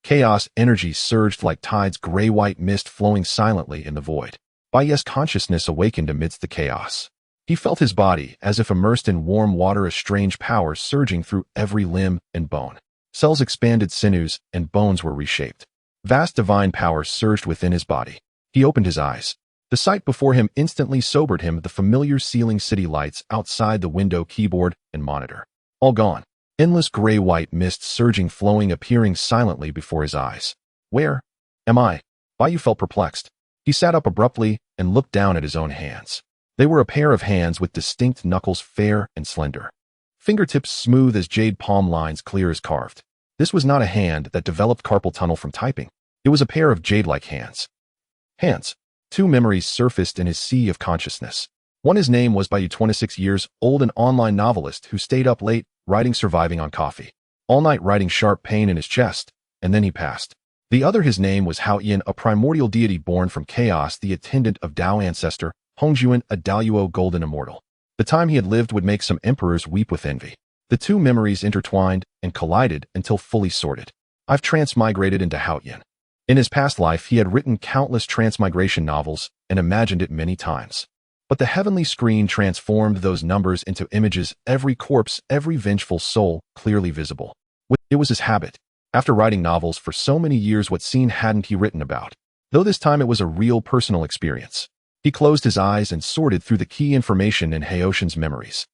Chaos energy surged like tides, gray-white mist flowing silently in the void. Bai's consciousness awakened amidst the chaos. He felt his body, as if immersed in warm water, a strange power surging through every limb and bone. Cells expanded, sinews and bones were reshaped. Vast divine power surged within his body. He opened his eyes. The sight before him instantly sobered him, the familiar ceiling, city lights outside the window, keyboard and monitor. All gone. Endless gray-white mist surging, flowing, appearing silently before his eyes. Where am I? Bai felt perplexed. He sat up abruptly and looked down at his own hands. They were a pair of hands with distinct knuckles, fair and slender. Fingertips smooth as jade, palm lines clear as carved. This was not a hand that developed carpal tunnel from typing. It was a pair of jade-like hands. Two memories surfaced in his sea of consciousness. One, his name was Bai, 26 years old, an online novelist who stayed up late, writing, surviving on coffee. All night writing, sharp pain in his chest, and then he passed. The other, his name was Hao Yin, a primordial deity born from chaos, the attendant of Tao ancestor, Hongjuan, a Daoyuo golden immortal. The time he had lived would make some emperors weep with envy. The two memories intertwined and collided until fully sorted. I've transmigrated into Hao Yin. In his past life, he had written countless transmigration novels and imagined it many times. But the heavenly screen transformed those numbers into images, every corpse, every vengeful soul, clearly visible. It was his habit. After writing novels for so many years, what scene hadn't he written about? Though this time it was a real personal experience. He closed his eyes and sorted through the key information in Haoshan's memories.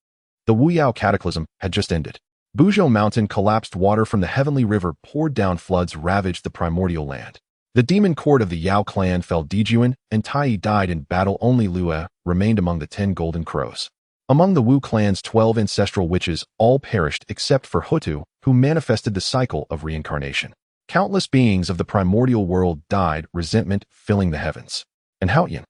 The Wuyao cataclysm had just ended. Buzhou Mountain collapsed, water from the heavenly river poured down, floods ravaged the primordial land. The demon court of the Yao clan fell, Dijuan and Tai died in battle, only Lua remained among the 10 golden crows. Among the Wu clan's 12 ancestral witches, all perished except for Hutu, who manifested the cycle of reincarnation. Countless beings of the primordial world died, resentment filling the heavens. And Hao Yin,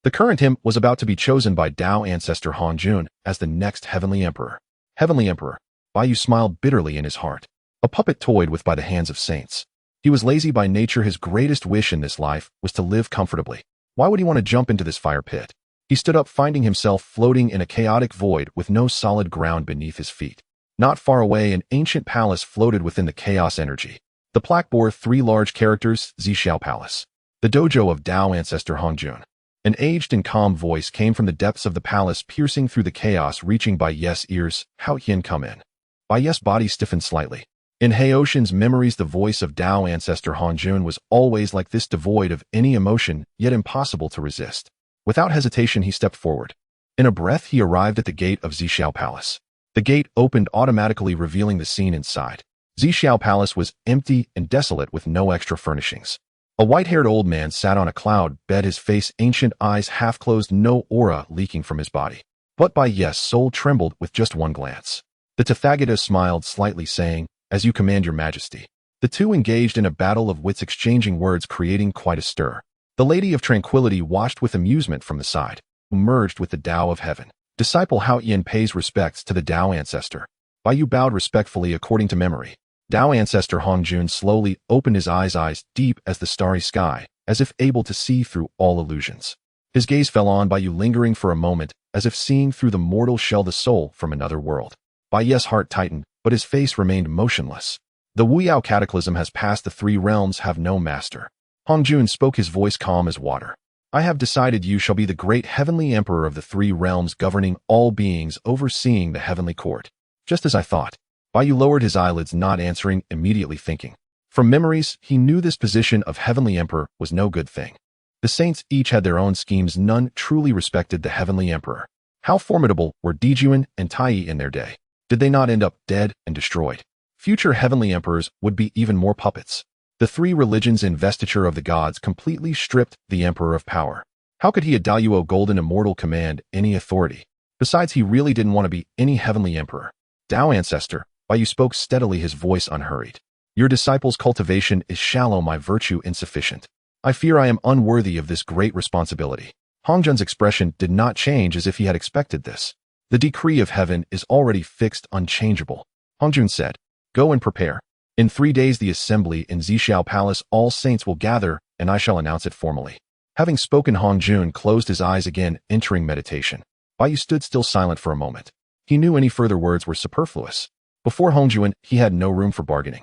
the current him, was about to be chosen by Tao ancestor Hongjun as the next heavenly emperor. Heavenly emperor, Baiyu smiled bitterly in his heart. A puppet toyed with by the hands of saints. He was lazy by nature. His greatest wish in this life was to live comfortably. Why would he want to jump into this fire pit? He stood up, finding himself floating in a chaotic void with no solid ground beneath his feet. Not far away, an ancient palace floated within the chaos energy. The plaque bore 3 large characters, Zixiao Palace. The dojo of Tao ancestor Hongjun. An aged and calm voice came from the depths of the palace, piercing through the chaos, reaching Bai's ears. Hao Yin, come in. Bai's body stiffened slightly. In Haoshan's memories, the voice of Tao ancestor Hongjun was always like this, devoid of any emotion, yet impossible to resist. Without hesitation, he stepped forward. In a breath, he arrived at the gate of Zixiao Palace. The gate opened automatically, revealing the scene inside. Zixiao Palace was empty and desolate, with no extra furnishings. A white-haired old man sat on a cloud bed, his face ancient, eyes half-closed, no aura leaking from his body. But Bai's soul trembled with just one glance. The Tathagata smiled slightly, saying, "As you command, your majesty." The two engaged in a battle of wits, exchanging words, creating quite a stir. The Lady of Tranquility watched with amusement from the side, who merged with the Tao of Heaven. Disciple Hao Yin pays respects to the Tao ancestor. Baiyu bowed respectfully according to memory. Tao ancestor Hongjun slowly opened his eyes deep as the starry sky, as if able to see through all illusions. His gaze fell on Baiyu, lingering for a moment, as if seeing through the mortal shell the soul from another world. Bai's heart tightened, but his face remained motionless. The Wuyao cataclysm has passed. The 3 realms have no master. Hongjun spoke, his voice calm as water. I have decided you shall be the great heavenly emperor of the 3 realms, governing all beings, overseeing the heavenly court. Just as I thought. Baiyu lowered his eyelids, not answering, immediately thinking. From memories, he knew this position of heavenly emperor was no good thing. The saints each had their own schemes. None truly respected the heavenly emperor. How formidable were Dijuan and Tai in their day? Did they not end up dead and destroyed? Future heavenly emperors would be even more puppets. The 3 religions' investiture of the gods completely stripped the emperor of power. How could he, a Daoyuo golden immortal, command any authority? Besides, he really didn't want to be any heavenly emperor. Tao ancestor, Baiyu spoke steadily, his voice unhurried. Your disciple's cultivation is shallow, my virtue insufficient. I fear I am unworthy of this great responsibility. Hongjun's expression did not change, as if he had expected this. The decree of heaven is already fixed, unchangeable. Hongjun said, go and prepare. In 3 days the assembly in Zixiao Palace, all saints will gather, and I shall announce it formally. Having spoken, Hongjun closed his eyes again, entering meditation. Baiyu stood still, silent for a moment. He knew any further words were superfluous. Before Hongjun, he had no room for bargaining.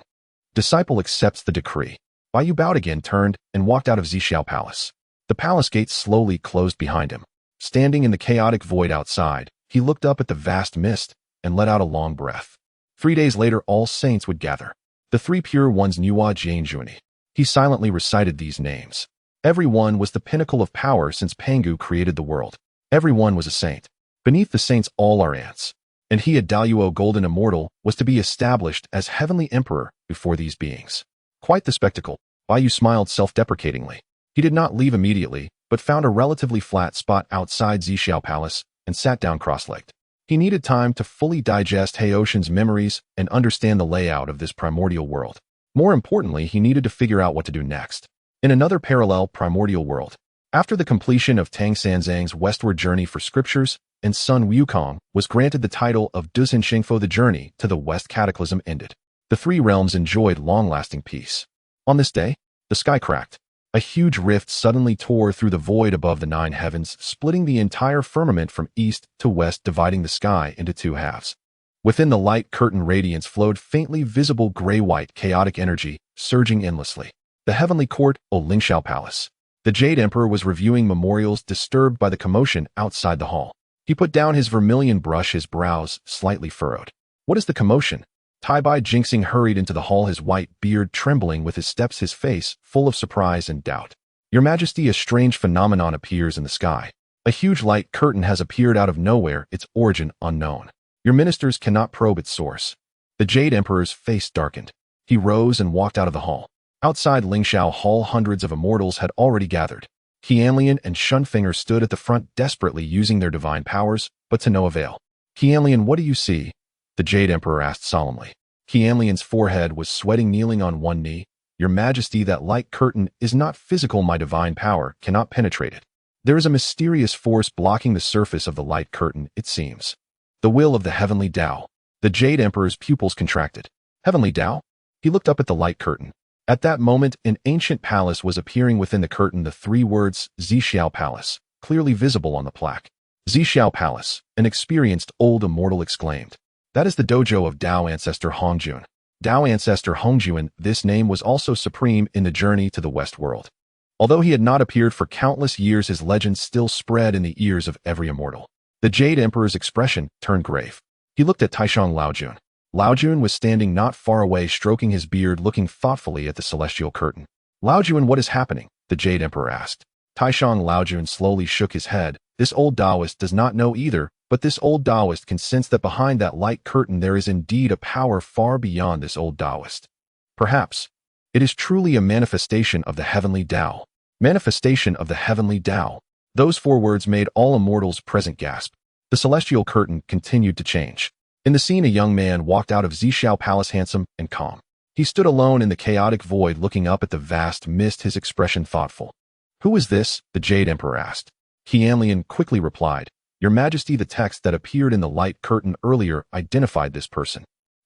Disciple accepts the decree. Bai Yu bowed again, turned, and walked out of Zhixiao Palace. The palace gates slowly closed behind him. Standing in the chaotic void outside, he looked up at the vast mist and let out a long breath. 3 days later, all saints would gather. The three pure ones Nuwa Jianjuni. He silently recited these names. Every one was the pinnacle of power since Pangu created the world. Every one was a saint. Beneath the saints all are ants. And he, a Daluo golden immortal, was to be established as heavenly emperor before these beings. Quite the spectacle. Bai Yu smiled self-deprecatingly. He did not leave immediately, but found a relatively flat spot outside Zhixiao Palace and sat down cross-legged. He needed time to fully digest Heotian's memories and understand the layout of this primordial world. More importantly, he needed to figure out what to do next. In another parallel primordial world, after the completion of Tang Sanzang's westward journey for scriptures, and Sun Wukong was granted the title of Duzhen Shengfo, the journey to the West Cataclysm ended. The three realms enjoyed long-lasting peace. On this day, the sky cracked. A huge rift suddenly tore through the void above the 9 heavens, splitting the entire firmament from east to west, dividing the sky into 2 halves. Within the light curtain radiance flowed faintly visible gray-white chaotic energy, surging endlessly. The heavenly court, O Lingxiao Palace. The Jade Emperor was reviewing memorials, disturbed by the commotion outside the hall. He put down his vermilion brush, his brows slightly furrowed. What is the commotion? Tai Bai Jingxing hurried into the hall, his white beard trembling with his steps, his face full of surprise and doubt. Your Majesty, a strange phenomenon appears in the sky. A huge light curtain has appeared out of nowhere, its origin unknown. Your ministers cannot probe its source. The Jade Emperor's face darkened. He rose and walked out of the hall. Outside Lingxiao Hall, hundreds of immortals had already gathered. Qianlian and Shunfinger stood at the front, desperately using their divine powers, but to no avail. Qianlian, what do you see? The Jade Emperor asked solemnly. Qianlian's forehead was sweating, kneeling on one knee. Your Majesty, that light curtain is not physical. My divine power cannot penetrate it. There is a mysterious force blocking the surface of the light curtain, it seems. The will of the heavenly Tao. The Jade Emperor's pupils contracted. Heavenly Tao? He looked up at the light curtain. At that moment, an ancient palace was appearing within the curtain, the 3 words, Zhixiao Palace, clearly visible on the plaque. Zhixiao Palace, an experienced old immortal exclaimed. That is the dojo of Tao Ancestor Hongjun. Tao Ancestor Hongjun, this name was also supreme in the journey to the West World. Although he had not appeared for countless years, his legend still spread in the ears of every immortal. The Jade Emperor's expression turned grave. He looked at Taishang Laojun. Laojun was standing not far away, stroking his beard, looking thoughtfully at the celestial curtain. Laojun, what is happening? The Jade Emperor asked. Taishang Laojun slowly shook his head. This old Taoist does not know either, but this old Taoist can sense that behind that light curtain there is indeed a power far beyond this old Taoist. Perhaps it is truly a manifestation of the heavenly Tao. Manifestation of the heavenly Tao. Those 4 words made all immortals present gasp. The celestial curtain continued to change. In the scene, a young man walked out of Zhixiao Palace, handsome and calm. He stood alone in the chaotic void, looking up at the vast mist, his expression thoughtful. Who is this? The Jade Emperor asked. Qianlian quickly replied. Your Majesty, the text that appeared in the light curtain earlier identified this person.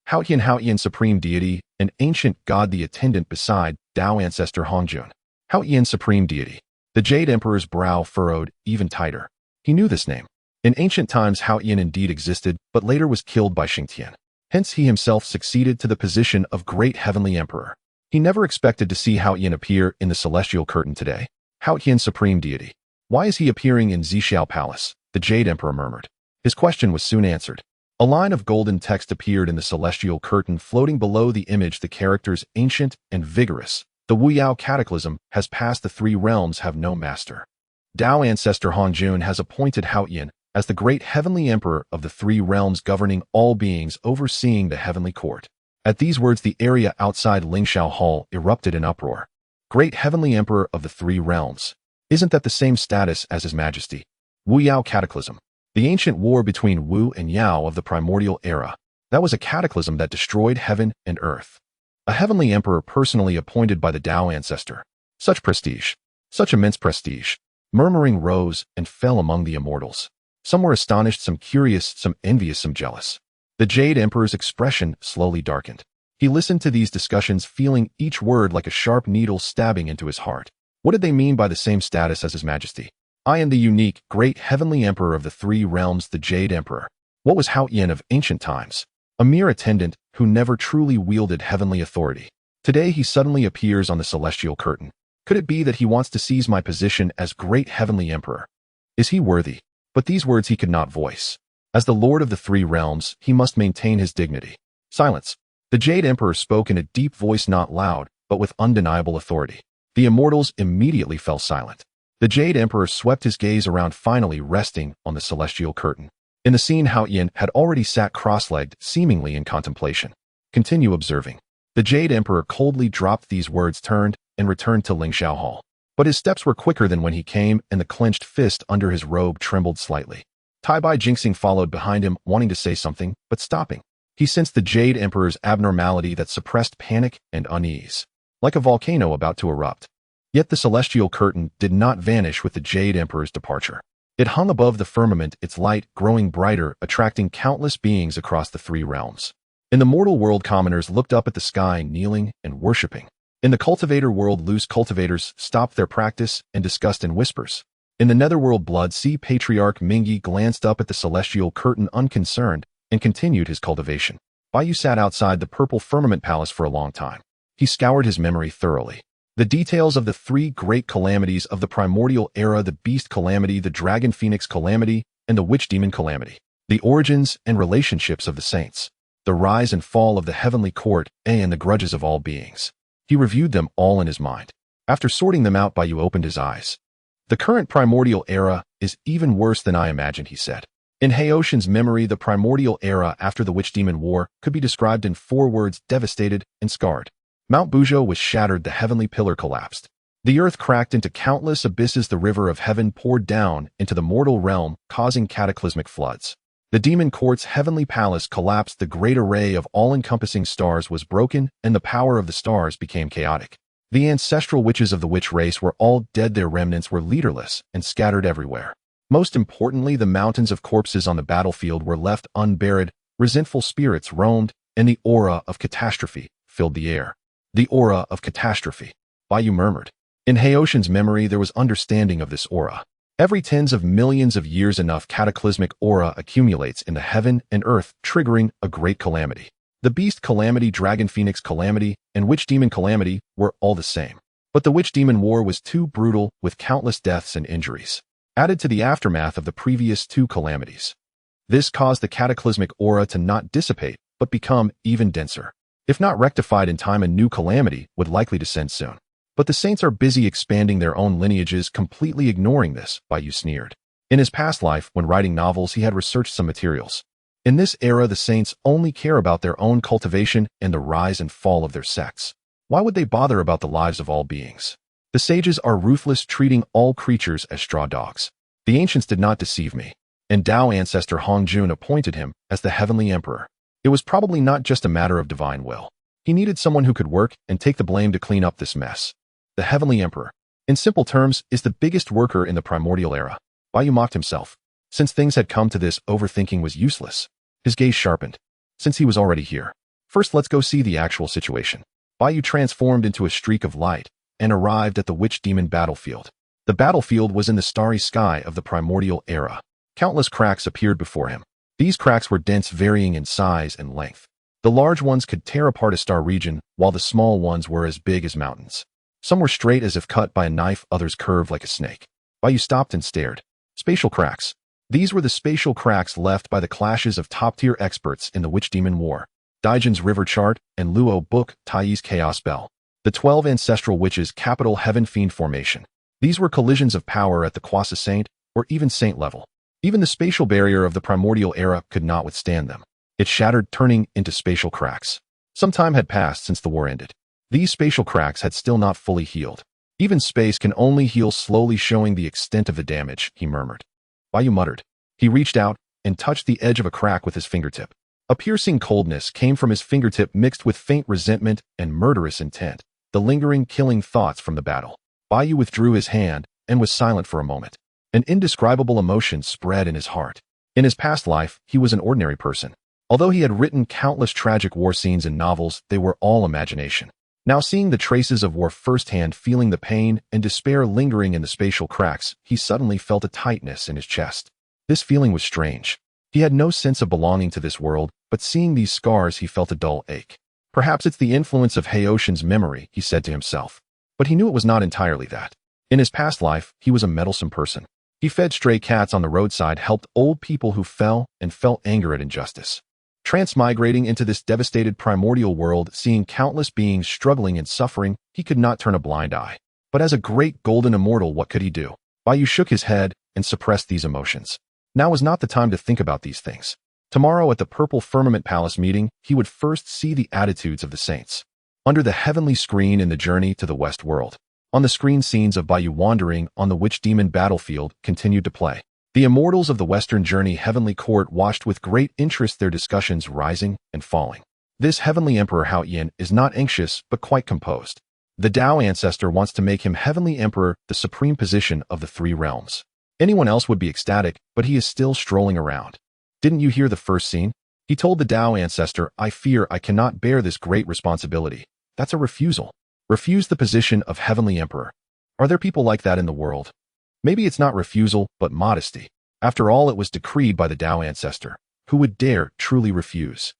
Haotian, Supreme Deity, an ancient god, the attendant beside Tao Ancestor Hongjun. Haotian, Supreme Deity. The Jade Emperor's brow furrowed even tighter. He knew this name. In ancient times, Haotian indeed existed, but later was killed by Xingtian. Hence he himself succeeded to the position of Great Heavenly Emperor. He never expected to see Haotian appear in the celestial curtain today. Haotian, Supreme Deity. Why is he appearing in Zhixiao Palace? The Jade Emperor murmured. His question was soon answered. A line of golden text appeared in the celestial curtain, floating below the image, the characters ancient and vigorous. The Wuyao Cataclysm has passed, the 3 realms have no master. Tao Ancestor Hongjun has appointed Haotian as the great heavenly emperor of the 3 realms, governing all beings, overseeing the heavenly court. At these words, the area outside Lingxiao Hall erupted in uproar. Great heavenly emperor of the 3 realms. Isn't that the same status as His Majesty? Wuyao Cataclysm. The ancient war between Wu and Yao of the primordial era. That was a cataclysm that destroyed heaven and earth. A heavenly emperor personally appointed by the Tao Ancestor. Such prestige. Such immense prestige. Murmuring rose and fell among the immortals. Some were astonished, some curious, some envious, some jealous. The Jade Emperor's expression slowly darkened. He listened to these discussions, feeling each word like a sharp needle stabbing into his heart. What did they mean by the same status as His Majesty? I am the unique, great heavenly emperor of the 3 realms, the Jade Emperor. What was Haotian of ancient times? A mere attendant who never truly wielded heavenly authority. Today he suddenly appears on the celestial curtain. Could it be that he wants to seize my position as great heavenly emperor? Is he worthy? But these words he could not voice. As the Lord of the Three Realms, he must maintain his dignity. Silence. The Jade Emperor spoke in a deep voice, not loud, but with undeniable authority. The immortals immediately fell silent. The Jade Emperor swept his gaze around, finally resting on the celestial curtain. In the scene, Hao Yin had already sat cross-legged, seemingly in contemplation. Continue observing. The Jade Emperor coldly dropped these words, turned, and returned to Lingxiao Hall. But his steps were quicker than when he came, and the clenched fist under his robe trembled slightly. Tai Bai Jingxing followed behind him, wanting to say something, but stopping. He sensed the Jade Emperor's abnormality that suppressed panic and unease, like a volcano about to erupt. Yet the celestial curtain did not vanish with the Jade Emperor's departure. It hung above the firmament, its light growing brighter, attracting countless beings across the three realms. In the mortal world, commoners looked up at the sky, kneeling and worshipping. In the cultivator world, loose cultivators stopped their practice and discussed in whispers. In the netherworld, Blood Sea Patriarch Mingyi glanced up at the celestial curtain unconcerned and continued his cultivation. Bai Yu sat outside the purple firmament palace for a long time. He scoured his memory thoroughly. The details of the three great calamities of the primordial era, the beast calamity, the dragon phoenix calamity, and the witch demon calamity. The origins and relationships of the saints. The rise and fall of the heavenly court, and the grudges of all beings. He reviewed them all in his mind. After sorting them out, Bai Yu opened his eyes. The current primordial era is even worse than I imagined, he said. In Haoshan's memory, the primordial era after the Witch Demon War could be described in 4 words: devastated and scarred. Mount Buzhou was shattered, the heavenly pillar collapsed. The earth cracked into countless abysses, the river of heaven poured down into the mortal realm, causing cataclysmic floods. The demon court's heavenly palace collapsed, the great array of all-encompassing stars was broken, and the power of the stars became chaotic. The ancestral witches of the witch race were all dead, their remnants were leaderless and scattered everywhere. Most importantly, the mountains of corpses on the battlefield were left unburied, resentful spirits roamed, and the aura of catastrophe filled the air. The aura of catastrophe, Bai Yu murmured. In Haoshan's memory, there was understanding of this aura. Every tens of millions of years, enough cataclysmic aura accumulates in the heaven and earth, triggering a great calamity. The beast calamity, dragon phoenix calamity, and witch demon calamity were all the same. But the witch demon war was too brutal, with countless deaths and injuries, added to the aftermath of the previous 2 calamities. This caused the cataclysmic aura to not dissipate, but become even denser. If not rectified in time, a new calamity would likely descend soon. But the saints are busy expanding their own lineages, completely ignoring this, Bai Yu sneered. In his past life, when writing novels, he had researched some materials. In this era, the saints only care about their own cultivation and the rise and fall of their sects. Why would they bother about the lives of all beings? The sages are ruthless, treating all creatures as straw dogs. The ancients did not deceive me, and Tao ancestor Hongjun appointed him as the heavenly emperor. It was probably not just a matter of divine will. He needed someone who could work and take the blame to clean up this mess. The heavenly emperor, in simple terms, is the biggest worker in the primordial era. Bai Yu mocked himself. Since things had come to this, overthinking was useless. His gaze sharpened. Since he was already here, first let's go see the actual situation. Bai Yu transformed into a streak of light and arrived at the witch demon battlefield. The battlefield was in the starry sky of the primordial era. Countless cracks appeared before him. These cracks were dense, varying in size and length. The large ones could tear apart a star region, while the small ones were as big as mountains. Some were straight as if cut by a knife, others curved like a snake. Bai Yu stopped and stared. Spatial cracks. These were the spatial cracks left by the clashes of top-tier experts in the Witch Demon War. Daijin's River Chart and Luo Book, Taiyi's Chaos Bell. The 12 Ancestral Witches' Capital Heaven Fiend Formation. These were collisions of power at the Quasi Saint, or even Saint level. Even the spatial barrier of the primordial era could not withstand them. It shattered, turning into spatial cracks. Some time had passed since the war ended. These spatial cracks had still not fully healed. Even space can only heal slowly, showing the extent of the damage, he murmured. Bai Yu muttered. He reached out and touched the edge of a crack with his fingertip. A piercing coldness came from his fingertip, mixed with faint resentment and murderous intent, the lingering, killing thoughts from the battle. Bai Yu withdrew his hand and was silent for a moment. An indescribable emotion spread in his heart. In his past life, he was an ordinary person. Although he had written countless tragic war scenes in novels, they were all imagination. Now, seeing the traces of war firsthand, feeling the pain and despair lingering in the spatial cracks, he suddenly felt a tightness in his chest. This feeling was strange. He had no sense of belonging to this world, but seeing these scars, he felt a dull ache. Perhaps it's the influence of Haoshin's memory, he said to himself. But he knew it was not entirely that. In his past life, he was a meddlesome person. He fed stray cats on the roadside, helped old people who fell and felt anger at injustice. Transmigrating into this devastated primordial world, seeing countless beings struggling and suffering, he could not turn a blind eye. But as a great golden immortal, what could he do? Baiyu shook his head and suppressed these emotions. Now was not the time to think about these things. Tomorrow at the Purple Firmament Palace meeting, he would first see the attitudes of the saints. Under the heavenly screen in the journey to the West World. On the screen, scenes of Baiyu wandering on the witch demon battlefield continued to play. The immortals of the Western Journey Heavenly Court watched with great interest their discussions rising and falling. This Heavenly Emperor Hao Yin is not anxious but quite composed. The Tao Ancestor wants to make him Heavenly Emperor, the supreme position of the three realms. Anyone else would be ecstatic, but he is still strolling around. Didn't you hear the first scene? He told the Tao Ancestor, I fear I cannot bear this great responsibility. That's a refusal. Refuse the position of Heavenly Emperor. Are there people like that in the world? Maybe it's not refusal, but modesty. After all, it was decreed by the Tao Ancestor. Who would dare truly refuse?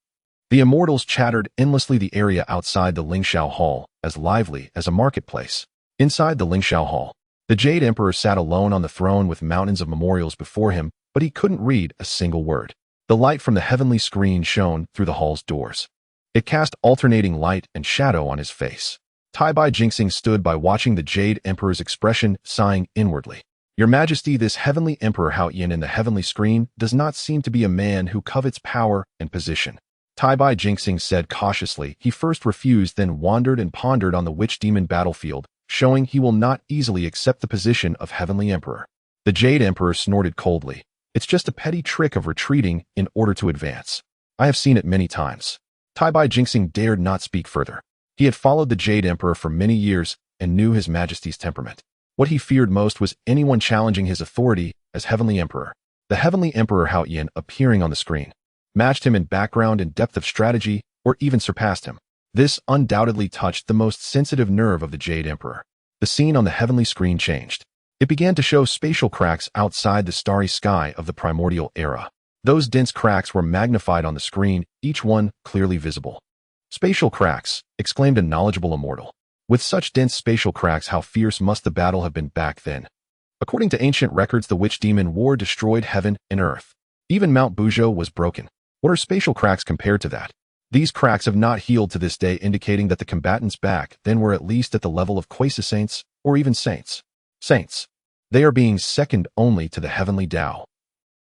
The immortals chattered endlessly, the area outside the Lingxiao Hall, as lively as a marketplace. Inside the Lingxiao Hall, the Jade Emperor sat alone on the throne with mountains of memorials before him, but he couldn't read a single word. The light from the heavenly screen shone through the hall's doors. It cast alternating light and shadow on his face. Tai Bai Jinxing stood by, watching the Jade Emperor's expression, sighing inwardly. Your Majesty, this Heavenly Emperor Hao Yin in the heavenly screen does not seem to be a man who covets power and position. Tai Bai Jinxing said cautiously. He first refused, then wandered and pondered on the witch demon battlefield, showing he will not easily accept the position of Heavenly Emperor. The Jade Emperor snorted coldly. It's just a petty trick of retreating in order to advance. I have seen it many times. Tai Bai Jinxing dared not speak further. He had followed the Jade Emperor for many years and knew His Majesty's temperament. What he feared most was anyone challenging his authority as Heavenly Emperor. The Heavenly Emperor Hao Yin appearing on the screen matched him in background and depth of strategy, or even surpassed him. This undoubtedly touched the most sensitive nerve of the Jade Emperor. The scene on the heavenly screen changed. It began to show spatial cracks outside the starry sky of the primordial era. Those dense cracks were magnified on the screen, each one clearly visible. Spatial cracks, exclaimed a knowledgeable immortal. With such dense spatial cracks, how fierce must the battle have been back then? According to ancient records, the witch demon war destroyed heaven and earth. Even Mount Buzhou was broken. What are spatial cracks compared to that? These cracks have not healed to this day, indicating that the combatants back then were at least at the level of quasi-saints, or even saints. Saints. They are being second only to the heavenly Tao.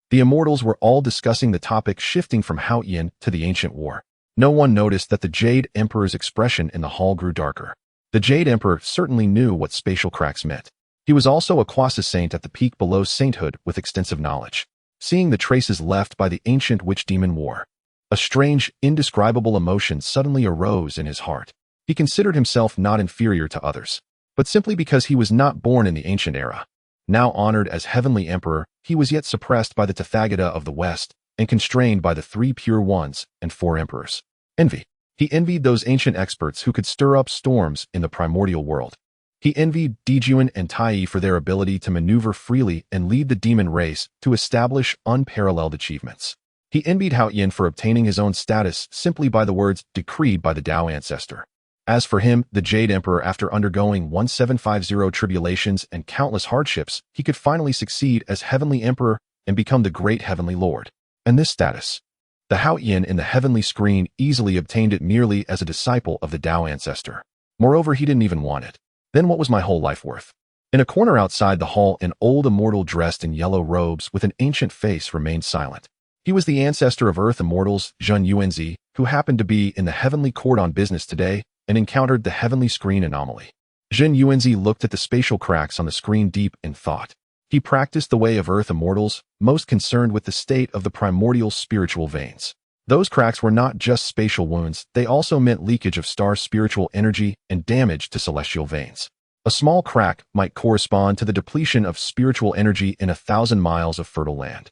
The immortals were all discussing the topic, shifting from Hao Yin to the ancient war. No one noticed that the Jade Emperor's expression in the hall grew darker. The Jade Emperor certainly knew what spatial cracks meant. He was also a quasi-saint at the peak below sainthood with extensive knowledge. Seeing the traces left by the ancient witch demon war, a strange, indescribable emotion suddenly arose in his heart. He considered himself not inferior to others, but simply because he was not born in the ancient era. Now honored as Heavenly Emperor, he was yet suppressed by the Tathagata of the West and constrained by the three pure ones and four emperors. Envy. He envied those ancient experts who could stir up storms in the primordial world. He envied Dijuan and Tai for their ability to maneuver freely and lead the demon race to establish unparalleled achievements. He envied Hao Yin for obtaining his own status simply by the words decreed by the Tao Ancestor. As for him, the Jade Emperor, after undergoing 1750 tribulations and countless hardships, he could finally succeed as Heavenly Emperor and become the great Heavenly Lord. And this status, the Hao Yin in the heavenly screen easily obtained it merely as a disciple of the Tao Ancestor. Moreover, he didn't even want it. Then what was my whole life worth? In a corner outside the hall, an old immortal dressed in yellow robes with an ancient face remained silent. He was the ancestor of Earth immortals, Zhen Yuanzi, who happened to be in the heavenly court on business today and encountered the heavenly screen anomaly. Zhen Yuanzi looked at the spatial cracks on the screen deep in thought. He practiced the way of Earth immortals, most concerned with the state of the primordial spiritual veins. Those cracks were not just spatial wounds, they also meant leakage of star spiritual energy and damage to celestial veins. A small crack might correspond to the depletion of spiritual energy in 1,000 miles of fertile land.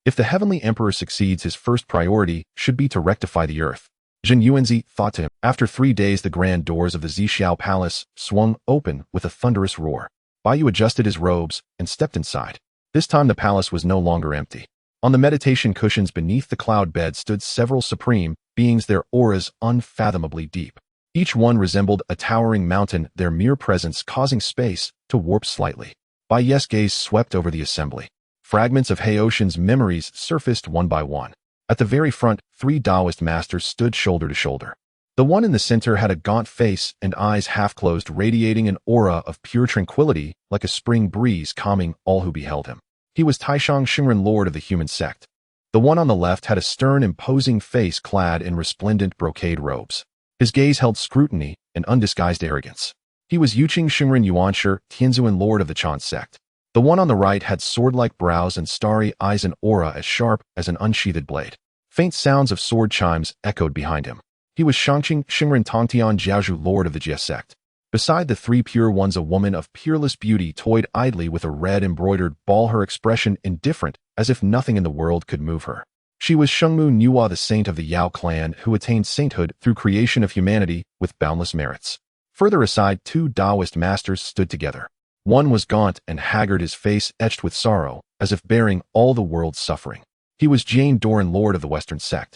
If the Heavenly Emperor succeeds, his first priority should be to rectify the earth. Zhen Yuanzi thought to him. After 3 days, the grand doors of the Zixiao Palace swung open with a thunderous roar. Baiyu adjusted his robes and stepped inside. This time the palace was no longer empty. On the meditation cushions beneath the cloud bed stood several supreme beings their auras unfathomably deep. Each one resembled a towering mountain, their mere presence causing space to warp slightly. Bai Ye's gaze swept over the assembly. Fragments of Haoshan's memories surfaced one by one. At the very front, 3 Taoist masters stood shoulder to shoulder. The one in the center had a gaunt face and eyes half-closed, radiating an aura of pure tranquility like a spring breeze calming all who beheld him. He was Taishang Shinran, lord of the human sect. The one on the left had a stern, imposing face clad in resplendent brocade robes. His gaze held scrutiny and undisguised arrogance. He was Yuqing Shinran Yuanshi, Tianzuan lord of the Chan sect. The one on the right had sword-like brows and starry eyes, an aura as sharp as an unsheathed blade. Faint sounds of sword chimes echoed behind him. He was Shangqing Shinran Tongtian Jiaozhu, lord of the Jie sect. Beside the 3 pure ones, a woman of peerless beauty toyed idly with a red embroidered ball, her expression indifferent, as if nothing in the world could move her. She was Shengmu Nuwa, the saint of the Yao clan, who attained sainthood through creation of humanity with boundless merits. Further aside, 2 Taoist masters stood together. One was gaunt and haggard, his face etched with sorrow, as if bearing all the world's suffering. He was Jane Doran, lord of the Western sect.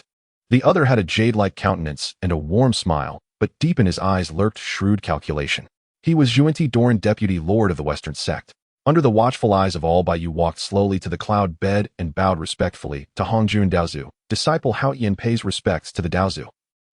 The other had a jade-like countenance and a warm smile, but deep in his eyes lurked shrewd calculation. He was Yuanti Doran, deputy lord of the Western sect. Under the watchful eyes of all, Bai Yu walked slowly to the cloud bed and bowed respectfully to Hongjun Daozu. Disciple Hao Yin pays respects to the Daozu.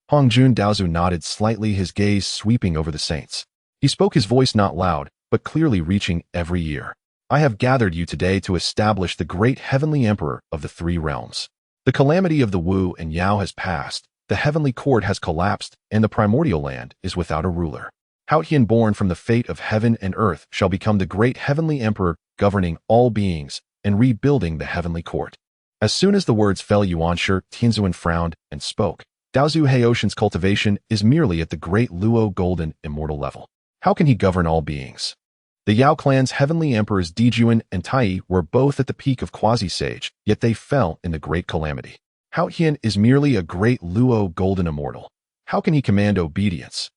Hongjun Daozu nodded slightly, his gaze sweeping over the saints. He spoke, his voice not loud, but clearly reaching every ear. I have gathered you today to establish the great heavenly emperor of the 3 realms. The calamity of the Wu and Yao has passed, the heavenly court has collapsed, and the primordial land is without a ruler. Hao Yin, born from the fate of heaven and earth, shall become the great heavenly emperor, governing all beings and rebuilding the heavenly court. As soon as the words fell, Yuanshi Tianzuan frowned and spoke. Daozu Haoshan's cultivation is merely at the great Luo golden immortal level. How can he govern all beings? The Yao clan's heavenly emperors Dijuan and Tai were both at the peak of quasi-sage, yet they fell in the great calamity. Hao Yin is merely a great Luo golden immortal. How can he command obedience?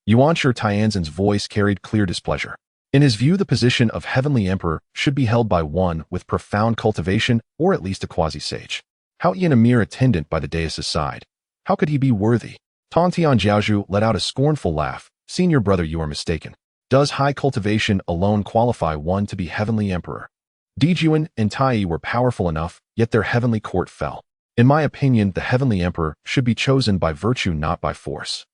Yuanshi Tianzan's voice carried clear displeasure. In his view, the position of heavenly emperor should be held by one with profound cultivation, or at least a quasi-sage. Hao Yin, a mere attendant by the dais' side. How could he be worthy? Tongtian Jiaozhu let out a scornful laugh. Senior brother, you are mistaken. Does high cultivation alone qualify one to be heavenly emperor? Dijuan and Tai were powerful enough, yet their heavenly court fell. In my opinion, the heavenly emperor should be chosen by virtue, not by force.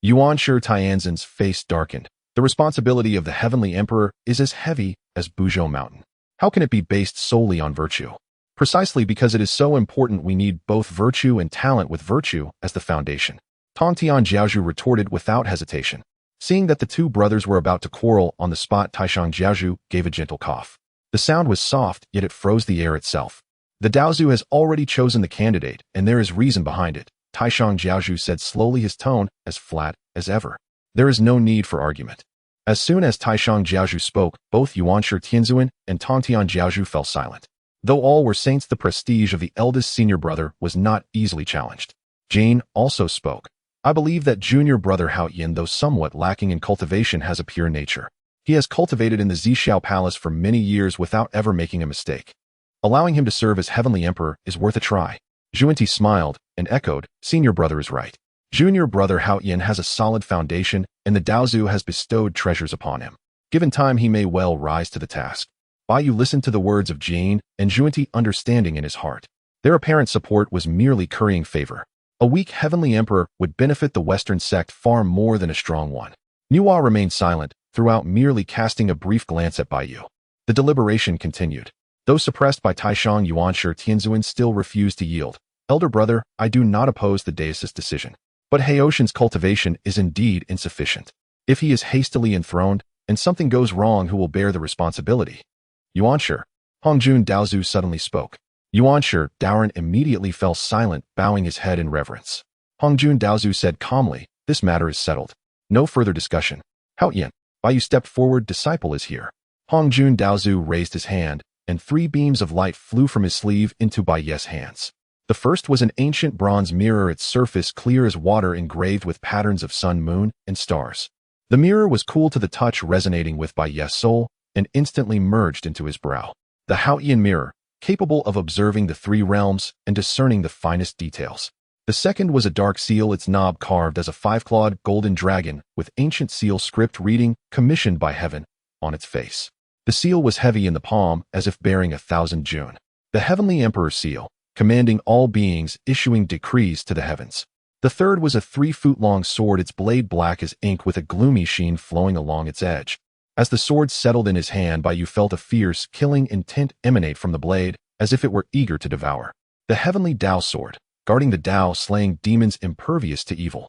Yuanshi Tianzan's face darkened. The responsibility of the heavenly emperor is as heavy as Buzhou Mountain. How can it be based solely on virtue? Precisely because it is so important, we need both virtue and talent, with virtue as the foundation. Tongtian Jiaozhu retorted without hesitation. Seeing that the 2 brothers were about to quarrel on the spot, Taishang Jiaozhu gave a gentle cough. The sound was soft, yet it froze the air itself. The Daozu has already chosen the candidate, and there is reason behind it, Taishang Jiaozhu said slowly, his tone as flat as ever. There is no need for argument. As soon as Taishang Jiaozhu spoke, both Yuanshi Tianzuan and Tongtian Jiaozhu fell silent. Though all were saints, the prestige of the eldest senior brother was not easily challenged. Jane also spoke. I believe that junior brother Hao Yin, though somewhat lacking in cultivation, has a pure nature. He has cultivated in the Zixiao Palace for many years without ever making a mistake. Allowing him to serve as heavenly emperor is worth a try. Zhuanti smiled and echoed, senior brother is right. Junior brother Hao Yin has a solid foundation, and the Daozu has bestowed treasures upon him. Given time, he may well rise to the task. Bai Yu listened to the words of Jane and Zhuanti, understanding in his heart. Their apparent support was merely currying favor. A weak heavenly emperor would benefit the Western sect far more than a strong one. Nuwa remained silent, throughout merely casting a brief glance at Bai Yu. The deliberation continued. Though suppressed by Taishang, Yuanshi Tianzuan still refused to yield. Elder brother, I do not oppose the dais' decision. But Haoshan's cultivation is indeed insufficient. If he is hastily enthroned, and something goes wrong, who will bear the responsibility? Yuanshi. Hongjun Daozu suddenly spoke. Yuanshi Daoran immediately fell silent, bowing his head in reverence. Hongjun Daozu said calmly, this matter is settled. No further discussion. Hao Yin. Bai Yu stepped forward, disciple is here. Hongjun Daozu raised his hand, and 3 beams of light flew from his sleeve into Bai Ye's hands. The first was an ancient bronze mirror, its surface clear as water, engraved with patterns of sun, moon, and stars. The mirror was cool to the touch, resonating with Bai Ye's soul, and instantly merged into his brow. The Hao Yin mirror, capable of observing the 3 realms and discerning the finest details. The second was a dark seal, its knob carved as a five-clawed golden dragon with ancient seal script reading, "Commissioned by Heaven," on its face. The seal was heavy in the palm, as if bearing 1,000 June. The Heavenly Emperor seal, commanding all beings, issuing decrees to the heavens. The third was a 3-foot-long sword, its blade black as ink with a gloomy sheen flowing along its edge. As the sword settled in his hand, Baiyu felt a fierce, killing intent emanate from the blade, as if it were eager to devour. The Heavenly Tao sword, guarding the Tao, slaying demons impervious to evil.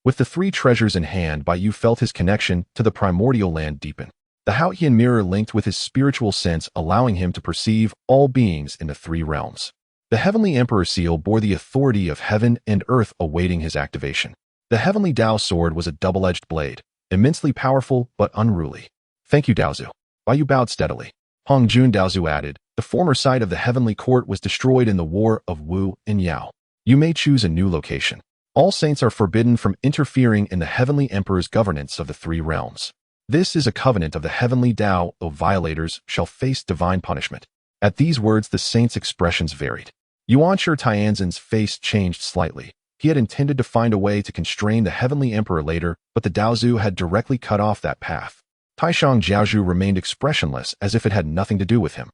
With the 3 treasures in hand, Baiyu felt his connection to the primordial land deepen. The Haotian mirror linked with his spiritual sense, allowing him to perceive all beings in the 3 realms. The Heavenly Emperor seal bore the authority of heaven and earth, awaiting his activation. The Heavenly Tao sword was a double-edged blade, immensely powerful but unruly. "Thank you, Daozu." Baiyu bowed steadily. Hong Jun, Daozu added, "The former site of the Heavenly Court was destroyed in the War of Wu and Yao. You may choose a new location. All saints are forbidden from interfering in the Heavenly Emperor's governance of the 3 realms. This is a covenant of the Heavenly Tao. Violators shall face divine punishment." At these words, the saint's expressions varied. Yuanshi Tianzhen's face changed slightly. He had intended to find a way to constrain the Heavenly Emperor later, but the Daozu had directly cut off that path. Taishang Jiaozhu remained expressionless, as if it had nothing to do with him.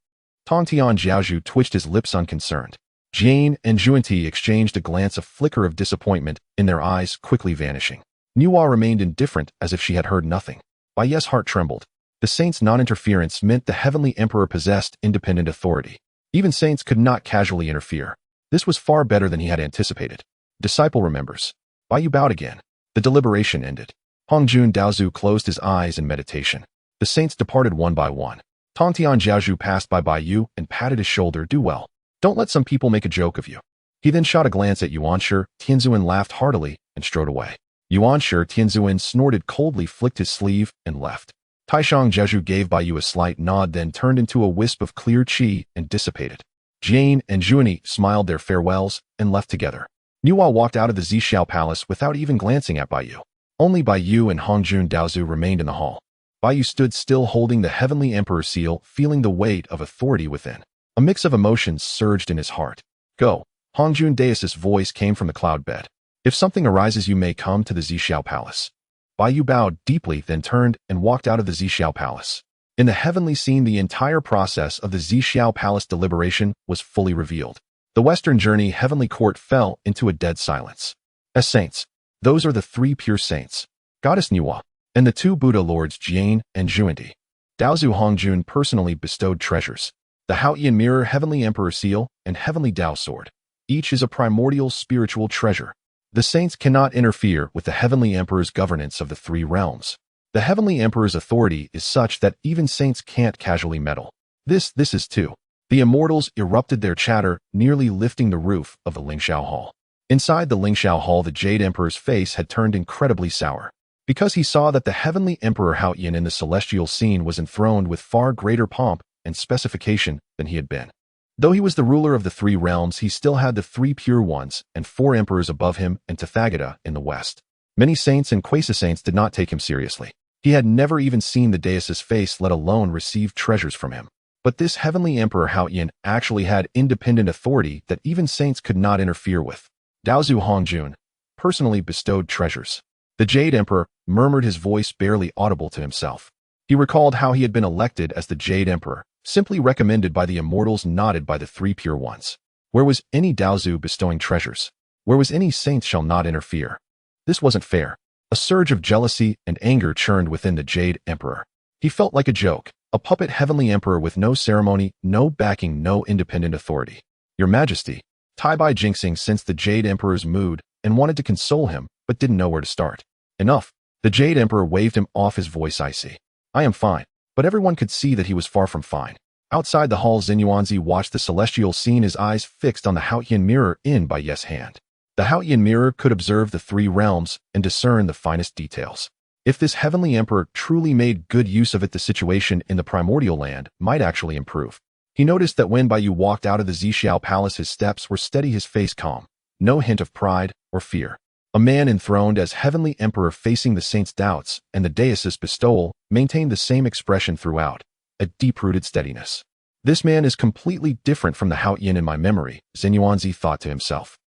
Tongtian Jiaozhu twitched his lips unconcerned. Jane and Zhuanti exchanged a glance, a flicker of disappointment in their eyes, quickly vanishing. Niwa remained indifferent, as if she had heard nothing. Baiye's heart trembled. The saint's non-interference meant the Heavenly Emperor possessed independent authority. Even saints could not casually interfere. This was far better than he had anticipated. Disciple remembers. Baiyu bowed again. The deliberation ended. Hongjun Daozu closed his eyes in meditation. The saints departed one by one. Tongtian Jiaozhu passed by Baiyu and patted his shoulder. "Do well. Don't let some people make a joke of you." He then shot a glance at Yuanshi. Tianzuan laughed heartily and strode away. Yuanshi Tianzuan snorted coldly, flicked his sleeve, and left. Taishang Jiaozhu gave Baiyu a slight nod, then turned into a wisp of clear qi and dissipated. Jane and Zhuani smiled their farewells and left together. Niwa walked out of the Zixiao Palace without even glancing at Baiyu. Only Baiyu and Hongjun Daozu remained in the hall. Baiyu stood still, holding the Heavenly Emperor seal, feeling the weight of authority within. A mix of emotions surged in his heart. "Go." Hongjun Dao's voice came from the cloud bed. "If something arises, you may come to the Zixiao Palace." Baiyu bowed deeply, then turned and walked out of the Zixiao Palace. In the heavenly scene, the entire process of the Zixiao Palace deliberation was fully revealed. The Western Journey Heavenly Court fell into a dead silence. As saints, those are the 3 pure saints, Goddess Niwa, and the 2 Buddha lords Jian and Zhuanti. Daozu Hongjun personally bestowed treasures. The Haotian Mirror, Heavenly Emperor Seal, and Heavenly Tao Sword. Each is a primordial spiritual treasure. The saints cannot interfere with the Heavenly Emperor's governance of the 3 realms. The Heavenly Emperor's authority is such that even saints can't casually meddle. This is too. The immortals erupted their chatter, nearly lifting the roof of the Lingxiao Hall. Inside the Lingxiao Hall, the Jade Emperor's face had turned incredibly sour, because he saw that the Heavenly Emperor Haotian in the celestial scene was enthroned with far greater pomp and specification than he had been. Though he was the ruler of the 3 realms, he still had the 3 pure ones and 4 emperors above him and Tathagata in the west. Many saints and quasi-saints did not take him seriously. He had never even seen the deus's face, let alone receive treasures from him. But this Heavenly Emperor Haotian actually had independent authority that even saints could not interfere with. Daozu Hongjun personally bestowed treasures. The Jade Emperor murmured, his voice barely audible to himself. He recalled how he had been elected as the Jade Emperor, simply recommended by the immortals, nodded by the 3 pure ones. Where was any Daozu bestowing treasures? Where was any saints shall not interfere? This wasn't fair. A surge of jealousy and anger churned within the Jade Emperor. He felt like a joke, a puppet Heavenly Emperor with no ceremony, no backing, no independent authority. "Your Majesty." Tai Bai Jinxing sensed the Jade Emperor's mood and wanted to console him, but didn't know where to start. "Enough." The Jade Emperor waved him off, his voice icy. "I am fine." But everyone could see that he was far from fine. Outside the hall, Xinyuanzi watched the celestial scene, his eyes fixed on the Haotian mirror in Baiye's hand. The Haotian mirror could observe the 3 realms and discern the finest details. If this Heavenly Emperor truly made good use of it, the situation in the Primordial land might actually improve. He noticed that when Baiyu walked out of the Zixiao Palace, his steps were steady, his face calm, no hint of pride or fear. A man enthroned as Heavenly Emperor, facing the saint's doubts and the deus's bestowal, maintained the same expression throughout, a deep-rooted steadiness. "This man is completely different from the Haotian in my memory," Xinyuanzi thought to himself.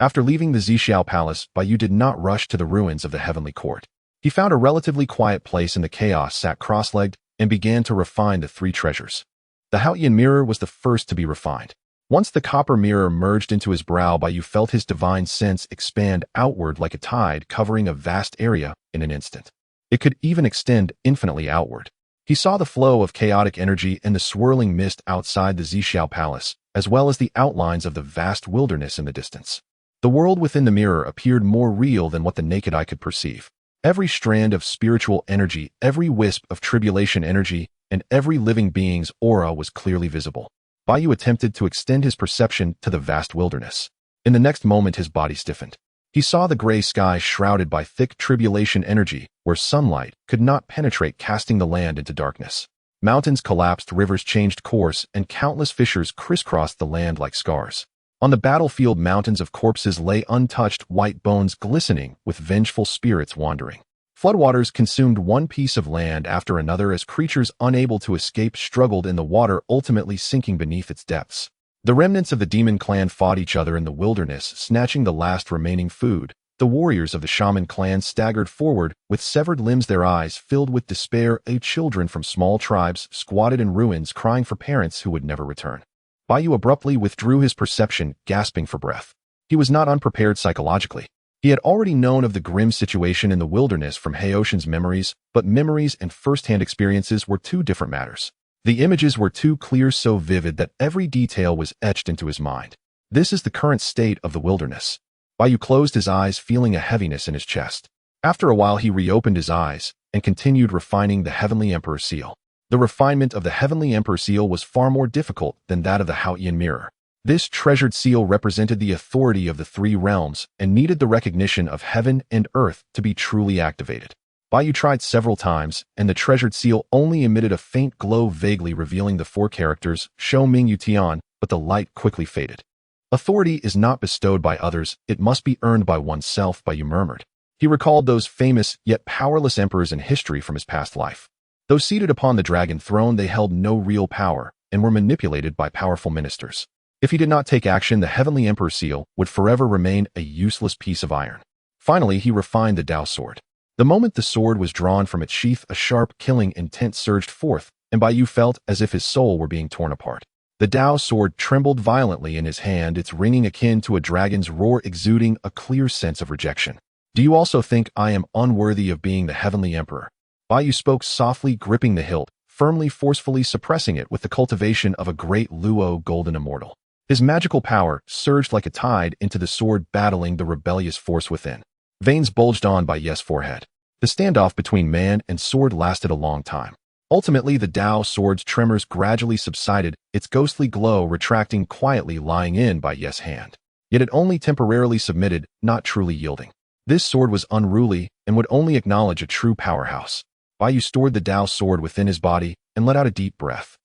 After leaving the Zixiao Palace, Bai Yu did not rush to the ruins of the Heavenly Court. He found a relatively quiet place in the chaos, sat cross-legged, and began to refine the three treasures. The Haotian mirror was the first to be refined. Once the copper mirror merged into his brow, Bai Yu felt his divine sense expand outward like a tide, covering a vast area in an instant. It could even extend infinitely outward. He saw the flow of chaotic energy and the swirling mist outside the Zixiao Palace, as well as the outlines of the vast wilderness in the distance. The world within the mirror appeared more real than what the naked eye could perceive. Every strand of spiritual energy, every wisp of tribulation energy, and every living being's aura was clearly visible. Bai Yu attempted to extend his perception to the vast wilderness. In the next moment, his body stiffened. He saw the gray sky shrouded by thick tribulation energy, where sunlight could not penetrate, casting the land into darkness. Mountains collapsed, rivers changed course, and countless fissures crisscrossed the land like scars. On the battlefield, mountains of corpses lay untouched, white bones glistening with vengeful spirits wandering. Floodwaters consumed one piece of land after another as creatures unable to escape struggled in the water, ultimately sinking beneath its depths. The remnants of the demon clan fought each other in the wilderness, snatching the last remaining food. The warriors of the shaman clan staggered forward, with severed limbs, their eyes filled with despair. Children from small tribes squatted in ruins, crying for parents who would never return. Bai Yu abruptly withdrew his perception, gasping for breath. He was not unprepared psychologically. He had already known of the grim situation in the wilderness from Haotian's memories, but memories and first-hand experiences were two different matters. The images were too clear, so vivid that every detail was etched into his mind. This is the current state of the wilderness. Bai Yu closed his eyes, feeling a heaviness in his chest. After a while, he reopened his eyes and continued refining the Heavenly Emperor seal. The refinement of the Heavenly Emperor seal was far more difficult than that of the Haotian mirror. This treasured seal represented the authority of the three realms and needed the recognition of heaven and earth to be truly activated. Bai Yu tried several times, and the treasured seal only emitted a faint glow, vaguely revealing the four characters, Shou Ming Yu Tian, but the light quickly faded. Authority is not bestowed by others, it must be earned by oneself, Bai Yu murmured. He recalled those famous yet powerless emperors in history from his past life. Though seated upon the dragon throne, they held no real power and were manipulated by powerful ministers. If he did not take action, the Heavenly Emperor seal would forever remain a useless piece of iron. Finally, he refined the Dao sword. The moment the sword was drawn from its sheath, a sharp, killing intent surged forth, and Bai Yu felt as if his soul were being torn apart. The Dao sword trembled violently in his hand, its ringing akin to a dragon's roar, exuding a clear sense of rejection. Do you also think I am unworthy of being the Heavenly Emperor? Bai Yu spoke softly, gripping the hilt, firmly, forcefully suppressing it with the cultivation of a great Luo golden immortal. His magical power surged like a tide into the sword, battling the rebellious force within. Veins bulged on Bai Yu's forehead. The standoff between man and sword lasted a long time. Ultimately, the Dao sword's tremors gradually subsided, its ghostly glow retracting quietly, lying in Bai Yu's hand. Yet it only temporarily submitted, not truly yielding. This sword was unruly and would only acknowledge a true powerhouse. Bai Yu stored the Dao sword within his body and let out a deep breath.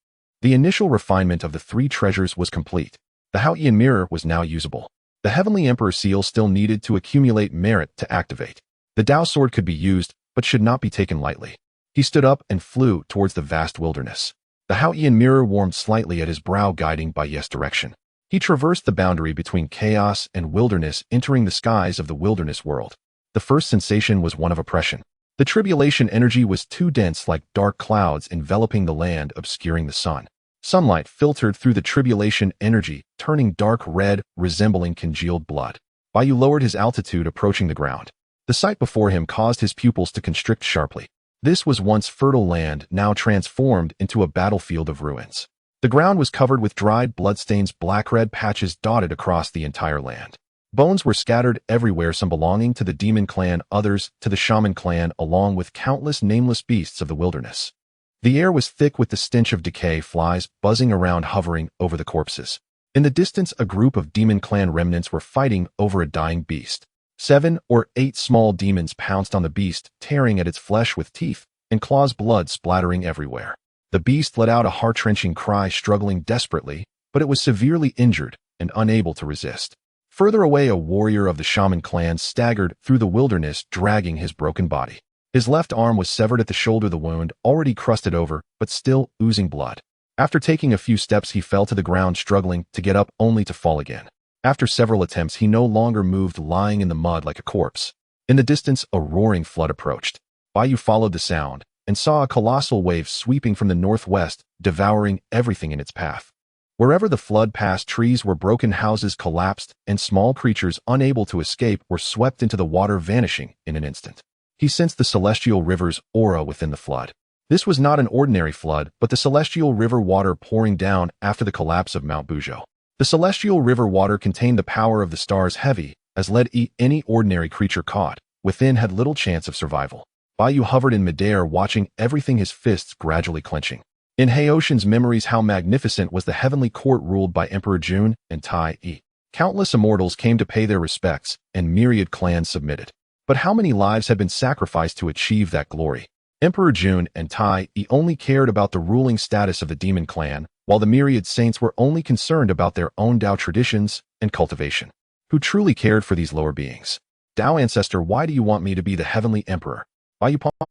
The initial refinement of the three treasures was complete. The Haotian mirror was now usable. The Heavenly Emperor seal still needed to accumulate merit to activate. The Dao sword could be used, but should not be taken lightly. He stood up and flew towards the vast wilderness. The Haotian mirror warmed slightly at his brow, guiding Bai Yu's direction. He traversed the boundary between chaos and wilderness, entering the skies of the wilderness world. The first sensation was one of oppression. The tribulation energy was too dense, like dark clouds enveloping the land, obscuring the sun. Sunlight filtered through the tribulation energy, turning dark red, resembling congealed blood. Bai Yu lowered his altitude, approaching the ground. The sight before him caused his pupils to constrict sharply. This was once fertile land, now transformed into a battlefield of ruins. The ground was covered with dried bloodstains, black-red patches dotted across the entire land. Bones were scattered everywhere, some belonging to the demon clan, others to the shaman clan, along with countless nameless beasts of the wilderness. The air was thick with the stench of decay, flies buzzing around, hovering over the corpses. In the distance, a group of demon clan remnants were fighting over a dying beast. 7 or 8 small demons pounced on the beast, tearing at its flesh with teeth and claws, blood splattering everywhere. The beast let out a heart-wrenching cry, struggling desperately, but it was severely injured and unable to resist. Further away, a warrior of the shaman clan staggered through the wilderness, dragging his broken body. His left arm was severed at the shoulder, the wound already crusted over, but still oozing blood. After taking a few steps, he fell to the ground, struggling to get up, only to fall again. After several attempts, he no longer moved, lying in the mud like a corpse. In the distance, a roaring flood approached. Bai Yu followed the sound and saw a colossal wave sweeping from the northwest, devouring everything in its path. Wherever the flood passed, trees were broken, houses collapsed, and small creatures unable to escape were swept into the water, vanishing in an instant. He sensed the celestial river's aura within the flood. This was not an ordinary flood, but the celestial river water pouring down after the collapse of Mount Buzhou. The celestial river water contained the power of the stars, heavy as lead. Any ordinary creature caught within had little chance of survival. Bai Yu hovered in midair, watching everything, his fists gradually clenching. In Haoshan's memories, how magnificent was the heavenly court ruled by Emperor Jun and Tai Yi. Countless immortals came to pay their respects, and myriad clans submitted. But how many lives had been sacrificed to achieve that glory? Emperor Jun and Tai Yi only cared about the ruling status of the demon clan, while the myriad saints were only concerned about their own Dao traditions and cultivation. Who truly cared for these lower beings? Dao ancestor, why do you want me to be the heavenly emperor?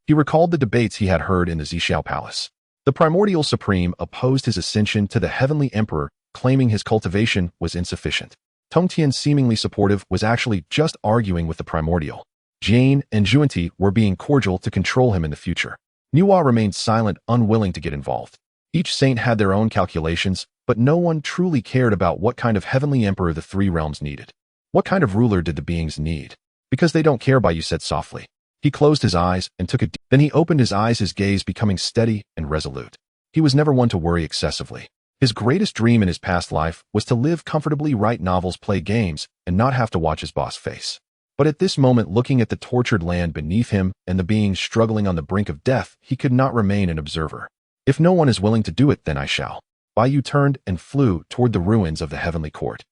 He recalled the debates he had heard in the Zhixiao palace. The Primordial Supreme opposed his ascension to the heavenly emperor, claiming his cultivation was insufficient. Tongtian, seemingly supportive, was actually just arguing with the Primordial. Jane and Juanti were being cordial to control him in the future. Nuwa remained silent, unwilling to get involved. Each saint had their own calculations, but no one truly cared about what kind of heavenly emperor the three realms needed. What kind of ruler did the beings need? Because they don't care, Bai Yu said softly. He closed his eyes and took a deep. Then he opened his eyes, his gaze becoming steady and resolute. He was never one to worry excessively. His greatest dream in his past life was to live comfortably, write novels, play games, and not have to watch his boss face. But at this moment, looking at the tortured land beneath him and the beings struggling on the brink of death, he could not remain an observer. If no one is willing to do it, then I shall. Bai Yu turned and flew toward the ruins of the heavenly court.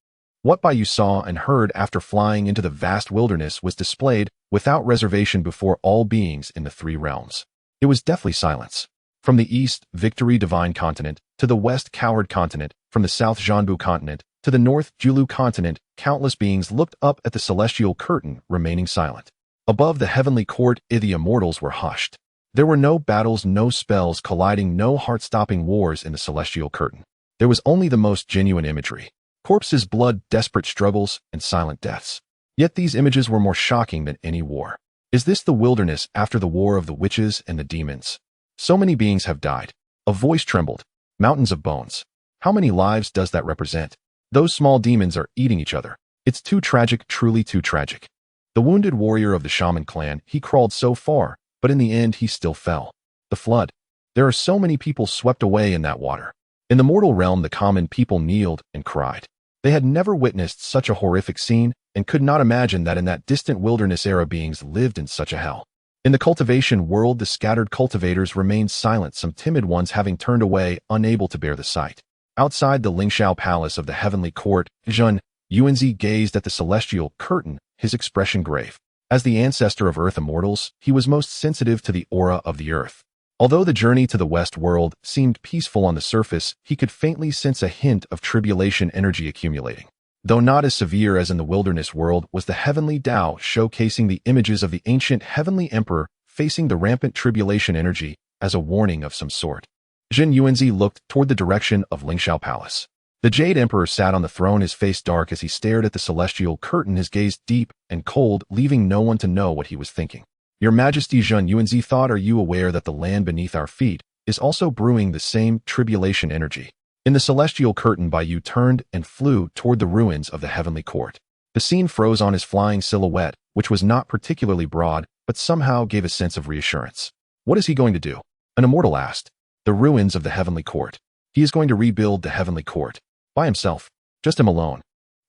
What Bai Yu saw and heard after flying into the vast wilderness was displayed without reservation before all beings in the three realms. It was deathly silence. From the east, Victory Divine Continent, to the west, Coward Continent, from the south, Zhanbu Continent, to the north, Julu Continent, countless beings looked up at the celestial curtain, remaining silent. Above the heavenly court, the immortals were hushed. There were no battles, no spells colliding, no heart-stopping wars in the celestial curtain. There was only the most genuine imagery. Corpses, blood, desperate struggles, and silent deaths. Yet these images were more shocking than any war. Is this the wilderness after the war of the witches and the demons? So many beings have died. A voice trembled. Mountains of bones. How many lives does that represent? Those small demons are eating each other. It's too tragic, truly too tragic. The wounded warrior of the shaman clan, he crawled so far, but in the end he still fell. The flood. There are so many people swept away in that water. In the mortal realm, the common people kneeled and cried. They had never witnessed such a horrific scene and could not imagine that in that distant wilderness era beings lived in such a hell. In the cultivation world, the scattered cultivators remained silent, some timid ones having turned away, unable to bear the sight. Outside the Lingxiao palace of the heavenly court, Zhen Yuanzi gazed at the celestial curtain, his expression grave. As the ancestor of earth immortals, he was most sensitive to the aura of the earth. Although the journey to the west world seemed peaceful on the surface, he could faintly sense a hint of tribulation energy accumulating. Though not as severe as in the wilderness world, was the heavenly Tao, showcasing the images of the ancient heavenly emperor facing the rampant tribulation energy as a warning of some sort. Zhen Yuanzi looked toward the direction of Lingxiao Palace. The Jade Emperor sat on the throne, his face dark as he stared at the celestial curtain, his gaze deep and cold, leaving no one to know what he was thinking. Your Majesty, Zhen Yuanzi thought, are you aware that the land beneath our feet is also brewing the same tribulation energy? In the celestial curtain, Bai Yu turned and flew toward the ruins of the heavenly court. The scene froze on his flying silhouette, which was not particularly broad, but somehow gave a sense of reassurance. What is he going to do? An immortal asked. The ruins of the heavenly court. He is going to rebuild the heavenly court. By himself. Just him alone.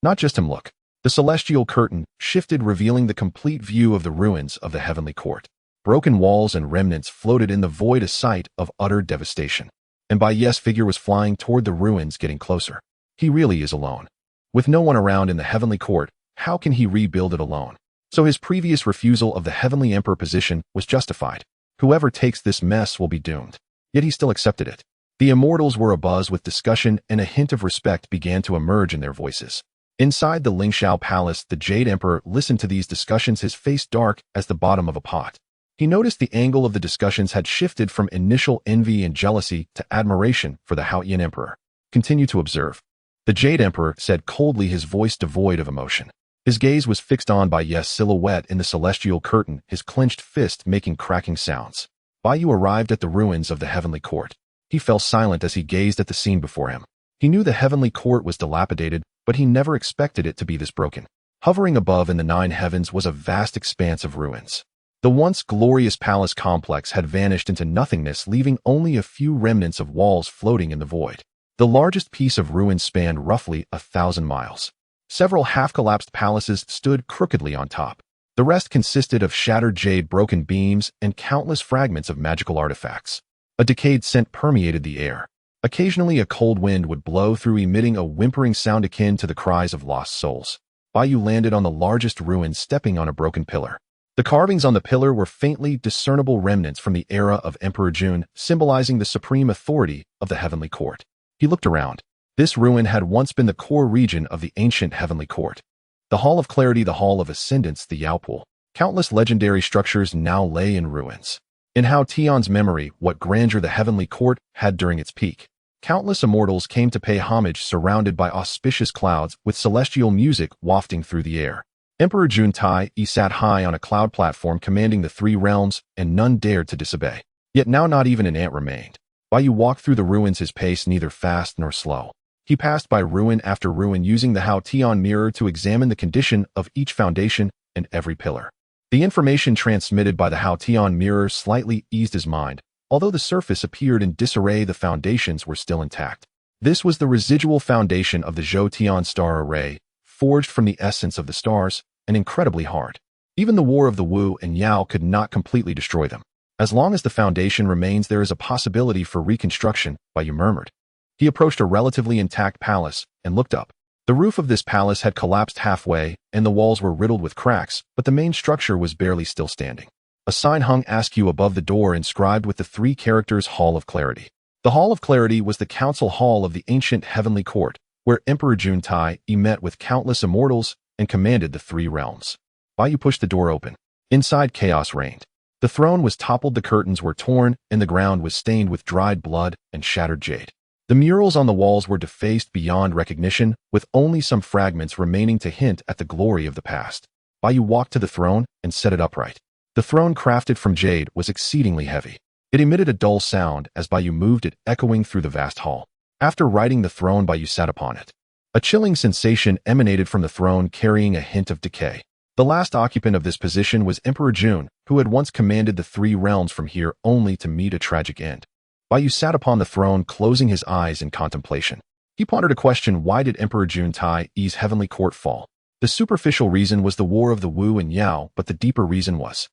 Not just him. Look. The celestial curtain shifted, revealing the complete view of the ruins of the heavenly court. Broken walls and remnants floated in the void, a sight of utter devastation. And Bai Yu's figure was flying toward the ruins, getting closer. He really is alone. With no one around in the heavenly court, how can he rebuild it alone? So his previous refusal of the heavenly emperor position was justified. Whoever takes this mess will be doomed. Yet he still accepted it. The immortals were abuzz with discussion, and a hint of respect began to emerge in their voices. Inside the Lingxiao Palace, the Jade Emperor listened to these discussions, his face dark as the bottom of a pot. He noticed the angle of the discussions had shifted from initial envy and jealousy to admiration for the Haoyan Emperor. Continue to observe. The Jade Emperor said coldly, his voice devoid of emotion. His gaze was fixed on Bai Ye's silhouette in the celestial curtain, his clenched fist making cracking sounds. Bai Yu arrived at the ruins of the heavenly court. He fell silent as he gazed at the scene before him. He knew the heavenly court was dilapidated, but he never expected it to be this broken. Hovering above in the 9 heavens was a vast expanse of ruins. The once glorious palace complex had vanished into nothingness, leaving only a few remnants of walls floating in the void. The largest piece of ruin spanned roughly 1,000 miles. Several half-collapsed palaces stood crookedly on top. The rest consisted of shattered jade, broken beams, and countless fragments of magical artifacts. A decayed scent permeated the air. Occasionally a cold wind would blow through, emitting a whimpering sound akin to the cries of lost souls. Bai Yu landed on the largest ruin, stepping on a broken pillar. The carvings on the pillar were faintly discernible remnants from the era of Emperor Jun, symbolizing the supreme authority of the heavenly court. He looked around. This ruin had once been the core region of the ancient heavenly court. The Hall of Clarity, the Hall of Ascendance, the Yao Pool. Countless legendary structures now lay in ruins. In Hao Tian's memory, what grandeur the heavenly court had during its peak. Countless immortals came to pay homage, surrounded by auspicious clouds, with celestial music wafting through the air. Emperor Jun Tai sat high on a cloud platform commanding the 3 realms, and none dared to disobey. Yet now not even an ant remained. Bai Yu walked through the ruins, his pace neither fast nor slow. He passed by ruin after ruin, using the Hao Tian mirror to examine the condition of each foundation and every pillar. The information transmitted by the Hao Tian mirror slightly eased his mind. Although the surface appeared in disarray, the foundations were still intact. This was the residual foundation of the Zhou Tian star array, forged from the essence of the stars, and incredibly hard. Even the war of the Wu and Yao could not completely destroy them. As long as the foundation remains, there is a possibility for reconstruction, Bai Yu murmured. He approached a relatively intact palace and looked up. The roof of this palace had collapsed halfway, and the walls were riddled with cracks, but the main structure was barely still standing. A sign hung askew above the door, inscribed with the 3 characters Hall of Clarity. The Hall of Clarity was the council hall of the ancient heavenly court, where Emperor Jun Tai met with countless immortals and commanded the 3 realms. Bai Yu pushed the door open. Inside, chaos reigned. The throne was toppled, the curtains were torn, and the ground was stained with dried blood and shattered jade. The murals on the walls were defaced beyond recognition, with only some fragments remaining to hint at the glory of the past. Bai Yu walked to the throne and set it upright. The throne, crafted from jade, was exceedingly heavy. It emitted a dull sound as Bai Yu moved it, echoing through the vast hall. After righting the throne, Bai Yu sat upon it. A chilling sensation emanated from the throne, carrying a hint of decay. The last occupant of this position was Emperor Jun, who had once commanded the 3 realms from here, only to meet a tragic end. Bai Yu sat upon the throne, closing his eyes in contemplation. He pondered a question: why did Emperor Jun Tai's heavenly court fall? The superficial reason was the war of the Wu and Yao, but the deeper reason was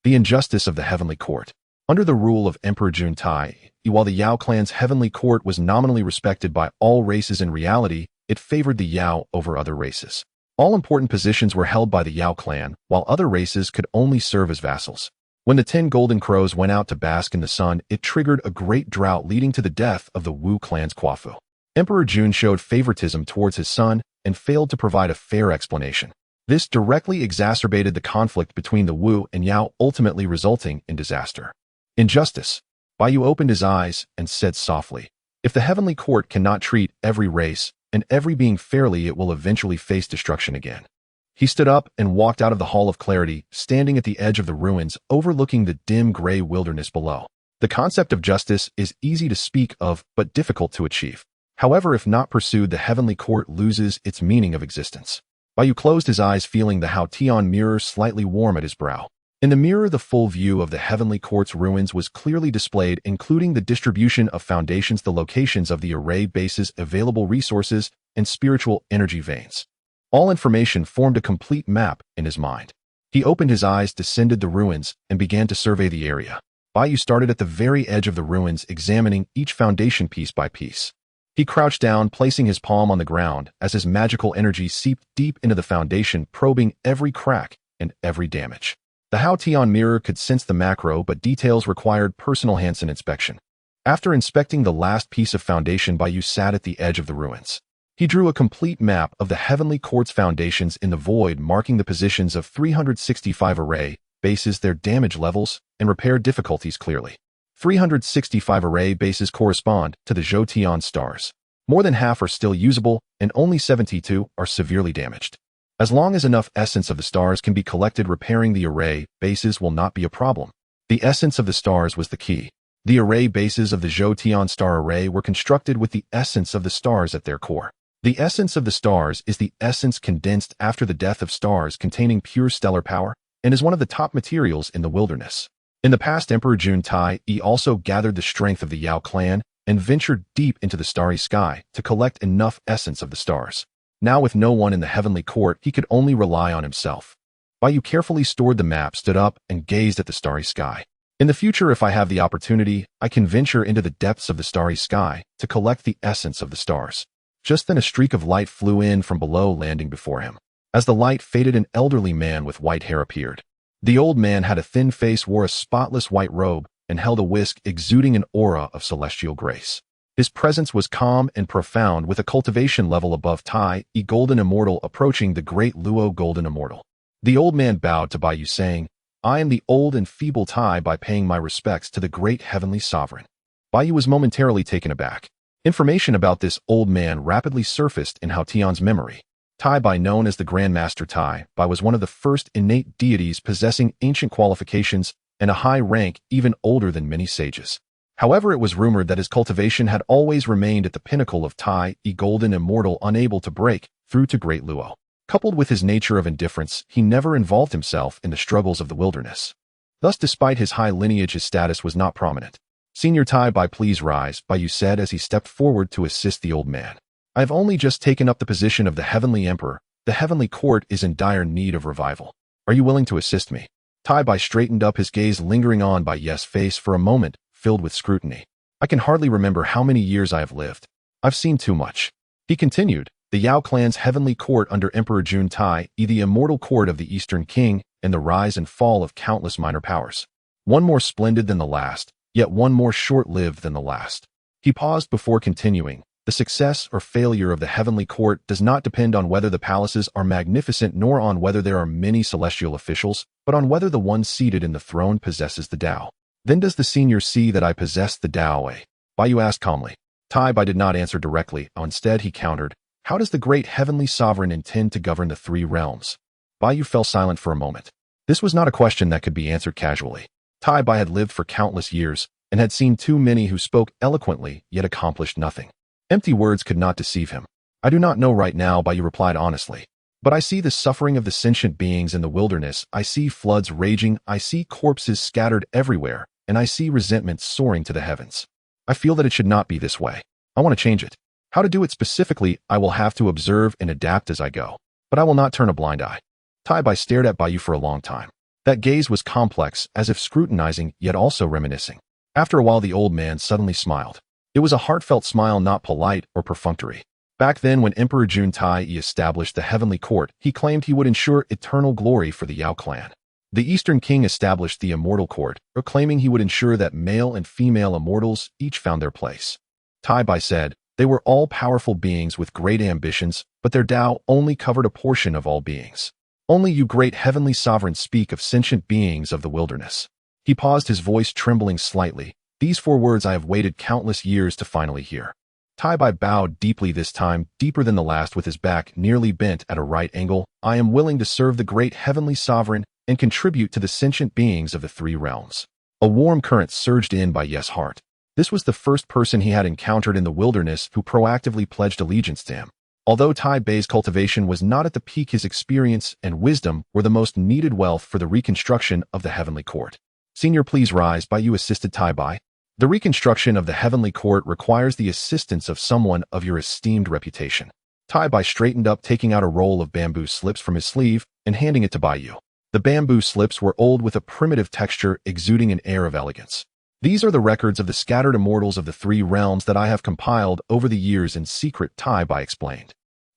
the injustice of the heavenly court. Under the rule of Emperor Jun Tai, while the Yao clan's heavenly court was nominally respected by all races, in reality, it favored the Yao over other races. All important positions were held by the Yao clan, while other races could only serve as vassals. When the 10 golden crows went out to bask in the sun, it triggered a great drought, leading to the death of the Wu clan's Quafu. Emperor Jun showed favoritism towards his son and failed to provide a fair explanation. This directly exacerbated the conflict between the Wu and Yao, ultimately resulting in disaster. Injustice. Bai Yu opened his eyes and said softly, "If the heavenly court cannot treat every race and every being fairly, it will eventually face destruction again." He stood up and walked out of the Hall of Clarity, standing at the edge of the ruins, overlooking the dim gray wilderness below. The concept of justice is easy to speak of, but difficult to achieve. However, if not pursued, the heavenly court loses its meaning of existence. Bai Yu closed his eyes, feeling the Hao Tian mirror slightly warm at his brow. In the mirror, the full view of the heavenly court's ruins was clearly displayed, including the distribution of foundations, the locations of the array bases, available resources, and spiritual energy veins. All information formed a complete map in his mind. He opened his eyes, descended the ruins, and began to survey the area. Bai Yu started at the very edge of the ruins, examining each foundation piece by piece. He crouched down, placing his palm on the ground as his magical energy seeped deep into the foundation, probing every crack and every damage. The Hao Tian mirror could sense the macro, but details required personal hands and inspection. After inspecting the last piece of foundation, Bai Yu sat at the edge of the ruins. He drew a complete map of the heavenly court's foundations in the void, marking the positions of 365 array bases, their damage levels, and repair difficulties clearly. 365 array bases correspond to the Zhou Tian stars. More than half are still usable, and only 72 are severely damaged. As long as enough essence of the stars can be collected, repairing the array bases will not be a problem. The essence of the stars was the key. The array bases of the Jotion star array were constructed with the essence of the stars at their core. The essence of the stars is the essence condensed after the death of stars containing pure stellar power, and is one of the top materials in the wilderness. In the past, Emperor Juntai also gathered the strength of the Yao clan and ventured deep into the starry sky to collect enough essence of the stars. Now, with no one in the heavenly court, he could only rely on himself. Baiyu carefully stored the map, stood up, and gazed at the starry sky. In the future, if I have the opportunity, I can venture into the depths of the starry sky to collect the essence of the stars. Just then a streak of light flew in from below, landing before him. As the light faded, an elderly man with white hair appeared. The old man had a thin face, wore a spotless white robe, and held a whisk exuding an aura of celestial grace. His presence was calm and profound, with a cultivation level above Tai, Golden Immortal, approaching the great Luo Golden Immortal. The old man bowed to Baiyu, saying, "I am the old and feeble Tai by paying my respects to the great heavenly sovereign." Baiyu was momentarily taken aback. Information about this old man rapidly surfaced in Hao Tian's memory. Tai Bai, known as the Grandmaster Tai Bai, was one of the first innate deities possessing ancient qualifications and a high rank, even older than many sages. However, it was rumored that his cultivation had always remained at the pinnacle of Tai, Golden Immortal, unable to break through to Great Luo. Coupled with his nature of indifference, he never involved himself in the struggles of the wilderness. Thus, despite his high lineage, his status was not prominent. "Senior Tai Bai, please rise," Baiyu said as he stepped forward to assist the old man. "I have only just taken up the position of the Heavenly Emperor. The Heavenly Court is in dire need of revival. Are you willing to assist me?" Tai Bai straightened up, his gaze lingering on Baiyu's face for a moment, filled with scrutiny. "I can hardly remember how many years I have lived. I've seen too much." He continued, "The Yao clan's heavenly court under Emperor Juntai, the immortal court of the Eastern King, and the rise and fall of countless minor powers. One more splendid than the last, yet one more short-lived than the last." He paused before continuing, "The success or failure of the heavenly court does not depend on whether the palaces are magnificent, nor on whether there are many celestial officials, but on whether the one seated in the throne possesses the Tao." "Then does the senior see that I possess the Tao?" Baiyu asked calmly. Tai Bai did not answer directly. Instead, he countered, "How does the great heavenly sovereign intend to govern the three realms?" Baiyu fell silent for a moment. This was not a question that could be answered casually. Tai Bai had lived for countless years and had seen too many who spoke eloquently yet accomplished nothing. Empty words could not deceive him. "I do not know right now," Baiyu replied honestly. "But I see the suffering of the sentient beings in the wilderness. I see floods raging, I see corpses scattered everywhere, and I see resentment soaring to the heavens. I feel that it should not be this way. I want to change it. How to do it specifically, I will have to observe and adapt as I go. But I will not turn a blind eye." Tai Bai stared at Baiyu for a long time. That gaze was complex, as if scrutinizing, yet also reminiscing. After a while, the old man suddenly smiled. It was a heartfelt smile, not polite or perfunctory. Back then, when Emperor Juntai established the heavenly court, he claimed he would ensure eternal glory for the Yao clan. The Eastern King established the immortal court, proclaiming he would ensure that male and female immortals each found their place. Tai Bai said, "They were all powerful beings with great ambitions, but their Tao only covered a portion of all beings. Only you, great heavenly sovereign, speak of sentient beings of the wilderness." He paused, his voice trembling slightly. "These 4 words I have waited countless years to finally hear." Tai Bai bowed deeply, this time deeper than the last, with his back nearly bent at a right angle. "I am willing to serve the great heavenly sovereign and contribute to the sentient beings of the 3 realms." A warm current surged in Baiyu's heart. This was the first person he had encountered in the wilderness who proactively pledged allegiance to him. Although Tai Bai's cultivation was not at the peak, his experience and wisdom were the most needed wealth for the reconstruction of the heavenly court. "Senior, please rise," Baiyu assisted Tai Bai. "The reconstruction of the heavenly court requires the assistance of someone of your esteemed reputation." Tai Bai straightened up, taking out a roll of bamboo slips from his sleeve and handing it to Baiyu. The bamboo slips were old, with a primitive texture, exuding an air of elegance. "These are the records of the scattered immortals of the 3 realms that I have compiled over the years in secret," Tai Bai explained.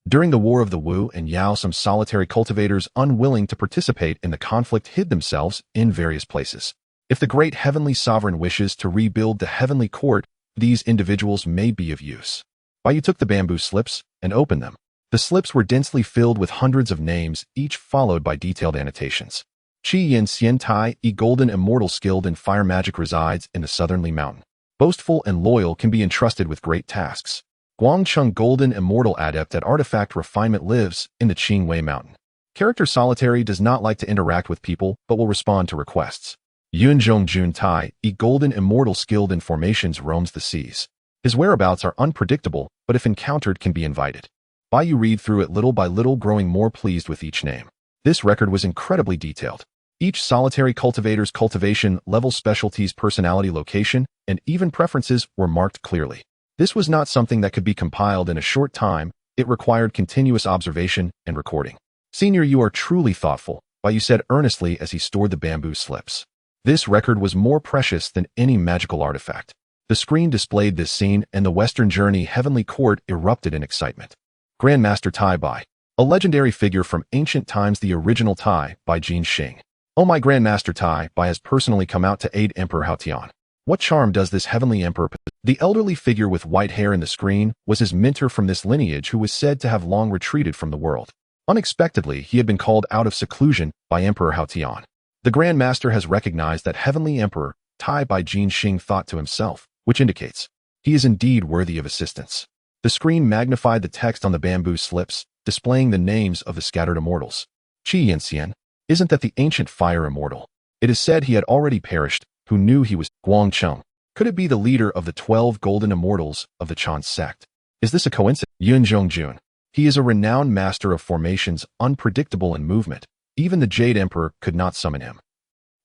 "During the War of the Wu and Yao, some solitary cultivators unwilling to participate in the conflict hid themselves in various places. If the great heavenly sovereign wishes to rebuild the heavenly court, these individuals may be of use." Baiyu took the bamboo slips and opened them. The slips were densely filled with hundreds of names, each followed by detailed annotations. "Qi Yin Xian Tai, Golden Immortal, skilled in fire magic, resides in the southernly mountain. Boastful and loyal, can be entrusted with great tasks. Guangcheng Golden Immortal Adept at Artifact Refinement lives in the Qingwei Mountain. Character Solitary does not like to interact with people but will respond to requests. Yunzhong Jun Tai, a Golden Immortal skilled in formations, roams the seas. His whereabouts are unpredictable, but if encountered can be invited. Bai read through it little by little, growing more pleased with each name. This record was incredibly detailed. Each solitary cultivator's cultivation level, specialties, personality, location, and even preferences were marked clearly. This was not something that could be compiled in a short time. It required continuous observation and recording. Senior, you are truly thoughtful, Bai said earnestly as he stored the bamboo slips. This record was more precious than any magical artifact. The screen displayed this scene, and the Western Journey Heavenly Court erupted in excitement. Grandmaster Tai Bai, a legendary figure from ancient times, the original Tai by Jin Xing. Oh, my Grandmaster Tai Bai has personally come out to aid Emperor Hao Tian. What charm does this heavenly emperor possess? The elderly figure with white hair in the screen was his mentor from this lineage, who was said to have long retreated from the world. Unexpectedly, he had been called out of seclusion by Emperor Hao Tian. The Grand Master has recognized that heavenly emperor, Tai Bai, Jin Xing thought to himself, which indicates he is indeed worthy of assistance. The screen magnified the text on the bamboo slips, displaying the names of the scattered immortals. Qi Yanxian, isn't that the ancient fire immortal? It is said he had already perished. Who knew he was? Guangcheng. Could it be the leader of the 12 golden immortals of the Chan sect? Is this a coincidence? Yunzhong Jun. He is a renowned master of formations, unpredictable in movement. Even the Jade Emperor could not summon him.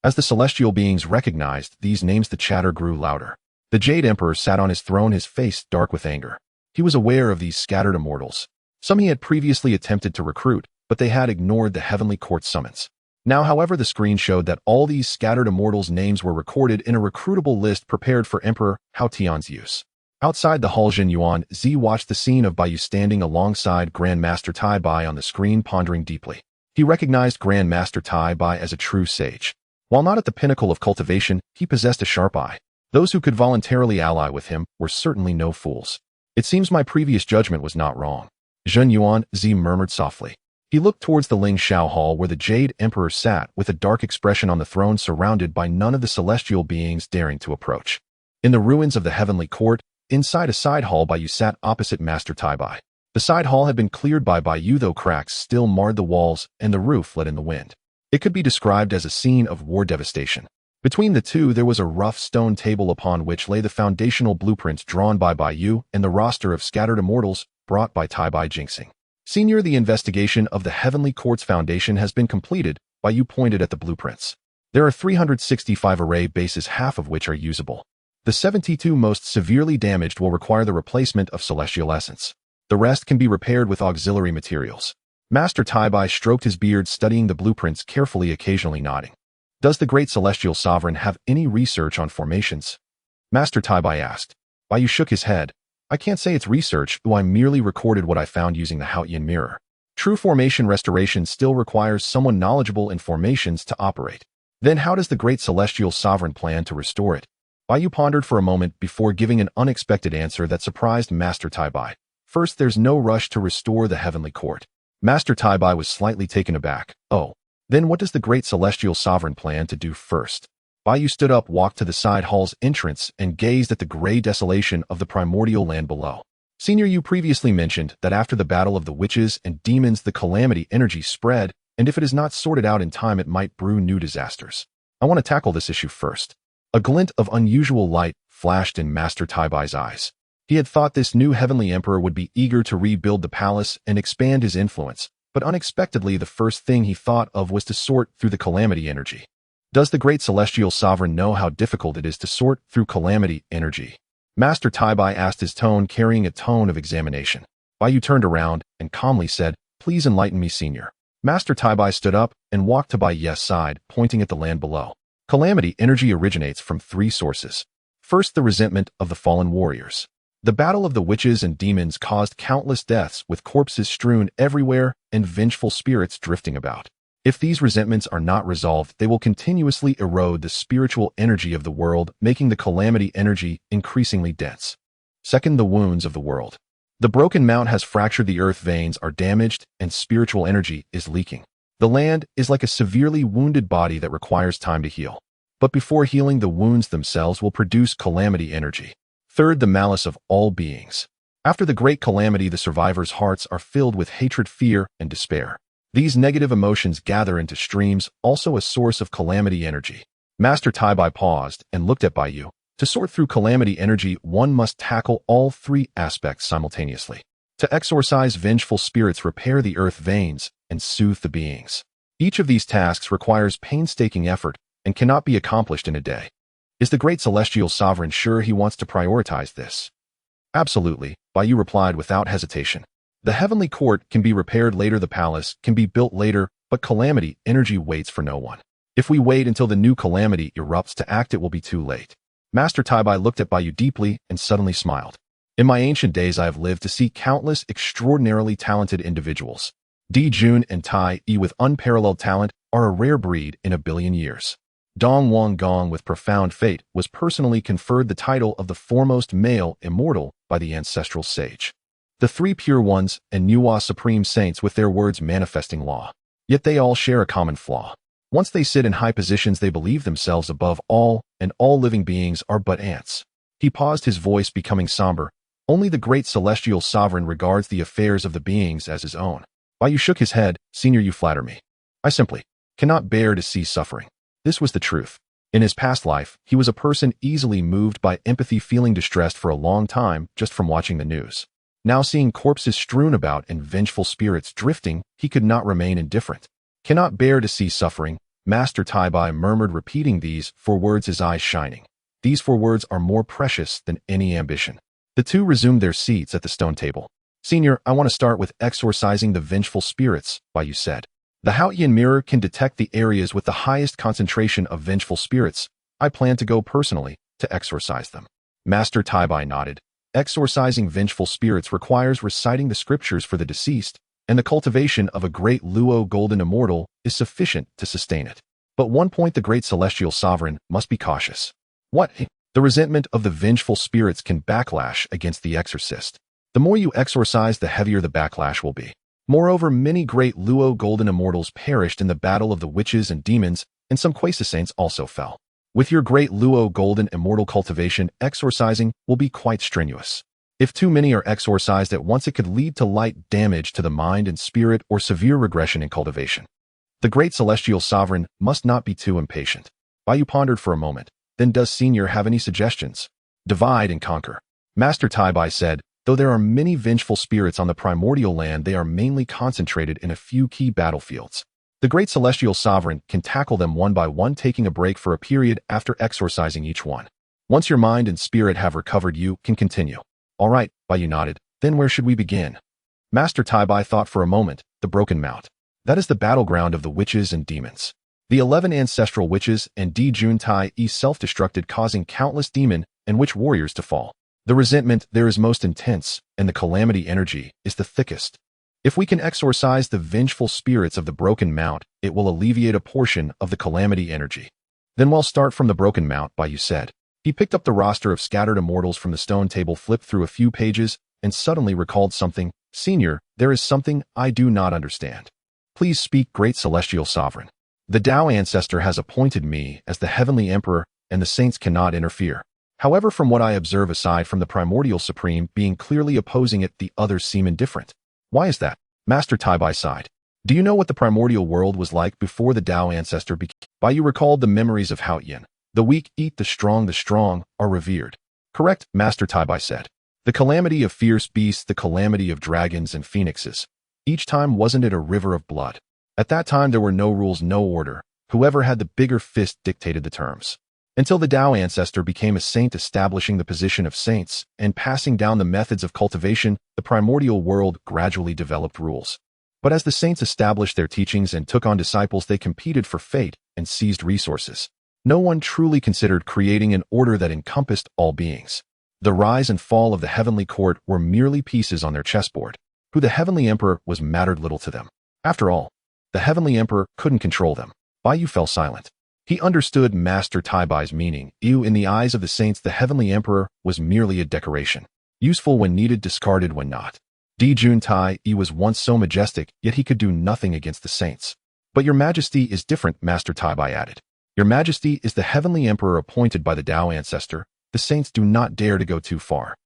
As the celestial beings recognized these names, the chatter grew louder. The Jade Emperor sat on his throne, his face dark with anger. He was aware of these scattered immortals. Some he had previously attempted to recruit, but they had ignored the heavenly court summons. Now, however, the screen showed that all these scattered immortals' names were recorded in a recruitable list prepared for Emperor Hao Tian's use. Outside the hall, Jin Yuan Zi watched the scene of Bai Yu standing alongside Grandmaster Tai Bai on the screen, pondering deeply. He recognized Grandmaster Tai Bai as a true sage. While not at the pinnacle of cultivation, he possessed a sharp eye. Those who could voluntarily ally with him were certainly no fools. It seems my previous judgment was not wrong. Jin Yuan Zi murmured softly. He looked towards the Ling Shao Hall, where the Jade Emperor sat with a dark expression on the throne, surrounded by none of the celestial beings daring to approach. In the ruins of the heavenly court, inside a side hall, Bai Yu sat opposite Master Tai Bai. The side hall had been cleared by Bai Yu, though cracks still marred the walls and the roof let in the wind. It could be described as a scene of war devastation. Between the two, there was a rough stone table upon which lay the foundational blueprints drawn by Bai Yu and the roster of scattered immortals brought by Tai Bai Jinxing. Senior, the investigation of the Heavenly Court's foundation has been completed. Bai Yu pointed at the blueprints. There are 365 array bases, half of which are usable. The 72 most severely damaged will require the replacement of celestial essence. The rest can be repaired with auxiliary materials. Master Tai Bai stroked his beard, studying the blueprints carefully, occasionally nodding. Does the great celestial sovereign have any research on formations? Master Tai Bai asked. Bai Yu shook his head. I can't say it's research, though I merely recorded what I found using the Haotian mirror. True formation restoration still requires someone knowledgeable in formations to operate. Then how does the great celestial sovereign plan to restore it? Bai Yu pondered for a moment before giving an unexpected answer that surprised Master Tai Bai. First, there's no rush to restore the heavenly court. Master Tai Bai was slightly taken aback. Oh, then what does the great celestial sovereign plan to do first? Bai Yu stood up, walked to the side hall's entrance, and gazed at the gray desolation of the primordial land below. Senior, you previously mentioned that after the battle of the witches and demons, the calamity energy spread, and if it is not sorted out in time, it might brew new disasters. I want to tackle this issue first. A glint of unusual light flashed in Master Tai Bai's eyes. He had thought this new heavenly emperor would be eager to rebuild the palace and expand his influence, but unexpectedly the first thing he thought of was to sort through the calamity energy. Does the great celestial sovereign know how difficult it is to sort through calamity energy? Master Tai Bai asked, his tone carrying a tone of examination. Bai Yu turned around and calmly said, Please enlighten me, senior. Master Tai Bai stood up and walked to Bai Yu's side, pointing at the land below. Calamity energy originates from three sources. First, the resentment of the fallen warriors. The battle of the witches and demons caused countless deaths, with corpses strewn everywhere and vengeful spirits drifting about. If these resentments are not resolved, they will continuously erode the spiritual energy of the world, making the calamity energy increasingly dense. Second, the wounds of the world. The broken mount has fractured, the earth veins are damaged, and spiritual energy is leaking. The land is like a severely wounded body that requires time to heal. But before healing, the wounds themselves will produce calamity energy. Third, the malice of all beings. After the great calamity, the survivors' hearts are filled with hatred, fear, and despair. These negative emotions gather into streams, also a source of calamity energy. Master Taibai paused and looked at Baiyu. To sort through calamity energy, one must tackle all three aspects simultaneously. To exorcise vengeful spirits, repair the earth veins, and soothe the beings. Each of these tasks requires painstaking effort and cannot be accomplished in a day. Is the great celestial sovereign sure he wants to prioritize this? Absolutely, Baiyu replied without hesitation. The heavenly court can be repaired later, the palace can be built later, but calamity energy waits for no one. If we wait until the new calamity erupts to act, it will be too late. Master Taibai looked at Baiyu deeply and suddenly smiled. In my ancient days, I have lived to see countless extraordinarily talented individuals. Di Jun and Tai Yi with unparalleled talent are a rare breed in a billion years. Dong Wang Gong with profound fate was personally conferred the title of the foremost male immortal by the ancestral sage. The three pure ones and Nuwa supreme saints with their words manifesting law. Yet they all share a common flaw. Once they sit in high positions, they believe themselves above all, and all living beings are but ants. He paused, his voice becoming somber. Only the great celestial sovereign regards the affairs of the beings as his own. Baiyu shook his head. Senior, you flatter me. I simply cannot bear to see suffering. This was the truth. In his past life, he was a person easily moved by empathy, feeling distressed for a long time just from watching the news. Now seeing corpses strewn about and vengeful spirits drifting, he could not remain indifferent. Cannot bear to see suffering, Master Taibai murmured, repeating these 4 words, his eyes shining. These 4 words are more precious than any ambition. The two resumed their seats at the stone table. Senior, I want to start with exorcising the vengeful spirits, Baiyu said. The Haotian mirror can detect the areas with the highest concentration of vengeful spirits. I plan to go personally to exorcise them. Master Taibai nodded. Exorcising vengeful spirits requires reciting the scriptures for the deceased, and the cultivation of a great Luo golden immortal is sufficient to sustain it. But one point, the great celestial sovereign must be cautious. What? The resentment of the vengeful spirits can backlash against the exorcist. The more you exorcise, the heavier the backlash will be. Moreover, many great Luo golden immortals perished in the battle of the witches and demons, and some Quasi saints also fell. With your great Luo golden immortal cultivation, exorcising will be quite strenuous. If too many are exorcised at once, it could lead to light damage to the mind and spirit or severe regression in cultivation. The great celestial sovereign must not be too impatient. Baiyu pondered for a moment. Then, does Senior have any suggestions? Divide and conquer. Master Taibai said, though there are many vengeful spirits on the primordial land, they are mainly concentrated in a few key battlefields. The great celestial sovereign can tackle them one by one, taking a break for a period after exorcising each one. Once your mind and spirit have recovered, you can continue. All right, Baiyu nodded. Then where should we begin? Master Taibai thought for a moment. The Broken Mount. That is the battleground of the witches and demons. The 11 ancestral witches and Di Jun Tai Yi self-destructed, causing countless demon and witch warriors to fall. The resentment there is most intense, and the calamity energy is the thickest. If we can exorcise the vengeful spirits of the Broken Mount, it will alleviate a portion of the calamity energy. Then we'll start from the Broken Mount, Baiyu said. He picked up the roster of scattered immortals from the stone table, flipped through a few pages, and suddenly recalled something. Senior, there is something I do not understand. Please speak, great celestial sovereign. The Tao ancestor has appointed me as the heavenly emperor, and the saints cannot interfere. However, from what I observe, aside from the primordial supreme being clearly opposing it, the others seem indifferent. Why is that? Master Taibai sighed. Do you know what the primordial world was like before the Tao ancestor became? Baiyu recalled the memories of Haotian. The weak eat the strong are revered. Correct, Master Taibai said. The calamity of fierce beasts, the calamity of dragons and phoenixes. Each time wasn't it a river of blood? At that time there were no rules, no order. Whoever had the bigger fist dictated the terms. Until the Tao ancestor became a saint, establishing the position of saints and passing down the methods of cultivation, the primordial world gradually developed rules. But as the saints established their teachings and took on disciples, they competed for fate and seized resources. No one truly considered creating an order that encompassed all beings. The rise and fall of the heavenly court were merely pieces on their chessboard. Who the heavenly emperor was mattered little to them. After all, the heavenly emperor couldn't control them. Baiyu fell silent. He understood Master Taibai's meaning. In the eyes of the saints, the heavenly emperor was merely a decoration. Useful when needed, discarded when not. Di Jun Tai Yi was once so majestic, yet he could do nothing against the saints. But your majesty is different, Master Taibai added. Your majesty is the heavenly emperor appointed by the Tao ancestor. The saints do not dare to go too far.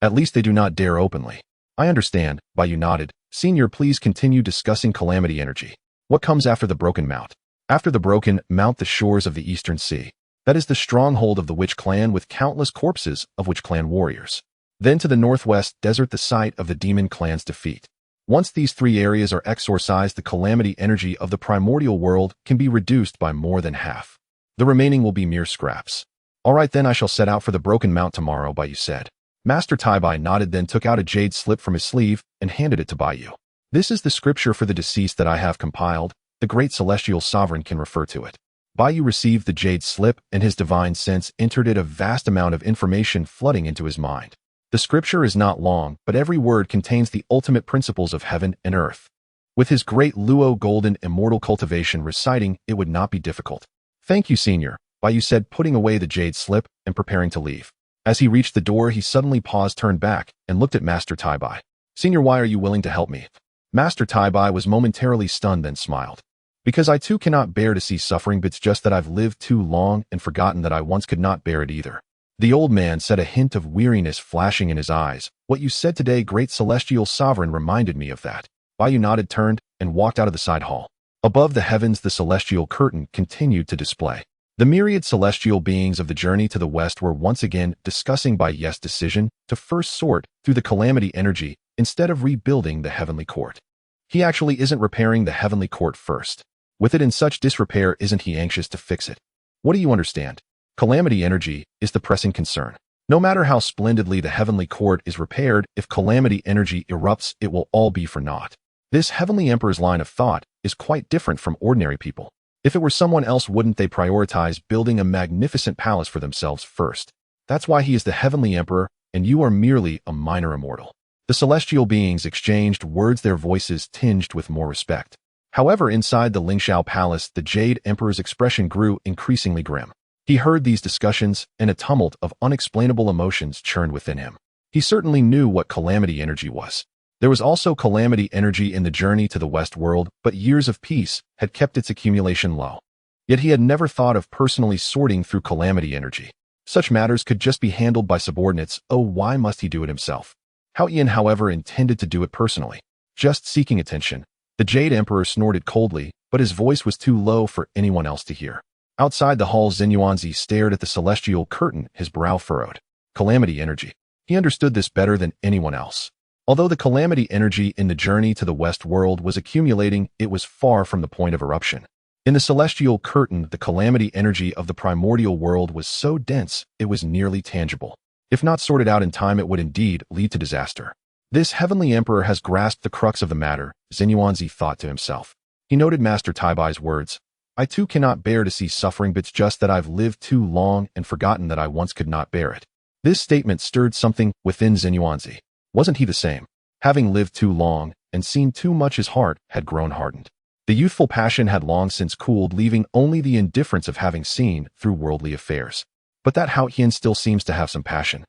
At least they do not dare openly. I understand, Bayou nodded. Senior, please continue discussing calamity energy. What comes after the Broken Mount? After the Broken Mount, the shores of the Eastern Sea. That is the stronghold of the Witch Clan with countless corpses of Witch Clan warriors. Then to the northwest desert, the site of the Demon Clan's defeat. Once these three areas are exorcised, the calamity energy of the primordial world can be reduced by more than half. The remaining will be mere scraps. All right, then I shall set out for the Broken Mount tomorrow, Bayou said. Master Taibai nodded, then took out a jade slip from his sleeve and handed it to Bayou. This is the scripture for the deceased that I have compiled. The great celestial sovereign can refer to it. Bayou received the jade slip, and his divine sense entered it, a vast amount of information flooding into his mind. The scripture is not long, but every word contains the ultimate principles of heaven and earth. With his great Luo golden immortal cultivation reciting, it would not be difficult. Thank you, Senior, Bayou said, putting away the jade slip and preparing to leave. As he reached the door, he suddenly paused, turned back, and looked at Master Taibai. Senior, why are you willing to help me? Master Taibai was momentarily stunned, then smiled. Because I too cannot bear to see suffering, but it's just that I've lived too long and forgotten that I once could not bear it either. The old man said, a hint of weariness flashing in his eyes. What you said today, great celestial sovereign, reminded me of that. Bayou nodded, turned, and walked out of the side hall. Above the heavens, the celestial curtain continued to display. The myriad celestial beings of the journey to the west were once again discussing Bayou's decision to first sort through the calamity energy instead of rebuilding the heavenly court. He actually isn't repairing the heavenly court first. With it in such disrepair, isn't he anxious to fix it? What do you understand? Calamity energy is the pressing concern. No matter how splendidly the heavenly court is repaired, if calamity energy erupts, it will all be for naught. This heavenly emperor's line of thought is quite different from ordinary people. If it were someone else, wouldn't they prioritize building a magnificent palace for themselves first? That's why he is the heavenly emperor, and you are merely a minor immortal. The celestial beings exchanged words, their voices tinged with more respect. However, inside the Lingxiao Palace, the Jade Emperor's expression grew increasingly grim. He heard these discussions, and a tumult of unexplainable emotions churned within him. He certainly knew what calamity energy was. There was also calamity energy in the journey to the West world, but years of peace had kept its accumulation low. Yet he had never thought of personally sorting through calamity energy. Such matters could just be handled by subordinates. Oh, why must he do it himself? Hao Yan, however, intended to do it personally. Just seeking attention. The Jade Emperor snorted coldly, but his voice was too low for anyone else to hear. Outside the hall, Xinyuanzi stared at the celestial curtain, his brow furrowed. Calamity energy. He understood this better than anyone else. Although the calamity energy in the journey to the West world was accumulating, it was far from the point of eruption. In the celestial curtain, the calamity energy of the primordial world was so dense, it was nearly tangible. If not sorted out in time, it would indeed lead to disaster. This heavenly emperor has grasped the crux of the matter, Xinyuanzi thought to himself. He noted Master Taibai's words. I too cannot bear to see suffering, but it's just that I've lived too long and forgotten that I once could not bear it. This statement stirred something within Xinyuanzi. Wasn't he the same? Having lived too long and seen too much, his heart had grown hardened. The youthful passion had long since cooled, leaving only the indifference of having seen through worldly affairs. But that Hao Yan still seems to have some passion.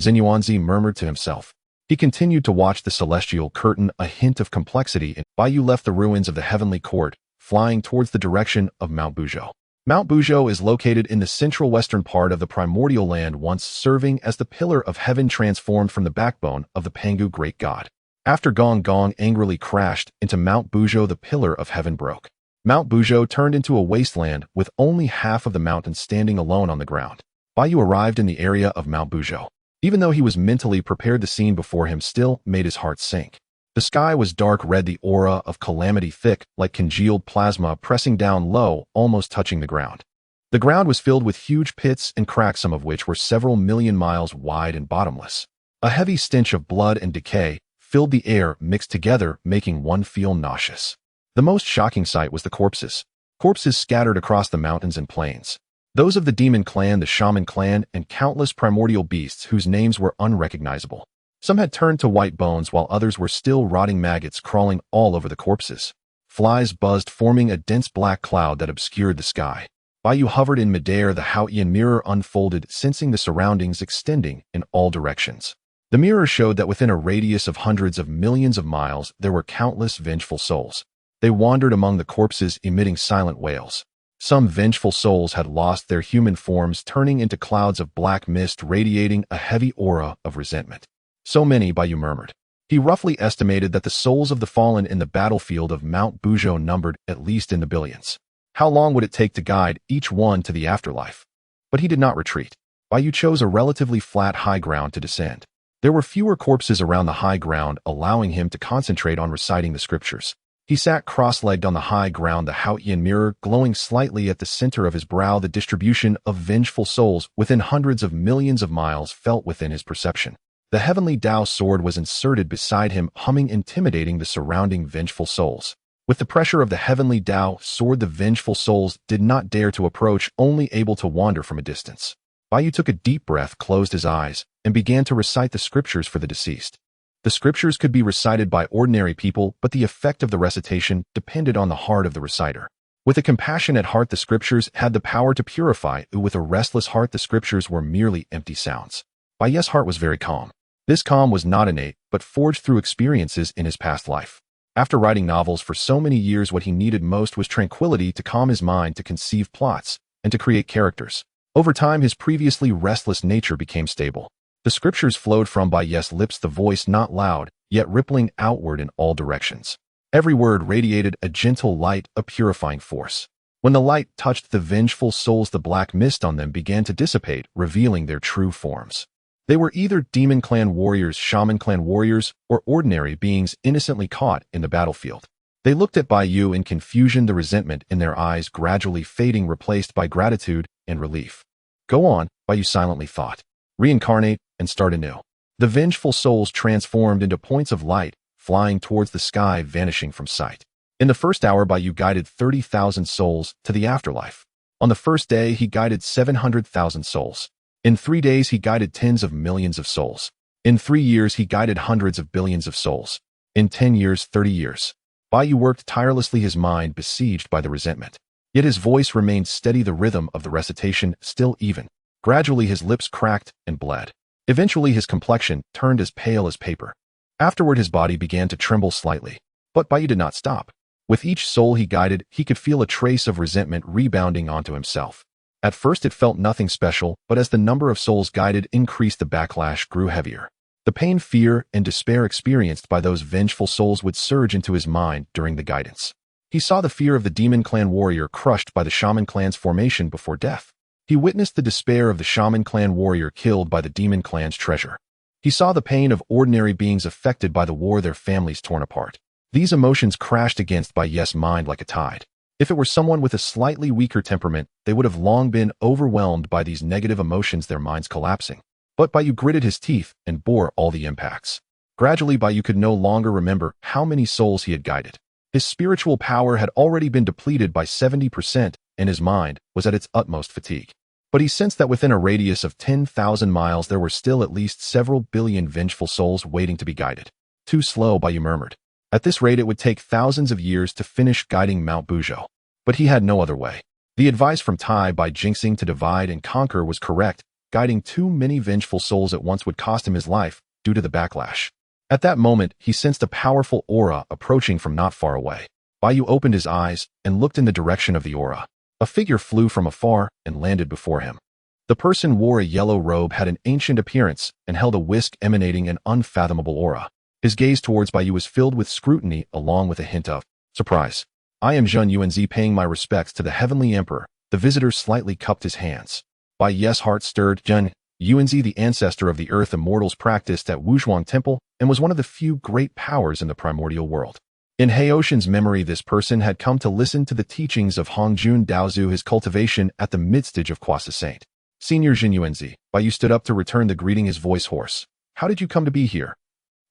Xinyuanzi murmured to himself. He continued to watch the celestial curtain, a hint of complexity, and Bayou left the ruins of the heavenly court, flying towards the direction of Mount Buzhou. Mount Buzhou is located in the central western part of the primordial land, once serving as the pillar of heaven transformed from the backbone of the Pangu great god. After Gong Gong angrily crashed into Mount Buzhou, the pillar of heaven broke. Mount Buzhou turned into a wasteland with only half of the mountain standing alone on the ground. Bayou arrived in the area of Mount Buzhou. Even though he was mentally prepared, the scene before him still made his heart sink. The sky was dark red, the aura of calamity thick, like congealed plasma pressing down low, almost touching the ground. The ground was filled with huge pits and cracks, some of which were several million miles wide and bottomless. A heavy stench of blood and decay filled the air, mixed together, making one feel nauseous. The most shocking sight was the corpses. Corpses scattered across the mountains and plains. Those of the Demon Clan, the Shaman Clan, and countless primordial beasts whose names were unrecognizable. Some had turned to white bones, while others were still rotting maggots crawling all over the corpses. Flies buzzed, forming a dense black cloud that obscured the sky. Bayou hovered in midair, the Hao Yan mirror unfolded, sensing the surroundings extending in all directions. The mirror showed that within a radius of hundreds of millions of miles, there were countless vengeful souls. They wandered among the corpses, emitting silent wails. Some vengeful souls had lost their human forms, turning into clouds of black mist, radiating a heavy aura of resentment. So many, Bai Yu murmured. He roughly estimated that the souls of the fallen in the battlefield of Mount Buzhou numbered at least in the billions. How long would it take to guide each one to the afterlife? But he did not retreat. Bai Yu chose a relatively flat high ground to descend. There were fewer corpses around the high ground, allowing him to concentrate on reciting the scriptures. He sat cross-legged on the high ground, the Haotian mirror glowing slightly at the center of his brow. The distribution of vengeful souls within hundreds of millions of miles felt within his perception. The heavenly Tao sword was inserted beside him, humming, intimidating the surrounding vengeful souls. With the pressure of the heavenly Tao sword, the vengeful souls did not dare to approach, only able to wander from a distance. Bai Yu took a deep breath, closed his eyes, and began to recite the scriptures for the deceased. The scriptures could be recited by ordinary people, but the effect of the recitation depended on the heart of the reciter. With a compassionate heart, the scriptures had the power to purify. With a restless heart, the scriptures were merely empty sounds. Bai Yu's heart was very calm. This calm was not innate, but forged through experiences in his past life. After writing novels for so many years, what he needed most was tranquility to calm his mind, to conceive plots, and to create characters. Over time, his previously restless nature became stable. The scriptures flowed from Bai Yu's lips, the voice not loud, yet rippling outward in all directions. Every word radiated a gentle light, a purifying force. When the light touched the vengeful souls, the black mist on them began to dissipate, revealing their true forms. They were either demon clan warriors, shaman clan warriors, or ordinary beings innocently caught in the battlefield. They looked at Bai Yu in confusion, the resentment in their eyes gradually fading, replaced by gratitude and relief. Go on, Bai Yu silently thought. Reincarnate and start anew. The vengeful souls transformed into points of light, flying towards the sky, vanishing from sight. In the first hour, Bai Yu guided 30,000 souls to the afterlife. On the first day, he guided 700,000 souls. In 3 days, he guided tens of millions of souls. In 3 years, he guided hundreds of billions of souls. In 10 years, 30 years. Bai Yu worked tirelessly, his mind besieged by the resentment. Yet his voice remained steady, the rhythm of the recitation still even. Gradually, his lips cracked and bled. Eventually, his complexion turned as pale as paper. Afterward, his body began to tremble slightly. But Bai Yu did not stop. With each soul he guided, he could feel a trace of resentment rebounding onto himself. At first, it felt nothing special, but as the number of souls guided increased, the backlash grew heavier. The pain, fear, and despair experienced by those vengeful souls would surge into his mind during the guidance. He saw the fear of the demon clan warrior crushed by the shaman clan's formation before death. He witnessed the despair of the shaman clan warrior killed by the demon clan's treasure. He saw the pain of ordinary beings affected by the war, their families torn apart. These emotions crashed against Bai Yu's mind like a tide. If it were someone with a slightly weaker temperament, they would have long been overwhelmed by these negative emotions, their minds collapsing. But Bai Yu gritted his teeth and bore all the impacts. Gradually, Bai Yu could no longer remember how many souls he had guided. His spiritual power had already been depleted by 70%, and his mind was at its utmost fatigue. But he sensed that within a radius of 10,000 miles there were still at least several billion vengeful souls waiting to be guided. Too slow, Bai Yu murmured. At this rate, it would take thousands of years to finish guiding Mount Buzhou. But he had no other way. The advice from Tai by Jinxing to divide and conquer was correct. Guiding too many vengeful souls at once would cost him his life due to the backlash. At that moment, he sensed a powerful aura approaching from not far away. Bai Yu opened his eyes and looked in the direction of the aura. A figure flew from afar and landed before him. The person wore a yellow robe, had an ancient appearance, and held a whisk emanating an unfathomable aura. His gaze towards Bai Yu was filled with scrutiny along with a hint of surprise. I am Zhen Yuanzi, paying my respects to the Heavenly Emperor. The visitor slightly cupped his hands. Bai Yu's heart stirred. Zhen Yuanzi, the ancestor of the Earth Immortals, practiced at Wuzhuang Temple and was one of the few great powers in the primordial world. In Haoshan's memory, this person had come to listen to the teachings of Hongjun Daozu, his cultivation at the midstage of Kwasa Saint. Senior Zhen Yuanzi, Bai Yu stood up to return the greeting, his voice hoarse. How did you come to be here?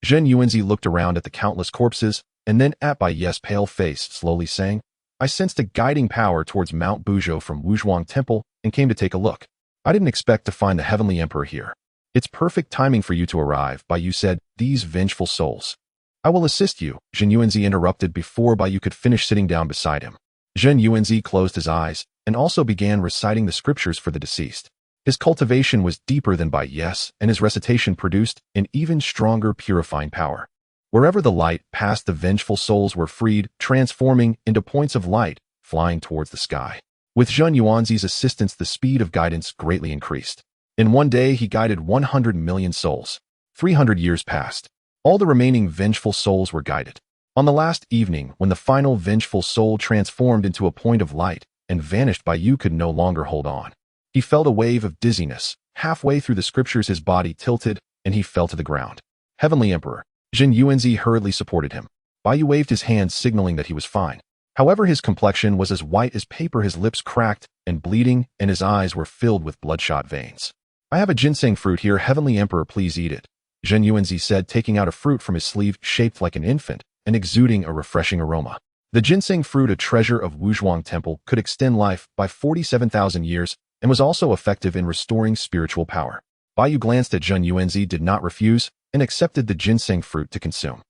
Zhen Yuanzi looked around at the countless corpses and then at Bai Yu's pale face, slowly saying, I sensed a guiding power towards Mount Buzhou from Wuzhuang Temple and came to take a look. I didn't expect to find the Heavenly Emperor here. It's perfect timing for you to arrive, Bai Yu said, these vengeful souls. I will assist you, Zhen Yuanzi interrupted before Bai Yu could finish sitting down beside him. Zhen Yuanzi closed his eyes and also began reciting the scriptures for the deceased. His cultivation was deeper than Bai Yu's, and his recitation produced an even stronger purifying power. Wherever the light passed, the vengeful souls were freed, transforming into points of light, flying towards the sky. With Zhen Yuanzi's assistance, the speed of guidance greatly increased. In one day, he guided 100 million souls. 300 years passed. All the remaining vengeful souls were guided. On the last evening, when the final vengeful soul transformed into a point of light and vanished, Yu could no longer hold on. He felt a wave of dizziness. Halfway through the scriptures his body tilted, and he fell to the ground. Heavenly Emperor. Jin Yuanzi hurriedly supported him. Yu waved his hand, signaling that he was fine. However, his complexion was as white as paper, his lips cracked and bleeding, and his eyes were filled with bloodshot veins. I have a ginseng fruit here, Heavenly Emperor, please eat it, Jin Yuanzi said, taking out a fruit from his sleeve shaped like an infant and exuding a refreshing aroma. The ginseng fruit, a treasure of Wuzhuang Temple, could extend life by 47,000 years and was also effective in restoring spiritual power. Yu glanced at Jin Yuanzi, did not refuse, and accepted the ginseng fruit to consume.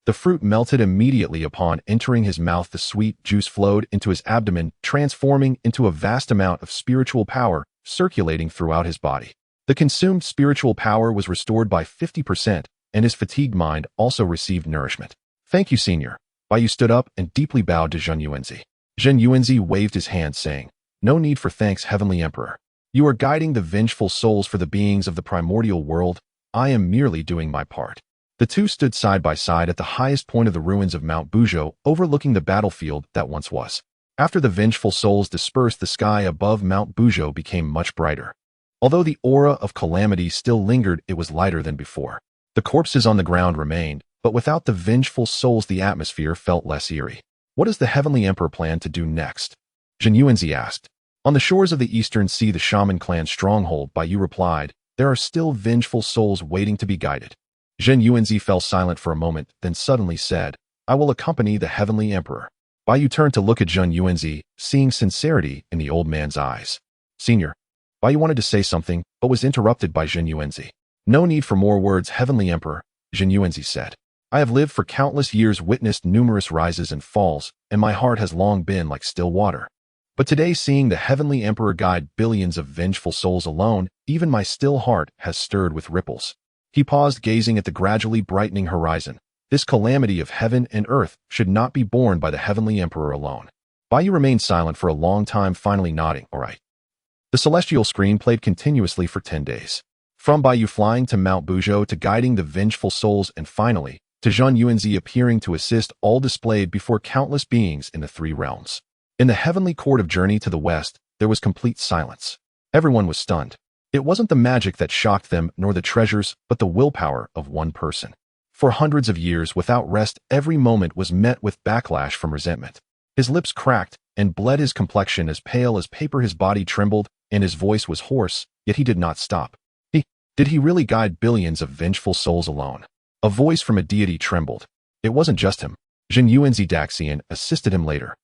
The fruit melted immediately upon entering his mouth. The sweet juice flowed into his abdomen, transforming into a vast amount of spiritual power circulating throughout his body. The consumed spiritual power was restored by 50%, and his fatigued mind also received nourishment. Thank you, Senior. Yu stood up and deeply bowed to Jin Yuanzi. Jin Yuanzi waved his hand, saying, No need for thanks, Heavenly Emperor. You are guiding the vengeful souls for the beings of the primordial world. I am merely doing my part. The two stood side by side at the highest point of the ruins of Mount Buzhou, overlooking the battlefield that once was. After the vengeful souls dispersed, the sky above Mount Buzhou became much brighter. Although the aura of calamity still lingered, it was lighter than before. The corpses on the ground remained, but without the vengeful souls the atmosphere felt less eerie. What does the Heavenly Emperor plan to do next? Jin Yuanzi asked. On the shores of the Eastern Sea, the Shaman clan stronghold, Yu replied, there are still vengeful souls waiting to be guided. Jin Yuanzi fell silent for a moment, then suddenly said, I will accompany the Heavenly Emperor. Yu turned to look at Jin Yuanzi, seeing sincerity in the old man's eyes. Senior. Yu wanted to say something, but was interrupted by Jin Yuanzi. No need for more words, Heavenly Emperor, Jin Yuanzi said. I have lived for countless years, witnessed numerous rises and falls, and my heart has long been like still water. But today, seeing the Heavenly Emperor guide billions of vengeful souls alone, even my still heart has stirred with ripples. He paused, gazing at the gradually brightening horizon. This calamity of heaven and earth should not be borne by the Heavenly Emperor alone. Yu remained silent for a long time, finally nodding, all right. The celestial screen played continuously for 10 days. From Yu flying to Mount Buzhou to guiding the vengeful souls, and finally, to Jin Yuanzi appearing to assist, all displayed before countless beings in the three realms. In the heavenly court of Journey to the West, there was complete silence. Everyone was stunned. It wasn't the magic that shocked them, nor the treasures, but the willpower of one person. For hundreds of years, without rest, every moment was met with backlash from resentment. His lips cracked and bled, his complexion as pale as paper, his body trembled, and his voice was hoarse, yet he did not stop. Did he really guide billions of vengeful souls alone? A voice from a deity trembled. It wasn't just him. Jin Yuanzi Daxian assisted him later.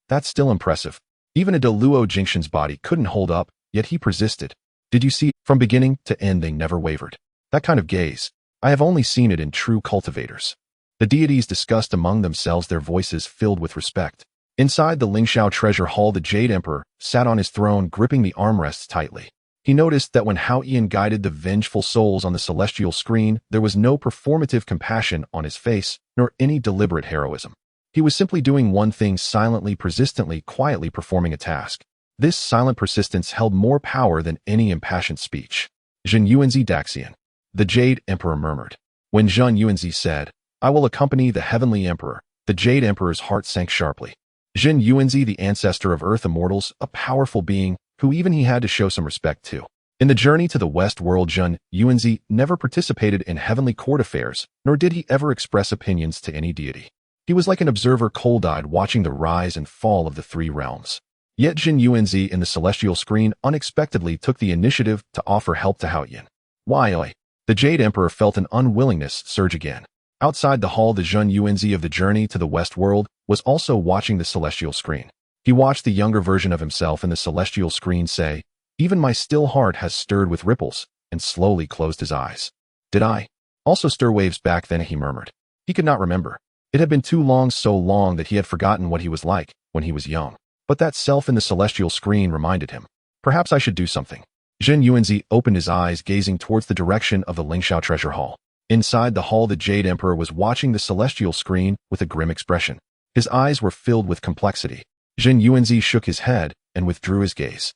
That's still impressive. Even a Deluo Jingxin's body couldn't hold up, yet he persisted. Did you see? From beginning to end they never wavered. That kind of gaze, I have only seen it in true cultivators. The deities discussed among themselves, their voices filled with respect. Inside the Lingxiao treasure hall, the Jade Emperor sat on his throne, gripping the armrests tightly. He noticed that when Hao Ian guided the vengeful souls on the celestial screen, there was no performative compassion on his face, nor any deliberate heroism. He was simply doing one thing, silently, persistently, quietly performing a task. This silent persistence held more power than any impassioned speech. Jin Yuanzi Daxian. The Jade Emperor murmured. When Jin Yuanzi said, I will accompany the Heavenly Emperor, the Jade Emperor's heart sank sharply. Jin Yuanzi, the ancestor of Earth immortals, a powerful being, who even he had to show some respect to. In the journey to the West world, Jin Yuanzi never participated in heavenly court affairs, nor did he ever express opinions to any deity. He was like an observer, cold-eyed, watching the rise and fall of the three realms. Yet Jin Yuanzi in the celestial screen unexpectedly took the initiative to offer help to Hao Yin. Why? The Jade Emperor felt an unwillingness surge again. Outside the hall, the Jin Yuanzi of the journey to the West world was also watching the celestial screen. He watched the younger version of himself in the celestial screen say, Even my still heart has stirred with ripples, and slowly closed his eyes. Did I also stir waves back then? He murmured. He could not remember. It had been too long, so long that he had forgotten what he was like when he was young. But that self in the celestial screen reminded him. Perhaps I should do something. Jin Yuanzi opened his eyes, gazing towards the direction of the Lingxiao treasure hall. Inside the hall, the Jade Emperor was watching the celestial screen with a grim expression. His eyes were filled with complexity. Jin Yuanzi shook his head and withdrew his gaze.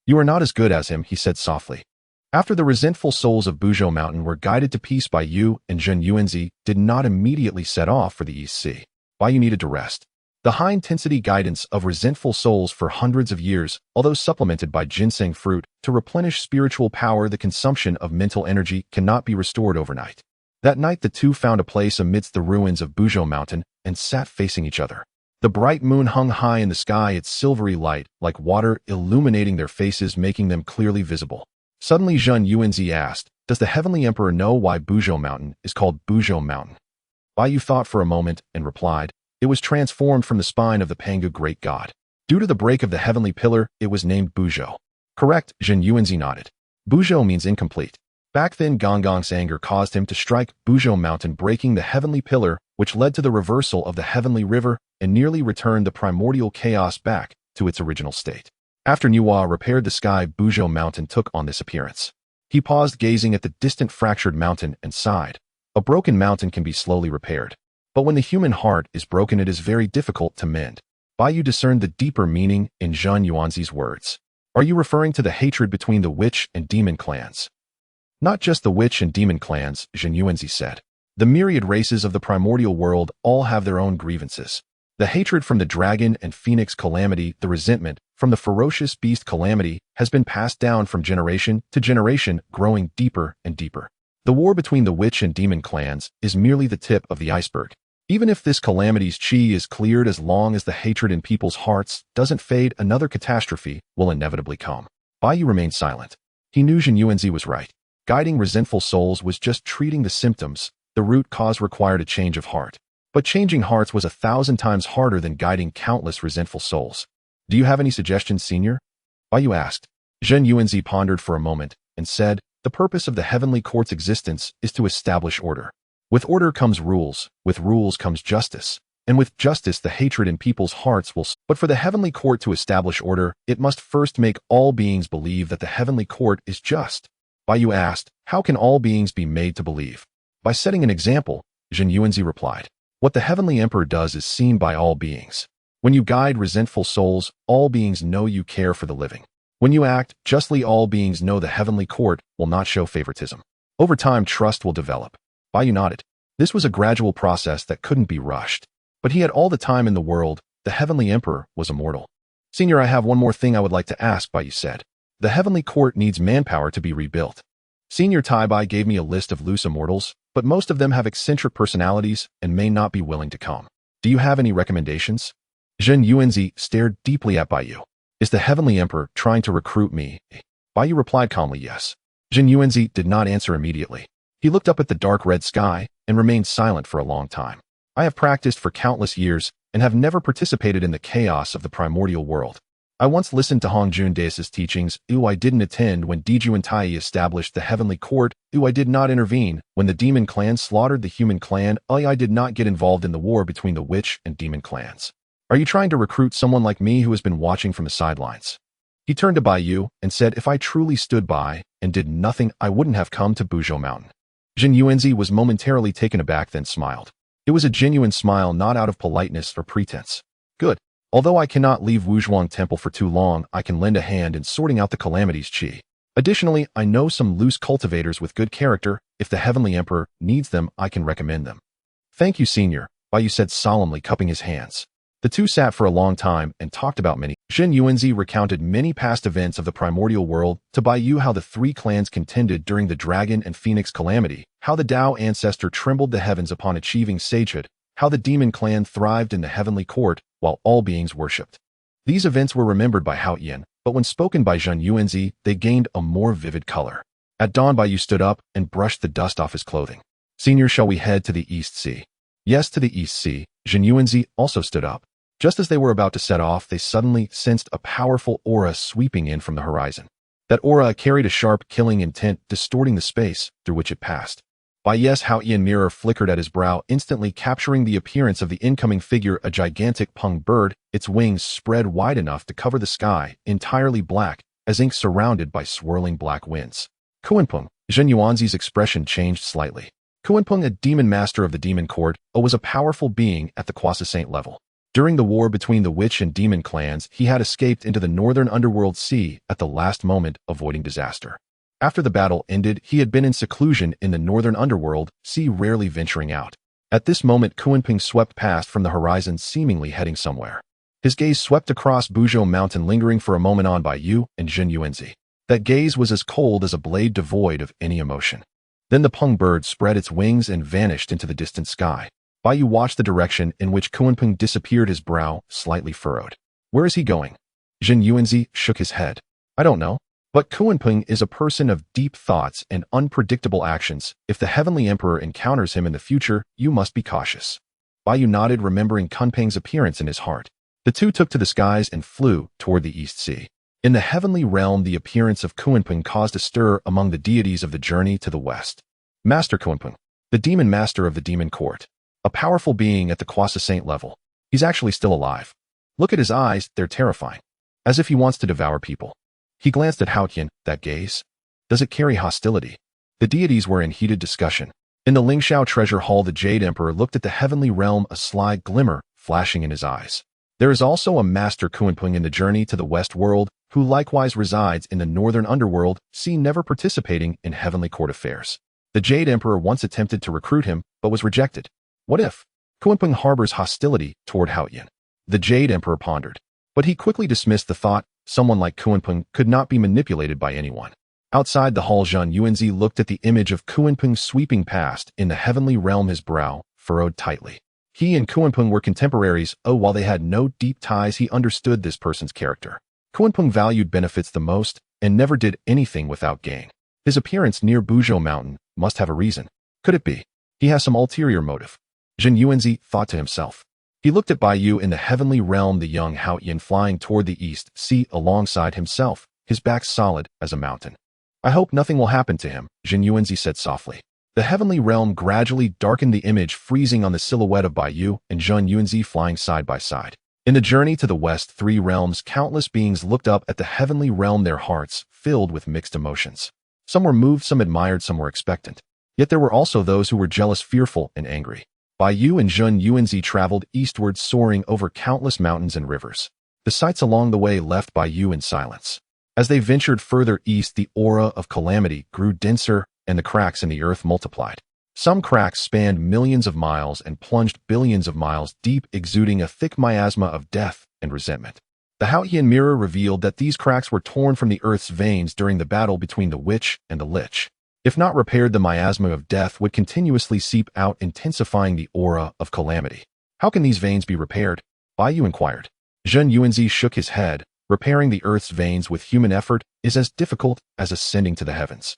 You are not as good as him, he said softly. After the resentful souls of Buzhou Mountain were guided to peace by Yu and Zhen Yuanzi did not immediately set off for the East Sea. Bai needed to rest. The high-intensity guidance of resentful souls for hundreds of years, although supplemented by ginseng fruit, to replenish spiritual power, the consumption of mental energy cannot be restored overnight. That night the two found a place amidst the ruins of Buzhou Mountain and sat facing each other. The bright moon hung high in the sky, its silvery light, like water, illuminating their faces, making them clearly visible. Suddenly Zhen Yuanzi asked, "Does the Heavenly Emperor know why Buzhou Mountain is called Buzhou Mountain?" Bai Yu thought for a moment and replied, "It was transformed from the spine of the Pangu great god. Due to the break of the heavenly pillar, it was named Buzhou." "Correct," Zhen Yuanzi nodded. "Buzhou means incomplete." Back then Gongong's anger caused him to strike Buzhou Mountain, breaking the heavenly pillar, which led to the reversal of the heavenly river and nearly returned the primordial chaos back to its original state. After Nuwa repaired the sky, Buzhou Mountain took on this appearance. He paused, gazing at the distant fractured mountain, and sighed. A broken mountain can be slowly repaired. But when the human heart is broken, it is very difficult to mend. Bai Yu discerned the deeper meaning in Zhen Yuanzi's words. "Are you referring to the hatred between the witch and demon clans?" "Not just the witch and demon clans," Zhen Yuanzi said. "The myriad races of the primordial world all have their own grievances. The hatred from the dragon and phoenix calamity, the resentment from the ferocious beast calamity, has been passed down from generation to generation, growing deeper and deeper. The war between the witch and demon clans is merely the tip of the iceberg. Even if this calamity's chi is cleared, as long as the hatred in people's hearts doesn't fade, another catastrophe will inevitably come." Bai Yu remained silent. He knew Zhen Yuanzi was right. Guiding resentful souls was just treating the symptoms. The root cause required a change of heart. But changing hearts was 1,000 times harder than guiding countless resentful souls. "Do you have any suggestions, Senior?" Bai Yu asked. Zhen Yuanzi pondered for a moment and said, "The purpose of the heavenly court's existence is to establish order. With order comes rules, with rules comes justice, and with justice the hatred in people's hearts will. But for the heavenly court to establish order, it must first make all beings believe that the heavenly court is just." Bai Yu asked, "How can all beings be made to believe?" "By setting an example," Zhen Yuanzi replied. "What the Heavenly Emperor does is seen by all beings. When you guide resentful souls, all beings know you care for the living. When you act justly, all beings know the heavenly court will not show favoritism. Over time, trust will develop." Bai Yu nodded. This was a gradual process that couldn't be rushed. But he had all the time in the world. The Heavenly Emperor was immortal. "Senior, I have one more thing I would like to ask," Bai Yu said. "The heavenly court needs manpower to be rebuilt. Senior Tai Bai gave me a list of loose immortals, but most of them have eccentric personalities and may not be willing to come. Do you have any recommendations?" Zhen Yuanzi stared deeply at Bai Yu. "Is the Heavenly Emperor trying to recruit me?" Bai Yu replied calmly, "Yes." Zhen Yuanzi did not answer immediately. He looked up at the dark red sky and remained silent for a long time. "I have practiced for countless years and have never participated in the chaos of the primordial world. I once listened to Hongjun Dais's teachings. I didn't attend when Diju and Tai established the heavenly court. I did not intervene when the demon clan slaughtered the human clan. I did not get involved in the war between the witch and demon clans. Are you trying to recruit someone like me who has been watching from the sidelines?" He turned to Bai Yu and said, "If I truly stood by and did nothing, I wouldn't have come to Buzhou Mountain." Zhen Yuanzi was momentarily taken aback, then smiled. It was a genuine smile, not out of politeness or pretense. "Good. Although I cannot leave Wuzhuang Temple for too long, I can lend a hand in sorting out the calamity's chi. Additionally, I know some loose cultivators with good character. If the Heavenly Emperor needs them, I can recommend them." "Thank you, Senior," Bai Yu said solemnly, cupping his hands. The two sat for a long time and talked about many. Zhen Yuanzi recounted many past events of the primordial world to Bai Yu, how the three clans contended during the dragon and phoenix calamity, how the Tao ancestor trembled the heavens upon achieving sagehood, how the demon clan thrived in the heavenly court while all beings worshipped. These events were remembered by Hao Yan, but when spoken by Zhen Yuanzi, they gained a more vivid color. At dawn, Bai Yu stood up and brushed the dust off his clothing. "Senior, shall we head to the East Sea?" "Yes, to the East Sea." Zhen Yuanzi also stood up. Just as they were about to set off, they suddenly sensed a powerful aura sweeping in from the horizon. That aura carried a sharp, killing intent, distorting the space through which it passed. Bai Yu's Hao Yan mirror flickered at his brow, instantly capturing the appearance of the incoming figure, a gigantic pung bird, its wings spread wide enough to cover the sky, entirely black, as ink surrounded by swirling black winds. "Kuanpeng." Zhen Yuanzi's expression changed slightly. Kuanpeng, a demon master of the demon court, was a powerful being at the Quasi-Saint level. During the war between the witch and demon clans, he had escaped into the northern underworld sea at the last moment, avoiding disaster. After the battle ended, he had been in seclusion in the northern underworld, rarely venturing out. At this moment, Kunpeng swept past from the horizon, seemingly heading somewhere. His gaze swept across Buzhou Mountain, lingering for a moment on Baiyu and Jin Yuanzi. That gaze was as cold as a blade devoid of any emotion. Then the Peng bird spread its wings and vanished into the distant sky. Baiyu watched the direction in which Kunpeng disappeared, his brow slightly furrowed. Where is he going? Jin Yuanzi shook his head. I don't know. But Kunpeng is a person of deep thoughts and unpredictable actions. If the Heavenly Emperor encounters him in the future, you must be cautious. Baiyu nodded, remembering Kunpeng's appearance in his heart. The two took to the skies and flew toward the East Sea. In the heavenly realm, the appearance of Kunpeng caused a stir among the deities of the journey to the west. Master Kunpeng, the demon master of the demon court. A powerful being at the Quasi-Saint level. He's actually still alive. Look at his eyes, they're terrifying. As if he wants to devour people. He glanced at Haotian. That gaze? Does it carry hostility? The deities were in heated discussion. In the Lingxiao treasure hall, the Jade Emperor looked at the heavenly realm, a sly glimmer flashing in his eyes. There is also a Master Kunpeng in the journey to the West world, who likewise resides in the northern underworld, never participating in heavenly court affairs. The Jade Emperor once attempted to recruit him, but was rejected. What if Kunpeng harbors hostility toward Haotian? The Jade Emperor pondered. But he quickly dismissed the thought. Someone like Kunpeng could not be manipulated by anyone. Outside the hall, Jin Yuanzi looked at the image of Kunpeng sweeping past in the heavenly realm, his brow furrowed tightly. He and Kunpeng were contemporaries. While they had no deep ties, he understood this person's character. Kunpeng valued benefits the most and never did anything without gain. His appearance near Buzhou Mountain must have a reason. Could it be he has some ulterior motive? Jin Yuanzi thought to himself. He looked at Baiyu in the heavenly realm, the young Haotian flying toward the east, alongside himself, his back solid as a mountain. I hope nothing will happen to him, Jin Yuanzi said softly. The heavenly realm gradually darkened, the image freezing on the silhouette of Baiyu and Jin Yuanzi flying side by side. In the journey to the west, three realms, countless beings looked up at the heavenly realm, their hearts filled with mixed emotions. Some were moved, some admired, some were expectant. Yet there were also those who were jealous, fearful, and angry. Baiyu and Jin Yuanzi traveled eastward, soaring over countless mountains and rivers. The sights along the way left Baiyu in silence. As they ventured further east, the aura of calamity grew denser and the cracks in the earth multiplied. Some cracks spanned millions of miles and plunged billions of miles deep, exuding a thick miasma of death and resentment. The Haotian mirror revealed that these cracks were torn from the earth's veins during the battle between the witch and the lich. If not repaired, the miasma of death would continuously seep out, intensifying the aura of calamity. How can these veins be repaired? Baiyu inquired. Jin Yuanzi shook his head. Repairing the earth's veins with human effort is as difficult as ascending to the heavens.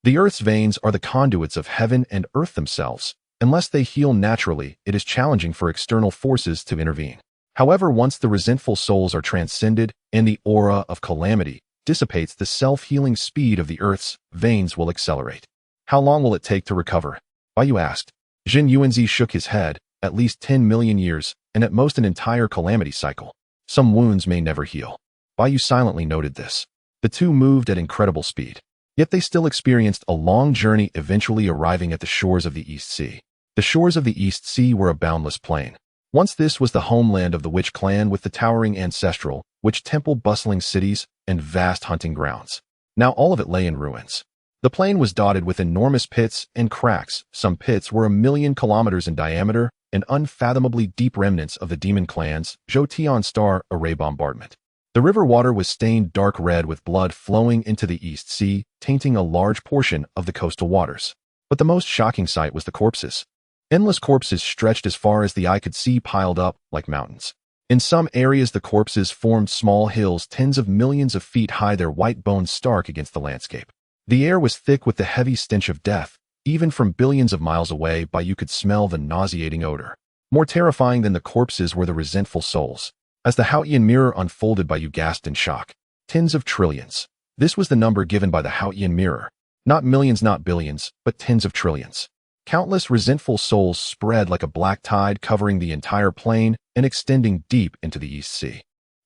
The earth's veins are the conduits of heaven and earth themselves. Unless they heal naturally, it is challenging for external forces to intervene. However, once the resentful souls are transcended and the aura of calamity dissipates, the self-healing speed of the earth's veins will accelerate. How long will it take to recover? Baiyu asked. Jin Yuanzi shook his head. At least 10 million years, and at most an entire calamity cycle. Some wounds may never heal. Baiyu silently noted this. The two moved at incredible speed. Yet they still experienced a long journey, eventually arriving at the shores of the East Sea. The shores of the East Sea were a boundless plain. Once this was the homeland of the Witch clan, with the towering ancestral witch temple, bustling cities, and vast hunting grounds. Now all of it lay in ruins. The plain was dotted with enormous pits and cracks. Some pits were 1,000,000 kilometers in diameter, and unfathomably deep remnants of the demon clan's Zhou Star array bombardment. The river water was stained dark red with blood flowing into the East Sea, tainting a large portion of the coastal waters. But the most shocking sight was the corpses. Endless corpses stretched as far as the eye could see, piled up like mountains. In some areas, the corpses formed small hills tens of millions of feet high, their white bones stark against the landscape. The air was thick with the heavy stench of death. Even from billions of miles away, Baiyu could smell the nauseating odor. More terrifying than the corpses were the resentful souls. As the Haotian mirror unfolded, Baiyu gasped in shock. Tens of trillions. This was the number given by the Haotian mirror. Not millions, not billions, but tens of trillions. Countless resentful souls spread like a black tide, covering the entire plain and extending deep into the East Sea.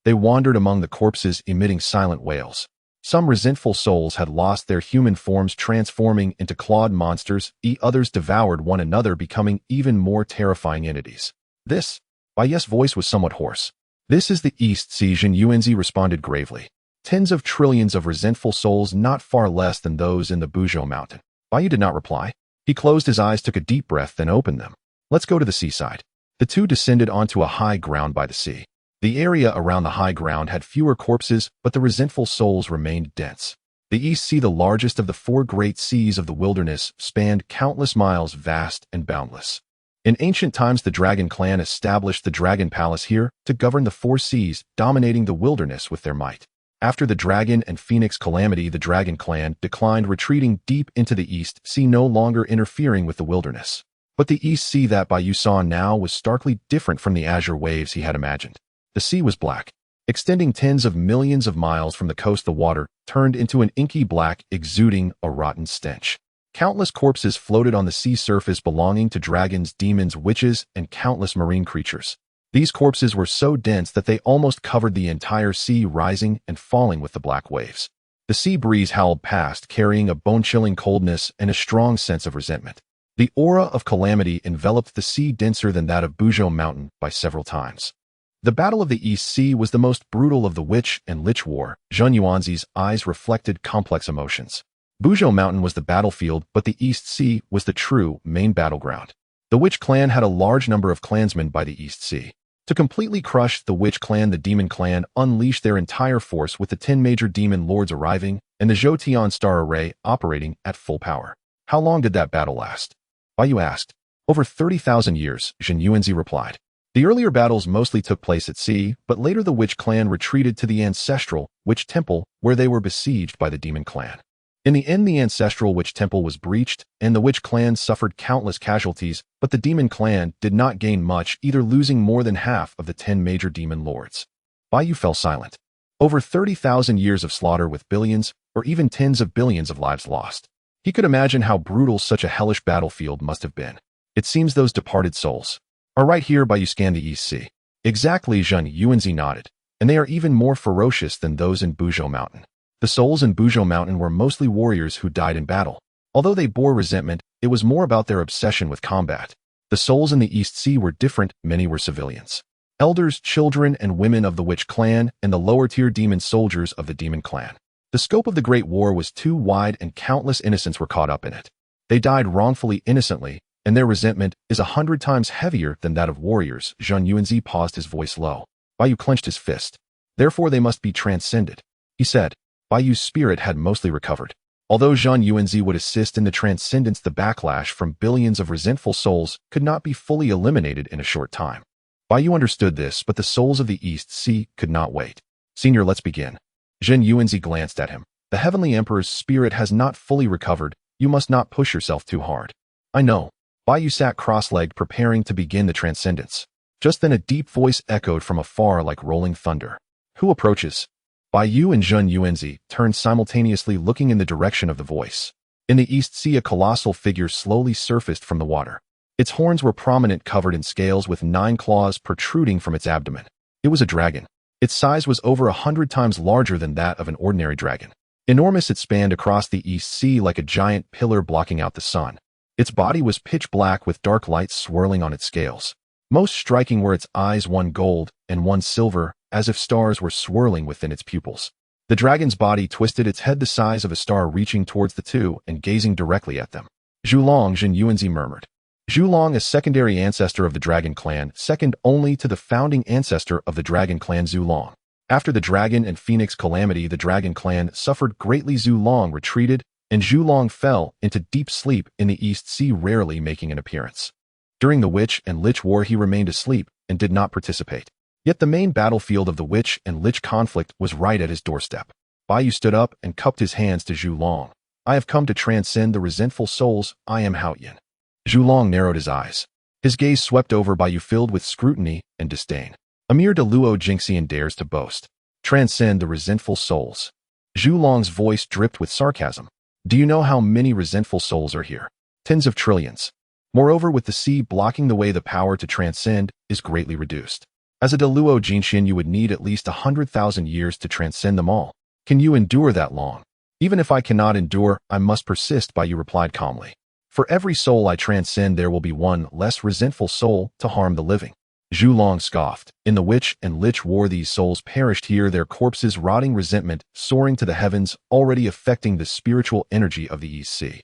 They wandered among the corpses, emitting silent wails. Some resentful souls had lost their human forms, transforming into clawed monsters. Others devoured one another, becoming even more terrifying entities. Baiyu's voice was somewhat hoarse. This is the East Sea, Jin Yuanzi responded gravely. Tens of trillions of resentful souls, not far less than those in the Buzhou mountain. Baiyu did not reply. He closed his eyes, took a deep breath, then opened them. Let's go to the seaside. The two descended onto a high ground by the sea. The area around the high ground had fewer corpses, but the resentful souls remained dense. The East Sea, the largest of the four great seas of the wilderness, spanned countless miles, vast and boundless. In ancient times, the Dragon Clan established the Dragon Palace here to govern the four seas, dominating the wilderness with their might. After the Dragon and Phoenix calamity, the Dragon Clan declined, retreating deep into the East Sea, no longer interfering with the wilderness. But the East Sea that Baiyu saw now was starkly different from the azure waves he had imagined. The sea was black. Extending tens of millions of miles from the coast, the water turned into an inky black, exuding a rotten stench. Countless corpses floated on the sea surface, belonging to dragons, demons, witches, and countless marine creatures. These corpses were so dense that they almost covered the entire sea, rising and falling with the black waves. The sea breeze howled past, carrying a bone-chilling coldness and a strong sense of resentment. The aura of calamity enveloped the sea, denser than that of Buzhou Mountain by several times. The Battle of the East Sea was the most brutal of the Witch and Lich War. Zheng Yuanzi's eyes reflected complex emotions. Buzhou Mountain was the battlefield, but the East Sea was the true main battleground. The Witch Clan had a large number of clansmen by the East Sea. To completely crush the Witch Clan, the Demon Clan unleashed their entire force, with the 10 major demon lords arriving and the Zhoutian Star Array operating at full power. How long did that battle last? Baiyu asked. Over 30,000 years, Zheng Yuanzi replied. The earlier battles mostly took place at sea, but later the Witch Clan retreated to the ancestral Witch Temple, where they were besieged by the Demon Clan. In the end, the ancestral Witch Temple was breached, and the Witch Clan suffered countless casualties, but the Demon Clan did not gain much, either losing more than half of the 10 major demon lords. Baiyu fell silent. Over 30,000 years of slaughter, with billions, or even tens of billions of lives lost. He could imagine how brutal such a hellish battlefield must have been. It seems those departed souls are right here. Baiyu scanned the East Sea. Exactly, Zheng Yuanzi nodded. And they are even more ferocious than those in Buzhou Mountain. The souls in Buzhou Mountain were mostly warriors who died in battle. Although they bore resentment, it was more about their obsession with combat. The souls in the East Sea were different. Many were civilians. Elders, children, and women of the Witch Clan, and the lower-tier demon soldiers of the Demon Clan. The scope of the Great War was too wide, and countless innocents were caught up in it. They died wrongfully, innocently, and their resentment is 100 times heavier than that of warriors. Zheng Yuanzi paused, his voice low. Baiyu clenched his fist. Therefore they must be transcended, he said. Baiyu's spirit had mostly recovered. Although Zheng Yuanzi would assist in the transcendence, the backlash from billions of resentful souls could not be fully eliminated in a short time. Baiyu understood this, but the souls of the East Sea could not wait. Senior, let's begin. Zheng Yuanzi glanced at him. The Heavenly Emperor's spirit has not fully recovered. You must not push yourself too hard. I know. Baiyu sat cross-legged, preparing to begin the transcendence. Just then a deep voice echoed from afar like rolling thunder. Who approaches? Baiyu and Zheng Yuanzi turned simultaneously, looking in the direction of the voice. In the East Sea, a colossal figure slowly surfaced from the water. Its horns were prominent, covered in scales, with 9 claws protruding from its abdomen. It was a dragon. Its size was over 100 times larger than that of an ordinary dragon. Enormous, it spanned across the East Sea like a giant pillar blocking out the sun. Its body was pitch black, with dark lights swirling on its scales. Most striking were its eyes, one gold and one silver, as if stars were swirling within its pupils. The dragon's body twisted, its head the size of a star reaching towards the two and gazing directly at them. Zhulong, Zheng Yuanzi murmured. Zhulong, a secondary ancestor of the Dragon Clan, second only to the founding ancestor of the Dragon Clan, Zhulong. After the Dragon and Phoenix calamity, the Dragon Clan suffered greatly. Zhulong retreated, and Zhulong fell into deep sleep in the East Sea, rarely making an appearance. During the Witch and Lich War, he remained asleep and did not participate. Yet the main battlefield of the Witch and Lich conflict was right at his doorstep. Baiyu stood up and cupped his hands to Zhulong. I have come to transcend the resentful souls. I am Haoyan. Zhulong narrowed his eyes. His gaze swept over Baiyu, filled with scrutiny and disdain. A mere Deluo Jinxian dares to boast. Transcend the resentful souls. Zhulong's voice dripped with sarcasm. Do you know how many resentful souls are here? Tens of trillions. Moreover, with the sea blocking the way, the power to transcend is greatly reduced. As a Deluo Jinxian, you would need at least 100,000 years to transcend them all. Can you endure that long? Even if I cannot endure, I must persist, Baiyu replied calmly. For every soul I transcend, there will be one less resentful soul to harm the living. Zhu Long scoffed. In the Witch and Lich War these souls perished here, their corpses rotting, resentment soaring to the heavens, already affecting the spiritual energy of the East Sea.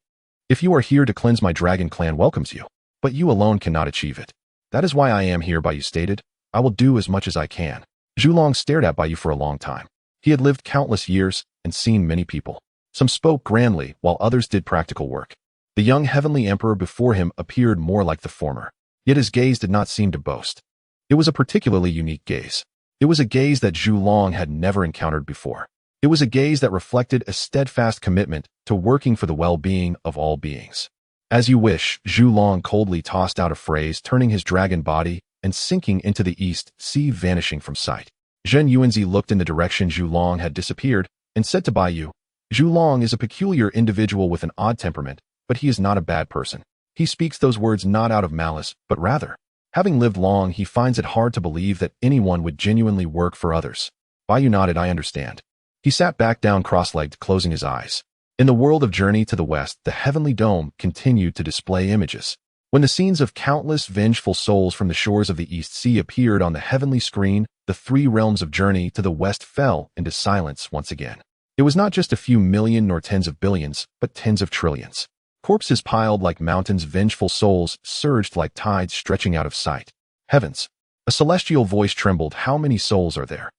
If you are here to cleanse, my dragon clan welcomes you, but you alone cannot achieve it. That is why I am here, Baiyu stated. I will do as much as I can. Zhu Long stared at Baiyu for a long time. He had lived countless years and seen many people. Some spoke grandly, while others did practical work. The young heavenly emperor before him appeared more like the former, yet his gaze did not seem to boast. It was a particularly unique gaze. It was a gaze that Zhu Long had never encountered before. It was a gaze that reflected a steadfast commitment to working for the well-being of all beings. As you wish, Zhu Long coldly tossed out a phrase, turning his dragon body and sinking into the East Sea, vanishing from sight. Zhen Yuanzi looked in the direction Zhu Long had disappeared and said to Baiyu, Zhu Long is a peculiar individual with an odd temperament, but he is not a bad person. He speaks those words not out of malice, but rather, having lived long, he finds it hard to believe that anyone would genuinely work for others. Baiyu nodded. I understand. He sat back down cross-legged, closing his eyes. In the world of Journey to the West, the heavenly dome continued to display images. When the scenes of countless vengeful souls from the shores of the East Sea appeared on the heavenly screen, the three realms of Journey to the West fell into silence once again. It was not just a few million nor tens of billions, but tens of trillions. Corpses piled like mountains, vengeful souls surged like tides stretching out of sight. Heavens! A celestial voice trembled. How many souls are there?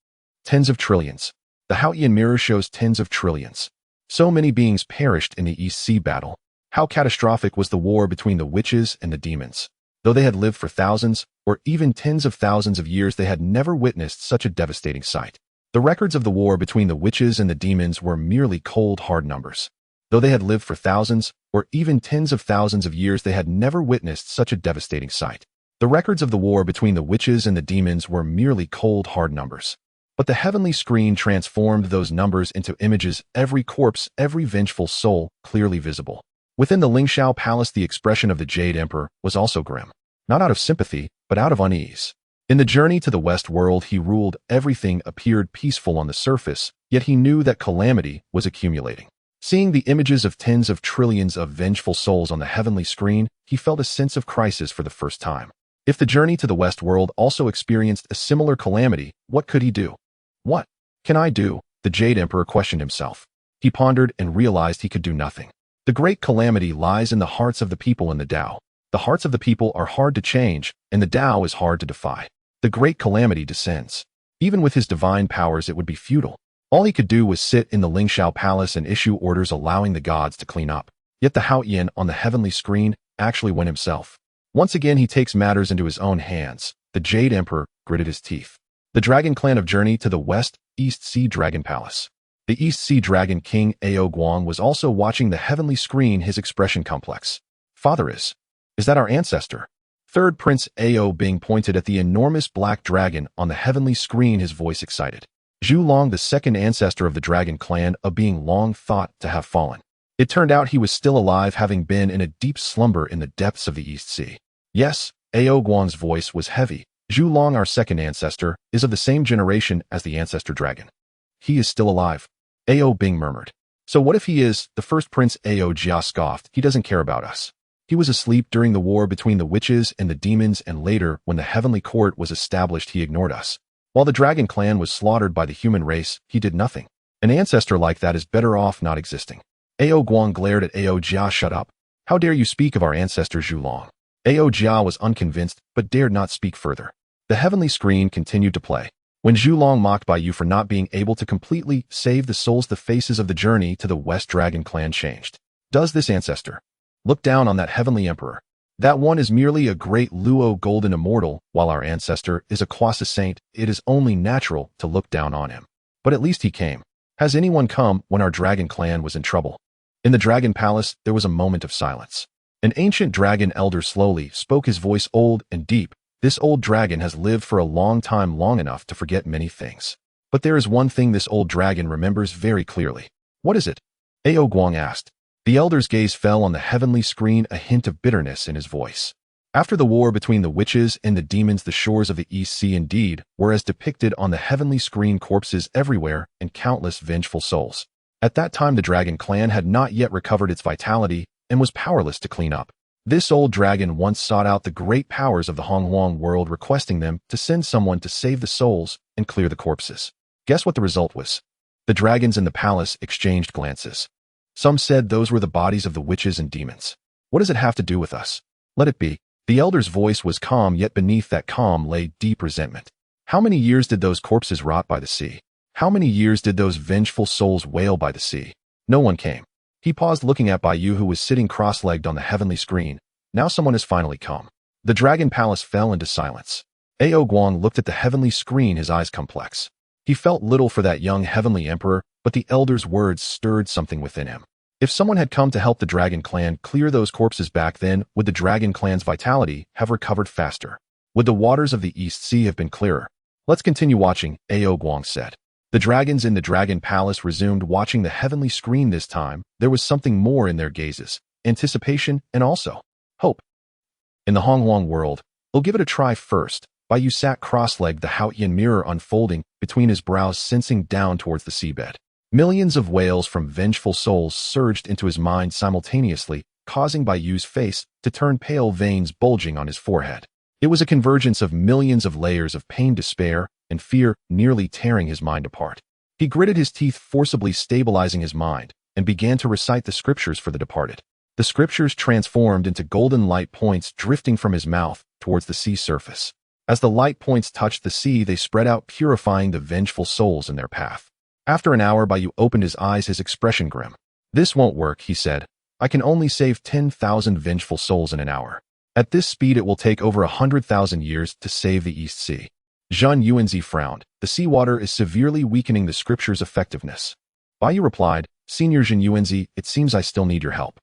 Tens of trillions. The Haotian mirror shows tens of trillions. So many beings perished in the East Sea battle. How catastrophic was the war between the witches and the demons. Though they had lived for thousands, or even tens of thousands of years, they had never witnessed such a devastating sight. The records of the war between the witches and the demons were merely cold, hard numbers. Though they had lived for thousands, or even tens of thousands of years, they had never witnessed such a devastating sight. The records of the war between the witches and the demons were merely cold, hard numbers. But the heavenly screen transformed those numbers into images, every corpse, every vengeful soul, clearly visible. Within the Lingxiao Palace, the expression of the Jade Emperor was also grim. Not out of sympathy, but out of unease. In the Journey to the West world he ruled, everything appeared peaceful on the surface, yet he knew that calamity was accumulating. Seeing the images of tens of trillions of vengeful souls on the heavenly screen, he felt a sense of crisis for the first time. If the Journey to the West world also experienced a similar calamity, what could he do? What can I do? The Jade Emperor questioned himself. He pondered and realized he could do nothing. The great calamity lies in the hearts of the people in the Tao. The hearts of the people are hard to change, and the Tao is hard to defy. The great calamity descends. Even with his divine powers, it would be futile. All he could do was sit in the Lingxiao Palace and issue orders allowing the gods to clean up. Yet the Haotian on the heavenly screen actually went himself. Once again he takes matters into his own hands. The Jade Emperor gritted his teeth. The Dragon Clan of Journey to the West, East Sea Dragon Palace. The East Sea Dragon King Ao Guang was also watching the heavenly screen, his expression complex. Father is that our ancestor? Third Prince Ao being pointed at the enormous black dragon on the heavenly screen, his voice excited. Zhu Long, the second ancestor of the Dragon Clan, a being long thought to have fallen. It turned out he was still alive, having been in a deep slumber in the depths of the East Sea. Yes, Ao Guang's voice was heavy. Zhu Long, our second ancestor, is of the same generation as the ancestor dragon. He is still alive. Ao Bing murmured. So what if he is? The first Prince Ao Jia scoffed. He doesn't care about us. He was asleep during the war between the witches and the demons, and later, when the heavenly court was established, he ignored us. While the Dragon Clan was slaughtered by the human race, he did nothing. An ancestor like that is better off not existing. Ao Guang glared at Ao Jia. Shut up. How dare you speak of our ancestor Zhu Long? Ao Jia was unconvinced, but dared not speak further. The heavenly screen continued to play. When Zhu Long mocked Baiyu for not being able to completely save the souls, the faces of the Journey to the West Dragon Clan changed. Does this ancestor look down on that heavenly emperor? That one is merely a great Luo golden immortal, while our ancestor is a Kwasa saint. It is only natural to look down on him. But at least he came. Has anyone come when our Dragon Clan was in trouble? In the Dragon Palace, there was a moment of silence. An ancient dragon elder slowly spoke, his voice old and deep. This old dragon has lived for a long time, long enough to forget many things. But there is one thing this old dragon remembers very clearly. What is it? Ao Guang asked. The elder's gaze fell on the heavenly screen, a hint of bitterness in his voice. After the war between the witches and the demons, the shores of the East Sea indeed were as depicted on the heavenly screen, corpses everywhere and countless vengeful souls. At that time the Dragon Clan had not yet recovered its vitality and was powerless to clean up. This old dragon once sought out the great powers of the Honghuang world, requesting them to send someone to save the souls and clear the corpses. Guess what the result was? The dragons in the palace exchanged glances. Some said those were the bodies of the witches and demons. What does it have to do with us? Let it be. The elder's voice was calm, yet beneath that calm lay deep resentment. How many years did those corpses rot by the sea? How many years did those vengeful souls wail by the sea? No one came. He paused, looking at Bai Yu, who was sitting cross-legged on the heavenly screen. Now someone has finally come. The dragon palace fell into silence. Ao Guang looked at the heavenly screen, his eyes complex. He felt little for that young heavenly emperor, but the elder's words stirred something within him. If someone had come to help the dragon clan clear those corpses back then, would the dragon clan's vitality have recovered faster? Would the waters of the East Sea have been clearer? Let's continue watching, Ao Guang said. The dragons in the dragon palace resumed watching the heavenly screen. This time, there was something more in their gazes, anticipation and also hope. In the Honghuang world, we'll give it a try first. Bai Yu sat cross-legged, the Haotian mirror unfolding between his brows, sensing down towards the seabed. Millions of wails from vengeful souls surged into his mind simultaneously, causing Bai Yu's face to turn pale, veins bulging on his forehead. It was a convergence of millions of layers of pain, despair, and fear, nearly tearing his mind apart. He gritted his teeth, forcibly stabilizing his mind, and began to recite the scriptures for the departed. The scriptures transformed into golden light points drifting from his mouth towards the sea surface. As the light points touched the sea, they spread out, purifying the vengeful souls in their path. After an hour, Bai Yu opened his eyes, his expression grim. "This won't work," he said. "I can only save 10,000 vengeful souls in an hour. At this speed, it will take over 100,000 years to save the East Sea." Zhang Yuanzi frowned. "The seawater is severely weakening the scripture's effectiveness." Bai Yu replied, "Senior Zhang Yuanzi, it seems I still need your help."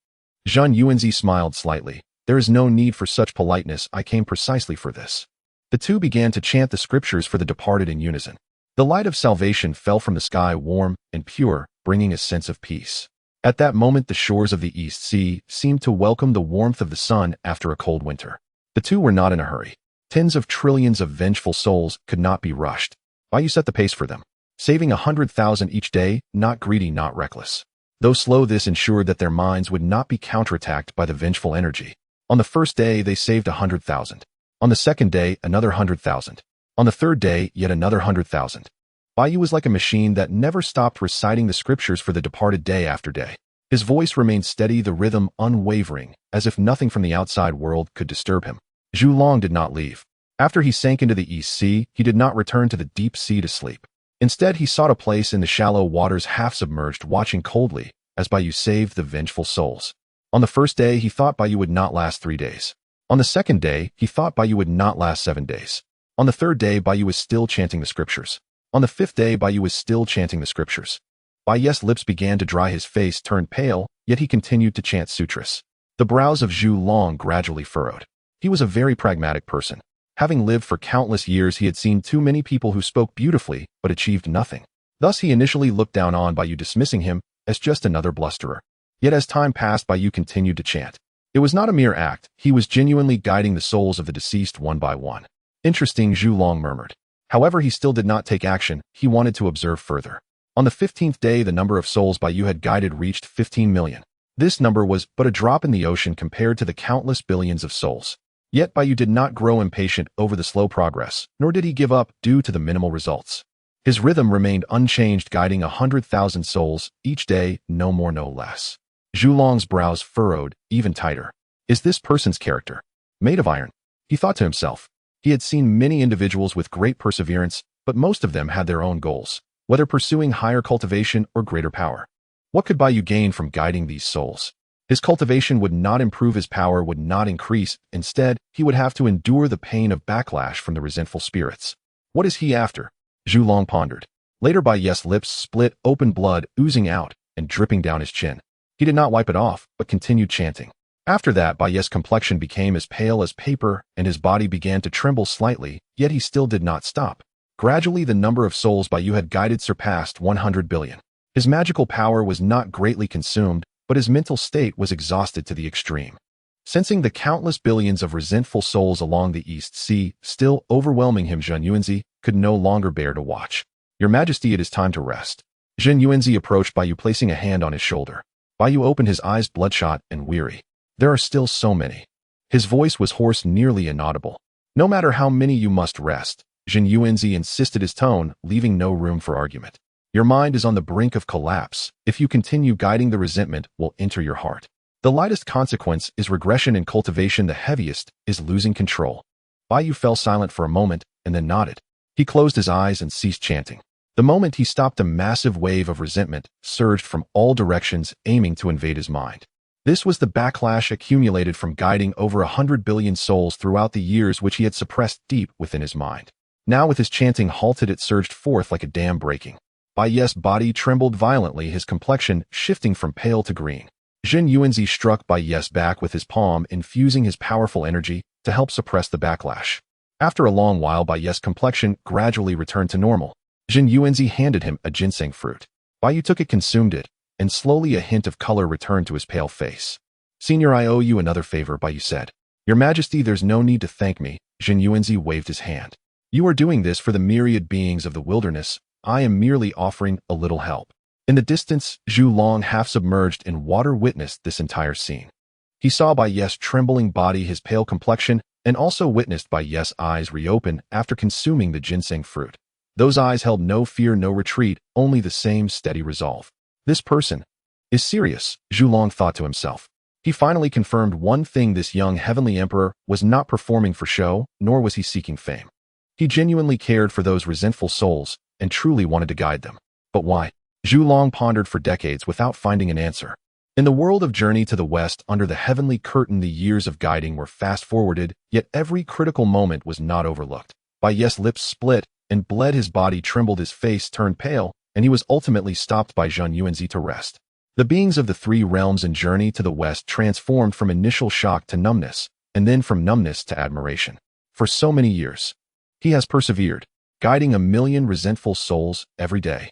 Zhang Yuanzi smiled slightly. "There is no need for such politeness. I came precisely for this." The two began to chant the scriptures for the departed in unison. The light of salvation fell from the sky, warm and pure, bringing a sense of peace. At that moment, the shores of the East Sea seemed to welcome the warmth of the sun after a cold winter. The two were not in a hurry. Tens of trillions of vengeful souls could not be rushed. Bai Yu set the pace for them, saving 100,000 each day, not greedy, not reckless. Though slow, this ensured that their minds would not be counterattacked by the vengeful energy. On the first day, they saved 100,000. On the second day, another 100,000. On the third day, yet another 100,000. Bai Yu was like a machine that never stopped reciting the scriptures for the departed day after day. His voice remained steady, the rhythm unwavering, as if nothing from the outside world could disturb him. Zhu Long did not leave. After he sank into the East Sea, he did not return to the deep sea to sleep. Instead, he sought a place in the shallow waters, half submerged, watching coldly as Bai Yu saved the vengeful souls. On the first day, he thought Bai Yu would not last 3 days. On the second day, he thought Bai Yu would not last 7 days. On the third day, Bai Yu was still chanting the scriptures. On the fifth day, Bai Yu was still chanting the scriptures. Bai Yu's lips began to dry, his face turned pale, yet he continued to chant sutras. The brows of Zhu Long gradually furrowed. He was a very pragmatic person. Having lived for countless years, he had seen too many people who spoke beautifully but achieved nothing. Thus he initially looked down on Bai Yu, dismissing him as just another blusterer. Yet as time passed, Bai Yu continued to chant. It was not a mere act. He was genuinely guiding the souls of the deceased one by one. "Interesting," Zhu Long murmured. However, he still did not take action. He wanted to observe further. On the 15th day, the number of souls Bai Yu had guided reached 15 million. This number was but a drop in the ocean compared to the countless billions of souls. Yet Bai Yu did not grow impatient over the slow progress, nor did he give up due to the minimal results. His rhythm remained unchanged, guiding 100,000 souls each day, no more, no less. Zhu Long's brows furrowed even tighter. Is this person's character made of iron? He thought to himself. He had seen many individuals with great perseverance, but most of them had their own goals, whether pursuing higher cultivation or greater power. What could Bai Yu gain from guiding these souls? His cultivation would not improve, his power would not increase. Instead, he would have to endure the pain of backlash from the resentful spirits. What is he after? Zhu Long pondered. Later, Bai Yu's lips split open, blood oozing out and dripping down his chin. He did not wipe it off, but continued chanting. After that, Bai Yu's complexion became as pale as paper, and his body began to tremble slightly, yet he still did not stop. Gradually, the number of souls Bai Yu had guided surpassed 100 billion. His magical power was not greatly consumed, but his mental state was exhausted to the extreme. Sensing the countless billions of resentful souls along the East Sea still overwhelming him, Zhang Yuanzi could no longer bear to watch. "Your Majesty, it is time to rest." Zhang Yuanzi approached Bai Yu, placing a hand on his shoulder. Bai Yu opened his eyes, bloodshot and weary. "There are still so many." His voice was hoarse, nearly inaudible. No matter how many you must rest, Jin Yuanzi insisted, his tone leaving no room for argument. Your mind is on the brink of collapse. If you continue guiding, the resentment will enter your heart. The lightest consequence is regression in cultivation. The heaviest is losing control. Bai Yu fell silent for a moment and then nodded. He closed his eyes and ceased chanting. The moment he stopped, a massive wave of resentment surged from all directions, aiming to invade his mind. This was the backlash accumulated from guiding over 100 billion souls throughout the years, which he had suppressed deep within his mind. Now, with his chanting halted, it surged forth like a dam breaking. Bai Ye's body trembled violently, his complexion shifting from pale to green. Jin Yuanzi struck Bai Ye's back with his palm, infusing his powerful energy to help suppress the backlash. After a long while, Bai Ye's complexion gradually returned to normal. Jin Yuanzi handed him a ginseng fruit. Bai Yu took it, consumed it, and slowly a hint of color returned to his pale face. Senior, I owe you another favor, Bai Yu said. Your Majesty, there's no need to thank me. Jin Yuanzi waved his hand. You are doing this for the myriad beings of the wilderness. I am merely offering a little help. In the distance, Zhu Long, half submerged in water, witnessed this entire scene. He saw Bai Ye's trembling body, his pale complexion, and also witnessed Bai Ye's eyes reopen after consuming the ginseng fruit. Those eyes held no fear, no retreat, only the same steady resolve. This person is serious, Zhu Long thought to himself. He finally confirmed one thing: this young heavenly emperor was not performing for show, nor was he seeking fame. He genuinely cared for those resentful souls and truly wanted to guide them. But why? Zhu Long pondered for decades without finding an answer. In the world of Journey to the West, under the heavenly curtain, the years of guiding were fast-forwarded, yet every critical moment was not overlooked. Bai Ye's lips split and bled, his body trembled, his face turned pale, and he was ultimately stopped by Jin Yuanzi to rest. The beings of the three realms in Journey to the West transformed from initial shock to numbness, and then from numbness to admiration. For so many years, he has persevered, guiding 1 million resentful souls every day.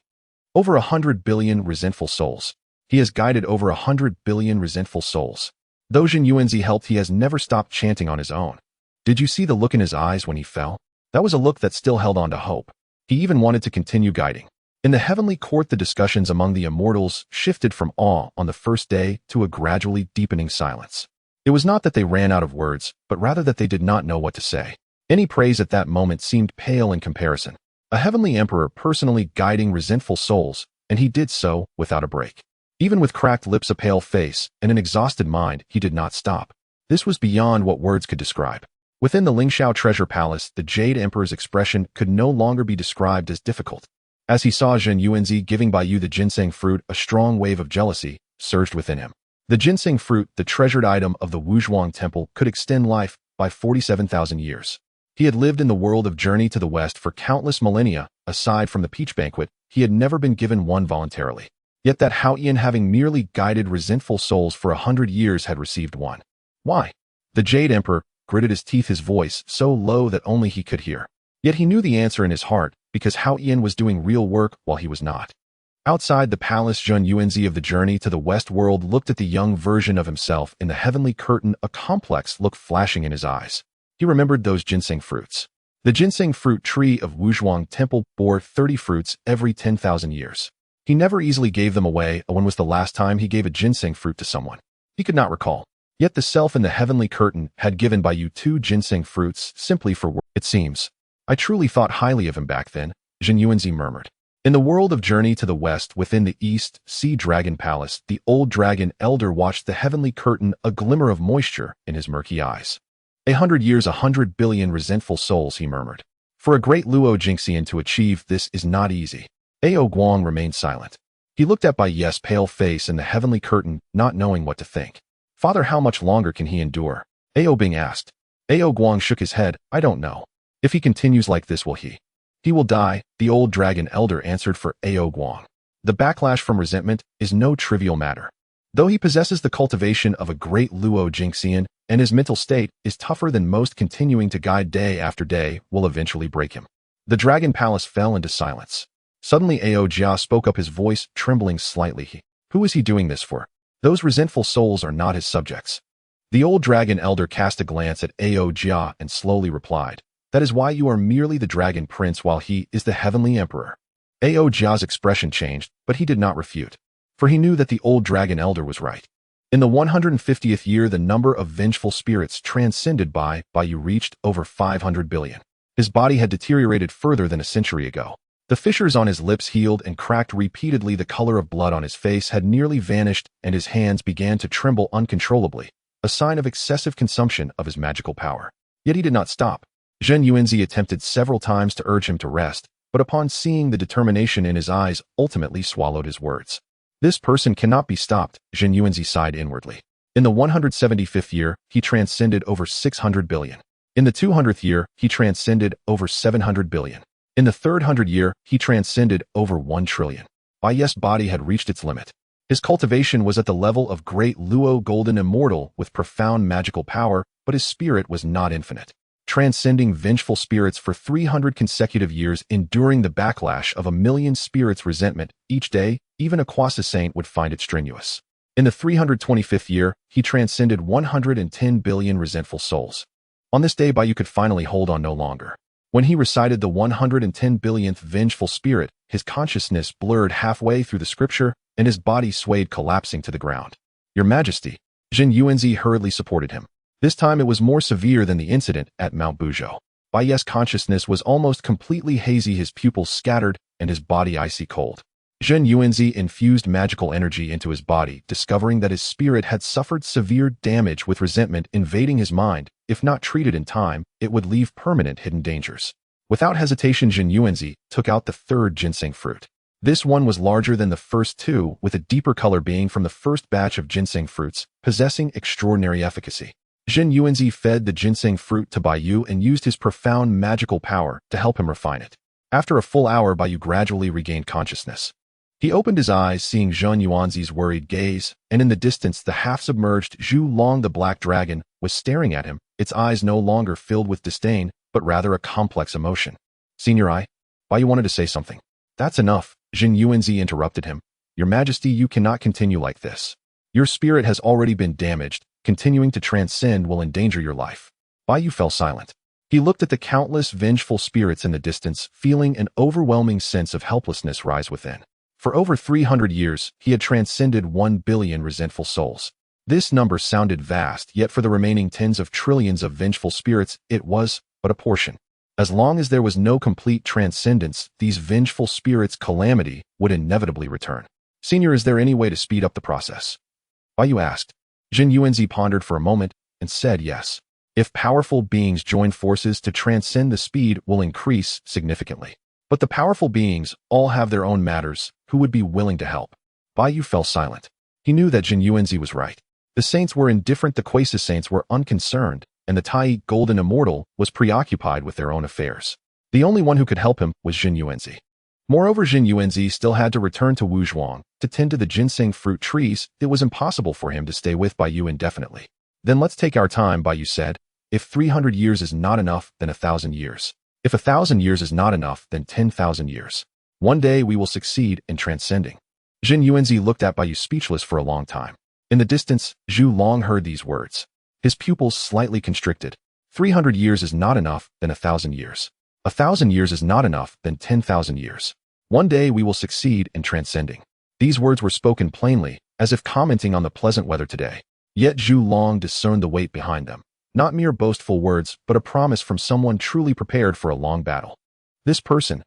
Over 100 billion resentful souls. He has guided over 100 billion resentful souls. Though Jin Yuanzi helped, he has never stopped chanting on his own. Did you see the look in his eyes when he fell? That was a look that still held on to hope. He even wanted to continue guiding. In the heavenly court, the discussions among the immortals shifted from awe on the first day to a gradually deepening silence. It was not that they ran out of words, but rather that they did not know what to say. Any praise at that moment seemed pale in comparison. A heavenly emperor personally guiding resentful souls, and he did so without a break. Even with cracked lips, a pale face, and an exhausted mind, he did not stop. This was beyond what words could describe. Within the Lingxiao treasure palace, the Jade Emperor's expression could no longer be described as difficult. As he saw Jin Yuanzi giving Bai Yu the ginseng fruit, a strong wave of jealousy surged within him. The ginseng fruit, the treasured item of the Wuzhuang Temple, could extend life by 47,000 years. He had lived in the world of Journey to the West for countless millennia. Aside from the peach banquet, he had never been given one voluntarily. Yet that Haoyan, having merely guided resentful souls for 100 years, had received one. Why? The Jade Emperor gritted his teeth, his voice so low that only he could hear. Yet he knew the answer in his heart, because Haoyan was doing real work while he was not. Outside the palace, Jin Yuanzi of the Journey to the West world looked at the young version of himself in the heavenly curtain, a complex look flashing in his eyes. He remembered those ginseng fruits. The ginseng fruit tree of Wuzhuang Temple bore 30 fruits every 10,000 years. He never easily gave them away. When was the last time he gave a ginseng fruit to someone? He could not recall. Yet the self in the heavenly curtain had given Bai Yu 2 ginseng fruits simply for work. It seems. I truly thought highly of him back then, Jin Yuanzi murmured. In the world of Journey to the West, within the East Sea Dragon Palace, the old dragon elder watched the heavenly curtain, a glimmer of moisture in his murky eyes. 100 years, 100 billion resentful souls, he murmured. For a great Luo Jingxian to achieve this is not easy. Ao Guang remained silent. He looked at Bai Ye's pale face in the heavenly curtain, not knowing what to think. Father, how much longer can he endure? Ao Bing asked. Ao Guang shook his head. I don't know. If he continues like this, will he? He will die, the old dragon elder answered for Ao Guang. The backlash from resentment is no trivial matter. Though he possesses the cultivation of a great Luo Jingxian, and his mental state is tougher than most, continuing to guide day after day will eventually break him. The Dragon Palace fell into silence. Suddenly Ao Jia spoke up, his voice trembling slightly. Who is he doing this for? Those resentful souls are not his subjects. The old dragon elder cast a glance at Ao Jia and slowly replied, that is why you are merely the dragon prince while he is the heavenly emperor. Ao Jia's expression changed, but he did not refute, for he knew that the old dragon elder was right. In the 150th year, the number of vengeful spirits transcended by Yu reached over 500 billion. His body had deteriorated further than a century ago. The fissures on his lips healed and cracked repeatedly. The color of blood on his face had nearly vanished, and his hands began to tremble uncontrollably, a sign of excessive consumption of his magical power. Yet he did not stop. Zhen Yuanzi attempted several times to urge him to rest, but upon seeing the determination in his eyes, ultimately swallowed his words. This person cannot be stopped, Zhen Yuanzi sighed inwardly. In the 175th year, he transcended over 600 billion. In the 200th year, he transcended over 700 billion. In the 300th year, he transcended over 1 trillion. Bai Ye's body had reached its limit. His cultivation was at the level of great Luo Golden Immortal with profound magical power, but his spirit was not infinite. Transcending vengeful spirits for 300 consecutive years, enduring the backlash of 1,000,000 spirits' resentment each day, even a Kwasa saint would find it strenuous. In the 325th year, he transcended 110 billion resentful souls. On this day, Bai Yu could finally hold on no longer. When he recited the 110 billionth vengeful spirit, his consciousness blurred halfway through the scripture, and his body swayed, collapsing to the ground. Your Majesty, Zhen Yuanzi hurriedly supported him. This time it was more severe than the incident at Mount Buzhou. Bai Ye's consciousness was almost completely hazy, his pupils scattered, and his body icy cold. Zhen Yuanzi infused magical energy into his body, discovering that his spirit had suffered severe damage with resentment invading his mind. If not treated in time, it would leave permanent hidden dangers. Without hesitation, Zhen Yuanzi took out the third ginseng fruit. This one was larger than the first two, with a deeper color being from the first batch of ginseng fruits, possessing extraordinary efficacy. Zhen Yuanzi fed the ginseng fruit to Bai Yu and used his profound magical power to help him refine it. After a full hour, Bai Yu gradually regained consciousness. He opened his eyes, seeing Zhen Yuanzi's worried gaze, and in the distance the half-submerged Zhu Long the Black Dragon was staring at him, its eyes no longer filled with disdain, but rather a complex emotion. Senior Bai Yu wanted to say something. That's enough, Zhen Yuanzi interrupted him. Your Majesty, you cannot continue like this. Your spirit has already been damaged. Continuing to transcend will endanger your life. Bai Yu fell silent. He looked at the countless vengeful spirits in the distance, feeling an overwhelming sense of helplessness rise within. For over 300 years, he had transcended 1 billion resentful souls. This number sounded vast, yet for the remaining tens of trillions of vengeful spirits, it was but a portion. As long as there was no complete transcendence, these vengeful spirits' calamity would inevitably return. Senior, is there any way to speed up the process? Bai Yu asked. Zhen Yuanzi pondered for a moment and said yes. If powerful beings join forces to transcend, the speed will increase significantly. But the powerful beings all have their own matters. Who would be willing to help? Bai Yu fell silent. He knew that Zhen Yuanzi was right. The saints were indifferent, the Kwasa saints were unconcerned, and the Tai Golden Immortal was preoccupied with their own affairs. The only one who could help him was Zhen Yuanzi. Moreover, Zhen Yuanzi still had to return to Wuzhuang to tend to the ginseng fruit trees. It was impossible for him to stay with Bai Yu indefinitely. Then let's take our time, Bai Yu said. If 300 years is not enough, then 1,000 years. If 1,000 years is not enough, then 10,000 years. One day we will succeed in transcending. Zhen Yuanzi looked at Bai Yu speechless for a long time. In the distance, Zhu Long heard these words. His pupils slightly constricted. 300 years is not enough, then 1,000 years. 1,000 years is not enough, then 10,000 years. One day we will succeed in transcending. These words were spoken plainly, as if commenting on the pleasant weather today. Yet Zhu Long discerned the weight behind them. Not mere boastful words, but a promise from someone truly prepared for a long battle. This person,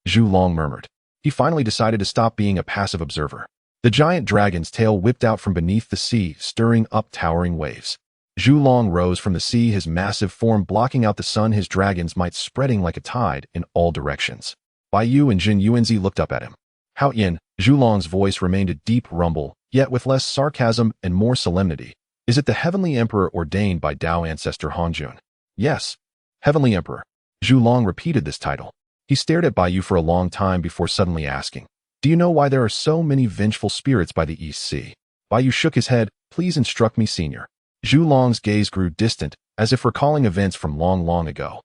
Zhu Long murmured. He finally decided to stop being a passive observer. The giant dragon's tail whipped out from beneath the sea, stirring up towering waves. Zhu Long rose from the sea, his massive form blocking out the sun, his dragon's might spreading like a tide in all directions. Bai Yu and Zhen Yuanzi looked up at him. Hao Yin, Zhu Long's voice remained a deep rumble, yet with less sarcasm and more solemnity. Is it the Heavenly Emperor ordained by Tao ancestor Hanjun? Yes. Heavenly Emperor. Zhu Long repeated this title. He stared at Bai Yu for a long time before suddenly asking, do you know why there are so many vengeful spirits by the East Sea? Bai Yu shook his head. Please instruct me, senior. Zhu Long's gaze grew distant, as if recalling events from long, long ago.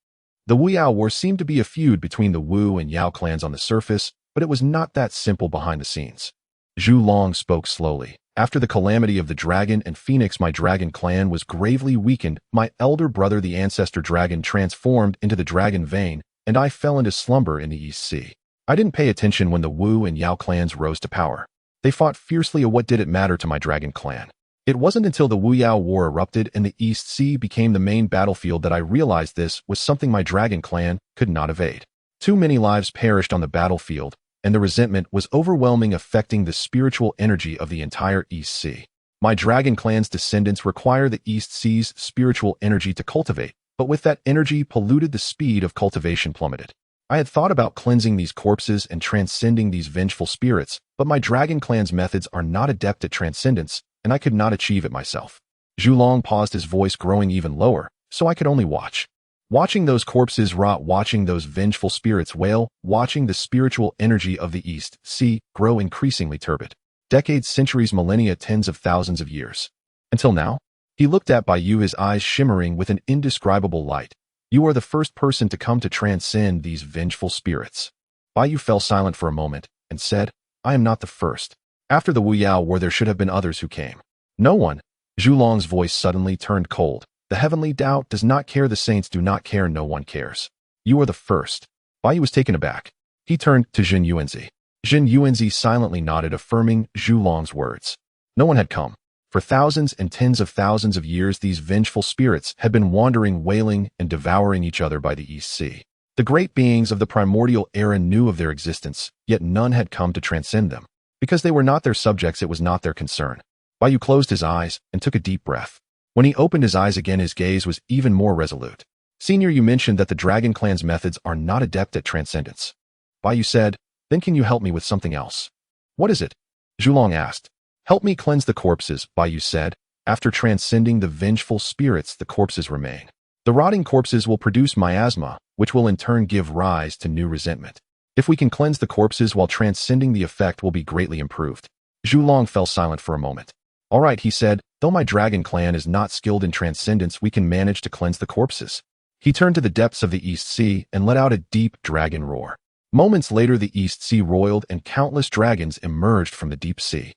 The Wuyao War seemed to be a feud between the Wu and Yao clans on the surface, but it was not that simple behind the scenes. Zhu Long spoke slowly. After the calamity of the dragon and phoenix, my dragon clan was gravely weakened. My elder brother, the ancestor dragon, transformed into the dragon vein, and I fell into slumber in the East Sea. I didn't pay attention when the Wu and Yao clans rose to power. They fought fiercely. What did it matter to my dragon clan? It wasn't until the Wuyao War erupted and the East Sea became the main battlefield that I realized this was something my dragon clan could not evade. Too many lives perished on the battlefield, and the resentment was overwhelming, affecting the spiritual energy of the entire East Sea. My dragon clan's descendants require the East Sea's spiritual energy to cultivate, but with that energy polluted, the speed of cultivation plummeted. I had thought about cleansing these corpses and transcending these vengeful spirits, but my dragon clan's methods are not adept at transcendence, and I could not achieve it myself. Zhulong paused, his voice growing even lower, so I could only watch. Watching those corpses rot, watching those vengeful spirits wail, watching the spiritual energy of the East Sea grow increasingly turbid. Decades, centuries, millennia, tens of thousands of years. Until now, he looked at Baiyu, his eyes shimmering with an indescribable light. You are the first person to come to transcend these vengeful spirits. Baiyu fell silent for a moment and said, I am not the first. After the Wuyao War, there should have been others who came. No one. Zhulong's voice suddenly turned cold. The heavenly doubt does not care, the saints do not care, no one cares. You are the first. Baiyu was taken aback. He turned to Jin Yuanzi. Jin Yuanzi silently nodded, affirming Zhulong's words. No one had come. For thousands and tens of thousands of years, these vengeful spirits had been wandering, wailing, and devouring each other by the East Sea. The great beings of the primordial era knew of their existence, yet none had come to transcend them. Because they were not their subjects, it was not their concern. Baiyu closed his eyes and took a deep breath. When he opened his eyes again, his gaze was even more resolute. Senior, you mentioned that the Dragon Clan's methods are not adept at transcendence. Baiyu said, then can you help me with something else? What is it? Zhulong asked. Help me cleanse the corpses, Baiyu said. After transcending the vengeful spirits, the corpses remain. The rotting corpses will produce miasma, which will in turn give rise to new resentment. If we can cleanse the corpses while transcending, the effect will be greatly improved. Zhulong fell silent for a moment. All right, he said, though my dragon clan is not skilled in transcendence, we can manage to cleanse the corpses. He turned to the depths of the East Sea and let out a deep dragon roar. Moments later, the East Sea roiled and countless dragons emerged from the deep sea.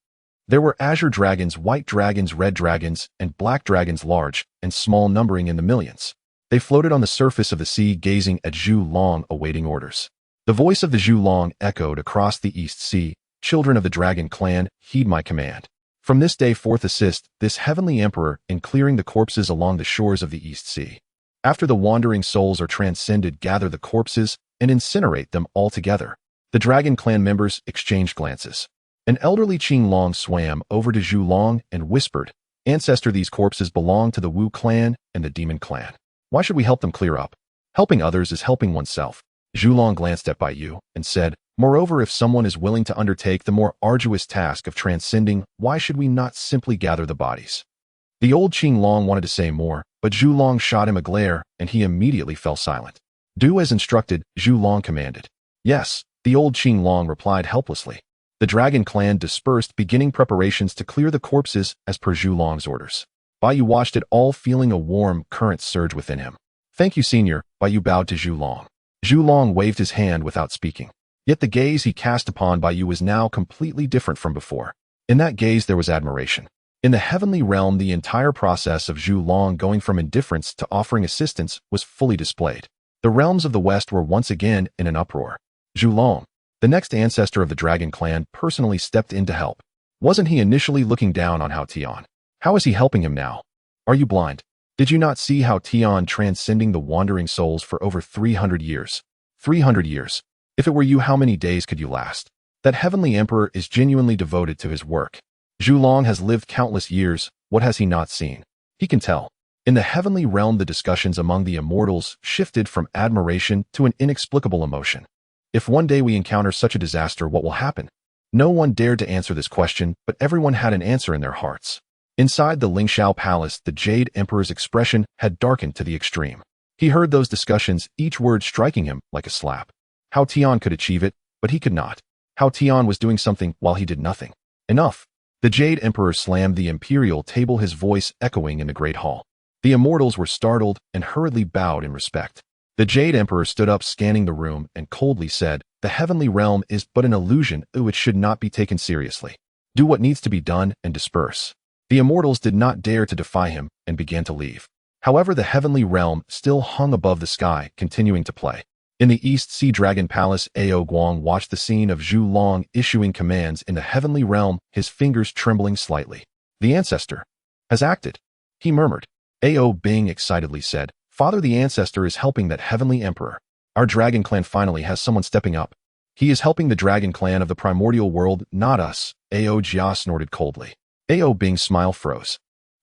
There were azure dragons, white dragons, red dragons, and black dragons, large and small, numbering in the millions. They floated on the surface of the sea, gazing at Zhulong, awaiting orders. The voice of the Zhulong echoed across the East Sea. Children of the Dragon Clan, heed my command. From this day forth assist this heavenly emperor in clearing the corpses along the shores of the East Sea. After the wandering souls are transcended, gather the corpses and incinerate them all together. The Dragon Clan members exchanged glances. An elderly Qinglong swam over to Zhulong and whispered, Ancestor, these corpses belong to the Wu clan and the Demon clan. Why should we help them clear up? Helping others is helping oneself. Zhulong glanced at Baiyu and said, Moreover, if someone is willing to undertake the more arduous task of transcending, why should we not simply gather the bodies? The old Qinglong wanted to say more, but Zhulong shot him a glare, and he immediately fell silent. Do as instructed, Zhulong commanded. Yes, the old Qinglong replied helplessly. The Dragon Clan dispersed, beginning preparations to clear the corpses as per Zhulong's orders. Baiyu watched it all, feeling a warm current surge within him. Thank you, Senior, Baiyu bowed to Zhulong. Zhulong waved his hand without speaking. Yet the gaze he cast upon Baiyu was now completely different from before. In that gaze there was admiration. In the heavenly realm, the entire process of Zhulong going from indifference to offering assistance was fully displayed. The realms of the West were once again in an uproar. Zhulong, the next ancestor of the Dragon Clan, personally stepped in to help. Wasn't he initially looking down on Hao Tian? How is he helping him now? Are you blind? Did you not see Hao Tian transcending the wandering souls for over 300 years? 300 years. If it were you, how many days could you last? That heavenly emperor is genuinely devoted to his work. Zhulong has lived countless years. What has he not seen? He can tell. In the heavenly realm, the discussions among the immortals shifted from admiration to an inexplicable emotion. If one day we encounter such a disaster, what will happen? No one dared to answer this question, but everyone had an answer in their hearts. Inside the Lingxiao Palace, the Jade Emperor's expression had darkened to the extreme. He heard those discussions, each word striking him like a slap. Hao Tian could achieve it, but he could not. Hao Tian was doing something while he did nothing. Enough. The Jade Emperor slammed the imperial table, his voice echoing in the great hall. The immortals were startled and hurriedly bowed in respect. The Jade Emperor stood up, scanning the room, and coldly said, The heavenly realm is but an illusion, which should not be taken seriously. Do what needs to be done and disperse. The immortals did not dare to defy him and began to leave. However, the heavenly realm still hung above the sky, continuing to play. In the East Sea Dragon Palace, Ao Guang watched the scene of Zhulong issuing commands in the heavenly realm, his fingers trembling slightly. The ancestor. has acted. He murmured. Ao Bing excitedly said, Father, the ancestor is helping that heavenly emperor. Our dragon clan finally has someone stepping up. He is helping the dragon clan of the primordial world, not us. Ao Jia snorted coldly. Ao Bing's smile froze.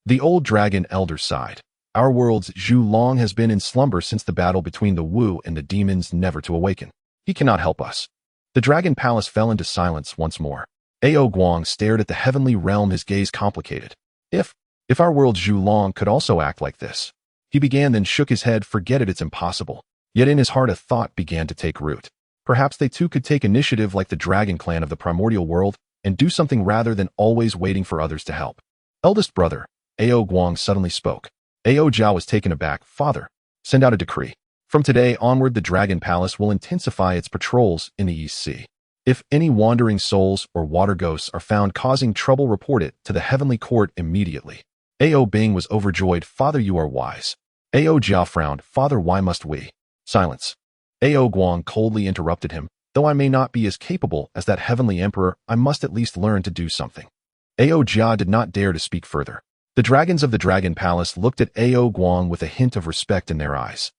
The old dragon elder sighed. Our world's Zhu Long has been in slumber since the battle between the Wu and the demons, never to awaken. He cannot help us. The dragon palace fell into silence once more. Ao Guang stared at the heavenly realm, his gaze complicated. If our world's Zhu Long could also act like this. He began, then shook his head. Forget it, it's impossible. Yet in his heart a thought began to take root. Perhaps they too could take initiative like the dragon clan of the primordial world and do something rather than always waiting for others to help. Eldest brother, Ao Guang suddenly spoke. Ao Jiao was taken aback. Father, send out a decree. From today onward, the dragon palace will intensify its patrols in the East Sea. If any wandering souls or water ghosts are found causing trouble, report it to the heavenly court immediately. Ao Bing was overjoyed. Father, you are wise. Ao Jia frowned. Father, why must we? Silence. Ao Guang coldly interrupted him. Though I may not be as capable as that heavenly emperor, I must at least learn to do something. Ao Jia did not dare to speak further. The dragons of the dragon palace looked at Ao Guang with a hint of respect in their eyes.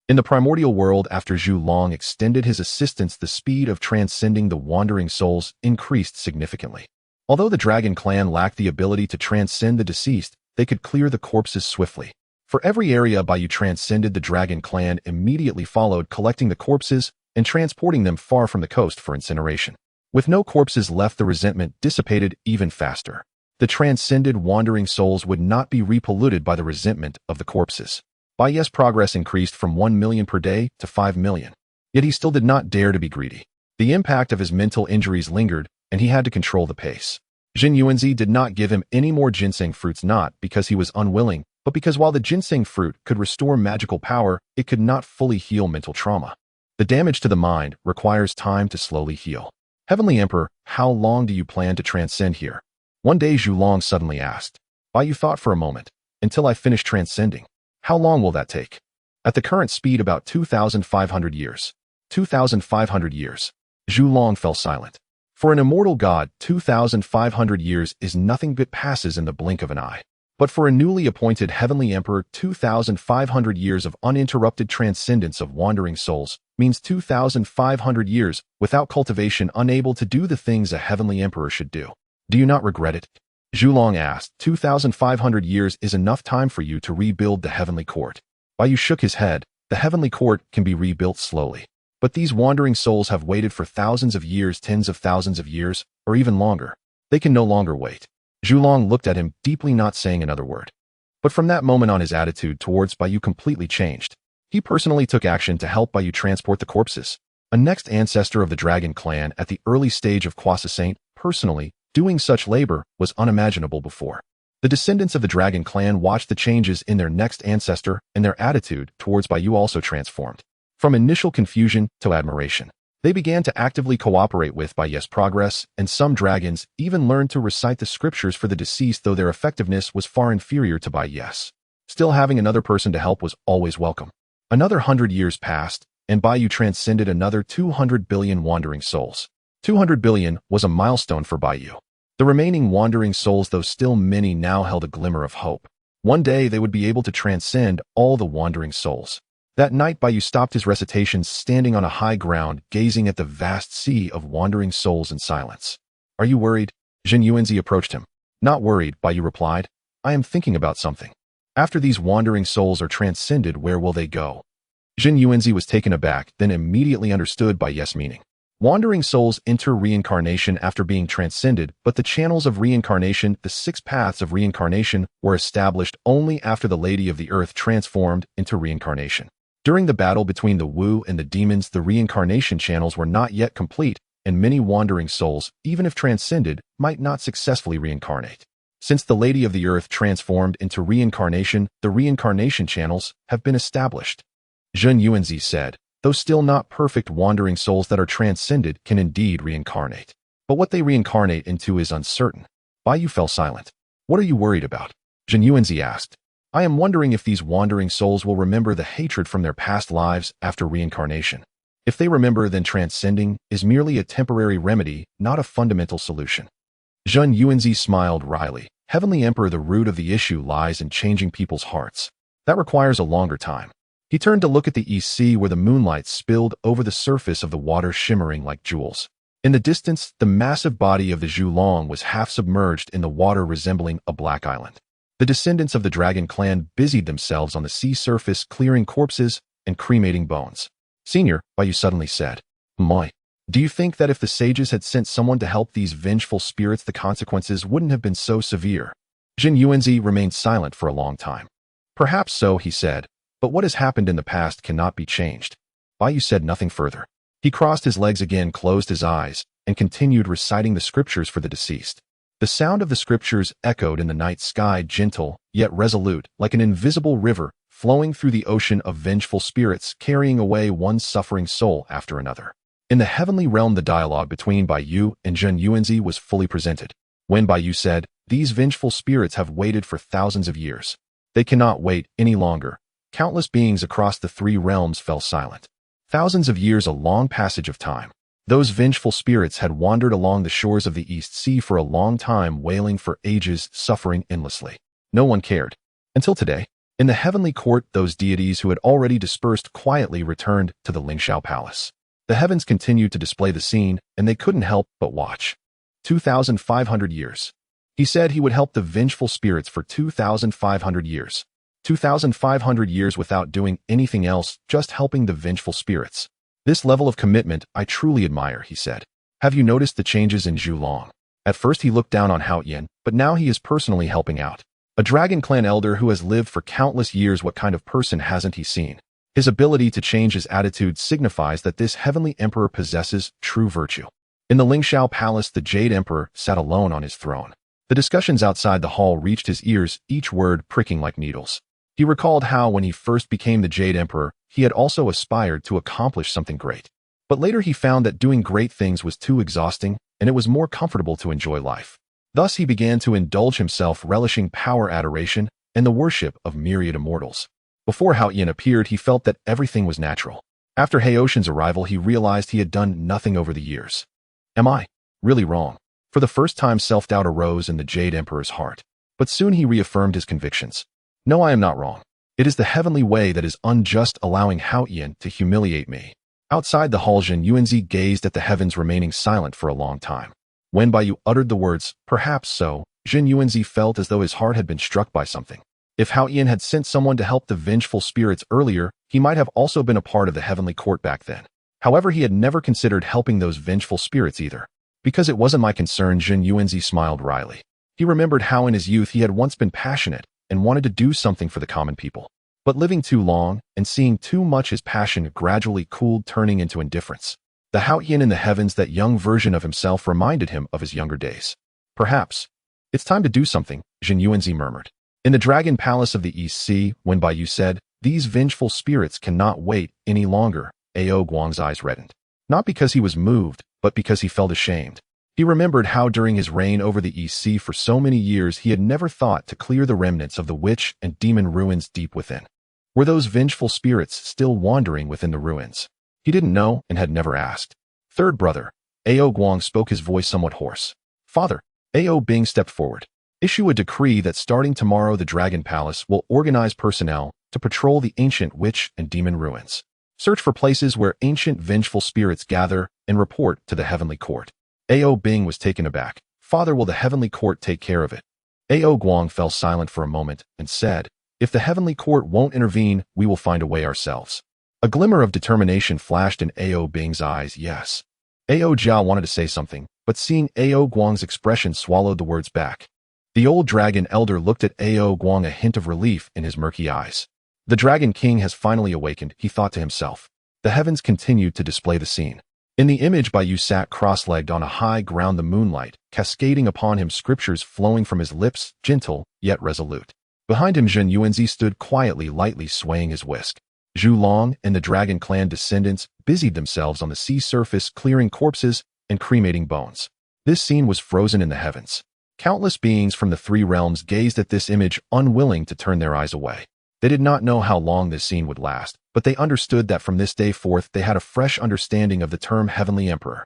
In the primordial world, after Zhu Long extended his assistance, the speed of transcending the wandering souls increased significantly. Although the dragon clan lacked the ability to transcend the deceased, they could clear the corpses swiftly. For every area Baiyu transcended, the dragon clan immediately followed, collecting the corpses and transporting them far from the coast for incineration. With no corpses left, the resentment dissipated even faster. The transcended wandering souls would not be repolluted by the resentment of the corpses. Baiye's progress increased from 1 million per day to 5 million. Yet he still did not dare to be greedy. The impact of his mental injuries lingered, and he had to control the pace. Jin Yuanzi did not give him any more ginseng fruits, not because he was unwilling, but because while the ginseng fruit could restore magical power, it could not fully heal mental trauma. The damage to the mind requires time to slowly heal. Heavenly Emperor, how long do you plan to transcend here? One day Zhu Long suddenly asked. Baiyu thought for a moment. Until I finish transcending. How long will that take? At the current speed, about 2,500 years. 2,500 years. Zhu Long fell silent. For an immortal god, 2,500 years is nothing but passes in the blink of an eye. But for a newly appointed heavenly emperor, 2,500 years of uninterrupted transcendence of wandering souls means 2,500 years without cultivation, unable to do the things a heavenly emperor should do. Do you not regret it? Zhu Long asked. 2,500 years is enough time for you to rebuild the heavenly court. Baiyu shook his head. The heavenly court can be rebuilt slowly. But these wandering souls have waited for thousands of years, tens of thousands of years, or even longer. They can no longer wait. Zhu Long looked at him deeply, not saying another word. But from that moment on, his attitude towards Baiyu completely changed. He personally took action to help Baiyu transport the corpses. A next ancestor of the dragon clan at the early stage of Croissant, personally, doing such labor was unimaginable before. The descendants of the dragon clan watched the changes in their next ancestor, and their attitude towards Baiyu also transformed. From initial confusion to admiration. They began to actively cooperate with Baiye's progress, and some dragons even learned to recite the scriptures for the deceased, though their effectiveness was far inferior to Baiye's. Still, having another person to help was always welcome. Another 100 years passed, and Baiyu transcended another 200 billion wandering souls. 200 billion was a milestone for Baiyu. The remaining wandering souls, though still many, now held a glimmer of hope. One day they would be able to transcend all the wandering souls. That night Baiyu stopped his recitations, standing on a high ground, gazing at the vast sea of wandering souls in silence. Are you worried? Jin Yuanzi approached him. Not worried, Baiyu replied. I am thinking about something. After these wandering souls are transcended, where will they go? Jin Yuanzi was taken aback, then immediately understood Baiye's meaning. Wandering souls enter reincarnation after being transcended, but the channels of reincarnation, the 6 paths of reincarnation, were established only after the Lady of the Earth transformed into reincarnation. During the battle between the Wu and the demons, the reincarnation channels were not yet complete, and many wandering souls, even if transcended, might not successfully reincarnate. Since the Lady of the Earth transformed into reincarnation, the reincarnation channels have been established. Zhen Yuanzi said. Though still not perfect, wandering souls that are transcended can indeed reincarnate. But what they reincarnate into is uncertain. Baiyu fell silent. What are you worried about? Jin Yuanzi asked. I am wondering if these wandering souls will remember the hatred from their past lives after reincarnation. If they remember, then transcending is merely a temporary remedy, not a fundamental solution. Zhen Yuanzi smiled wryly. Heavenly Emperor, the root of the issue lies in changing people's hearts. That requires a longer time. He turned to look at the East Sea where the moonlight spilled over the surface of the water shimmering like jewels. In the distance, the massive body of the Zhulong was half submerged in the water resembling a black island. The descendants of the dragon clan busied themselves on the sea surface clearing corpses and cremating bones. Senior, Baiyu suddenly said, "Moi, do you think that if the sages had sent someone to help these vengeful spirits the consequences wouldn't have been so severe?" Jin Yuanzi remained silent for a long time. "Perhaps so," he said, "but what has happened in the past cannot be changed." Baiyu said nothing further. He crossed his legs again, closed his eyes, and continued reciting the scriptures for the deceased. The sound of the scriptures echoed in the night sky, gentle, yet resolute, like an invisible river flowing through the ocean of vengeful spirits, carrying away one suffering soul after another. In the heavenly realm, the dialogue between Baiyu and Jin Yuanzi was fully presented. When Baiyu said, "These vengeful spirits have waited for thousands of years. They cannot wait any longer," countless beings across the three realms fell silent. Thousands of years, a long passage of time. Those vengeful spirits had wandered along the shores of the East Sea for a long time, wailing for ages, suffering endlessly. No one cared. Until today. In the heavenly court, those deities who had already dispersed quietly returned to the Lingxiao Palace. The heavens continued to display the scene, and they couldn't help but watch. 2,500 years. He said he would help the vengeful spirits for 2,500 years. 2,500 years without doing anything else, just helping the vengeful spirits. "This level of commitment I truly admire," he said. "Have you noticed the changes in Zhulong? At first he looked down on Haoyan, but now he is personally helping out. A dragon clan elder who has lived for countless years, what kind of person hasn't he seen? His ability to change his attitude signifies that this heavenly emperor possesses true virtue." In the Lingxiao Palace, the Jade Emperor sat alone on his throne. The discussions outside the hall reached his ears, each word pricking like needles. He recalled how, when he first became the Jade Emperor, he had also aspired to accomplish something great. But later he found that doing great things was too exhausting, and it was more comfortable to enjoy life. Thus he began to indulge himself, relishing power, adoration, and the worship of myriad immortals. Before Haoyan appeared, he felt that everything was natural. After Haoshan's arrival, he realized he had done nothing over the years. Am I really wrong? For the first time, self-doubt arose in the Jade Emperor's heart. But soon he reaffirmed his convictions. "No, I am not wrong. It is the heavenly way that is unjust, allowing Haoyan to humiliate me." Outside the hall, Jin Yuanzi gazed at the heavens, remaining silent for a long time. When Baiyu uttered the words, "Perhaps so," Jin Yuanzi felt as though his heart had been struck by something. If Haoyan had sent someone to help the vengeful spirits earlier, he might have also been a part of the heavenly court back then. However, he had never considered helping those vengeful spirits either. "Because it wasn't my concern," Jin Yuanzi smiled wryly. He remembered how in his youth he had once been passionate and wanted to do something for the common people. But living too long and seeing too much, his passion gradually cooled, turning into indifference. The Haoyan in the heavens, that young version of himself, reminded him of his younger days. "Perhaps it's time to do something," Jin Yuanzi murmured. In the Dragon Palace of the East Sea, when Baiyu said, "These vengeful spirits cannot wait any longer," Ao Guang's eyes reddened. Not because he was moved, but because he felt ashamed. He remembered how during his reign over the East Sea for so many years he had never thought to clear the remnants of the witch and demon ruins deep within. Were those vengeful spirits still wandering within the ruins? He didn't know and had never asked. "Third brother," Ao Guang spoke, his voice somewhat hoarse. "Father," Ao Bing stepped forward. "Issue a decree that starting tomorrow the Dragon Palace will organize personnel to patrol the ancient witch and demon ruins. Search for places where ancient vengeful spirits gather and report to the heavenly court." Ao Bing was taken aback. "Father, will the heavenly court take care of it?" Ao Guang fell silent for a moment and said, "If the heavenly court won't intervene, we will find a way ourselves." A glimmer of determination flashed in Ao Bing's eyes. Yes. Ao Jiao wanted to say something, but seeing Ao Guang's expression, swallowed the words back. The old dragon elder looked at Ao Guang, a hint of relief in his murky eyes. The Dragon King has finally awakened, he thought to himself. The heavens continued to display the scene. In the image, Baiyu sat cross-legged on a high ground, the moonlight cascading upon him, scriptures flowing from his lips, gentle yet resolute. Behind him, Jin Yuanzi stood quietly, lightly swaying his whisk. Zhulong and the Dragon Clan descendants busied themselves on the sea surface, clearing corpses and cremating bones. This scene was frozen in the heavens. Countless beings from the three realms gazed at this image, unwilling to turn their eyes away. They did not know how long this scene would last, but they understood that from this day forth they had a fresh understanding of the term Heavenly Emperor.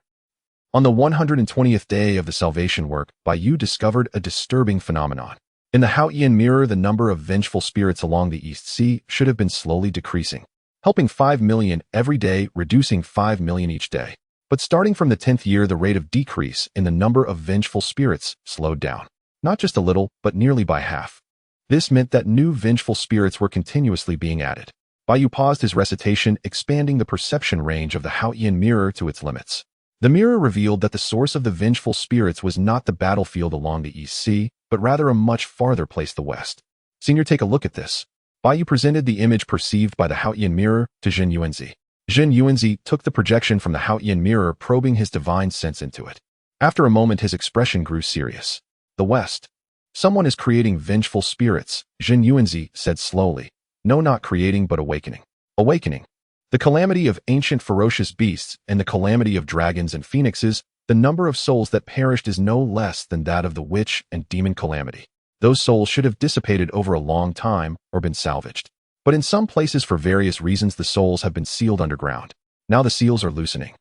On the 120th day of the salvation work, Bai Yu discovered a disturbing phenomenon. In the Haotian mirror, the number of vengeful spirits along the East Sea should have been slowly decreasing, helping 5 million every day, reducing 5 million each day. But starting from the 10th year, the rate of decrease in the number of vengeful spirits slowed down. Not just a little, but nearly by half. This meant that new vengeful spirits were continuously being added. Bai Yu paused his recitation, expanding the perception range of the Haotian mirror to its limits. The mirror revealed that the source of the vengeful spirits was not the battlefield along the East Sea, but rather a much farther place, the West. Senior, take a look at this. Bai Yu presented the image perceived by the Haotian mirror to Zhen Yuanzi. Zhen Yuanzi took the projection from the Haotian mirror, probing his divine sense into it. After a moment, his expression grew serious. The West. Someone is creating vengeful spirits, Zhen Yuanzi said slowly. No, not creating, but awakening. Awakening. The calamity of ancient ferocious beasts and the calamity of dragons and phoenixes, the number of souls that perished is no less than that of the witch and demon calamity. Those souls should have dissipated over a long time or been salvaged. But in some places, for various reasons, the souls have been sealed underground. Now the seals are loosening.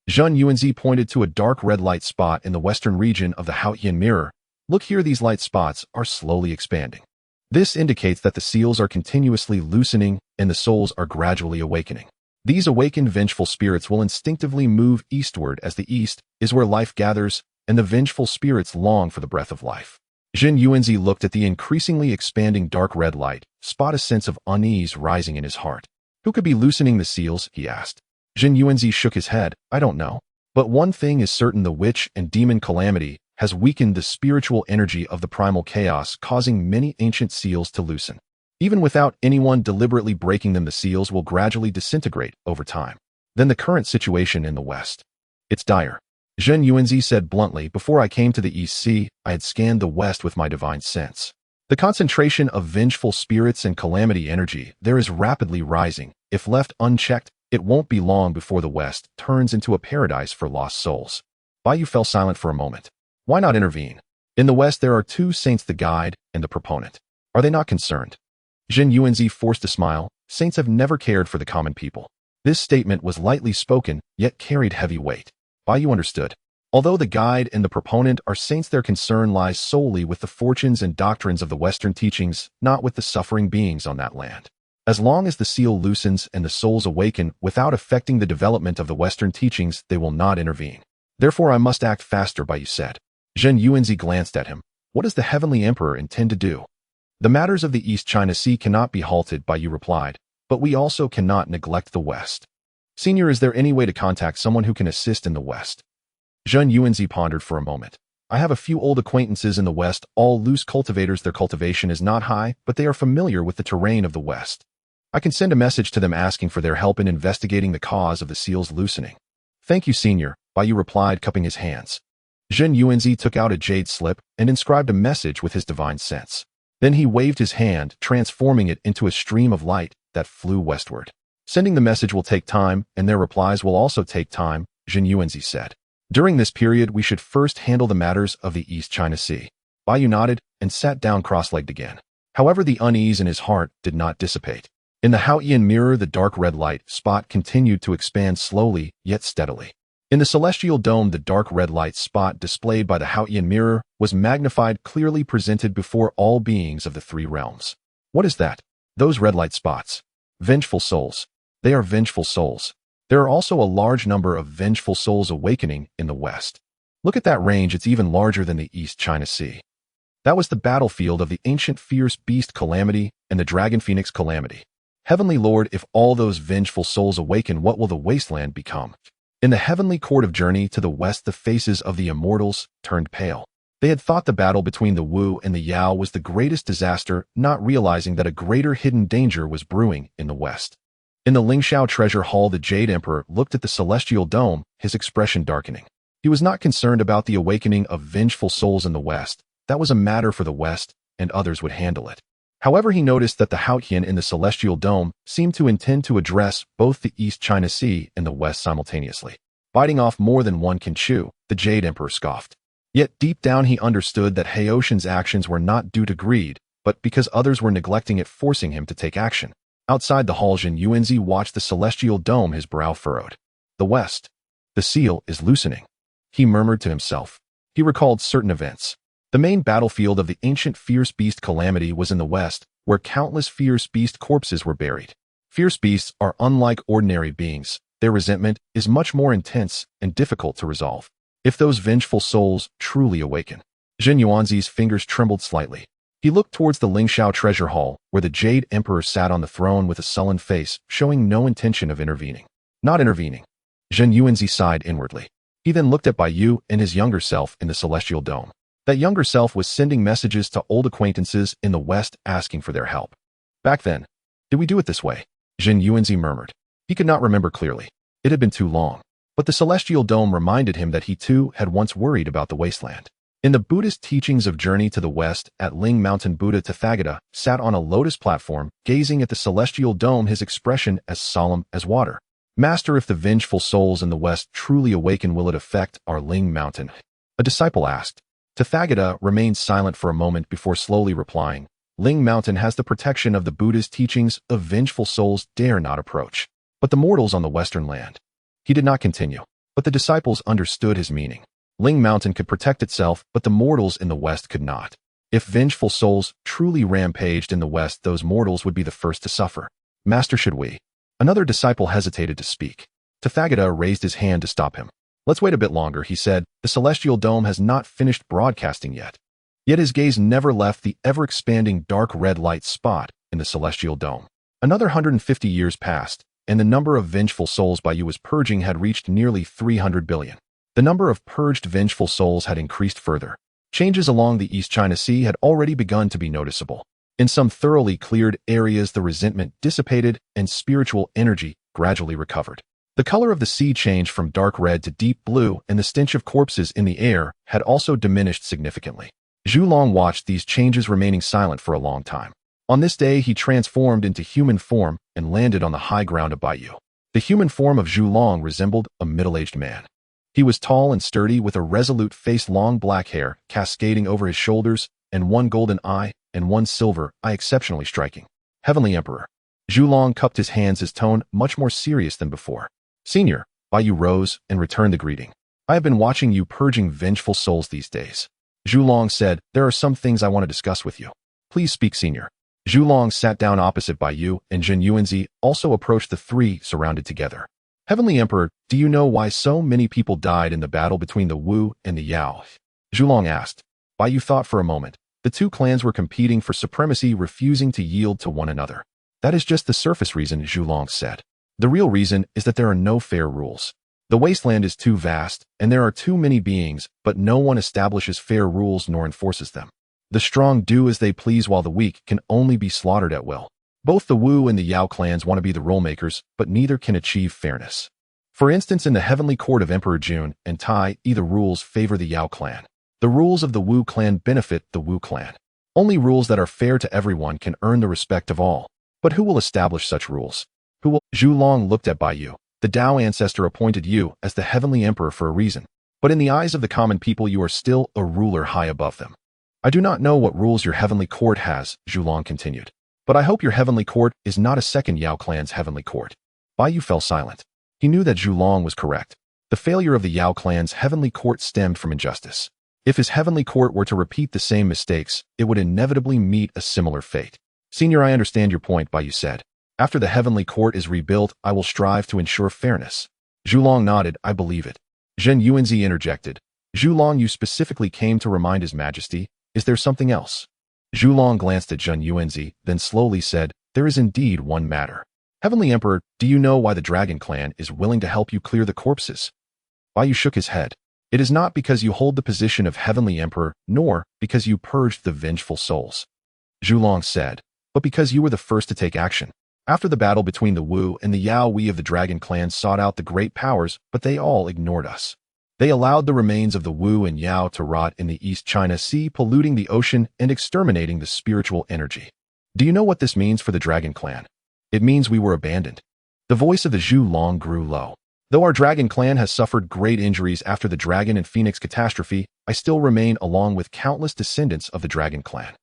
Zhen Yuanzi pointed to a dark red light spot in the western region of the Haotian mirror. Look here, these light spots are slowly expanding. This indicates that the seals are continuously loosening and the souls are gradually awakening. These awakened vengeful spirits will instinctively move eastward, as the east is where life gathers, and the vengeful spirits long for the breath of life. Zhen Yuanzi looked at the increasingly expanding dark red light, spot a sense of unease rising in his heart. Who could be loosening the seals, he asked. Zhen Yuanzi shook his head. I don't know. But one thing is certain, the witch and demon calamity has weakened the spiritual energy of the primal chaos, causing many ancient seals to loosen. Even without anyone deliberately breaking them, the seals will gradually disintegrate over time. Then the current situation in the West. It's dire. Zhen Yuanzi said bluntly. Before I came to the East Sea, I had scanned the West with my divine sense. The concentration of vengeful spirits and calamity energy there is rapidly rising. If left unchecked, it won't be long before the West turns into a paradise for lost souls. Bai Yu fell silent for a moment. Why not intervene? In the West, there are two saints, the guide and the proponent. Are they not concerned? Zhen Yuanzi forced a smile. Saints have never cared for the common people. This statement was lightly spoken, yet carried heavy weight. Bai Yu understood. Although the guide and the proponent are saints, their concern lies solely with the fortunes and doctrines of the Western teachings, not with the suffering beings on that land. As long as the seal loosens and the souls awaken without affecting the development of the Western teachings, they will not intervene. Therefore, I must act faster, Bai Yu said. Zhen Yuanzi glanced at him. What does the Heavenly Emperor intend to do? The matters of the East China Sea cannot be halted, Bai Yu replied, but we also cannot neglect the West. Senior, is there any way to contact someone who can assist in the West? Zhen Yuanzi pondered for a moment. I have a few old acquaintances in the West, all loose cultivators. Their cultivation is not high, but they are familiar with the terrain of the West. I can send a message to them asking for their help in investigating the cause of the seals loosening. Thank you, Senior, Bai Yu replied, cupping his hands. Zhen Yuanzi took out a jade slip and inscribed a message with his divine sense. Then he waved his hand, transforming it into a stream of light that flew westward. Sending the message will take time, and their replies will also take time, Zhen Yuanzi said. During this period, we should first handle the matters of the East China Sea. Bai Yu nodded and sat down cross-legged again. However, the unease in his heart did not dissipate. In the Haotian mirror, the dark red light spot continued to expand slowly, yet steadily. In the celestial dome, the dark red light spot displayed by the Haotian mirror was magnified, clearly presented before all beings of the three realms. What is that? Those red light spots. Vengeful souls. They are vengeful souls. There are also a large number of vengeful souls awakening in the West. Look at that range, it's even larger than the East China Sea. That was the battlefield of the ancient fierce beast calamity and the dragon phoenix calamity. Heavenly Lord, if all those vengeful souls awaken, what will the wasteland become? In the heavenly court of journey to the West, the faces of the immortals turned pale. They had thought the battle between the Wu and the Yao was the greatest disaster, not realizing that a greater hidden danger was brewing in the West. In the Lingxiao treasure hall, the Jade Emperor looked at the celestial dome, his expression darkening. He was not concerned about the awakening of vengeful souls in the West. That was a matter for the West, and others would handle it. However, he noticed that the Haotian in the celestial dome seemed to intend to address both the East China Sea and the West simultaneously. Biting off more than one can chew, the Jade Emperor scoffed. Yet deep down he understood that Haotian's actions were not due to greed, but because others were neglecting it, forcing him to take action. Outside the hall, Zhen Yuanzi watched the celestial dome, his brow furrowed. The West. The seal is loosening. he murmured to himself. He recalled certain events. The main battlefield of the ancient fierce beast calamity was in the west, where countless fierce beast corpses were buried. Fierce beasts are unlike ordinary beings. Their resentment is much more intense and difficult to resolve. If those vengeful souls truly awaken. Zhen Yuanzi's fingers trembled slightly. He looked towards the Lingxiao treasure hall, where the Jade Emperor sat on the throne with a sullen face, showing no intention of intervening. Not intervening. Zhen Yuanzi sighed inwardly. He then looked at Bai Yu and his younger self in the Celestial Dome. That younger self was sending messages to old acquaintances in the West asking for their help. Back then, did we do it this way? Zhen Yuanzi murmured. He could not remember clearly. It had been too long. But the Celestial Dome reminded him that he too had once worried about the wasteland. In the Buddhist teachings of Journey to the West, at Ling Mountain, Buddha Tathagata sat on a lotus platform, gazing at the Celestial Dome, his expression as solemn as water. Master, if the vengeful souls in the West truly awaken, will it affect our Ling Mountain? A disciple asked. Tathagata remained silent for a moment before slowly replying, Ling Mountain has the protection of the Buddha's teachings of vengeful souls dare not approach. But the mortals on the western land. He did not continue, but the disciples understood his meaning. Ling Mountain could protect itself, but the mortals in the west could not. If vengeful souls truly rampaged in the west, those mortals would be the first to suffer. Master, should we? Another disciple hesitated to speak. Tathagata raised his hand to stop him. Let's wait a bit longer, he said. The Celestial Dome has not finished broadcasting yet. Yet his gaze never left the ever-expanding dark red light spot in the Celestial Dome. Another 150 years passed, and the number of vengeful souls Bai Yu was purging had reached nearly 300 billion. The number of purged vengeful souls had increased further. Changes along the East China Sea had already begun to be noticeable. In some thoroughly cleared areas, the resentment dissipated and spiritual energy gradually recovered. The color of the sea changed from dark red to deep blue, and the stench of corpses in the air had also diminished significantly. Zhu Long watched these changes, remaining silent for a long time. On this day, he transformed into human form and landed on the high ground of Bai Yu. The human form of Zhu Long resembled a middle-aged man. He was tall and sturdy, with a resolute face, long black hair cascading over his shoulders, and one golden eye and one silver eye exceptionally striking. Heavenly Emperor. Zhu Long cupped his hands, his tone much more serious than before. Senior, Bai Yu rose and returned the greeting. I have been watching you purging vengeful souls these days. Zhu Long said, there are some things I want to discuss with you. Please speak, Senior. Zhu Long sat down opposite Bai Yu, and Zhen Yuanzi also approached the three surrounded together. Heavenly Emperor, do you know why so many people died in the battle between the Wu and the Yao? Zhu Long asked. Bai Yu thought for a moment. The two clans were competing for supremacy, refusing to yield to one another. That is just the surface reason, Zhu Long said. The real reason is that there are no fair rules. The wasteland is too vast, and there are too many beings, but no one establishes fair rules nor enforces them. The strong do as they please, while the weak can only be slaughtered at will. Both the Wu and the Yao clans want to be the rule makers, but neither can achieve fairness. For instance, in the heavenly court of Emperor Jun and Tai, the rules favor the Yao clan. The rules of the Wu clan benefit the Wu clan. Only rules that are fair to everyone can earn the respect of all. But who will establish such rules? Who will? Zhu Long looked at Bai Yu. The Tao ancestor appointed you as the heavenly emperor for a reason. But in the eyes of the common people, you are still a ruler high above them. I do not know what rules your heavenly court has, Zhu Long continued. But I hope your heavenly court is not a second Yao clan's heavenly court. Bai Yu fell silent. He knew that Zhu Long was correct. The failure of the Yao clan's heavenly court stemmed from injustice. If his heavenly court were to repeat the same mistakes, it would inevitably meet a similar fate. Senior, I understand your point, Bai Yu said. After the heavenly court is rebuilt, I will strive to ensure fairness. Zhu Long nodded. I believe it. Zhen Yuanzi interjected. Zhu Long, you specifically came to remind His Majesty. Is there something else? Zhu Long glanced at Zhen Yuanzi, then slowly said, there is indeed one matter. Heavenly Emperor, do you know why the Dragon Clan is willing to help you clear the corpses? Bai Yu shook his head. It is not because you hold the position of Heavenly Emperor, nor because you purged the vengeful souls. Zhu Long said, but because you were the first to take action. After the battle between the Wu and the Yao, we of the Dragon Clan sought out the great powers, but they all ignored us. They allowed the remains of the Wu and Yao to rot in the East China Sea, polluting the ocean and exterminating the spiritual energy. Do you know what this means for the Dragon Clan? It means we were abandoned. The voice of the Zhu Long grew low. Though our Dragon Clan has suffered great injuries after the Dragon and Phoenix catastrophe, I still remain along with countless descendants of the Dragon Clan.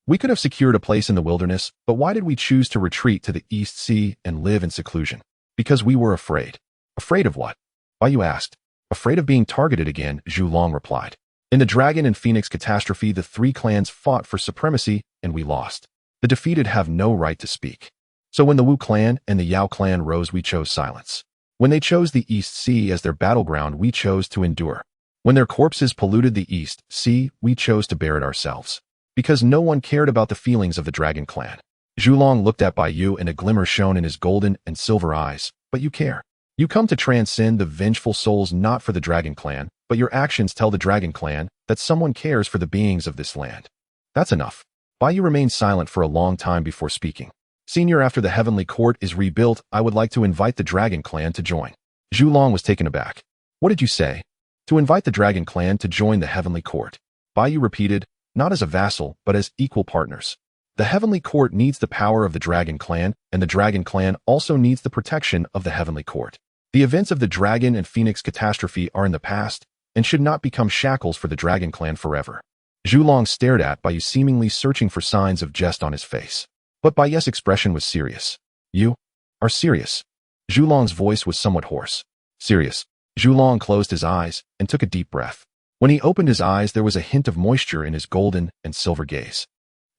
We could have secured a place in the wilderness, but why did we choose to retreat to the East Sea and live in seclusion? Because we were afraid. Afraid of what? Bai Yu asked. Afraid of being targeted again, Zhu Long replied. In the Dragon and Phoenix catastrophe, the three clans fought for supremacy, and we lost. The defeated have no right to speak. So when the Wu clan and the Yao clan rose, we chose silence. When they chose the East Sea as their battleground, we chose to endure. When their corpses polluted the East Sea, we chose to bear it ourselves. Because no one cared about the feelings of the Dragon clan. Zhu Long looked at Bai Yu, and a glimmer shone in his golden and silver eyes. But you care. You come to transcend the vengeful souls not for the Dragon clan, but your actions tell the Dragon clan that someone cares for the beings of this land. That's enough. Bai Yu remained silent for a long time before speaking. Senior, after the Heavenly Court is rebuilt, I would like to invite the Dragon clan to join. Zhu Long was taken aback. What did you say? To invite the Dragon clan to join the Heavenly Court. Bai Yu repeated, not as a vassal, but as equal partners. The Heavenly Court needs the power of the Dragon clan, and the Dragon clan also needs the protection of the Heavenly Court. The events of the Dragon and Phoenix catastrophe are in the past, and should not become shackles for the Dragon clan forever. Zhu Long stared at Bai Yu, seemingly searching for signs of jest on his face. But Bai Yu's expression was serious. You are serious. Zhu Long's voice was somewhat hoarse. Serious. Zhu Long closed his eyes and took a deep breath. When he opened his eyes, there was a hint of moisture in his golden and silver gaze.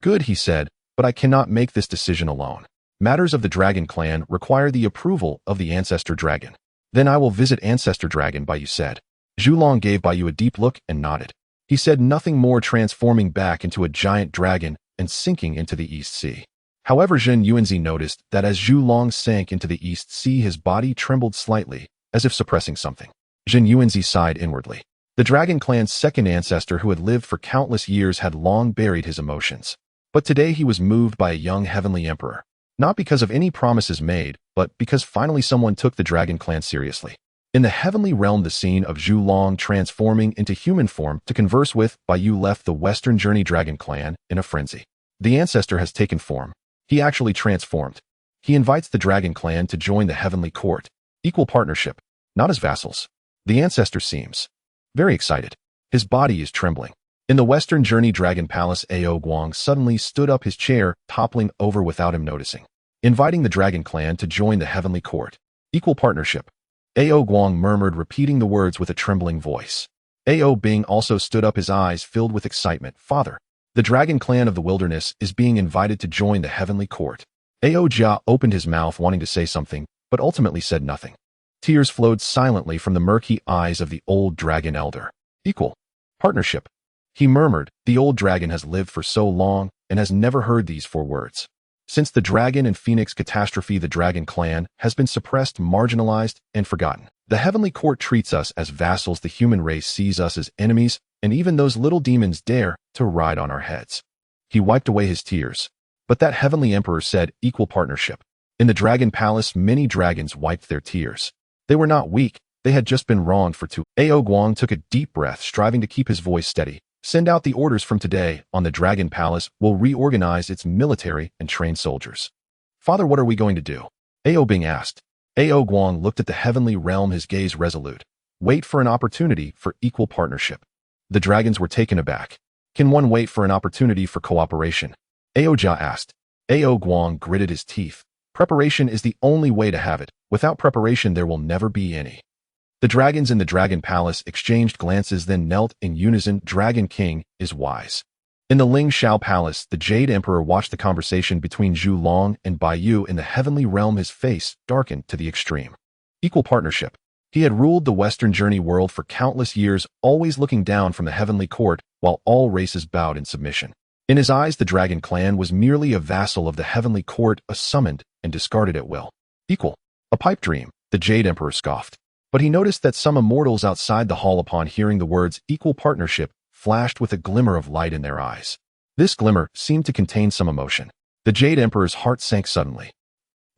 Good, he said, but I cannot make this decision alone. Matters of the Dragon clan require the approval of the Ancestor Dragon. Then I will visit Ancestor Dragon, Bai Yu said. Zhu Long gave Bai Yu a deep look and nodded. He said nothing more, transforming back into a giant dragon and sinking into the East Sea. However, Zhen Yuanzi noticed that as Zhu Long sank into the East Sea, his body trembled slightly, as if suppressing something. Zhen Yuanzi sighed inwardly. The Dragon clan's second ancestor, who had lived for countless years, had long buried his emotions. But today he was moved by a young heavenly emperor. Not because of any promises made, but because finally someone took the Dragon clan seriously. In the heavenly realm, the scene of Zhu Long transforming into human form to converse with Bai Yu left the Western Journey Dragon clan in a frenzy. The ancestor has taken form. He actually transformed. He invites the Dragon clan to join the Heavenly Court. Equal partnership, not as vassals. The ancestor seems very excited. His body is trembling. In the Western Journey Dragon Palace, Ao Guang suddenly stood up, his chair toppling over without him noticing. Inviting the Dragon clan to join the Heavenly Court. Equal partnership. Ao Guang murmured, repeating the words with a trembling voice. Ao Bing also stood up, his eyes filled with excitement. Father, the Dragon clan of the wilderness is being invited to join the Heavenly Court. Ao Jia opened his mouth wanting to say something, but ultimately said nothing. Tears flowed silently from the murky eyes of the old dragon elder. Equal partnership. He murmured, the old dragon has lived for so long and has never heard these four words. Since the Dragon and Phoenix catastrophe, the Dragon clan has been suppressed, marginalized, and forgotten. The Heavenly Court treats us as vassals, the human race sees us as enemies, and even those little demons dare to ride on our heads. He wiped away his tears. But that Heavenly Emperor said equal partnership. In the Dragon Palace, many dragons wiped their tears. They were not weak, they had just been wronged for too. Ao Guang took a deep breath, striving to keep his voice steady. Send out the orders from today on the Dragon Palace will reorganize its military and train soldiers. Father, what are we going to do? Ao Bing asked. Ao Guang looked at the heavenly realm, his gaze resolute. Wait for an opportunity for equal partnership. The dragons were taken aback. Can one wait for an opportunity for cooperation? Ao Jia asked. Ao Guang gritted his teeth. Preparation is the only way to have it. Without preparation, there will never be any. The dragons in the Dragon Palace exchanged glances, then knelt in unison. Dragon King is wise. In the Ling Shao Palace, the Jade Emperor watched the conversation between Zhu Long and Bai Yu in the heavenly realm, his face darkened to the extreme. Equal partnership. He had ruled the Western Journey world for countless years, always looking down from the Heavenly Court, while all races bowed in submission. In his eyes, the Dragon clan was merely a vassal of the Heavenly Court, a summoned and discarded at will. Equal. A pipe dream, the Jade Emperor scoffed. But he noticed that some immortals outside the hall, upon hearing the words equal partnership, flashed with a glimmer of light in their eyes. This glimmer seemed to contain some emotion. The Jade Emperor's heart sank suddenly.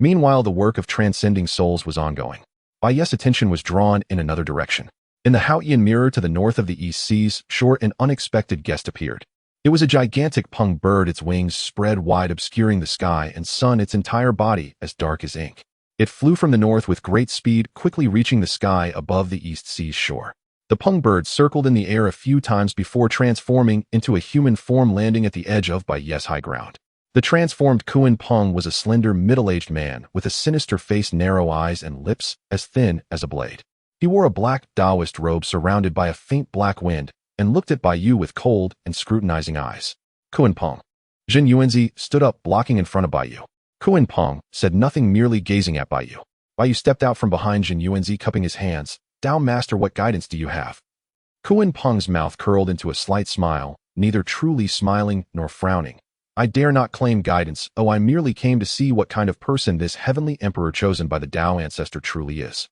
Meanwhile, the work of transcending souls was ongoing. Bai Yu's attention was drawn in another direction. In the Haotian mirror to the north of the East Seas shore, an unexpected guest appeared. It was a gigantic pung bird, its wings spread wide, obscuring the sky and sun, its entire body as dark as ink. It flew from the north with great speed, quickly reaching the sky above the East Sea's shore. The pung bird circled in the air a few times before transforming into a human form, landing at the edge of Bai Yu's high ground. The transformed Kuan Peng was a slender, middle-aged man with a sinister face, narrow eyes, and lips as thin as a blade. He wore a black Taoist robe surrounded by a faint black wind and looked at Bai Yu with cold and scrutinizing eyes. Kuan Peng. Jin Yuanzi stood up, blocking in front of Bai Yu. Kuan Peng said nothing, merely gazing at Bai Yu. Bai Yu stepped out from behind Jin Yuanzi, cupping his hands. Dao Master, what guidance do you have? Kuan Peng's mouth curled into a slight smile, neither truly smiling nor frowning. I dare not claim guidance. Oh, I merely came to see what kind of person this heavenly emperor chosen by the Tao ancestor truly is.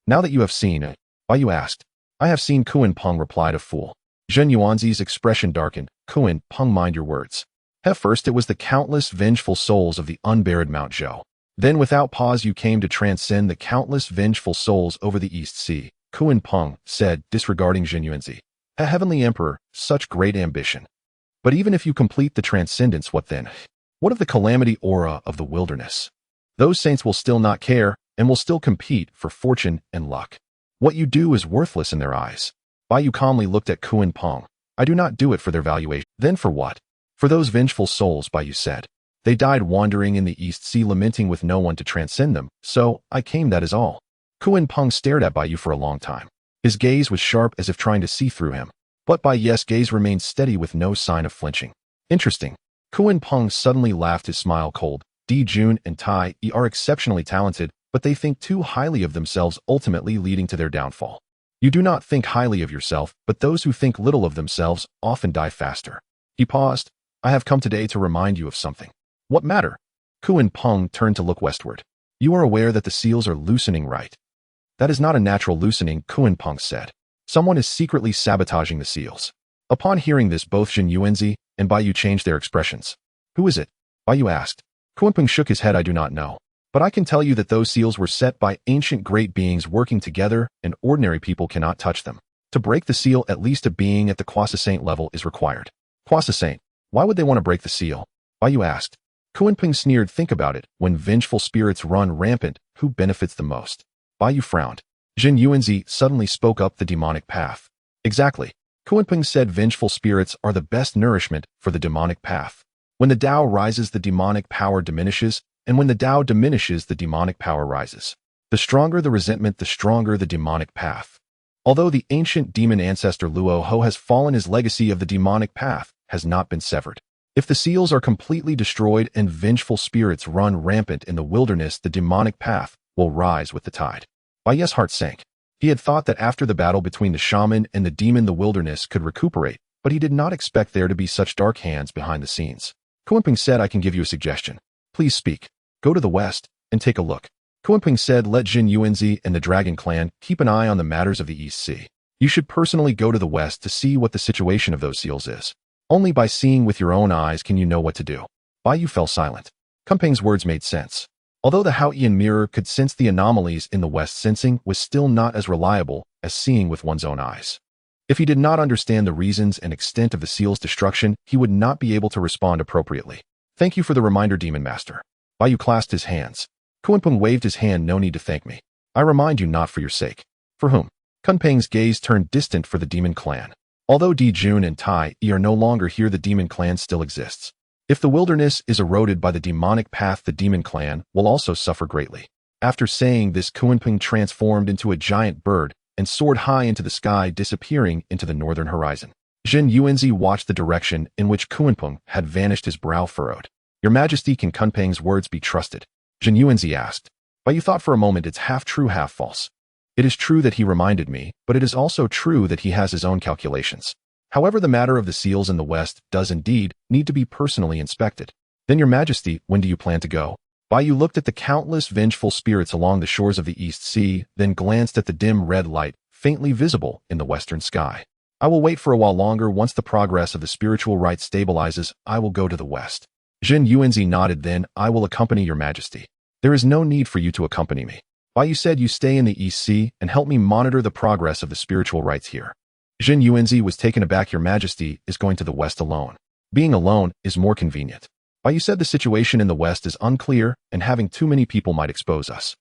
Now that you have seen it, Bai Yu asked. I have seen, Kuan Peng replied, a fool. Jin Yuanzi's expression darkened. Kuan Peng, mind your words. At first it was the countless vengeful souls of the unburied Mount Zhou. Then without pause you came to transcend the countless vengeful souls over the East Sea, Kuan Peng said, disregarding Jin Yuanzi. A heavenly emperor, such great ambition. But even if you complete the transcendence, what then? What of the calamity aura of the wilderness? Those saints will still not care and will still compete for fortune and luck. What you do is worthless in their eyes. Bai Yu calmly looked at Kuan Peng. I do not do it for their valuation. Then for what? For those vengeful souls, Bai Yu said. They died wandering in the East Sea, lamenting with no one to transcend them, so I came, that is all. Kuan Peng stared at Bai Yu for a long time. His gaze was sharp, as if trying to see through him. But Bai Yu's gaze remained steady with no sign of flinching. Interesting. Kuan Peng suddenly laughed, his smile cold. Di Jun and Tai Yi are exceptionally talented, but they think too highly of themselves, ultimately leading to their downfall. You do not think highly of yourself, but those who think little of themselves often die faster. He paused. I have come today to remind you of something. What matter? Kuan Peng turned to look westward. You are aware that the seals are loosening, right? That is not a natural loosening, Kuan Peng said. Someone is secretly sabotaging the seals. Upon hearing this, both Jin Yuanzi and Bai Yu changed their expressions. Who is it? Bai Yu asked. Kuan Peng shook his head. I do not know. But I can tell you that those seals were set by ancient great beings working together, and ordinary people cannot touch them. To break the seal, at least a being at the Quasi-Saint level is required. Quasi-Saint? Why would they want to break the seal? Bai Yu asked. Kuan Peng sneered. Think about it. When vengeful spirits run rampant, who benefits the most? Bai Yu frowned. Jin Yuanzi suddenly spoke up. The demonic path. Exactly. Kuan Peng said vengeful spirits are the best nourishment for the demonic path. When the Tao rises, the demonic power diminishes, and when the Tao diminishes, the demonic power rises. The stronger the resentment, the stronger the demonic path. Although the ancient demon ancestor Luo Ho has fallen, his legacy of the demonic path has not been severed. If the seals are completely destroyed and vengeful spirits run rampant in the wilderness, the demonic path will rise with the tide. Bai Yu's heart sank. He had thought that after the battle between the shaman and the demon, the wilderness could recuperate, but he did not expect there to be such dark hands behind the scenes. Kuan Peng said, I can give you a suggestion. Please speak. Go to the west and take a look. Kuan Peng said, let Jin Yuanzi and the Dragon Clan keep an eye on the matters of the East Sea. You should personally go to the west to see what the situation of those seals is. Only by seeing with your own eyes can you know what to do. Bai Yu fell silent. Kuan Peng's words made sense. Although the Haotian mirror could sense the anomalies in the west, sensing was still not as reliable as seeing with one's own eyes. If he did not understand the reasons and extent of the seal's destruction, he would not be able to respond appropriately. Thank you for the reminder, Demon Master. Bai Yu clasped his hands. Kuan Peng waved his hand. No need to thank me. I remind you not for your sake. For whom? Kuan Peng's gaze turned distant. For the Demon Clan. Although Di Jun and Tai Yi are no longer here, the Demon Clan still exists. If the wilderness is eroded by the demonic path, the Demon Clan will also suffer greatly. After saying this, Kuan Peng transformed into a giant bird and soared high into the sky, disappearing into the northern horizon. Jin Yuanzi watched the direction in which Kuan Peng had vanished, his brow furrowed. Your Majesty, can Kuan Peng's words be trusted? Jin Yuanzi asked. But you thought for a moment it's half true, half false. It is true that he reminded me, but it is also true that he has his own calculations. However, the matter of the seals in the west does indeed need to be personally inspected. Then, Your Majesty, when do you plan to go? Bai Yu looked at the countless vengeful spirits along the shores of the East Sea, then glanced at the dim red light faintly visible in the western sky. I will wait for a while longer. Once the progress of the spiritual rite stabilizes, I will go to the west. Jin Yuanzi nodded. Then, I will accompany Your Majesty. There is no need for you to accompany me. Bai Yu said, you stay in the East Sea and help me monitor the progress of the spiritual rites here. Jin Yuanzi was taken aback. Your Majesty is going to the west alone. Being alone is more convenient. Bai Yu said, the situation in the west is unclear, and having too many people might expose us.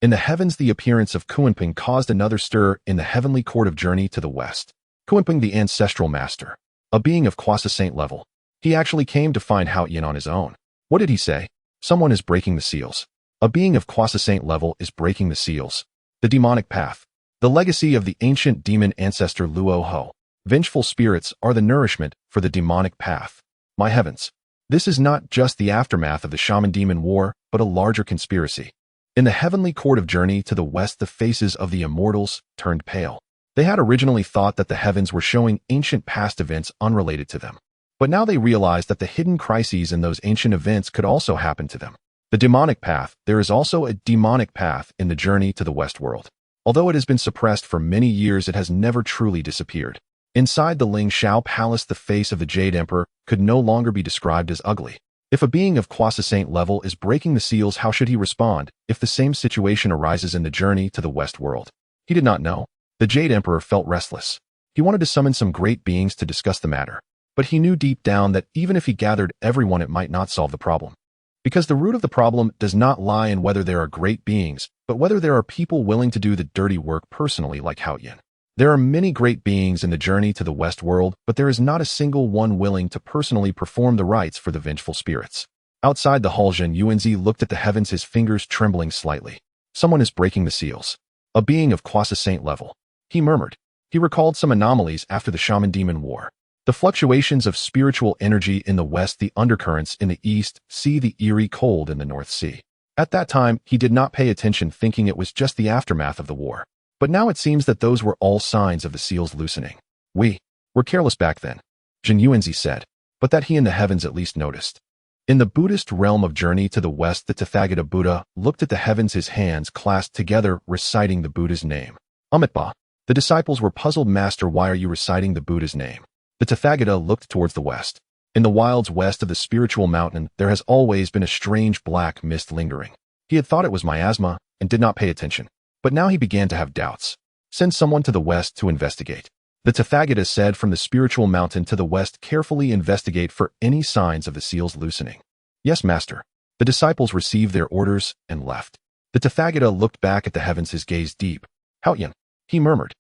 In the heavens, the appearance of Kuan Peng caused another stir in the heavenly court of journey to the west. Kuan Peng, the ancestral master, a being of Quasi-Saint level. He actually came to find Haotian on his own. What did he say? Someone is breaking the seals. A being of Quasi-Saint level is breaking the seals. The demonic path. The legacy of the ancient demon ancestor Luo Ho. Vengeful spirits are the nourishment for the demonic path. My heavens! This is not just the aftermath of the shaman-demon war, but a larger conspiracy. In the heavenly court of journey to the west, the faces of the immortals turned pale. They had originally thought that the heavens were showing ancient past events unrelated to them. But now they realized that the hidden crises in those ancient events could also happen to them. The demonic path. There is also a demonic path in the journey to the west world. Although it has been suppressed for many years, it has never truly disappeared. Inside the Ling Shao Palace, the face of the Jade Emperor could no longer be described as ugly. If a being of Quasi-Saint level is breaking the seals, how should he respond if the same situation arises in the journey to the west world? He did not know. The Jade Emperor felt restless. He wanted to summon some great beings to discuss the matter. But he knew deep down that even if he gathered everyone, it might not solve the problem. Because the root of the problem does not lie in whether there are great beings, but whether there are people willing to do the dirty work personally, like Haoyan. There are many great beings in the journey to the west world, but there is not a single one willing to personally perform the rites for the vengeful spirits. Outside the hall, Zhen Yuanzi looked at the heavens, his fingers trembling slightly. Someone is breaking the seals. A being of Quasi-Saint level. He murmured. He recalled some anomalies after the shaman-demon war. The fluctuations of spiritual energy in the west, the undercurrents in the east, sea, the eerie cold in the North Sea. At that time, he did not pay attention, thinking it was just the aftermath of the war. But now it seems that those were all signs of the seals loosening. We were careless back then, Zhen Yuanzi said, but that he in the heavens at least noticed. In the Buddhist realm of journey to the west, the Tathagata Buddha looked at the heavens, his hands clasped together, reciting the Buddha's name. Amitabha. The disciples were puzzled. Master, why are you reciting the Buddha's name? The Tathagata looked towards the west. In the wilds west of the spiritual mountain, there has always been a strange black mist lingering. He had thought it was miasma and did not pay attention. But now he began to have doubts. Send someone to the west to investigate. The Tathagata said, from the spiritual mountain to the west, carefully investigate for any signs of the seals loosening. Yes, master. The disciples received their orders and left. The Tathagata looked back at the heavens, his gaze deep. Haoyan, he murmured.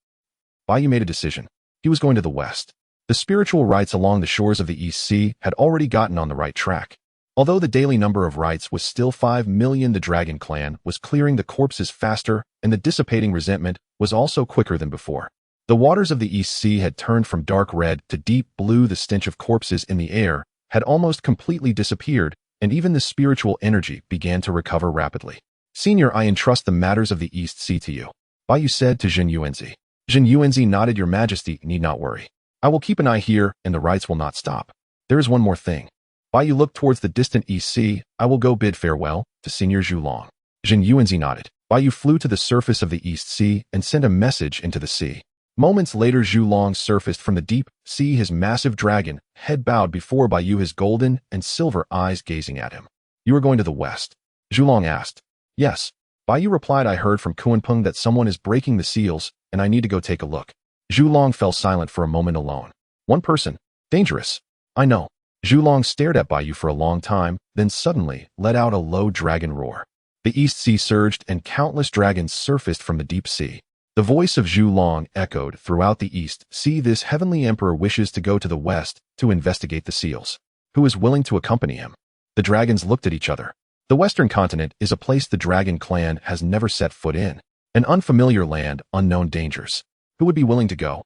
Bai made a decision. He was going to the west. The spiritual rites along the shores of the East Sea had already gotten on the right track. Although the daily number of rites was still 5 million, the Dragon Clan was clearing the corpses faster, and the dissipating resentment was also quicker than before. The waters of the East Sea had turned from dark red to deep blue. The stench of corpses in the air had almost completely disappeared, and even the spiritual energy began to recover rapidly. Senior, I entrust the matters of the East Sea to you, Bai said to Zhen Yuanzi. Zhen Yuanzi nodded. Your Majesty need not worry. I will keep an eye here, and the rites will not stop. There is one more thing. Bai looked towards the distant East Sea. I will go bid farewell to Senior Zhu Long. Zhen Yuanzi nodded. Bai flew to the surface of the East Sea and sent a message into the sea. Moments later, Zhu Long surfaced from the deep sea, his massive dragon, head bowed before Bai, his golden and silver eyes gazing at him. You are going to the west? Zhu Long asked. Yes. Bai replied, I heard from Kuanpeng that someone is breaking the seals, and I need to go take a look. Zhu Long fell silent for a moment alone. One person. Dangerous. I know. Zhu Long stared at Bai for a long time, then suddenly let out a low dragon roar. The East Sea surged and countless dragons surfaced from the deep sea. The voice of Zhu Long echoed throughout the East Sea. This heavenly emperor wishes to go to the west to investigate the seals. Who is willing to accompany him? The dragons looked at each other. The western continent is a place the Dragon Clan has never set foot in. An unfamiliar land, unknown dangers. Who would be willing to go?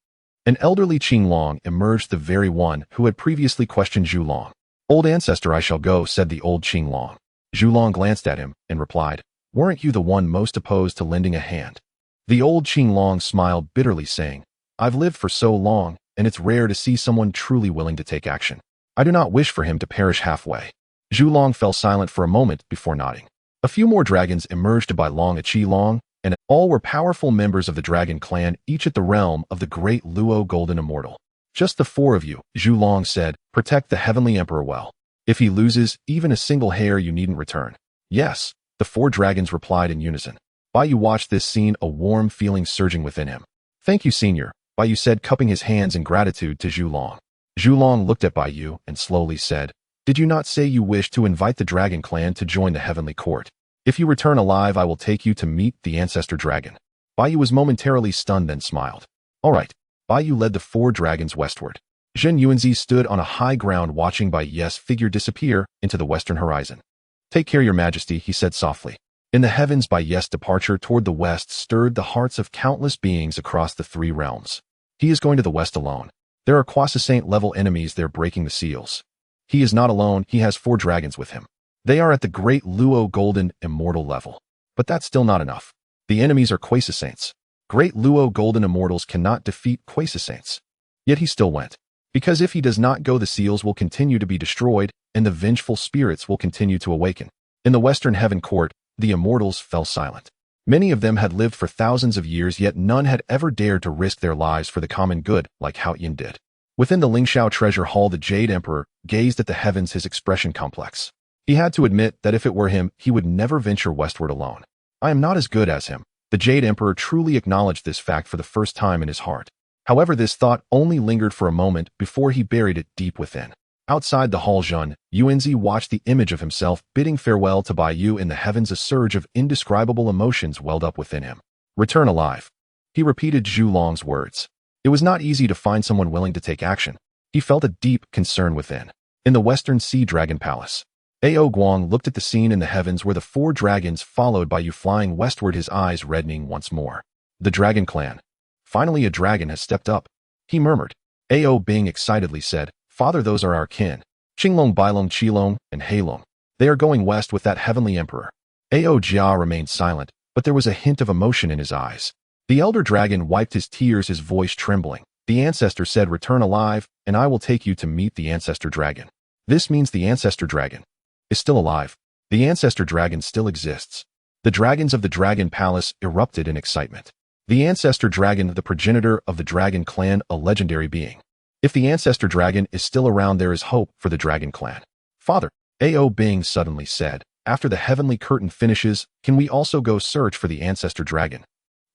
An elderly Qing Long emerged, the very one who had previously questioned Zhu Long. Old ancestor, I shall go, said the old Qing Long. Zhu Long glanced at him and replied, weren't you the one most opposed to lending a hand? The old Qing Long smiled bitterly, saying, I've lived for so long, and it's rare to see someone truly willing to take action. I do not wish for him to perish halfway. Zhu Long fell silent for a moment before nodding. A few more dragons emerged by Long, a Qi Long, and all were powerful members of the Dragon Clan, each at the realm of the great Luo Golden Immortal. Just the 4 of you, Zhu Long said, protect the Heavenly Emperor well. If he loses even a single hair, you needn't return. Yes, the 4 dragons replied in unison. Bai watched this scene, a warm feeling surging within him. Thank you, Senior, Bai said, cupping his hands in gratitude to Zhu Long. Zhu Long looked at Bai and slowly said, did you not say you wish to invite the Dragon Clan to join the Heavenly Court? If you return alive, I will take you to meet the Ancestor Dragon. Bai was momentarily stunned, then smiled. All right. Bai led the 4 dragons westward. Zhen Yuanzi stood on a high ground watching Bai's figure disappear into the western horizon. Take care, Your Majesty, he said softly. In the heavens, by Yes' departure toward the west stirred the hearts of countless beings across the three realms. He is going to the west alone. There are Quasi-Saint-level enemies there breaking the seals. He is not alone, he has 4 dragons with him. They are at the great Luo Golden Immortal level. But that's still not enough. The enemies are Quasi-Saints. Great Luo Golden Immortals cannot defeat Quasi-Saints. Yet he still went. Because if he does not go, the seals will continue to be destroyed, and the vengeful spirits will continue to awaken. In the Western Heaven Court, the immortals fell silent. Many of them had lived for thousands of years, yet none had ever dared to risk their lives for the common good like Hao Yin did. Within the Lingxiao Treasure Hall, the Jade Emperor gazed at the heavens, his expression complex. He had to admit that if it were him, he would never venture westward alone. I am not as good as him. The Jade Emperor truly acknowledged this fact for the first time in his heart. However, this thought only lingered for a moment before he buried it deep within. Outside the hall, Zhun Yuanzi watched the image of himself bidding farewell to Bai Yu in the heavens. A surge of indescribable emotions welled up within him. Return alive. He repeated Zhu Long's words. It was not easy to find someone willing to take action. He felt a deep concern within. In the Western Sea Dragon Palace, Ao Guang looked at the scene in the heavens where the 4 dragons followed Bai Yu flying westward, his eyes reddening once more. The Dragon Clan. Finally, a dragon has stepped up, he murmured. Ao Bing excitedly said, Father, those are our kin. Qinglong, Bailong, Qilong, and Heilong. They are going west with that heavenly emperor. Ao Jia remained silent, but there was a hint of emotion in his eyes. The elder dragon wiped his tears, his voice trembling. The ancestor said, return alive, and I will take you to meet the ancestor dragon. This means the ancestor dragon is still alive. The ancestor dragon still exists. The dragons of the Dragon Palace erupted in excitement. The ancestor dragon, the progenitor of the Dragon Clan, a legendary being. If the ancestor dragon is still around, there is hope for the Dragon Clan. Father, Ao Bing suddenly said, after the heavenly curtain finishes, can we also go search for the ancestor dragon?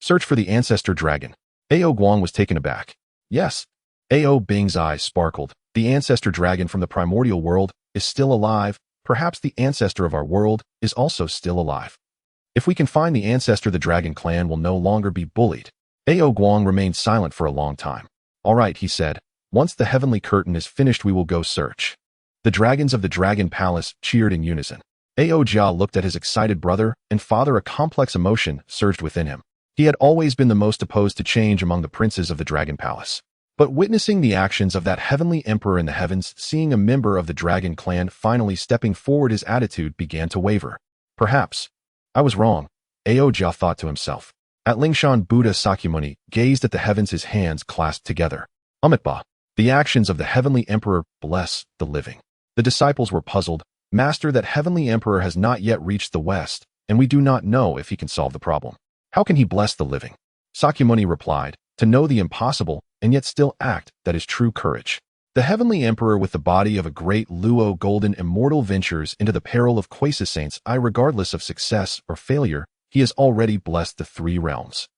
Search for the ancestor dragon. Ao Guang was taken aback. Yes. Ao Bing's eyes sparkled. The ancestor dragon from the primordial world is still alive. Perhaps the ancestor of our world is also still alive. If we can find the ancestor, the Dragon Clan will no longer be bullied. Ao Guang remained silent for a long time. All right, he said. Once the heavenly curtain is finished, we will go search. The dragons of the Dragon Palace cheered in unison. Ao Jia looked at his excited brother and father. A complex emotion surged within him. He had always been the most opposed to change among the princes of the Dragon Palace. But witnessing the actions of that heavenly emperor in the heavens, seeing a member of the Dragon Clan finally stepping forward, his attitude began to waver. Perhaps I was wrong, Ao Jia thought to himself. At Lingshan, Buddha Sakyamuni gazed at the heavens, his hands clasped together. Amitabha. The actions of the heavenly emperor bless the living. The disciples were puzzled. Master, that heavenly emperor has not yet reached the west, and we do not know if he can solve the problem. How can he bless the living? Sakyamuni replied, to know the impossible and yet still act, that is true courage. The heavenly emperor with the body of a great Luo Golden Immortal ventures into the peril of Quasi-Saints. Regardless of success or failure, he has already blessed the 3 realms.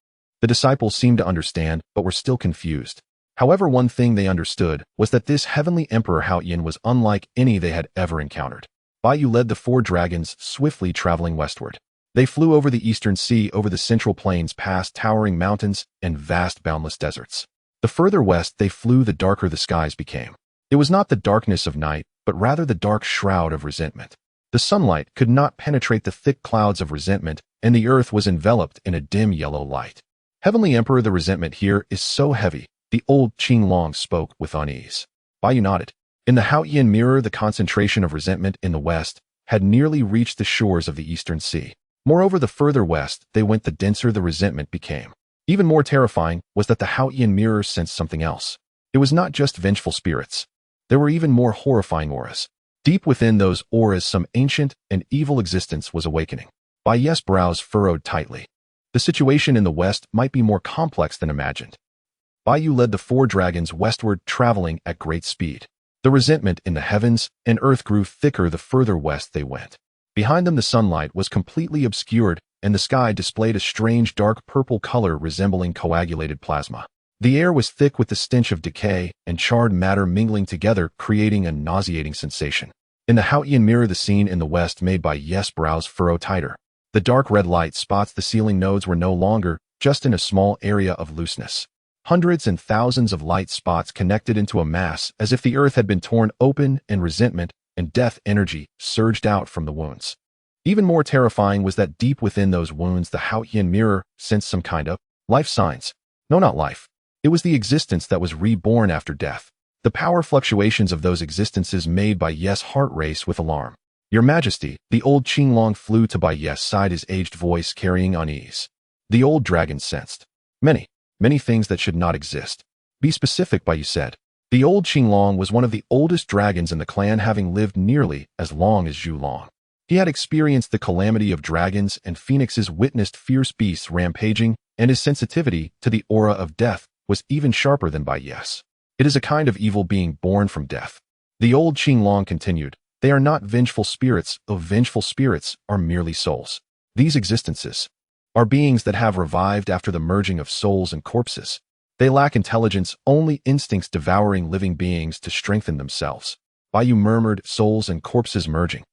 The disciples seemed to understand, but were still confused. However, one thing they understood was that this heavenly emperor Hao Yin was unlike any they had ever encountered. Bai Yu led the 4 dragons, swiftly traveling westward. They flew over the eastern sea, over the central plains, past towering mountains and vast boundless deserts. The further west they flew, the darker the skies became. It was not the darkness of night, but rather the dark shroud of resentment. The sunlight could not penetrate the thick clouds of resentment, and the earth was enveloped in a dim yellow light. Heavenly Emperor, the resentment here is so heavy, the old Qing Long spoke with unease. Bai Yu nodded. In the Hao Yin mirror, the concentration of resentment in the west had nearly reached the shores of the eastern sea. Moreover, the further west they went, the denser the resentment became. Even more terrifying was that the Hao Yin mirror sensed something else. It was not just vengeful spirits. There were even more horrifying auras. Deep within those auras, some ancient and evil existence was awakening. Bai Yu's brows furrowed tightly. The situation in the west might be more complex than imagined. Bai Yu led the 4 dragons westward, traveling at great speed. The resentment in the heavens and earth grew thicker the further west they went. Behind them, the sunlight was completely obscured, and the sky displayed a strange dark purple color resembling coagulated plasma. The air was thick with the stench of decay and charred matter mingling together, creating a nauseating sensation. In the Hao Yin mirror, the scene in the west made Bai Yu's brows furrow tighter. The dark red light spots the ceiling nodes were no longer just in a small area of looseness. Hundreds and thousands of light spots connected into a mass, as if the earth had been torn open, and resentment and death energy surged out from the wounds. Even more terrifying was that deep within those wounds the Haotian mirror sensed some kind of life signs. No, not life. It was the existence that was reborn after death. The power fluctuations of those existences made Bai Ye's heart race with alarm. Your Majesty, the old Qinglong flew to Bai Ye's side, his aged voice carrying unease. The old dragon sensed many things that should not exist. Be specific, Bai Ye said. The old Qinglong was one of the oldest dragons in the clan, having lived nearly as long as Zhu Long. He had experienced the calamity of dragons and phoenixes, witnessed fierce beasts rampaging, and his sensitivity to the aura of death was even sharper than Bai Ye's. It is a kind of evil being born from death. The old Qinglong continued. They are not vengeful spirits. Vengeful spirits are merely souls. These existences are beings that have revived after the merging of souls and corpses. They lack intelligence, only instincts, devouring living beings to strengthen themselves. Bai Ye murmured, souls and corpses merging.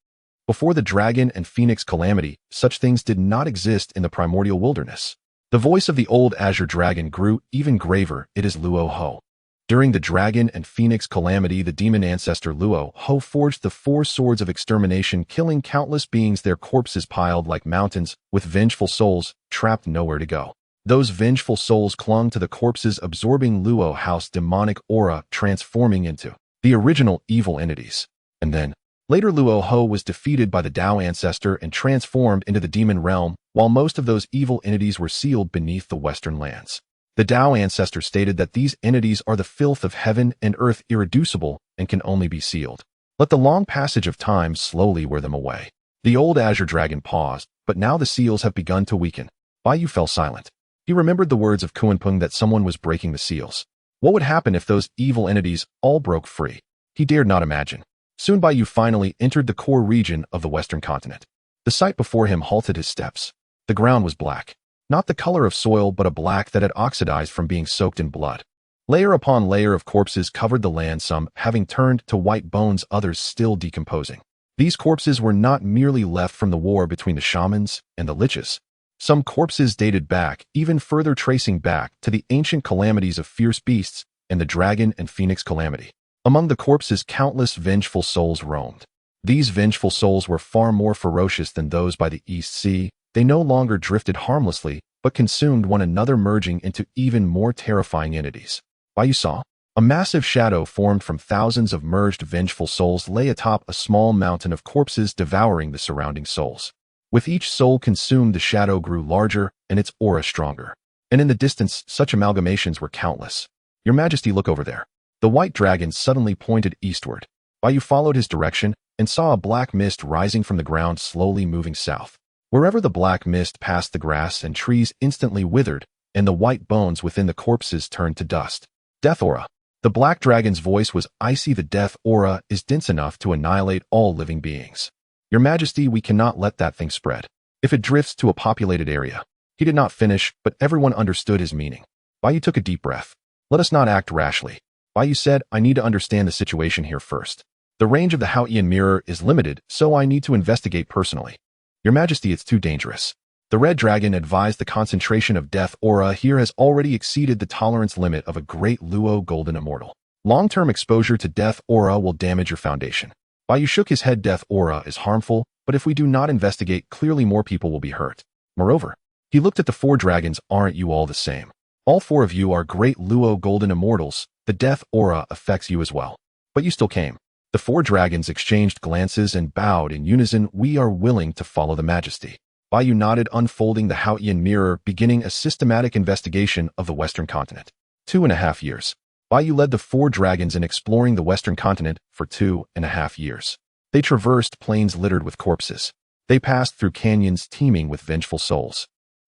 Before the dragon and phoenix calamity, such things did not exist in the primordial wilderness. The voice of the old azure dragon grew even graver. It is Luo Ho. During the dragon and phoenix calamity, the demon ancestor Luo Ho forged the 4 swords of extermination, killing countless beings, their corpses piled like mountains, with vengeful souls trapped nowhere to go. Those vengeful souls clung to the corpses, absorbing Luo Ho's demonic aura, transforming into the original evil entities. And then, later Luo Ho was defeated by the Dao ancestor and transformed into the demon realm, while most of those evil entities were sealed beneath the western lands. The Dao ancestor stated that these entities are the filth of heaven and earth, irreducible, and can only be sealed. Let the long passage of time slowly wear them away. The old azure dragon paused, but now the seals have begun to weaken. Bai Ye fell silent. He remembered the words of Kuanpeng that someone was breaking the seals. What would happen if those evil entities all broke free? He dared not imagine. Soon Bai Ye finally entered the core region of the western continent. The sight before him halted his steps. The ground was black. Not the color of soil, but a black that had oxidized from being soaked in blood. Layer upon layer of corpses covered the land, some having turned to white bones, others still decomposing. These corpses were not merely left from the war between the shamans and the liches. Some corpses dated back, even further, tracing back to the ancient calamities of fierce beasts and the dragon and phoenix calamity. Among the corpses, countless vengeful souls roamed. These vengeful souls were far more ferocious than those by the East Sea. They no longer drifted harmlessly, but consumed one another, merging into even more terrifying entities. Bai Ye saw a massive shadow formed from thousands of merged vengeful souls lay atop a small mountain of corpses, devouring the surrounding souls. With each soul consumed, the shadow grew larger and its aura stronger. And in the distance, such amalgamations were countless. Your Majesty, look over there. The white dragon suddenly pointed eastward. Bai Ye followed his direction and saw a black mist rising from the ground, slowly moving south. Wherever the black mist passed, the grass and trees instantly withered, and the white bones within the corpses turned to dust. Death aura. The black dragon's voice was icy. The death aura is dense enough to annihilate all living beings. Your Majesty, we cannot let that thing spread. If it drifts to a populated area. He did not finish, but everyone understood his meaning. Bai Ye took a deep breath. Let us not act rashly. Bai Ye said, I need to understand the situation here first. The range of the Haotian mirror is limited, so I need to investigate personally. Your Majesty, it's too dangerous. The red dragon advised. The concentration of death aura here has already exceeded the tolerance limit of a great Luo golden immortal. Long-term exposure to death aura will damage your foundation. Bai Ye shook his head. Death aura is harmful, but if we do not investigate, clearly more people will be hurt. Moreover, he looked at the 4 dragons. Aren't you all the same? All 4 of you are great Luo golden immortals. The death aura affects you as well. But you still came. The 4 dragons exchanged glances and bowed in unison. We are willing to follow the Majesty. Bai Ye nodded, unfolding the Haotian mirror, beginning a systematic investigation of the western continent. 2.5 years. Bai Ye led the 4 dragons in exploring the western continent for 2.5 years. They traversed plains littered with corpses. They passed through canyons teeming with vengeful souls.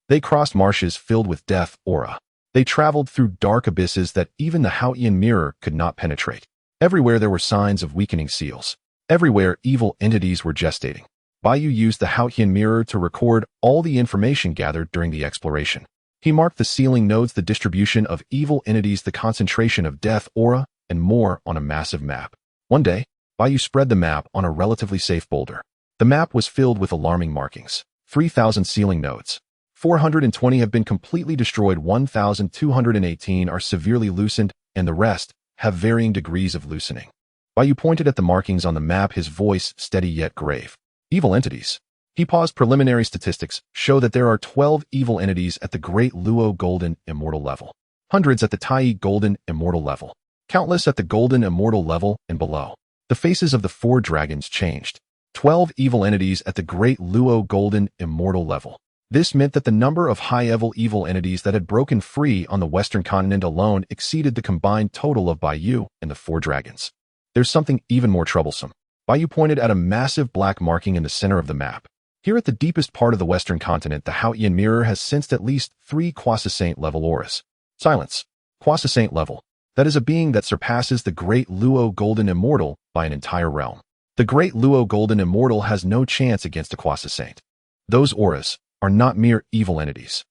They crossed marshes filled with death aura. They traveled through dark abysses that even the Haotian mirror could not penetrate. Everywhere there were signs of weakening seals. Everywhere evil entities were gestating. Bai Ye used the Haotian mirror to record all the information gathered during the exploration. He marked the sealing nodes, the distribution of evil entities, the concentration of death aura, and more on a massive map. One day, Bai Ye spread the map on a relatively safe boulder. The map was filled with alarming markings. 3,000 sealing nodes. 420 have been completely destroyed, 1,218 are severely loosened, and the rest have varying degrees of loosening. Bai Ye pointed at the markings on the map, his voice steady yet grave. Evil entities. He paused. Preliminary statistics show that there are 12 evil entities at the Great Luo Golden Immortal level, hundreds at the Tai Golden Immortal level, countless at the Golden Immortal level and below. The faces of the 4 dragons changed. 12 evil entities at the Great Luo Golden Immortal level. This meant that the number of high-level evil entities that had broken free on the Western continent alone exceeded the combined total of Baiyu and the 4 dragons. There's something even more troublesome. Baiyu pointed at a massive black marking in the center of the map. Here at the deepest part of the Western continent, the Haotian mirror has sensed at least 3 Quasi-Saint level auras. Silence. Quasi-Saint level. That is a being that surpasses the Great Luo Golden Immortal by an entire realm. The Great Luo Golden Immortal has no chance against a Quasi-Saint. Those auras are not mere evil entities.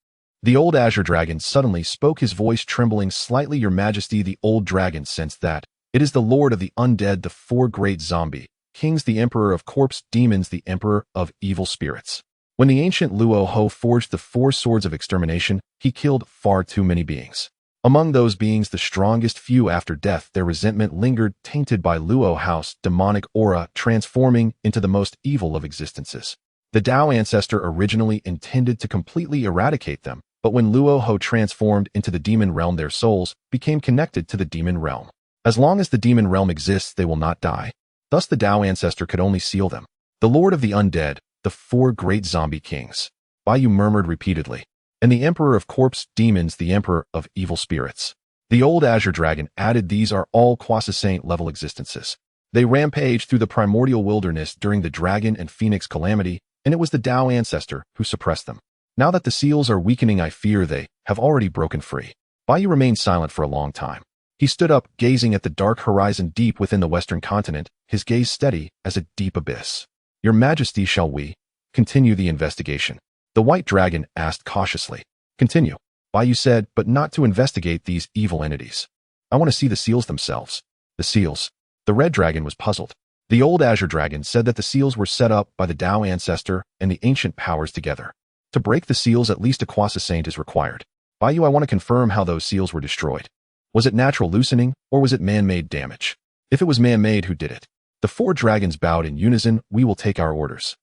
The old Azure Dragon suddenly spoke, his voice trembling slightly. Your Majesty, the old dragon sensed that. It is the Lord of the Undead, the 4 great zombie kings, the Emperor of Corpse Demons, the Emperor of Evil Spirits. When the ancient Luo Ho forged the 4 swords of extermination, he killed far too many beings. Among those beings, the strongest few after death, their resentment lingered, tainted by Luo House demonic aura, transforming into the most evil of existences. The Tao ancestor originally intended to completely eradicate them, but when Luo Ho transformed into the demon realm, their souls became connected to the demon realm. As long as the demon realm exists, they will not die. Thus the Tao ancestor could only seal them. The Lord of the Undead, the 4 great zombie kings, Baiyu murmured repeatedly, and the Emperor of Corpse Demons, the Emperor of Evil Spirits. The old Azure Dragon added, these are all Quasi-Saint level existences. They rampaged through the primordial wilderness during the Dragon and Phoenix calamity, and it was the Tao ancestor who suppressed them. Now that the seals are weakening, I fear they have already broken free. Baiyu remained silent for a long time. He stood up, gazing at the dark horizon deep within the Western continent, his gaze steady as a deep abyss. Your Majesty, shall we continue the investigation? The White Dragon asked cautiously. Continue, Baiyu said, but not to investigate these evil entities. I want to see the seals themselves. The seals. The Red Dragon was puzzled. The old Azure Dragon said that the seals were set up by the Tao ancestor and the ancient powers together. To break the seals, at least a Quasi-Saint is required. Baiyu, I want to confirm how those seals were destroyed. Was it natural loosening, or was it man-made damage? If it was man-made, who did it? The 4 dragons bowed in unison. We will take our orders.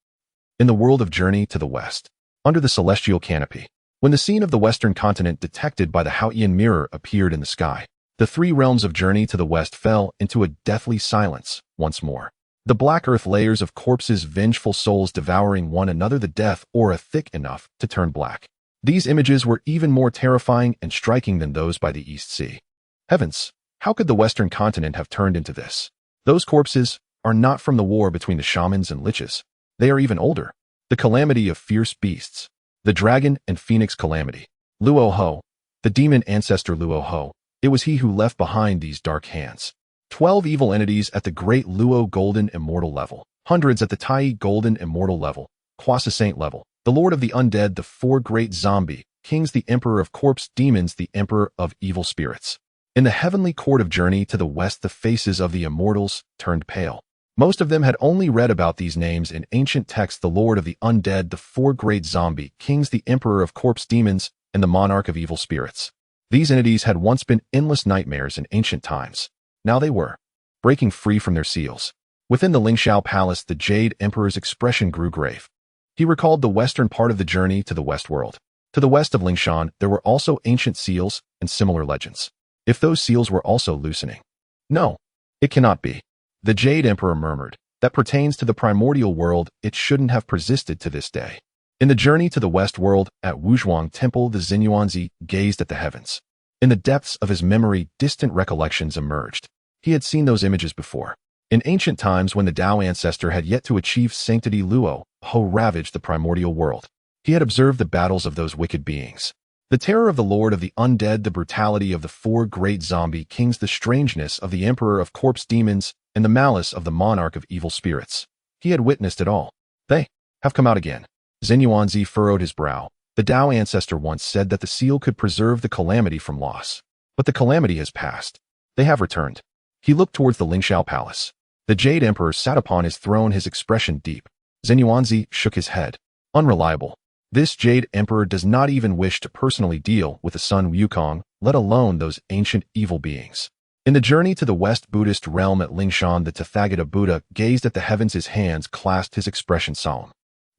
In the world of Journey to the West, under the celestial canopy, when the scene of the Western continent detected by the Haotian mirror appeared in the sky, the 3 realms of Journey to the West fell into a deathly silence once more. The black earth layers of corpses, vengeful souls devouring one another, the death aura thick enough to turn black. These images were even more terrifying and striking than those by the East Sea. Heavens, how could the Western continent have turned into this? Those corpses are not from the war between the shamans and liches. They are even older. The calamity of fierce beasts. The Dragon and Phoenix calamity. Luo Ho, the demon ancestor Luo Ho. It was he who left behind these dark hands. 12 evil entities at the Great Luo Golden Immortal level, hundreds at the Tai Golden Immortal level, Quasi-Saint level, the Lord of the Undead, the 4 great zombie kings, the Emperor of Corpse Demons, the Emperor of Evil Spirits. In the heavenly court of Journey to the West, the faces of the immortals turned pale. Most of them had only read about these names in ancient texts: the Lord of the Undead, the 4 great zombie kings, the Emperor of Corpse Demons, and the Monarch of Evil Spirits. These entities had once been endless nightmares in ancient times. Now they were breaking free from their seals. Within the Lingxiao Palace, the Jade Emperor's expression grew grave. He recalled the western part of the Journey to the West world. To the west of Lingshan, there were also ancient seals and similar legends. If those seals were also loosening. No, it cannot be. The Jade Emperor murmured. That pertains to the primordial world. It shouldn't have persisted to this day. In the Journey to the West world, at Wuzhuang Temple, the Xinyuanzi gazed at the heavens. In the depths of his memory, distant recollections emerged. He had seen those images before. In ancient times, when the Tao ancestor had yet to achieve sanctity, Luo Ho ravaged the primordial world. He had observed the battles of those wicked beings. The terror of the Lord of the Undead, the brutality of the 4 great zombie kings, the strangeness of the Emperor of Corpse Demons, and the malice of the Monarch of Evil Spirits. He had witnessed it all. They have come out again. Xinyuanzi furrowed his brow. The Tao ancestor once said that the seal could preserve the calamity from loss. But the calamity has passed. They have returned. He looked towards the Lingxiao Palace. The Jade Emperor sat upon his throne, his expression deep. Xinyuanzi shook his head. Unreliable. This Jade Emperor does not even wish to personally deal with the Sun Wukong, let alone those ancient evil beings. In the Journey to the West Buddhist realm at Lingshan, the Tathagata Buddha gazed at the heavens, his hands clasped, his expression solemn.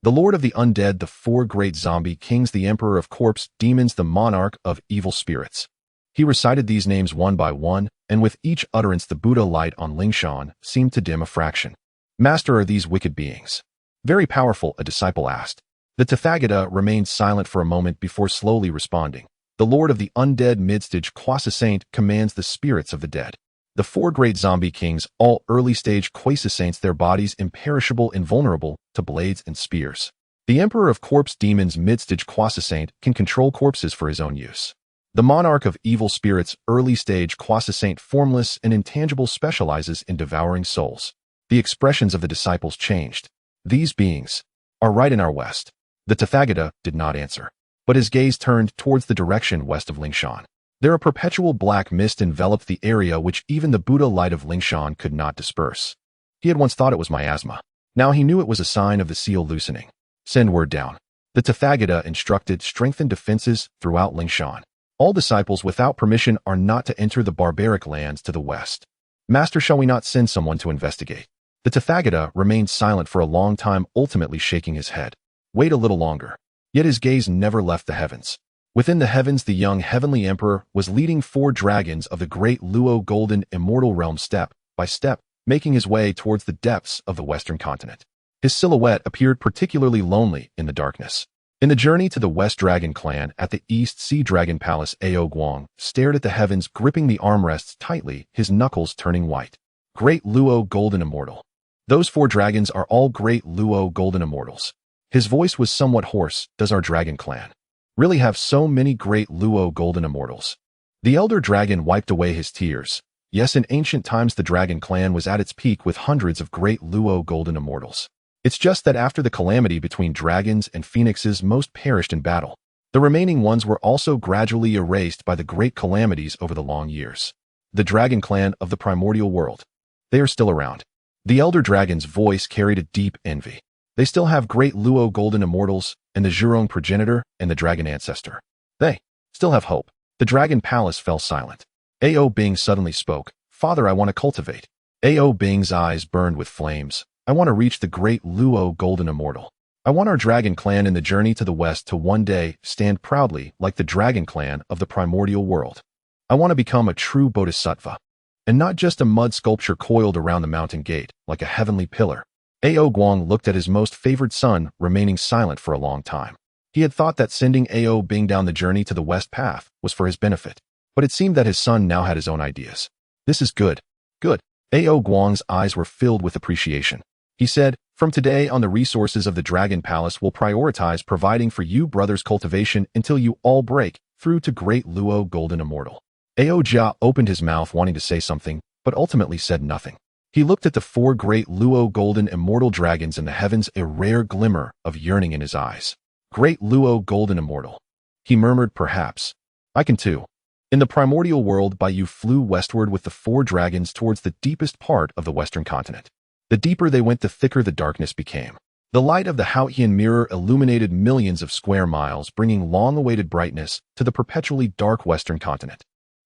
The Lord of the Undead, the four great zombie kings, the Emperor of Corpse Demons, the Monarch of Evil Spirits. He recited these names one by one, and with each utterance the Buddha light on Lingshan seemed to dim a fraction. Master, are these wicked beings very powerful? A disciple asked. The Tathagata remained silent for a moment before slowly responding. The Lord of the Undead Midstage Quasi-Saint commands the spirits of the dead. The four great zombie kings, all early-stage Quasi-Saints, their bodies imperishable, invulnerable to blades and spears. The Emperor of Corpse Demons Midstage Quasi-Saint can control corpses for his own use. The Monarch of Evil Spirits early-stage Quasi-Saint, formless and intangible, specializes in devouring souls. The expressions of the disciples changed. These beings are right in our west. The Tathagata did not answer, but his gaze turned towards the direction west of Lingshan. There a perpetual black mist enveloped the area which even the Buddha light of Lingshan could not disperse. He had once thought it was miasma. Now he knew it was a sign of the seal loosening. Send word down. The Tathagata instructed, strengthen defenses throughout Lingshan. All disciples without permission are not to enter the barbaric lands to the west. Master, shall we not send someone to investigate? The Tathagata remained silent for a long time, ultimately shaking his head. Wait a little longer. Yet his gaze never left the heavens. Within the heavens, the young heavenly emperor was leading four dragons of the great Luo golden immortal realm step by step, making his way towards the depths of the western continent. His silhouette appeared particularly lonely in the darkness. In the journey to the West Dragon Clan at the East Sea Dragon Palace, Ao Guang stared at the heavens, gripping the armrests tightly, his knuckles turning white. Great Luo golden immortal. Those four dragons are all great Luo golden immortals. His voice was somewhat hoarse. Does our dragon clan really have so many great Luo golden immortals? The elder dragon wiped away his tears. Yes, in ancient times the dragon clan was at its peak with hundreds of great Luo golden immortals. It's just that after the calamity between dragons and phoenixes, most perished in battle. The remaining ones were also gradually erased by the great calamities over the long years. The dragon clan of the primordial world. They are still around. The elder dragon's voice carried a deep envy. They still have great Luo golden immortals, and the Zhurong progenitor and the dragon ancestor. They still have hope. The dragon palace fell silent. Ao Bing suddenly spoke. Father, I want to cultivate. Ao Bing's eyes burned with flames. I want to reach the great Luo golden immortal. I want our dragon clan in the journey to the west to one day stand proudly like the dragon clan of the primordial world. I want to become a true bodhisattva, and not just a mud sculpture coiled around the mountain gate like a heavenly pillar. Ao Guang looked at his most favored son, remaining silent for a long time. He had thought that sending Ao Bing down the journey to the west path was for his benefit, but it seemed that his son now had his own ideas. This is good. Good. Ao Guang's eyes were filled with appreciation. He said, from today on, the resources of the Dragon Palace will prioritize providing for you brothers cultivation until you all break through to great Luo golden immortal. Ao Jia opened his mouth wanting to say something, but ultimately said nothing. He looked at the four great Luo golden immortal dragons in the heavens, a rare glimmer of yearning in his eyes. Great Luo golden immortal. He murmured, perhaps I can too. In the primordial world, Bai Yu flew westward with the four dragons towards the deepest part of the western continent. The deeper they went, the thicker the darkness became. The light of the Haotian mirror illuminated millions of square miles, bringing long-awaited brightness to the perpetually dark western continent.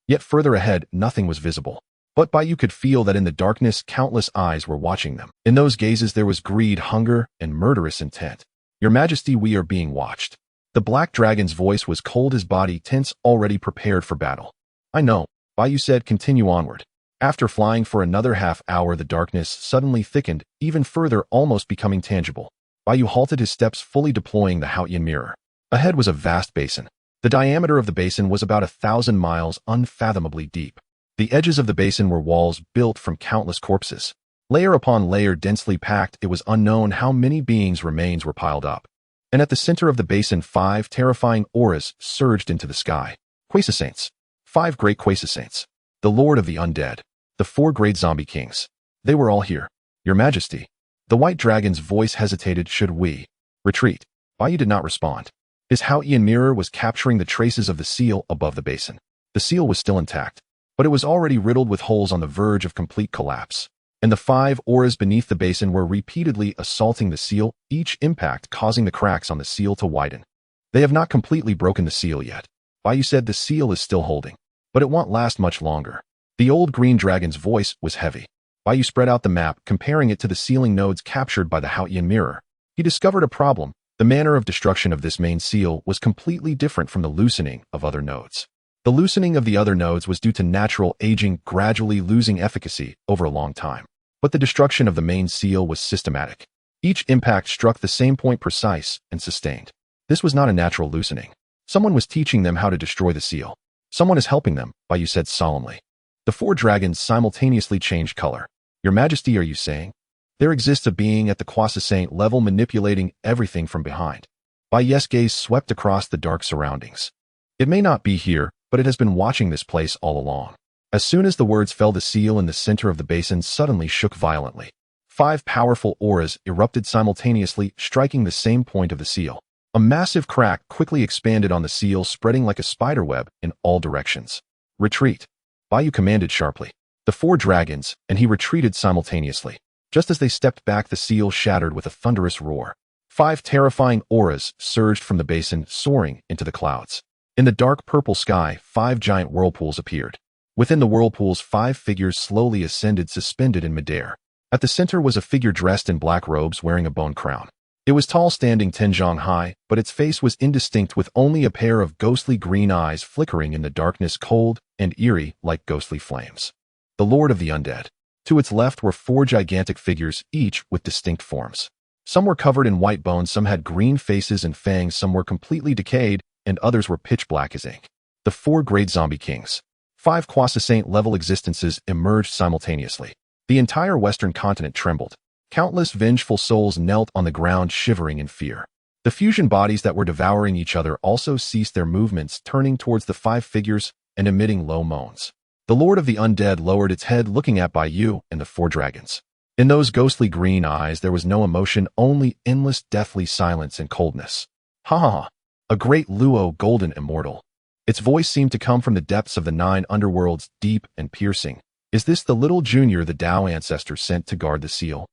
Yet further ahead, nothing was visible. But Bai Yu could feel that in the darkness, countless eyes were watching them. In those gazes there was greed, hunger, and murderous intent. Your Majesty, we are being watched. The black dragon's voice was cold, his body tense, already prepared for battle. I know, Bai Yu said, continue onward. After flying for another half-hour, the darkness suddenly thickened, even further, almost becoming tangible. Bai Yu halted his steps, fully deploying the Haotian mirror. Ahead was a vast basin. The diameter of the basin was about 1,000 miles, unfathomably deep. The edges of the basin were walls built from countless corpses. Layer upon layer, densely packed, it was unknown how many beings' remains were piled up. And at the center of the basin, 5 terrifying auras surged into the sky. Quasi-Saints. 5 great Quasi-Saints. The Lord of the Undead. The 4 great zombie kings. They were all here. Your Majesty. The white dragon's voice hesitated. Should we retreat? Bai Yu did not respond. His Haotian mirror was capturing the traces of the seal above the basin. The seal was still intact, but it was already riddled with holes on the verge of complete collapse. And the 5 auras beneath the basin were repeatedly assaulting the seal, each impact causing the cracks on the seal to widen. They have not completely broken the seal yet. Bai Yu said the seal is still holding, but it won't last much longer. The old green dragon's voice was heavy. Bai Yu spread out the map, comparing it to the sealing nodes captured by the Haotian mirror. He discovered a problem. The manner of destruction of this main seal was completely different from the loosening of other nodes. The loosening of the other nodes was due to natural aging gradually losing efficacy over a long time. But the destruction of the main seal was systematic. Each impact struck the same point precise and sustained. This was not a natural loosening. Someone was teaching them how to destroy the seal. Someone is helping them, Baiyu said solemnly. The four dragons simultaneously changed color. Your Majesty, are you saying? There exists a being at the Quasi-Saint level manipulating everything from behind. Baiyu's gaze swept across the dark surroundings. It may not be here, but it has been watching this place all along. As soon as the words fell, the seal in the center of the basin suddenly shook violently. 5 powerful auras erupted simultaneously, striking the same point of the seal. A massive crack quickly expanded on the seal, spreading like a spiderweb in all directions. Retreat. Baiyu commanded sharply. The 4 dragons, and he retreated simultaneously. Just as they stepped back, the seal shattered with a thunderous roar. 5 terrifying auras surged from the basin, soaring into the clouds. In the dark purple sky, 5 giant whirlpools appeared. Within the whirlpools, 5 figures slowly ascended, suspended in midair. At the center was a figure dressed in black robes wearing a bone crown. It was tall, standing 10 zhang high, but its face was indistinct with only a pair of ghostly green eyes flickering in the darkness, cold and eerie like ghostly flames. The Lord of the Undead. To its left were 4 gigantic figures, each with distinct forms. Some were covered in white bones, some had green faces and fangs, some were completely decayed, and others were pitch black as ink. The 4 great zombie kings. 5 Quasi-Saint level existences emerged simultaneously. The entire western continent trembled. Countless vengeful souls knelt on the ground, shivering in fear. The fusion bodies that were devouring each other also ceased their movements, turning towards the 5 figures and emitting low moans. The Lord of the Undead lowered its head, looking at Baiyu and the 4 dragons. In those ghostly green eyes there was no emotion, only endless deathly silence and coldness. Ha ha ha! A great Luo, golden immortal. Its voice seemed to come from the depths of the 9 underworlds, deep and piercing. Is this the little junior the Tao ancestor sent to guard the seal?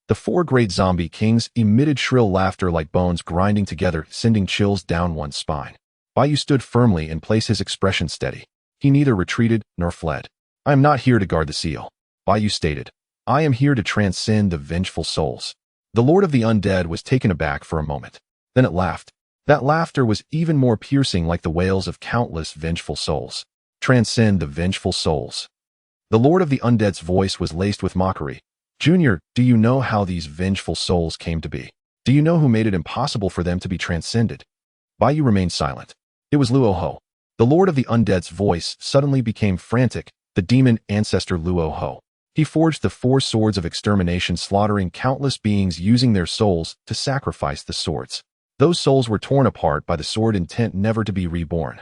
The 4 great zombie kings emitted shrill laughter like bones grinding together, sending chills down one's spine. Baiyu stood firmly in place, his expression steady. He neither retreated nor fled. I am not here to guard the seal, Baiyu stated. I am here to transcend the vengeful souls. The Lord of the Undead was taken aback for a moment. Then it laughed. That laughter was even more piercing, like the wails of countless vengeful souls. Transcend the vengeful souls. The Lord of the Undead's voice was laced with mockery. Junior, do you know how these vengeful souls came to be? Do you know who made it impossible for them to be transcended? Baiyu remained silent. It was Luo Ho. The Lord of the Undead's voice suddenly became frantic, the demon ancestor Luo Ho. He forged the 4 swords of extermination, slaughtering countless beings using their souls to sacrifice the swords. Those souls were torn apart by the sword, intent never to be reborn.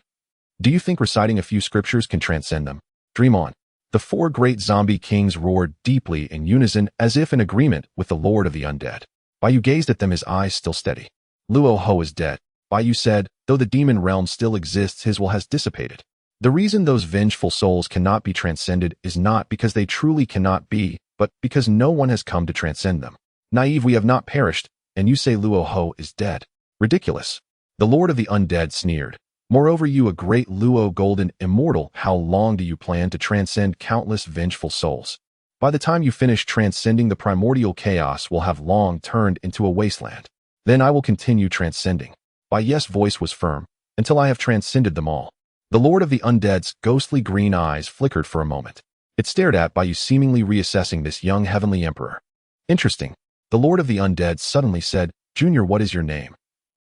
Do you think reciting a few scriptures can transcend them? Dream on. The 4 great zombie kings roared deeply in unison, as if in agreement with the Lord of the Undead. Baiyu gazed at them, his eyes still steady. Luo Ho is dead, Baiyu said. Though the demon realm still exists, his will has dissipated. The reason those vengeful souls cannot be transcended is not because they truly cannot be, but because no one has come to transcend them. Naive, we have not perished, and you say Luo Ho is dead. Ridiculous. The Lord of the Undead sneered. Moreover, you, a great Luo golden immortal, how long do you plan to transcend countless vengeful souls? By the time you finish transcending, the primordial chaos will have long turned into a wasteland. Then I will continue transcending. Baiyu's voice was firm. Until I have transcended them all. The Lord of the Undead's ghostly green eyes flickered for a moment. It stared at Baiyu, seemingly reassessing this young heavenly emperor. Interesting. The Lord of the Undead suddenly said, Junior, what is your name?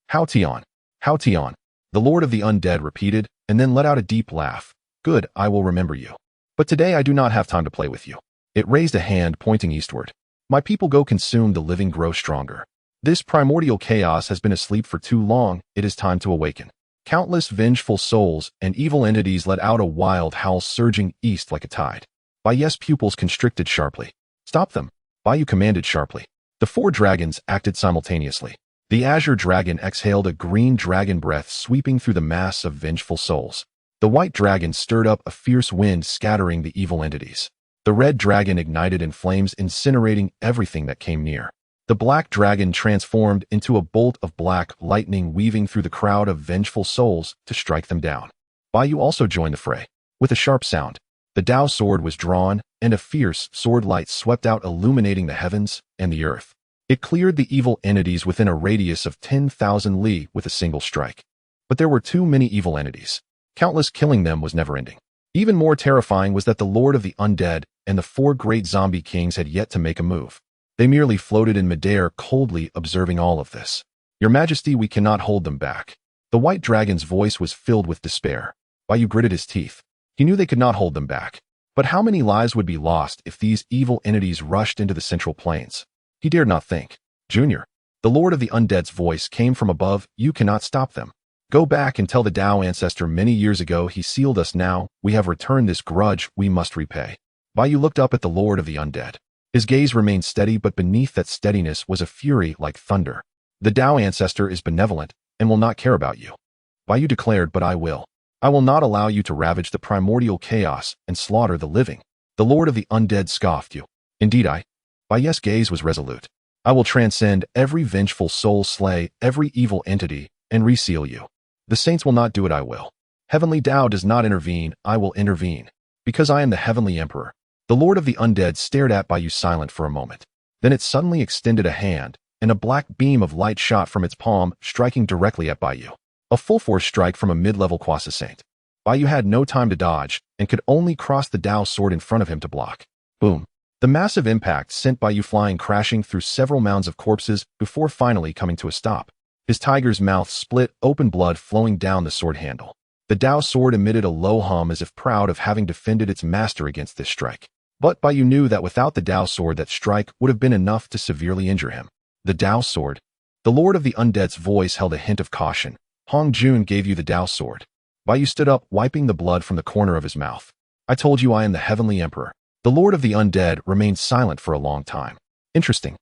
Hao Tian. Hao Tian. The Lord of the Undead repeated, and then let out a deep laugh. Good, I will remember you. But today I do not have time to play with you. It raised a hand pointing eastward. My people go consume, the living grow stronger. This primordial chaos has been asleep for too long, it is time to awaken. Countless vengeful souls and evil entities let out a wild howl, surging east like a tide. Baiyu's pupils constricted sharply. Stop them, Baiyu commanded sharply. The 4 dragons acted simultaneously. The azure dragon exhaled a green dragon breath, sweeping through the mass of vengeful souls. The white dragon stirred up a fierce wind, scattering the evil entities. The red dragon ignited in flames, incinerating everything that came near. The black dragon transformed into a bolt of black lightning, weaving through the crowd of vengeful souls to strike them down. Baiyu also joined the fray. With a sharp sound, the Tao sword was drawn, and a fierce sword light swept out, illuminating the heavens and the earth. It cleared the evil entities within a radius of 10,000 li with a single strike. But there were too many evil entities. Countless killing them was never ending. Even more terrifying was that the Lord of the Undead and the 4 great zombie kings had yet to make a move. They merely floated in midair, coldly observing all of this. Your Majesty, we cannot hold them back. The white dragon's voice was filled with despair. Bayu gritted his teeth. He knew they could not hold them back. But how many lives would be lost if these evil entities rushed into the central plains? He dared not think. Junior, the Lord of the Undead's voice came from above. You cannot stop them. Go back and tell the Tao ancestor many years ago he sealed us. Now we have returned this grudge we must repay. Bayu looked up at the Lord of the Undead. His gaze remained steady, but beneath that steadiness was a fury like thunder. The Tao ancestor is benevolent and will not care about you. Bayu declared, but I will. I will not allow you to ravage the primordial chaos and slaughter the living. The Lord of the Undead scoffed. You. Indeed I. Bayu's gaze was resolute. I will transcend every vengeful soul, slay every evil entity, and reseal you. The saints will not do it, I will. Heavenly Tao does not intervene, I will intervene. Because I am the Heavenly Emperor. The Lord of the Undead stared at Bayu silent for a moment. Then it suddenly extended a hand, and a black beam of light shot from its palm, striking directly at Bayu. A full-force strike from a mid-level Quasi-Saint. Bayu had no time to dodge, and could only cross the Tao sword in front of him to block. Boom. The massive impact sent Bayu flying, crashing through several mounds of corpses before finally coming to a stop. His tiger's mouth split open, blood flowing down the sword handle. The Tao sword emitted a low hum as if proud of having defended its master against this strike. But Bayu knew that without the Tao sword that strike would have been enough to severely injure him. The Tao sword? The Lord of the Undead's voice held a hint of caution. Hong Jun gave you the Tao sword. Bayu stood up, wiping the blood from the corner of his mouth. I told you I am the Heavenly Emperor. The Lord of the Undead remained silent for a long time. Interesting.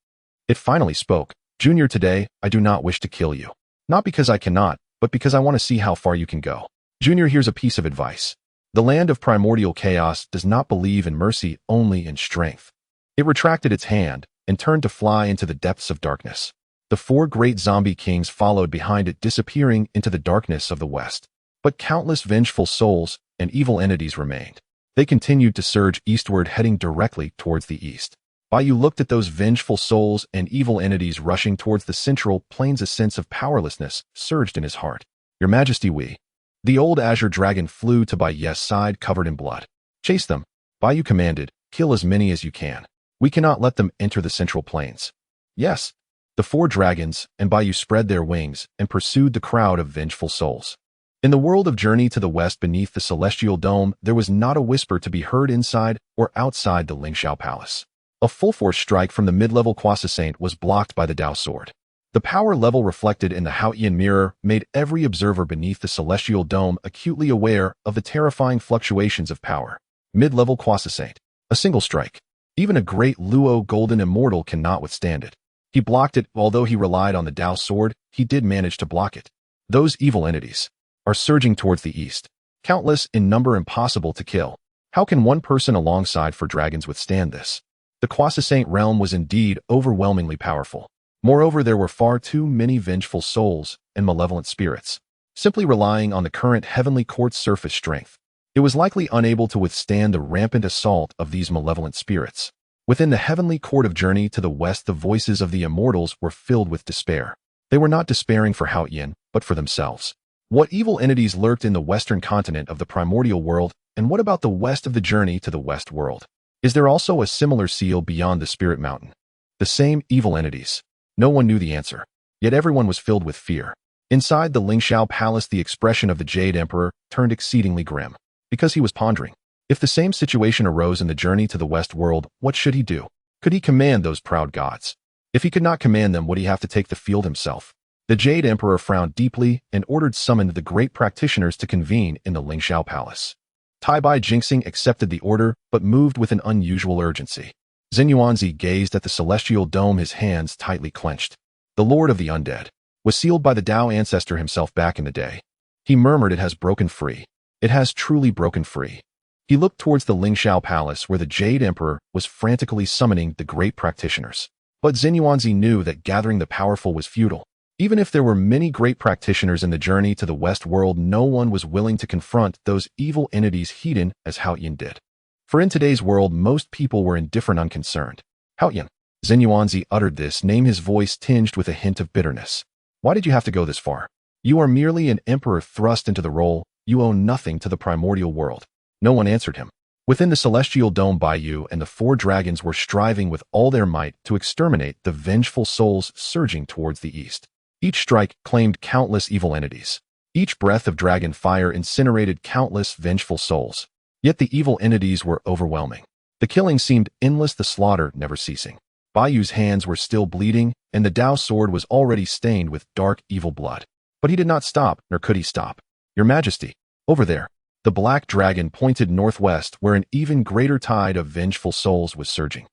It finally spoke. Junior, today, I do not wish to kill you. Not because I cannot, but because I want to see how far you can go. Junior, here's a piece of advice. The land of primordial chaos does not believe in mercy, only in strength. It retracted its hand and turned to fly into the depths of darkness. The 4 great zombie kings followed behind it, disappearing into the darkness of the west. But countless vengeful souls and evil entities remained. They continued to surge eastward, heading directly towards the east. Bayu looked at those vengeful souls and evil entities rushing towards the central plains. A sense of powerlessness surged in his heart. Your Majesty, we. The old azure dragon flew to Bayu's side, covered in blood. Chase them. Bayu commanded. Kill as many as you can. We cannot let them enter the central plains. Yes. The 4 dragons and Bayu spread their wings and pursued the crowd of vengeful souls. In the world of Journey to the West beneath the celestial dome, there was not a whisper to be heard inside or outside the Lingxiao Palace. A full-force strike from the mid-level Quasi-Saint was blocked by the Tao sword. The power level reflected in the Haotian mirror made every observer beneath the celestial dome acutely aware of the terrifying fluctuations of power. Mid-level Quasi-Saint. A single strike. Even a great Luo golden immortal cannot withstand it. He blocked it. Although he relied on the Tao sword, he did manage to block it. Those evil entities are surging towards the east. Countless in number, impossible to kill. How can one person alongside 4 dragons withstand this? The Quasi-Saint realm was indeed overwhelmingly powerful. Moreover, there were far too many vengeful souls and malevolent spirits. Simply relying on the current heavenly court's surface strength, it was likely unable to withstand the rampant assault of these malevolent spirits. Within the heavenly court of Journey to the West, the voices of the immortals were filled with despair. They were not despairing for Haotian, but for themselves. What evil entities lurked in the western continent of the primordial world, and what about the west of the Journey to the West world? Is there also a similar seal beyond the Spirit Mountain? The same evil entities? No one knew the answer. Yet everyone was filled with fear. Inside the Lingxiao Palace, the expression of the Jade Emperor turned exceedingly grim. Because he was pondering. If the same situation arose in the Journey to the West world, what should he do? Could he command those proud gods? If he could not command them, would he have to take the field himself? The Jade Emperor frowned deeply and summoned the great practitioners to convene in the Lingxiao Palace. Tai Bai Jinxing accepted the order, but moved with an unusual urgency. Zhen Yuanzi gazed at the celestial dome, his hands tightly clenched. The Lord of the Undead was sealed by the Tao ancestor himself back in the day. He murmured, it has broken free. It has truly broken free. He looked towards the Lingxiao Palace, where the Jade Emperor was frantically summoning the great practitioners. But Zhen Yuanzi knew that gathering the powerful was futile. Even if there were many great practitioners in the Journey to the West world, no one was willing to confront those evil entities hidden as Haotian did. For in today's world, most people were indifferent, unconcerned. Haotian. Zenyuanzi uttered this name, his voice tinged with a hint of bitterness. Why did you have to go this far? You are merely an emperor thrust into the role. You owe nothing to the primordial world. No one answered him. Within the celestial dome, Baiyu and the four dragons were striving with all their might to exterminate the vengeful souls surging towards the east. Each strike claimed countless evil entities. Each breath of dragon fire incinerated countless vengeful souls. Yet the evil entities were overwhelming. The killing seemed endless, the slaughter never ceasing. Baiyu's hands were still bleeding, and the Dao sword was already stained with dark, evil blood. But he did not stop, nor could he stop. Your Majesty, over there. The black dragon pointed northwest, where an even greater tide of vengeful souls was surging.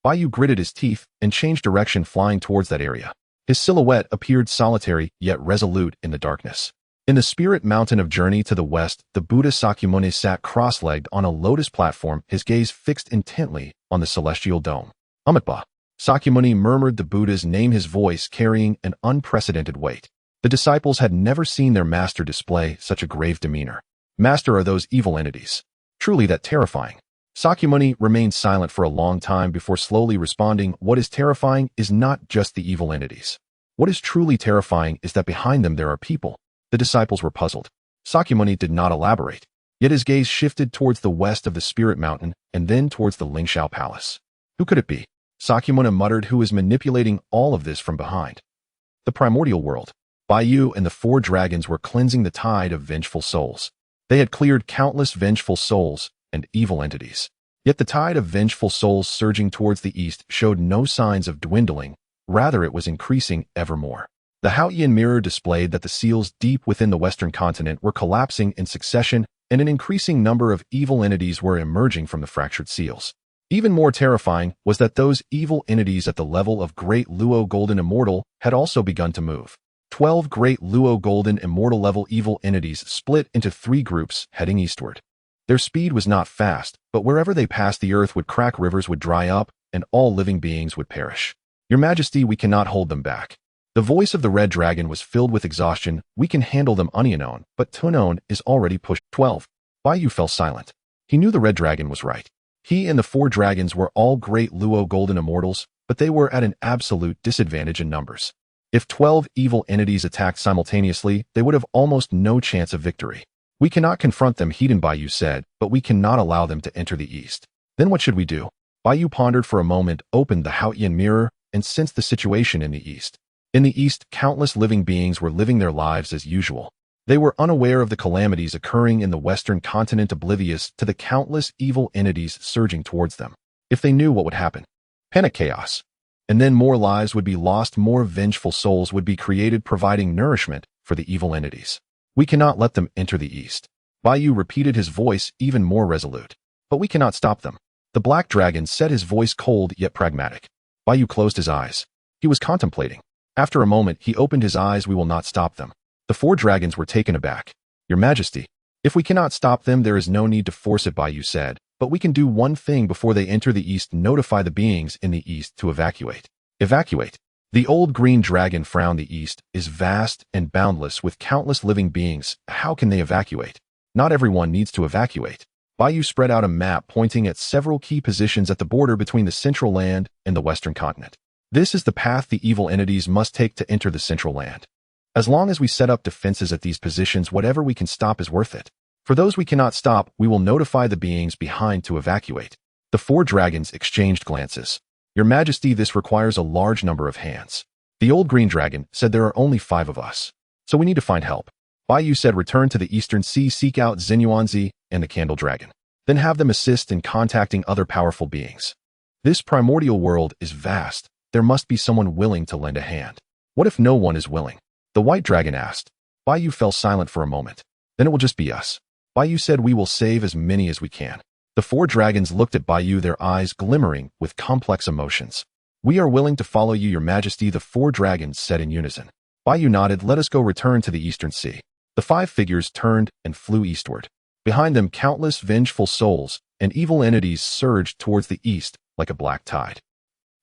Baiyu gritted his teeth and changed direction, flying towards that area. His silhouette appeared solitary, yet resolute in the darkness. In the spirit mountain of journey to the west, the Buddha Sakyamuni sat cross-legged on a lotus platform, his gaze fixed intently on the celestial dome. Amitba. Sakyamuni murmured the Buddha's name, his voice carrying an unprecedented weight. The disciples had never seen their master display such a grave demeanor. Master, are those evil entities truly that terrifying? Sakyamuni remained silent for a long time before slowly responding, what is terrifying is not just the evil entities. What is truly terrifying is that behind them there are people. The disciples were puzzled. Sakyamuni did not elaborate, yet his gaze shifted towards the west of the spirit mountain and then towards the Lingshao palace. Who could it be? Sakyamuni muttered, who is manipulating all of this from behind? The primordial world. Baiyu and the four dragons were cleansing the tide of vengeful souls. They had cleared countless vengeful souls and evil entities. Yet the tide of vengeful souls surging towards the east showed no signs of dwindling. Rather, it was increasing ever more. The Haotian mirror displayed that the seals deep within the western continent were collapsing in succession, and an increasing number of evil entities were emerging from the fractured seals. Even more terrifying was that those evil entities at the level of Great Luo Golden Immortal had also begun to move. 12 Great Luo Golden Immortal level evil entities split into 3 groups heading eastward. Their speed was not fast, but wherever they passed, the earth would crack, rivers would dry up, and all living beings would perish. Your Majesty, we cannot hold them back. The voice of the red dragon was filled with exhaustion. We can handle them, Onianon, but Tunon is already pushed. 12. Baiyu fell silent. He knew the red dragon was right. He and the 4 dragons were all Great Luo Golden Immortals, but they were at an absolute disadvantage in numbers. If 12 evil entities attacked simultaneously, they would have almost no chance of victory. We cannot confront them, Heaton, Baiyu said, but we cannot allow them to enter the east. Then what should we do? Baiyu pondered for a moment, opened the Haotian mirror, and sensed the situation in the east. In the east, countless living beings were living their lives as usual. They were unaware of the calamities occurring in the western continent, oblivious to the countless evil entities surging towards them. If they knew what would happen. Panic, chaos. And then more lives would be lost, more vengeful souls would be created, providing nourishment for the evil entities. We cannot let them enter the east. Baiyu repeated, his voice even more resolute. But we cannot stop them. The black dragon said, his voice cold yet pragmatic. Baiyu closed his eyes. He was contemplating. After a moment, he opened his eyes. We will not stop them. The 4 dragons were taken aback. Your Majesty, if we cannot stop them, there is no need to force it, Baiyu said. But we can do one thing before they enter the east: notify the beings in the east to evacuate. Evacuate. The old green dragon frowned. The east is vast and boundless with countless living beings. How can they evacuate? Not everyone needs to evacuate. Baiyu spread out a map pointing at several key positions at the border between the central land and the western continent. This is the path the evil entities must take to enter the central land. As long as we set up defenses at these positions, whatever we can stop is worth it. For those we cannot stop, we will notify the beings behind to evacuate. The 4 dragons exchanged glances. Your Majesty, this requires a large number of hands. The old green dragon said, there are only 5 of us. So we need to find help. Baiyu said, return to the eastern sea, seek out Zenyuanzi and the candle dragon. Then have them assist in contacting other powerful beings. This primordial world is vast. There must be someone willing to lend a hand. What if no one is willing? The white dragon asked. Baiyu fell silent for a moment. Then it will just be us. Baiyu said, we will save as many as we can. The 4 dragons looked at Baiyu, their eyes glimmering with complex emotions. We are willing to follow you, Your Majesty, the 4 dragons said in unison. Baiyu nodded. Let us go. Return to the eastern sea. The 5 figures turned and flew eastward. Behind them, countless vengeful souls and evil entities surged towards the east like a black tide.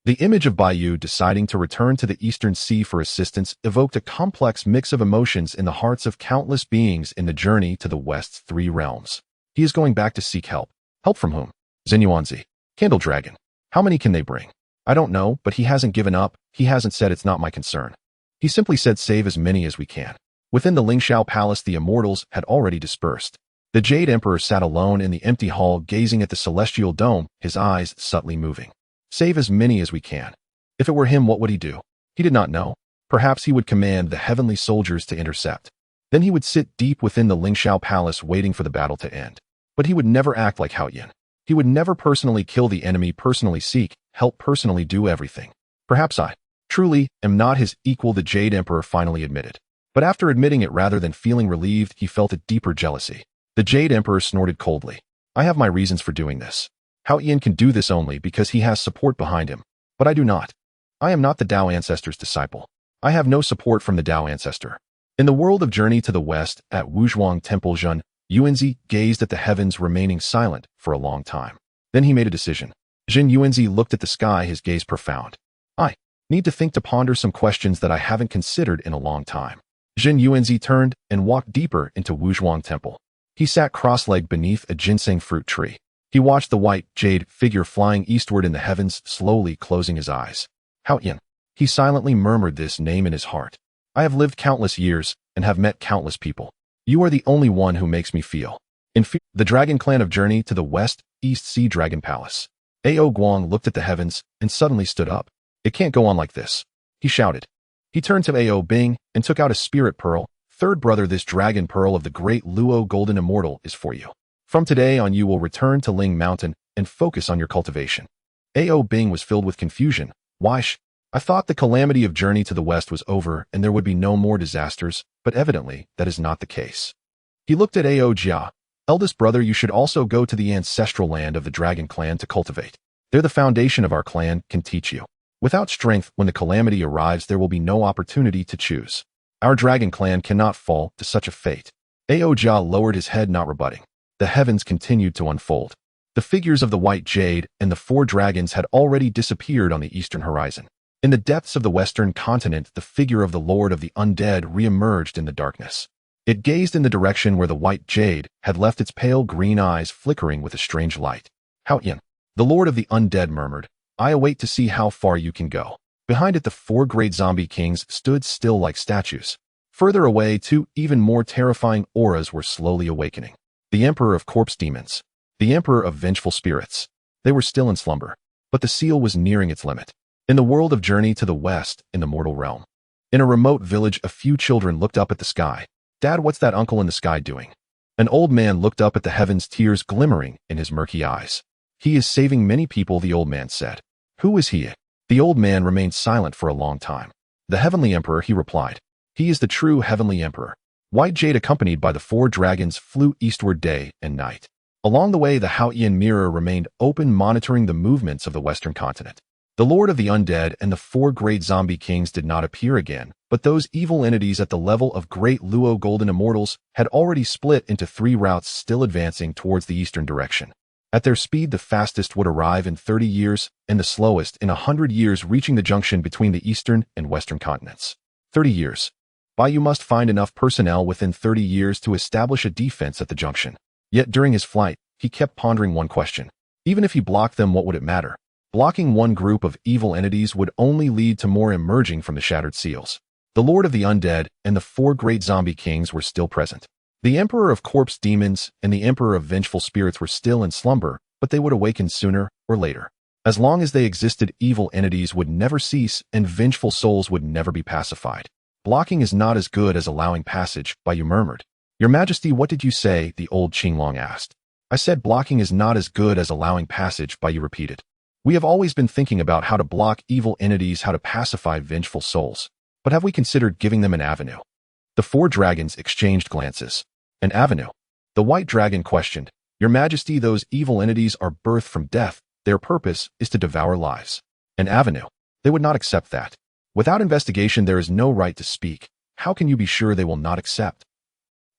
The image of Baiyu deciding to return to the eastern sea for assistance evoked a complex mix of emotions in the hearts of countless beings in the journey to the west's 3 realms. He is going back to seek help. Help from whom? Zenyuanzi. Candle Dragon. How many can they bring? I don't know, but he hasn't given up. He hasn't said it's not my concern. He simply said save as many as we can. Within the Lingxiao Palace, the immortals had already dispersed. The Jade Emperor sat alone in the empty hall, gazing at the celestial dome, his eyes subtly moving. Save as many as we can. If it were him, what would he do? He did not know. Perhaps he would command the heavenly soldiers to intercept. Then he would sit deep within the Lingxiao Palace waiting for the battle to end. But he would never act like Hao Yin. He would never personally kill the enemy, personally seek help, personally do everything. Perhaps I truly am not his equal, the Jade Emperor finally admitted. But after admitting it, rather than feeling relieved, he felt a deeper jealousy. The Jade Emperor snorted coldly. I have my reasons for doing this. Hao Yin can do this only because he has support behind him. But I do not. I am not the Tao Ancestor's disciple. I have no support from the Tao Ancestor. In the world of Journey to the West, at Wuzhuang Temple, Zhen Yuanzi gazed at the heavens, remaining silent for a long time. Then he made a decision. Zhen Yuanzi looked at the sky, his gaze profound. I need to ponder some questions that I haven't considered in a long time. Zhen Yuanzi turned and walked deeper into Wuzhuang Temple. He sat cross-legged beneath a ginseng fruit tree. He watched the white jade figure flying eastward in the heavens, slowly closing his eyes. Hao Yin. He silently murmured this name in his heart. I have lived countless years and have met countless people. You are the only one who makes me feel in fear. The Dragon Clan of Journey to the West, East Sea Dragon Palace. Ao Guang looked at the heavens and suddenly stood up. It can't go on like this, he shouted. He turned to Ao Bing and took out a spirit pearl. Third brother, this dragon pearl of the great Luo Golden Immortal is for you. From today on, you will return to Ling Mountain and focus on your cultivation. Ao Bing was filled with confusion. Why? I thought the calamity of Journey to the West was over and there would be no more disasters, but evidently that is not the case. He looked at Ao Jia. Eldest brother, you should also go to the ancestral land of the Dragon Clan to cultivate. There the foundation of our clan can teach you. Without strength, when the calamity arrives, there will be no opportunity to choose. Our Dragon Clan cannot fall to such a fate. Ao Jia lowered his head, not rebutting. The heavens continued to unfold. The figures of the white jade and the 4 dragons had already disappeared on the eastern horizon. In the depths of the western continent, the figure of the Lord of the Undead re-emerged in the darkness. It gazed in the direction where the white jade had left, its pale green eyes flickering with a strange light. Hao Yin. The Lord of the Undead murmured, I await to see how far you can go. Behind it, the 4 great zombie kings stood still like statues. Further away, 2 even more terrifying auras were slowly awakening. The Emperor of Corpse Demons. The Emperor of Vengeful Spirits. They were still in slumber, but the seal was nearing its limit. In the world of Journey to the West, in the mortal realm. In a remote village, a few children looked up at the sky. Dad, what's that uncle in the sky doing? An old man looked up at the heavens, tears glimmering in his murky eyes. He is saving many people, the old man said. Who is he? The old man remained silent for a long time. The Heavenly Emperor, he replied. He is the true Heavenly Emperor. White Jade, accompanied by the 4 dragons, flew eastward day and night. Along the way, the Hao Yin mirror remained open, monitoring the movements of the western continent. The Lord of the Undead and the 4 great zombie kings did not appear again, but those evil entities at the level of great Luo Golden Immortals had already split into 3 routes, still advancing towards the eastern direction. At their speed, the fastest would arrive in 30 years, and the slowest in 100 years, reaching the junction between the eastern and western continents. 30 years. You must find enough personnel within 30 years to establish a defense at the junction. Yet during his flight, he kept pondering one question. Even if he blocked them, what would it matter? Blocking one group of evil entities would only lead to more emerging from the shattered seals. The Lord of the Undead and the 4 great zombie kings were still present. The Emperor of Corpse Demons and the Emperor of Vengeful Spirits were still in slumber, but they would awaken sooner or later. As long as they existed, evil entities would never cease and vengeful souls would never be pacified. Blocking is not as good as allowing passage, you murmured. Your Majesty, what did you say? The old Qinglong asked. I said blocking is not as good as allowing passage, you repeated. We have always been thinking about how to block evil entities, how to pacify vengeful souls. But have we considered giving them an avenue? The 4 dragons exchanged glances. An avenue? The white dragon questioned. Your Majesty, those evil entities are birthed from death. Their purpose is to devour lives. An avenue? They would not accept that. Without investigation, there is no right to speak. How can you be sure they will not accept?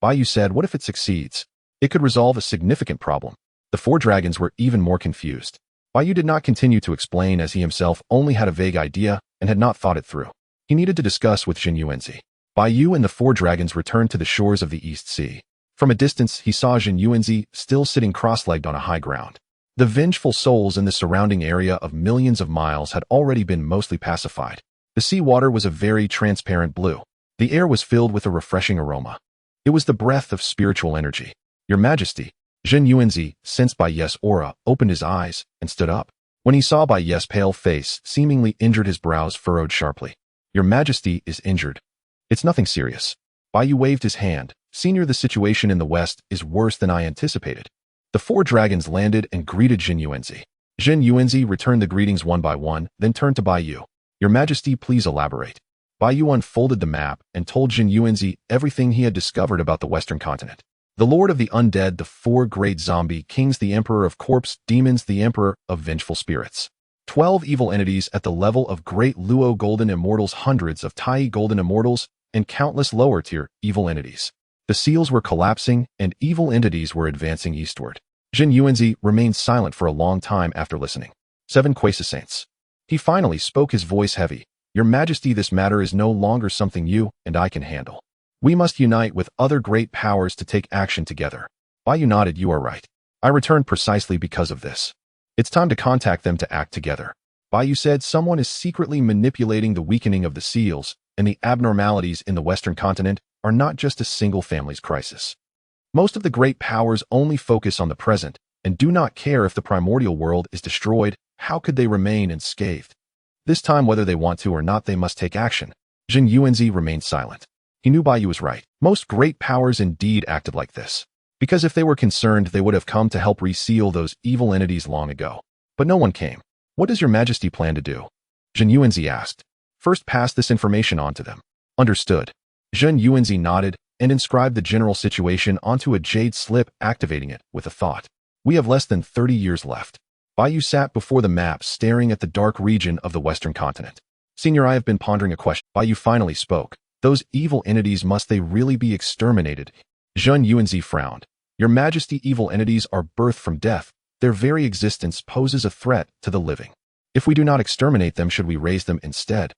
Bai said, what if it succeeds? It could resolve a significant problem. The 4 dragons were even more confused. Bai did not continue to explain, as he himself only had a vague idea and had not thought it through. He needed to discuss with Zhen Yuanzi. Bai and the 4 dragons returned to the shores of the East Sea. From a distance, he saw Zhen Yuanzi still sitting cross-legged on a high ground. The vengeful souls in the surrounding area of millions of miles had already been mostly pacified. The seawater was a very transparent blue. The air was filled with a refreshing aroma. It was the breath of spiritual energy. Your Majesty, Zhen Yuanzi, sensed Bai Ye's aura, opened his eyes and stood up. When he saw Bai Ye's pale face, seemingly injured, his brows furrowed sharply. Your Majesty is injured. It's nothing serious. Bai Yu waved his hand. Senior, the situation in the west is worse than I anticipated. The 4 dragons landed and greeted Zhen Yuanzi. Zhen Yuanzi returned the greetings one by one, then turned to Bai Yu. Your Majesty, please elaborate. Bai Yu unfolded the map and told Zhen Yuanzi everything he had discovered about the Western continent. The Lord of the Undead, the 4 great zombie kings, the Emperor of Corpse Demons, the Emperor of Vengeful Spirits. 12 evil entities at the level of Great Luo Golden Immortals, hundreds of Tai Golden Immortals, and countless lower-tier evil entities. The seals were collapsing, and evil entities were advancing eastward. Zhen Yuanzi remained silent for a long time after listening. 7 Quasi-Saints. He finally spoke, his voice heavy. Your Majesty, this matter is no longer something you and I can handle. We must unite with other great powers to take action together. Bai Yu nodded. You are right. I returned precisely because of this. It's time to contact them to act together. Bai Yu said, someone is secretly manipulating the weakening of the seals, and the abnormalities in the Western continent are not just a single family's crisis. Most of the great powers only focus on the present and do not care if the primordial world is destroyed. How could they remain unscathed? This time, whether they want to or not, they must take action. Zhen Yuanzi remained silent. He knew Bai Yu was right. Most great powers indeed acted like this. Because if they were concerned, they would have come to help reseal those evil entities long ago. But no one came. What does your Majesty plan to do? Zhen Yuanzi asked. First, pass this information on to them. Understood. Zhen Yuanzi nodded and inscribed the general situation onto a jade slip, activating it with a thought. We have less than 30 years left. Bai Yu sat before the map, staring at the dark region of the Western continent. Senior, I have been pondering a question. Bai Yu finally spoke. Those evil entities, must they really be exterminated? Zhen Yuanzi frowned. Your Majesty, evil entities are birthed from death. Their very existence poses a threat to the living. If we do not exterminate them, should we raise them instead?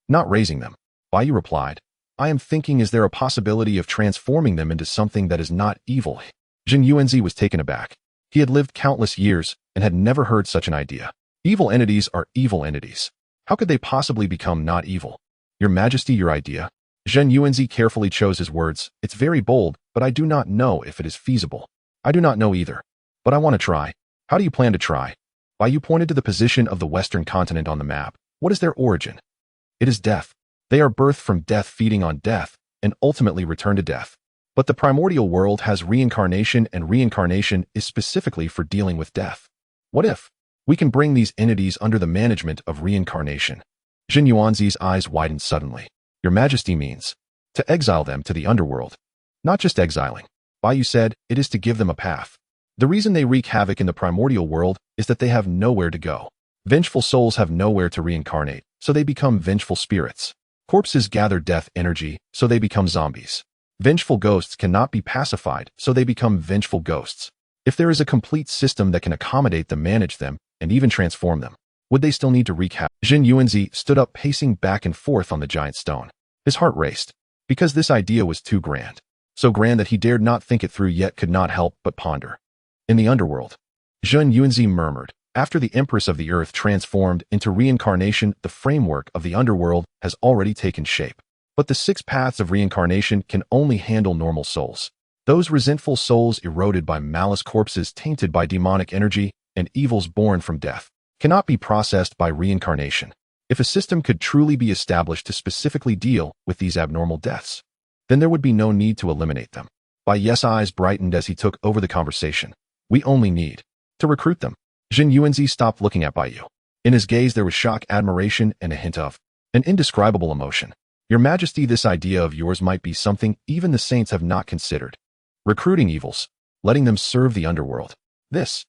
Not raising them. Bai Yu replied. I am thinking, is there a possibility of transforming them into something that is not evil? Zhen Yuanzi was taken aback. He had lived countless years and had never heard such an idea. Evil entities are evil entities. How could they possibly become not evil? Your Majesty, your idea? Zhen Yuanzi carefully chose his words. It's very bold, but I do not know if it is feasible. I do not know either. But I want to try. How do you plan to try? Bai Yu pointed to the position of the Western continent on the map. What is their origin? It is death. They are birthed from death, feeding on death, and ultimately return to death. But the primordial world has reincarnation, and reincarnation is specifically for dealing with death. What if we can bring these entities under the management of reincarnation? Zhen Yuanzi's eyes widened suddenly. Your Majesty means to exile them to the underworld. Not just exiling. Bai Yu said, it is to give them a path. The reason they wreak havoc in the primordial world is that they have nowhere to go. Vengeful souls have nowhere to reincarnate, so they become vengeful spirits. Corpses gather death energy, so they become zombies. Vengeful ghosts cannot be pacified, so they become vengeful ghosts. If there is a complete system that can accommodate them, manage them, and even transform them, would they still need to wreak havoc? Zhen Yuanzi stood up, pacing back and forth on the giant stone. His heart raced, because this idea was too grand. So grand that he dared not think it through, yet could not help but ponder. In the underworld, Zhen Yuanzi murmured, after the Empress of the Earth transformed into reincarnation, the framework of the underworld has already taken shape. But the 6 paths of reincarnation can only handle normal souls. Those resentful souls eroded by malice, corpses tainted by demonic energy, and evils born from death cannot be processed by reincarnation. If a system could truly be established to specifically deal with these abnormal deaths, then there would be no need to eliminate them. Bai Ye's eyes brightened as he took over the conversation. We only need to recruit them. Zhen Yuanzi stopped looking at Bai Yu. In his gaze there was shock, admiration, and a hint of an indescribable emotion. Your Majesty, this idea of yours might be something even the saints have not considered. Recruiting evils, letting them serve the underworld. This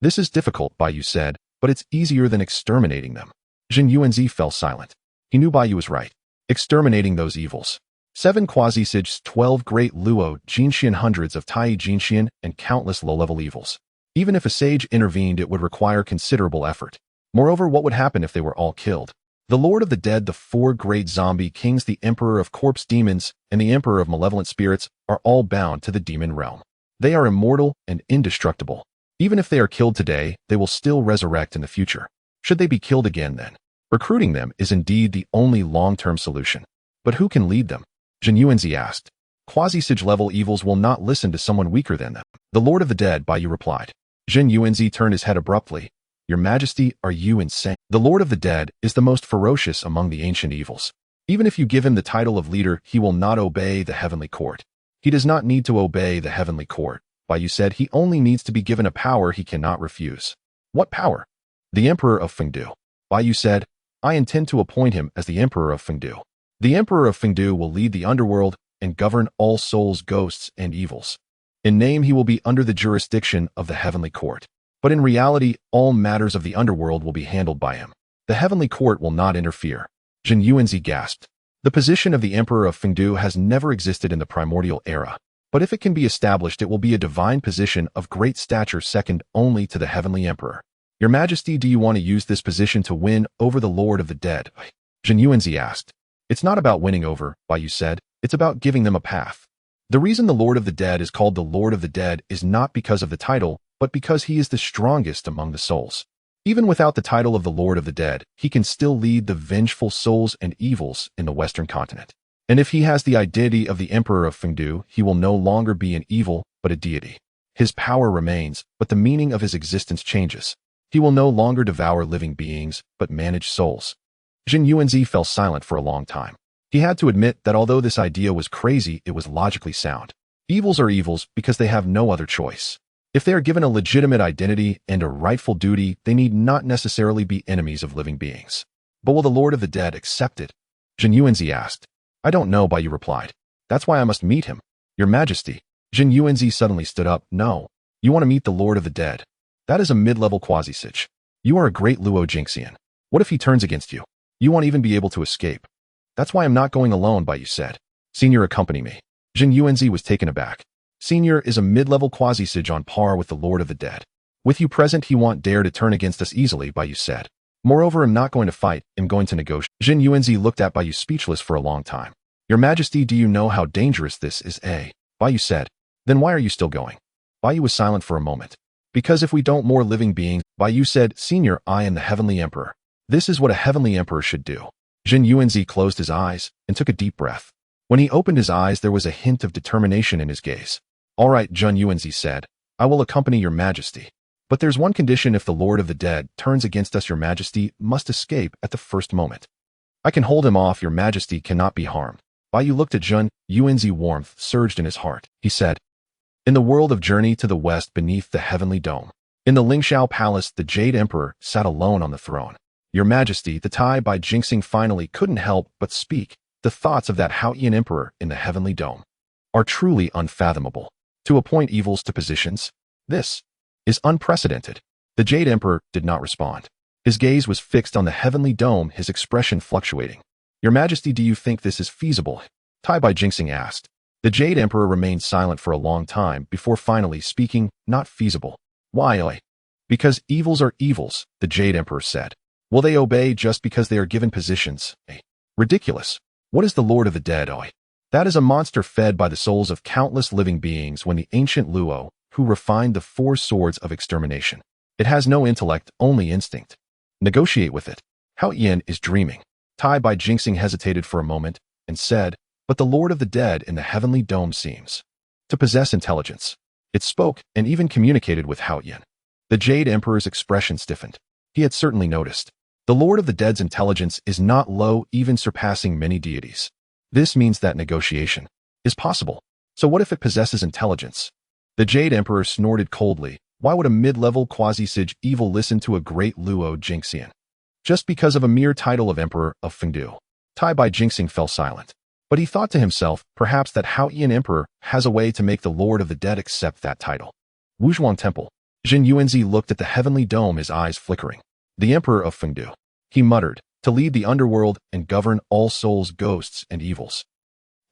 is difficult, Bai Yu said, but it's easier than exterminating them. Zhen Yuanzi fell silent. He knew Bai Yu was right. Exterminating those evils. 7 quasi-sages, 12 great Luo, Jinxian, hundreds of Tai Jinxian, and countless low-level evils. Even if a sage intervened, it would require considerable effort. Moreover, what would happen if they were all killed? The Lord of the Dead, the 4 great zombie kings, the Emperor of Corpse Demons, and the Emperor of Malevolent Spirits are all bound to the demon realm. They are immortal and indestructible. Even if they are killed today, they will still resurrect in the future. Should they be killed again then? Recruiting them is indeed the only long-term solution. But who can lead them? Jin Yuanzi asked. Quasi-Sage-level evils will not listen to someone weaker than them. The Lord of the Dead, Baiyu replied. Jin Yuanzi turned his head abruptly. Your Majesty, are you insane? The Lord of the Dead is the most ferocious among the ancient evils. Even if you give him the title of leader, he will not obey the heavenly court. He does not need to obey the heavenly court. Baiyu said he only needs to be given a power he cannot refuse. What power? The Emperor of Fengdu. Baiyu said, I intend to appoint him as the Emperor of Fengdu. The Emperor of Fengdu will lead the underworld and govern all souls, ghosts, and evils. In name, he will be under the jurisdiction of the heavenly court. But in reality, all matters of the underworld will be handled by him. The heavenly court will not interfere. Jin Yuanzi gasped. The position of the Emperor of Fengdu has never existed in the primordial era. But if it can be established, it will be a divine position of great stature second only to the heavenly emperor. Your Majesty, do you want to use this position to win over the Lord of the Dead? Jin Yuanzi asked. It's not about winning over, Baiyu said. It's about giving them a path. The reason the Lord of the Dead is called the Lord of the Dead is not because of the title, but because he is the strongest among the souls. Even without the title of the Lord of the Dead, he can still lead the vengeful souls and evils in the Western continent. And if he has the identity of the Emperor of Fengdu, he will no longer be an evil, but a deity. His power remains, but the meaning of his existence changes. He will no longer devour living beings, but manage souls. Jin Yuanzi fell silent for a long time. He had to admit that although this idea was crazy, it was logically sound. Evils are evils because they have no other choice. If they are given a legitimate identity and a rightful duty, they need not necessarily be enemies of living beings. But will the Lord of the Dead accept it? Jin Yuanzi asked. I don't know, Baiyu replied. That's why I must meet him. Your Majesty. Jin Yuanzi suddenly stood up. No. You want to meet the Lord of the Dead. That is a mid-level quasi-Sage. You are a great Luo Jinxian. What if he turns against you? You won't even be able to escape. That's why I'm not going alone, Baiyu said. Senior, accompany me. Jin Yuanzi was taken aback. Senior is a mid-level quasi-Sage on par with the Lord of the Dead. With you present, he won't dare to turn against us easily, Baiyu said. Moreover, I'm not going to fight, I'm going to negotiate. Jin Yuanzi looked at Baiyu speechless for a long time. Your Majesty, do you know how dangerous this is? Baiyu said. Then why are you still going? Baiyu was silent for a moment. Because if we don't more living beings, Baiyu said, Senior, I am the Heavenly Emperor. This is what a Heavenly Emperor should do. Jin Yuanzi closed his eyes and took a deep breath. When he opened his eyes, there was a hint of determination in his gaze. All right, Jin Yuanzi said. I will accompany your Majesty. But there's one condition: if the Lord of the Dead turns against us, your Majesty must escape at the first moment. I can hold him off, your Majesty cannot be harmed. Baiyu looked at Jin Yuanzi. Warmth surged in his heart. He said, in the world of journey to the west beneath the heavenly dome, in the Lingxiao Palace, the Jade Emperor sat alone on the throne. Your Majesty, the Tai by Jinxing finally couldn't help but speak. The thoughts of that Haotian Emperor in the heavenly dome are truly unfathomable. To appoint evils to positions, this is unprecedented. The Jade Emperor did not respond. His gaze was fixed on the heavenly dome, his expression fluctuating. Your Majesty, do you think this is feasible? Tai Bai Jinxing asked. The Jade Emperor remained silent for a long time before finally speaking. Not feasible. Why? Because evils are evils, the Jade Emperor said. Will they obey just because they are given positions? Ridiculous. What is the Lord of the Dead? That is a monster fed by the souls of countless living beings when the ancient Luo, who refined the 4 swords of extermination. It has no intellect, only instinct. Negotiate with it. Hao Yin is dreaming. Tai Bai Jinxing hesitated for a moment and said, but the Lord of the Dead in the heavenly dome seems to possess intelligence. It spoke and even communicated with Hao Yin. The Jade Emperor's expression stiffened. He had certainly noticed. The Lord of the Dead's intelligence is not low, even surpassing many deities. This means that negotiation is possible. So what if it possesses intelligence? The Jade Emperor snorted coldly. Why would a mid-level quasi-Sage evil listen to a great Luo Jinxian? Just because of a mere title of Emperor of Fengdu. Tai Bai Jinxing fell silent. But he thought to himself, perhaps that Haotian Emperor has a way to make the Lord of the Dead accept that title. Wuzhuang Temple. Jin Yuanzi looked at the heavenly dome, his eyes flickering. The Emperor of Fengdu. He muttered, to lead the underworld and govern all souls, ghosts, and evils.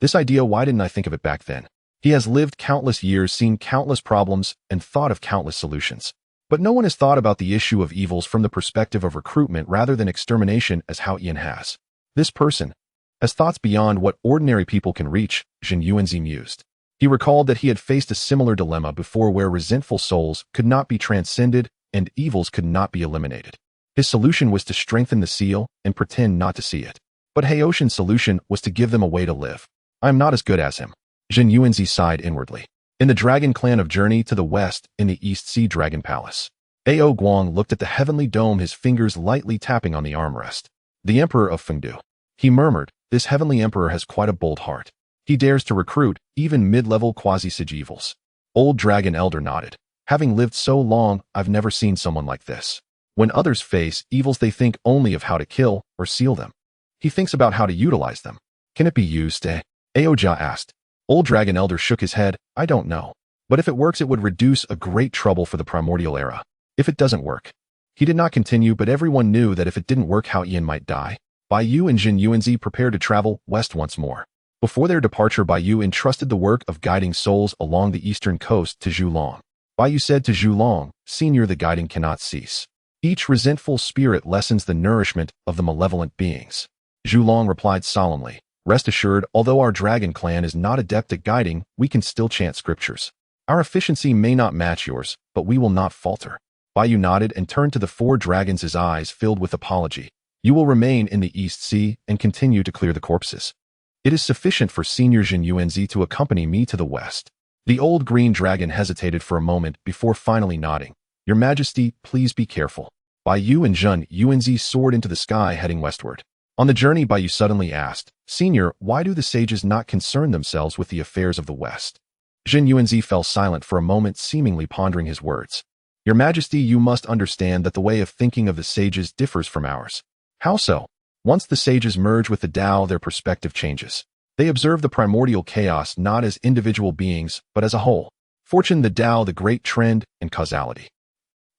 This idea, why didn't I think of it back then? He has lived countless years, seen countless problems, and thought of countless solutions. But no one has thought about the issue of evils from the perspective of recruitment rather than extermination as Hao Yin has. This person has thoughts beyond what ordinary people can reach, Jin Yuanzi mused. He He recalled that he had faced a similar dilemma before where resentful souls could not be transcended and evils could not be eliminated. His solution was to strengthen the seal and pretend not to see it. But Haoshin's solution was to give them a way to live. I am not as good as him. Jin Yuanzi sighed inwardly. In the dragon clan of Journey to the West in the East Sea Dragon Palace, Ao Guang looked at the heavenly dome, his fingers lightly tapping on the armrest. The Emperor of Fengdu. He murmured, this heavenly emperor has quite a bold heart. He dares to recruit even mid-level quasi-Sage evils. Old Dragon Elder nodded. Having lived so long, I've never seen someone like this. When others face evils, they think only of how to kill or seal them. He thinks about how to utilize them. Can it be used, Aoja asked. Old Dragon Elder shook his head. I don't know. But if it works, it would reduce a great trouble for the Primordial era. If it doesn't work. He did not continue, but everyone knew that if it didn't work, Hao Yin might die. Bai Yu and Jin Yuanzi prepared to travel west once more. Before their departure, Bai Yu entrusted the work of guiding souls along the eastern coast to Zhulong. Bai Yu said to Zhulong, Senior, the guiding cannot cease. Each resentful spirit lessens the nourishment of the malevolent beings. Zhulong replied solemnly, Rest assured, although our dragon clan is not adept at guiding, we can still chant scriptures. Our efficiency may not match yours, but we will not falter. Bai Yu nodded and turned to the four dragons, his eyes filled with apology. You will remain in the East Sea and continue to clear the corpses. It is sufficient for Senior Jin Yuanzi to accompany me to the west. The old green dragon hesitated for a moment before finally nodding. Your Majesty, please be careful. Bai Yu and Jin Yuanzi soared into the sky, heading westward. On the journey, Bai Yu suddenly asked, Senior, why do the sages not concern themselves with the affairs of the West? Jin Yuanzi fell silent for a moment, seemingly pondering his words. Your Majesty, you must understand that the way of thinking of the sages differs from ours. How so? Once the sages merge with the Tao, their perspective changes. They observe the primordial chaos not as individual beings, but as a whole. Fortune, the Tao, the great trend, and causality.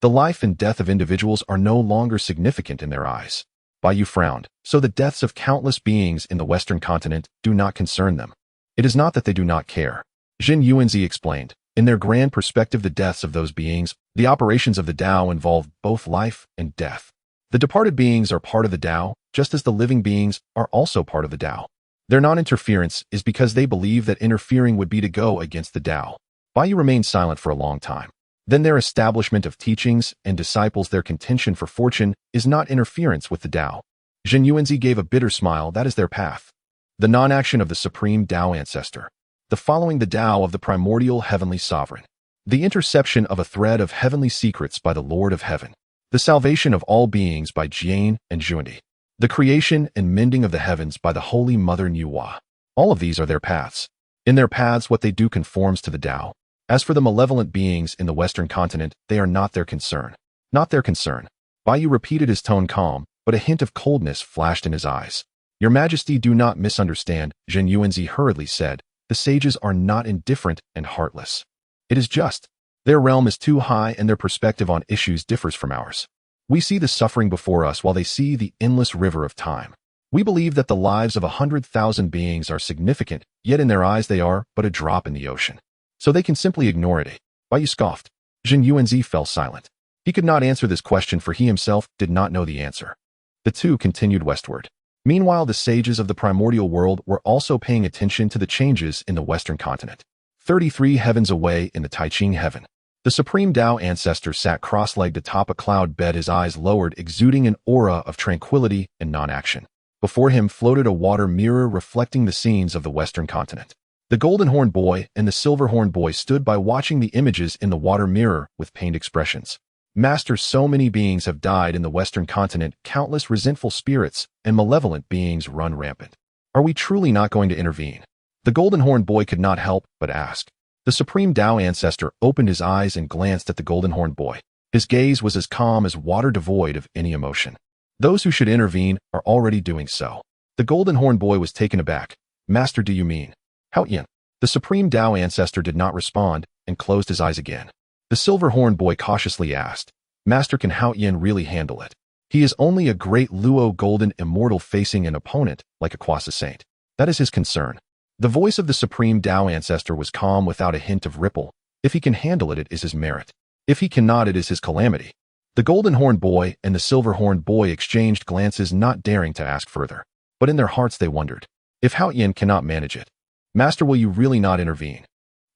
The life and death of individuals are no longer significant in their eyes. Bai Yu frowned. So the deaths of countless beings in the Western continent do not concern them. It is not that they do not care. Jin Yuanzi explained. In their grand perspective, the deaths of those beings, the operations of the Tao involve both life and death. The departed beings are part of the Tao, just as the living beings are also part of the Tao. Their non-interference is because they believe that interfering would be to go against the Tao. Bai Yu remained silent for a long time. Then their establishment of teachings and disciples, their contention for fortune, is not interference with the Tao. Jin Yuanzi gave a bitter smile. That is their path. The non-action of the supreme Tao ancestor. The following the Tao of the primordial heavenly sovereign. The interception of a thread of heavenly secrets by the Lord of Heaven. The salvation of all beings by Jian and Jundi. The creation and mending of the heavens by the Holy Mother Nuwa. All of these are their paths. In their paths, what they do conforms to the Tao. As for the malevolent beings in the Western continent, they are not their concern. Not their concern. Bai Yu repeated, his tone calm, but a hint of coldness flashed in his eyes. Your Majesty, do not misunderstand, Jin Yuanzi hurriedly said. The sages are not indifferent and heartless. It is just. Their realm is too high and their perspective on issues differs from ours. We see the suffering before us while they see the endless river of time. We believe that the lives of 100,000 beings are significant, yet in their eyes they are but a drop in the ocean. So they can simply ignore it. Bai Yu scoffed. Jin Yuanzi fell silent. He could not answer this question, for he himself did not know the answer. The two continued westward. Meanwhile, the sages of the primordial world were also paying attention to the changes in the Western continent. 33 heavens away in the Taiching heaven, the supreme Tao ancestor sat cross-legged atop a cloud bed, his eyes lowered, exuding an aura of tranquility and non-action. Before him floated a water mirror reflecting the scenes of the Western continent. The golden horn boy and the silver horn boy stood by, watching the images in the water mirror with pained expressions. Master, so many beings have died in the Western continent, countless resentful spirits and malevolent beings run rampant. Are we truly not going to intervene? The golden horn boy could not help but ask. The supreme Tao ancestor opened his eyes and glanced at the golden horn boy. His gaze was as calm as water, devoid of any emotion. Those who should intervene are already doing so. The golden horn boy was taken aback. Master, do you mean Hao Yin? The supreme Tao ancestor did not respond and closed his eyes again. The silver horn boy cautiously asked, Master, can Hao Yin really handle it? He is only a great Luo golden immortal facing an opponent like a Quasi Saint. That is his concern. The voice of the supreme Tao ancestor was calm without a hint of ripple. If he can handle it, it is his merit. If he cannot, it is his calamity. The golden horn boy and the silver horn boy exchanged glances, not daring to ask further. But in their hearts they wondered, if Hao Yin cannot manage it, Master, will you really not intervene?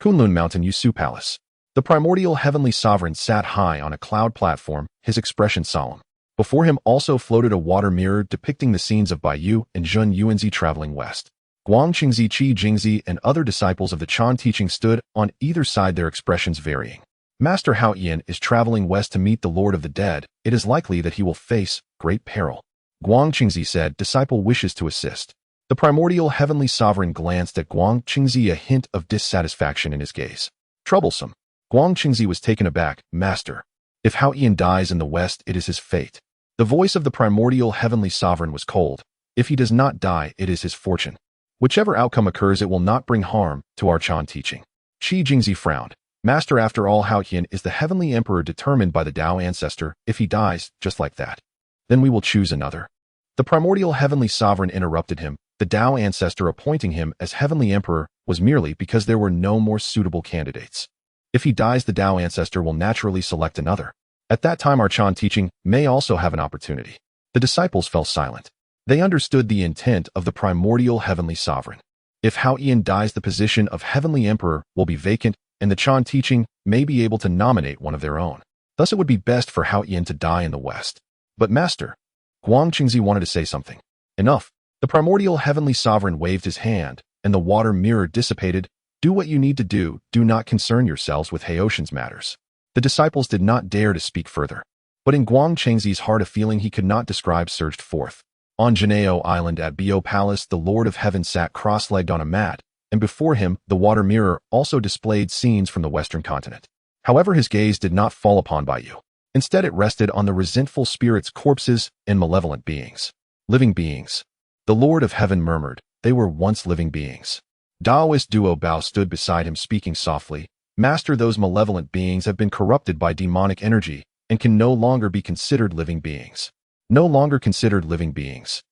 Kunlun Mountain Yusu Palace. The primordial heavenly sovereign sat high on a cloud platform, his expression solemn. Before him also floated a water mirror depicting the scenes of Baiyu and Zhun Yuanzi traveling west. Guang Qingzi, Qi Jingzi, and other disciples of the Chan teaching stood on either side, their expressions varying. Master Hao Yan is traveling west to meet the Lord of the Dead. It is likely that he will face great peril. Guang Qingzi said, disciple wishes to assist. The primordial heavenly sovereign glanced at Guang Qingzi, a hint of dissatisfaction in his gaze. Troublesome. Guang Qingzi was taken aback. Master, if Hao Yan dies in the west, it is his fate. The voice of the primordial heavenly sovereign was cold. If he does not die, it is his fortune. Whichever outcome occurs, it will not bring harm to our Chan teaching. Qi Jingzi frowned. Master, after all, Hao Yan is the heavenly emperor determined by the Tao ancestor. If he dies, just like that, then we will choose another. The primordial heavenly sovereign interrupted him. The Tao ancestor appointing him as heavenly emperor was merely because there were no more suitable candidates. If he dies, the Tao ancestor will naturally select another. At that time, our Chan teaching may also have an opportunity. The disciples fell silent. They understood the intent of the primordial heavenly sovereign. If Hao Yan dies, the position of heavenly emperor will be vacant, and the Chan teaching may be able to nominate one of their own. Thus, it would be best for Hao Yan to die in the west. But Master, Guang Qingzi wanted to say something. Enough. The primordial heavenly sovereign waved his hand, and the water mirror dissipated. Do what you need to do. Do not concern yourselves with Haoshan's matters. The disciples did not dare to speak further. But in Guang Qingzi's heart, a feeling he could not describe surged forth. On Janeo Island at Bio Palace, the Lord of Heaven sat cross-legged on a mat, and before him, the water mirror also displayed scenes from the Western continent. However, his gaze did not fall upon Baiyu. Instead, it rested on the resentful spirits, corpses, and malevolent beings. Living beings. The Lord of Heaven murmured, they were once living beings. Taoist Duo Bao stood beside him, speaking softly. Master, those malevolent beings have been corrupted by demonic energy and can no longer be considered living beings. No longer considered living beings.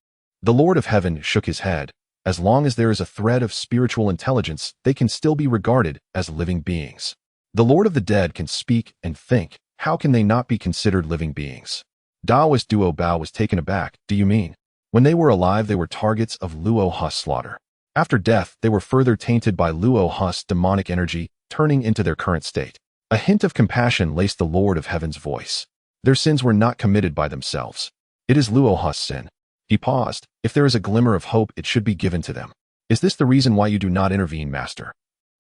The Lord of Heaven shook his head. As long as there is a thread of spiritual intelligence, they can still be regarded as living beings. The Lord of the Dead can speak and think. How can they not be considered living beings? Taoist Duo Bao was taken aback. Do you mean? When they were alive, they were targets of Luo Hu's slaughter. After death, they were further tainted by Luo Hu's demonic energy, turning into their current state. A hint of compassion laced the Lord of Heaven's voice. Their sins were not committed by themselves. It is Luo Hu's sin. He paused. If there is a glimmer of hope, it should be given to them. Is this the reason why you do not intervene, Master?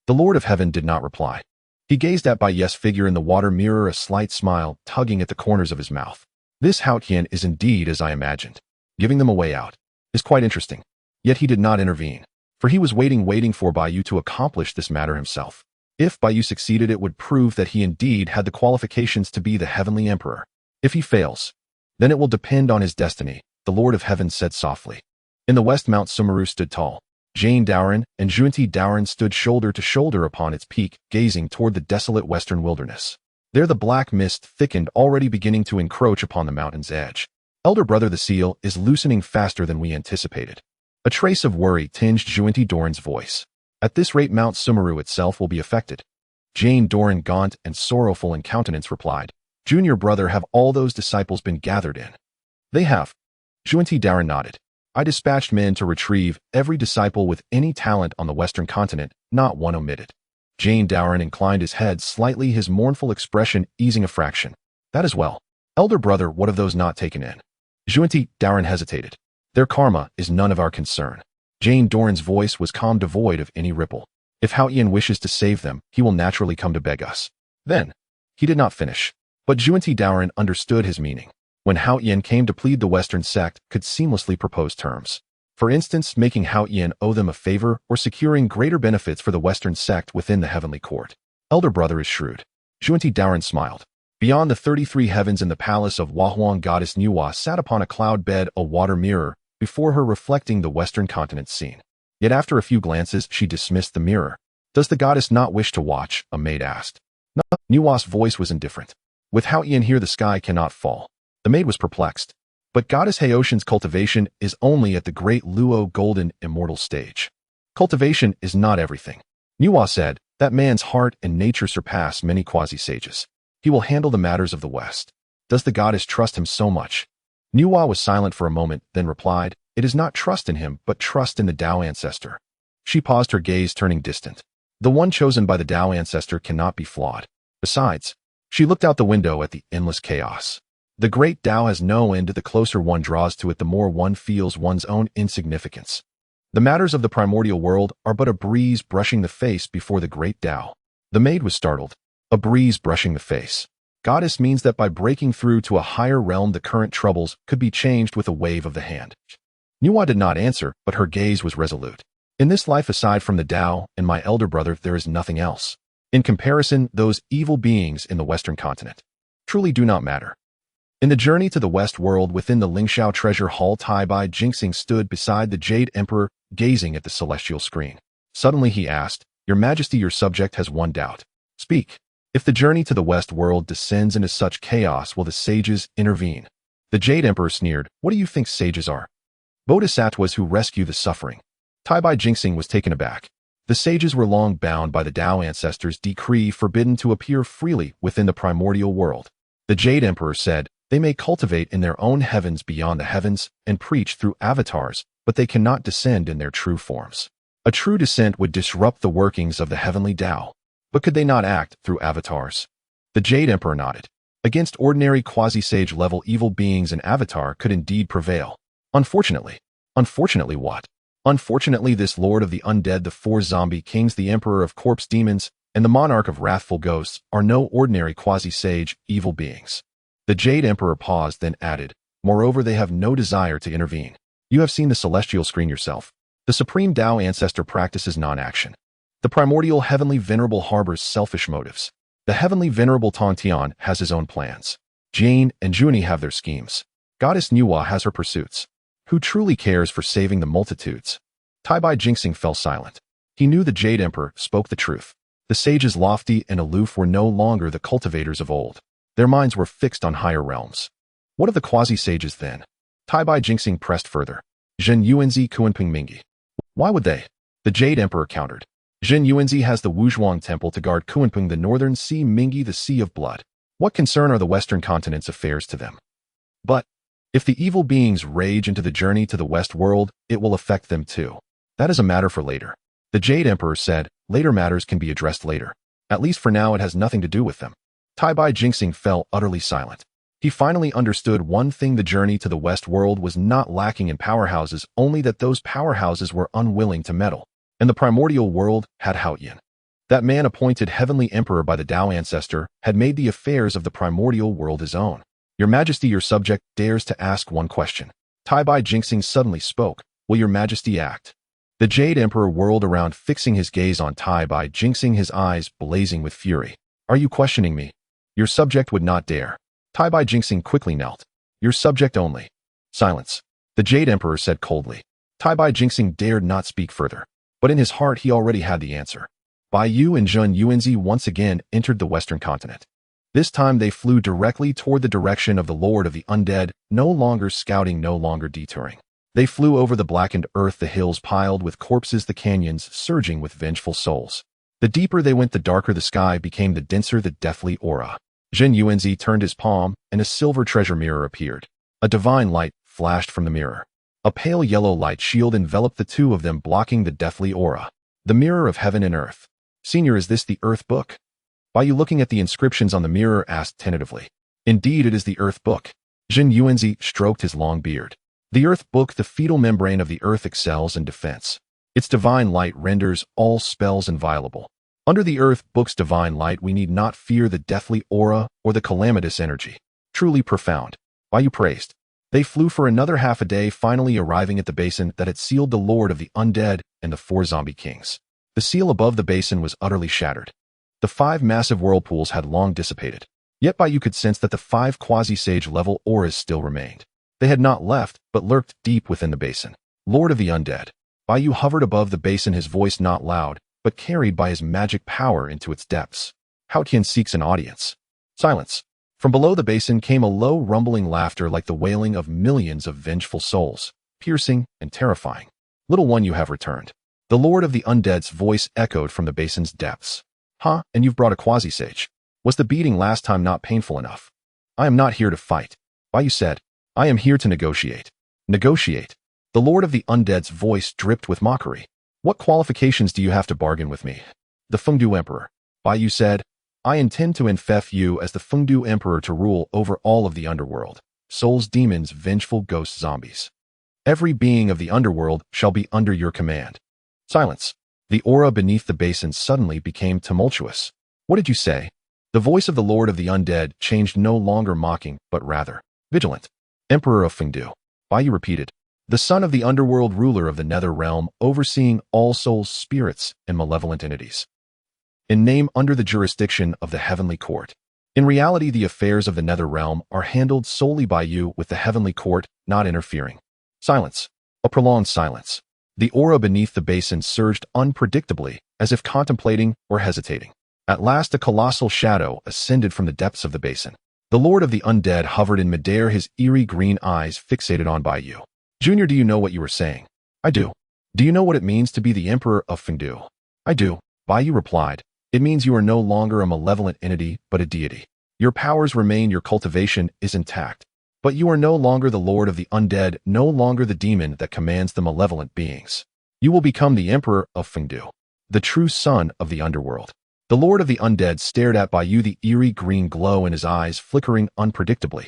The Lord of Heaven did not reply. He gazed at Baiye's figure in the water mirror, a slight smile tugging at the corners of his mouth. This Hao Yan is indeed as I imagined. Giving them a way out is quite interesting. Yet he did not intervene, for he was waiting for Baiyu to accomplish this matter himself. If Baiyu succeeded, it would prove that he indeed had the qualifications to be the heavenly emperor. If he fails, then it will depend on his destiny, the Lord of Heaven said softly. In the west, Mount Sumeru stood tall. Jane Daoran and Junti Daoran stood shoulder to shoulder upon its peak, gazing toward the desolate western wilderness. There the black mist thickened, already beginning to encroach upon the mountain's edge. Elder brother, the seal is loosening faster than we anticipated. A trace of worry tinged Junti Doran's voice. At this rate, Mount Sumeru itself will be affected. Jane Doran, gaunt and sorrowful in countenance, replied, Junior brother, have all those disciples been gathered in? They have. Junti Daoran nodded. I dispatched men to retrieve every disciple with any talent on the western continent, not one omitted. Jane Daoran inclined his head slightly, his mournful expression easing a fraction. That is well. Elder brother, what of those not taken in? Junti Daoran hesitated. Their karma is none of our concern. Jane Doran's voice was calm, devoid of any ripple. If Hao Yan wishes to save them, he will naturally come to beg us. Then, he did not finish. But Junti Daoran understood his meaning. When Hao Yan came to plead, the Western sect could seamlessly propose terms. For instance, making Hao Yan owe them a favor or securing greater benefits for the Western sect within the heavenly court. Elder brother is shrewd. Junti Daoran smiled. Beyond the 33 heavens in the palace of Wahuang, goddess Nuwa sat upon a cloud bed, a water mirror, before her reflecting the western continent scene. Yet after a few glances, she dismissed the mirror. Does the goddess not wish to watch? A maid asked. No. Nuwa's voice was indifferent. With Hao Yan here, the sky cannot fall. The maid was perplexed. But goddess Haoshan's cultivation is only at the great Luo golden immortal stage. Cultivation is not everything. Nuwa said, that man's heart and nature surpass many quasi-sages. He will handle the matters of the West. Does the goddess trust him so much? Nuwa was silent for a moment, then replied, it is not trust in him, but trust in the Tao ancestor. She paused, her gaze turning distant. The one chosen by the Tao ancestor cannot be flawed. Besides, she looked out the window at the endless chaos. The great Tao has no end. The closer one draws to it, the more one feels one's own insignificance. The matters of the primordial world are but a breeze brushing the face before the great Tao. The maid was startled. A breeze brushing the face. Goddess means that by breaking through to a higher realm, the current troubles could be changed with a wave of the hand. Nuwa did not answer, but her gaze was resolute. In this life, aside from the Tao and my elder brother, there is nothing else. In comparison, those evil beings in the Western continent truly do not matter. In the journey to the West world within the Lingxiao treasure hall, Tai Bai Jingxing stood beside the Jade Emperor, gazing at the celestial screen. Suddenly he asked, "Your Majesty, your subject has one doubt. Speak. If the journey to the West world descends into such chaos, will the sages intervene?" The Jade Emperor sneered, "What do you think sages are? Bodhisattvas who rescue the suffering." Tai Bai Jingxing was taken aback. The sages were long bound by the Tao ancestors' decree, forbidden to appear freely within the primordial world. The Jade Emperor said, "They may cultivate in their own heavens beyond the heavens and preach through avatars, but they cannot descend in their true forms. A true descent would disrupt the workings of the heavenly Tao. But could they not act through avatars?" The Jade Emperor nodded. Against ordinary quasi-sage level, evil beings, an avatar could indeed prevail. Unfortunately. Unfortunately what? Unfortunately, this Lord of the Undead, the four zombie kings, the Emperor of corpse demons, and the Monarch of wrathful ghosts are no ordinary quasi-sage evil beings. The Jade Emperor paused, then added, "Moreover, they have no desire to intervene. You have seen the celestial screen yourself. The Supreme Tao ancestor practices non-action. The primordial heavenly venerable harbors selfish motives. The heavenly venerable Tongtian has his own plans. Jane and Juni have their schemes. Goddess Nuwa has her pursuits. Who truly cares for saving the multitudes?" Tai Bai Jingxing fell silent. He knew the Jade Emperor spoke the truth. The sages, lofty and aloof, were no longer the cultivators of old. Their minds were fixed on higher realms. What of the quasi-sages then? Tai Bai Jingxing pressed further. Zhen Yuanzi, Kuanping Mingi. Why would they? The Jade Emperor countered. Zhen Yuanzi has the Wuzhuang Temple to guard Kuanping, the northern sea, Mingi, the Sea of Blood. What concern are the Western continent's affairs to them? But if the evil beings rage into the journey to the West world, it will affect them too. That is a matter for later. The Jade Emperor said, "Later matters can be addressed later. At least for now, it has nothing to do with them." Tai Bai Jingxing fell utterly silent. He finally understood one thing: the journey to the West world was not lacking in powerhouses, only that those powerhouses were unwilling to meddle. And the primordial world had Haoyan. That man, appointed heavenly emperor by the Tao ancestor, had made the affairs of the primordial world his own. "Your Majesty, your subject dares to ask one question." Tai Bai Jingxing suddenly spoke. "Will your Majesty act?" The Jade Emperor whirled around, fixing his gaze on Tai Bai Jingxing, his eyes blazing with fury. "Are you questioning me? Your subject would not dare." Tai Bai Jingxing quickly knelt. "Your subject only." "Silence," the Jade Emperor said coldly. Tai Bai Jingxing dared not speak further. But in his heart he already had the answer. Bai Yu and Zhen Yuanzi once again entered the Western continent. This time they flew directly toward the direction of the Lord of the Undead, no longer scouting, no longer detouring. They flew over the blackened earth, the hills piled with corpses, the canyons surging with vengeful souls. The deeper they went, the darker the sky became, the denser the deathly aura. Zhen Yuanzi turned his palm, and a silver treasure mirror appeared. A divine light flashed from the mirror. A pale yellow light shield enveloped the two of them, blocking the deathly aura. The mirror of heaven and earth. "Senior, is this the Earth Book?" Bai Yu, looking at the inscriptions on the mirror, asked tentatively. "Indeed, it is the Earth Book." Zhen Yuanzi stroked his long beard. "The Earth Book, the fetal membrane of the earth, excels in defense. Its divine light renders all spells inviolable. Under the Earth Book's divine light, we need not fear the deathly aura or the calamitous energy. Truly profound." Bai Yu praised. They flew for another half a day, finally arriving at the basin that had sealed the Lord of the Undead and the four zombie kings. The seal above the basin was utterly shattered. The 5 massive whirlpools had long dissipated. Yet Bai Yu could sense that the 5 quasi-sage level auras still remained. They had not left, but lurked deep within the basin. Lord of the Undead. Bai Yu hovered above the basin, his voice not loud, but carried by his magic power into its depths. "Haotian seeks an audience." Silence. From below the basin came a low rumbling laughter, like the wailing of millions of vengeful souls, piercing and terrifying. "Little one, you have returned." The Lord of the Undead's voice echoed from the basin's depths. "Huh, and you've brought a quasi-sage. Was the beating last time not painful enough?" "I am not here to fight," Bai Yu said. "I am here to negotiate." "Negotiate?" The Lord of the Undead's voice dripped with mockery. "What qualifications do you have to bargain with me?" The Fengdu Emperor. Bai Yu said, I intend to infect you as the Fengdu Emperor to rule over all of the underworld. Souls, demons, vengeful ghosts, zombies. Every being of the underworld shall be under your command. Silence. The aura beneath the basin suddenly became tumultuous. What did you say? The voice of the Lord of the Undead changed, no longer mocking, but rather vigilant. Emperor of Fengdu. Bai Yu repeated. The son of the underworld, ruler of the nether realm, overseeing all souls, spirits, and malevolent entities. In name, under the jurisdiction of the heavenly court. In reality, the affairs of the nether realm are handled solely by you, with the heavenly court not interfering. Silence. A prolonged silence. The aura beneath the basin surged unpredictably, as if contemplating or hesitating. At last, a colossal shadow ascended from the depths of the basin. The Lord of the Undead hovered in midair, his eerie green eyes fixated on Bai Yu. Junior, do you know what you were saying? I do. Do you know what it means to be the Emperor of Fengdu? I do. Bai Yu replied. It means you are no longer a malevolent entity, but a deity. Your powers remain, your cultivation is intact. But you are no longer the Lord of the Undead, no longer the demon that commands the malevolent beings. You will become the Emperor of Fengdu, the true son of the underworld. The Lord of the Undead stared at Bai Yu, the eerie green glow in his eyes flickering unpredictably.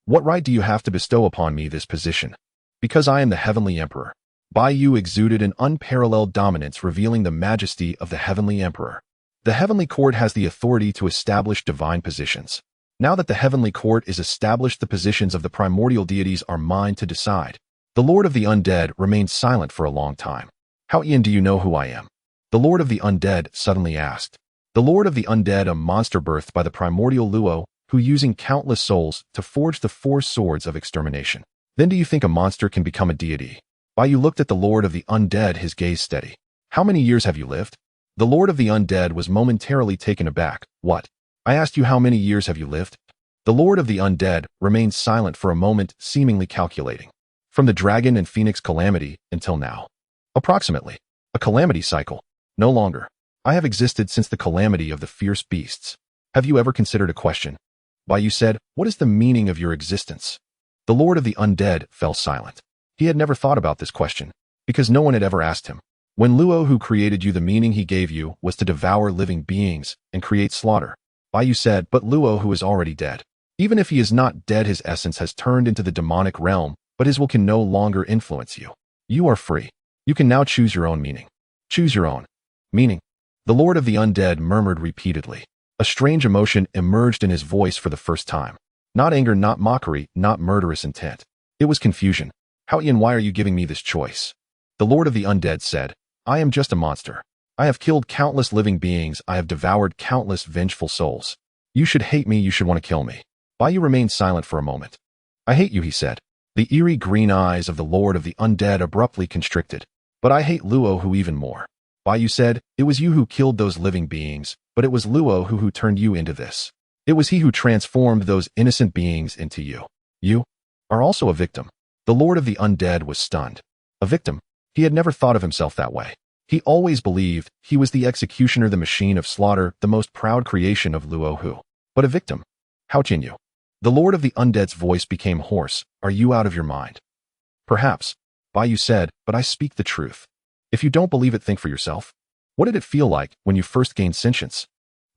What right do you have to bestow upon me this position? Because I am the Heavenly Emperor. Bai Yu exuded an unparalleled dominance, revealing the majesty of the Heavenly Emperor. The Heavenly Court has the authority to establish divine positions. Now that the Heavenly Court is established, the positions of the primordial deities are mine to decide. The Lord of the Undead remained silent for a long time. How, Ian, do you know who I am? The Lord of the Undead suddenly asked. The Lord of the Undead, a monster birthed by the primordial Luo, who using countless souls to forge the four swords of extermination. Then do you think a monster can become a deity? Bai Yu looked at the Lord of the Undead, his gaze steady. How many years have you lived? The Lord of the Undead was momentarily taken aback. What? I asked you how many years have you lived? The Lord of the Undead remained silent for a moment, seemingly calculating. From the Dragon and Phoenix calamity until now. Approximately. A calamity cycle. No longer. I have existed since the calamity of the fierce beasts. Have you ever considered a question? Bai Yu said, what is the meaning of your existence? The Lord of the Undead fell silent. He had never thought about this question, because no one had ever asked him. When Luo, who created you, the meaning he gave you was to devour living beings and create slaughter. Bai Yu said, but Luo, who is already dead. Even if he is not dead, his essence has turned into the demonic realm, but his will can no longer influence you. You are free. You can now choose your own meaning. Choose your own meaning. The Lord of the Undead murmured repeatedly. A strange emotion emerged in his voice for the first time. Not anger, not mockery, not murderous intent. It was confusion. How, Ian, why are you giving me this choice? The Lord of the Undead said, I am just a monster. I have killed countless living beings. I have devoured countless vengeful souls. You should hate me. You should want to kill me. Bai Yu remained silent for a moment. I hate you, he said. The eerie green eyes of the Lord of the Undead abruptly constricted. But I hate Luo, who even more. Bai Yu said, it was you who killed those living beings, but it was Luo who turned you into this. It was he who transformed those innocent beings into you. You are also a victim. The Lord of the Undead was stunned. A victim? He had never thought of himself that way. He always believed he was the executioner, the machine of slaughter, the most proud creation of Luo Hu. But a victim? How, Jinyu? The Lord of the Undead's voice became hoarse. Are you out of your mind? Perhaps. Bai Yu said, but I speak the truth. If you don't believe it, think for yourself. What did it feel like when you first gained sentience?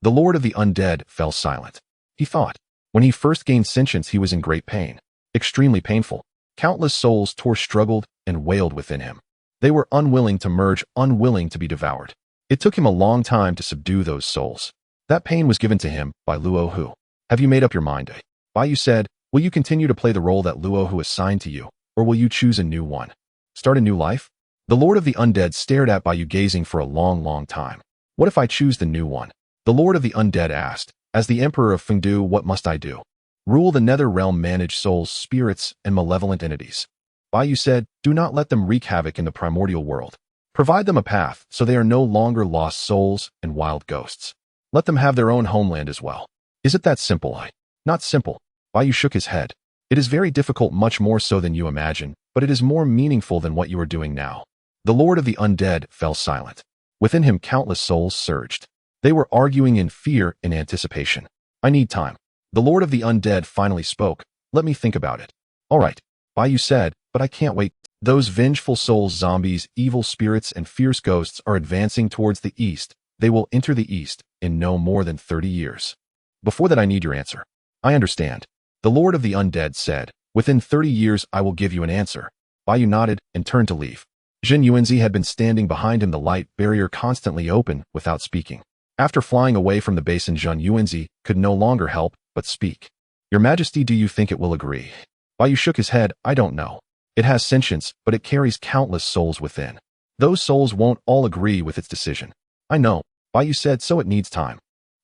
The Lord of the Undead fell silent. He thought. When he first gained sentience, he was in great pain. Extremely painful. Countless souls struggled, and wailed within him. They were unwilling to merge, unwilling to be devoured. It took him a long time to subdue those souls. That pain was given to him by Luo Hu. Have you made up your mind? Bai Yu said, will you continue to play the role that Luo Hu assigned to you, or will you choose a new one? Start a new life? The Lord of the Undead stared at Bai Yu, gazing for a long, long time. What if I choose the new one? The Lord of the Undead asked. As the Emperor of Fengdu, what must I do? Rule the nether realm, manage souls, spirits, and malevolent entities. Bai Yu said, do not let them wreak havoc in the primordial world. Provide them a path so they are no longer lost souls and wild ghosts. Let them have their own homeland as well. Is it that simple? Not simple. Bai Yu shook his head. It is very difficult, much more so than you imagine, but it is more meaningful than what you are doing now. The Lord of the Undead fell silent. Within him, countless souls surged. They were arguing in fear and anticipation. I need time. The Lord of the Undead finally spoke. Let me think about it. All right, Bai Yu said, but I can't wait. Those vengeful souls, zombies, evil spirits, and fierce ghosts are advancing towards the east, They will enter the East in no more than 30 years. Before that I need your answer. I understand. The Lord of the Undead said, within 30 years I will give you an answer. Bai Yu nodded and turned to leave. Jin Yuanzi had been standing behind him, the light barrier constantly open, without speaking. After flying away from the basin, Jin Yuanzi could no longer help but speak. Your Majesty, do you think it will agree? Bai Yu shook his head. I don't know. It has sentience, but it carries countless souls within. Those souls won't all agree with its decision. I know, Bai Yu said, so it needs time.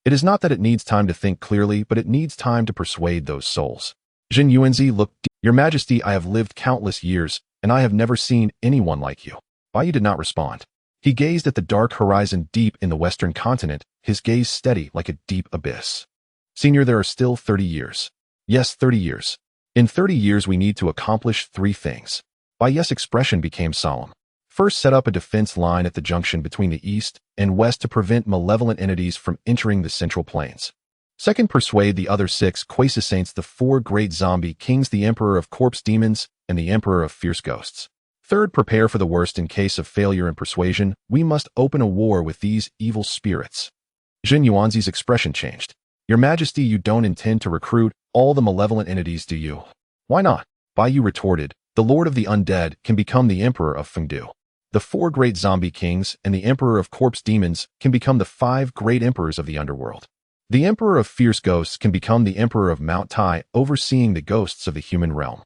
It is not that it needs time to think clearly, but it needs time to persuade those souls. Jin Yuanzi looked deep. Your Majesty, I have lived countless years, and I have never seen anyone like you. Bai Yu did not respond. He gazed at the dark horizon deep in the western continent, his gaze steady like a deep abyss. Senior, there are still 30 years. Yes, 30 years. In 30 years we need to accomplish 3 things. Bai Yu's expression became solemn. First, set up a defense line at the junction between the east and west to prevent malevolent entities from entering the central plains. Second, persuade the other 6 Quasi-Saints, the 4 great zombie kings, the Emperor of Corpse Demons and the Emperor of Fierce Ghosts. Third, prepare for the worst in case of failure in persuasion. We must open a war with these evil spirits. Jin Yuanzi's expression changed. Your Majesty, you don't intend to recruit all the malevolent entities, do you? Why not? Bai Yu retorted. The Lord of the Undead can become the Emperor of Fengdu. The 4 great zombie kings and the Emperor of Corpse Demons can become the 5 great emperors of the underworld. The Emperor of Fierce Ghosts can become the Emperor of Mount Tai, overseeing the ghosts of the human realm.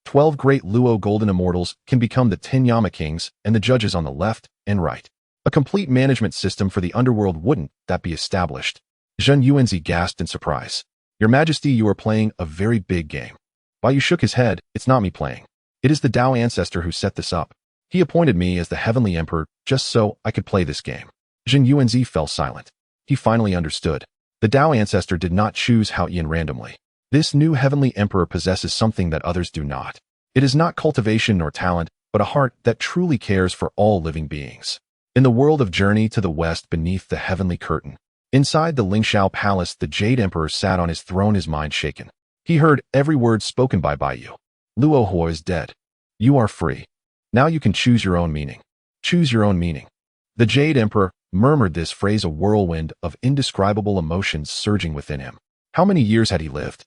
12 great Luo Golden Immortals can become the 10 Yama Kings and the judges on the left and right. A complete management system for the underworld wouldn't that be established? Jin Yuanzi gasped in surprise. Your Majesty, you are playing a very big game. Bai Yu shook his head. It's not me playing. It is the Dao ancestor who set this up. He appointed me as the Heavenly Emperor just so I could play this game. Jin Yuanzi fell silent. He finally understood. The Dao ancestor did not choose Hao Yan randomly. This new Heavenly Emperor possesses something that others do not. It is not cultivation nor talent, but a heart that truly cares for all living beings. In the world of Journey to the West, beneath the heavenly curtain, inside the Lingxiao Palace, the Jade Emperor sat on his throne, his mind shaken. He heard every word spoken by Bai Yu. Luo Huo is dead. You are free. Now you can choose your own meaning. Choose your own meaning. The Jade Emperor murmured this phrase, a whirlwind of indescribable emotions surging within him. How many years had he lived?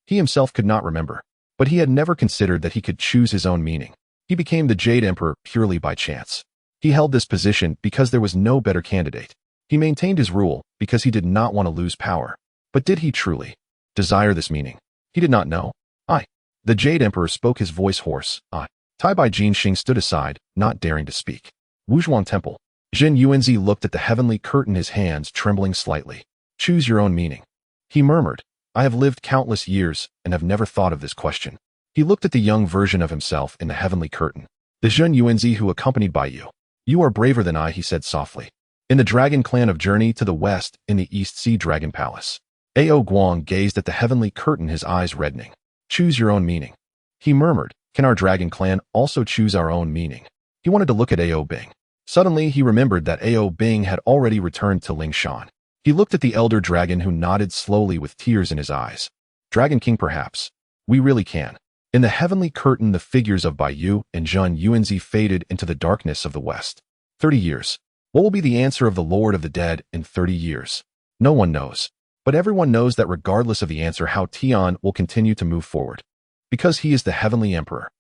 He himself could not remember, but he had never considered that he could choose his own meaning. He became the Jade Emperor purely by chance. He held this position because there was no better candidate. He maintained his rule because he did not want to lose power. But did he truly desire this meaning? He did not know. The Jade Emperor spoke, his voice hoarse. Tai Bai Jinxing stood aside, not daring to speak. Wuzhuang Temple. Jin Yuanzi looked at the heavenly curtain, his hands trembling slightly. Choose your own meaning. He murmured. I have lived countless years and have never thought of this question. He looked at the young version of himself in the heavenly curtain. The Jin Yuanzi who accompanied Bai Yu. You are braver than I, he said softly. In the Dragon Clan of Journey to the West, in the East Sea Dragon Palace. Ao Guang gazed at the heavenly curtain, his eyes reddening. Choose your own meaning. He murmured. Can our Dragon Clan also choose our own meaning? He wanted to look at Ao Bing. Suddenly, he remembered that Ao Bing had already returned to Lingshan. He looked at the elder dragon who nodded slowly with tears in his eyes. Dragon King, perhaps. We really can. In the heavenly curtain, the figures of Bai Yu and Jin Yuanzi faded into the darkness of the west. 30 years. What will be the answer of the Lord of the Dead in 30 years? No one knows. But everyone knows that regardless of the answer, Hao Tian will continue to move forward. Because he is the Heavenly Emperor.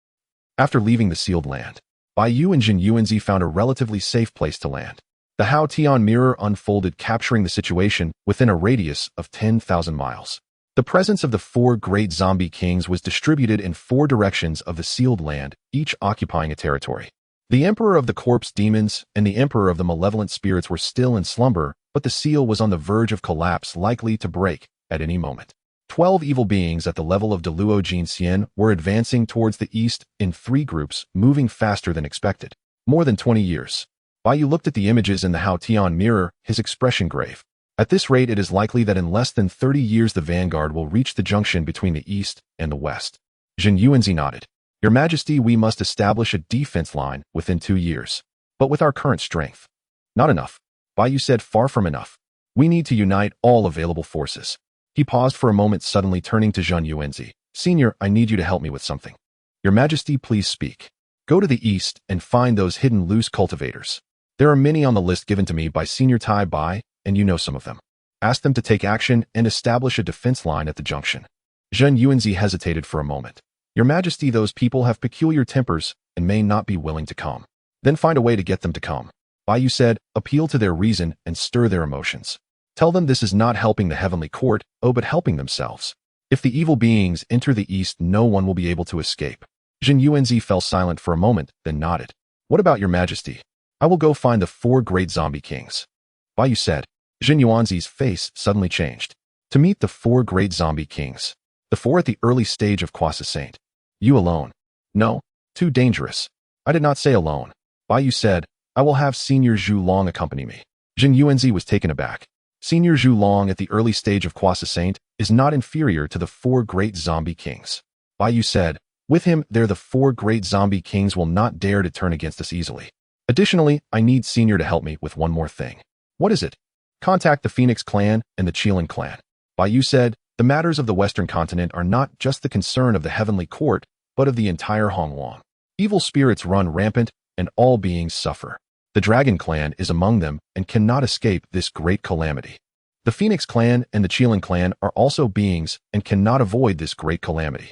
After leaving the sealed land, Bai Yu and Jin Yuanzi found a relatively safe place to land. The Hao Tian mirror unfolded, capturing the situation within a radius of 10,000 miles. The presence of the 4 great zombie kings was distributed in 4 directions of the sealed land, each occupying a territory. The Emperor of the Corpse Demons and the Emperor of the Malevolent Spirits were still in slumber, but the seal was on the verge of collapse, likely to break at any moment. 12 evil beings at the level of Deluo Jinxian were advancing towards the east in 3 groups, moving faster than expected. More than 20 years. Bai Yu looked at the images in the Hao Tian mirror, his expression grave. At this rate, it is likely that in less than 30 years the vanguard will reach the junction between the east and the west. Jin Yuanzi nodded. Your Majesty, we must establish a defense line within 2 years. But with our current strength. Not enough. Bai Yu said, far from enough. We need to unite all available forces. He paused for a moment, suddenly turning to Jin Yuanzi. Senior, I need you to help me with something. Your Majesty, please speak. Go to the east and find those hidden loose cultivators. There are many on the list given to me by Senior Tai Bai, and you know some of them. Ask them to take action and establish a defense line at the junction. Zhen Yuanzi hesitated for a moment. Your Majesty, those people have peculiar tempers and may not be willing to come. Then find a way to get them to come. Bai Yu said, appeal to their reason and stir their emotions. Tell them this is not helping the heavenly court, but helping themselves. If the evil beings enter the east, no one will be able to escape. Zhen Yuanzi fell silent for a moment, then nodded. What about your Majesty? I will go find the 4 great zombie kings. Bai Yu said. Zhen Yuanzi's face suddenly changed. To meet the 4 great zombie kings. The 4 at the early stage of Croissant. You alone? No, too dangerous. I did not say alone. Bai Yu said, I will have Senior Zhu Long accompany me. Zhen Yuanzi was taken aback. Senior Zhu Long at the early stage of Croissant is not inferior to the 4 great zombie kings. Bai Yu said, with him there the 4 great zombie kings will not dare to turn against us easily. Additionally, I need Senior to help me with one more thing. What is it? Contact the Phoenix clan and the Qilin clan. Bai Yu said, the matters of the Western continent are not just the concern of the heavenly court, but of the entire Hongwang. Evil spirits run rampant, and all beings suffer. The Dragon clan is among them and cannot escape this great calamity. The Phoenix clan and the Qilin clan are also beings and cannot avoid this great calamity.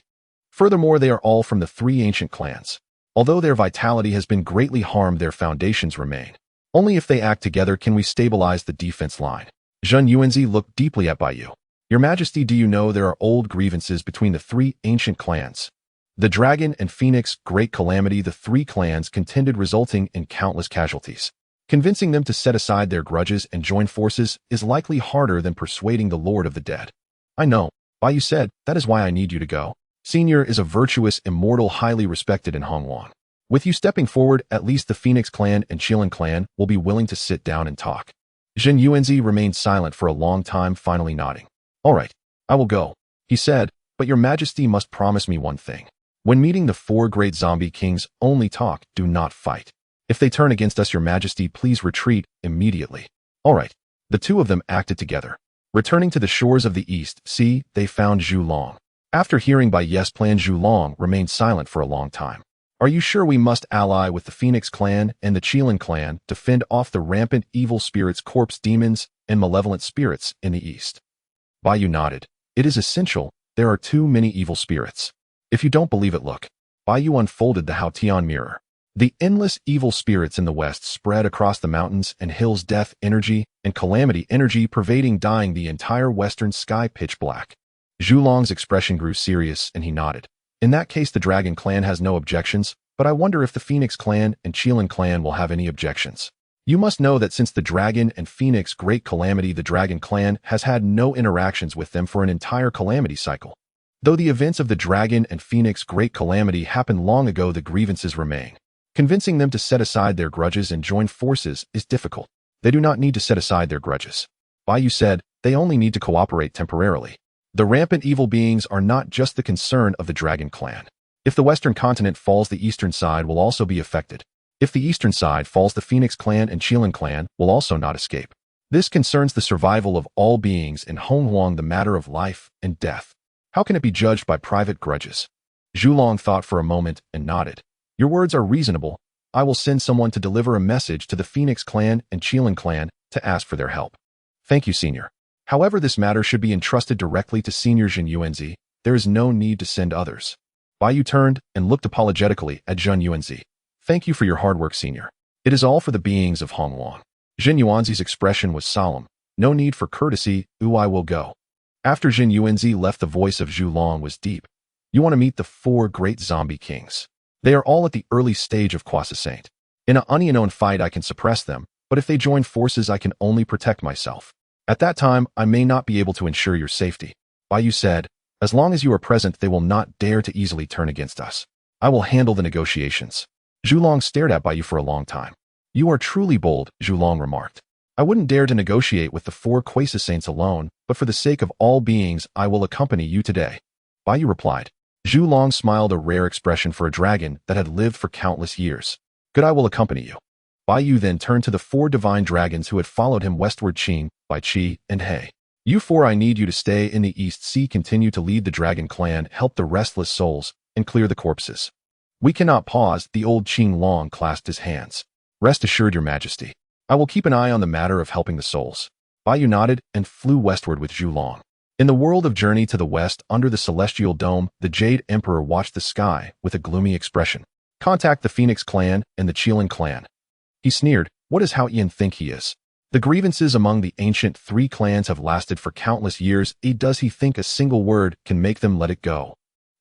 Furthermore, they are all from the 3 ancient clans. Although their vitality has been greatly harmed, their foundations remain. Only if they act together can we stabilize the defense line. Zhen Yuanzi looked deeply at Bai Yu. Your Majesty, do you know there are old grievances between the 3 ancient clans? The Dragon and Phoenix great calamity, the 3 clans contended, resulting in countless casualties. Convincing them to set aside their grudges and join forces is likely harder than persuading the Lord of the Dead. I know, Bai Yu said, that is why I need you to go. Senior is a virtuous, immortal, highly respected in Hongwang. With you stepping forward, at least the Phoenix clan and Qilin clan will be willing to sit down and talk. Zhen Yuanzi remained silent for a long time, finally nodding. All right, I will go, he said, but your Majesty must promise me one thing. When meeting the 4 great zombie kings, only talk, do not fight. If they turn against us, your Majesty, please retreat immediately. All right. The 2 of them acted together. Returning to the shores of the East Sea, they found Zhu Long. After hearing Bai Yu's plan, Zhu Long remained silent for a long time. Are you sure we must ally with the Phoenix clan and the Qilin clan to fend off the rampant evil spirits, corpse demons, and malevolent spirits in the East? Bai Yu nodded. It is essential. There are too many evil spirits. If you don't believe it, look. Bai Yu unfolded the Haotian mirror. The endless evil spirits in the west spread across the mountains and hills, death energy and calamity energy pervading, dyeing the entire western sky pitch black. Zhu Long's expression grew serious and he nodded. In that case, the Dragon clan has no objections, but I wonder if the Phoenix clan and Qilin clan will have any objections. You must know that since the Dragon and Phoenix great calamity, the Dragon clan has had no interactions with them for an entire calamity cycle. Though the events of the Dragon and Phoenix great calamity happened long ago, the grievances remain. Convincing them to set aside their grudges and join forces is difficult. They do not need to set aside their grudges. Bai Yu said, they only need to cooperate temporarily. The rampant evil beings are not just the concern of the Dragon clan. If the western continent falls, the eastern side will also be affected. If the eastern side falls, the Phoenix clan and Qilin clan will also not escape. This concerns the survival of all beings in Hongwang, the matter of life and death. How can it be judged by private grudges? Zhu Long thought for a moment and nodded. Your words are reasonable. I will send someone to deliver a message to the Phoenix clan and Qilin clan to ask for their help. Thank you, Senior. However, this matter should be entrusted directly to Senior Zhen Yuanzi. There is no need to send others. Bai Yu turned and looked apologetically at Zhen Yuanzi. Thank you for your hard work, Senior. It is all for the beings of Hongwang. Zhen Yuanzi's expression was solemn. No need for courtesy, I will go. After Zhen Yuanzi left, the voice of Zhu Long was deep. You want to meet the 4 great zombie kings. They are all at the early stage of Croissant. In an unknown fight, I can suppress them, but if they join forces, I can only protect myself. At that time, I may not be able to ensure your safety. Bai Yu said, as long as you are present, they will not dare to easily turn against us. I will handle the negotiations. Zhu Long stared at Bai Yu for a long time. You are truly bold, Zhu Long remarked. I wouldn't dare to negotiate with the 4 Croissants alone, but for the sake of all beings, I will accompany you today. Bai Yu replied. Zhu Long smiled, a rare expression for a dragon that had lived for countless years. Good, I will accompany you. Bai Yu then turned to the 4 divine dragons who had followed him westward: Qing, Bai Qi, and He. You 4, I need you to stay in the East Sea, continue to lead the Dragon clan, help the restless souls, and clear the corpses. We cannot pause. The old Qing Long clasped his hands. Rest assured, Your Majesty. I will keep an eye on the matter of helping the souls. Bai nodded and flew westward with Zhu Long. In the world of Journey to the West, under the Celestial Dome, the Jade Emperor watched the sky with a gloomy expression. Contact the Phoenix clan and the Qilin clan. He sneered. What does Hao Yin think he is? The grievances among the ancient three clans have lasted for countless years. Does he think a single word can make them let it go?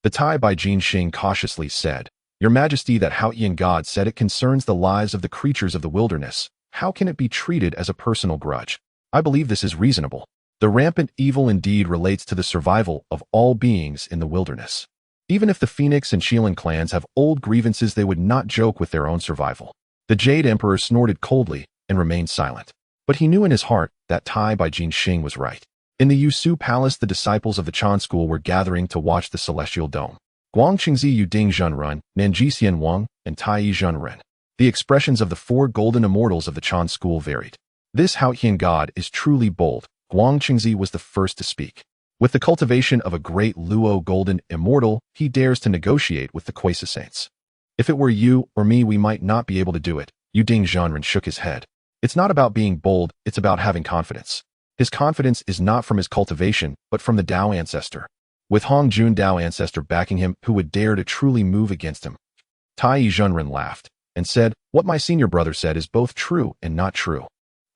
The Tai by Jin Xing cautiously said, Your Majesty, that Hao Yin God said it concerns the lives of the creatures of the wilderness. How can it be treated as a personal grudge? I believe this is reasonable. The rampant evil indeed relates to the survival of all beings in the wilderness. Even if the Phoenix and Qilin clans have old grievances, they would not joke with their own survival. The Jade Emperor snorted coldly and remained silent. But he knew in his heart that Tai by Jin Xing was right. In the Yusu Palace, the disciples of the Chan School were gathering to watch the Celestial Dome. Guang Qingzi Yuding Zhenren, Nanjixian Wang, and Tai Zhenren. The expressions of the four golden immortals of the Chan School varied. This Hao Yin God is truly bold. Guang Qingzi was the first to speak. With the cultivation of a great Luo golden immortal, he dares to negotiate with the Quasi Saints. If it were you or me, we might not be able to do it. Yuding Zhenren shook his head. It's not about being bold, it's about having confidence. His confidence is not from his cultivation, but from the Dao ancestor. With Hong Jun Dao ancestor backing him, who would dare to truly move against him? Tai Zhenren laughed and said, What my senior brother said is both true and not true.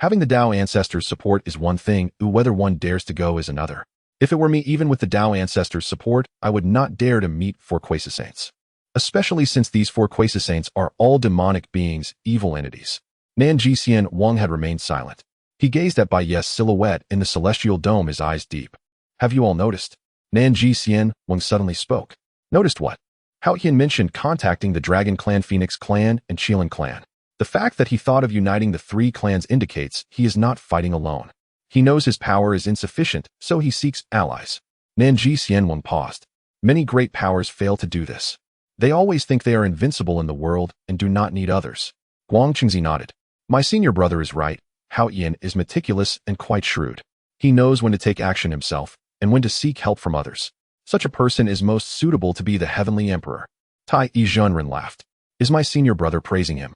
Having the Dao ancestors' support is one thing, whether one dares to go is another. If it were me, even with the Dao ancestors' support, I would not dare to meet four Quasi Saints. Especially since these four Quasi Saints are all demonic beings, evil entities. Nanjixian Wang had remained silent. He gazed at Bai Ye's silhouette in the Celestial Dome, his eyes deep. Have you all noticed? Nanjixian Wang suddenly spoke. Noticed what? Hao Yin mentioned contacting the Dragon Clan, Phoenix Clan, and Qilin Clan. The fact that he thought of uniting the three clans indicates he is not fighting alone. He knows his power is insufficient, so he seeks allies. Nanjixian Wang paused. Many great powers fail to do this. They always think they are invincible in the world and do not need others. Guang Qingzi nodded. My senior brother is right. Hao Yin is meticulous and quite shrewd. He knows when to take action himself and when to seek help from others. Such a person is most suitable to be the Heavenly Emperor. Tai Zhenren laughed. Is my senior brother praising him?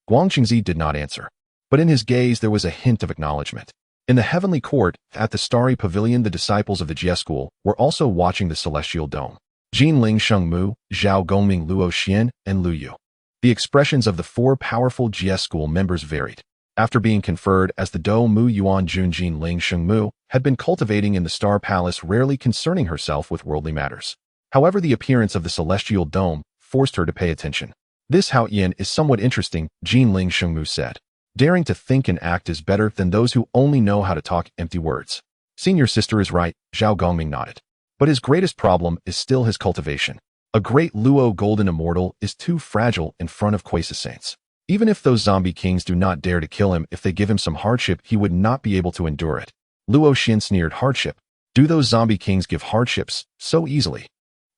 Guang Qingzi did not answer, but in his gaze there was a hint of acknowledgement. In the Heavenly Court, at the Starry Pavilion, the disciples of the Jie School were also watching the Celestial Dome. Jinling Shengmu, Zhao Gongming Luo Xian, and Lu Yu. The expressions of the four powerful Jie School members varied. After being conferred as the Do Mu Yuan Jun, Jinling Shengmu had been cultivating in the Star Palace, rarely concerning herself with worldly matters. However, the appearance of the Celestial Dome forced her to pay attention. This Hao Yin is somewhat interesting, Jinling Shengmu said. Daring to think and act is better than those who only know how to talk empty words. Senior sister is right, Zhao Gongming nodded. But his greatest problem is still his cultivation. A great Luo golden immortal is too fragile in front of Quasi Saints. Even if those zombie kings do not dare to kill him, if they give him some hardship, he would not be able to endure it. Luo Xian sneered. Hardship? Do those zombie kings give hardships so easily?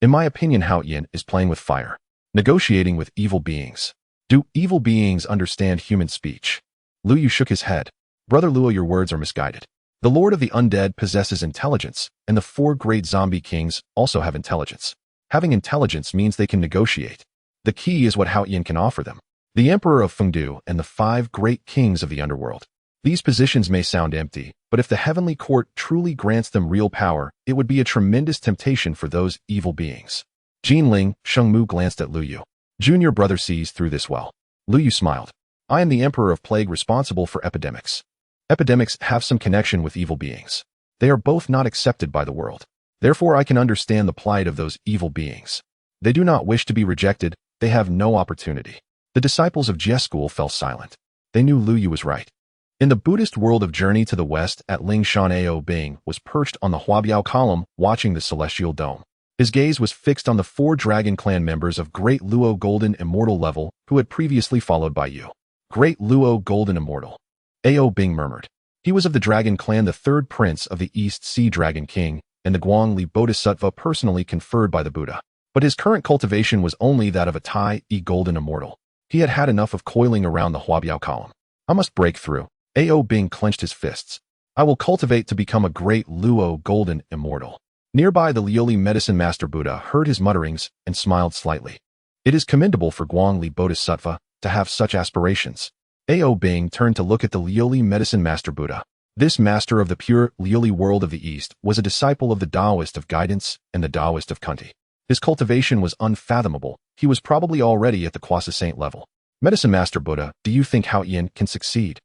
In my opinion, Hao Yin is playing with fire. Negotiating with evil beings. Do evil beings understand human speech? Lu Yu shook his head. Brother Luo, your words are misguided. The Lord of the Undead possesses intelligence, and the four great zombie kings also have intelligence. Having intelligence means they can negotiate. The key is what Hao Yin can offer them. The Emperor of Fengdu and the five great kings of the underworld. These positions may sound empty, but if the Heavenly Court truly grants them real power, it would be a tremendous temptation for those evil beings. Jinling Shengmu glanced at Lu Yu. Junior brother sees through this well. Lu Yu smiled. I am the Emperor of Plague, responsible for epidemics. Epidemics have some connection with evil beings. They are both not accepted by the world. Therefore, I can understand the plight of those evil beings. They do not wish to be rejected. They have no opportunity. The disciples of Jie School fell silent. They knew Lu Yu was right. In the Buddhist world of Journey to the West, at Lingshan, Ao Bing was perched on the Huabiao column watching the Celestial Dome. His gaze was fixed on the four Dragon Clan members of Great Luo Golden Immortal level who had previously followed Bai Yu. Great Luo Golden Immortal. Ao Bing murmured. He was of the Dragon Clan, the third prince of the East Sea Dragon King, and the Guangli Bodhisattva personally conferred by the Buddha. But his current cultivation was only that of a Tai Golden Immortal. He had had enough of coiling around the Huabiao column. I must break through. Ao Bing clenched his fists. I will cultivate to become a great Luo Golden Immortal. Nearby, the Lioli Medicine Master Buddha heard his mutterings and smiled slightly. It is commendable for Guangli Bodhisattva to have such aspirations. Ao Bing turned to look at the Lioli Medicine Master Buddha. This master of the pure Liuli world of the East was a disciple of the Taoist of guidance and the Taoist of Kunti. His cultivation was unfathomable. He was probably already at the Kwasa Saint level. Medicine Master Buddha, do you think Hao Yin can succeed?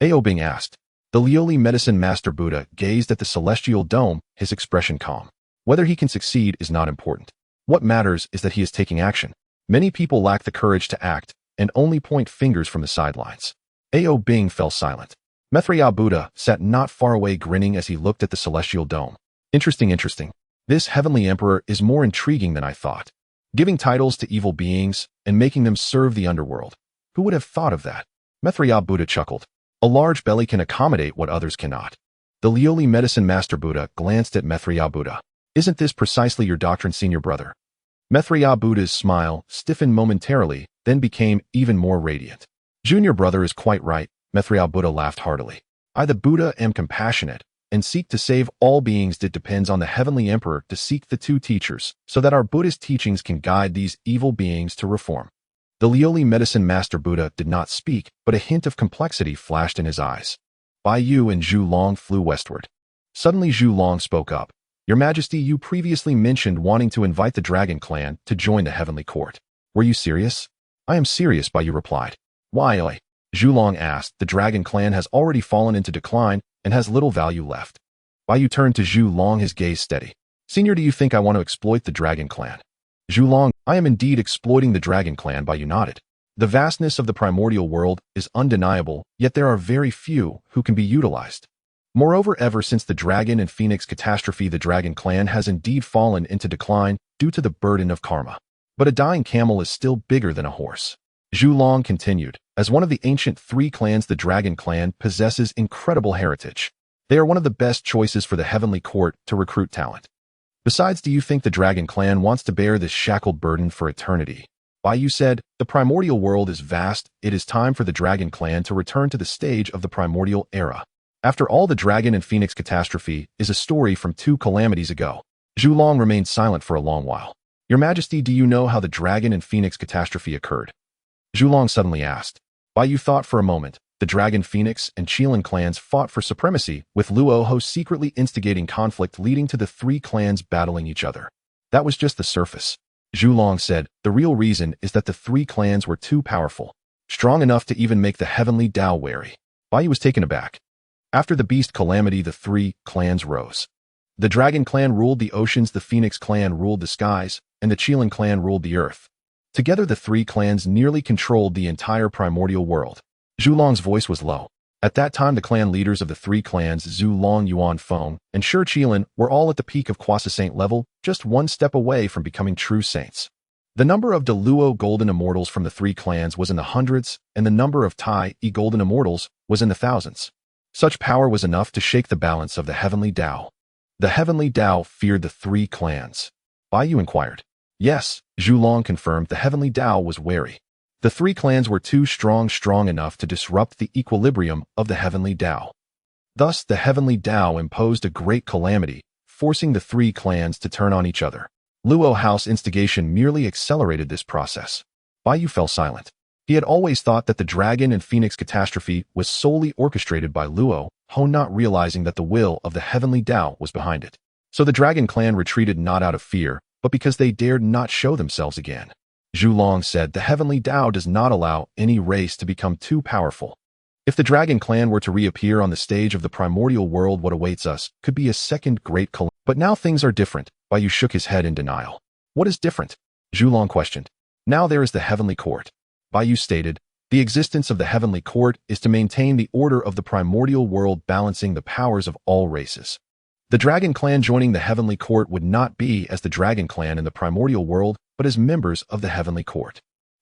Ao Bing asked. The Liuli Medicine Master Buddha gazed at the celestial dome, his expression calm. Whether he can succeed is not important. What matters is that he is taking action. Many people lack the courage to act and only point fingers from the sidelines. Ao Bing fell silent. Maitreya Buddha sat not far away grinning as he looked at the celestial dome. Interesting. This heavenly emperor is more intriguing than I thought. Giving titles to evil beings and making them serve the underworld. Who would have thought of that? Maitreya Buddha chuckled. A large belly can accommodate what others cannot. The Liuli Medicine Master Buddha glanced at Maitreya Buddha. Isn't this precisely your doctrine, senior brother? Maitreya Buddha's smile stiffened momentarily, then became even more radiant. Junior brother is quite right. Maitreya Buddha laughed heartily. I, the Buddha, am compassionate and seek to save all beings. It depends on the heavenly emperor to seek the two teachers so that our Buddhist teachings can guide these evil beings to reform. The Liuli Medicine Master Buddha did not speak, but a hint of complexity flashed in his eyes. Bai Yu and Zhu Long flew westward. Suddenly Zhu Long spoke up. Your Majesty, you previously mentioned wanting to invite the Dragon Clan to join the heavenly court. Were you serious? I am serious, Bai Yu replied. Why? Zhu Long asked. The Dragon Clan has already fallen into decline and has little value left. Bai Yu turned to Zhu Long, his gaze steady. Senior, do you think I want to exploit the Dragon Clan? Zhu Long, I am indeed exploiting the Dragon Clan. Bai Yu nodded. The vastness of the primordial world is undeniable, yet there are very few who can be utilized. Moreover, ever since the Dragon and Phoenix catastrophe, the Dragon Clan has indeed fallen into decline due to the burden of karma. But a dying camel is still bigger than a horse. Zhu Long continued. As one of the ancient three clans, the Dragon Clan possesses incredible heritage. They are one of the best choices for the heavenly court to recruit talent. Besides, do you think the Dragon Clan wants to bear this shackled burden for eternity? Bai Yu said, the primordial world is vast. It is time for the Dragon Clan to return to the stage of the primordial era. After all, the Dragon and Phoenix catastrophe is a story from 2 calamities ago. Zhu Long remained silent for a long while. Your Majesty, do you know how the Dragon and Phoenix catastrophe occurred? Zhu Long suddenly asked. Bai Yu thought for a moment. The Dragon Phoenix and Qilin clans fought for supremacy, with Luo Ho secretly instigating conflict leading to the 3 clans battling each other. That was just the surface. Zhu Long said, the real reason is that the 3 clans were too powerful, strong enough to even make the heavenly Tao wary. Bai Yu was taken aback. After the beast calamity, the 3 clans rose. The Dragon clan ruled the oceans, the Phoenix clan ruled the skies, and the Qilin clan ruled the earth. Together, the 3 clans nearly controlled the entire primordial world. Zhu Long's voice was low. At that time, the clan leaders of the 3 clans, Zhu Long, Yuan Feng, and Shi Qilin, were all at the peak of Kwasa Saint level, just one step away from becoming true saints. The number of Deluo golden immortals from the 3 clans was in the hundreds, and the number of Tai E golden immortals was in the thousands. Such power was enough to shake the balance of the heavenly Tao. The heavenly Tao feared the 3 clans. Bai Yu inquired. Yes, Zhu Long confirmed. The heavenly Tao was wary. The 3 clans were too strong enough to disrupt the equilibrium of the heavenly Tao. Thus, the heavenly Tao imposed a great calamity, forcing the 3 clans to turn on each other. Luo House instigation merely accelerated this process. Bai Yu fell silent. He had always thought that the Dragon and Phoenix catastrophe was solely orchestrated by Luo Ho, not realizing that the will of the heavenly Tao was behind it. So the Dragon clan retreated not out of fear, but because they dared not show themselves again. Zhu Long said, the heavenly Tao does not allow any race to become too powerful. If the Dragon clan were to reappear on the stage of the primordial world, what awaits us could be a second great calamity. But now things are different. Bai Yu shook his head in denial. What is different? Zhu Long questioned. Now there is the heavenly court. Bai Yu stated, the existence of the heavenly court is to maintain the order of the primordial world, balancing the powers of all races. The Dragon clan joining the heavenly court would not be as the Dragon clan in the primordial world, but as members of the heavenly court.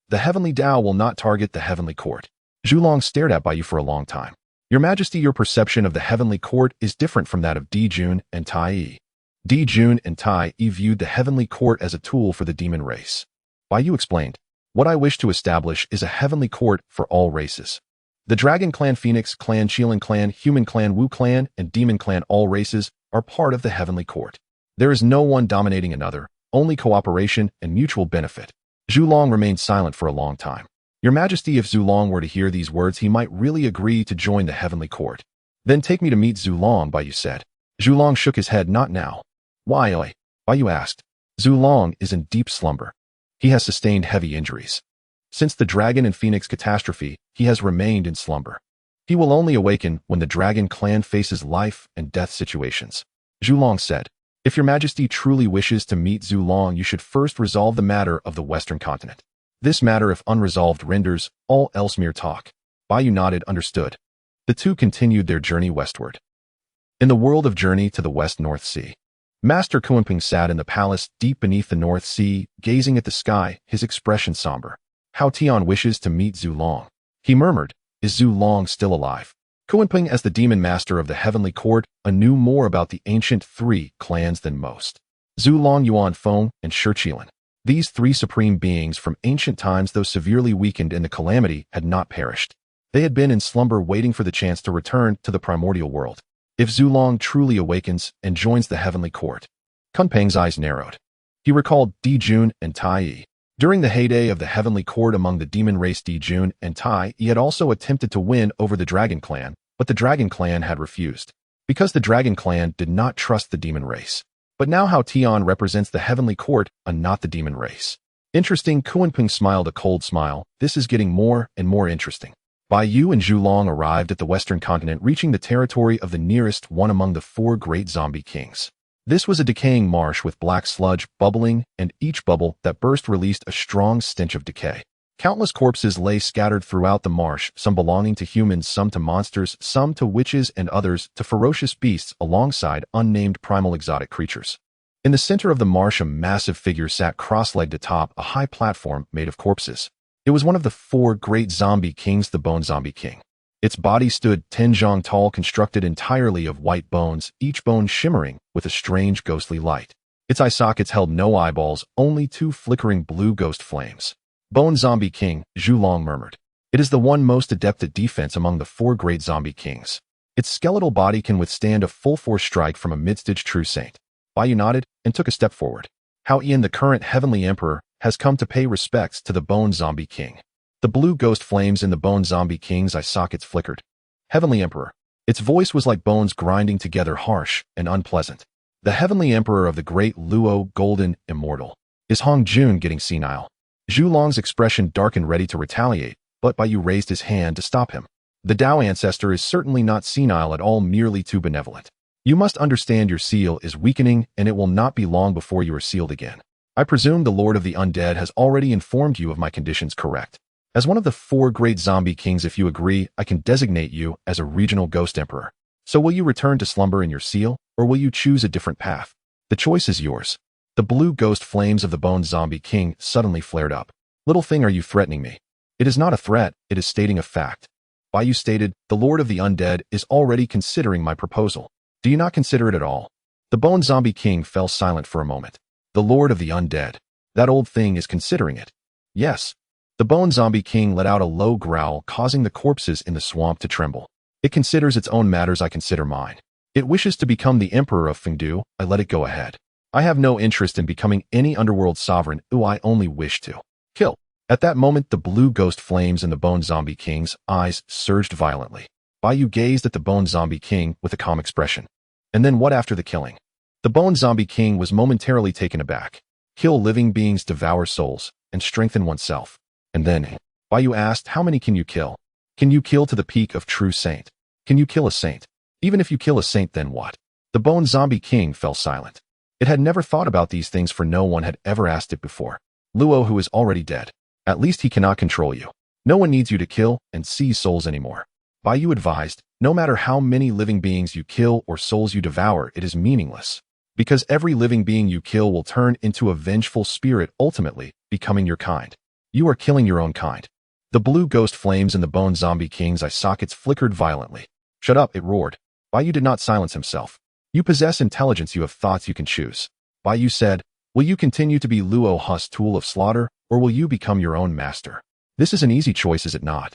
The heavenly Tao will not target the heavenly court. Zhu Long stared at Bai Yu for a long time. Your Majesty, your perception of the heavenly court is different from that of Di Jun and Tai Yi. Di Jun and Tai Yi viewed the heavenly court as a tool for the demon race. Bai Yu explained, what I wish to establish is a heavenly court for all races. The Dragon clan, Phoenix clan, Qilin clan, Human clan, Wu clan, and Demon clan, all races are part of the heavenly court. There is no one dominating another, only cooperation and mutual benefit. Zhu Long remained silent for a long time. Your Majesty, if Zhu Long were to hear these words, he might really agree to join the heavenly court. Then take me to meet Zulong, Bai Yu said. Zulong shook his head. Not now. Why, oi? Bai Yu asked. Zulong is in deep slumber. He has sustained heavy injuries. Since the Dragon and Phoenix catastrophe, he has remained in slumber. He will only awaken when the Dragon clan faces life and death situations. Zulong said, If your majesty truly wishes to meet Zulong, you should first resolve the matter of the Western continent. This matter, if unresolved, renders all else mere talk. Bai Yu nodded, understood. The two continued their journey westward. In the world of Journey to the West North Sea, Master Kunping sat in the palace deep beneath the North Sea, gazing at the sky, his expression somber. Hao Tian wishes to meet Zulong. He murmured, Is Zulong still alive? Kunping, as the demon master of the heavenly court, knew more about the ancient three clans than most. Zulong, Yuan Feng, and Shiqilan. These three supreme beings from ancient times, though severely weakened in the calamity, had not perished. They had been in slumber, waiting for the chance to return to the primordial world. If Zulong truly awakens and joins the heavenly court. Kunpeng's eyes narrowed. He recalled Di Jun and Tai Yi. During the heyday of the heavenly court among the demon race, Di Jun and Tai Yi had also attempted to win over the Dragon clan, but the Dragon clan had refused. Because the Dragon clan did not trust the demon race. But now Hao Tian represents the heavenly court and not the demon race. Interesting. Kunpeng smiled a cold smile. This is getting more and more interesting. Bai Yu and Zulong arrived at the western continent, reaching the territory of the nearest one among the four great zombie kings. This was a decaying marsh with black sludge bubbling, and each bubble that burst released a strong stench of decay. Countless corpses lay scattered throughout the marsh, some belonging to humans, some to monsters, some to witches, and others to ferocious beasts alongside unnamed primal exotic creatures. In the center of the marsh, a massive figure sat cross-legged atop a high platform made of corpses. It was one of the four great zombie kings, the Bone Zombie King. Its body stood 10 zhang tall, constructed entirely of white bones, each bone shimmering with a strange ghostly light. Its eye sockets held no eyeballs, only two flickering blue ghost flames. Bone Zombie King, Zulong murmured. It is the one most adept at defense among the four great zombie kings. Its skeletal body can withstand a full-force strike from a mid-stage true saint. Bai Yu nodded and took a step forward. Hao Ian, the current heavenly emperor, has come to pay respects to the Bone Zombie King. The blue ghost flames in the Bone Zombie King's eye sockets flickered. Heavenly Emperor. Its voice was like bones grinding together, harsh and unpleasant. The Heavenly Emperor of the Great Luo, Golden, Immortal. Is Hong Jun getting senile? Zulong's expression darkened, ready to retaliate, but Bai Yu raised his hand to stop him. The Dao ancestor is certainly not senile at all, merely too benevolent. You must understand your seal is weakening, and it will not be long before you are sealed again. I presume the Lord of the Undead has already informed you of my conditions, correct? As one of the four great zombie kings, if you agree, I can designate you as a regional ghost emperor. So will you return to slumber in your seal, or will you choose a different path? The choice is yours. The blue ghost flames of the Bone Zombie King suddenly flared up. Little thing, are you threatening me? It is not a threat, it is stating a fact. Bai Yu stated, the Lord of the Undead is already considering my proposal. Do you not consider it at all? The Bone Zombie King fell silent for a moment. The Lord of the Undead. That old thing is considering it. Yes. The Bone Zombie King let out a low growl, causing the corpses in the swamp to tremble. It considers its own matters, I consider mine. It wishes to become the Emperor of Fengdu, I let it go ahead. I have no interest in becoming any underworld sovereign, I only wish to kill. At that moment, the blue ghost flames in the Bone Zombie King's eyes surged violently. Bai Yu gazed at the Bone Zombie King with a calm expression. And then what after the killing? The Bone Zombie King was momentarily taken aback. Kill living beings, devour souls, and strengthen oneself. And then, Bai Yu asked, how many can you kill? Can you kill to the peak of true saint? Can you kill a saint? Even if you kill a saint, then what? The Bone Zombie King fell silent. It had never thought about these things, for no one had ever asked it before. Luo, who is already dead. At least he cannot control you. No one needs you to kill and seize souls anymore. Bai Yu advised, no matter how many living beings you kill or souls you devour, it is meaningless. Because every living being you kill will turn into a vengeful spirit, ultimately becoming your kind. You are killing your own kind. The blue ghost flames in the Bone Zombie King's eye sockets flickered violently. Shut up, it roared. Bai Yu did not silence himself. You possess intelligence, you have thoughts, you can choose. Bai Yu said, will you continue to be Luo Hu's tool of slaughter, or will you become your own master? This is an easy choice, is it not?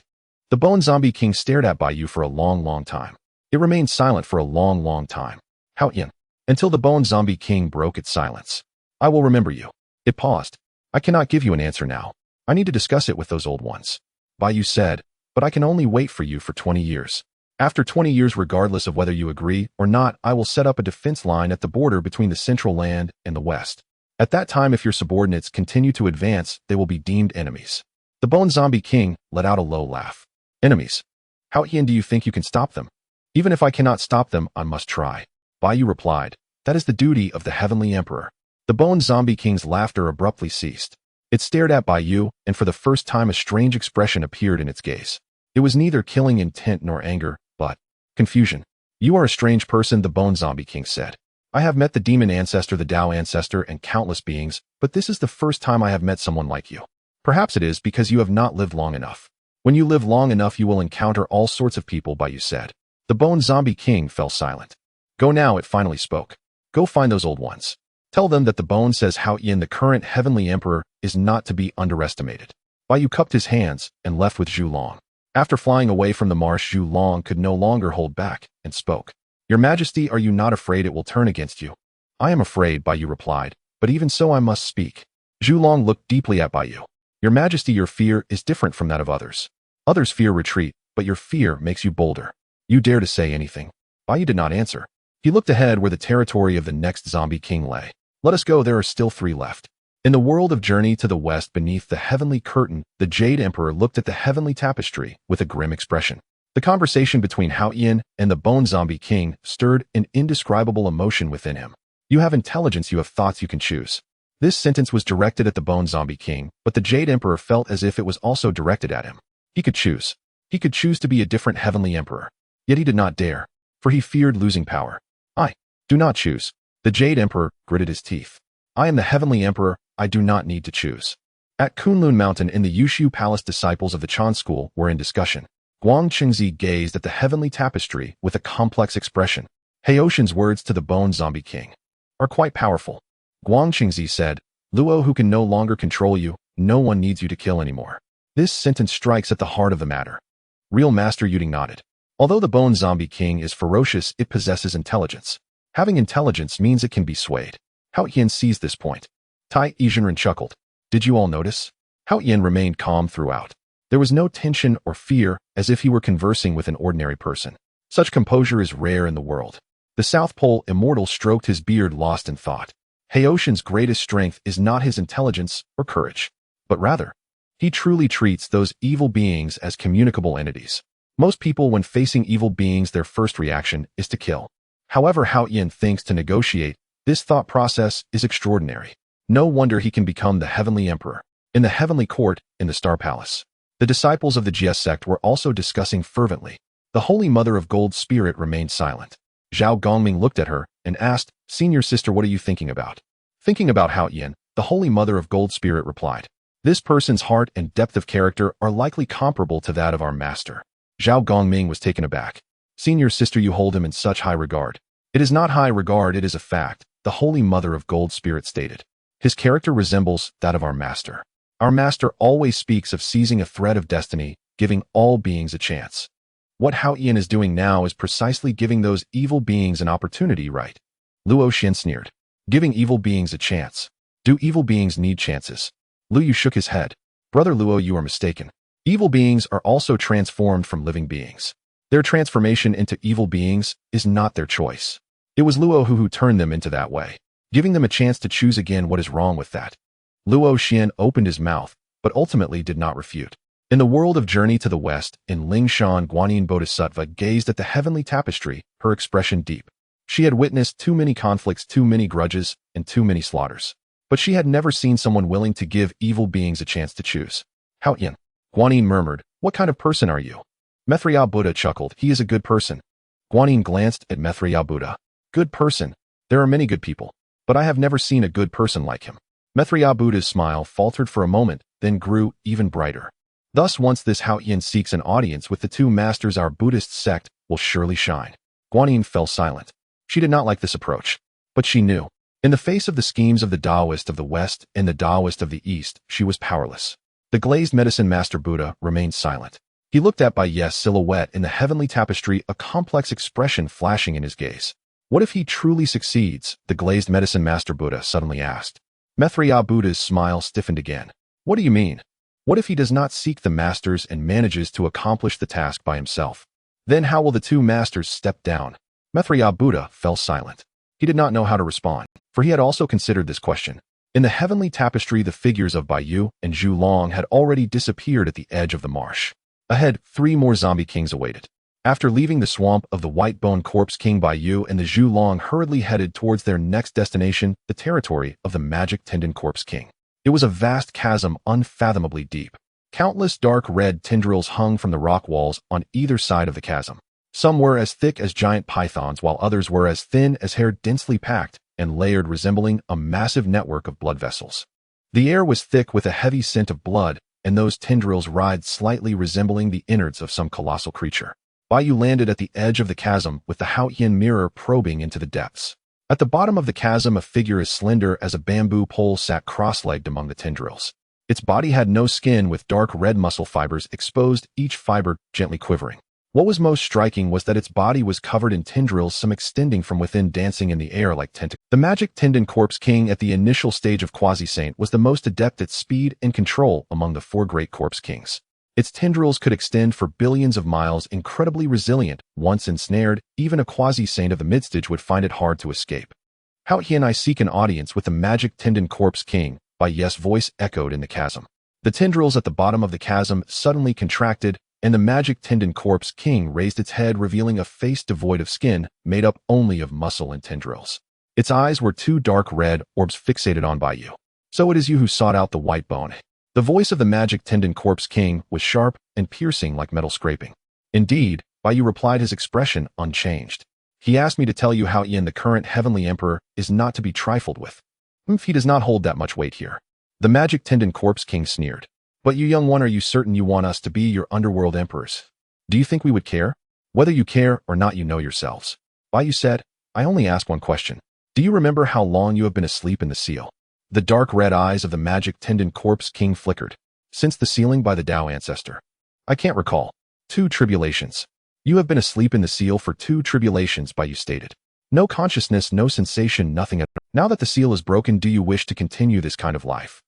The Bone Zombie King stared at Bai Yu for a long time. It remained silent for a long time. Hao Yin. Until the Bone Zombie King broke its silence. I will remember you. It paused. I cannot give you an answer now. I need to discuss it with those old ones. Bai Yu said, but I can only wait for you for 20 years. After 20 years, regardless of whether you agree or not, I will set up a defense line at the border between the central land and the west. At that time, if your subordinates continue to advance, they will be deemed enemies. The Bone Zombie King let out a low laugh. Enemies? How do you think you can stop them? Even if I cannot stop them, I must try. Baiyu replied, that is the duty of the Heavenly Emperor. The Bone Zombie King's laughter abruptly ceased. It stared at Baiyu, and for the first time a strange expression appeared in its gaze. It was neither killing intent nor anger, but confusion. You are a strange person, the Bone Zombie King said. I have met the demon ancestor, the Tao ancestor, and countless beings, but this is the first time I have met someone like you. Perhaps it is because you have not lived long enough. When you live long enough, you will encounter all sorts of people, Baiyu said. The Bone Zombie King fell silent. Go now, it finally spoke. Go find those old ones. Tell them that the Bone says Hao Yin, the current Heavenly Emperor, is not to be underestimated. Baiyu cupped his hands and left with Zhu Long. After flying away from the marsh, Zhu Long could no longer hold back and spoke. Your Majesty, are you not afraid it will turn against you? I am afraid, Baiyu replied, but even so I must speak. Zhu Long looked deeply at Baiyu. Your Majesty, your fear is different from that of others. Others fear retreat, but your fear makes you bolder. You dare to say anything? Baiyu did not answer. He looked ahead where the territory of the next zombie king lay. Let us go, there are still 3 left. In the world of Journey to the West, beneath the heavenly curtain, the Jade Emperor looked at the heavenly tapestry with a grim expression. The conversation between Hao Yin and the Bone Zombie King stirred an indescribable emotion within him. You have intelligence, you have thoughts, you can choose. This sentence was directed at the Bone Zombie King, but the Jade Emperor felt as if it was also directed at him. He could choose. He could choose to be a different heavenly emperor. Yet he did not dare, for he feared losing power. I do not choose. The Jade Emperor gritted his teeth. I am the heavenly emperor, I do not need to choose. At Kunlun Mountain in the Yushu Palace, disciples of the Chan School were in discussion. Guang Qingzi gazed at the heavenly tapestry with a complex expression. Heoshan's words to the Bone Zombie King are quite powerful. Guang Qingzi said, Luo, who can no longer control you, no one needs you to kill anymore. This sentence strikes at the heart of the matter. Real Master Yuding nodded. Although the Bone Zombie King is ferocious, it possesses intelligence. Having intelligence means it can be swayed. Hao Yin seized this point. Tai Yizhenren chuckled. Did you all notice? Hao Yin remained calm throughout. There was no tension or fear, as if he were conversing with an ordinary person. Such composure is rare in the world. The South Pole immortal stroked his beard, lost in thought. Heoshan's greatest strength is not his intelligence or courage, but rather, he truly treats those evil beings as communicable entities. Most people, when facing evil beings, their first reaction is to kill. However, Hao Yin thinks to negotiate. This thought process is extraordinary. No wonder he can become the Heavenly Emperor. In the Heavenly Court, in the Star Palace, the disciples of the Jie sect were also discussing fervently. The Holy Mother of Gold Spirit remained silent. Zhao Gongming looked at her and asked, Senior sister, what are you thinking about? Thinking about Hao Yin, the Holy Mother of Gold Spirit replied. This person's heart and depth of character are likely comparable to that of our master. Zhao Gongming was taken aback. Senior sister, you hold him in such high regard. It is not high regard, it is a fact, the Holy Mother of Gold Spirit stated. His character resembles that of our master. Our master always speaks of seizing a thread of destiny, giving all beings a chance. What Hao Yin is doing now is precisely giving those evil beings an opportunity, right? Luo Xin sneered. Giving evil beings a chance. Do evil beings need chances? Lu Yu shook his head. Brother Luo, you are mistaken. Evil beings are also transformed from living beings. Their transformation into evil beings is not their choice. It was Luo who turned them into that way, giving them a chance to choose again. What is wrong with that? Luo Xian opened his mouth, but ultimately did not refute. In the world of Journey to the West, in Lingshan, Guanyin Bodhisattva gazed at the heavenly tapestry, her expression deep. She had witnessed too many conflicts, too many grudges, and too many slaughters. But she had never seen someone willing to give evil beings a chance to choose. Hao Yin. Guanyin murmured, what kind of person are you? Methria Buddha chuckled, he is a good person. Guanyin glanced at Methria Buddha. Good person. There are many good people, but I have never seen a good person like him. Methria Buddha's smile faltered for a moment, then grew even brighter. Thus, once this Hao Yin seeks an audience with the two masters, our Buddhist sect will surely shine. Guanyin fell silent. She did not like this approach, but she knew. In the face of the schemes of the Taoist of the West and the Taoist of the East, she was powerless. The glazed medicine master Buddha remained silent. He looked at Bai Ye's silhouette in the heavenly tapestry, a complex expression flashing in his gaze. What if he truly succeeds? The glazed medicine master Buddha suddenly asked. Methria Buddha's smile stiffened again. What do you mean? What if he does not seek the masters and manages to accomplish the task by himself? Then how will the two masters step down? Mithra Buddha fell silent. He did not know how to respond, for he had also considered this question. In the heavenly tapestry, the figures of Bai Yu and Zhu Long had already disappeared at the edge of the marsh. Ahead, 3 more zombie kings awaited. After leaving the swamp of the White Bone Corpse, King Bai Yu and the Zhu Long hurriedly headed towards their next destination, the territory of the Magic Tendon Corpse King. It was a vast chasm unfathomably deep. Countless dark red tendrils hung from the rock walls on either side of the chasm. Some were as thick as giant pythons, while others were as thin as hair, densely packed and layered, resembling a massive network of blood vessels. The air was thick with a heavy scent of blood, and those tendrils writhed slightly, resembling the innards of some colossal creature. Bai Yu landed at the edge of the chasm with the Haotian mirror probing into the depths. At the bottom of the chasm, a figure as slender as a bamboo pole sat cross-legged among the tendrils. Its body had no skin, with dark red muscle fibers exposed, each fiber gently quivering. What was most striking was that its body was covered in tendrils, some extending from within, dancing in the air like tentacles. The Magic Tendon Corpse King at the initial stage of Quasi-Saint was the most adept at speed and control among the 4 great Corpse Kings. Its tendrils could extend for billions of miles, incredibly resilient. Once ensnared, even a Quasi-Saint of the midstage would find it hard to escape. How can I seek an audience with the Magic Tendon Corpse King? Bai Yu's voice echoed in the chasm. The tendrils at the bottom of the chasm suddenly contracted, and the Magic Tendon Corpse King raised its head, revealing a face devoid of skin, made up only of muscle and tendrils. Its eyes were 2 dark red orbs fixated on Bai Yu. So it is you who sought out the white bone. The voice of the Magic Tendon Corpse King was sharp and piercing like metal scraping. Indeed, Bai Yu replied, his expression unchanged. He asked me to tell you how Yin, the current Heavenly Emperor, is not to be trifled with. He does not hold that much weight here. The Magic Tendon Corpse King sneered. But you young one, are you certain you want us to be your underworld emperors? Do you think we would care? Whether you care or not, you know yourselves. Bai Yu said, I only ask one question. Do you remember how long you have been asleep in the seal? The dark red eyes of the Magic Tendon Corpse King flickered. Since the sealing by the Tao ancestor. I can't recall. 2 tribulations. You have been asleep in the seal for 2 tribulations, Bai Yu stated. No consciousness, no sensation, nothing at all. Now that the seal is broken, do you wish to continue this kind of life?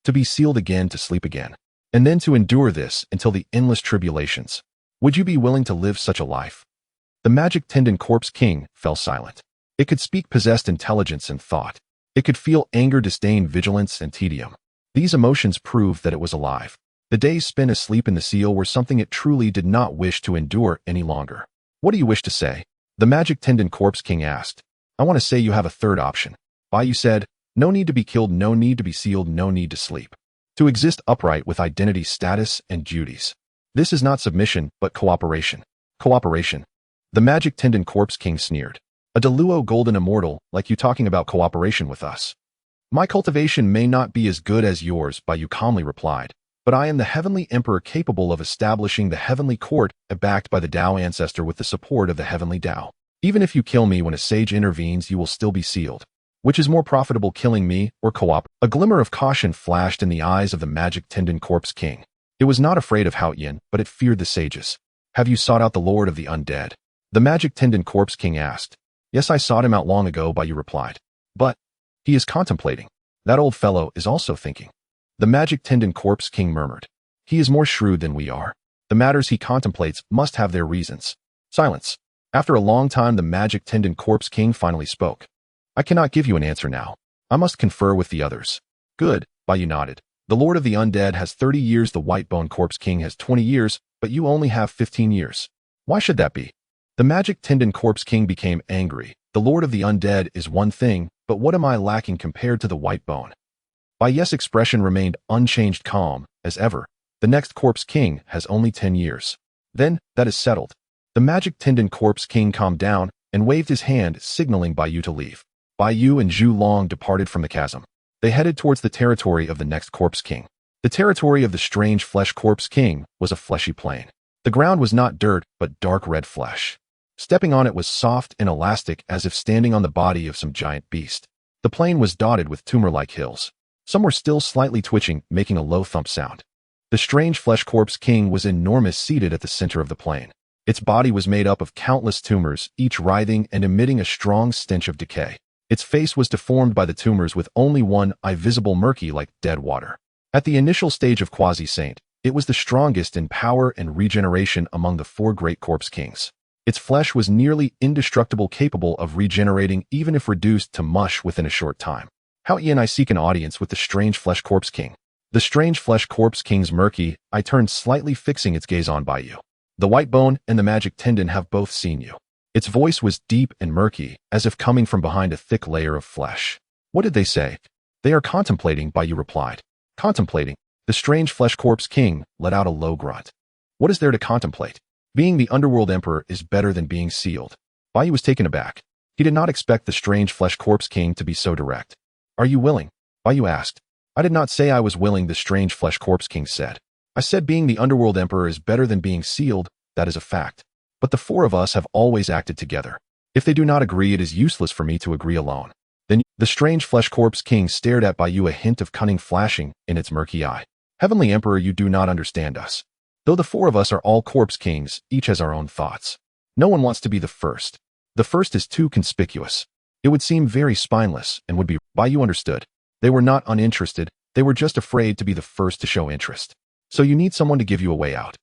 To be sealed again, to sleep again, and then to endure this until the endless tribulations. Would you be willing to live such a life? The Magic Tendon Corpse King fell silent. It could speak possessed intelligence and thought. It could feel anger, disdain, vigilance, and tedium. These emotions proved that it was alive. The days spent asleep in the seal were something it truly did not wish to endure any longer. What do you wish to say? The Magic Tendon Corpse King asked. I want to say you have a third option. Bai Yu said, no need to be killed, no need to be sealed, no need to sleep. To exist upright with identity, status, and duties. This is not submission, but cooperation. Cooperation. The Magic Tendon Corpse King sneered. A Deluo golden immortal, like you talking about cooperation with us. My cultivation may not be as good as yours, Bai Yu calmly replied, but I am the Heavenly Emperor capable of establishing the Heavenly Court, backed by the Tao ancestor with the support of the Heavenly Tao. Even if you kill me when a sage intervenes, you will still be sealed. Which is more profitable, killing me or co-op? A glimmer of caution flashed in the eyes of the Magic Tendon Corpse King. It was not afraid of Hao Yin, but it feared the sages. Have you sought out the Lord of the Undead? The Magic Tendon Corpse King asked. Yes, I sought him out long ago, Bai Yu replied. But he is contemplating. That old fellow is also thinking. The Magic Tendon Corpse King murmured. He is more shrewd than we are. The matters he contemplates must have their reasons. Silence. After a long time, the Magic Tendon Corpse King finally spoke. I cannot give you an answer now. I must confer with the others. Good, Bai Yu nodded. The Lord of the Undead has 30 years, the White Bone Corpse King has 20 years, but you only have 15 years. Why should that be? The Magic Tendon Corpse King became angry. The Lord of the Undead is one thing, but what am I lacking compared to the White Bone? Bai Yu's expression remained unchanged, calm, as ever. The next Corpse King has only 10 years. Then, that is settled. The Magic Tendon Corpse King calmed down and waved his hand, signaling Bai Yu to leave. Bai Yu and Zhu Long departed from the chasm. They headed towards the territory of the next Corpse King. The territory of the strange flesh Corpse King was a fleshy plain. The ground was not dirt, but dark red flesh. Stepping on it was soft and elastic, as if standing on the body of some giant beast. The plain was dotted with tumor-like hills. Some were still slightly twitching, making a low thump sound. The strange flesh Corpse King was enormous, seated at the center of the plain. Its body was made up of countless tumors, each writhing and emitting a strong stench of decay. Its face was deformed by the tumors, with only one eye visible, murky like dead water. At the initial stage of Quasi-Saint, It was the strongest in power and regeneration among the four great corpse kings. Its flesh was nearly indestructible, capable of regenerating even if reduced to mush within a short time. How can I seek an audience with the strange flesh corpse king? The strange flesh corpse king's murky eye turned slightly, fixing its gaze on by you. The white bone and the magic tendon have both seen you. Its voice was deep and murky, as if coming from behind a thick layer of flesh. What did they say? They are contemplating, by you replied. Contemplating? The strange flesh corpse king let out a low grunt. What is there to contemplate? Being the underworld emperor is better than being sealed. Bayu was taken aback. He did not expect the strange flesh corpse king to be so direct. Are you willing? Bayu asked. I did not say I was willing, the strange flesh corpse king said. I said being the underworld emperor is better than being sealed, that is a fact. But the four of us have always acted together. If they do not agree, it is useless for me to agree alone. Then the strange flesh corpse king stared at Bayu, a hint of cunning flashing in its murky eye. Heavenly Emperor, you do not understand us. Though the four of us are all corpse kings, each has our own thoughts. No one wants to be the first. The first is too conspicuous. It would seem very spineless and would be. Bayu understood. They were not uninterested, they were just afraid to be the first to show interest. So you need someone to give you a way out.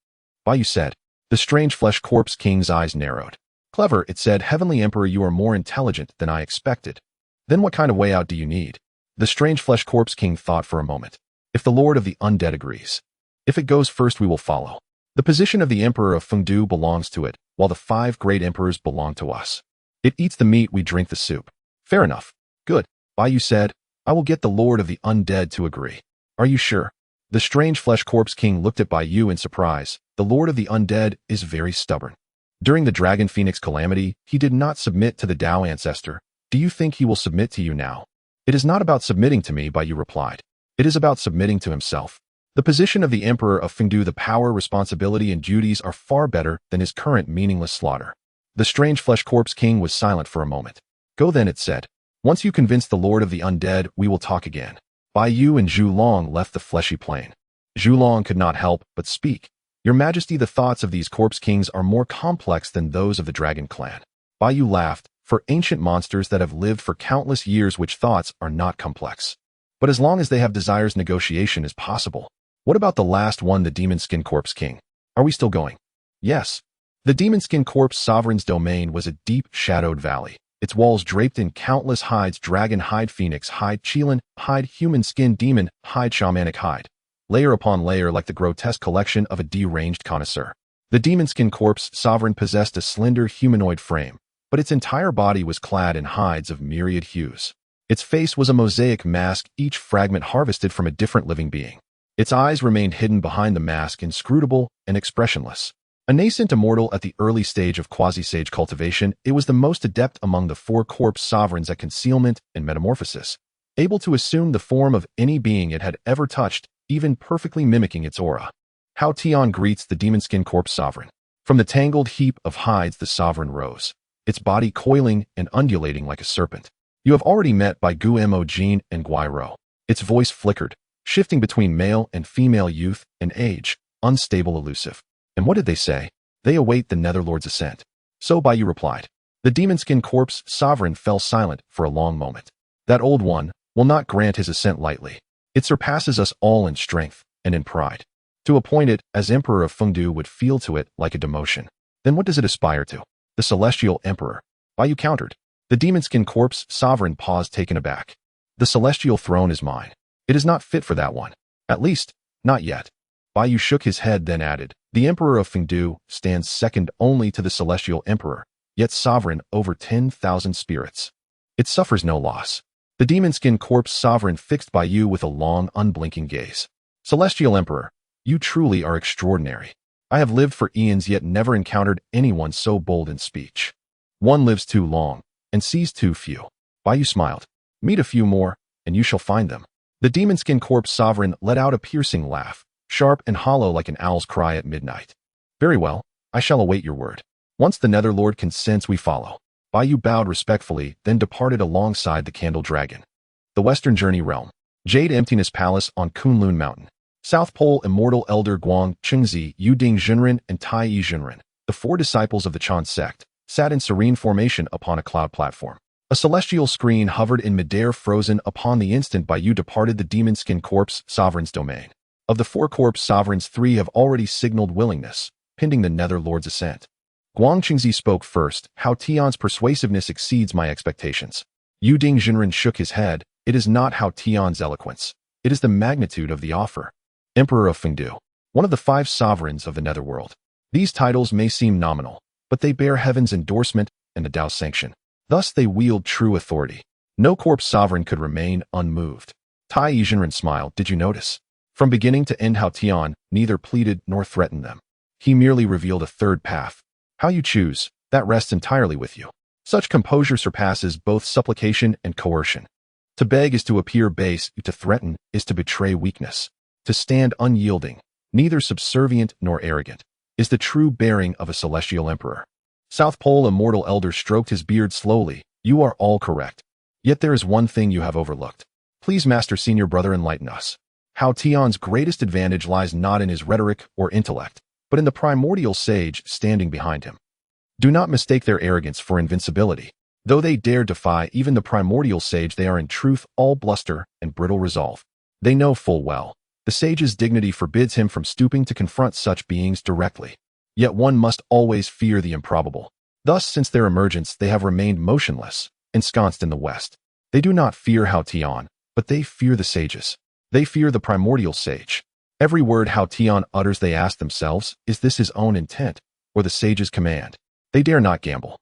Bayu said. The strange flesh corpse king's eyes narrowed. Clever, it said. Heavenly Emperor, you are more intelligent than I expected. Then what kind of way out do you need? The strange flesh corpse king thought for a moment. If the Lord of the Undead agrees. If it goes first, we will follow. The position of the Emperor of Fengdu belongs to it, while the 5 great emperors belong to us. It eats the meat, we drink the soup. Fair enough. Good. Bayu said. I will get the Lord of the Undead to agree. Are you sure? The strange flesh corpse king looked at Bayu in surprise. The Lord of the Undead is very stubborn. During the Dragon Phoenix calamity, he did not submit to the Tao ancestor. Do you think he will submit to you now? It is not about submitting to me, Bayu replied. It is about submitting to himself. The position of the Emperor of Fengdu, the power, responsibility, and duties are far better than his current meaningless slaughter. The strange flesh corpse king was silent for a moment. Go then, it said. Once you convince the Lord of the Undead, we will talk again. Bayu and Zhu Long left the fleshy plain. Zhu Long could not help but speak. Your Majesty, the thoughts of these corpse kings are more complex than those of the Dragon Clan. Bayu laughed. For ancient monsters that have lived for countless years, which thoughts are not complex. But as long as they have desires, negotiation is possible. What about the last one, the Demon Skin Corpse King? Are we still going? Yes. The Demon Skin Corpse Sovereign's domain was a deep, shadowed valley. Its walls draped in countless hides: dragon hide, phoenix hide, Qilin hide, human skin, demon hide, shamanic hide. Layer upon layer, like the grotesque collection of a deranged connoisseur. The Demon Skin Corpse Sovereign possessed a slender humanoid frame, but its entire body was clad in hides of myriad hues. Its face was a mosaic mask, each fragment harvested from a different living being. Its eyes remained hidden behind the mask, inscrutable and expressionless. A nascent immortal at the early stage of quasi-sage cultivation, it was the most adept among the 4 corpse sovereigns at concealment and metamorphosis, able to assume the form of any being it had ever touched, even perfectly mimicking its aura. How Tian greets the Demon Skin Corpse Sovereign. From the tangled heap of hides, the sovereign rose, its body coiling and undulating like a serpent. You have already met by Guemo Jean and Guairo. Its voice flickered, shifting between male and female, youth and age, unstable, elusive. And what did they say? They await the Netherlord's ascent. So Bayu replied. The Demon Skin Corpse Sovereign fell silent for a long moment. That old one will not grant his ascent lightly. It surpasses us all in strength and in pride. To appoint it as Emperor of Fengdu would feel to it like a demotion. Then what does it aspire to? The Celestial Emperor. Bayu countered. The Demon Skin Corpse Sovereign paused, taken aback. The Celestial Throne is mine. It is not fit for that one. At least, not yet. Bayu shook his head, then added, the Emperor of Fengdu stands second only to the Celestial Emperor, yet sovereign over 10,000 spirits. It suffers no loss. The Demon Skin Corpse Sovereign fixed Bayu with a long, unblinking gaze. Celestial Emperor, you truly are extraordinary. I have lived for eons, yet never encountered anyone so bold in speech. One lives too long and sees too few. Bayu smiled. Meet a few more, and you shall find them. The Demon Skin Corpse Sovereign let out a piercing laugh, sharp and hollow like an owl's cry at midnight. Very well, I shall await your word. Once the Netherlord consents, we follow. Bayu bowed respectfully, then departed alongside the Candle Dragon. The Western Journey Realm. Jade Emptiness Palace on Kunlun Mountain. South Pole Immortal Elder Guang Chengzi, Yuding Junren, and Tai Yi Junren, the 4 disciples of the Chan sect, sat in serene formation upon a cloud platform. A celestial screen hovered in midair, frozen upon the instant Bayu departed the Demon Skin Corpse Sovereign's domain. Of the 4 corpse sovereigns, 3 have already signaled willingness, pending the Nether Lord's assent. Guang Qingzi spoke first. Hao Tian's persuasiveness exceeds my expectations. Yu Ding Jinren shook his head. It is not Hao Tian's eloquence. It is the magnitude of the offer. Emperor of Fengdu, one of the 5 sovereigns of the Netherworld. These titles may seem nominal, but they bear heaven's endorsement and the Tao's sanction. Thus they wield true authority. No corpse sovereign could remain unmoved. Tai Yizhenren smiled. Did you notice? From beginning to end, Hao Tian neither pleaded nor threatened them. He merely revealed a third path. How you choose, that rests entirely with you. Such composure surpasses both supplication and coercion. To beg is to appear base, to threaten is to betray weakness. To stand unyielding, neither subservient nor arrogant, is the true bearing of a celestial emperor. South Pole Immortal Elder stroked his beard slowly. You are all correct. Yet there is one thing you have overlooked. Please, Master Senior Brother, enlighten us. Hao Tian's greatest advantage lies not in his rhetoric or intellect, but in the primordial sage standing behind him. Do not mistake their arrogance for invincibility. Though they dare defy even the primordial sage, they are in truth all bluster and brittle resolve. They know full well the sage's dignity forbids him from stooping to confront such beings directly. Yet one must always fear the improbable. Thus, since their emergence, they have remained motionless, ensconced in the west. They do not fear Hao Tian, but they fear the sages. They fear the primordial sage. Every word Hao Tian utters, they ask themselves, is this his own intent, or the sage's command? They dare not gamble.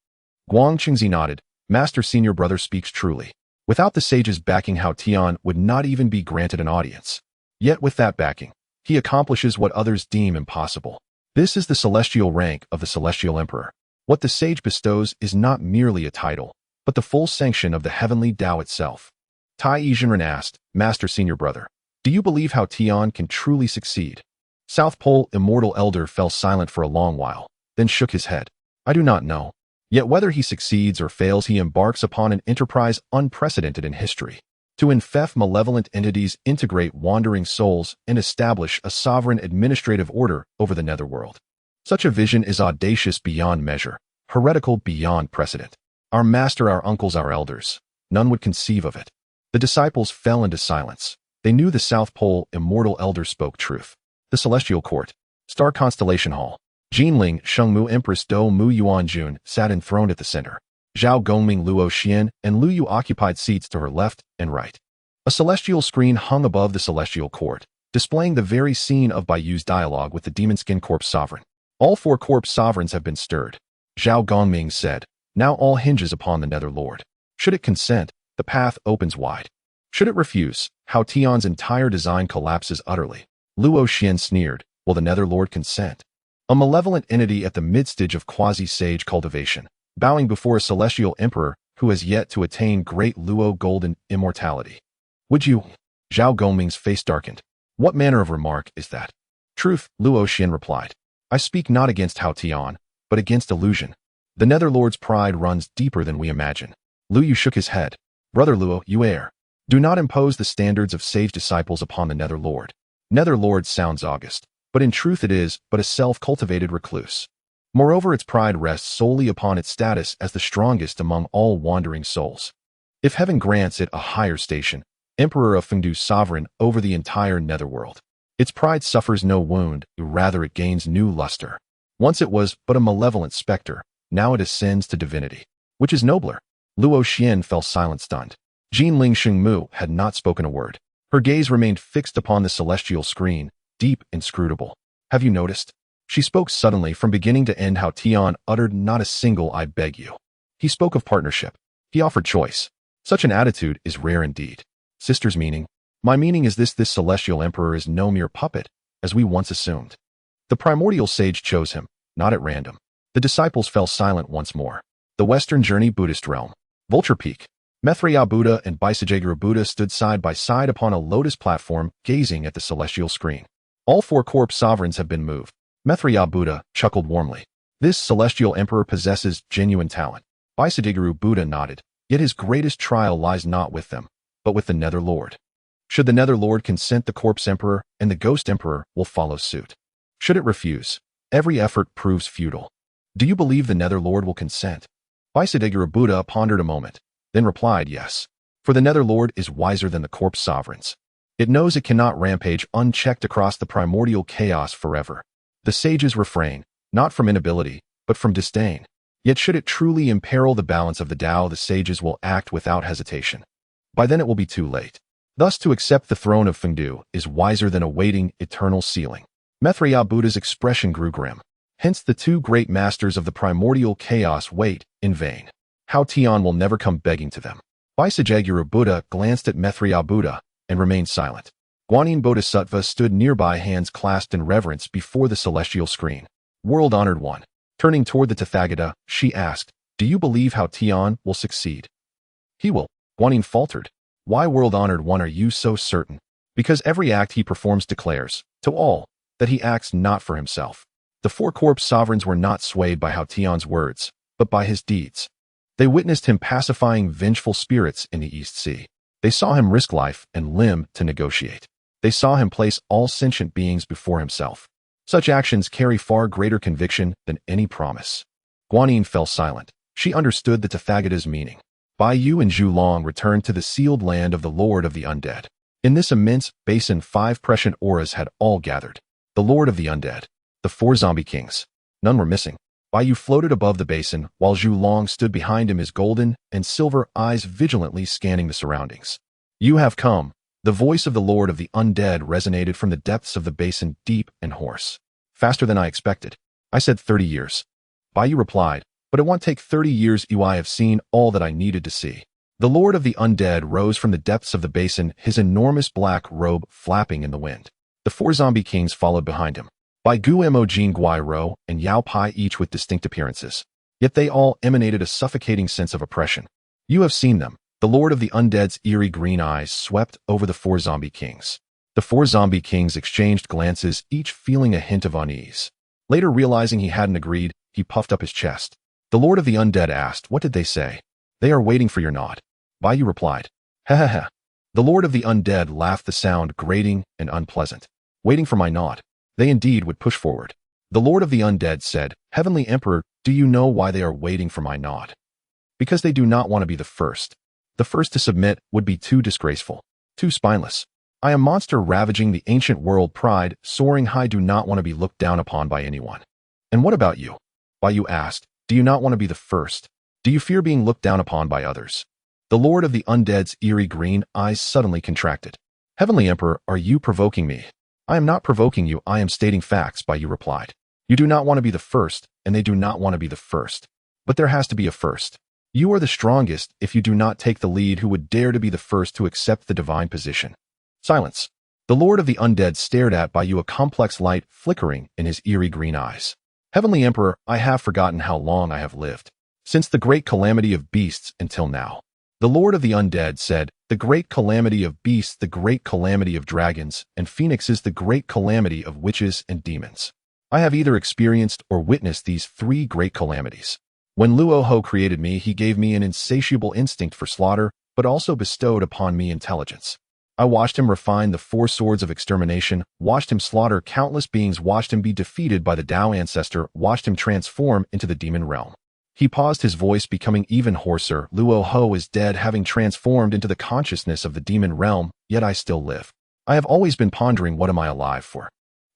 Guang Qingzi nodded. Master Senior Brother speaks truly. Without the sage's backing, Hao Tian would not even be granted an audience. Yet with that backing, he accomplishes what others deem impossible. This is the celestial rank of the celestial emperor. What the sage bestows is not merely a title, but the full sanction of the heavenly Tao itself. Tai Yizhenren asked, Master Senior Brother, do you believe Hao Tian can truly succeed? South Pole Immortal Elder fell silent for a long while, then shook his head. I do not know. Yet whether he succeeds or fails, he embarks upon an enterprise unprecedented in history. To infect malevolent entities, integrate wandering souls, and establish a sovereign administrative order over the netherworld. Such a vision is audacious beyond measure, heretical beyond precedent. Our master, our uncles, our elders, none would conceive of it. The disciples fell into silence. They knew the South Pole Immortal Elder spoke truth. The Celestial Court, Star Constellation Hall. Jinling Shengmu Empress Do Mu Yuanjun sat enthroned at the center. Zhao Gongming, Luo Xian, and Lu Yu occupied seats to her left and right. A celestial screen hung above the celestial court, displaying the very scene of Baiyu's dialogue with the Demon Skin Corpse Sovereign. All 4 corpse sovereigns have been stirred. Zhao Gongming said, now all hinges upon the Nether Lord. Should it consent, the path opens wide. Should it refuse, Hao Tian's entire design collapses utterly. Luo Xian sneered, will the Nether Lord consent? A malevolent entity at the mid-stage of quasi-sage cultivation, bowing before a celestial emperor who has yet to attain great Luo golden immortality. Would you? Zhao Gongming's face darkened. What manner of remark is that? Truth, Luo Xian replied. I speak not against Hao Tian, but against illusion. The Netherlord's pride runs deeper than we imagine. Lu Yu shook his head. Brother Luo, you err. Do not impose the standards of sage disciples upon the Netherlord. Netherlord sounds august, but in truth it is but a self-cultivated recluse. Moreover, its pride rests solely upon its status as the strongest among all wandering souls. If heaven grants it a higher station, Emperor of Fengdu sovereign over the entire netherworld, its pride suffers no wound, rather it gains new luster. Once it was but a malevolent specter, now it ascends to divinity. Which is nobler? Luo Xian fell silent, stunned. Jinling Shengmu had not spoken a word. Her gaze remained fixed upon the celestial screen, deep, inscrutable. Have you noticed? She spoke suddenly. From beginning to end, Hao Tian uttered not a single I beg you. He spoke of partnership. He offered choice. Such an attitude is rare indeed. Sister's meaning? My meaning is this celestial emperor is no mere puppet, as we once assumed. The primordial sage chose him, not at random. The disciples fell silent once more. The Western Journey Buddhist realm. Vulture Peak. Maitreya Buddha and Bhaisajaguru Buddha stood side by side upon a lotus platform, gazing at the celestial screen. All 4 corpse sovereigns have been moved. Maitreya Buddha chuckled warmly. This celestial emperor possesses genuine talent. Bhaisajaguru Buddha nodded. Yet his greatest trial lies not with them, but with the Nether Lord. Should the Nether Lord consent, the corpse emperor and the ghost emperor will follow suit. Should it refuse, every effort proves futile. Do you believe the Nether Lord will consent? Bhaisajaguru Buddha pondered a moment, then replied yes. For the Nether Lord is wiser than the corpse sovereigns. It knows it cannot rampage unchecked across the primordial chaos forever. The sages refrain, not from inability, but from disdain. Yet should it truly imperil the balance of the Tao, the sages will act without hesitation. By then it will be too late. Thus to accept the throne of Fengdu is wiser than awaiting eternal sealing. Mithra Buddha's expression grew grim. Hence the two great masters of the primordial chaos wait in vain. Hao Tian will never come begging to them. Vaisajaguru Buddha glanced at Mithra Buddha and remained silent. Guanyin Bodhisattva stood nearby, hands clasped in reverence before the celestial screen. World-honored one. Turning toward the Tathagata, she asked, "Do you believe Hao Tian will succeed?" "He will," Guanyin faltered. "Why, world-honored one, are you so certain?" "Because every act he performs declares, to all, that he acts not for himself." The four corpse sovereigns were not swayed by Hao Tian's words, but by his deeds. They witnessed him pacifying vengeful spirits in the East Sea. They saw him risk life and limb to negotiate. They saw him place all sentient beings before himself. Such actions carry far greater conviction than any promise. Guanyin fell silent. She understood the Tathagata's meaning. Bai Yu and Zhu Long returned to the sealed land of the Lord of the Undead. In this immense basin 5 prescient auras had all gathered. The Lord of the Undead. The 4 zombie kings. None were missing. Bai Yu floated above the basin, while Zhu Long stood behind him, his golden and silver eyes vigilantly scanning the surroundings. "You have come." The voice of the Lord of the Undead resonated from the depths of the basin, deep and hoarse. "Faster than I expected." "I said 30 years. Bai Yu replied, "But it won't take 30 years. I have seen all that I needed to see." The Lord of the Undead rose from the depths of the basin, his enormous black robe flapping in the wind. The 4 zombie kings followed behind him. Bai Gu Mo Jin Guai Ro and Yao Pai, each with distinct appearances. Yet they all emanated a suffocating sense of oppression. "You have seen them." The Lord of the Undead's eerie green eyes swept over the 4 zombie kings. The 4 zombie kings exchanged glances, each feeling a hint of unease. Later, realizing he hadn't agreed, he puffed up his chest. The Lord of the Undead asked, "What did they say?" "They are waiting for your nod." Bai Yu replied. "Ha ha ha." The Lord of the Undead laughed, the sound grating and unpleasant. "Waiting for my nod." They indeed would push forward. The Lord of the Undead said, "Heavenly Emperor, do you know why they are waiting for my nod?" "Because they do not want to be the first. The first to submit would be too disgraceful, too spineless. I am monster ravaging the ancient world, pride soaring high, do not want to be looked down upon by anyone." "And what about you?" Bai Yu asked. "Do you not want to be the first? Do you fear being looked down upon by others?" The Lord of the Undead's eerie green eyes suddenly contracted. "Heavenly Emperor, are you provoking me?" "I am not provoking you, I am stating facts," Bai Yu replied. "You do not want to be the first, and they do not want to be the first. But there has to be a first. You are the strongest. If you do not take the lead, who would dare to be the first to accept the divine position?" Silence. The Lord of the Undead stared at Bai Yu, a complex light flickering in his eerie green eyes. "Heavenly Emperor, I have forgotten how long I have lived. Since the great calamity of beasts until now." The Lord of the Undead said, "The great calamity of beasts, the great calamity of dragons, and phoenixes, the great calamity of witches and demons. I have either experienced or witnessed these 3 great calamities. When Luo Ho created me, he gave me an insatiable instinct for slaughter, but also bestowed upon me intelligence. I watched him refine the 4 swords of extermination, watched him slaughter countless beings, watched him be defeated by the Tao ancestor, watched him transform into the demon realm." He paused, his voice becoming even hoarser. "Luo Ho is dead, having transformed into the consciousness of the demon realm, yet I still live. I have always been pondering, what am I alive for?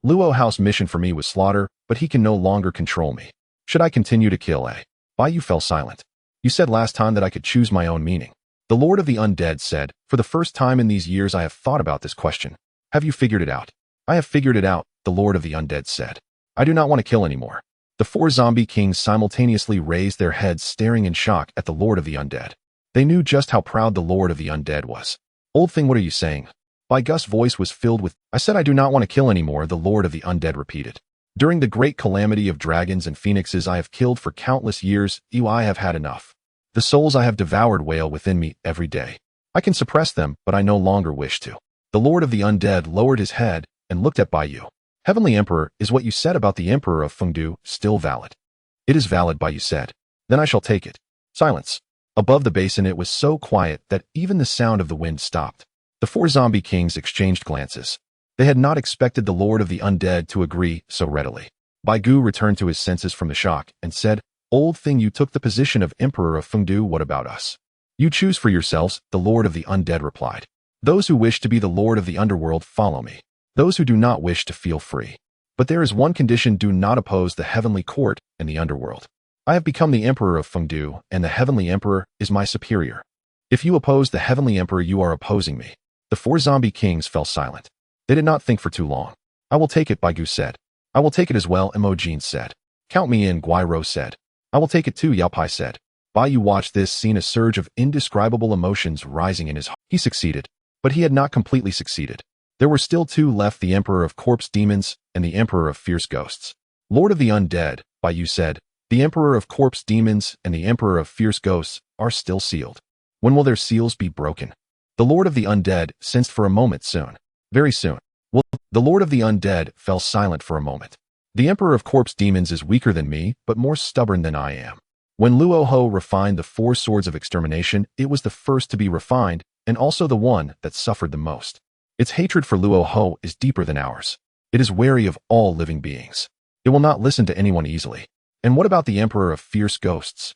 Luo Ho's mission for me was slaughter, but he can no longer control me. Should I continue to kill A?" Bai Yu fell silent. "You said last time that I could choose my own meaning." The Lord of the Undead said, "For the first time in these years I have thought about this question. Have you figured it out?" "I have figured it out," the Lord of the Undead said. "I do not want to kill anymore." The 4 zombie kings simultaneously raised their heads, staring in shock at the Lord of the Undead. They knew just how proud the Lord of the Undead was. "Old thing, what are you saying?" Bai Gu's voice was filled with, "I said I do not want to kill anymore," the Lord of the Undead repeated. "During the great calamity of dragons and phoenixes I have killed for countless years. I have had enough. The souls I have devoured wail within me every day. I can suppress them, but I no longer wish to." The Lord of the Undead lowered his head and looked at Bai Yu. "Heavenly Emperor, is what you said about the Emperor of Fengdu still valid?" "It is valid," Bai Yu said. "Then I shall take it." Silence. Above the basin it was so quiet that even the sound of the wind stopped. The 4 zombie kings exchanged glances. They had not expected the Lord of the Undead to agree so readily. Bai Gu returned to his senses from the shock and said, "Old thing, you took the position of Emperor of Fengdu, what about us?" "You choose for yourselves," the Lord of the Undead replied. Those who wish to be the lord of the underworld follow me. Those who do not wish to feel free. But there is one condition: do not oppose the heavenly court and the underworld. I have become the emperor of Fengdu, and the heavenly emperor is my superior. If you oppose the heavenly emperor, you are opposing me. The 4 zombie kings fell silent. They did not think for too long. I will take it, Baigu said. I will take it as well, Emojin said. Count me in, Guiro said. I will take it too, Yao Pai said. Baiyu watched this scene, a surge of indescribable emotions rising in his heart. He succeeded, but he had not completely succeeded. There were still 2 left, the Emperor of Corpse Demons and the Emperor of Fierce Ghosts. Lord of the Undead, Baiyu said, the Emperor of Corpse Demons and the Emperor of Fierce Ghosts are still sealed. When will their seals be broken? The Lord of the Undead sensed for a moment. Soon. Very soon. Well, the Lord of the Undead fell silent for a moment. The Emperor of Corpse Demons is weaker than me, but more stubborn than I am. When Luo Ho refined the 4 swords of extermination, it was the first to be refined, and also the one that suffered the most. Its hatred for Luo Ho is deeper than ours. It is wary of all living beings. It will not listen to anyone easily. And what about the Emperor of Fierce Ghosts?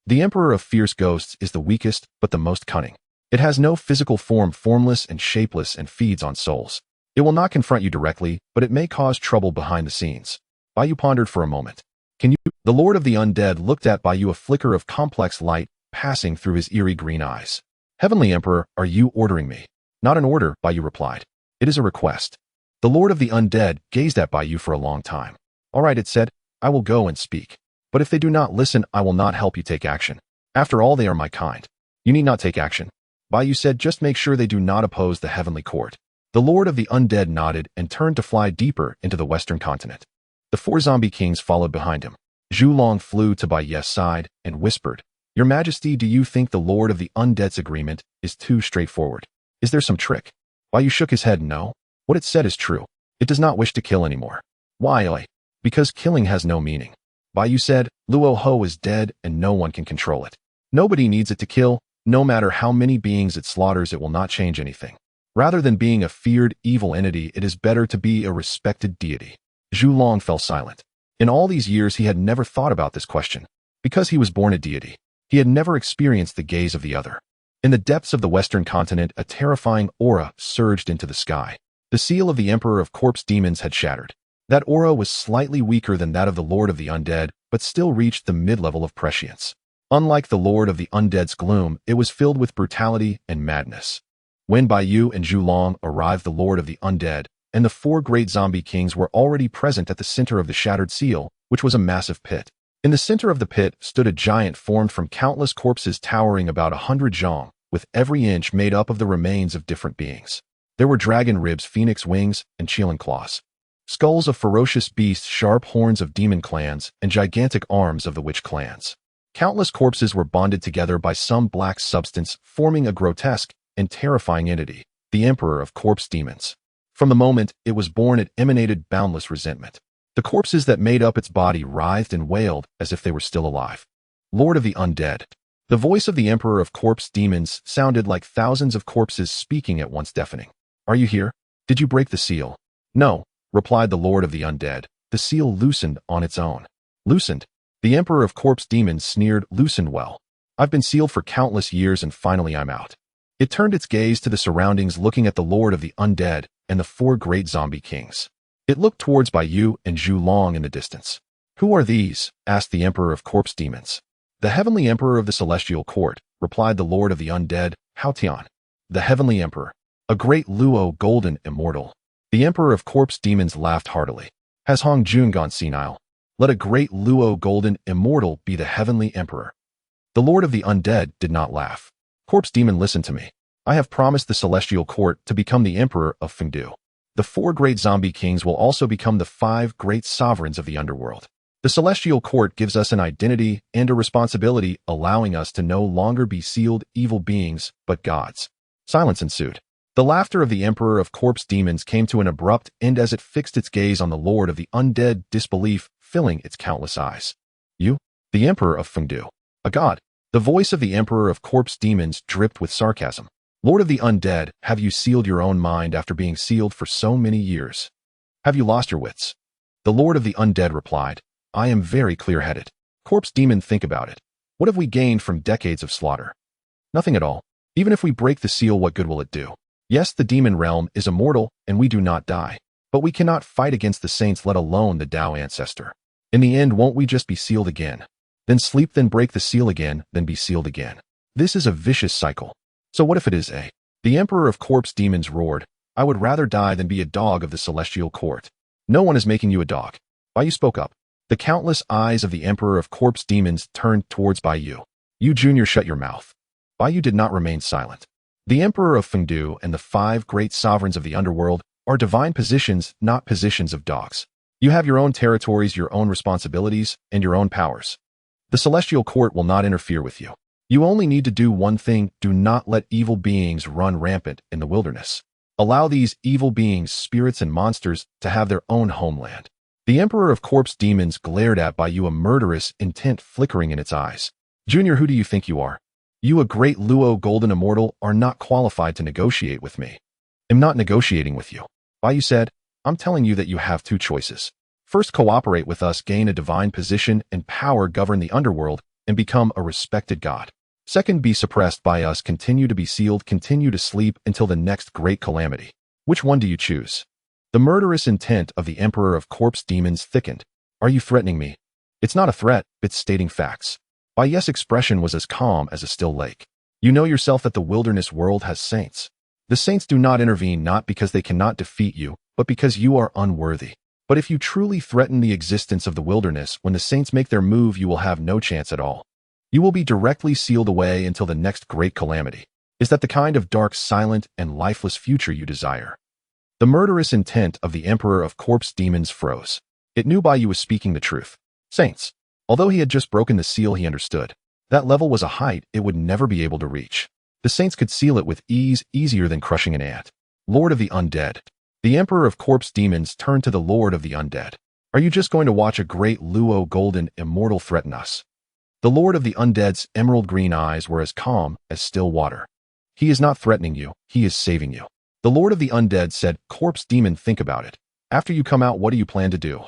The Emperor of Fierce Ghosts is the weakest, but the most cunning. It has no physical form, formless and shapeless, and feeds on souls. It will not confront you directly, but it may cause trouble behind the scenes. Baiyu pondered for a moment. Can you? The Lord of the Undead looked at Baiyu, a flicker of complex light passing through his eerie green eyes. Heavenly Emperor, are you ordering me? Not an order, Baiyu replied. It is a request. The Lord of the Undead gazed at Baiyu for a long time. All right, it said, I will go and speak. But if they do not listen, I will not help you take action. After all, they are my kind. You need not take action. Baiyu said, just make sure they do not oppose the heavenly court. The Lord of the Undead nodded and turned to fly deeper into the western continent. The 4 zombie kings followed behind him. Zhu Long flew to Baiyu's side and whispered, Your Majesty, do you think the Lord of the Undead's agreement is too straightforward? Is there some trick? Baiyu shook his head. No. What it said is true. It does not wish to kill anymore. Why? Because killing has no meaning. Baiyu said, Luo Ho is dead and no one can control it. Nobody needs it to kill. No matter how many beings it slaughters, it will not change anything. Rather than being a feared, evil entity, it is better to be a respected deity. Zhu Long fell silent. In all these years, he had never thought about this question. Because he was born a deity, he had never experienced the gaze of the other. In the depths of the western continent, a terrifying aura surged into the sky. The seal of the Emperor of Corpse Demons had shattered. That aura was slightly weaker than that of the Lord of the Undead, but still reached the mid-level of prescience. Unlike the Lord of the Undead's gloom, it was filled with brutality and madness. When Baiyu and Zhu Long arrived, the Lord of the Undead and the 4 great zombie kings were already present at the center of the shattered seal, which was a massive pit. In the center of the pit stood a giant formed from countless corpses towering about 100 zhong, with every inch made up of the remains of different beings. There were dragon ribs, phoenix wings, and Qilin claws. Skulls of ferocious beasts, sharp horns of demon clans, and gigantic arms of the witch clans. Countless corpses were bonded together by some black substance, forming a grotesque and terrifying entity, the Emperor of Corpse Demons. From the moment it was born, it emanated boundless resentment. The corpses that made up its body writhed and wailed as if they were still alive. Lord of the Undead. The voice of the Emperor of Corpse Demons sounded like thousands of corpses speaking at once, deafening. Are you here? Did you break the seal? No, replied the Lord of the Undead. The seal loosened on its own. Loosened? The Emperor of Corpse Demons sneered. Loosened? Well, I've been sealed for countless years and finally I'm out. It turned its gaze to the surroundings, looking at the Lord of the Undead and the 4 great zombie kings. It looked towards Baiyu and Zhu Long in the distance. Who are these? Asked the Emperor of Corpse Demons. The Heavenly Emperor of the Celestial Court, replied the Lord of the Undead, Hao Tian. The Heavenly Emperor. A great Luo golden immortal. The Emperor of Corpse Demons laughed heartily. Has Hong Jun gone senile? Let a great Luo golden immortal be the Heavenly Emperor. The Lord of the Undead did not laugh. Corpse Demon, listen to me. I have promised the Celestial Court to become the Emperor of Fengdu. The 4 great zombie kings will also become the 5 great sovereigns of the underworld. The Celestial Court gives us an identity and a responsibility, allowing us to no longer be sealed evil beings, but gods. Silence ensued. The laughter of the Emperor of Corpse Demons came to an abrupt end as it fixed its gaze on the Lord of the Undead, disbelief filling its countless eyes. You? The Emperor of Fengdu? A god? The voice of the Emperor of Corpse Demons dripped with sarcasm. Lord of the Undead, have you sealed your own mind after being sealed for so many years? Have you lost your wits? The Lord of the Undead replied, I am very clear-headed. Corpse Demon, think about it. What have we gained from decades of slaughter? Nothing at all. Even if we break the seal, what good will it do? Yes, the demon realm is immortal, and we do not die. But we cannot fight against the saints, let alone the Tao ancestor. In the end, won't we just be sealed again? Then sleep, then break the seal again, then be sealed again. This is a vicious cycle. So what if it is a? The Emperor of Corpse Demons roared, I would rather die than be a dog of the celestial court. No one is making you a dog. Baiyu spoke up. The countless eyes of the Emperor of Corpse Demons turned towards Baiyu. You Junior, shut your mouth. Baiyu did not remain silent. The Emperor of Fengdu and the 5 great sovereigns of the underworld are divine positions, not positions of dogs. You have your own territories, your own responsibilities, and your own powers. The celestial court will not interfere with you. You only need to do one thing: do not let evil beings run rampant in the wilderness. Allow these evil beings, spirits and monsters, to have their own homeland. The Emperor of Corpse Demons glared at Baiyu, a murderous intent flickering in its eyes. Junior, who do you think you are? You, a great Luo golden immortal, are not qualified to negotiate with me. I'm not negotiating with you. Baiyu said, I'm telling you that you have 2 choices. First, cooperate with us, gain a divine position and power, govern the underworld, and become a respected god. Second, be suppressed by us, continue to be sealed, continue to sleep until the next great calamity. Which one do you choose? The murderous intent of the Emperor of Corpse Demons thickened. Are you threatening me? It's not a threat, it's stating facts. Baiyu's expression was as calm as a still lake. You know yourself that the wilderness world has saints. The saints do not intervene, not because they cannot defeat you, but because you are unworthy. But if you truly threaten the existence of the wilderness, when the saints make their move, you will have no chance at all. You will be directly sealed away until the next great calamity. Is that the kind of dark, silent, and lifeless future you desire? The murderous intent of the Emperor of Corpse Demons froze. It knew Baiyu was speaking the truth. Saints. Although he had just broken the seal, he understood. That level was a height it would never be able to reach. The saints could seal it with ease, easier than crushing an ant. Lord of the Undead. The Emperor of Corpse Demons turned to the Lord of the Undead. Are you just going to watch a great Luo golden immortal threaten us? The Lord of the Undead's emerald green eyes were as calm as still water. He is not threatening you, he is saving you. The Lord of the Undead said, Corpse Demon, think about it. After you come out, what do you plan to do?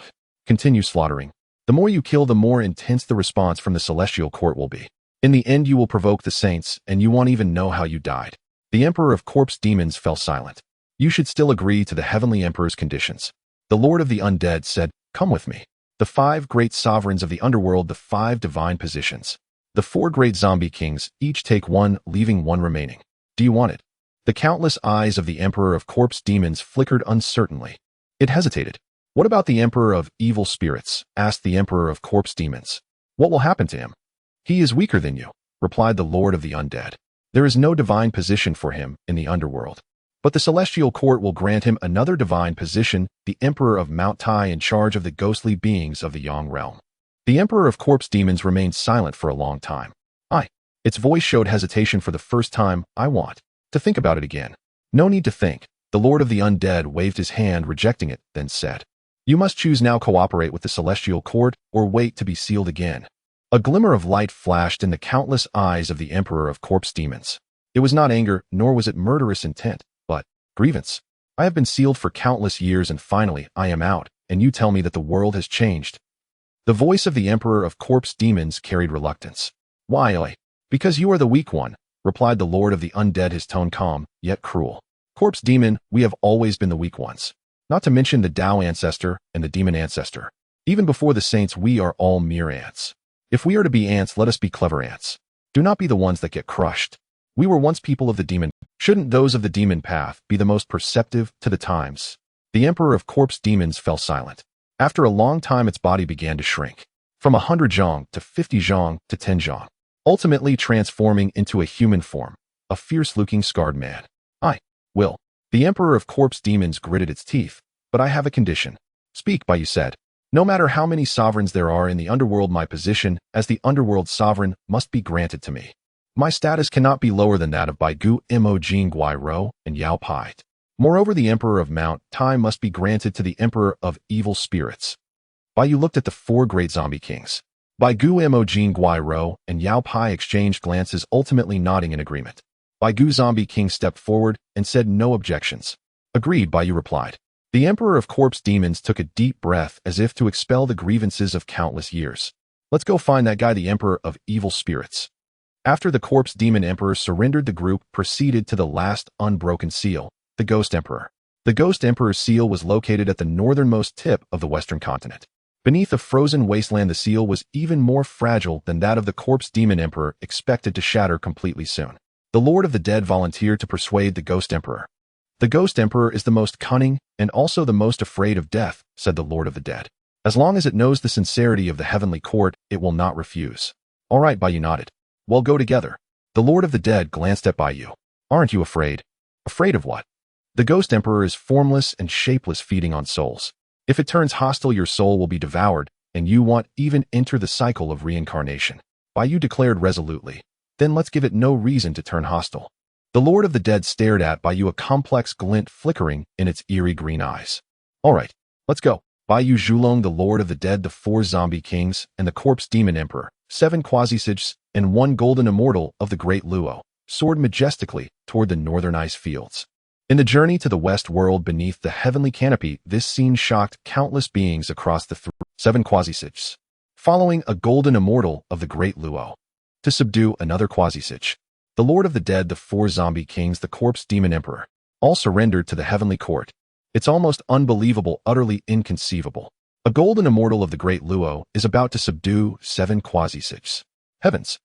Continue slaughtering. The more you kill, the more intense the response from the celestial court will be. In the end, you will provoke the saints, and you won't even know how you died. The Emperor of Corpse Demons fell silent. You should still agree to the Heavenly Emperor's conditions. The Lord of the Undead said, come with me. The 5 great sovereigns of the underworld, the 5 divine positions. The 4 great zombie kings, each take 1, leaving 1 remaining. Do you want it? The countless eyes of the Emperor of Corpse Demons flickered uncertainly. It hesitated. What about the Emperor of Evil Spirits? Asked the Emperor of Corpse Demons. What will happen to him? He is weaker than you, replied the Lord of the Undead. There is no divine position for him in the underworld. But the celestial court will grant him another divine position, the Emperor of Mount Tai, in charge of the ghostly beings of the Yang realm. The Emperor of Corpse Demons remained silent for a long time. Its voice showed hesitation for the first time. I want to think about it again. No need to think. The Lord of the Undead waved his hand, rejecting it, then said, you must choose now: cooperate with the celestial court or wait to be sealed again. A glimmer of light flashed in the countless eyes of the Emperor of Corpse Demons. It was not anger, nor was it murderous intent, but grievance. I have been sealed for countless years, and finally I am out, and you tell me that the world has changed. The voice of the Emperor of Corpse Demons carried reluctance. Why? Because you are the weak one, replied the Lord of the Undead, his tone calm, yet cruel. Corpse Demon, we have always been the weak ones. Not to mention the Tao ancestor and the demon ancestor. Even before the saints, we are all mere ants. If we are to be ants, let us be clever ants. Do not be the ones that get crushed. We were once people of the demon. Shouldn't those of the demon path be the most perceptive to the times? The Emperor of Corpse Demons fell silent. After a long time, its body began to shrink. From 100 zhong to 50 zhong to 10 zhong. Ultimately transforming into a human form. A fierce-looking scarred man. I will. The Emperor of Corpse Demons gritted its teeth. But I have a condition. Speak, Baiyu said. No matter how many sovereigns there are in the underworld, my position as the underworld sovereign must be granted to me. My status cannot be lower than that of Baigu, Mo Jing Guai and Yao Pai. Moreover, the Emperor of Mount Tai must be granted to the Emperor of Evil Spirits. Baiyu looked at the 4 great zombie kings. Baigu, Mo Jing Guai and Yao Pai exchanged glances, ultimately nodding in agreement. Baigu Zombie King stepped forward and said no objections. Agreed, Baiyu replied. The Emperor of Corpse Demons took a deep breath as if to expel the grievances of countless years. Let's go find that guy, the Emperor of Evil Spirits. After the corpse demon emperor surrendered, the group proceeded to the last unbroken seal, the Ghost Emperor. The Ghost Emperor's seal was located at the northernmost tip of the western continent. Beneath a frozen wasteland, the seal was even more fragile than that of the corpse demon emperor, expected to shatter completely soon. The Lord of the Dead volunteered to persuade the Ghost Emperor. The Ghost Emperor is the most cunning and also the most afraid of death, said the Lord of the Dead. As long as it knows the sincerity of the heavenly court, it will not refuse. All right, Baiyu nodded. Well, go together. The Lord of the Dead glanced at Baiyu. Aren't you afraid? Afraid of what? The Ghost Emperor is formless and shapeless, feeding on souls. If it turns hostile, your soul will be devoured, and you won't even enter the cycle of reincarnation. Baiyu declared resolutely. Then let's give it no reason to turn hostile. The Lord of the Dead stared at Baiyu, a complex glint flickering in its eerie green eyes. All right, let's go. Baiyu Zhulong, the Lord of the Dead, the 4 zombie kings, and the corpse demon emperor, 7 quasi-sages, and 1 golden immortal of the great Luo, soared majestically toward the northern ice fields. In the journey to the west world beneath the heavenly canopy, this scene shocked countless beings across the 7 quasi-sages, following a golden immortal of the great Luo. To subdue another quasi-sage, the Lord of the Dead, the 4 zombie kings, the corpse demon emperor, all surrendered to the heavenly court. It's almost unbelievable, utterly inconceivable. A golden immortal of the great Luo is about to subdue 7 quasi-sages. Heavens!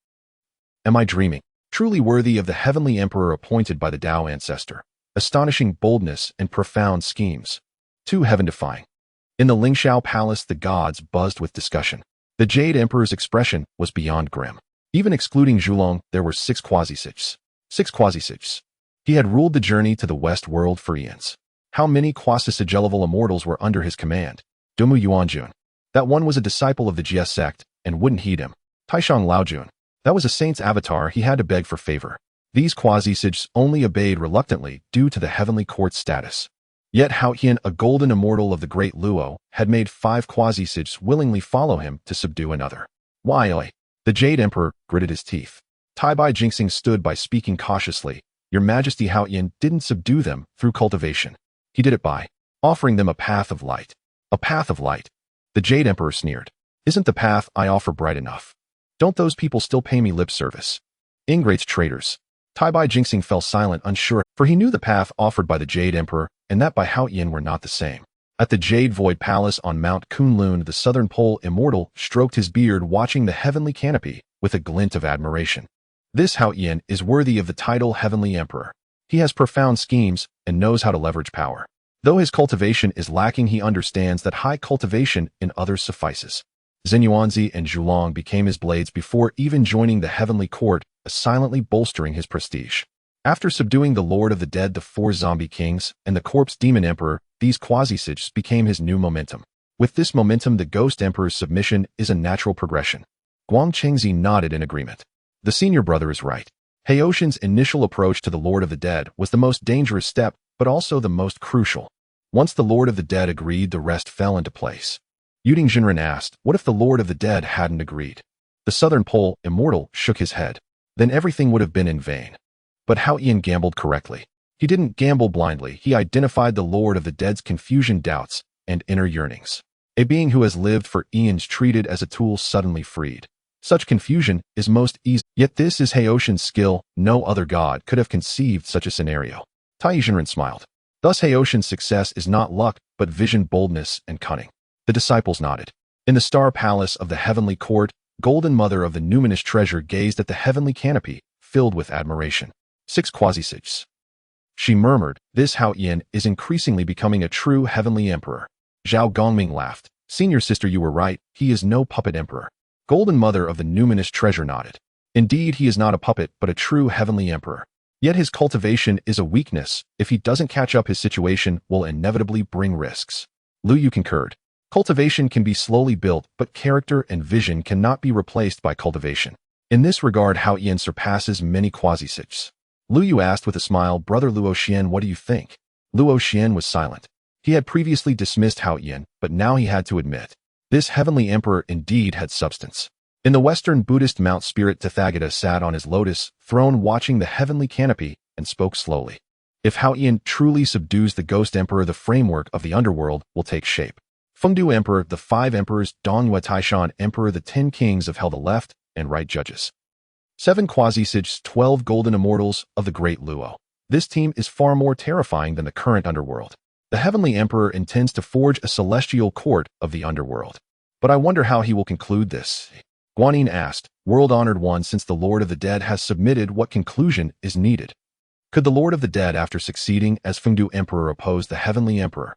Am I dreaming? Truly worthy of the heavenly emperor appointed by the Tao ancestor. Astonishing boldness and profound schemes. Too heaven-defying. In the Lingxiao Palace, the gods buzzed with discussion. The Jade Emperor's expression was beyond grim. Even excluding Zhulong, there were 6 quasi-sages. 6 quasi-sages. He had ruled the journey to the west world for eons. How many quasi-sage-level immortals were under his command? Dumu Yuanjun. That one was a disciple of the Jie sect and wouldn't heed him. Taishang Laojun. That was a saint's avatar, he had to beg for favor. These quasi-sages only obeyed reluctantly due to the heavenly court's status. Yet Hao Qian, a golden immortal of the great Luo, had made 5 quasi-sages willingly follow him to subdue another. Why? The Jade Emperor gritted his teeth. Tai Bai Jingxing stood by, speaking cautiously. Your Majesty, Hao Qian didn't subdue them through cultivation. He did it by offering them a path of light. A path of light. The Jade Emperor sneered. Isn't the path I offer bright enough? Don't those people still pay me lip service? Ingrates, traitors. Tai Bai Jingxing fell silent, unsure, for he knew the path offered by the Jade Emperor and that by Hao Qian were not the same. At the Jade Void Palace on Mount Kunlun, the Southern Pole immortal stroked his beard, watching the heavenly canopy with a glint of admiration. This Hao Qian is worthy of the title Heavenly Emperor. He has profound schemes and knows how to leverage power. Though his cultivation is lacking, he understands that high cultivation in others suffices. Xinyuanzi and Zhulong became his blades before even joining the heavenly court, silently bolstering his prestige. After subduing the Lord of the Dead, the 4 zombie kings, and the corpse demon emperor, these quasi-sages became his new momentum. With this momentum, the Ghost Emperor's submission is a natural progression. Guang Chengzi nodded in agreement. The senior brother is right. Heoshan's initial approach to the Lord of the Dead was the most dangerous step, but also the most crucial. Once the Lord of the Dead agreed, the rest fell into place. Yuding Jinren asked, what if the Lord of the Dead hadn't agreed? The Southern Pole immortal shook his head. Then everything would have been in vain. But Hao Qian gambled correctly. He didn't gamble blindly. He identified the Lord of the Dead's confusion, doubts, and inner yearnings. A being who has lived for eons treated as a tool suddenly freed. Such confusion is most easy. Yet this is Heoshan's skill. No other god could have conceived such a scenario. Tai Jinren smiled. Thus Heoshan's success is not luck, but vision, boldness, and cunning. The disciples nodded. In the Star Palace of the Heavenly Court, Golden Mother of the numinous treasure gazed at the heavenly canopy, filled with admiration. 6 quasi-sages. She murmured, this Hao Qian is increasingly becoming a true heavenly emperor. Zhao Gongming laughed. Senior sister, you were right, he is no puppet emperor. Golden Mother of the numinous treasure nodded. Indeed, he is not a puppet, but a true heavenly emperor. Yet his cultivation is a weakness. If he doesn't catch up, his situation will inevitably bring risks. Lu Yu concurred. Cultivation can be slowly built, but character and vision cannot be replaced by cultivation. In this regard, Hao Qian surpasses many quasi-sages. Lu Yu asked with a smile, Brother Luo Xian, what do you think? Luo Xian was silent. He had previously dismissed Hao Qian, but now he had to admit. This heavenly emperor indeed had substance. In the Western Buddhist Mount, Spirit Tathagata sat on his lotus throne watching the heavenly canopy and spoke slowly. If Hao Qian truly subdues the Ghost Emperor, the framework of the underworld will take shape. Fengdu Emperor, the 5 emperors, Dongyue Taishan Emperor, the 10 kings of Hell, the left and right judges. 7 Quasi-Sige's 12 golden immortals of the Great Luo. This team is far more terrifying than the current underworld. The Heavenly Emperor intends to forge a celestial court of the underworld. But I wonder how he will conclude this. Guanyin asked, World-honored one, since the Lord of the Dead has submitted, what conclusion is needed? Could the Lord of the Dead, after succeeding as Fengdu Emperor, oppose the Heavenly Emperor?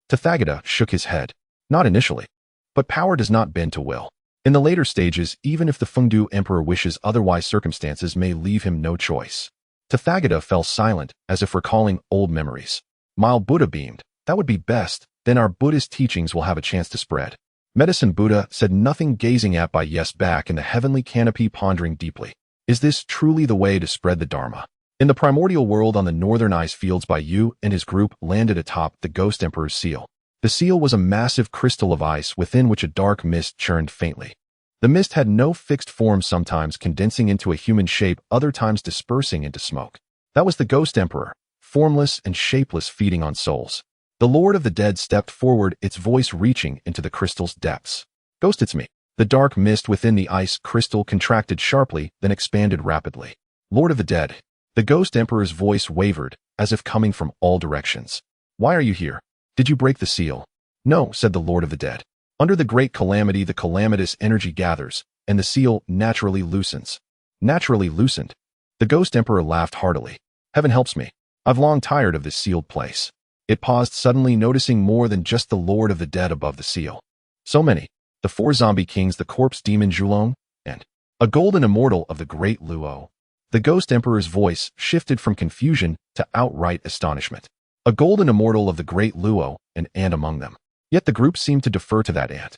Tathagata shook his head. Not initially. But power does not bend to will. In the later stages, even if the Fengdu Emperor wishes otherwise, circumstances may leave him no choice. Tathagata fell silent, as if recalling old memories. Mild Buddha beamed. That would be best, then our Buddhist teachings will have a chance to spread. Medicine Buddha said nothing, gazing at Bai Yes back in the heavenly canopy, pondering deeply. Is this truly the way to spread the Dharma? In the primordial world on the northern ice fields, Bai Yu and his group landed atop the Ghost Emperor's seal. The seal was a massive crystal of ice within which a dark mist churned faintly. The mist had no fixed form, sometimes condensing into a human shape, other times dispersing into smoke. That was the Ghost Emperor, formless and shapeless, feeding on souls. The Lord of the Dead stepped forward, its voice reaching into the crystal's depths. Ghost, it's me. The dark mist within the ice crystal contracted sharply, then expanded rapidly. Lord of the Dead. The Ghost Emperor's voice wavered, as if coming from all directions. Why are you here? Did you break the seal? No, said the Lord of the Dead. Under the great calamity, the calamitous energy gathers, and the seal naturally loosens. Naturally loosened. The Ghost Emperor laughed heartily. Heaven helps me. I've long tired of this sealed place. It paused, suddenly noticing more than just the Lord of the Dead above the seal. So many. The 4 zombie kings, the corpse demon Zhulong, and a golden immortal of the Great Luo. The Ghost Emperor's voice shifted from confusion to outright astonishment. A golden immortal of the Great Luo, and among them. Yet the group seemed to defer to that ant.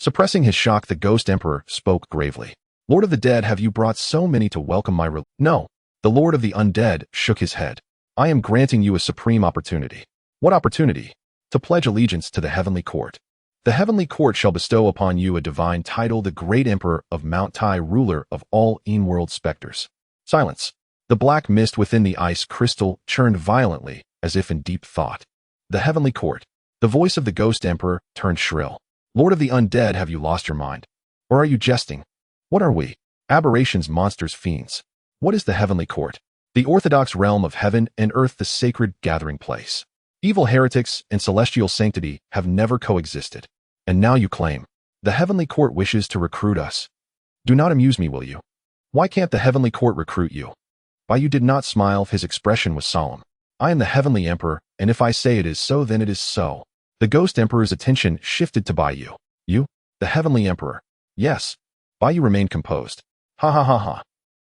Suppressing his shock, the Ghost Emperor spoke gravely. Lord of the Dead, have you brought so many to welcome my No. The Lord of the Undead shook his head. I am granting you a supreme opportunity. What opportunity? To pledge allegiance to the Heavenly Court. The Heavenly Court shall bestow upon you a divine title, the Great Emperor of Mount Tai, ruler of all in-world specters. Silence. The black mist within the ice crystal churned violently, as if in deep thought. The Heavenly Court. The voice of the Ghost Emperor turned shrill. Lord of the Undead, have you lost your mind? Or are you jesting? What are we? Aberrations, monsters, fiends. What is the Heavenly Court? The orthodox realm of heaven and earth, the sacred gathering place. Evil heretics and celestial sanctity have never coexisted. And now you claim. The Heavenly Court wishes to recruit us. Do not amuse me, will you? Why can't the Heavenly Court recruit you? Bai Yu did not smile, his expression was solemn. I am the Heavenly Emperor, and if I say it is so, then it is so. The Ghost Emperor's attention shifted to Bai Yu. You? The Heavenly Emperor? Yes. Bai Yu remained composed. Ha ha ha ha.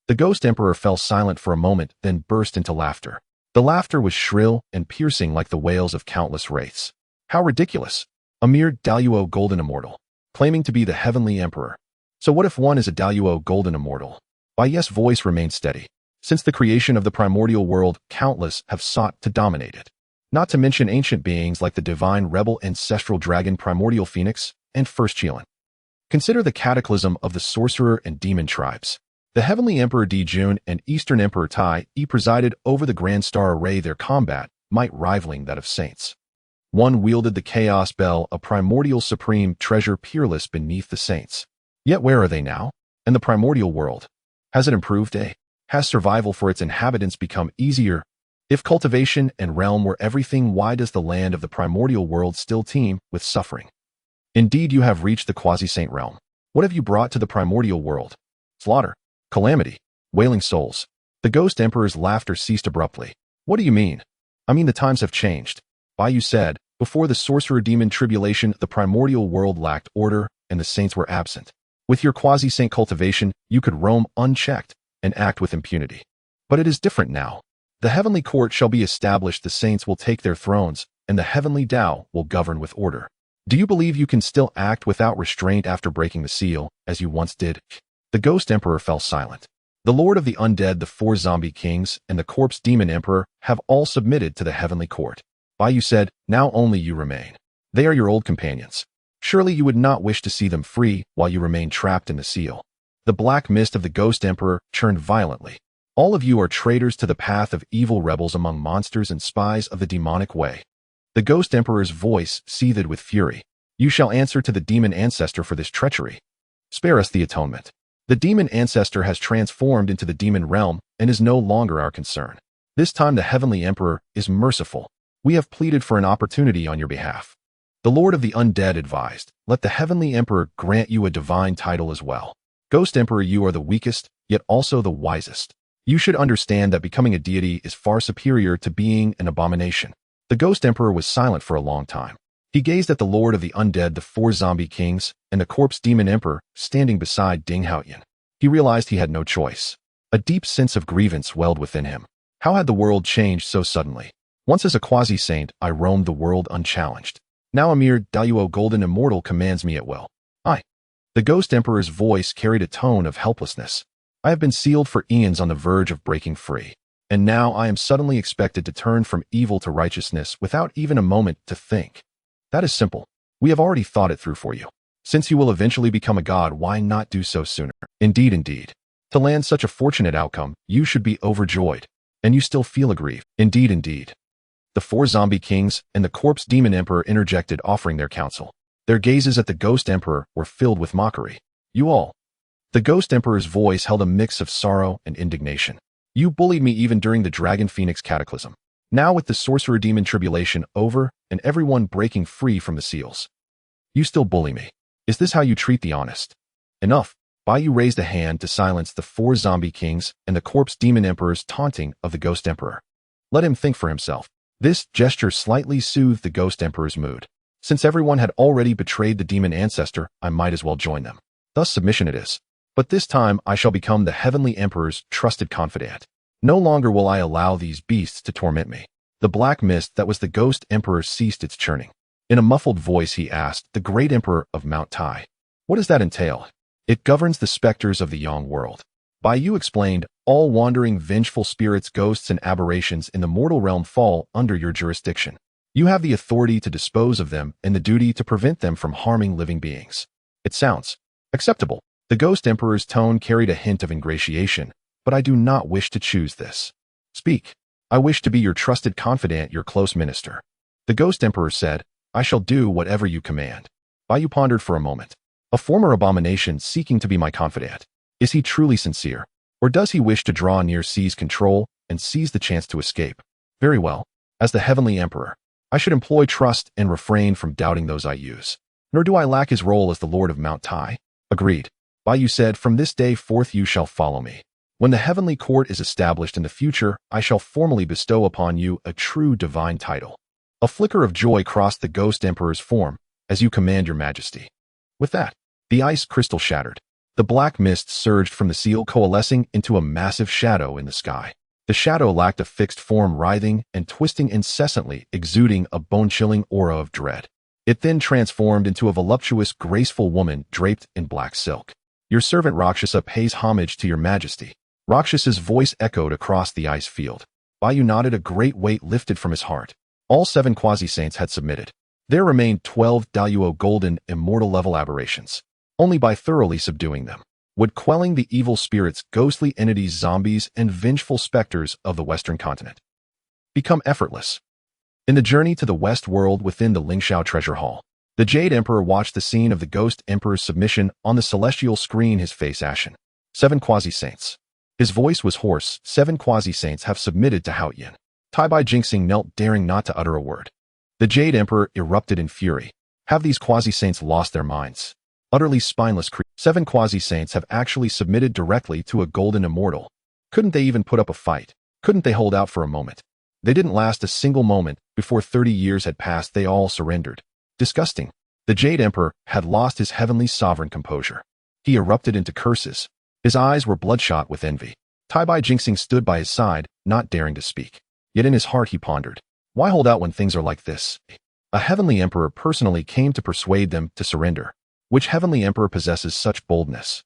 The Ghost Emperor fell silent for a moment, then burst into laughter. The laughter was shrill and piercing like the wails of countless wraiths. How ridiculous. A mere Daluo golden immortal, claiming to be the Heavenly Emperor. So what if one is a Daluo golden immortal? Bai Yes' voice remained steady. Since the creation of the primordial world, countless have sought to dominate it. Not to mention ancient beings like the divine rebel ancestral dragon Primordial Phoenix and First Qilin. Consider the cataclysm of the sorcerer and demon tribes. The Heavenly Emperor Di Jun and Eastern Emperor Tai presided over the Grand Star Array, their combat might rivaling that of saints. One wielded the Chaos Bell, a primordial supreme treasure peerless beneath the saints. Yet where are they now? And the primordial world? Has it improved? Has survival for its inhabitants become easier? If cultivation and realm were everything, why does the land of the primordial world still teem with suffering? Indeed, you have reached the quasi-saint realm. What have you brought to the primordial world? Slaughter, calamity, wailing souls. The Ghost Emperor's laughter ceased abruptly. What do you mean? I mean the times have changed. Bai Yu said, before the sorcerer-demon tribulation, the primordial world lacked order, and the saints were absent. With your quasi-saint cultivation, you could roam unchecked and act with impunity. But it is different now. The Heavenly Court shall be established, the saints will take their thrones, and the Heavenly Tao will govern with order. Do you believe you can still act without restraint after breaking the seal, as you once did? The Ghost Emperor fell silent. The Lord of the Undead, the 4 zombie kings, and the corpse demon emperor have all submitted to the Heavenly Court. Bai Yu said, now only you remain. They are your old companions. Surely you would not wish to see them free while you remain trapped in the seal. The black mist of the Ghost Emperor churned violently. All of you are traitors to the path of evil, rebels among monsters and spies of the demonic way. The Ghost Emperor's voice seethed with fury. You shall answer to the demon ancestor for this treachery. Spare us the atonement. The demon ancestor has transformed into the demon realm and is no longer our concern. This time the Heavenly Emperor is merciful. We have pleaded for an opportunity on your behalf. The Lord of the Undead advised, let the Heavenly Emperor grant you a divine title as well. Ghost Emperor, you are the weakest, yet also the wisest. You should understand that becoming a deity is far superior to being an abomination. The Ghost Emperor was silent for a long time. He gazed at the Lord of the Undead, the 4 zombie kings, and the corpse demon emperor standing beside Ding Haoyan. He realized he had no choice. A deep sense of grievance welled within him. How had the world changed so suddenly? Once as a quasi-saint, I roamed the world unchallenged. Now a mere Daluo golden immortal commands me at will. The Ghost Emperor's voice carried a tone of helplessness. I have been sealed for eons on the verge of breaking free. And now I am suddenly expected to turn from evil to righteousness without even a moment to think. That is simple. We have already thought it through for you. Since you will eventually become a god, why not do so sooner? Indeed. To land such a fortunate outcome, you should be overjoyed. And you still feel aggrieved. Indeed. The 4 zombie kings and the corpse demon emperor interjected, offering their counsel. Their gazes at the Ghost Emperor were filled with mockery. You all. The Ghost Emperor's voice held a mix of sorrow and indignation. You bullied me even during the Dragon Phoenix cataclysm. Now with the sorcerer demon tribulation over and everyone breaking free from the seals, you still bully me. Is this how you treat the honest? Enough. Bai raised a hand to silence the 4 zombie kings and the corpse demon emperor's taunting of the Ghost Emperor. Let him think for himself. This gesture slightly soothed the Ghost Emperor's mood. Since everyone had already betrayed the demon ancestor, I might as well join them. Thus submission it is. But this time I shall become the Heavenly Emperor's trusted confidant. No longer will I allow these beasts to torment me. The black mist that was the Ghost Emperor ceased its churning. In a muffled voice he asked, the great Emperor of Mount Tai. What does that entail? It governs the specters of the Yang world. Baiyu explained, all wandering vengeful spirits, ghosts, and aberrations in the mortal realm fall under your jurisdiction. You have the authority to dispose of them and the duty to prevent them from harming living beings. It sounds acceptable. The Ghost Emperor's tone carried a hint of ingratiation, but I do not wish to choose this. Speak. I wish to be your trusted confidant, your close minister. The Ghost Emperor said, I shall do whatever you command. Baiyu pondered for a moment. A former abomination seeking to be my confidant. Is he truly sincere? Or does he wish to draw near, seize control, and seize the chance to escape? Very well. As the Heavenly Emperor, I should employ trust and refrain from doubting those I use. Nor do I lack his role as the Lord of Mount Tai. Agreed. Baiyu said, from this day forth you shall follow me. When the Heavenly Court is established in the future, I shall formally bestow upon you a true divine title. A flicker of joy crossed the Ghost Emperor's form, as you command, your majesty. With that, the ice crystal shattered. The black mist surged from the seal, coalescing into a massive shadow in the sky. The shadow lacked a fixed form, writhing and twisting incessantly, exuding a bone-chilling aura of dread. It then transformed into a voluptuous, graceful woman draped in black silk. Your servant Rakshasa pays homage to your majesty. Rakshasa's voice echoed across the ice field. Baiyu nodded, a great weight lifted from his heart. All 7 quasi-saints had submitted. There remained 12 Daluo golden immortal-level aberrations. Only by thoroughly subduing them would quelling the evil spirits, ghostly entities, zombies, and vengeful specters of the Western continent become effortless. In the journey to the West world within the Lingxiao Treasure Hall, the Jade Emperor watched the scene of the Ghost Emperor's submission on the celestial screen, his face ashen. 7 quasi-saints. His voice was hoarse. 7 quasi-saints have submitted to Haoyan. Taibai Jinxing knelt, daring not to utter a word. The Jade Emperor erupted in fury. Have these quasi-saints lost their minds? Utterly spineless creatures. 7 quasi-saints have actually submitted directly to a golden immortal. Couldn't they even put up a fight? Couldn't they hold out for a moment? They didn't last a single moment. Before 30 years had passed, they all surrendered. Disgusting. The Jade Emperor had lost his heavenly sovereign composure. He erupted into curses. His eyes were bloodshot with envy. Taibai Jinxing stood by his side, not daring to speak. Yet in his heart he pondered, why hold out when things are like this? A heavenly emperor personally came to persuade them to surrender. Which heavenly emperor possesses such boldness?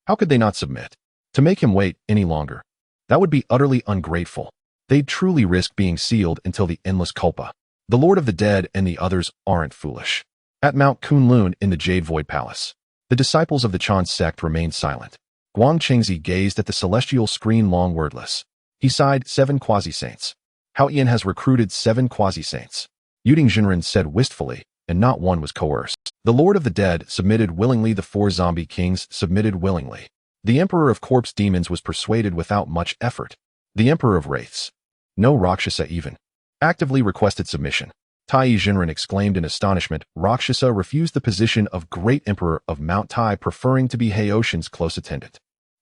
How could they not submit? To make him wait any longer, that would be utterly ungrateful. They'd truly risk being sealed until the endless culpa. The Lord of the Dead and the others aren't foolish. At Mount Kunlun in the Jade Void Palace, the disciples of the Chan sect remained silent. Guang Chengzi gazed at the celestial screen, long wordless. He sighed, 7 quasi-saints. Haoyan has recruited 7 quasi-saints. Yuding Jinren said wistfully, and not one was coerced. The Lord of the Dead submitted willingly. The 4 zombie kings submitted willingly. The Emperor of Corpse Demons was persuaded without much effort. The Emperor of Wraiths. No Rakshasa even. Actively requested submission. Tai Jinren exclaimed in astonishment. Rakshasa refused the position of Great Emperor of Mount Tai, preferring to be Heoshin's close attendant.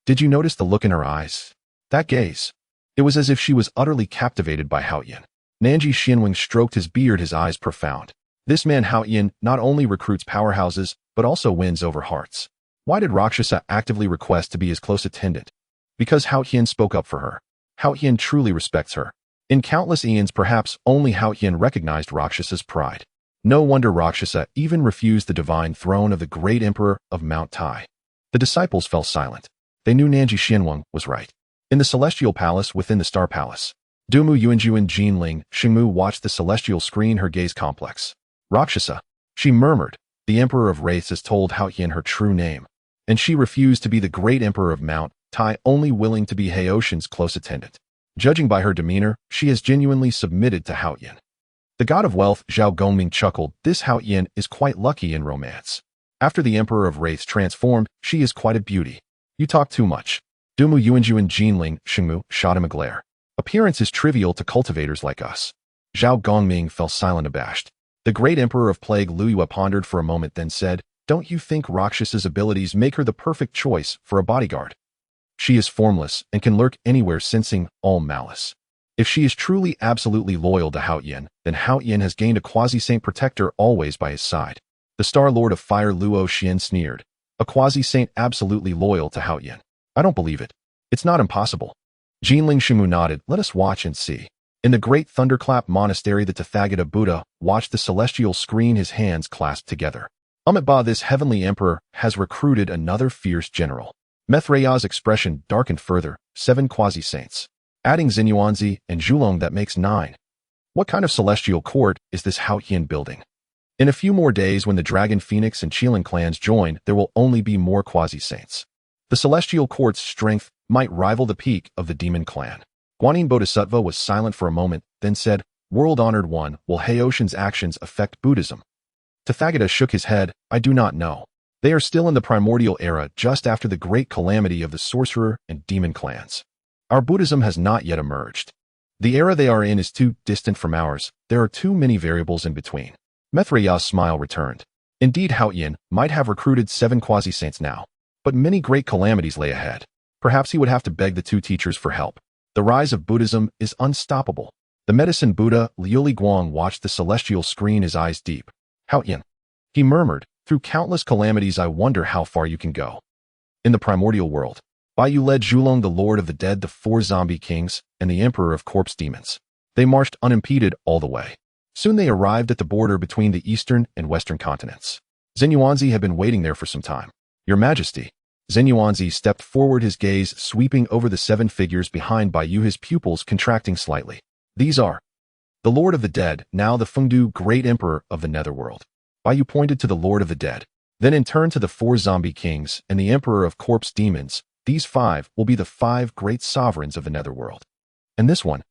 Did you notice the look in her eyes? That gaze. It was as if she was utterly captivated by Hao Yin. Nanji Xianwing stroked his beard, his eyes profound. This man Hao Yin not only recruits powerhouses, but also wins over hearts. Why did Rakshasa actively request to be his close attendant? Because Hao Yin spoke up for her. Hao Yin truly respects her. In countless eons, perhaps only Hao Yin recognized Rakshasa's pride. No wonder Rakshasa even refused the divine throne of the great emperor of Mount Tai. The disciples fell silent. They knew Nanji Xianwang was right. In the celestial palace within the star palace, Dumu Yuanju and Jinling Xingmu watched the celestial screen, her gaze complex. Rakshasa, she murmured. The Emperor of Wraiths has told Hao Yin her true name, and she refused to be the great emperor of Mount Tai, only willing to be Heoshin's close attendant. Judging by her demeanor, she has genuinely submitted to Hao Yin. The god of wealth, Zhao Gongming, chuckled. This Hao Yin is quite lucky in romance. After the Emperor of Wraiths transformed, she is quite a beauty. You talk too much. Dumu Yuanju and Jinling Xingmu shot him a glare. Appearance is trivial to cultivators like us. Zhao Gongming fell silent, abashed. The great Emperor of Plague Luyue pondered for a moment, then said, "Don't you think Rakshasa's abilities make her the perfect choice for a bodyguard? She is formless and can lurk anywhere, sensing all malice. If she is truly absolutely loyal to Hao Yin, then Hao Yin has gained a quasi-saint protector always by his side." The Star Lord of Fire Luo Xian sneered. A quasi-saint absolutely loyal to Hao Yin. I don't believe it. It's not impossible. Jinling Xingmu nodded. Let us watch and see. In the great Thunderclap Monastery, the Tathagata Buddha watched the celestial screen, his hands clasped together. Amitabha, this heavenly emperor has recruited another fierce general. Methraya's expression darkened further. 7 quasi-saints. Adding Xinyuanzi and Zhulong, that makes 9. What kind of celestial court is this Hao Yin building? In a few more days, when the Dragon Phoenix and Qilin clans join, there will only be more quasi-saints. The celestial court's strength might rival the peak of the demon clan. Guanyin Bodhisattva was silent for a moment, then said, "World-honored one, will Heoshin's actions affect Buddhism?" Tathagata shook his head. I do not know. They are still in the primordial era, just after the great calamity of the sorcerer and demon clans. Our Buddhism has not yet emerged. The era they are in is too distant from ours. There are too many variables in between. Methraya's smile returned. Indeed, Hao Yin might have recruited 7 quasi-saints now, but many great calamities lay ahead. Perhaps he would have to beg the 2 teachers for help. The rise of Buddhism is unstoppable. The medicine Buddha, Liuli Guang, watched the celestial screen, his eyes deep. Hao Yin, he murmured, through countless calamities, I wonder how far you can go. In the primordial world, Baiyu led Zhulong, the Lord of the Dead, the 4 zombie kings, and the Emperor of Corpse Demons. They marched unimpeded all the way. Soon they arrived at the border between the eastern and western continents. Xinyuanzi had been waiting there for some time. Your Majesty. Xinyuanzi stepped forward, his gaze sweeping over the 7 figures behind Baiyu, his pupils contracting slightly. These are the Lord of the Dead, now the Fengdu Great Emperor of the Netherworld. Baiyu pointed to the Lord of the Dead, then in turn to the 4 zombie kings and the Emperor of Corpse Demons. These 5 will be the 5 great sovereigns of the Netherworld. And this one?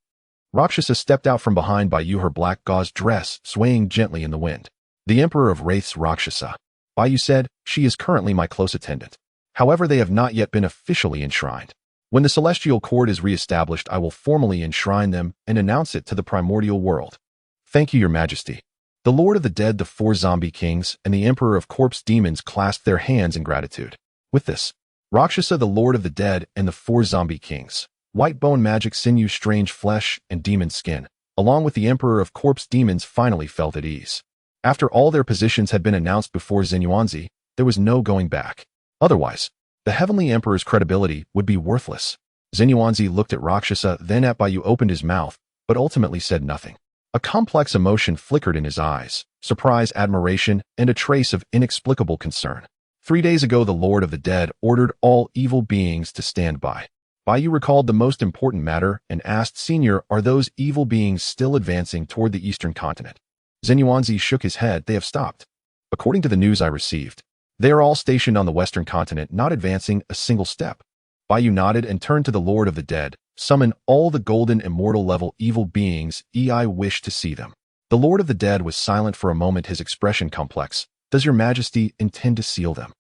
Rakshasa stepped out from behind Baiyu, her black gauze dress swaying gently in the wind. The Emperor of Wraiths, Rakshasa. Baiyu said, she is currently my close attendant. However, they have not yet been officially enshrined. When the celestial court is re-established, I will formally enshrine them and announce it to the primordial world. Thank you, Your Majesty. The Lord of the Dead, the 4 zombie kings, and the Emperor of Corpse Demons clasped their hands in gratitude. With this, Rakshasa, the Lord of the Dead, and the 4 zombie kings, white bone, magic sinew, strange flesh, and demon skin, along with the Emperor of Corpse Demons, finally felt at ease. After all their positions had been announced before Xinyuanzi, there was no going back. Otherwise, the Heavenly Emperor's credibility would be worthless. Xinyuanzi looked at Rakshasa, then at Baiyu, opened his mouth, but ultimately said nothing. A complex emotion flickered in his eyes, surprise, admiration, and a trace of inexplicable concern. 3 days ago, the Lord of the Dead ordered all evil beings to stand by. Baiyu recalled the most important matter and asked, Senior, are those evil beings still advancing toward the eastern continent? Xinyuanzi shook his head. They have stopped. According to the news I received, they are all stationed on the western continent, not advancing a single step. Baiyu nodded and turned to the Lord of the Dead. Summon all the golden immortal level evil beings. I wish to see them. The Lord of the Dead was silent for a moment, his expression complex. Does Your Majesty intend to seal them?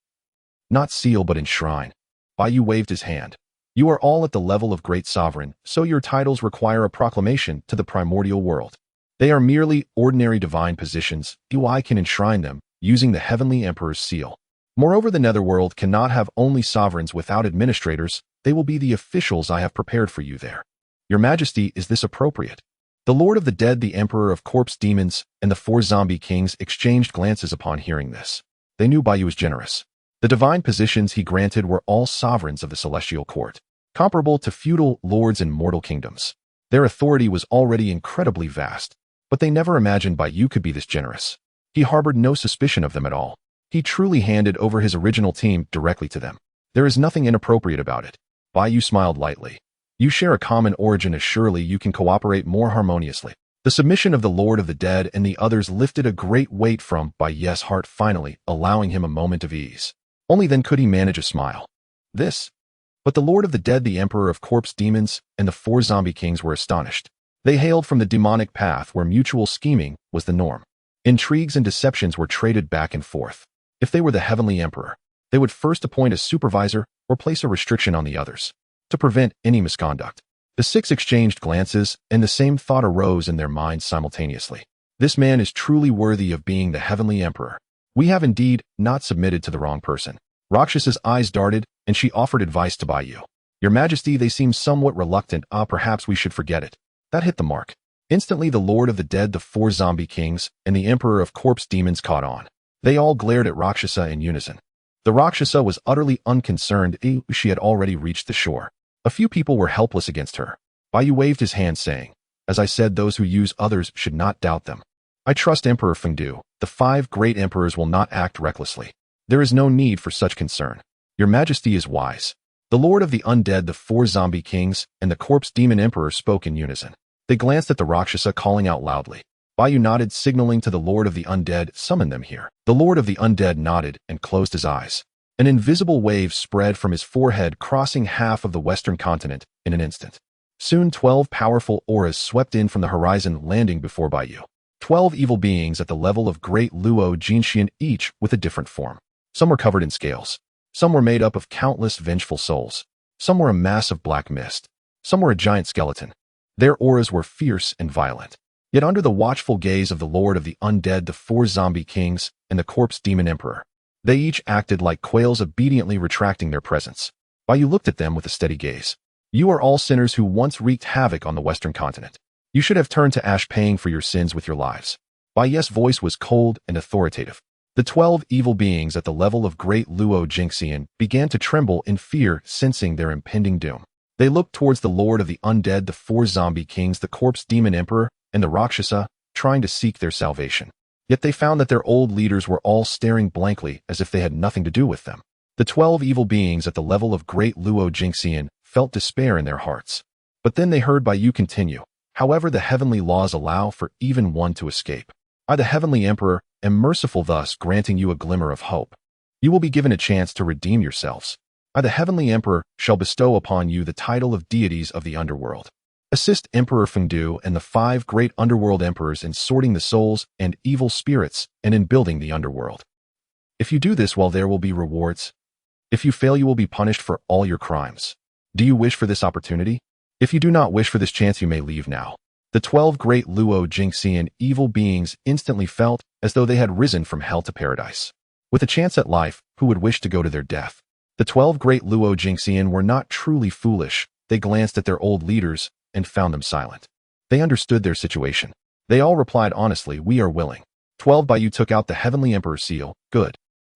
Not seal, but enshrine. Bai Yu waved his hand. You are all at the level of great sovereign, so your titles require a proclamation to the primordial world. They are merely ordinary divine positions. I can enshrine them, using the Heavenly Emperor's seal. Moreover, the netherworld cannot have only sovereigns without administrators. They will be the officials I have prepared for you there. Your Majesty, is this appropriate? The Lord of the Dead, the Emperor of Corpse Demons, and the 4 zombie kings exchanged glances upon hearing this. They knew Bai Yu was generous. The divine positions he granted were all sovereigns of the celestial court, comparable to feudal lords in mortal kingdoms. Their authority was already incredibly vast, but they never imagined Bai Yu could be this generous. He harbored no suspicion of them at all. He truly handed over his original team directly to them. There is nothing inappropriate about it. Bai Yu smiled lightly. You share a common origin, as surely you can cooperate more harmoniously. The submission of the Lord of the Dead and the others lifted a great weight from Bai Yu's heart, finally allowing him a moment of ease. Only then could he manage a smile. But the Lord of the Dead, the Emperor of Corpse Demons, and the 4 zombie kings were astonished. They hailed from the demonic path where mutual scheming was the norm. Intrigues and deceptions were traded back and forth. If they were the Heavenly Emperor, they would first appoint a supervisor or place a restriction on the others to prevent any misconduct. The 6 exchanged glances, and the same thought arose in their minds simultaneously. This man is truly worthy of being the Heavenly Emperor. We have indeed not submitted to the wrong person. Rakshasa's eyes darted, and she offered advice to Bai Yu. Your Majesty, they seem somewhat reluctant. Perhaps we should forget it. That hit the mark. Instantly, the Lord of the Dead, the 4 zombie kings, and the Emperor of Corpse Demons caught on. They all glared at Rakshasa in unison. The Rakshasa was utterly unconcerned. She had already reached the shore. A few people were helpless against her. Bai Yu waved his hand, saying, As I said, those who use others should not doubt them. I trust Emperor Fengdu. The 5 great emperors will not act recklessly. There is no need for such concern. Your Majesty is wise. The Lord of the Undead, the 4 zombie kings, and the Corpse Demon Emperor spoke in unison. They glanced at the Rakshasa, calling out loudly. Bai Yu nodded, signaling to the Lord of the Undead, Summon them here. The Lord of the Undead nodded and closed his eyes. An invisible wave spread from his forehead, crossing half of the western continent in an instant. Soon 12 powerful auras swept in from the horizon, landing before Bai Yu. 12 evil beings at the level of Great Luo Jinxian, each with a different form. Some were covered in scales. Some were made up of countless vengeful souls. Some were a mass of black mist. Some were a giant skeleton. Their auras were fierce and violent. Yet under the watchful gaze of the Lord of the Undead, the 4 zombie kings, and the Corpse Demon Emperor, they each acted like quails, obediently retracting their presence. Bai Yu looked at them with a steady gaze. You are all sinners who once wreaked havoc on the western continent. You should have turned to ash, paying for your sins with your lives. Bai Yu's voice was cold and authoritative. The 12 evil beings at the level of Great Luo Jinxian began to tremble in fear, sensing their impending doom. They looked towards the Lord of the Undead, the 4 zombie kings, the Corpse Demon Emperor, and the Rakshasa, trying to seek their salvation. Yet they found that their old leaders were all staring blankly as if they had nothing to do with them. The 12 evil beings at the level of Great Luo Jinxian felt despair in their hearts. But then they heard Bai Yu continue. However, the heavenly laws allow for even one to escape. I, the Heavenly Emperor, am merciful, thus granting you a glimmer of hope. You will be given a chance to redeem yourselves. I, the Heavenly Emperor, shall bestow upon you the title of deities of the underworld. Assist Emperor Fengdu and the 5 great underworld emperors in sorting the souls and evil spirits and in building the underworld. If you do this, well, there will be rewards. If you fail, you will be punished for all your crimes. Do you wish for this opportunity? If you do not wish for this chance, you may leave now. The 12 great Luo Jinxian evil beings instantly felt as though they had risen from hell to paradise. With a chance at life, who would wish to go to their death? The 12 great Luo Jinxian were not truly foolish. They glanced at their old leaders and found them silent. They understood their situation. They all replied honestly, we are willing. 12 Bai Yu took out the Heavenly Emperor's seal. Good.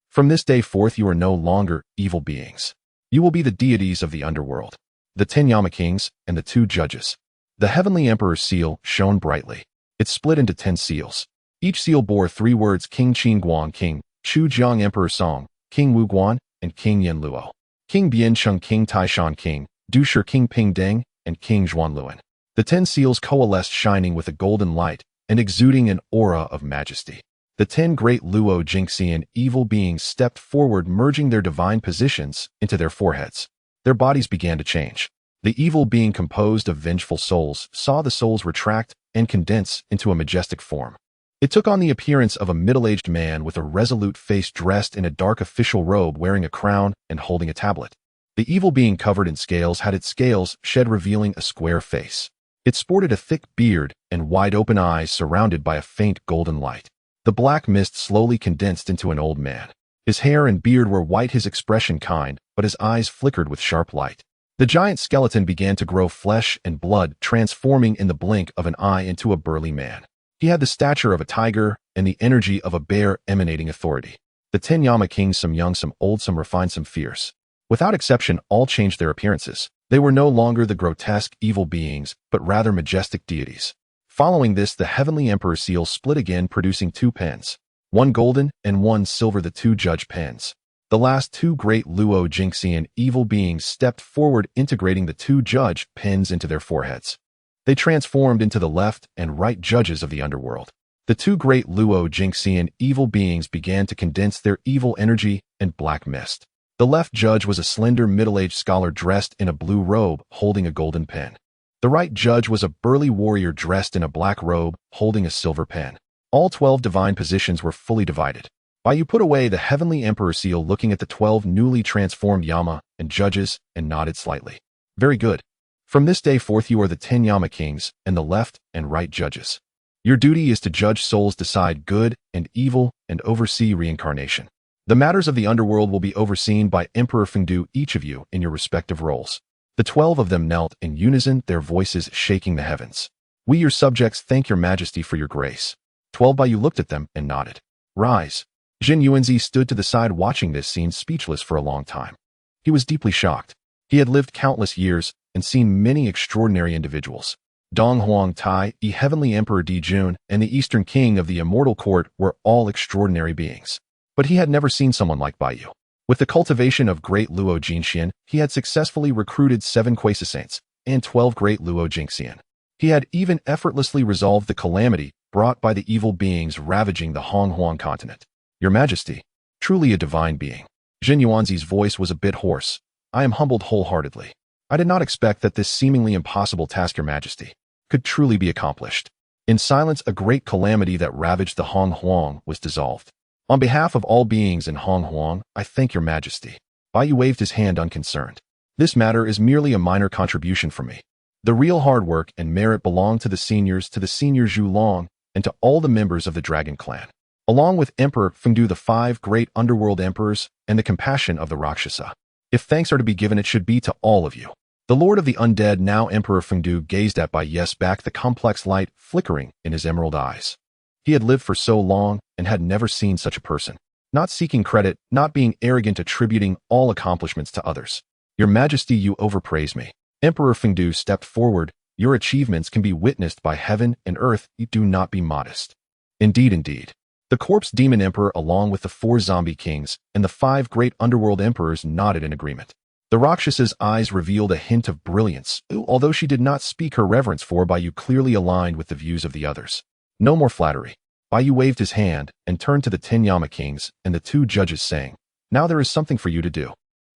From this day forth, you are no longer evil beings. You will be the deities of the underworld, the 10 Yama kings, and the 2 judges. The Heavenly Emperor's seal shone brightly. It split into 10 seals. Each seal bore 3 words: King Qin Guang King, Chu Jiang Emperor Song, King Wu Guan, and King Yen Luo. King Bian Cheng King Taishan King, Du Shi King Ping Deng, and King Zhuan Luan. The 10 seals coalesced, shining with a golden light and exuding an aura of majesty. The 10 great Luo Jinxian evil beings stepped forward, merging their divine positions into their foreheads. Their bodies began to change. The evil being, composed of vengeful souls, saw the souls retract and condense into a majestic form. It took on the appearance of a middle-aged man with a resolute face, dressed in a dark official robe, wearing a crown and holding a tablet. The evil being covered in scales had its scales shed, revealing a square face. It sported a thick beard and wide-open eyes surrounded by a faint golden light. The black mist slowly condensed into an old man. His hair and beard were white, his expression kind, but his eyes flickered with sharp light. The giant skeleton began to grow flesh and blood, transforming in the blink of an eye into a burly man. He had the stature of a tiger and the energy of a bear, emanating authority. The 10 Yama kings, some young, some old, some refined, some fierce. Without exception, all changed their appearances. They were no longer the grotesque evil beings, but rather majestic deities. Following this, the heavenly emperor seal split again, producing 2 pens, one golden and one silver, the 2 judge pens. The last 2 great Luo Jingxian evil beings stepped forward, integrating the 2 judge pens into their foreheads. They transformed into the left and right judges of the underworld. The 2 great Luo Jingxian evil beings began to condense their evil energy and black mist. The left judge was a slender middle-aged scholar dressed in a blue robe, holding a golden pen. The right judge was a burly warrior dressed in a black robe, holding a silver pen. All 12 divine positions were fully divided. Baiyu put away the heavenly emperor seal, looking at the 12 newly transformed Yama and judges, and nodded slightly. Very good. From this day forth you are the 10 Yama kings and the left and right judges. Your duty is to judge souls, decide good and evil, and oversee reincarnation. The matters of the underworld will be overseen by Emperor Fengdu, each of you in your respective roles. The 12 of them knelt in unison, their voices shaking the heavens. We, your subjects, thank your majesty for your grace. 12 Baiyu looked at them and nodded. Rise. Jin Yuanzi stood to the side, watching this scene, speechless for a long time. He was deeply shocked. He had lived countless years and seen many extraordinary individuals. Dong Huang Tai, the heavenly emperor Di Jun, and the eastern king of the immortal court were all extraordinary beings. But he had never seen someone like Baiyu. With the cultivation of great Luo Jinxian, he had successfully recruited 7 Quasi-Saints and 12 great Luo Jingxian. He had even effortlessly resolved the calamity brought by the evil beings ravaging the Honghuang continent. Your Majesty, truly a divine being. Jin Yuanzi's voice was a bit hoarse. I am humbled wholeheartedly. I did not expect that this seemingly impossible task, Your Majesty, could truly be accomplished. In silence, a great calamity that ravaged the Honghuang was dissolved. On behalf of all beings in Honghuang, I thank Your Majesty. Baiyu waved his hand unconcerned. This matter is merely a minor contribution from me. The real hard work and merit belong to the senior Zhu Long, and to all the members of the Dragon Clan, along with Emperor Fengdu, the 5 great underworld emperors, and the compassion of the Rakshasa. If thanks are to be given, it should be to all of you. The Lord of the Undead, now Emperor Fengdu, gazed at Baiyu back, the complex light flickering in his emerald eyes. He had lived for so long and had never seen such a person. Not seeking credit, not being arrogant, attributing all accomplishments to others. Your Majesty, you overpraise me. Emperor Fengdu stepped forward. Your achievements can be witnessed by heaven and earth. You do not be modest. Indeed, indeed. The corpse demon emperor, along with the 4 zombie kings and the 5 great underworld emperors, nodded in agreement. The Rakshasa's eyes revealed a hint of brilliance, although she did not speak. Her reverence for Baiyu clearly aligned with the views of the others. No more flattery. Baiyu waved his hand and turned to the 10 Yama kings and the 2 judges, saying, Now there is something for you to do.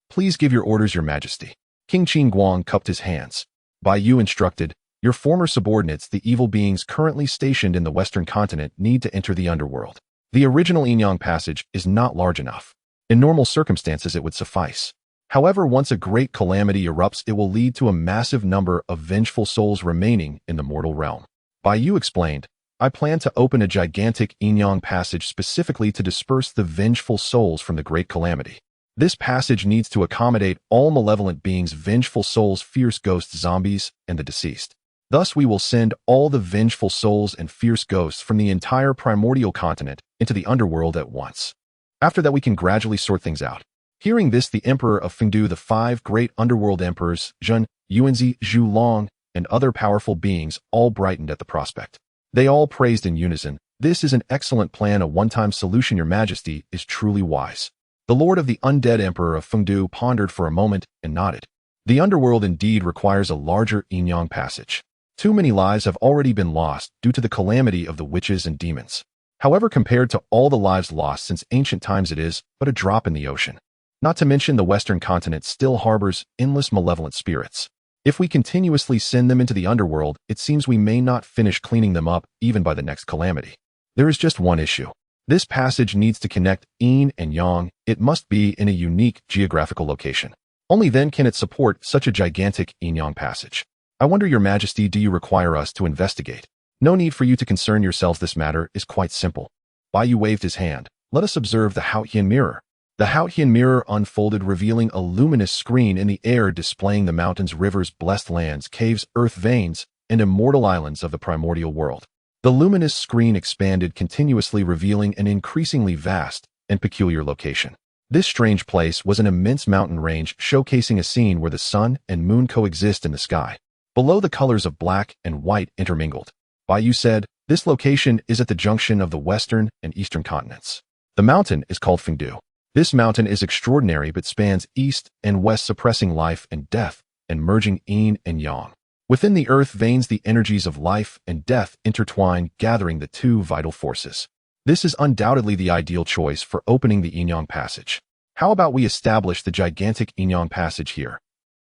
Please give your orders, Your Majesty. King Qin Guang cupped his hands. Baiyu instructed, Your former subordinates, the evil beings currently stationed in the western continent, need to enter the underworld. The original Yinyang passage is not large enough. In normal circumstances, it would suffice. However, once a great calamity erupts, it will lead to a massive number of vengeful souls remaining in the mortal realm. Baiyu explained, I plan to open a gigantic Yinyang passage specifically to disperse the vengeful souls from the great calamity. This passage needs to accommodate all malevolent beings, vengeful souls, fierce ghosts, zombies, and the deceased. Thus we will send all the vengeful souls and fierce ghosts from the entire primordial continent into the underworld at once. After that, we can gradually sort things out. Hearing this, the Emperor of Fengdu, the 5 great underworld emperors, Jun, Yuanzi, Zhu Long, and other powerful beings all brightened at the prospect. They all praised in unison, This is an excellent plan, a one-time solution. Your Majesty is truly wise. The Lord of the Undead Emperor of Fengdu pondered for a moment and nodded. The underworld indeed requires a larger Yinyang passage. Too many lives have already been lost due to the calamity of the witches and demons. However, compared to all the lives lost since ancient times, it is but a drop in the ocean. Not to mention the western continent still harbors endless malevolent spirits. If we continuously send them into the underworld, it seems we may not finish cleaning them up even by the next calamity. There is just one issue. This passage needs to connect yin and yang. It must be in a unique geographical location. Only then can it support such a gigantic yin-yang passage. I wonder, Your Majesty, do you require us to investigate? No need for you to concern yourselves. This matter is quite simple. Bai Yu waved his hand. Let us observe the Haotian mirror. The Haotian mirror unfolded, revealing a luminous screen in the air displaying the mountains, rivers, blessed lands, caves, earth veins, and immortal islands of the primordial world. The luminous screen expanded continuously, revealing an increasingly vast and peculiar location. This strange place was an immense mountain range showcasing a scene where the sun and moon coexist in the sky. Below, the colors of black and white intermingled. Bai Yu said, this location is at the junction of the western and eastern continents. The mountain is called Fengdu. This mountain is extraordinary but spans east and west, suppressing life and death and merging yin and yang. Within the earth veins, the energies of life and death intertwine, gathering the two vital forces. This is undoubtedly the ideal choice for opening the yin-yang passage. How about we establish the gigantic yin-yang passage here?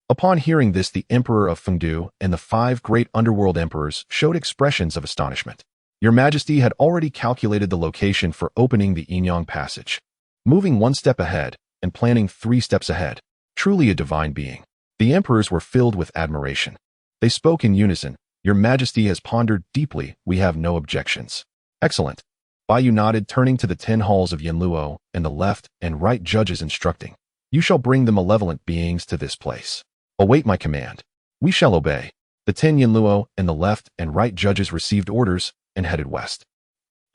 Upon hearing this, the Emperor of Fengdu and the 5 great underworld emperors showed expressions of astonishment. Your Majesty had already calculated the location for opening the yin-yang passage, moving 1 step ahead and planning 3 steps ahead. Truly a divine being. The emperors were filled with admiration. They spoke in unison. Your Majesty has pondered deeply. We have no objections. Excellent. Bai Yu nodded, turning to the 10 halls of Yanluo and the left and right judges, instructing, you shall bring the malevolent beings to this place. Await my command. We shall obey. The 10 Yanluo and the left and right judges received orders and headed west.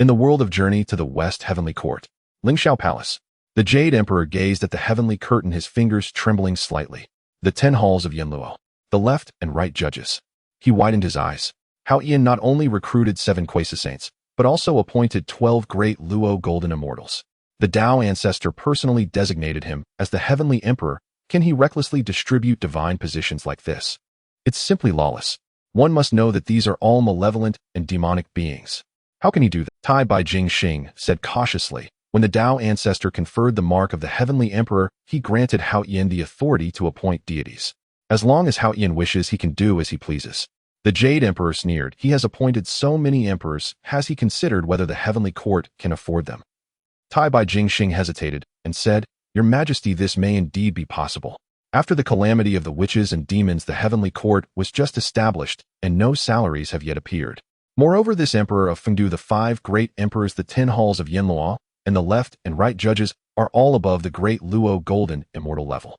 In the world of journey to the west heavenly court, Lingxiao Palace, the Jade Emperor gazed at the heavenly curtain, his fingers trembling slightly. The 10 halls of Yanluo, the left and right judges. He widened his eyes. Hao Ian not only recruited 7 Quasi-Saints, but also appointed 12 great Luo golden immortals. The Dao ancestor personally designated him as the heavenly emperor. Can he recklessly distribute divine positions like this? It's simply lawless. One must know that these are all malevolent and demonic beings. How can he do that? Tai Bai Jingxing said cautiously. When the Dao ancestor conferred the mark of the heavenly emperor, he granted Hao Ian the authority to appoint deities. As long as Hao Ian wishes, he can do as he pleases. The Jade Emperor sneered. He has appointed so many emperors. Has he considered whether the heavenly court can afford them? Tai Bai Jingxing hesitated and said, Your Majesty, this may indeed be possible. After the calamity of the witches and demons, the heavenly court was just established, and no salaries have yet appeared. Moreover, this emperor of Fengdu, the 5 great emperors, the 10 halls of Yanluo, and the left and right judges are all above the great Luo golden immortal level.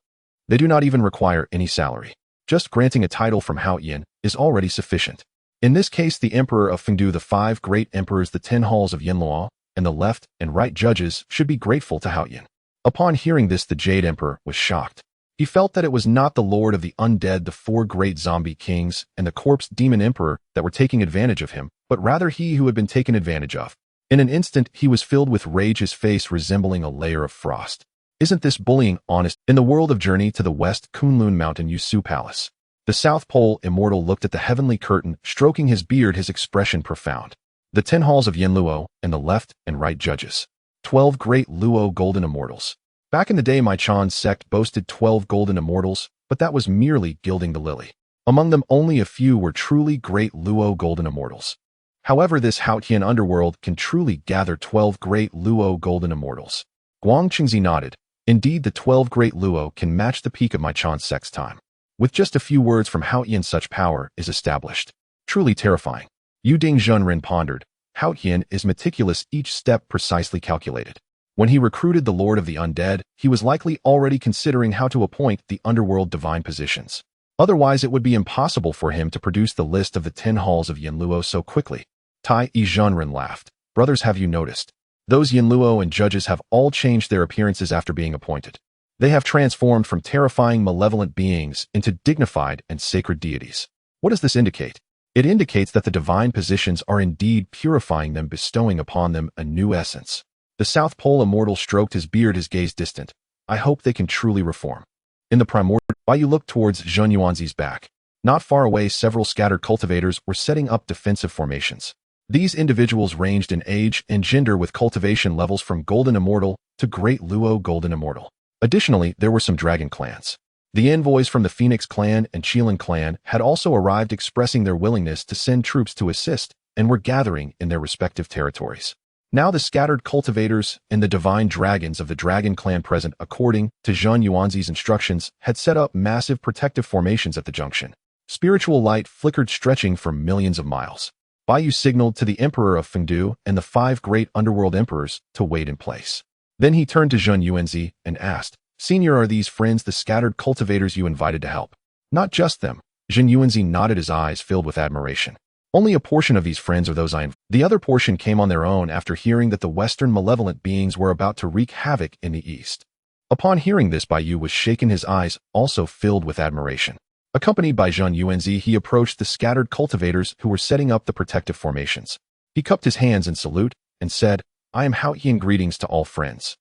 They do not even require any salary. Just granting a title from Hao Ian is already sufficient. In this case, the Emperor of Fengdu, the 5 great emperors, the 10 halls of Yanluo, and the left and right judges should be grateful to Hao Ian. Upon hearing this, the Jade Emperor was shocked. He felt that it was not the Lord of the Undead, the 4 great zombie kings, and the corpse demon emperor that were taking advantage of him, but rather he who had been taken advantage of. In an instant, he was filled with rage, his face resembling a layer of frost. Isn't this bullying honest? In the world of journey to the west Kunlun Mountain Yusu Palace, the South Pole immortal looked at the heavenly curtain, stroking his beard, his expression profound. The 10 halls of Yanluo and the left and right judges. 12 great Luo golden immortals. Back in the day, my Chan sect boasted 12 golden immortals, but that was merely gilding the lily. Among them, only a few were truly great Luo golden immortals. However, this Haotian underworld can truly gather 12 great Luo golden immortals. Guang Qingzi nodded. Indeed, the 12 great Luo can match the peak of my Chan sect's time. With just a few words from Hao Ian, such power is established. Truly terrifying. Yu Ding Zhenren pondered. Hao Ian is meticulous, each step precisely calculated. When he recruited the Lord of the Undead, he was likely already considering how to appoint the underworld divine positions. Otherwise, it would be impossible for him to produce the list of the 10 halls of Yanluo so quickly. Tai Zhenren laughed. Brothers, have you noticed? Those Yanluo and judges have all changed their appearances after being appointed. They have transformed from terrifying malevolent beings into dignified and sacred deities. What does this indicate? It indicates that the divine positions are indeed purifying them, bestowing upon them a new essence. The South Pole immortal stroked his beard, his gaze distant. I hope they can truly reform. In the Primordial, Bai Yu looked towards Zhen Yuanzi's back. Not far away, several scattered cultivators were setting up defensive formations. These individuals ranged in age and gender, with cultivation levels from Golden Immortal to Great Luo Golden Immortal. Additionally, there were some dragon clans. The envoys from the Phoenix clan and Qilin clan had also arrived, expressing their willingness to send troops to assist, and were gathering in their respective territories. Now the scattered cultivators and the divine dragons of the dragon clan present, according to Zheng Yuanzi's instructions, had set up massive protective formations at the junction. Spiritual light flickered stretching for millions of miles. Baiyu signaled to the emperor of Fengdu and the 5 great underworld emperors to wait in place. Then he turned to Zheng Yuanzi and asked, "Senior, are these friends the scattered cultivators you invited to help?" "Not just them." Zheng Yuanzi nodded, his eyes filled with admiration. "Only a portion of these friends are those I invited. The other portion came on their own after hearing that the Western malevolent beings were about to wreak havoc in the East." Upon hearing this, Baiyu was shaken, his eyes also filled with admiration. Accompanied by Zheng Yuanzi, he approached the scattered cultivators who were setting up the protective formations. He cupped his hands in salute and said, "I am Haotian, greetings to all friends.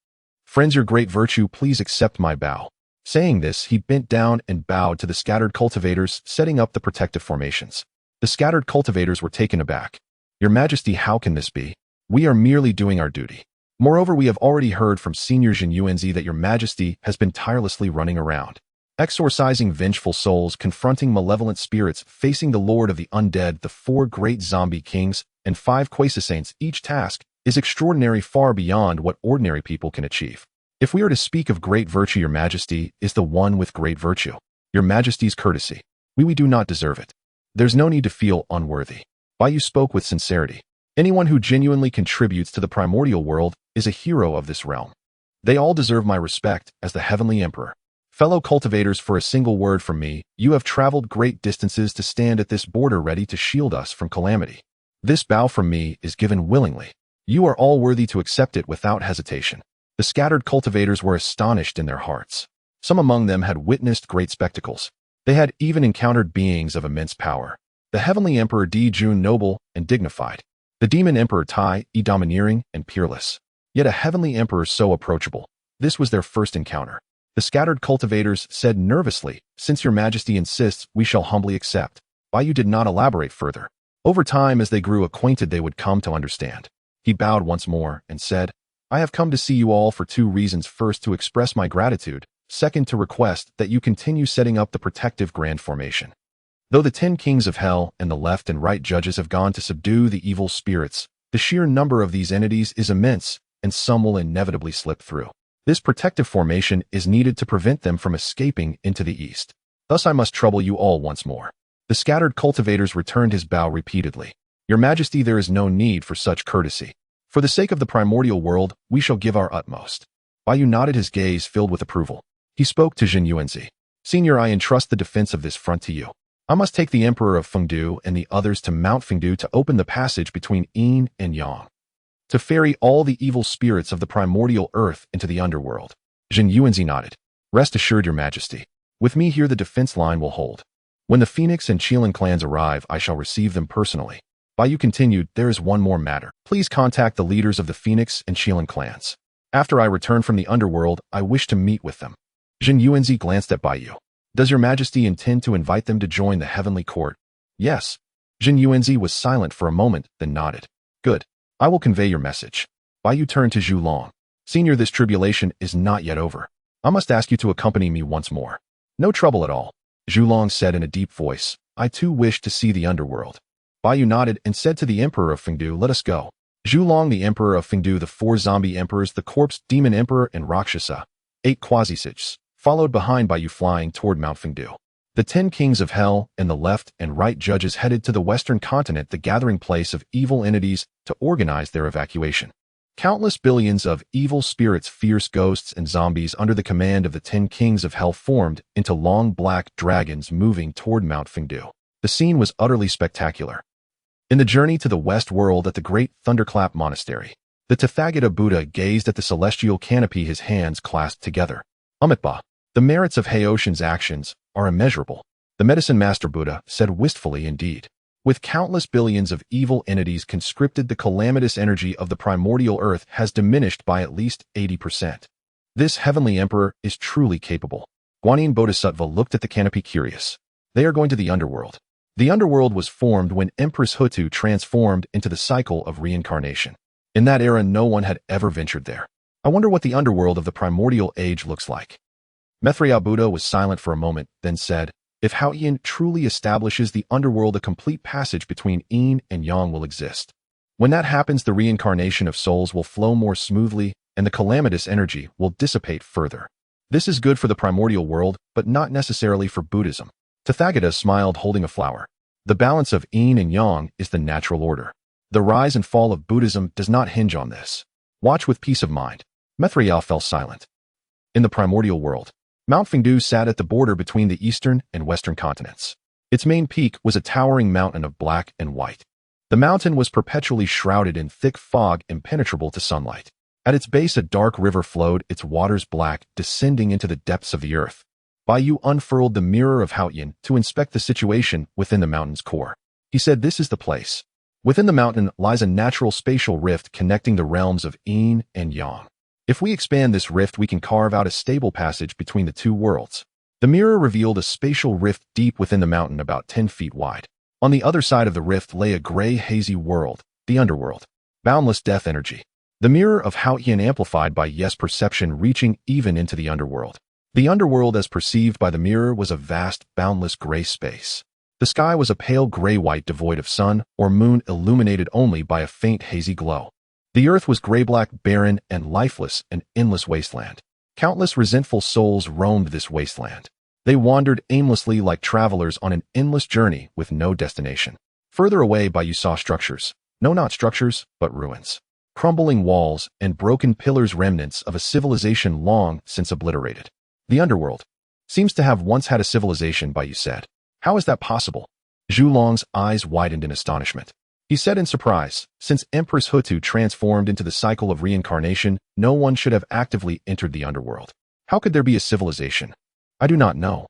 Friends, your great virtue, please accept my bow." Saying this, he bent down and bowed to the scattered cultivators setting up the protective formations. The scattered cultivators were taken aback. "Your Majesty, how can this be? We are merely doing our duty. Moreover, we have already heard from Senior Zheng Yuanzi that your Majesty has been tirelessly running around, exorcising vengeful souls, confronting malevolent spirits, facing the Lord of the Undead, the 4 great zombie kings, and 5 Quasi-Saints. Each task is extraordinary, far beyond what ordinary people can achieve. If we are to speak of great virtue, your Majesty is the one with great virtue. Your Majesty's courtesy. We do not deserve it. There's no need to feel unworthy." Baiyu spoke with sincerity. "Anyone who genuinely contributes to the primordial world is a hero of this realm. They all deserve my respect as the Heavenly Emperor. Fellow cultivators, for a single word from me, you have traveled great distances to stand at this border ready to shield us from calamity. This bow from me is given willingly. You are all worthy to accept it without hesitation." The scattered cultivators were astonished in their hearts. Some among them had witnessed great spectacles. They had even encountered beings of immense power. The Heavenly Emperor Di Jun, noble and dignified. The Demon Emperor Tai E, domineering and peerless. Yet a Heavenly Emperor so approachable. This was their first encounter. The scattered cultivators said nervously, "Since your Majesty insists, we shall humbly accept." Baiyu did not elaborate further. Over time, as they grew acquainted, they would come to understand. He bowed once more and said, "I have come to see you all for 2 reasons. First, to express my gratitude. Second, to request that you continue setting up the protective grand formation. Though the 10 kings of hell and the left and right judges have gone to subdue the evil spirits, the sheer number of these entities is immense, and some will inevitably slip through. This protective formation is needed to prevent them from escaping into the East. Thus I must trouble you all once more." The scattered cultivators returned his bow repeatedly. "Your Majesty, there is no need for such courtesy. For the sake of the primordial world, we shall give our utmost." Baiyu nodded, his gaze filled with approval. He spoke to Zheng Yuanzi. "Senior, I entrust the defense of this front to you. I must take the Emperor of Fengdu and the others to Mount Fengdu to open the passage between Yin and Yang, to ferry all the evil spirits of the primordial earth into the underworld." Zheng Yuanzi nodded. "Rest assured, your Majesty. With me here, the defense line will hold. When the Phoenix and Qilin clans arrive, I shall receive them personally." Baiyu continued, "There is one more matter. Please contact the leaders of the Phoenix and Qilin clans. After I return from the underworld, I wish to meet with them." Zheng Yuanzi glanced at Baiyu. "Does your Majesty intend to invite them to join the heavenly court?" "Yes." Zheng Yuanzi was silent for a moment, then nodded. "Good. I will convey your message." Baiyu turned to Zhu Long. "Senior, this tribulation is not yet over. I must ask you to accompany me once more." "No trouble at all," Zhu Long said in a deep voice. "I too wish to see the underworld." Baiyu nodded and said to the Emperor of Fengdu, "Let us go." Zhu Long, the Emperor of Fengdu, the 4 zombie emperors, the corpse demon emperor, and Rakshasa, 8 Quasi-Saints, followed behind Baiyu, flying toward Mount Fengdu. The 10 kings of hell and the left and right judges headed to the western continent, the gathering place of evil entities, to organize their evacuation. Countless billions of evil spirits, fierce ghosts, and zombies under the command of the 10 kings of hell formed into long black dragons moving toward Mount Fengdu. The scene was utterly spectacular. In the journey to the West World at the Great Thunderclap Monastery, the Tathagata Buddha gazed at the celestial canopy, his hands clasped together. Amitba, the merits of Haoshan's actions are immeasurable. The Medicine Master Buddha said wistfully, indeed. With countless billions of evil entities conscripted, the calamitous energy of the primordial earth has diminished by at least 80%. This heavenly emperor is truly capable. Guanyin Bodhisattva looked at the canopy, curious. They are going to the underworld. The underworld was formed when Empress Hutu transformed into the cycle of reincarnation. In that era, no one had ever ventured there. I wonder what the underworld of the primordial age looks like. Maitreya Buddha was silent for a moment, then said, "If Haoyin truly establishes the underworld, a complete passage between Yin and Yang will exist. When that happens, the reincarnation of souls will flow more smoothly, and the calamitous energy will dissipate further. This is good for the primordial world, but not necessarily for Buddhism. Tathagata smiled, holding a flower. The balance of yin and yang is the natural order. The rise and fall of Buddhism does not hinge on this. Watch with peace of mind. Mithriel fell silent. In the primordial world, Mount Fengdu sat at the border between the eastern and western continents. Its main peak was a towering mountain of black and white. The mountain was perpetually shrouded in thick fog impenetrable to sunlight. At its base, a dark river flowed, its waters black, descending into the depths of the earth. Baiyu unfurled the mirror of Haotian to inspect the situation within the mountain's core. He said, "This is the place." Within the mountain lies a natural spatial rift connecting the realms of yin and yang. If we expand this rift, we can carve out a stable passage between the two worlds. The mirror revealed a spatial rift deep within the mountain, about 10 feet wide. On the other side of the rift lay a gray, hazy world, the underworld. Boundless death energy. The mirror of Haotian amplified by Yes perception, reaching even into the underworld. The underworld as perceived by the mirror was a vast, boundless gray space. The sky was a pale gray-white, devoid of sun or moon, illuminated only by a faint hazy glow. The earth was gray-black, barren and lifeless, an endless wasteland. Countless resentful souls roamed this wasteland. They wandered aimlessly like travelers on an endless journey with no destination. Further away, Baiyu saw structures. No, not structures, but ruins. Crumbling walls and broken pillars, remnants of a civilization long since obliterated. The underworld seems to have once had a civilization, Baiyu said. How is that possible? Zhulong's eyes widened in astonishment. He said in surprise, since Empress Hutu transformed into the cycle of reincarnation, no one should have actively entered the underworld. How could there be a civilization? I do not know.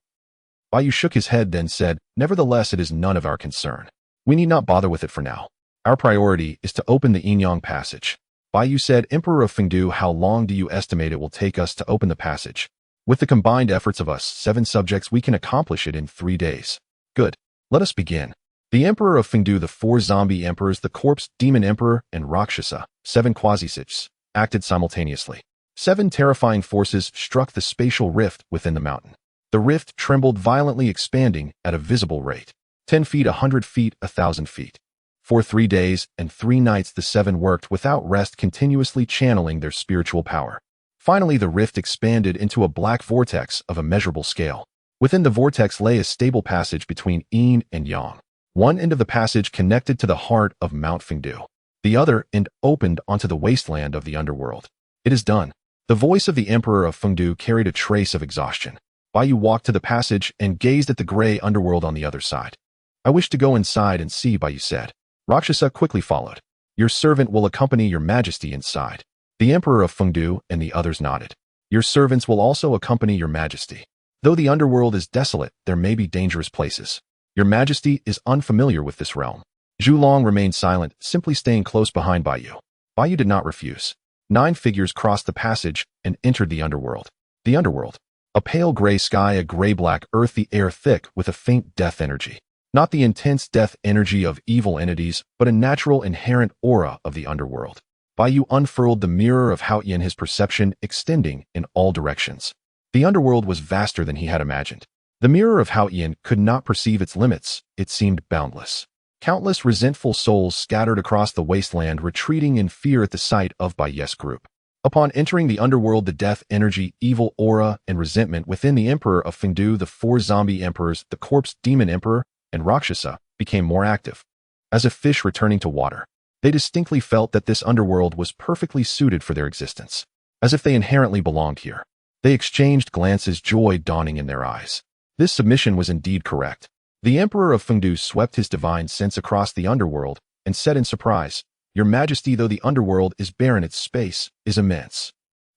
Baiyu shook his head, then said, nevertheless, it is none of our concern. We need not bother with it for now. Our priority is to open the yin-yang passage. Baiyu said, Emperor of Fengdu, how long do you estimate it will take us to open the passage? With the combined efforts of us 7 subjects, we can accomplish it in 3 days. Good. Let us begin. The Emperor of Fengdu, the 4 zombie emperors, the corpse, demon emperor, and Rakshasa, 7 quasi-sikhs, acted simultaneously. 7 terrifying forces struck the spatial rift within the mountain. The rift trembled violently, expanding at a visible rate. 10 feet, 100 feet, 1,000 feet. For 3 days and 3 nights the 7 worked without rest, continuously channeling their spiritual power. Finally, the rift expanded into a black vortex of immeasurable scale. Within the vortex lay a stable passage between yin and yang. One end of the passage connected to the heart of Mount Fengdu. The other end opened onto the wasteland of the underworld. It is done. The voice of the Emperor of Fengdu carried a trace of exhaustion. Baiyu walked to the passage and gazed at the gray underworld on the other side. I wish to go inside and see, Baiyu said. Rakshasa quickly followed. Your servant will accompany your majesty inside. The Emperor of Fengdu and the others nodded. Your servants will also accompany your majesty. Though the underworld is desolate, there may be dangerous places. Your majesty is unfamiliar with this realm. Zhulong remained silent, simply staying close behind Baiyu. Baiyu did not refuse. 9 figures crossed the passage and entered the underworld. The underworld. A pale gray sky, a gray-black earth, the air thick with a faint death energy. Not the intense death energy of evil entities, but a natural inherent aura of the underworld. Baiyu unfurled the mirror of Haotian, his perception extending in all directions. The underworld was vaster than he had imagined. The mirror of Haotian could not perceive its limits. It seemed boundless. Countless resentful souls scattered across the wasteland, retreating in fear at the sight of Baiyu's group. Upon entering the underworld, the death energy, evil aura, and resentment within the Emperor of Fengdu, the 4 zombie emperors, the corpse demon emperor, and Rakshasa, became more active. As a fish returning to water, they distinctly felt that this underworld was perfectly suited for their existence, as if they inherently belonged here. They exchanged glances, joy dawning in their eyes. This submission was indeed correct. The Emperor of Fengdu swept his divine sense across the underworld and said in surprise, Your Majesty, though the underworld is barren, its space is immense.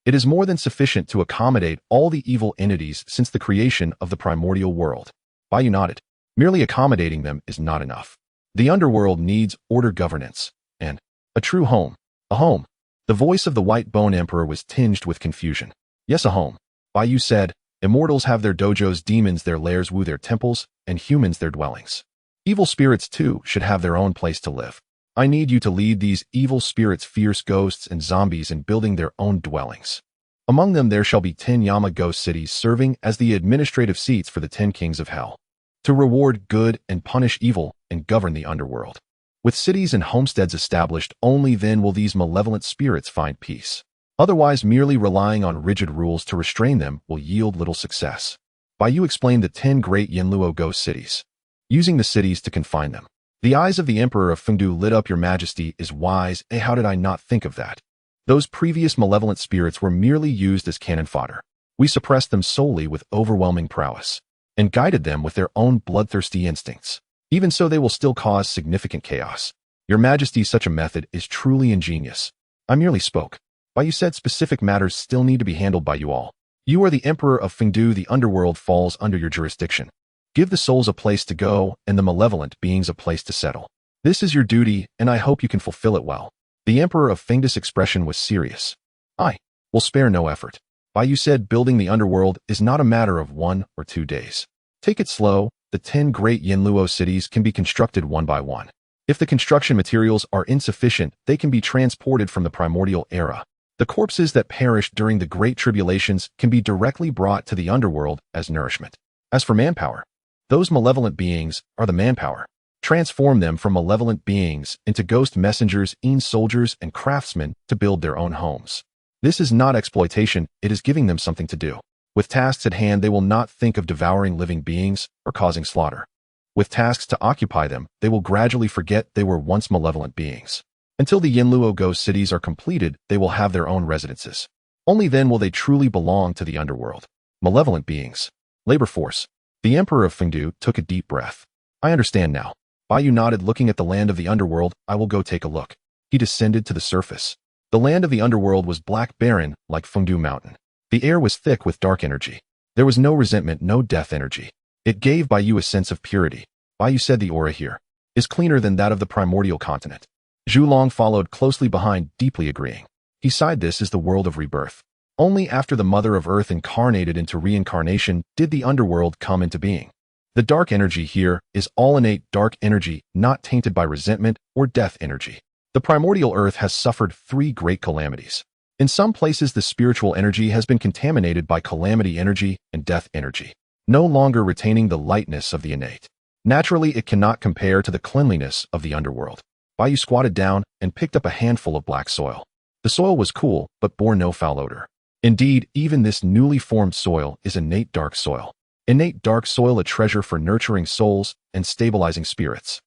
It is more than sufficient to accommodate all the evil entities since the creation of the primordial world. Baiyu nodded. Merely accommodating them is not enough. The underworld needs order, governance, and a true home. A home. The voice of the White Bone Emperor was tinged with confusion. Yes, a home. Baiyu said, Immortals have their dojos, demons their lairs, Wu their temples, and humans their dwellings. Evil spirits, too, should have their own place to live. I need you to lead these evil spirits, fierce ghosts and zombies, in building their own dwellings. Among them there shall be 10 Yama ghost cities, serving as the administrative seats for the 10 kings of hell, to reward good and punish evil and govern the underworld. With cities and homesteads established, only then will these malevolent spirits find peace. Otherwise, merely relying on rigid rules to restrain them will yield little success. Baiyu explained the 10 great Yinluo ghost cities, using the cities to confine them. The eyes of the Emperor of Fengdu lit up. Your Majesty is wise. How did I not think of that? Those previous malevolent spirits were merely used as cannon fodder. We suppressed them solely with overwhelming prowess, and guided them with their own bloodthirsty instincts. Even so, they will still cause significant chaos. Your Majesty, such a method is truly ingenious. I merely spoke. Baiyu said specific matters still need to be handled by you all. You are the Emperor of Fengdu. The underworld falls under your jurisdiction. Give the souls a place to go and the malevolent beings a place to settle. This is your duty, and I hope you can fulfill it well. The Emperor of Fengdu's expression was serious. I will spare no effort. Baiyu said building the underworld is not a matter of 1 or 2 days. Take it slow. The 10 great Yinluo cities can be constructed one by one. If the construction materials are insufficient, they can be transported from the Primordial era. The corpses that perished during the Great Tribulations can be directly brought to the underworld as nourishment. As for manpower, those malevolent beings are the manpower. Transform them from malevolent beings into ghost messengers, soldiers, and craftsmen to build their own homes. This is not exploitation, it is giving them something to do. With tasks at hand, they will not think of devouring living beings or causing slaughter. With tasks to occupy them, they will gradually forget they were once malevolent beings. Until the Yinluo ghost cities are completed, they will have their own residences. Only then will they truly belong to the underworld. Malevolent beings. Labor force. The Emperor of Fengdu took a deep breath. I understand now. Baiyu nodded, looking at the land of the underworld. I will go take a look. He descended to the surface. The land of the underworld was black, barren, like Fengdu Mountain. The air was thick with dark energy. There was no resentment, no death energy. It gave Baiyu a sense of purity. Baiyu said the aura here is cleaner than that of the primordial continent. Zhu Long followed closely behind, deeply agreeing. He sighed. This is the world of rebirth. Only after the Mother of Earth incarnated into reincarnation did the underworld come into being. The dark energy here is all innate dark energy, not tainted by resentment or death energy. The primordial earth has suffered 3 great calamities. In some places, the spiritual energy has been contaminated by calamity energy and death energy, no longer retaining the lightness of the innate. Naturally, it cannot compare to the cleanliness of the underworld. Baiyu squatted down and picked up a handful of black soil. The soil was cool, but bore no foul odor. Indeed, even this newly formed soil is innate dark soil. Innate dark soil, a treasure for nurturing souls and stabilizing spirits.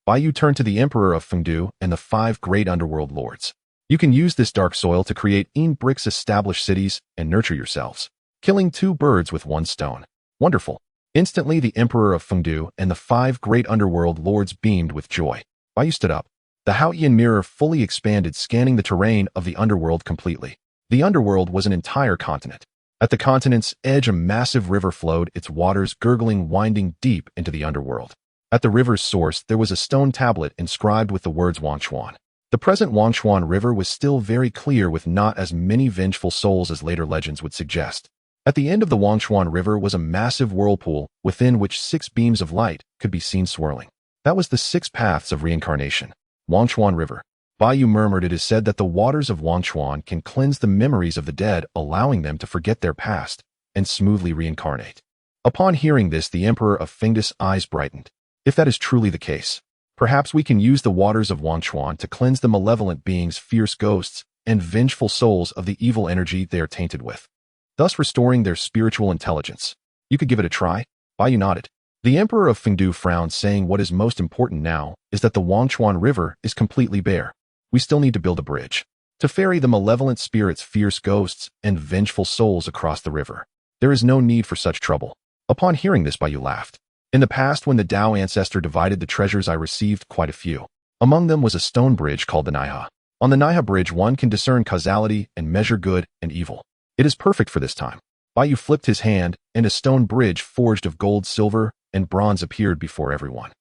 Baiyu turned to the Emperor of Fengdu and the 5 great underworld lords. You can use this dark soil to create bricks, establish cities, and nurture yourselves, killing 2 birds with 1 stone. Wonderful. Instantly, the Emperor of Fengdu and the 5 great underworld lords beamed with joy. Baiyu stood up. The Haotian mirror fully expanded, scanning the terrain of the underworld completely. The underworld was an entire continent. At the continent's edge, a massive river flowed, its waters gurgling, winding deep into the underworld. At the river's source, there was a stone tablet inscribed with the words Wangshuan. The present Wangshuan River was still very clear, with not as many vengeful souls as later legends would suggest. At the end of the Wangshuan River was a massive whirlpool, within which 6 beams of light could be seen swirling. That was the 6 paths of reincarnation. Wangshuan River. Baiyu murmured, it is said that the waters of Wangshuan can cleanse the memories of the dead, allowing them to forget their past and smoothly reincarnate. Upon hearing this, the Emperor of Fengdu's eyes brightened. If that is truly the case, perhaps we can use the waters of Wangshuan to cleanse the malevolent beings, fierce ghosts, and vengeful souls of the evil energy they are tainted with, thus restoring their spiritual intelligence. You could give it a try? Baiyu nodded. The Emperor of Fengdu frowned, saying what is most important now is that the Wangshuan River is completely bare. We still need to build a bridge to ferry the malevolent spirits, fierce ghosts, and vengeful souls across the river. There is no need for such trouble. Upon hearing this, Baiyu laughed. In the past, when the Tao ancestor divided the treasures, I received quite a few. Among them was a stone bridge called the Naiha. On the Naiha bridge, one can discern causality and measure good and evil. It is perfect for this time. Baiyu flipped his hand, and a stone bridge forged of gold, silver, and bronze appeared before everyone.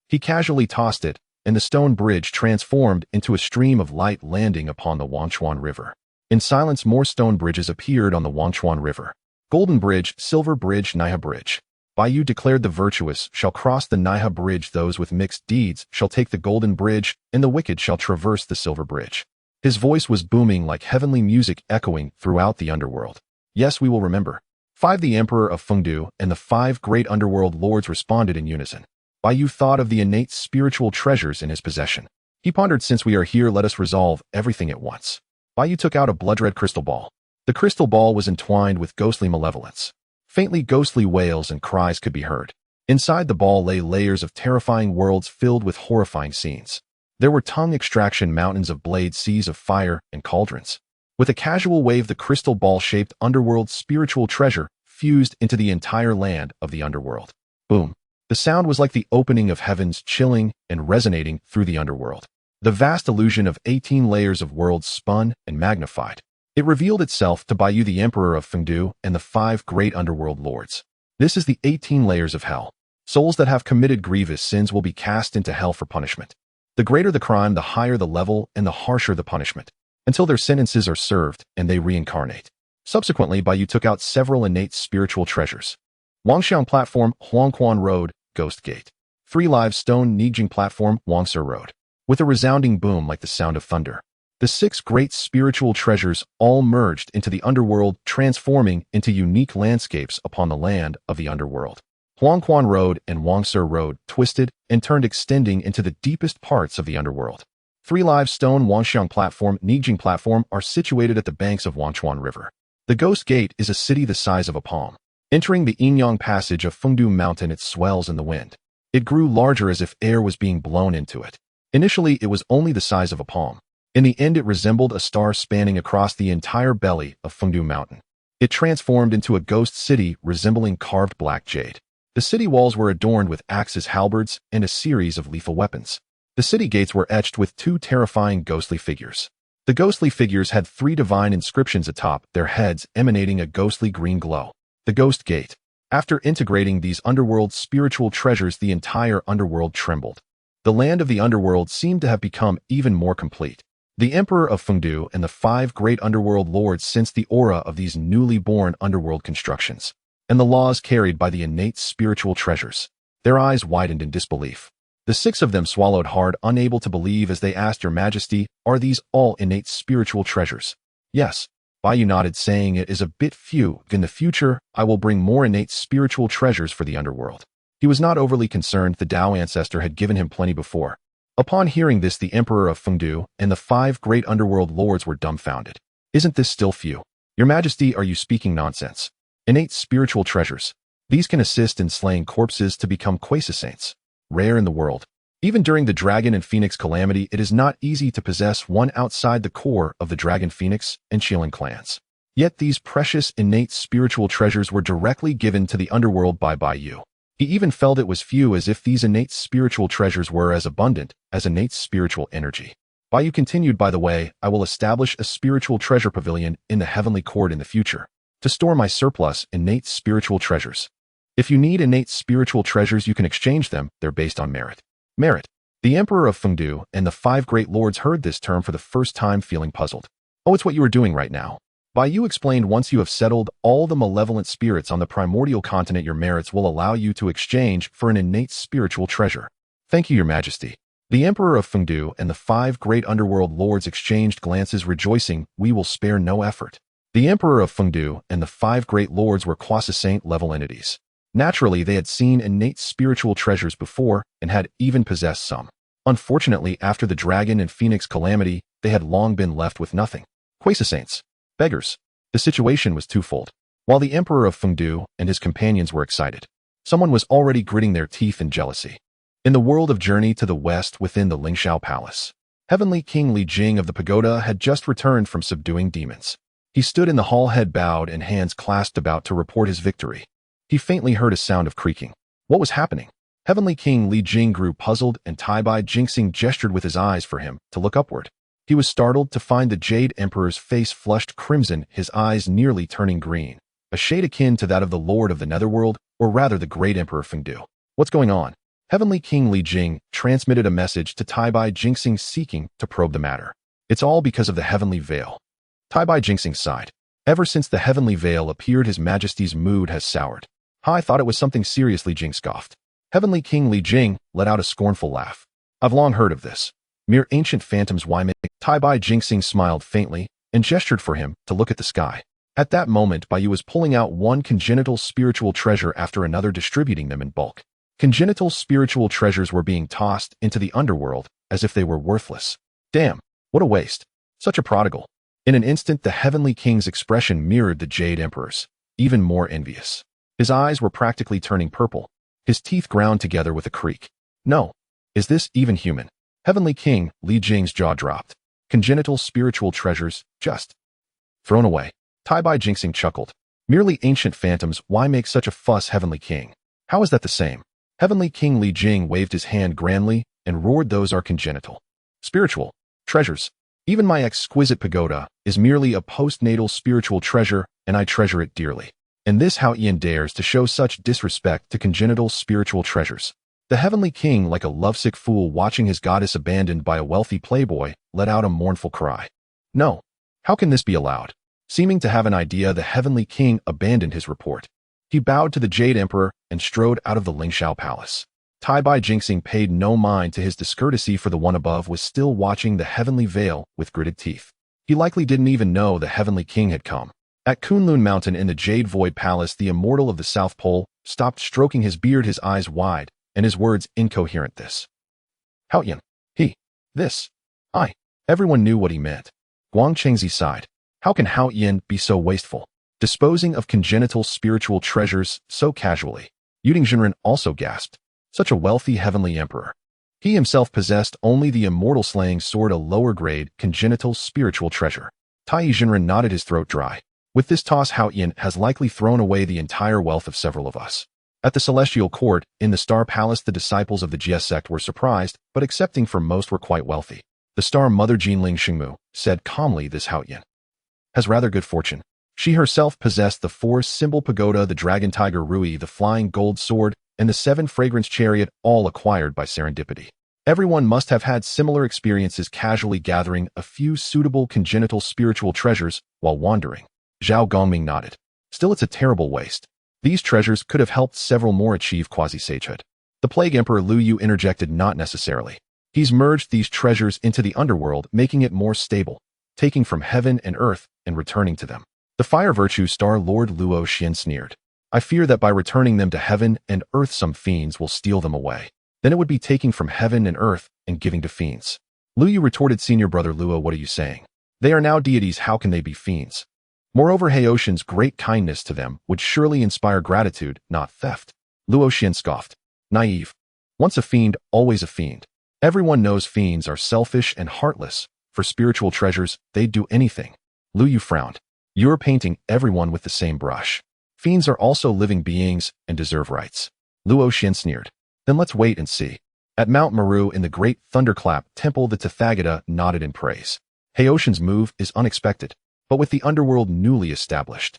He casually tossed it, and the stone bridge transformed into a stream of light, landing upon the Wangshuan River. In silence, more stone bridges appeared on the Wangshuan River. Golden bridge, silver bridge, Naiha bridge. Baiyu declared, the virtuous shall cross the Naiha bridge, those with mixed deeds shall take the golden bridge, and the wicked shall traverse the silver bridge. His voice was booming like heavenly music, echoing throughout the underworld. Yes, we will remember. 5 The Emperor of Fengdu and the 5 great underworld lords responded in unison. Bai Yu thought of the innate spiritual treasures in his possession. He pondered, since we are here, let us resolve everything at once. Bai Yu took out a blood-red crystal ball. The crystal ball was entwined with ghostly malevolence. Faintly ghostly wails and cries could be heard. Inside the ball lay layers of terrifying worlds filled with horrifying scenes. There were tongue extraction mountains of blade, seas of fire, and cauldrons. With a casual wave, the crystal ball-shaped underworld spiritual treasure fused into the entire land of the underworld. Boom. The sound was like the opening of heavens, chilling and resonating through the underworld. The vast illusion of 18 layers of worlds spun and magnified. It revealed itself to Bai Yu, the Emperor of Fengdu, and the 5 great underworld lords. This is the 18 layers of hell. Souls that have committed grievous sins will be cast into hell for punishment. The greater the crime, the higher the level, and the harsher the punishment, until their sentences are served and they reincarnate. Subsequently, Bai Yu took out several innate spiritual treasures. Wangxiang Platform, Huangquan Road, Ghost Gate. 3 Live Stone, Nijing Platform, Wangse Road. With a resounding boom like the sound of thunder, the 6 great spiritual treasures all merged into the underworld, transforming into unique landscapes upon the land of the underworld. Huangquan Road and Wangse Road twisted and turned, extending into the deepest parts of the underworld. 3 Live Stone, Wangxiang Platform, Nijing Platform are situated at the banks of Wangchuan River. The Ghost Gate is a city the size of a palm. Entering the Yinyang Passage of Fengdu Mountain, it swells in the wind. It grew larger as if air was being blown into it. Initially, it was only the size of a palm. In the end, it resembled a star spanning across the entire belly of Fengdu Mountain. It transformed into a ghost city resembling carved black jade. The city walls were adorned with axes, halberds, and a series of lethal weapons. The city gates were etched with 2 terrifying ghostly figures. The ghostly figures had 3 divine inscriptions atop their heads, emanating a ghostly green glow. The Ghost Gate. After integrating these underworld spiritual treasures, the entire underworld trembled. The land of the underworld seemed to have become even more complete. The Emperor of Fengdu and the 5 great underworld lords sensed the aura of these newly born underworld constructions, and the laws carried by the innate spiritual treasures. Their eyes widened in disbelief. The 6 of them swallowed hard, unable to believe, as they asked, Your Majesty, are these all innate spiritual treasures? Yes. Bai Yu nodded, saying, It is a bit few. In the future, I will bring more innate spiritual treasures for the underworld. He was not overly concerned. The Tao ancestor had given him plenty before. Upon hearing this, the Emperor of Fengdu and the 5 great underworld lords were dumbfounded. Isn't this still few? Your Majesty, are you speaking nonsense? Innate spiritual treasures. These can assist in slaying corpses to become quasi-saints. Rare in the world. Even during the Dragon and Phoenix calamity, it is not easy to possess one outside the core of the Dragon, Phoenix, and Qilin clans. Yet these precious innate spiritual treasures were directly given to the underworld by Bai Yu. He even felt it was few, as if these innate spiritual treasures were as abundant as innate spiritual energy. Bai Yu continued, By the way, I will establish a spiritual treasure pavilion in the Heavenly Court in the future, to store my surplus innate spiritual treasures. If you need innate spiritual treasures, you can exchange them. They're based on merit. Merit. The Emperor of Fengdu and the 5 great lords heard this term for the first time, feeling puzzled. Oh, it's what you are doing right now. Bai Yu explained, Once you have settled all the malevolent spirits on the primordial continent, your merits will allow you to exchange for an innate spiritual treasure. Thank you, Your Majesty. The Emperor of Fengdu and the 5 great underworld lords exchanged glances, rejoicing. We will spare no effort. The Emperor of Fengdu and the 5 great lords were quasi-saint level entities. Naturally, they had seen innate spiritual treasures before and had even possessed some. Unfortunately, after the Dragon and Phoenix calamity, they had long been left with nothing. Quasi-saints. Beggars. The situation was twofold. While the Emperor of Fengdu and his companions were excited, someone was already gritting their teeth in jealousy. In the world of Journey to the West, within the Lingxiao Palace, Heavenly King Li Jing of the pagoda had just returned from subduing demons. He stood in the hall, head bowed and hands clasped, about to report his victory. He faintly heard a sound of creaking. What was happening? Heavenly King Li Jing grew puzzled, and Taibai Jinxing gestured with his eyes for him to look upward. He was startled to find the Jade Emperor's face flushed crimson, his eyes nearly turning green, a shade akin to that of the Lord of the Netherworld, or rather the Great Emperor Fengdu. What's going on? Heavenly King Li Jing transmitted a message to Taibai Jinxing, seeking to probe the matter. It's all because of the Heavenly Veil. Taibai Jinxing sighed. Ever since the Heavenly Veil appeared, His Majesty's mood has soured. I thought it was something serious, Li Jing scoffed. Heavenly King Li Jing let out a scornful laugh. I've long heard of this. Mere ancient phantoms, why make? Taibai Jinxing smiled faintly and gestured for him to look at the sky. At that moment, Bai Yu was pulling out one congenital spiritual treasure after another, distributing them in bulk. Congenital spiritual treasures were being tossed into the underworld as if they were worthless. Damn, what a waste. Such a prodigal. In an instant, the Heavenly King's expression mirrored the Jade Emperor's, even more envious. His eyes were practically turning purple. His teeth ground together with a creak. No. Is this even human? Heavenly King, Li Jing's jaw dropped. Congenital spiritual treasures, just thrown away. Tai Bai Jinxing chuckled. Merely ancient phantoms, why make such a fuss, Heavenly King? How is that the same? Heavenly King Li Jing waved his hand grandly and roared, those are congenital spiritual treasures. Even my exquisite pagoda is merely a postnatal spiritual treasure, and I treasure it dearly. And this Hao Ian dares to show such disrespect to congenital spiritual treasures. The Heavenly King, like a lovesick fool watching his goddess abandoned by a wealthy playboy, let out a mournful cry. No. How can this be allowed? Seeming to have an idea, the Heavenly King abandoned his report. He bowed to the Jade Emperor and strode out of the Lingxiao Palace. Tai Bai Jinxing paid no mind to his discourtesy, for the one above was still watching the Heavenly Veil with gritted teeth. He likely didn't even know the Heavenly King had come. At Kunlun Mountain in the Jade Void Palace, the immortal of the South Pole stopped stroking his beard, his eyes wide, and his words incoherent. This. Hao Yan. He. This. I. Everyone knew what he meant. Guang Chengzi sighed. How can Hao Yan be so wasteful, disposing of congenital spiritual treasures so casually? Yuding Jinren also gasped. Such a wealthy heavenly emperor. He himself possessed only the immortal slaying sword, a lower-grade congenital spiritual treasure. Tai Jinren nodded, his throat dry. With this toss, Hao Yan has likely thrown away the entire wealth of several of us. At the Celestial Court, in the Star Palace, the disciples of the Jie sect were surprised, but accepting, for most were quite wealthy. The Star Mother Jinling Xingmu said calmly, this Hao Yan has rather good fortune. She herself possessed the 4-symbol pagoda, the Dragon Tiger Rui, the Flying Gold Sword, and the 7-fragrance chariot, all acquired by serendipity. Everyone must have had similar experiences, casually gathering a few suitable congenital spiritual treasures while wandering. Zhao Gongming nodded. Still, it's a terrible waste. These treasures could have helped several more achieve quasi-sagehood. The Plague Emperor Lu Yu interjected, not necessarily. He's merged these treasures into the underworld, making it more stable, taking from heaven and earth and returning to them. The Fire Virtue Star Lord Luo Xian sneered. I fear that by returning them to heaven and earth, some fiends will steal them away. Then it would be taking from heaven and earth and giving to fiends. Lu Yu retorted, senior brother Luo, what are you saying? They are now deities, how can they be fiends? Moreover, Heotian's great kindness to them would surely inspire gratitude, not theft. Luo Xian scoffed. Naive. Once a fiend, always a fiend. Everyone knows fiends are selfish and heartless. For spiritual treasures, they'd do anything. Lu Yu frowned. You're painting everyone with the same brush. Fiends are also living beings and deserve rights. Luo Xian sneered. Then let's wait and see. At Mount Meru in the Great Thunderclap Temple, the Tathagata nodded in praise. Heotian's move is unexpected, but with the underworld newly established,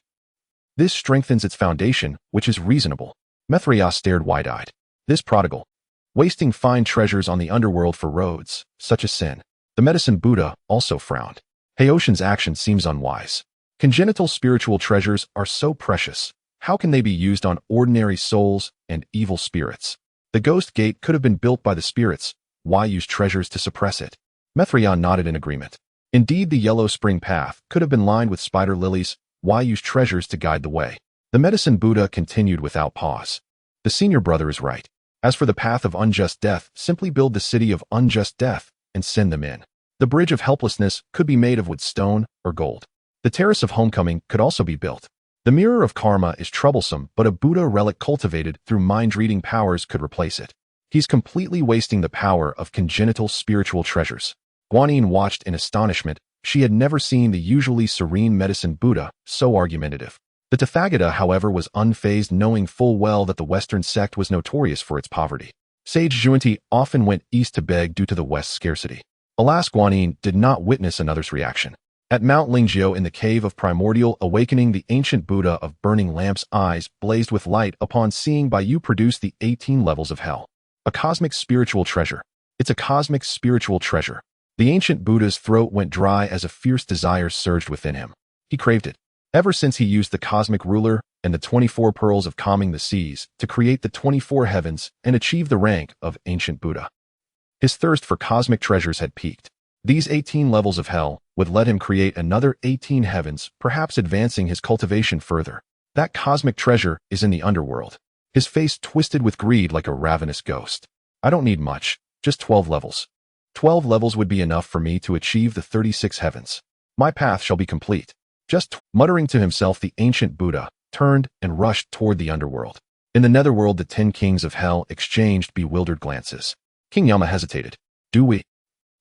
this strengthens its foundation, which is reasonable. Mithriya stared wide-eyed. This prodigal, wasting fine treasures on the underworld for roads, such as sin. The Medicine Buddha also frowned. Heotian's action seems unwise. Congenital spiritual treasures are so precious. How can they be used on ordinary souls and evil spirits? The Ghost Gate could have been built by the spirits. Why use treasures to suppress it? Mithriya nodded in agreement. Indeed, the Yellow Spring Path could have been lined with spider lilies. Why use treasures to guide the way? The Medicine Buddha continued without pause. The senior brother is right. As for the path of unjust death, simply build the city of unjust death and send them in. The bridge of helplessness could be made of wood, stone, or gold. The terrace of homecoming could also be built. The mirror of karma is troublesome, but a Buddha relic cultivated through mind-reading powers could replace it. He's completely wasting the power of congenital spiritual treasures. Guanyin watched in astonishment. She had never seen the usually serene Medicine Buddha so argumentative. The Tathagata, however, was unfazed, knowing full well that the Western sect was notorious for its poverty. Sage Zhuanti often went east to beg due to the West's scarcity. Alas, Guanyin did not witness another's reaction. At Mount Lingjiao in the cave of Primordial Awakening, the ancient Buddha of Burning Lamp's eyes blazed with light upon seeing Baiyu produce the 18 levels of hell. A cosmic spiritual treasure. It's a cosmic spiritual treasure. The ancient Buddha's throat went dry as a fierce desire surged within him. He craved it. Ever since he used the cosmic ruler and the 24 pearls of calming the seas to create the 24 heavens and achieve the rank of ancient Buddha, his thirst for cosmic treasures had peaked. These 18 levels of hell would let him create another 18 heavens, perhaps advancing his cultivation further. That cosmic treasure is in the underworld. his face twisted with greed like a ravenous ghost. I don't need much, just 12 levels. 12 levels would be enough for me to achieve the 36 heavens. My path shall be complete. Muttering to himself, the ancient Buddha turned and rushed toward the underworld. In the netherworld, the 10 kings of hell exchanged bewildered glances. King Yama hesitated. Do we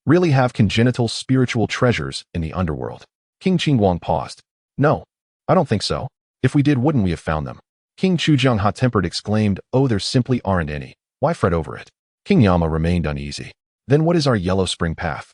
really have congenital spiritual treasures in the underworld? King Qingguang paused. No, I don't think so. If we did, wouldn't we have found them? King Chujiang hot-tempered exclaimed, oh, there simply aren't any. Why fret over it? King Yama remained uneasy. Then what is our yellow spring path?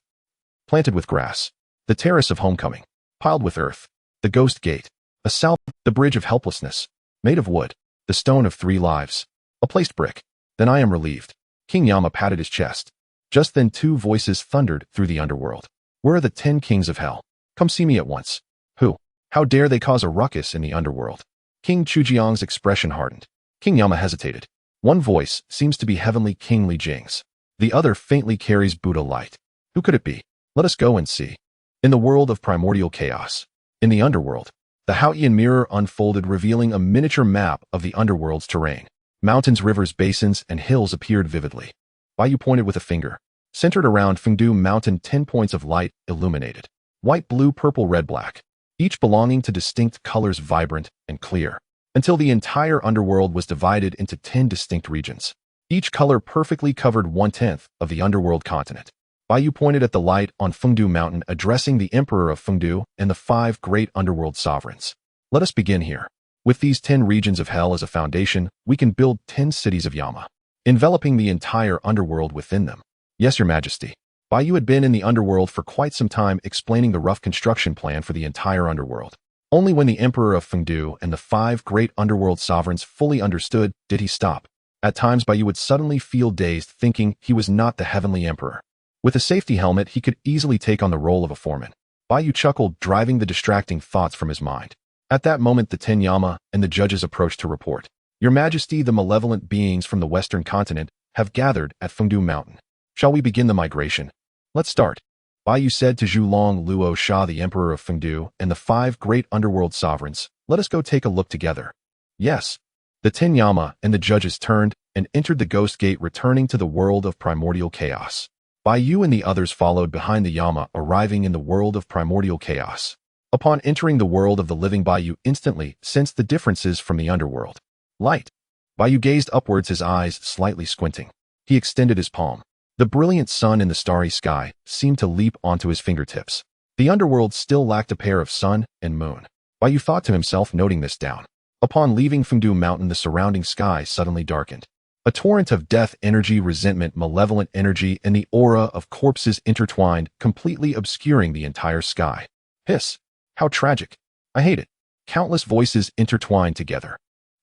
Planted with grass. The terrace of homecoming. Piled with earth. The ghost gate. A south, the bridge of helplessness. Made of wood. The stone of 3 lives. A placed brick. Then I am relieved. King Yama patted his chest. Just then 2 voices thundered through the underworld. Where are the 10 kings of hell? Come see me at once. Who? How dare they cause a ruckus in the underworld? King Chujiang's expression hardened. King Yama hesitated. One voice seems to be heavenly King Li Jing's. The other faintly carries Buddha light. Who could it be? Let us go and see. In the world of primordial chaos. In the underworld. The Haotian mirror unfolded, revealing a miniature map of the underworld's terrain. Mountains, rivers, basins, and hills appeared vividly. Baiyu pointed with a finger. Centered around Fengdu Mountain, 10 points of light illuminated. White, blue, purple, red, black. Each belonging to distinct colors, vibrant and clear. Until the entire underworld was divided into 10 distinct regions. Each color perfectly covered 1/10 of the underworld continent. Baiyu pointed at the light on Fengdu Mountain, addressing the Emperor of Fengdu and the 5 great underworld sovereigns. Let us begin here. With these 10 regions of hell as a foundation, we can build 10 cities of Yama, enveloping the entire underworld within them. Yes, Your Majesty. Baiyu had been in the underworld for quite some time, explaining the rough construction plan for the entire underworld. Only when the Emperor of Fengdu and the 5 great underworld sovereigns fully understood did he stop. At times, Baiyu would suddenly feel dazed, thinking he was not the heavenly emperor. With a safety helmet, he could easily take on the role of a foreman. Baiyu chuckled, driving the distracting thoughts from his mind. At that moment, the 10 Yama and the judges approached to report. Your Majesty, the malevolent beings from the western continent have gathered at Fengdu Mountain. Shall we begin the migration? Let's start. Baiyu said to Zhulong Luo Sha, the Emperor of Fengdu, and the 5 great underworld sovereigns. Let us go take a look together. Yes. The 10 Yama and the judges turned and entered the ghost gate, returning to the world of primordial chaos. Baiyu and the others followed behind the Yama, arriving in the world of primordial chaos. Upon entering the world of the living, Baiyu instantly sensed the differences from the underworld. Light. Baiyu gazed upwards, his eyes slightly squinting. He extended his palm. The brilliant sun in the starry sky seemed to leap onto his fingertips. The underworld still lacked a pair of sun and moon. Baiyu thought to himself, noting this down. Upon leaving Fengdu Mountain, the surrounding sky suddenly darkened. A torrent of death energy, resentment, malevolent energy, and the aura of corpses intertwined, completely obscuring the entire sky. Hiss! How tragic. I hate it. Countless voices intertwined together.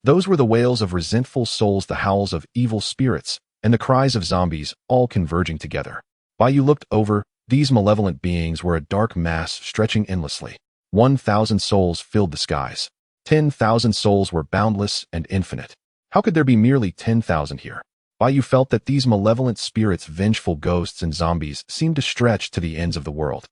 Those were the wails of resentful souls, the howls of evil spirits, and the cries of zombies, all converging together. Baiyu looked over. These malevolent beings were a dark mass stretching endlessly. 1,000 souls filled the skies. 10,000 souls were boundless and infinite. How could there be merely 10,000 here? Baiyu felt that these malevolent spirits, vengeful ghosts and zombies, seemed to stretch to the ends of the world.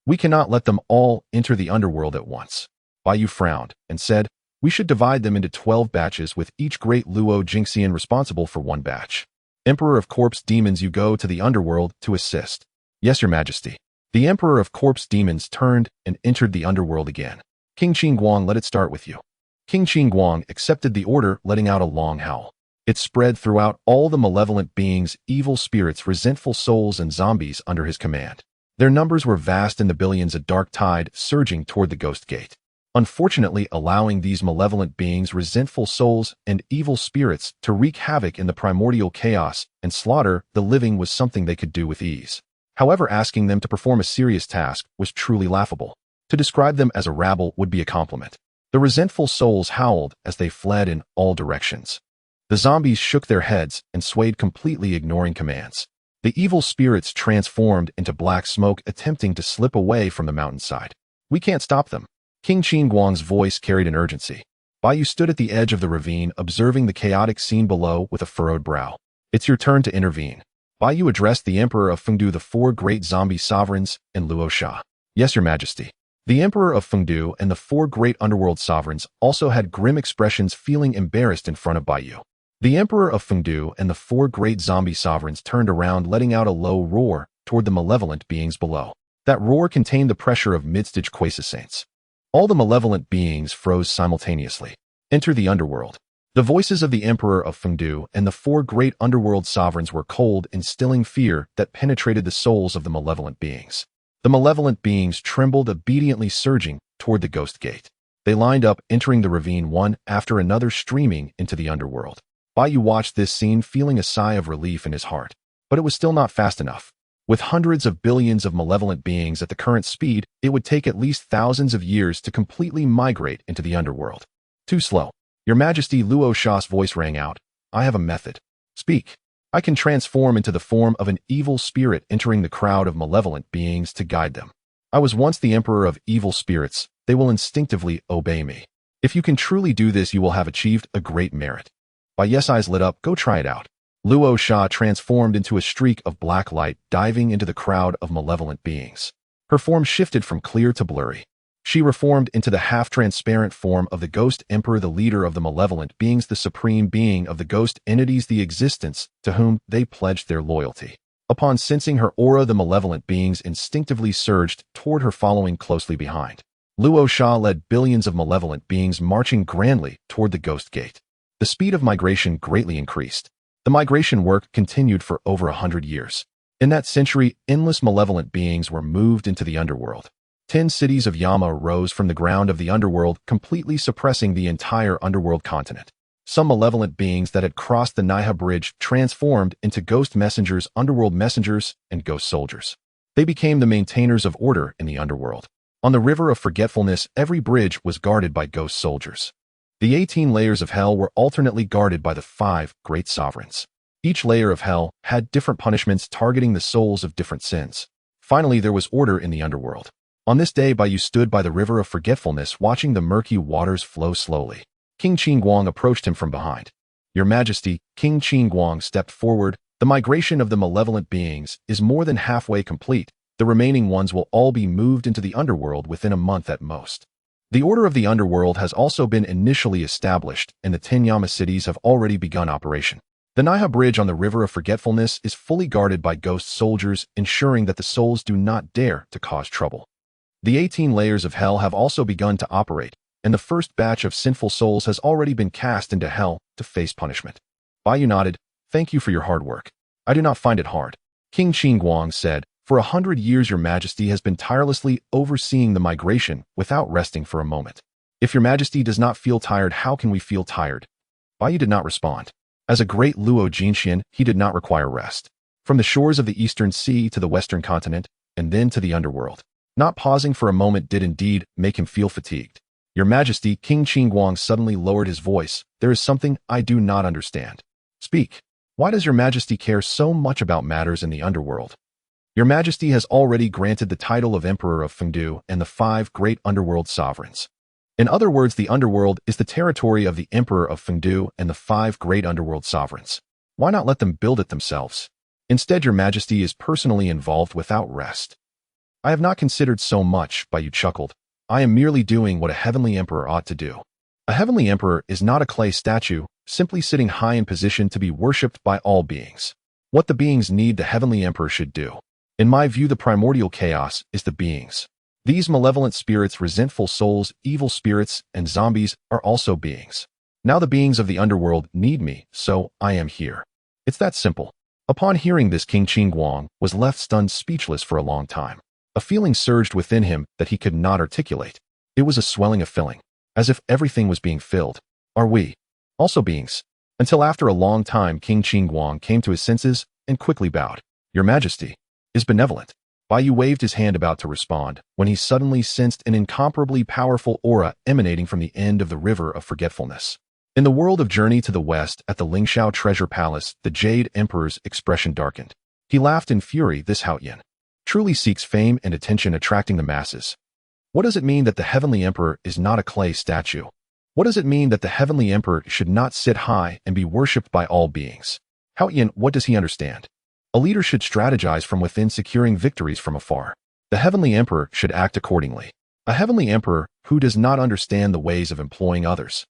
We cannot let them all enter the underworld at once. Baiyu frowned and said, we should divide them into 12 batches, with each great Luo Jingxian responsible for 1 batch. Emperor of Corpse Demons, you go to the underworld to assist. Yes, Your Majesty. The Emperor of Corpse Demons turned and entered the underworld again. King Qingguang, let it start with you. King Qingguang accepted the order, letting out a long howl. It spread throughout all the malevolent beings, evil spirits, resentful souls, and zombies under his command. Their numbers were vast in the billions, a dark tide surging toward the ghost gate. Unfortunately, allowing these malevolent beings, resentful souls, and evil spirits to wreak havoc in the primordial chaos and slaughter the living was something they could do with ease. However, asking them to perform a serious task was truly laughable. To describe them as a rabble would be a compliment. The resentful souls howled as they fled in all directions. The zombies shook their heads and swayed, completely ignoring commands. The evil spirits transformed into black smoke, attempting to slip away from the mountainside. We can't stop them. King Qingguang's voice carried an urgency. Baiyu stood at the edge of the ravine, observing the chaotic scene below with a furrowed brow. It's your turn to intervene. Baiyu addressed the Emperor of Fengdu, the 4 great zombie sovereigns, and Luo Sha. Yes, Your Majesty. The Emperor of Fengdu and the 4 great underworld sovereigns also had grim expressions, feeling embarrassed in front of Baiyu. The Emperor of Fengdu and the four great zombie sovereigns turned around, letting out a low roar toward the malevolent beings below. That roar contained the pressure of mid-stage quiescence. All the malevolent beings froze simultaneously. Enter the underworld. The voices of the Emperor of Fengdu and the four great underworld sovereigns were cold, instilling fear that penetrated the souls of the malevolent beings. The malevolent beings trembled, obediently surging toward the ghost gate. They lined up, entering the ravine one after another, streaming into the underworld. Bai Yu watched this scene, feeling a sigh of relief in his heart. But it was still not fast enough. With hundreds of billions of malevolent beings at the current speed, it would take at least thousands of years to completely migrate into the underworld. Too slow. Your Majesty, Luo Sha's voice rang out. I have a method. Speak. I can transform into the form of an evil spirit, entering the crowd of malevolent beings to guide them. I was once the Emperor of evil spirits. They will instinctively obey me. If you can truly do this, you will have achieved a great merit. Bai Yu's eyes lit up. Go try it out. Luo Sha transformed into a streak of black light, diving into the crowd of malevolent beings. Her form shifted from clear to blurry. She reformed into the half-transparent form of the Ghost Emperor, the leader of the malevolent beings, the supreme being of the ghost entities, the existence to whom they pledged their loyalty. Upon sensing her aura, the malevolent beings instinctively surged toward her, following closely behind. Luo Sha led billions of malevolent beings marching grandly toward the ghost gate. The speed of migration greatly increased. The migration work continued for over 100 years. In that century, endless malevolent beings were moved into the underworld. 10 cities of Yama rose from the ground of the underworld, completely suppressing the entire underworld continent. Some malevolent beings that had crossed the Naiha Bridge transformed into ghost messengers, underworld messengers, and ghost soldiers. They became the maintainers of order in the underworld. On the River of Forgetfulness, every bridge was guarded by ghost soldiers. The 18 layers of hell were alternately guarded by the 5 great sovereigns. Each layer of hell had different punishments targeting the souls of different sins. Finally, there was order in the underworld. On this day, Bai Yu stood by the River of Forgetfulness, watching the murky waters flow slowly. King Qingguang approached him from behind. Your Majesty, King Qingguang stepped forward. The migration of the malevolent beings is more than halfway complete. The remaining ones will all be moved into the underworld within a month at most. The Order of the Underworld has also been initially established, and the 10 Yama cities have already begun operation. The Naiha Bridge on the River of Forgetfulness is fully guarded by ghost soldiers, ensuring that the souls do not dare to cause trouble. The 18 layers of hell have also begun to operate, and the first batch of sinful souls has already been cast into hell to face punishment. Bai Yu nodded. Thank you for your hard work. I do not find it hard. King Qingguang said, for 100 years your Majesty has been tirelessly overseeing the migration without resting for a moment. If your Majesty does not feel tired, how can we feel tired? Bai Yu did not respond. As a great Luo Jinxian, he did not require rest. From the shores of the Eastern Sea to the Western continent, and then to the underworld. Not pausing for a moment did indeed make him feel fatigued. Your Majesty, King Qingguang suddenly lowered his voice. There is something I do not understand. Speak. Why does your Majesty care so much about matters in the underworld? Your Majesty has already granted the title of Emperor of Fengdu and the 5 great underworld sovereigns. In other words, the underworld is the territory of the Emperor of Fengdu and the 5 great underworld sovereigns. Why not let them build it themselves? Instead, your Majesty is personally involved without rest. I have not considered so much, Bai Yu chuckled. I am merely doing what a heavenly emperor ought to do. A heavenly emperor is not a clay statue, simply sitting high in position to be worshipped by all beings. What the beings need, the heavenly emperor should do. In my view, the primordial chaos is the beings. These malevolent spirits, resentful souls, evil spirits, and zombies are also beings. Now the beings of the underworld need me, so I am here. It's that simple. Upon hearing this, King Qingguang was left stunned, speechless for a long time. A feeling surged within him that he could not articulate. It was a swelling of filling, as if everything was being filled. Are we also beings? Until after a long time, King Qingguang came to his senses and quickly bowed. Your Majesty is benevolent. Bai Yu waved his hand about to respond when he suddenly sensed an incomparably powerful aura emanating from the end of the River of Forgetfulness. In the world of Journey to the West at the Lingxiao Treasure Palace, the Jade Emperor's expression darkened. He laughed in fury. This Haoyan truly seeks fame and attention, attracting the masses. What does it mean that the Heavenly Emperor is not a clay statue? What does it mean that the Heavenly Emperor should not sit high and be worshipped by all beings? Haoyan, what does he understand? A leader should strategize from within, securing victories from afar. The Heavenly Emperor should act accordingly. A Heavenly Emperor who does not understand the ways of employing others.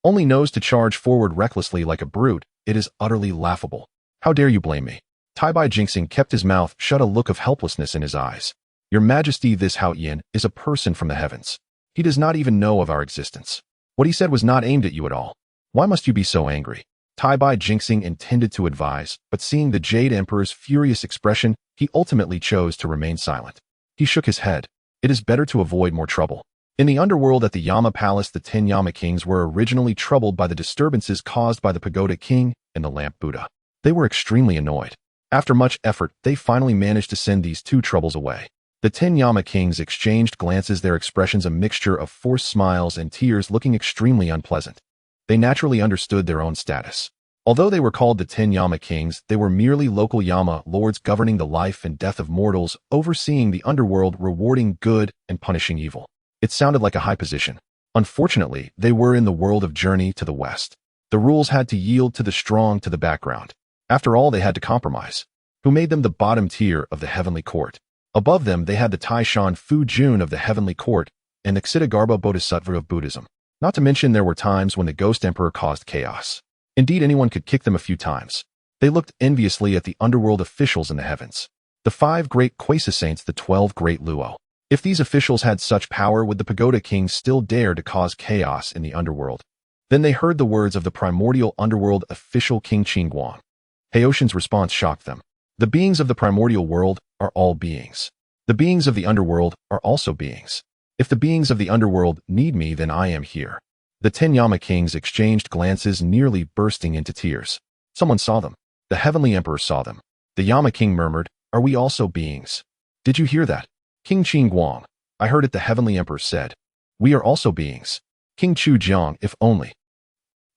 only knows to charge forward recklessly like a brute. It is utterly laughable. How dare you blame me? Tai Bai Jingxing kept his mouth shut, a look of helplessness in his eyes. Your Majesty, this Hao Yin is a person from the heavens. He does not even know of our existence. What he said was not aimed at you at all. Why must you be so angry? Tai Bai Jingxing intended to advise, but seeing the Jade Emperor's furious expression, he ultimately chose to remain silent. He shook his head. It is better to avoid more trouble. In the underworld at the Yama Palace, the 10 Yama Kings were originally troubled by the disturbances caused by the Pagoda King and the Lamp Buddha. They were extremely annoyed. After much effort, they finally managed to send these two troubles away. The 10 Yama Kings exchanged glances, their expressions a mixture of forced smiles and tears, looking extremely unpleasant. They naturally understood their own status. Although they were called the 10 Yama Kings, they were merely local Yama lords governing the life and death of mortals, overseeing the underworld, rewarding good and punishing evil. It sounded like a high position. Unfortunately, they were in the world of Journey to the West. The rules had to yield to the strong, to the background. After all, they had to compromise. Who made them the bottom tier of the heavenly court? Above them, they had the Taishan Fu Jun of the heavenly court and the Ksiddhagarbha Bodhisattva of Buddhism. Not to mention there were times when the Ghost Emperor caused chaos. Indeed, anyone could kick them a few times. They looked enviously at the underworld officials in the heavens. The 5 great Quasi Saints, the 12 great Luo. If these officials had such power, would the Pagoda Kings still dare to cause chaos in the underworld? Then they heard the words of the primordial underworld official King Qingguang. Haoshan's response shocked them. The beings of the primordial world are all beings. The beings of the underworld are also beings. If the beings of the underworld need me, then I am here. The 10 Yama Kings exchanged glances, nearly bursting into tears. Someone saw them. The Heavenly Emperor saw them. The Yama King murmured, "Are we also beings?" Did you hear that? King Qingguang. I heard it, the Heavenly Emperor said. We are also beings. King Chu Jiang, if only.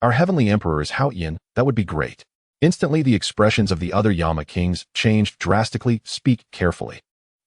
Our Heavenly Emperor is Hao Yin, that would be great. Instantly the expressions of the other Yama Kings changed drastically. Speak carefully.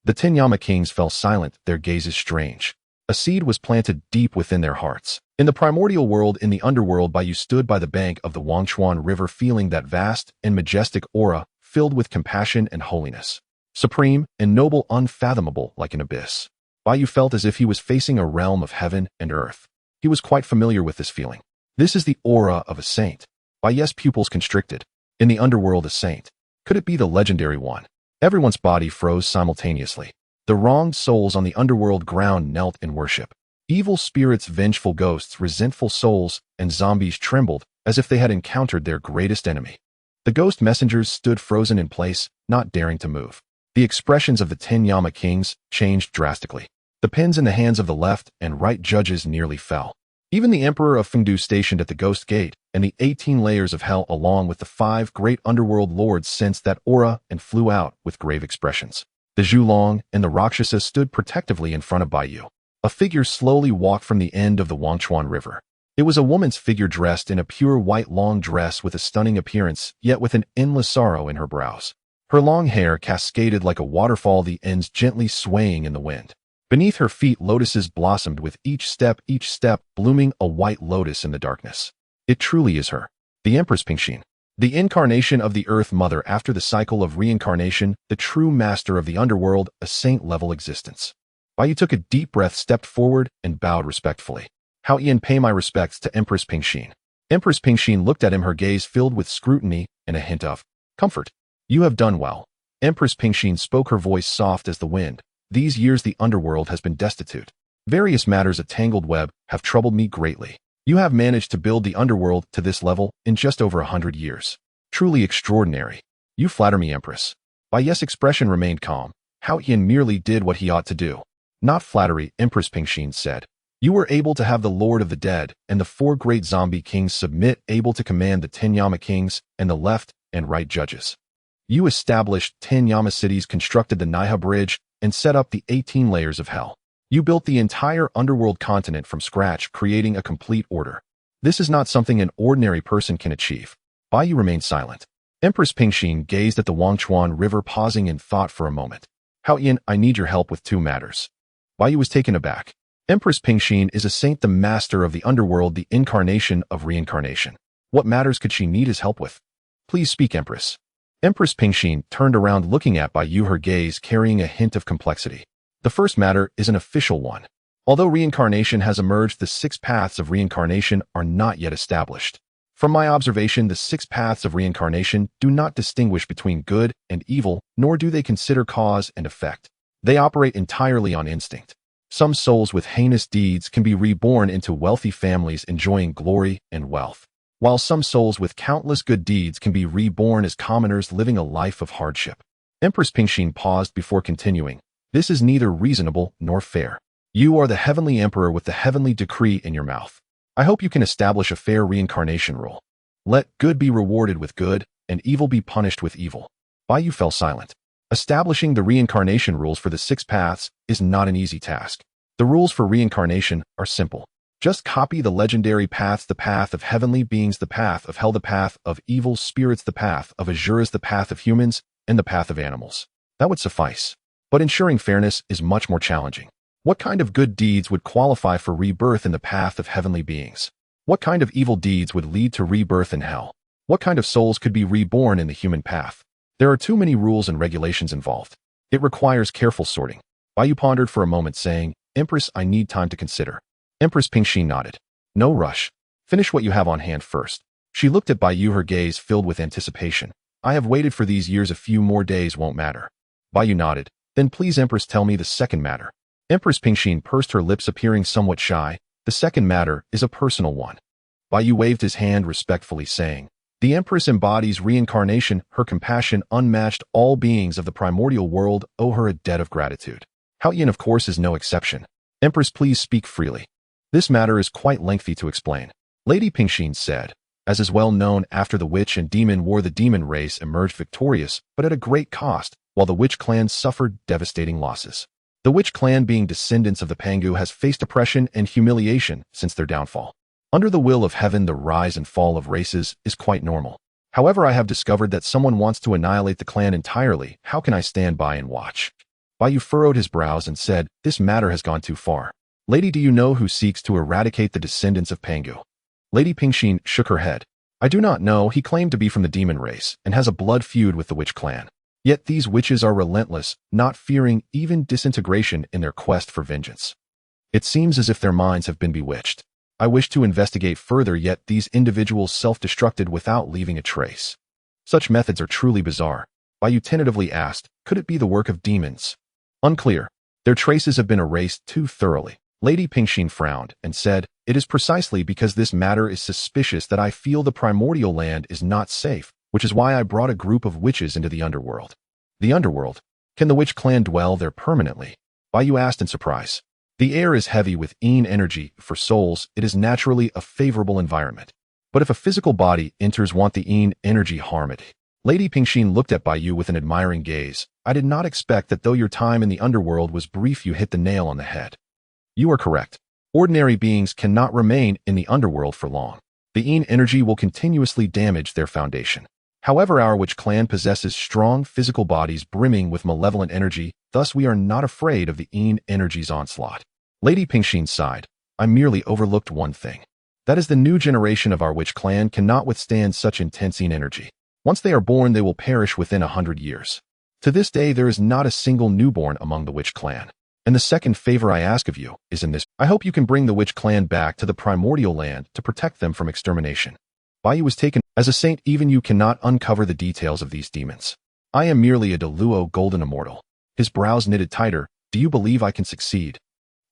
The 10 Yama Kings fell silent, their gazes strange. A seed was planted deep within their hearts. In the primordial world, in the underworld, Bai Yu stood by the bank of the Wangchuan River, feeling that vast and majestic aura filled with compassion and holiness. Supreme and noble, unfathomable like an abyss. Bai Yu felt as if he was facing a realm of heaven and earth. He was quite familiar with this feeling. This is the aura of a saint. Bai Yu's pupils constricted. In the underworld, a saint. Could it be the legendary one? Everyone's body froze simultaneously. The wronged souls on the underworld ground knelt in worship. Evil spirits, vengeful ghosts, resentful souls, and zombies trembled as if they had encountered their greatest enemy. The ghost messengers stood frozen in place, not daring to move. The expressions of the 10 Yama Kings changed drastically. The pens in the hands of the left and right judges nearly fell. Even the Emperor of Fengdu, stationed at the Ghost Gate, and the 18 layers of hell, along with the 5 great underworld lords, sensed that aura and flew out with grave expressions. The Zhulong and the Rakshasa stood protectively in front of Bai Yu. A figure slowly walked from the end of the Wangchuan River. It was a woman's figure, dressed in a pure white long dress with a stunning appearance, yet with an endless sorrow in her brows. Her long hair cascaded like a waterfall, the ends gently swaying in the wind. Beneath her feet, lotuses blossomed with each step blooming a white lotus in the darkness. It truly is her, the Empress Pingxin, the incarnation of the Earth Mother after the cycle of reincarnation, the true master of the underworld, a saint-level existence. Bai Yu took a deep breath, stepped forward, and bowed respectfully. Hao Yin, pay my respects to Empress Pingxin. Empress Pingxin looked at him, her gaze filled with scrutiny and a hint of comfort. You have done well. Empress Pingxin spoke, her voice soft as the wind. These years the underworld has been destitute. Various matters, a tangled web, have troubled me greatly. You have managed to build the underworld to this level in just over 100 years. Truly extraordinary. You flatter me, Empress. Bai Yu's expression remained calm. Hao Yin merely did what he ought to do. Not flattery, Empress Pingxin said. You were able to have the Lord of the Dead and the 4 great zombie kings submit, able to command the 10 Yama Kings and the left and right judges. You established 10 Yama cities, constructed the Naiha Bridge, and set up the 18 layers of hell. You built the entire underworld continent from scratch, creating a complete order. This is not something an ordinary person can achieve. Bai Yu remained silent. Empress Pingxin gazed at the Wangchuan River, pausing in thought for a moment. Hao Yin, I need your help with 2 matters. Bai Yu was taken aback. Empress Pingxin is a saint, the master of the underworld, the incarnation of reincarnation. What matters could she need his help with? Please speak, Empress. Empress Pingxin turned around, looking at Bai Yu, her gaze carrying a hint of complexity. The first matter is an official one. Although reincarnation has emerged, the 6 paths of reincarnation are not yet established. From my observation, the 6 paths of reincarnation do not distinguish between good and evil, nor do they consider cause and effect. They operate entirely on instinct. Some souls with heinous deeds can be reborn into wealthy families enjoying glory and wealth, while some souls with countless good deeds can be reborn as commoners living a life of hardship. Empress Pingxin paused before continuing. This is neither reasonable nor fair. You are the heavenly emperor with the heavenly decree in your mouth. I hope you can establish a fair reincarnation rule. Let good be rewarded with good, and evil be punished with evil. Bai Yu fell silent. Establishing the reincarnation rules for the 6 paths is not an easy task. The rules for reincarnation are simple. Just copy the legendary paths: the path of heavenly beings, the path of hell, the path of evil spirits, the path of Asuras, the path of humans, and the path of animals. That would suffice. But ensuring fairness is much more challenging. What kind of good deeds would qualify for rebirth in the path of heavenly beings? What kind of evil deeds would lead to rebirth in hell? What kind of souls could be reborn in the human path? There are too many rules and regulations involved. It requires careful sorting. Bai Yu pondered for a moment, saying, Empress, I need time to consider. Empress Pingxin nodded. No rush. Finish what you have on hand first. She looked at Bai Yu, her gaze filled with anticipation. I have waited for these years. A few more days won't matter. Bai Yu nodded. Then please, Empress, tell me the second matter. Empress Pingxin pursed her lips, appearing somewhat shy. The second matter is a personal one. Bai Yu waved his hand respectfully, saying, The Empress embodies reincarnation. Her compassion unmatched. All beings of the primordial world owe her a debt of gratitude. Hao Yin, of course, is no exception. Empress, please speak freely. This matter is quite lengthy to explain. Lady Pingxin said. As is well known, after the witch and demon war, the demon race emerged victorious, but at a great cost, while the witch clan suffered devastating losses. The witch clan, being descendants of the Pangu, has faced oppression and humiliation since their downfall. Under the will of heaven, the rise and fall of races is quite normal. However, I have discovered that someone wants to annihilate the clan entirely. How can I stand by and watch? Bai Yu furrowed his brows and said, This matter has gone too far. Lady, do you know who seeks to eradicate the descendants of Pangu? Lady Pingxin shook her head. I do not know. He claimed to be from the demon race and has a blood feud with the witch clan. Yet these witches are relentless, not fearing even disintegration in their quest for vengeance. It seems as if their minds have been bewitched. I wish to investigate further, yet these individuals self-destructed without leaving a trace. Such methods are truly bizarre. Bai Yu tentatively asked, could it be the work of demons? Unclear. Their traces have been erased too thoroughly. Lady Pingxin frowned and said, It is precisely because this matter is suspicious that I feel the primordial land is not safe, which is why I brought a group of witches into the underworld. The underworld? Can the witch clan dwell there permanently? Bai Yu asked in surprise. The air is heavy with yin energy. For souls, it is naturally a favorable environment. But if a physical body enters, won't the yin energy harm it? Lady Pingxin looked at Bai Yu with an admiring gaze. I did not expect that though your time in the underworld was brief, you hit the nail on the head. You are correct. Ordinary beings cannot remain in the underworld for long. The yin energy will continuously damage their foundation. However, our witch clan possesses strong physical bodies brimming with malevolent energy, thus we are not afraid of the yin energy's onslaught. Lady Pingxin sighed. I merely overlooked one thing. That is, the new generation of our witch clan cannot withstand such intense yin energy. Once they are born, they will perish within 100 years. To this day, there is not a single newborn among the witch clan. And the second favor I ask of you is in this. I hope you can bring the witch clan back to the primordial land to protect them from extermination. Bai Yu was taken. As a saint, even you cannot uncover the details of these demons. I am merely a Deluo golden immortal. His brows knitted tighter. Do you believe I can succeed?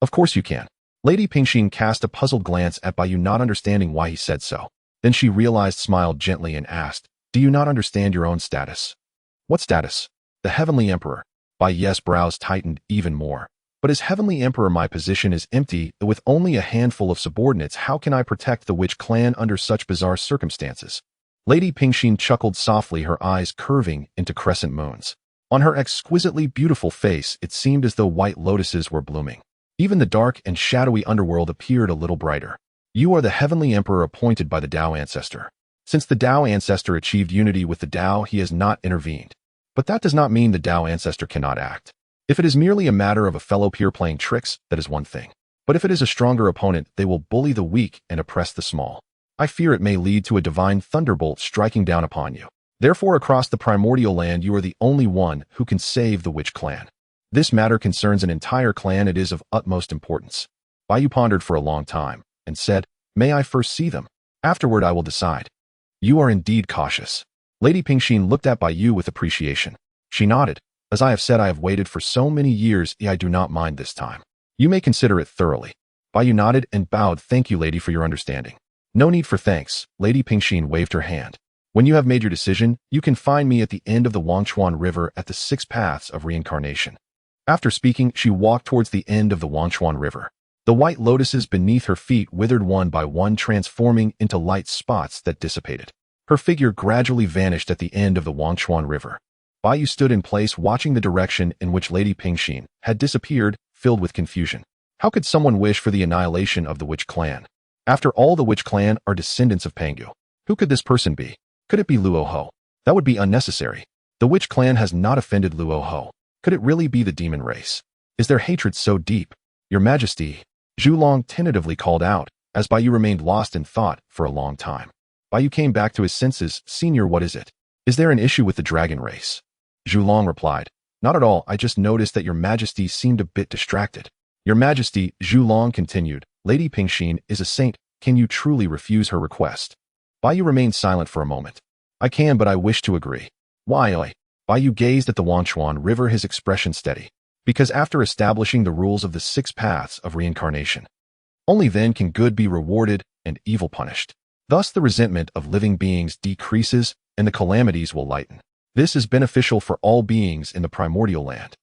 Of course you can. Lady Pingxin cast a puzzled glance at Bai Yu, not understanding why he said so. Then she realized, smiled gently, and asked, Do you not understand your own status? What status? The Heavenly Emperor. Bai Yu's brows tightened even more. But as Heavenly Emperor, my position is empty. With only a handful of subordinates, how can I protect the witch clan under such bizarre circumstances? Lady Pingxin chuckled softly, her eyes curving into crescent moons. On her exquisitely beautiful face, it seemed as though white lotuses were blooming. Even the dark and shadowy underworld appeared a little brighter. You are the Heavenly Emperor appointed by the Tao Ancestor. Since the Tao Ancestor achieved unity with the Tao, he has not intervened. But that does not mean the Tao Ancestor cannot act. If it is merely a matter of a fellow peer playing tricks, that is one thing. But if it is a stronger opponent, they will bully the weak and oppress the small. I fear it may lead to a divine thunderbolt striking down upon you. Therefore, across the primordial land, you are the only one who can save the witch clan. This matter concerns an entire clan. It is of utmost importance. Bai pondered for a long time and said, "May I first see them? Afterward I will decide." "You are indeed cautious." Lady Pingxin looked at Bai with appreciation. She nodded. "As I have said, I have waited for so many years, I do not mind this time. You may consider it thoroughly." Bai nodded and bowed. "Thank you, lady, for your understanding." "No need for thanks." Lady Pingxin waved her hand. "When you have made your decision, you can find me at the end of the Wangchuan River at the 6 paths of reincarnation." After speaking, she walked towards the end of the Wangchuan River. The white lotuses beneath her feet withered one by one, transforming into light spots that dissipated. Her figure gradually vanished at the end of the Wangchuan River. Bai stood in place, watching the direction in which Lady Pingxin had disappeared, filled with confusion. How could someone wish for the annihilation of the Witch clan? After all, the Witch clan are descendants of Pangu. Who could this person be? Could it be Luo Ho? That would be unnecessary. The Witch clan has not offended Luo Ho. Could it really be the demon race? Is their hatred so deep? "Your Majesty," Zhulong tentatively called out, as Bai remained lost in thought for a long time. Bai came back to his senses. "Senior, what is it? Is there an issue with the dragon race?" Zhulong replied, "Not at all, I just noticed that your Majesty seemed a bit distracted." "Your Majesty," Zhulong continued, "Lady Pingxin is a saint. Can you truly refuse her request?" Bai remained silent for a moment. "I can, but I wish to agree." "Why?" Bai gazed at the Wangchuan River, his expression steady. "Because after establishing the rules of the 6 paths of reincarnation, only then can good be rewarded and evil punished. Thus the resentment of living beings decreases and the calamities will lighten. This is beneficial for all beings in the primordial land."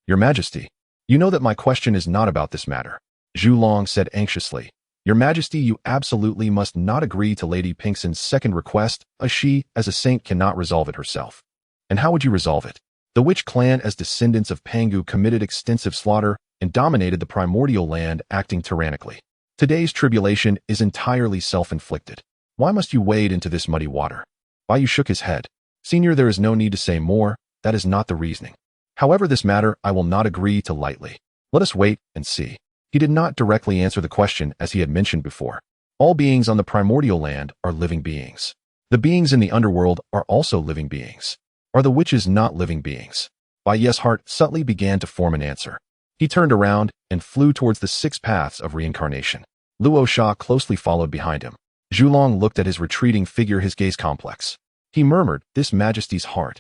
"Your Majesty, you know that my question is not about this matter," Zhulong said anxiously. "Your Majesty, you absolutely must not agree to Lady Pingxin's second request, as she, as a saint, cannot resolve it herself." "And how would you resolve it?" "The Witch clan, as descendants of Pangu, committed extensive slaughter and dominated the primordial land, acting tyrannically. Today's tribulation is entirely self-inflicted. Why must you wade into this muddy water?" Bai shook his head. "Senior, there is no need to say more. That is not the reasoning. However, this matter I will not agree to lightly. Let us wait and see." He did not directly answer the question, as he had mentioned before. All beings on the primordial land are living beings. The beings in the underworld are also living beings. Are the witches not living beings? Bai's heart subtly began to form an answer. He turned around and flew towards the 6 paths of reincarnation. Luo Sha closely followed behind him. Zhulong looked at his retreating figure, his gaze complex. He murmured, "This Majesty's heart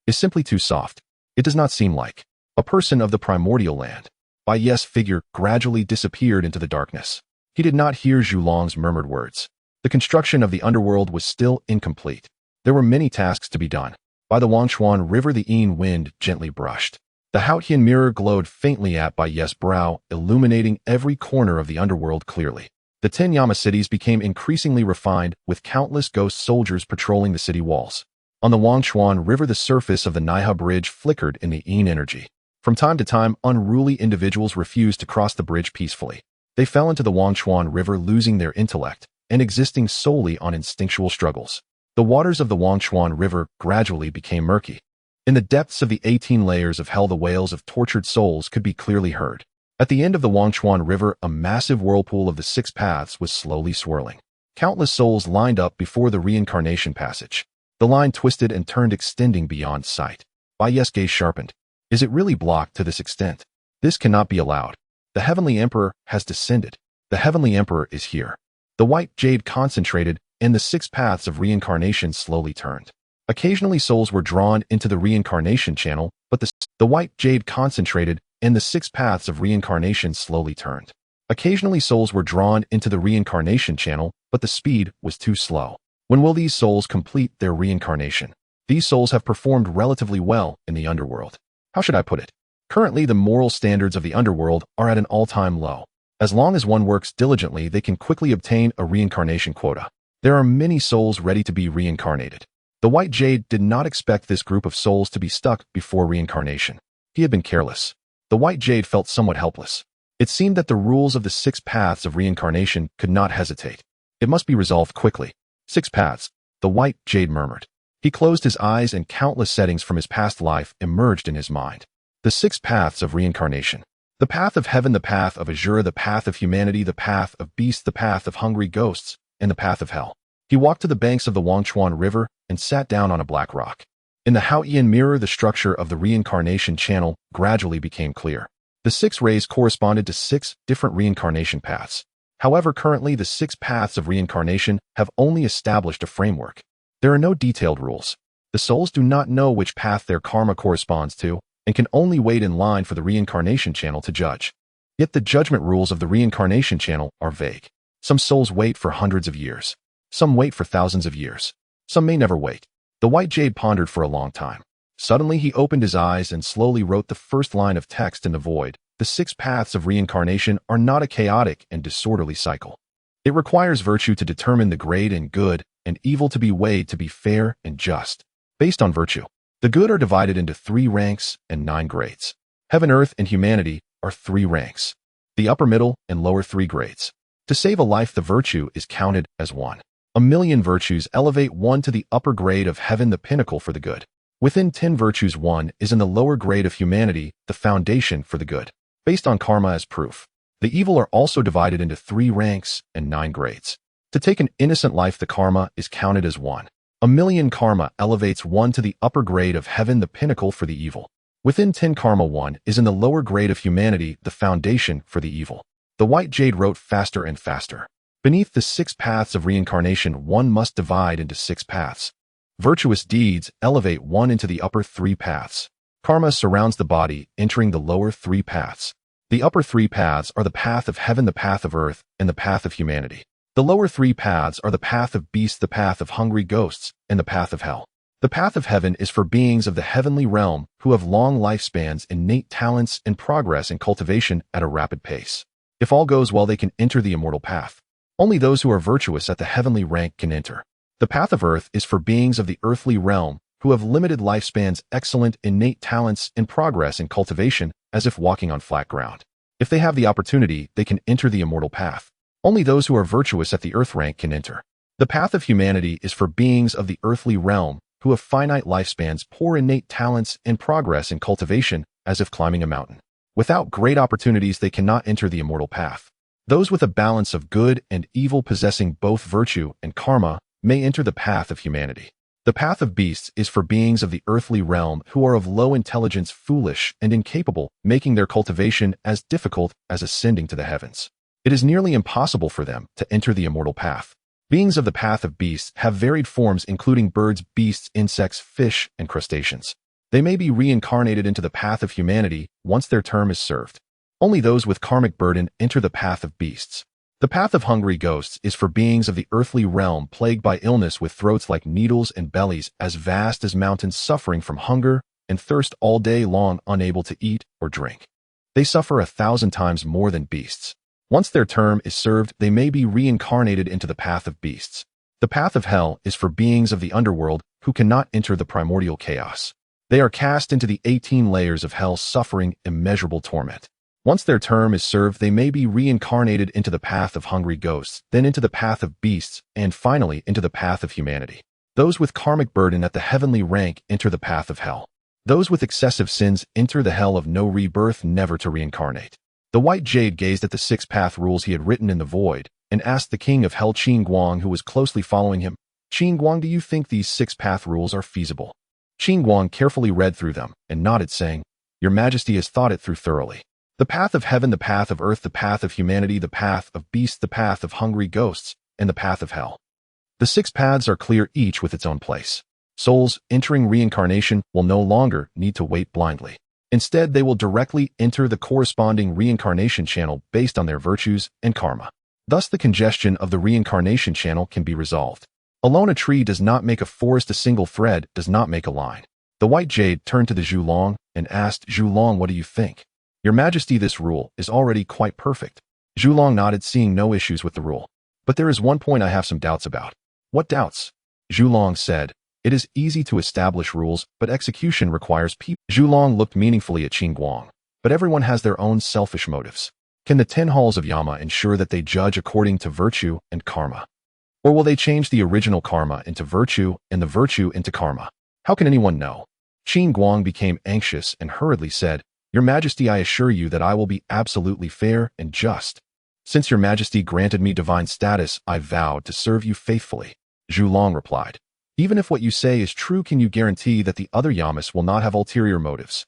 is simply too soft. It does not seem like a person of the primordial land." Bai's figure gradually disappeared into the darkness. He did not hear Zhulong's murmured words. The construction of the underworld was still incomplete. There were many tasks to be done. By the Wangchuan River, the Yin wind gently brushed. The Haotian mirror glowed faintly at Bai's brow, illuminating every corner of the underworld clearly. The 10 Yama cities became increasingly refined, with countless ghost soldiers patrolling the city walls. On the Wangchuan River, the surface of the Naiha Bridge flickered in the Yin energy. From time to time, unruly individuals refused to cross the bridge peacefully. They fell into the Wangchuan River, losing their intellect and existing solely on instinctual struggles. The waters of the Wangchuan River gradually became murky. In the depths of the 18 layers of hell, the wails of tortured souls could be clearly heard. At the end of the Wangchuan River, a massive whirlpool of the 6 paths was slowly swirling. Countless souls lined up before the reincarnation passage. The line twisted and turned, extending beyond sight. Bai's gaze sharpened. Is it really blocked to this extent? This cannot be allowed. The Heavenly Emperor has descended. The Heavenly Emperor is here. The white jade concentrated, and the 6 paths of reincarnation slowly turned. Occasionally souls were drawn into the reincarnation channel, but the white jade concentrated, and the 6 paths of reincarnation slowly turned. Occasionally souls were drawn into the reincarnation channel, but the speed was too slow. When will these souls complete their reincarnation? These souls have performed relatively well in the underworld. How should I put it? Currently, the moral standards of the underworld are at an all-time low. As long as one works diligently, they can quickly obtain a reincarnation quota. There are many souls ready to be reincarnated. The white jade did not expect this group of souls to be stuck before reincarnation. He had been careless. The white jade felt somewhat helpless. It seemed that the rules of the 6 paths of reincarnation could not hesitate. It must be resolved quickly. 6 paths, the white jade murmured. He closed his eyes and countless settings from his past life emerged in his mind. The 6 paths of reincarnation. The path of heaven, the path of azure, the path of humanity, the path of beasts, the path of hungry ghosts, and the path of hell. He walked to the banks of the Wangchuan River and sat down on a black rock. In the Haotian mirror, the structure of the reincarnation channel gradually became clear. The The 6 rays corresponded to 6 different reincarnation paths. However, currently the 6 paths of reincarnation have only established a framework. There are no detailed rules. The souls do not know which path their karma corresponds to and can only wait in line for the reincarnation channel to judge. Yet the judgment rules of the reincarnation channel are vague. Some souls wait for hundreds of years. Some wait for thousands of years. Some may never wait. The white jade pondered for a long time. Suddenly he opened his eyes and slowly wrote the first line of text in the void. The 6 paths of reincarnation are not a chaotic and disorderly cycle. It requires virtue to determine the great and good, and evil to be weighed to be fair and just. Based on virtue, the good are divided into 3 ranks and 9 grades. Heaven, earth, and humanity are 3 ranks. The upper, middle, and lower 3 grades. To save a life, the virtue is counted as 1. A million virtues elevate 1 to the upper grade of heaven, the pinnacle for the good. Within 10 virtues, 1 is in the lower grade of humanity, the foundation for the good. Based on karma as proof, the evil are also divided into 3 ranks and 9 grades. To take an innocent life, the karma is counted as 1. A million karma elevates 1 to the upper grade of heaven, the pinnacle for the evil. Within 10 karma, 1 is in the lower grade of humanity, the foundation for the evil. The white jade wrote faster and faster. Beneath the 6 paths of reincarnation, 1 must divide into 6 paths. Virtuous deeds elevate 1 into the upper 3 paths. Karma surrounds the body, entering the lower 3 paths. The upper 3 paths are the path of heaven, the path of earth, and the path of humanity. The lower 3 paths are the path of beasts, the path of hungry ghosts, and the path of hell. The path of heaven is for beings of the heavenly realm who have long lifespans, innate talents, and progress in cultivation at a rapid pace. If all goes well, they can enter the immortal path. Only those who are virtuous at the heavenly rank can enter. The path of earth is for beings of the earthly realm who have limited lifespans, excellent innate talents, and progress in cultivation as if walking on flat ground. If they have the opportunity, they can enter the immortal path. Only those who are virtuous at the earth rank can enter. The path of humanity is for beings of the earthly realm who have finite lifespans, poor innate talents, and progress in cultivation as if climbing a mountain. Without great opportunities, they cannot enter the immortal path. Those with a balance of good and evil, possessing both virtue and karma, may enter the path of humanity. The path of beasts is for beings of the earthly realm who are of low intelligence, foolish, and incapable, making their cultivation as difficult as ascending to the heavens. It is nearly impossible for them to enter the immortal path. Beings of the path of beasts have varied forms, including birds, beasts, insects, fish, and crustaceans. They may be reincarnated into the path of humanity once their term is served. Only those with karmic burden enter the path of beasts. The path of hungry ghosts is for beings of the earthly realm plagued by illness, with throats like needles and bellies as vast as mountains, suffering from hunger and thirst all day long, unable to eat or drink. They suffer 1,000 times more than beasts. Once their term is served, they may be reincarnated into the path of beasts. The path of hell is for beings of the underworld who cannot enter the primordial chaos. They are cast into the 18 layers of hell, suffering immeasurable torment. Once their term is served, they may be reincarnated into the path of hungry ghosts, then into the path of beasts, and finally into the path of humanity. Those with karmic burden at the heavenly rank enter the path of hell. Those with excessive sins enter the hell of no rebirth, never to reincarnate. The white jade gazed at the 6 path rules he had written in the void and asked the king of hell, Qin Guang, who was closely following him, "Qin Guang, do you think these 6 path rules are feasible?" Qin Guang carefully read through them and nodded, saying, "Your Majesty has thought it through thoroughly. The path of heaven, the path of earth, the path of humanity, the path of beasts, the path of hungry ghosts, and the path of hell. The 6 paths are clear, each with its own place. Souls entering reincarnation will no longer need to wait blindly. Instead, they will directly enter the corresponding reincarnation channel based on their virtues and karma. Thus, the congestion of the reincarnation channel can be resolved. Alone a tree does not make a forest, a single thread does not make a line." The white jade turned to the Zhulong and asked, "Zhulong, what do you think?" "Your Majesty, this rule is already quite perfect." Zhulong nodded, seeing no issues with the rule. "But there is one point I have some doubts about." "What doubts?" Zhulong said. "It is easy to establish rules, but execution requires people." Zhulong looked meaningfully at Qin Guang. "But everyone has their own selfish motives. Can the 10 halls of Yama ensure that they judge according to virtue and karma? Or will they change the original karma into virtue and the virtue into karma? How can anyone know?" Qin Guang became anxious and hurriedly said, "Your Majesty, I assure you that I will be absolutely fair and just. Since your Majesty granted me divine status, I vowed to serve you faithfully." Zhulong replied, "Even if what you say is true, can you guarantee that the other Yamas will not have ulterior motives?"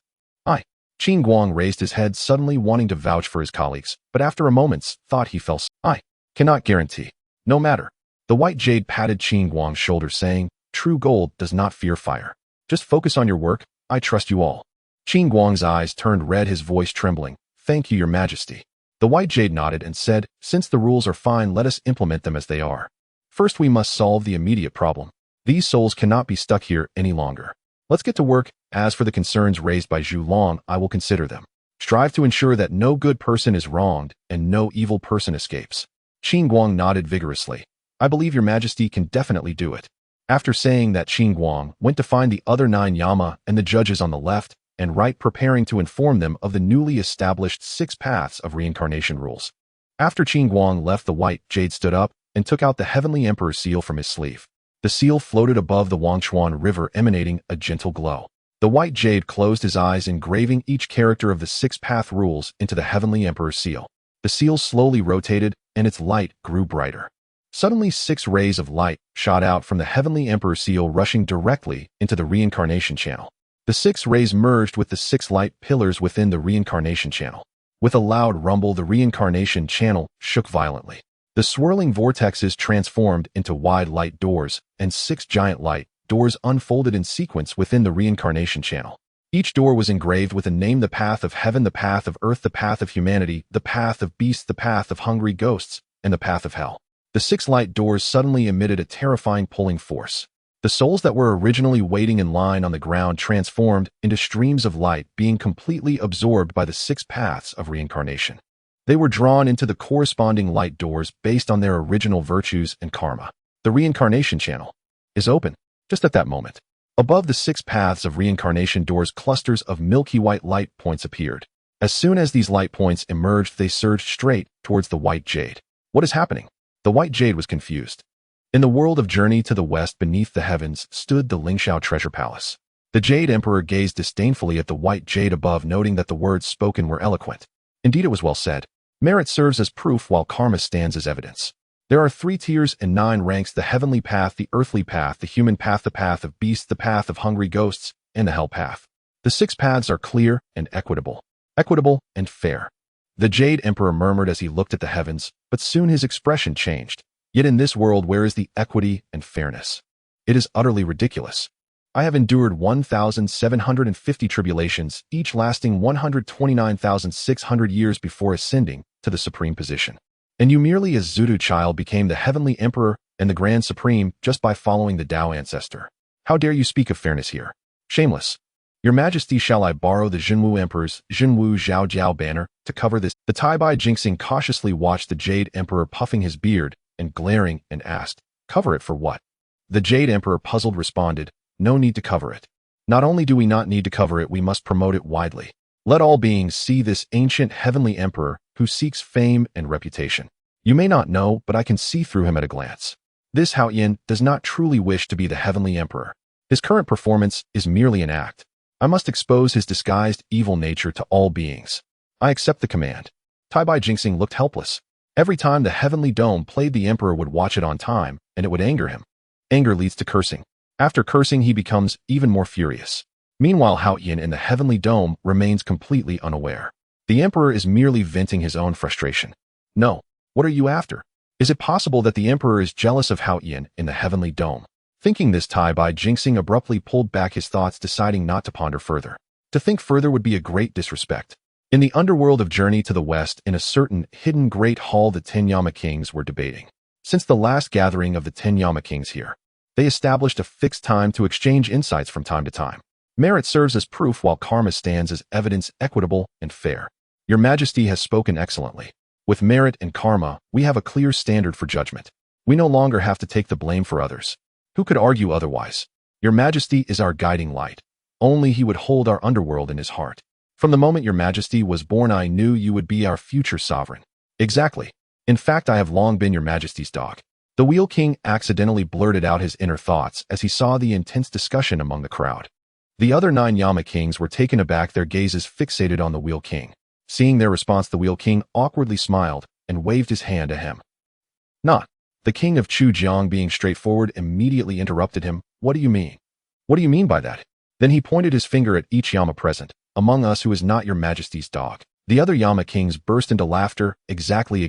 Qin Guang raised his head, suddenly wanting to vouch for his colleagues, but after a moment's thought he fell silent. I cannot guarantee. No matter. The white jade patted Qin Guang's shoulder, saying, "True gold does not fear fire. Just focus on your work. I trust you all." Qin Guang's eyes turned red, his voice trembling. "Thank you, Your Majesty." The white jade nodded and said, "Since the rules are fine, let us implement them as they are. First, we must solve the immediate problem. These souls cannot be stuck here any longer. Let's get to work. As for the concerns raised by Zhu Long, I will consider them. Strive to ensure that no good person is wronged and no evil person escapes." Qin Guang nodded vigorously. "I believe Your Majesty can definitely do it." After saying that, Qin Guang went to find the other 9 Yama and the judges on the left and right, preparing to inform them of the newly established 6 paths of reincarnation rules. After Qin Guang left, the white jade stood up and took out the Heavenly Emperor seal from his sleeve. The seal floated above the Wangchuan River, emanating a gentle glow. The white jade closed his eyes, engraving each character of the 6 path rules into the Heavenly Emperor seal. The seal slowly rotated, and its light grew brighter. Suddenly, 6 rays of light shot out from the Heavenly Emperor seal, rushing directly into the reincarnation channel. The 6 rays merged with the 6 light pillars within the reincarnation channel. With a loud rumble, the reincarnation channel shook violently. The swirling vortexes transformed into wide light doors, and 6 giant light doors unfolded in sequence within the reincarnation channel. Each door was engraved with a name: the path of heaven, the path of earth, the path of humanity, the path of beasts, the path of hungry ghosts, and the path of hell. The 6 light doors suddenly emitted a terrifying pulling force. The souls that were originally waiting in line on the ground transformed into streams of light, being completely absorbed by the 6 paths of reincarnation. They were drawn into the corresponding light doors based on their original virtues and karma. The reincarnation channel is open. Just at that moment, above the 6 paths of reincarnation doors, clusters of milky white light points appeared. As soon as these light points emerged, they surged straight towards the white jade. What is happening? The white jade was confused. In the world of Journey to the West, beneath the heavens, stood the Lingxiao treasure palace. The Jade Emperor gazed disdainfully at the white jade above, noting that the words spoken were eloquent. Indeed, it was well said. Merit serves as proof, while karma stands as evidence. There are 3 tiers and 9 ranks: the heavenly path, the earthly path, the human path, the path of beasts, the path of hungry ghosts, and the hell path. The 6 paths are clear and equitable and fair. The Jade Emperor murmured as he looked at the heavens, but soon his expression changed. Yet in this world, where is the equity and fairness? It is utterly ridiculous. I have endured 1,750 tribulations, each lasting 129,600 years before ascending to the supreme position. And you merely, as Zudu child, became the Heavenly Emperor and the Grand Supreme just by following the Tao ancestor. How dare you speak of fairness here? Shameless. Your Majesty, shall I borrow the Jinwu Emperor's Jinwu Zhao Jiao banner to cover this? The Tai-Bai Jinxing cautiously watched the Jade Emperor puffing his beard and glaring and asked, "Cover it for what?" The Jade Emperor, puzzled, responded, "No need to cover it. Not only do we not need to cover it, we must promote it widely. Let all beings see this ancient Heavenly Emperor who seeks fame and reputation. You may not know, but I can see through him at a glance. This Hao Yin does not truly wish to be the Heavenly Emperor. His current performance is merely an act. I must expose his disguised evil nature to all beings. I accept the command." Tai-Bai Jinxing looked helpless. Every time the Heavenly Dome played, the Emperor would watch it on time, and it would anger him. Anger leads to cursing. After cursing, he becomes even more furious. Meanwhile, Hao Yin in the Heavenly Dome remains completely unaware. The Emperor is merely venting his own frustration. No. What are you after? Is it possible that the Emperor is jealous of Hao Yin in the Heavenly Dome? Thinking this, Tai-Bai Jinxing abruptly pulled back his thoughts, deciding not to ponder further. To think further would be a great disrespect. In the underworld of Journey to the West, in a certain hidden great hall, the 10 Yama Kings were debating. Since the last gathering of the 10 Yama Kings here, they established a fixed time to exchange insights from time to time. Merit serves as proof, while karma stands as evidence, equitable and fair. Your Majesty has spoken excellently. With merit and karma, we have a clear standard for judgment. We no longer have to take the blame for others. Who could argue otherwise? Your Majesty is our guiding light. Only he would hold our underworld in his heart. From the moment Your Majesty was born, I knew you would be our future sovereign. Exactly. In fact, I have long been Your Majesty's dog. The Wheel King accidentally blurted out his inner thoughts as he saw the intense discussion among the crowd. The other 9 Yama Kings were taken aback, their gazes fixated on the Wheel King. Seeing their response, the Wheel King awkwardly smiled and waved his hand to him. Not. The King of Chujiang, being straightforward, immediately interrupted him. What do you mean? What do you mean by that? Then he pointed his finger at each Yama present. among us who is not your majesty's dog?" The other Yama kings burst into laughter. Exactly.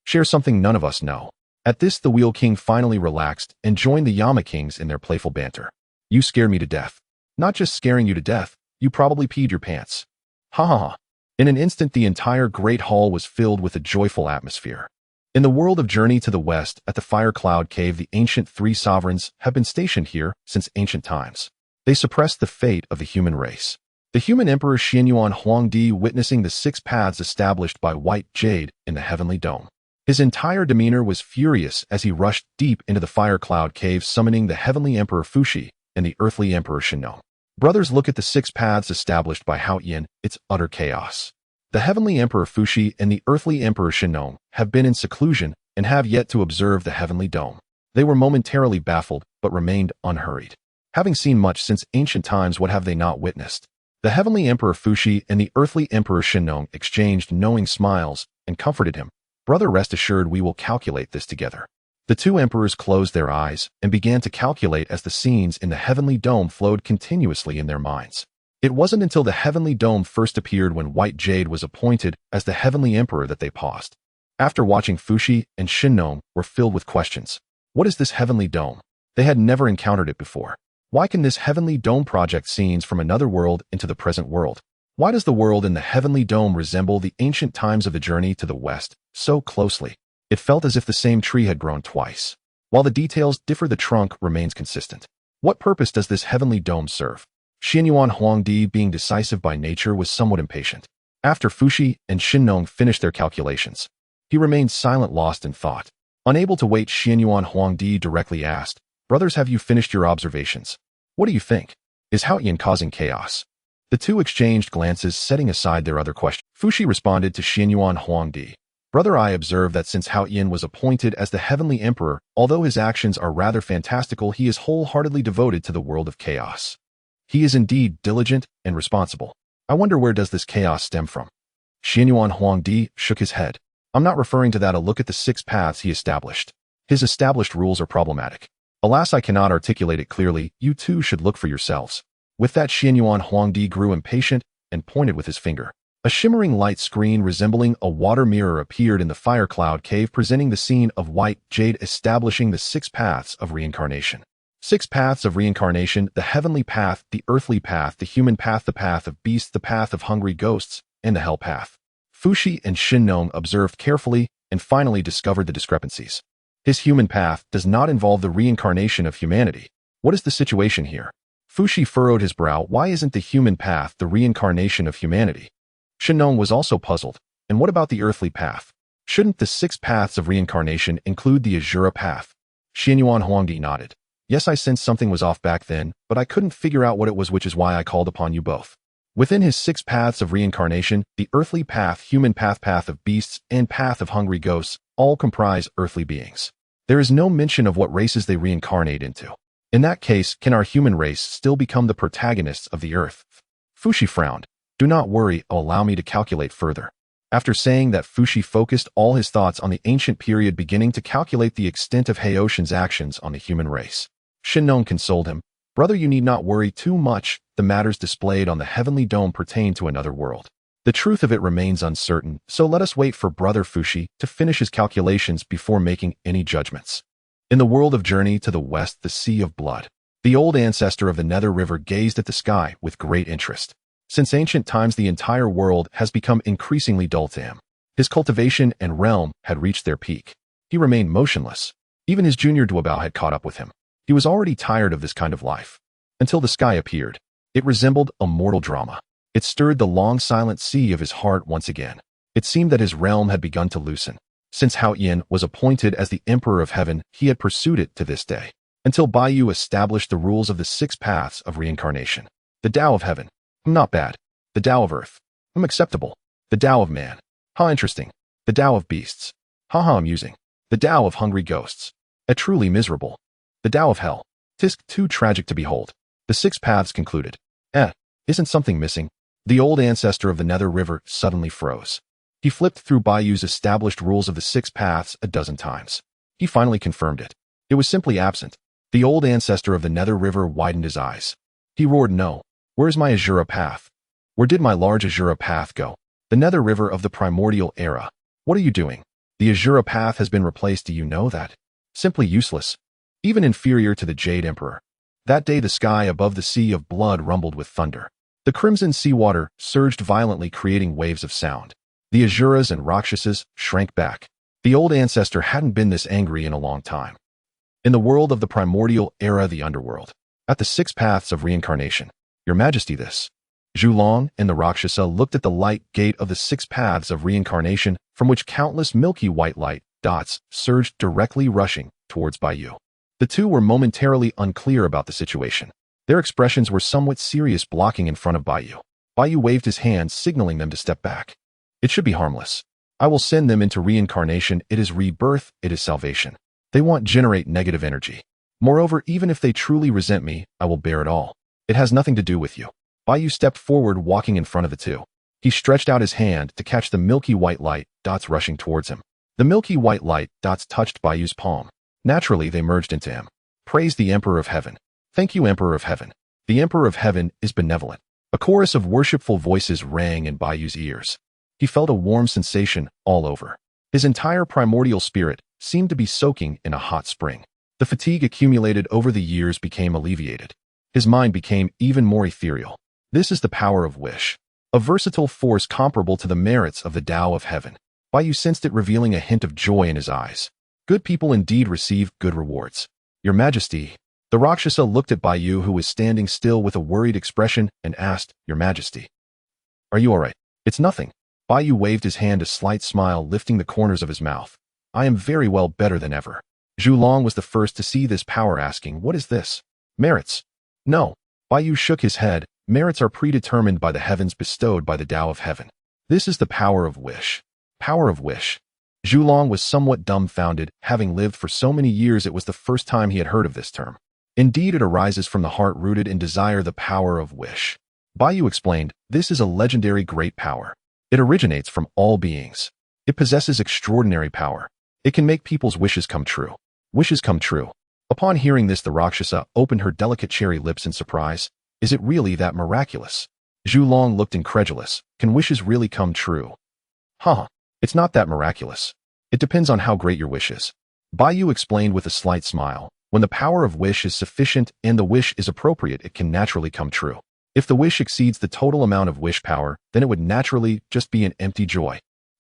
Share something none of us know. At this, the Wheel King finally relaxed and joined the Yama kings in their playful banter. "You scare me to death." "Not just scaring you to death, you probably peed your pants." Ha ha ha. In an instant, the entire great hall was filled with a joyful atmosphere. In the world of Journey to the West, at the Fire Cloud Cave, the ancient three sovereigns have been stationed here since ancient times. They suppressed the fate of the human race. The human emperor Xianyuan Huangdi, witnessing the 6 paths established by White Jade in the Heavenly Dome. His entire demeanor was furious as he rushed deep into the Fire Cloud Cave, summoning the Heavenly Emperor Fuxi and the Earthly Emperor Shinnong. Brothers, look at the 6 paths established by Hao Yin. It's utter chaos. The Heavenly Emperor Fuxi and the Earthly Emperor Shinnong have been in seclusion and have yet to observe the Heavenly Dome. They were momentarily baffled, but remained unhurried. Having seen much since ancient times, what have they not witnessed? The Heavenly Emperor Fuxi and the Earthly Emperor Shinnong exchanged knowing smiles and comforted him. "Brother, rest assured, we will calculate this together." The two emperors closed their eyes and began to calculate as the scenes in the Heavenly Dome flowed continuously in their minds. It wasn't until the Heavenly Dome first appeared when White Jade was appointed as the Heavenly Emperor that they paused. After watching, Fuxi and Shinnong were filled with questions. What is this Heavenly Dome? They had never encountered it before. Why can this Heavenly Dome project scenes from another world into the present world? Why does the world in the Heavenly Dome resemble the ancient times of the Journey to the West so closely? It felt as if the same tree had grown twice. While the details differ, the trunk remains consistent. What purpose does this Heavenly Dome serve? Xianyuan Huangdi, being decisive by nature, was somewhat impatient. After Fuxi and Shinnong finished their calculations, he remained silent, lost in thought. Unable to wait, Xianyuan Huangdi directly asked, "Brothers, have you finished your observations? What do you think? Is Hao Yin causing chaos?" The two exchanged glances, setting aside their other questions. Fuxi responded to Xianyuan Huangdi, "Brother, I observe that since Hao Yin was appointed as the Heavenly Emperor, although his actions are rather fantastical, he is wholeheartedly devoted to the world of chaos. He is indeed diligent and responsible. I wonder, where does this chaos stem from?" Xianyuan Huangdi shook his head. "I'm not referring to that. A look at the 6 paths he established. His established rules are problematic. Alas, I cannot articulate it clearly. You too should look for yourselves." With that, Xianyuan Huangdi grew impatient and pointed with his finger. A shimmering light screen resembling a water mirror appeared in the Fire Cloud Cave, presenting the scene of White Jade establishing the 6 paths of reincarnation. 6 paths of reincarnation: the heavenly path, the earthly path, the human path, the path of beasts, the path of hungry ghosts, and the hell path. Fuxi and Shinnong observed carefully and finally discovered the discrepancies. His human path does not involve the reincarnation of humanity. What is the situation here? Fuxi furrowed his brow. Why isn't the human path the reincarnation of humanity? Shinnong was also puzzled. And what about the earthly path? Shouldn't the 6 paths of reincarnation include the Azura path? Xianyuan Huangdi nodded. Yes, I sensed something was off back then, but I couldn't figure out what it was, which is why I called upon you both. Within his 6 paths of reincarnation, the earthly path, human path, path of beasts, and path of hungry ghosts all comprise earthly beings. There is no mention of what races they reincarnate into. In that case, can our human race still become the protagonists of the earth? Fuxi frowned. Do not worry, allow me to calculate further. After saying that, Fuxi focused all his thoughts on the ancient period, beginning to calculate the extent of Haoshin's actions on the human race. Shinnong consoled him. Brother, you need not worry too much. The matters displayed on the Heavenly Dome pertain to another world. The truth of it remains uncertain, so let us wait for Brother Fuxi to finish his calculations before making any judgments. In the world of Journey to the West, the Sea of Blood, the old ancestor of the Nether River gazed at the sky with great interest. Since ancient times, the entire world has become increasingly dull to him. His cultivation and realm had reached their peak. He remained motionless. Even his junior Duobao had caught up with him. He was already tired of this kind of life. Until the sky appeared. It resembled a mortal drama. It stirred the long silent sea of his heart once again. It seemed that his realm had begun to loosen. Since Hao Yin was appointed as the Emperor of Heaven, he had pursued it to this day. Until Baiyu established the rules of the 6 paths of reincarnation. The Tao of Heaven. Not bad. The Tao of Earth. Acceptable. The Tao of Man. How interesting. The Tao of Beasts. Ha amusing. The Tao of Hungry Ghosts. Truly miserable. The Tao of Hell. Tisk, too tragic to behold. The 6 paths concluded. Isn't something missing? The old ancestor of the Nether River suddenly froze. He flipped through Baiyu's established rules of the 6 paths a dozen times. He finally confirmed it. It was simply absent. The old ancestor of the Nether River widened his eyes. He roared, "No. Where's my Azura path?" Where did my large Azura path go? The nether river of the primordial era. What are you doing? The Azura path has been replaced, do you know that? Simply useless. Even inferior to the Jade Emperor. That day the sky above the sea of blood rumbled with thunder. The crimson seawater surged violently, creating waves of sound. The Azuras and Rakshasas shrank back. The old ancestor hadn't been this angry in a long time. In the world of the primordial era, the underworld. At the 6 paths of reincarnation. Your Majesty, this. Zhulong and the Rakshasa looked at the light gate of the 6 paths of reincarnation, from which countless milky white light dots surged directly rushing towards Baiyu. The two were momentarily unclear about the situation. Their expressions were somewhat serious, blocking in front of Baiyu. Baiyu waved his hand, signaling them to step back. It should be harmless. I will send them into reincarnation. It is rebirth, it is salvation. They won't generate negative energy. Moreover, even if they truly resent me, I will bear it all. It has nothing to do with you. Baiyu stepped forward, walking in front of the two. He stretched out his hand to catch the milky white light dots rushing towards him. The milky white light dots touched Baiyu's palm. Naturally, they merged into him. Praise the Emperor of Heaven. Thank you, Emperor of Heaven. The Emperor of Heaven is benevolent. A chorus of worshipful voices rang in Baiyu's ears. He felt a warm sensation all over. His entire primordial spirit seemed to be soaking in a hot spring. The fatigue accumulated over the years became alleviated. His mind became even more ethereal. This is the power of wish. A versatile force comparable to the merits of the Tao of Heaven. Baiyu sensed it, revealing a hint of joy in his eyes. Good people indeed receive good rewards. Your Majesty. The Rakshasa looked at Baiyu, who was standing still with a worried expression, and asked, Your Majesty. Are you all right? It's nothing. Baiyu waved his hand, a slight smile lifting the corners of his mouth. I am very well, better than ever. Zhulong was the first to see this power, asking, What is this? Merits. No. Baiyu shook his head. Merits are predetermined by the heavens, bestowed by the Tao of Heaven. This is the power of wish. Power of wish. Zhulong was somewhat dumbfounded. Having lived for so many years, it was the first time he had heard of this term. Indeed, it arises from the heart rooted in desire, the power of wish. Baiyu explained, This is a legendary great power. It originates from all beings. It possesses extraordinary power. It can make people's wishes come true. Wishes come true. Upon hearing this, the Rakshasa opened her delicate cherry lips in surprise. Is it really that miraculous? Zhulong looked incredulous. Can wishes really come true? It's not that miraculous. It depends on how great your wish is. Baiyu explained with a slight smile. When the power of wish is sufficient and the wish is appropriate, it can naturally come true. If the wish exceeds the total amount of wish power, then it would naturally just be an empty joy.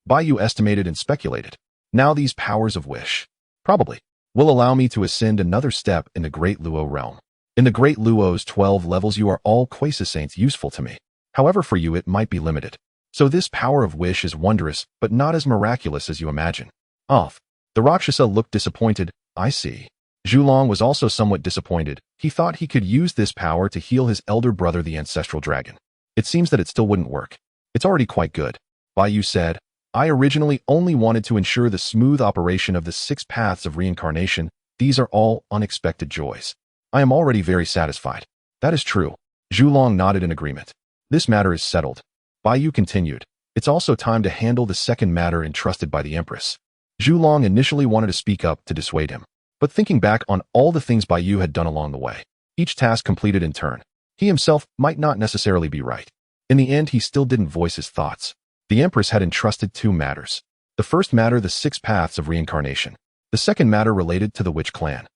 Baiyu estimated and speculated. Now these powers of wish, probably, will allow me to ascend another step in the Great Luo realm. In the Great Luo's 12 levels, you are all Quasi-Saints useful to me. However, for you it might be limited. So this power of wish is wondrous, but not as miraculous as you imagine. The Rakshasa looked disappointed. I see. Zhulong was also somewhat disappointed. He thought he could use this power to heal his elder brother, the ancestral dragon. It seems that it still wouldn't work. It's already quite good. Baiyu said, I originally only wanted to ensure the smooth operation of the 6 paths of reincarnation. These are all unexpected joys. I am already very satisfied. That is true. Zhulong nodded in agreement. This matter is settled. Baiyu continued. It's also time to handle the second matter entrusted by the Empress. Zhulong initially wanted to speak up to dissuade him. But thinking back on all the things Baiyu had done along the way, each task completed in turn, he himself might not necessarily be right. In the end, he still didn't voice his thoughts. The Empress had entrusted 2 matters. The first matter, the 6 paths of reincarnation. The second matter related to the witch clan.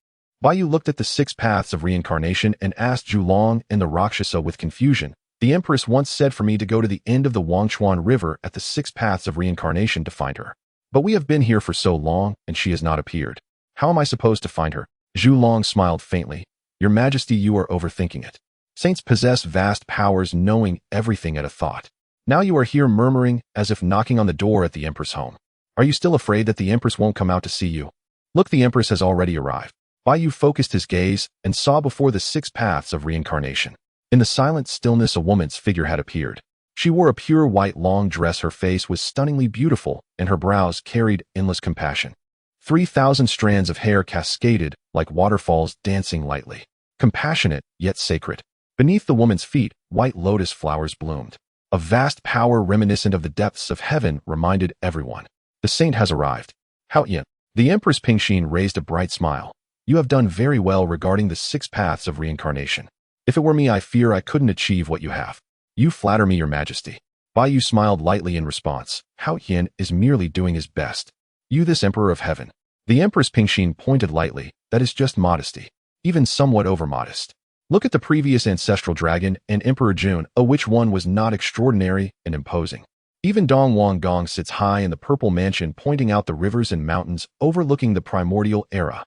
Baiyu looked at the 6 paths of reincarnation and asked Zhulong and the Rakshasa with confusion. The Empress once said for me to go to the end of the Wangchuan River at the 6 paths of reincarnation to find her. But we have been here for so long, and she has not appeared. How am I supposed to find her? Zhulong smiled faintly. Your Majesty, you are overthinking it. Saints possess vast powers, knowing everything at a thought. Now you are here murmuring as if knocking on the door at the Empress' home. Are you still afraid that the Empress won't come out to see you? Look, the Empress has already arrived. Baiyu focused his gaze and saw before the 6 paths of reincarnation. In the silent stillness, a woman's figure had appeared. She wore a pure white long dress. Her face was stunningly beautiful, and her brows carried endless compassion. 3,000 strands of hair cascaded like waterfalls, dancing lightly. Compassionate, yet sacred. Beneath the woman's feet, white lotus flowers bloomed. A vast power reminiscent of the depths of heaven reminded everyone. The saint has arrived. How yin? The Empress Pingxin raised a bright smile. You have done very well regarding the 6 paths of reincarnation. If it were me, I fear I couldn't achieve what you have. You flatter me, your majesty. Bai Yu smiled lightly in response. Hao Yin is merely doing his best. You, this emperor of heaven. The Empress Pingxin pointed lightly. That is just modesty. Even somewhat over-modest. Look at the previous ancestral dragon and Emperor Jun, which one was not extraordinary and imposing. Even Dong Wang Gong sits high in the purple mansion pointing out the rivers and mountains overlooking the primordial era.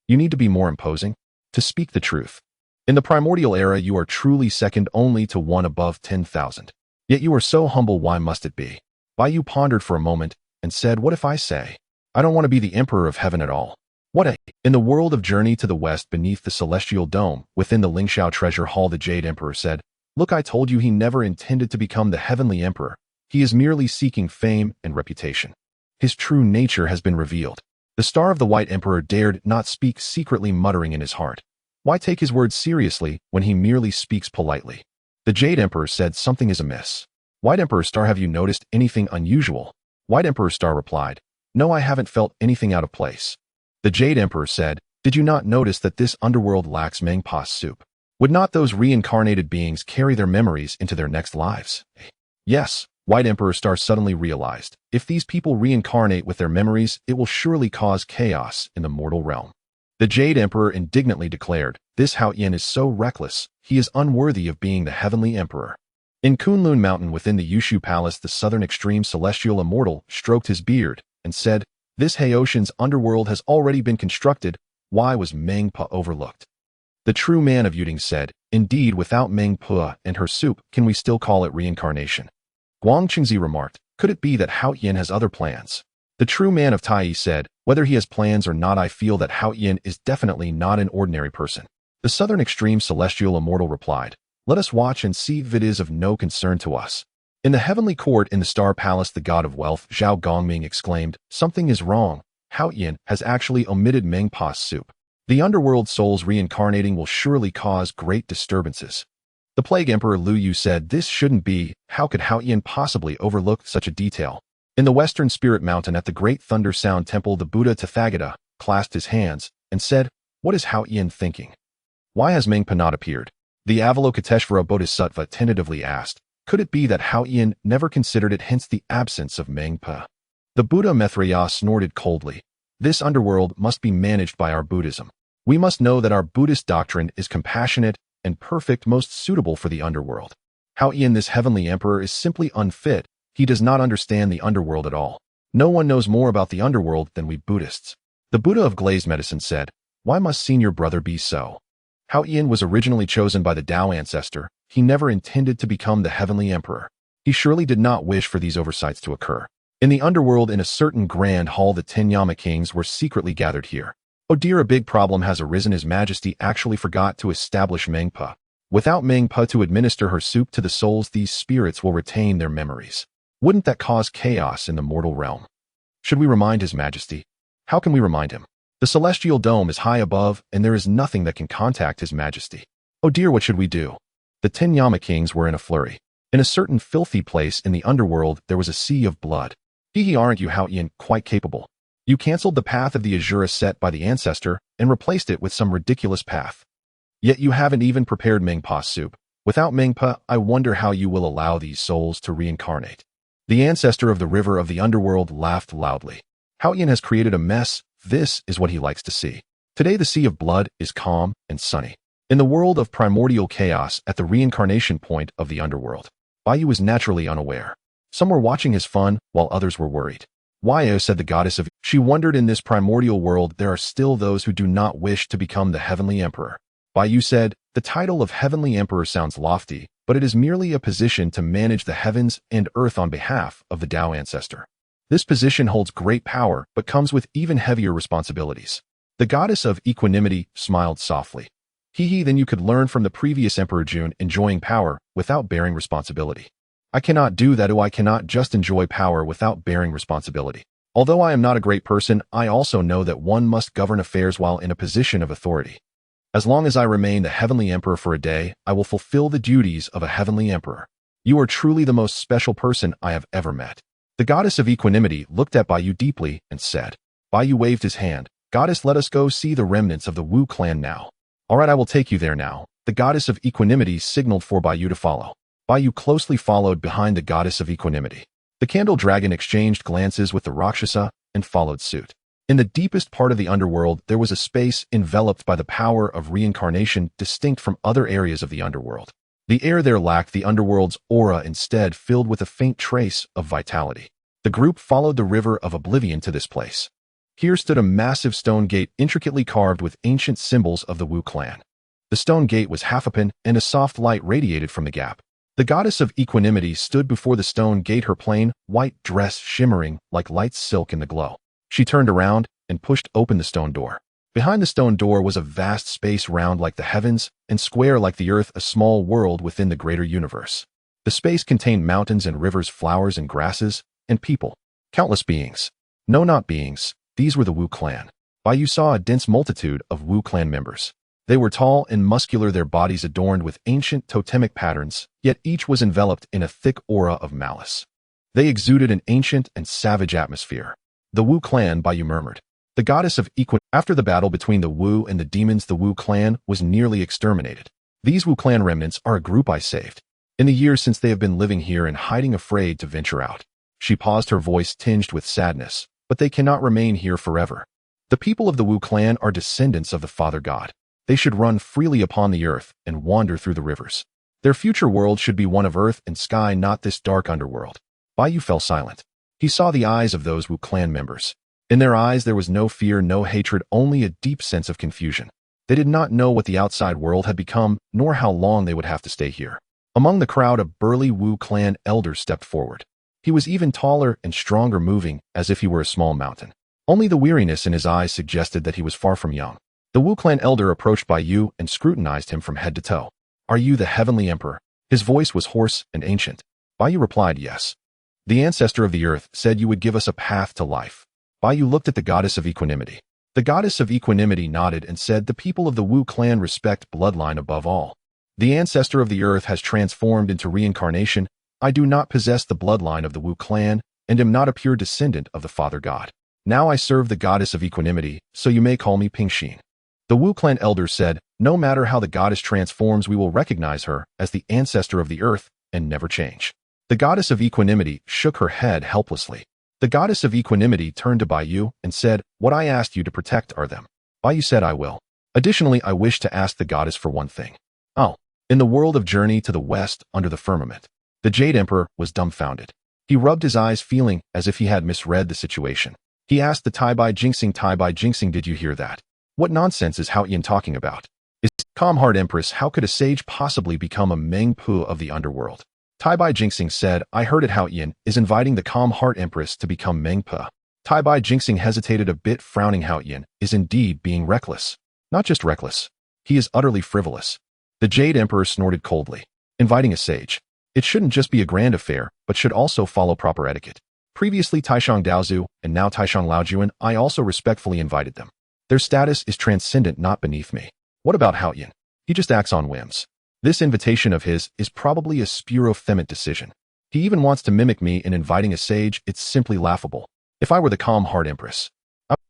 You need to be more imposing? To speak the truth. In the primordial era you are truly second only to one above 10,000. Yet you are so humble, why must it be? Bai Yu pondered for a moment and said, what if I say, I don't want to be the emperor of heaven at all? What in the world of Journey to the West beneath the celestial dome, within the Lingxiao treasure hall, the Jade Emperor said, look, I told you he never intended to become the heavenly emperor. He is merely seeking fame and reputation. His true nature has been revealed. The Star of the White Emperor dared not speak, secretly muttering in his heart. Why take his words seriously when he merely speaks politely? The Jade Emperor said, something is amiss. White Emperor Star, have you noticed anything unusual? White Emperor Star replied, no, I haven't felt anything out of place. The Jade Emperor said, did you not notice that this underworld lacks Mengpa's soup? Would not those reincarnated beings carry their memories into their next lives? Yes, White Emperor Star suddenly realized, if these people reincarnate with their memories, it will surely cause chaos in the mortal realm. The Jade Emperor indignantly declared, this Hao Yin is so reckless, he is unworthy of being the heavenly emperor. In Kunlun Mountain within the Yushu Palace, the southern extreme celestial immortal stroked his beard and said, this Haoshan's underworld has already been constructed, why was Mengpa overlooked? The true man of Yuding said, indeed, without Mengpa and her soup, can we still call it reincarnation? Guang Qingzi remarked, could it be that Hao Yin has other plans? The true man of Tai said, whether he has plans or not, I feel that Hao Yin is definitely not an ordinary person. The southern extreme celestial immortal replied, let us watch and see if it is of no concern to us. In the heavenly court in the Star Palace, the god of wealth, Zhao Gongming, exclaimed, something is wrong. Hao Yin has actually omitted Mengpa's soup. The underworld souls reincarnating will surely cause great disturbances. The Plague Emperor Lu Yu said, this shouldn't be. How could Hao Yin possibly overlook such a detail? In the western spirit mountain at the Great Thunder Sound Temple, the Buddha Tathagata clasped his hands and said, what is Hao Yin thinking? Why has Mengpa not appeared? The Avalokiteshvara Bodhisattva tentatively asked, could it be that Hao Yin never considered it, hence the absence of Mengpa? The Buddha Maitreya snorted coldly. This underworld must be managed by our Buddhism. We must know that our Buddhist doctrine is compassionate and perfect, most suitable for the underworld. Hao Yin, this heavenly emperor, is simply unfit. He does not understand the underworld at all. No one knows more about the underworld than we Buddhists. The Buddha of glazed medicine said, why must senior brother be so? Hao Yin was originally chosen by the Tao ancestor. He never intended to become the heavenly emperor. He surely did not wish for these oversights to occur. In the underworld, in a certain grand hall, the 10 Yama kings were secretly gathered here. Oh dear, a big problem has arisen. His Majesty actually forgot to establish Mengpa. Without Mengpa to administer her soup to the souls, these spirits will retain their memories. Wouldn't that cause chaos in the mortal realm? Should we remind His Majesty? How can we remind him? The celestial dome is high above, and there is nothing that can contact His Majesty. Oh dear, what should we do? The 10 Yama kings were in a flurry. In a certain filthy place in the underworld, there was a sea of blood. Aren't you, Hao Yin, quite capable? You cancelled the path of the Azura set by the ancestor and replaced it with some ridiculous path. Yet you haven't even prepared Mengpa's soup. Without Mengpa, I wonder how you will allow these souls to reincarnate. The ancestor of the river of the underworld laughed loudly. Hao Yin has created a mess. This is what he likes to see. Today the sea of blood is calm and sunny. In the world of primordial chaos at the reincarnation point of the underworld, Bai Yu was naturally unaware. Some were watching his fun, while others were worried. Why, said the goddess of... She wondered, in this primordial world there are still those who do not wish to become the heavenly emperor. Bai Yu said, the title of heavenly emperor sounds lofty, but it is merely a position to manage the heavens and earth on behalf of the Tao ancestor. This position holds great power, but comes with even heavier responsibilities. The goddess of equanimity smiled softly. Then you could learn from the previous Emperor Jun, enjoying power without bearing responsibility. I cannot do that. I cannot just enjoy power without bearing responsibility. Although I am not a great person, I also know that one must govern affairs while in a position of authority. As long as I remain the heavenly emperor for a day, I will fulfill the duties of a heavenly emperor. You are truly the most special person I have ever met. The goddess of equanimity looked at Bai Yu deeply and said. Bai Yu waved his hand. Goddess, let us go see the remnants of the Wu clan now. All right, I will take you there now. The goddess of equanimity signaled for Bai Yu to follow. Yu closely followed behind the goddess of equanimity. The candle dragon exchanged glances with the Rakshasa and followed suit. In the deepest part of the underworld, there was a space enveloped by the power of reincarnation distinct from other areas of the underworld. The air there lacked the underworld's aura, instead filled with a faint trace of vitality. The group followed the river of oblivion to this place. Here stood a massive stone gate intricately carved with ancient symbols of the Wu clan. The stone gate was half open and a soft light radiated from the gap. The goddess of equanimity stood before the stone gate, her plain, white dress shimmering like light silk in the glow. She turned around and pushed open the stone door. Behind the stone door was a vast space, round like the heavens and square like the earth, a small world within the greater universe. The space contained mountains and rivers, flowers and grasses, and people. Countless beings. No, not beings. These were the Wu clan. Yu saw a dense multitude of Wu clan members. They were tall and muscular, their bodies adorned with ancient totemic patterns, yet each was enveloped in a thick aura of malice. They exuded an ancient and savage atmosphere. The Wu clan, Yu murmured. The goddess of equanimity. After the battle between the Wu and the demons, the Wu clan was nearly exterminated. These Wu clan remnants are a group I saved. In the years since they have been living here and hiding, afraid to venture out. She paused, her voice tinged with sadness. But they cannot remain here forever. The people of the Wu clan are descendants of the Father God. They should run freely upon the earth and wander through the rivers. Their future world should be one of earth and sky, not this dark underworld. Yu fell silent. He saw the eyes of those Wu clan members. In their eyes there was no fear, no hatred, only a deep sense of confusion. They did not know what the outside world had become, nor how long they would have to stay here. Among the crowd, a burly Wu clan elder stepped forward. He was even taller and stronger, moving as if he were a small mountain. Only the weariness in his eyes suggested that he was far from young. The Wu clan elder approached Yu and scrutinized him from head to toe. "Are you the Heavenly Emperor?" His voice was hoarse and ancient. Yu replied, "Yes. The ancestor of the earth said you would give us a path to life." Yu looked at the goddess of equanimity. The goddess of equanimity nodded and said, "The people of the Wu clan respect bloodline above all. The ancestor of the earth has transformed into reincarnation. I do not possess the bloodline of the Wu clan and am not a pure descendant of the Father God. Now I serve the goddess of equanimity, so you may call me Pingxin." The Wu clan elder said, "No matter how the goddess transforms, we will recognize her as the ancestor of the earth and never change." The goddess of equanimity shook her head helplessly. The goddess of equanimity turned to Yu and said, "What I asked you to protect are them." Yu said, "I will. Additionally, I wish to ask the goddess for one thing." "Oh." In the world of Journey to the West, under the firmament, the Jade Emperor was dumbfounded. He rubbed his eyes, feeling as if he had misread the situation. He asked the Tai Jinxing, "Did you hear that? What nonsense is Hao Yin talking about? Is calm heart Empress, how could a sage possibly become a Meng Pu of the underworld?" Tai Jinxing said, "I heard it. Hao Yin is inviting the calm heart Empress to become Meng Pu." Tai Jinxing hesitated a bit, frowning. Hao Yin is indeed being reckless. Not just reckless. He is utterly frivolous. The Jade Emperor snorted coldly. Inviting a sage. It shouldn't just be a grand affair, but should also follow proper etiquette. Previously Taishang Daozu and now Taishang Laojuan, I also respectfully invited them. Their status is transcendent, not beneath me. What about Hao Yin? He just acts on whims. This invitation of his is probably a spuro-themant decision. He even wants to mimic me in inviting a sage. It's simply laughable. If I were the calm heart Empress.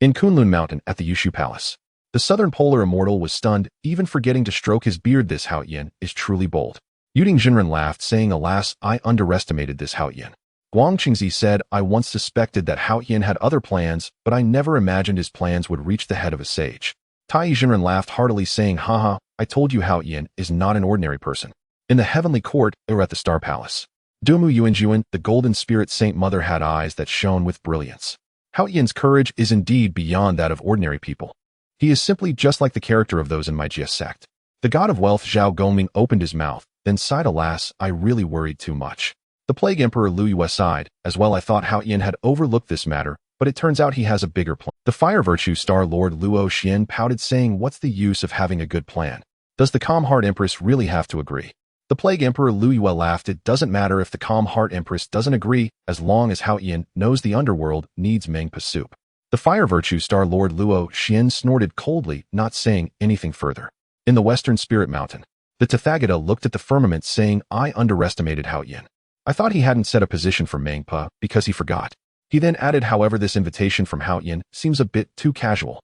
In Kunlun Mountain at the Yushu Palace, the southern polar immortal was stunned, even forgetting to stroke his beard. This Hao Yin is truly bold. Yuding Jinren laughed, saying, "Alas, I underestimated this Hao Yin." Guang Qingzi said, "I once suspected that Hao Yin had other plans, but I never imagined his plans would reach the head of a sage." Tai Jinren laughed heartily, saying, "Haha, I told you Hao Yin is not an ordinary person." In the heavenly court, or at the Star Palace, Dumu Yuanjuan, the golden spirit saint mother, had eyes that shone with brilliance. Hao Yin's courage is indeed beyond that of ordinary people. He is simply just like the character of those in my Jia sect. The god of wealth Zhao Gongming opened his mouth, then sighed, "Alas, I really worried too much." The plague emperor Lu Yue sighed, as well. "I thought Hao Yin had overlooked this matter, but it turns out he has a bigger plan." The fire virtue star lord Luo Xian pouted, saying, "What's the use of having a good plan? Does the calm heart empress really have to agree?" The plague emperor Lu Yue laughed. "It doesn't matter if the calm heart empress doesn't agree, as long as Hao Yin knows the underworld needs Meng Pa soup." The fire virtue star lord Luo Xian snorted coldly, not saying anything further. In the western spirit mountain, the Tathagata looked at the firmament, saying, "I underestimated Hao Yin. I thought he hadn't set a position for Meng Pa because he forgot." He then added, "However, this invitation from Hao Yin seems a bit too casual.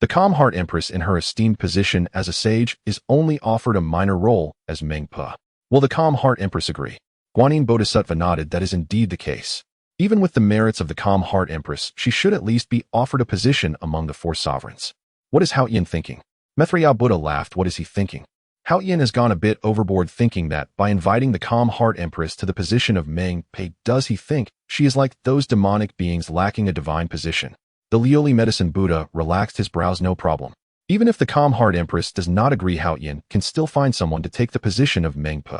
The calm heart empress in her esteemed position as a sage is only offered a minor role as Meng Pa. Will the calm heart Empress agree? Guanyin Bodhisattva nodded. That is indeed the case. Even with the merits of the calm heart Empress, she should at least be offered a position among the 4 sovereigns. What is Hao Yin thinking? Maitreya Buddha laughed. What is he thinking? Hao Yin has gone a bit overboard thinking that by inviting the calm heart Empress to the position of Meng Pei, does he think she is like those demonic beings lacking a divine position? The Lioli Medicine Buddha relaxed his brows. No problem. Even if the calm heart Empress does not agree, Hao Yin can still find someone to take the position of Meng Pe.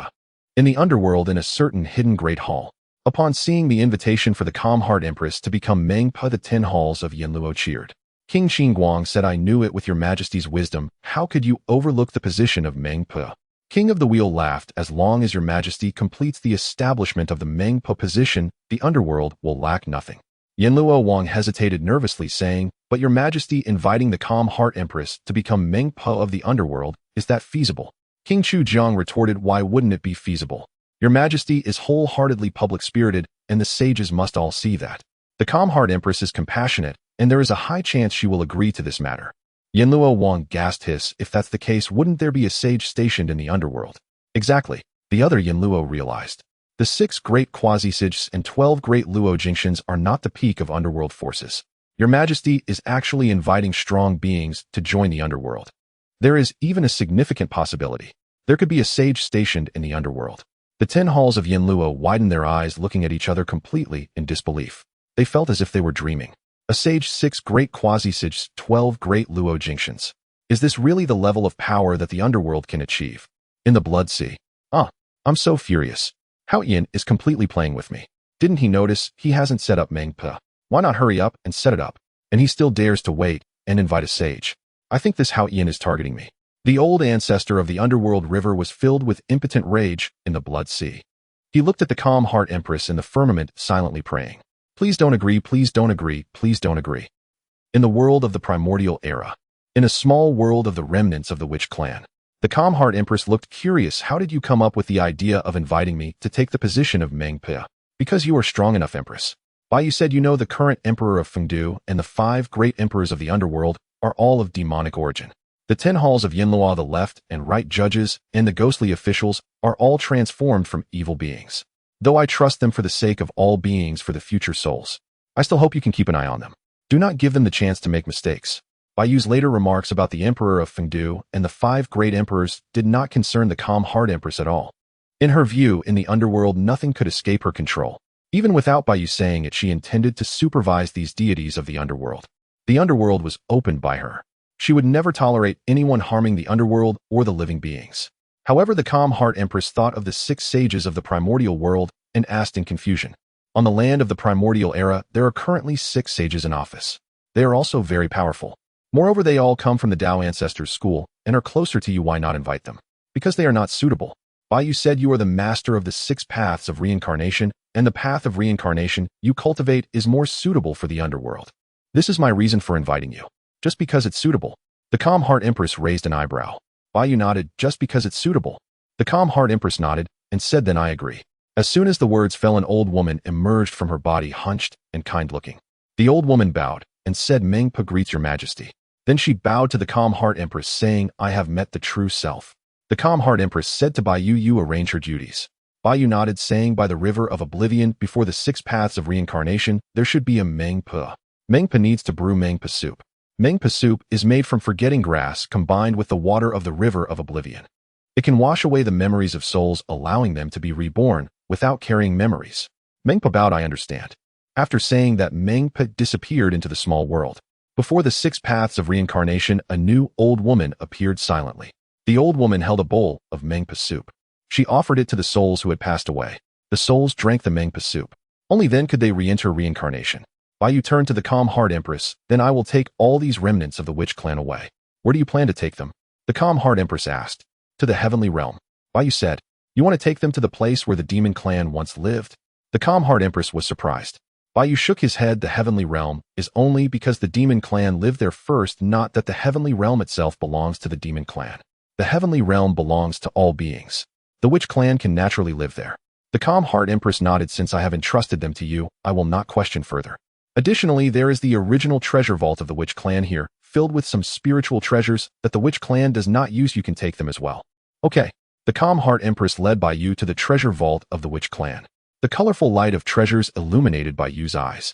In the underworld, in a certain hidden great hall, upon seeing the invitation for the calm heart Empress to become Meng Pe, the 10 halls of Yanluo cheered. King Qingguang said, I knew it with your majesty's wisdom. How could you overlook the position of Meng Pe? King of the Wheel laughed. As long as your majesty completes the establishment of the Meng Pe position, the underworld will lack nothing. Yanluo Wang hesitated nervously, saying, but your majesty inviting the calm heart Empress to become Meng Pe of the underworld, is that feasible? King Chu Jiang retorted, why wouldn't it be feasible? Your majesty is wholeheartedly public-spirited, and the sages must all see that. The calm heart Empress is compassionate, and there is a high chance she will agree to this matter. Yanluo Wang gasped. If that's the case, wouldn't there be a sage stationed in the underworld? Exactly. The other Yanluo realized. The 6 great quasi-sages and 12 great Luo Jingshans are not the peak of underworld forces. Your majesty is actually inviting strong beings to join the underworld. There is even a significant possibility. There could be a sage stationed in the underworld. The 10 halls of Yanluo widened their eyes, looking at each other completely in disbelief. They felt as if they were dreaming. A sage, 6 great quasi-sages, 12 great Luo Jingshans. Is this really the level of power that the underworld can achieve? In the Blood Sea. I'm so furious. Hao Yin is completely playing with me. Didn't he notice he hasn't set up Meng Pe? Why not hurry up and set it up? And he still dares to wait and invite a sage. I think this Hao Yin is targeting me. The old ancestor of the underworld river was filled with impotent rage in the Blood Sea. He looked at the calm heart Empress in the firmament, silently praying. Please don't agree, please don't agree, please don't agree. In the world of the Primordial era, in a small world of the remnants of the Witch clan, the calm heart Empress looked curious. How did you come up with the idea of inviting me to take the position of Meng Pe? Because you are strong enough, Empress. Why, you said you know the current emperor of Fengdu and the 5 great emperors of the underworld are all of demonic origin. The 10 halls of Yanluo, the left and right judges, and the ghostly officials are all transformed from evil beings. Though I trust them for the sake of all beings for the future souls, I still hope you can keep an eye on them. Do not give them the chance to make mistakes. Baiyu's later remarks about the emperor of Fengdu and the 5 great emperors did not concern the calm heart Empress at all. In her view, in the underworld, nothing could escape her control. Even without Baiyu saying it, she intended to supervise these deities of the underworld. The underworld was opened by her. She would never tolerate anyone harming the underworld or the living beings. However, the calm heart Empress thought of the 6 sages of the primordial world and asked in confusion. On the land of the primordial era, there are currently 6 sages in office. They are also very powerful. Moreover, they all come from the Tao Ancestors School and are closer to you. Why not invite them? Because they are not suitable. Baiyu said you are the master of the 6 paths of reincarnation, and the path of reincarnation you cultivate is more suitable for the underworld. This is my reason for inviting you. Just because it's suitable. The calm heart Empress raised an eyebrow. Baiyu nodded. Just because it's suitable. The calm heart Empress nodded and said, then I agree. As soon as the words fell, an old woman emerged from her body, hunched and kind-looking. The old woman bowed and said, Meng Pe greets your majesty. Then she bowed to the calm heart Empress, saying, I have met the true self. The calm heart Empress said to Baiyu, you arrange her duties. Baiyu nodded, saying, by the river of oblivion, before the 6 paths of reincarnation, there should be a Meng Pe. Meng Pe needs to brew Meng Pe soup. Meng Pe soup is made from forgetting grass combined with the water of the river of oblivion. It can wash away the memories of souls, allowing them to be reborn without carrying memories. Meng Pe bowed, I understand. After saying that, Meng Pe disappeared into the small world. Before the 6 paths of reincarnation, a new old woman appeared silently. The old woman held a bowl of Meng Pe soup. She offered it to the souls who had passed away. The souls drank the Meng Pe soup. Only then could they re-enter reincarnation. Baiyu turned to the calm heart Empress, then I will take all these remnants of the Witch clan away. Where do you plan to take them? The calm heart Empress asked. To the heavenly realm. Baiyu said. You want to take them to the place where the demon clan once lived? The calm heart Empress was surprised. Baiyu shook his head. The heavenly realm is only because the demon clan lived there first, not that the heavenly realm itself belongs to the demon clan. The heavenly realm belongs to all beings. The Witch clan can naturally live there. The calm heart Empress nodded. Since I have entrusted them to you, I will not question further. Additionally, there is the original treasure vault of the Witch clan here, filled with some spiritual treasures that the Witch clan does not use. You can take them as well. Okay. The calm heart Empress led Bai Yu to the treasure vault of the witch clan. The colorful light of treasures illuminated Bai Yu's eyes.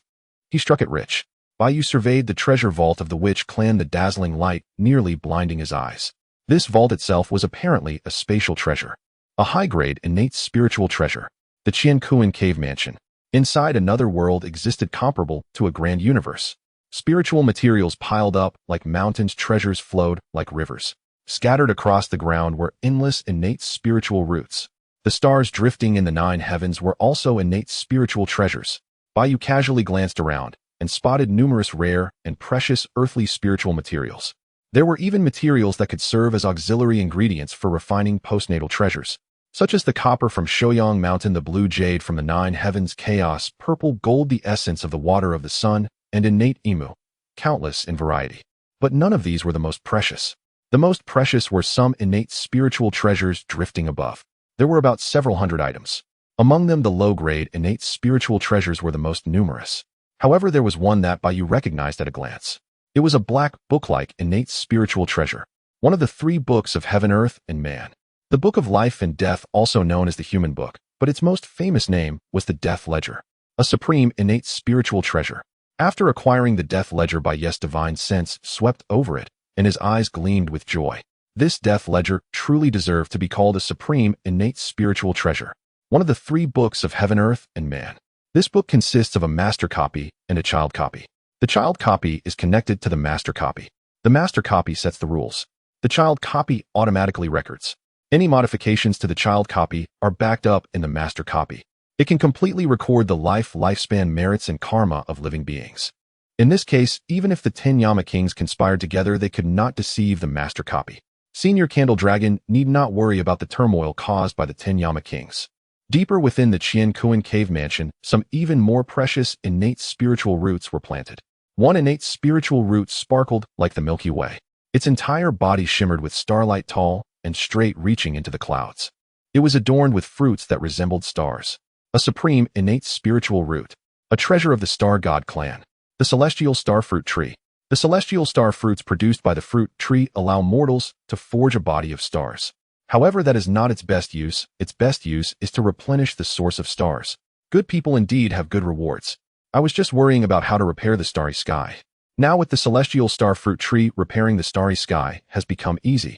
He struck it rich. Bai Yu surveyed the treasure vault of the witch clan, the dazzling light nearly blinding his eyes. This vault itself was apparently a spatial treasure. A high-grade, innate spiritual treasure. The Qiankuan cave mansion. Inside another world existed comparable to a grand universe. Spiritual materials piled up like mountains, treasures flowed like rivers. Scattered across the ground were endless innate spiritual roots. The stars drifting in the 9 heavens were also innate spiritual treasures. Bai Yu casually glanced around and spotted numerous rare and precious earthly spiritual materials. There were even materials that could serve as auxiliary ingredients for refining postnatal treasures, such as the copper from Shouyang Mountain, the blue jade from the 9 heavens, chaos, purple gold, the essence of the water of the sun, and innate emu, countless in variety. But none of these were the most precious. The most precious were some innate spiritual treasures drifting above. There were about several hundred items. Among them, the low-grade innate spiritual treasures were the most numerous. However, there was one that Bai Yu recognized at a glance. It was a black, book-like innate spiritual treasure, one of the 3 books of heaven, earth, and man. The Book of Life and Death, also known as the Human Book, but its most famous name was the Death Ledger, a supreme innate spiritual treasure. After acquiring the Death Ledger, Bai Yu's divine sense swept over it, and his eyes gleamed with joy. This Death Ledger truly deserved to be called a supreme innate spiritual treasure, one of the 3 books of heaven, earth, and man. This book consists of a master copy and a child copy. The child copy is connected to the master copy. The master copy sets the rules. The child copy automatically records. Any modifications to the child copy are backed up in the master copy. It can completely record the lifespan, merits, and karma of living beings. In this case, even if the 10 Yama Kings conspired together, they could not deceive the master copy. Senior Candle Dragon need not worry about the turmoil caused by the 10 Yama Kings. Deeper within the Qiankuan cave mansion, some even more precious innate spiritual roots were planted. One innate spiritual root sparkled like the Milky Way. Its entire body shimmered with starlight, tall and straight, reaching into the clouds. It was adorned with fruits that resembled stars. A supreme innate spiritual root. A treasure of the Star God clan. The Celestial Star Fruit Tree. The celestial star fruits produced by the fruit tree allow mortals to forge a body of stars. However, that is not its best use. Its best use is to replenish the source of stars. Good people indeed have good rewards. I was just worrying about how to repair the starry sky. Now with the Celestial Star Fruit Tree, repairing the starry sky has become easy.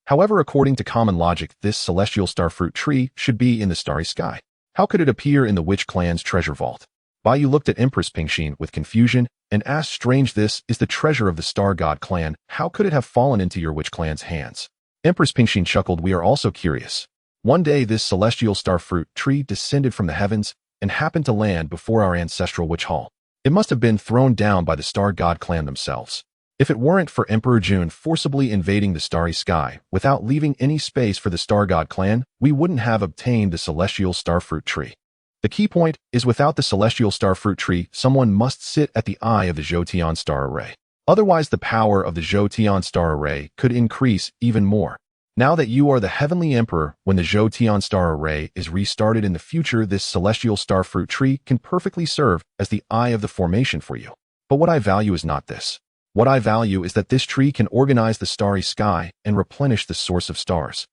However, according to common logic, this Celestial Star Fruit Tree should be in the starry sky. How could it appear in the witch clan's treasure vault? Bai Yu looked at Empress Pingxin with confusion and asked, strange, this is the treasure of the Star God clan. How could it have fallen into your witch clan's hands? Empress Pingxin chuckled, we are also curious. One day this Celestial Star Fruit Tree descended from the heavens and happened to land before our ancestral witch hall. It must have been thrown down by the Star God clan themselves. If it weren't for Emperor June forcibly invading the starry sky without leaving any space for the Star God clan, we wouldn't have obtained the Celestial Star Fruit Tree. The key point is, without the Celestial Star Fruit Tree, someone must sit at the eye of the Zhoutian star array. Otherwise, the power of the Zhoutian star array could increase even more. Now that you are the Heavenly Emperor, when the Zhoutian star array is restarted in the future, this Celestial Star Fruit Tree can perfectly serve as the eye of the formation for you. But what I value is not this. What I value is that this tree can organize the starry sky and replenish the source of stars.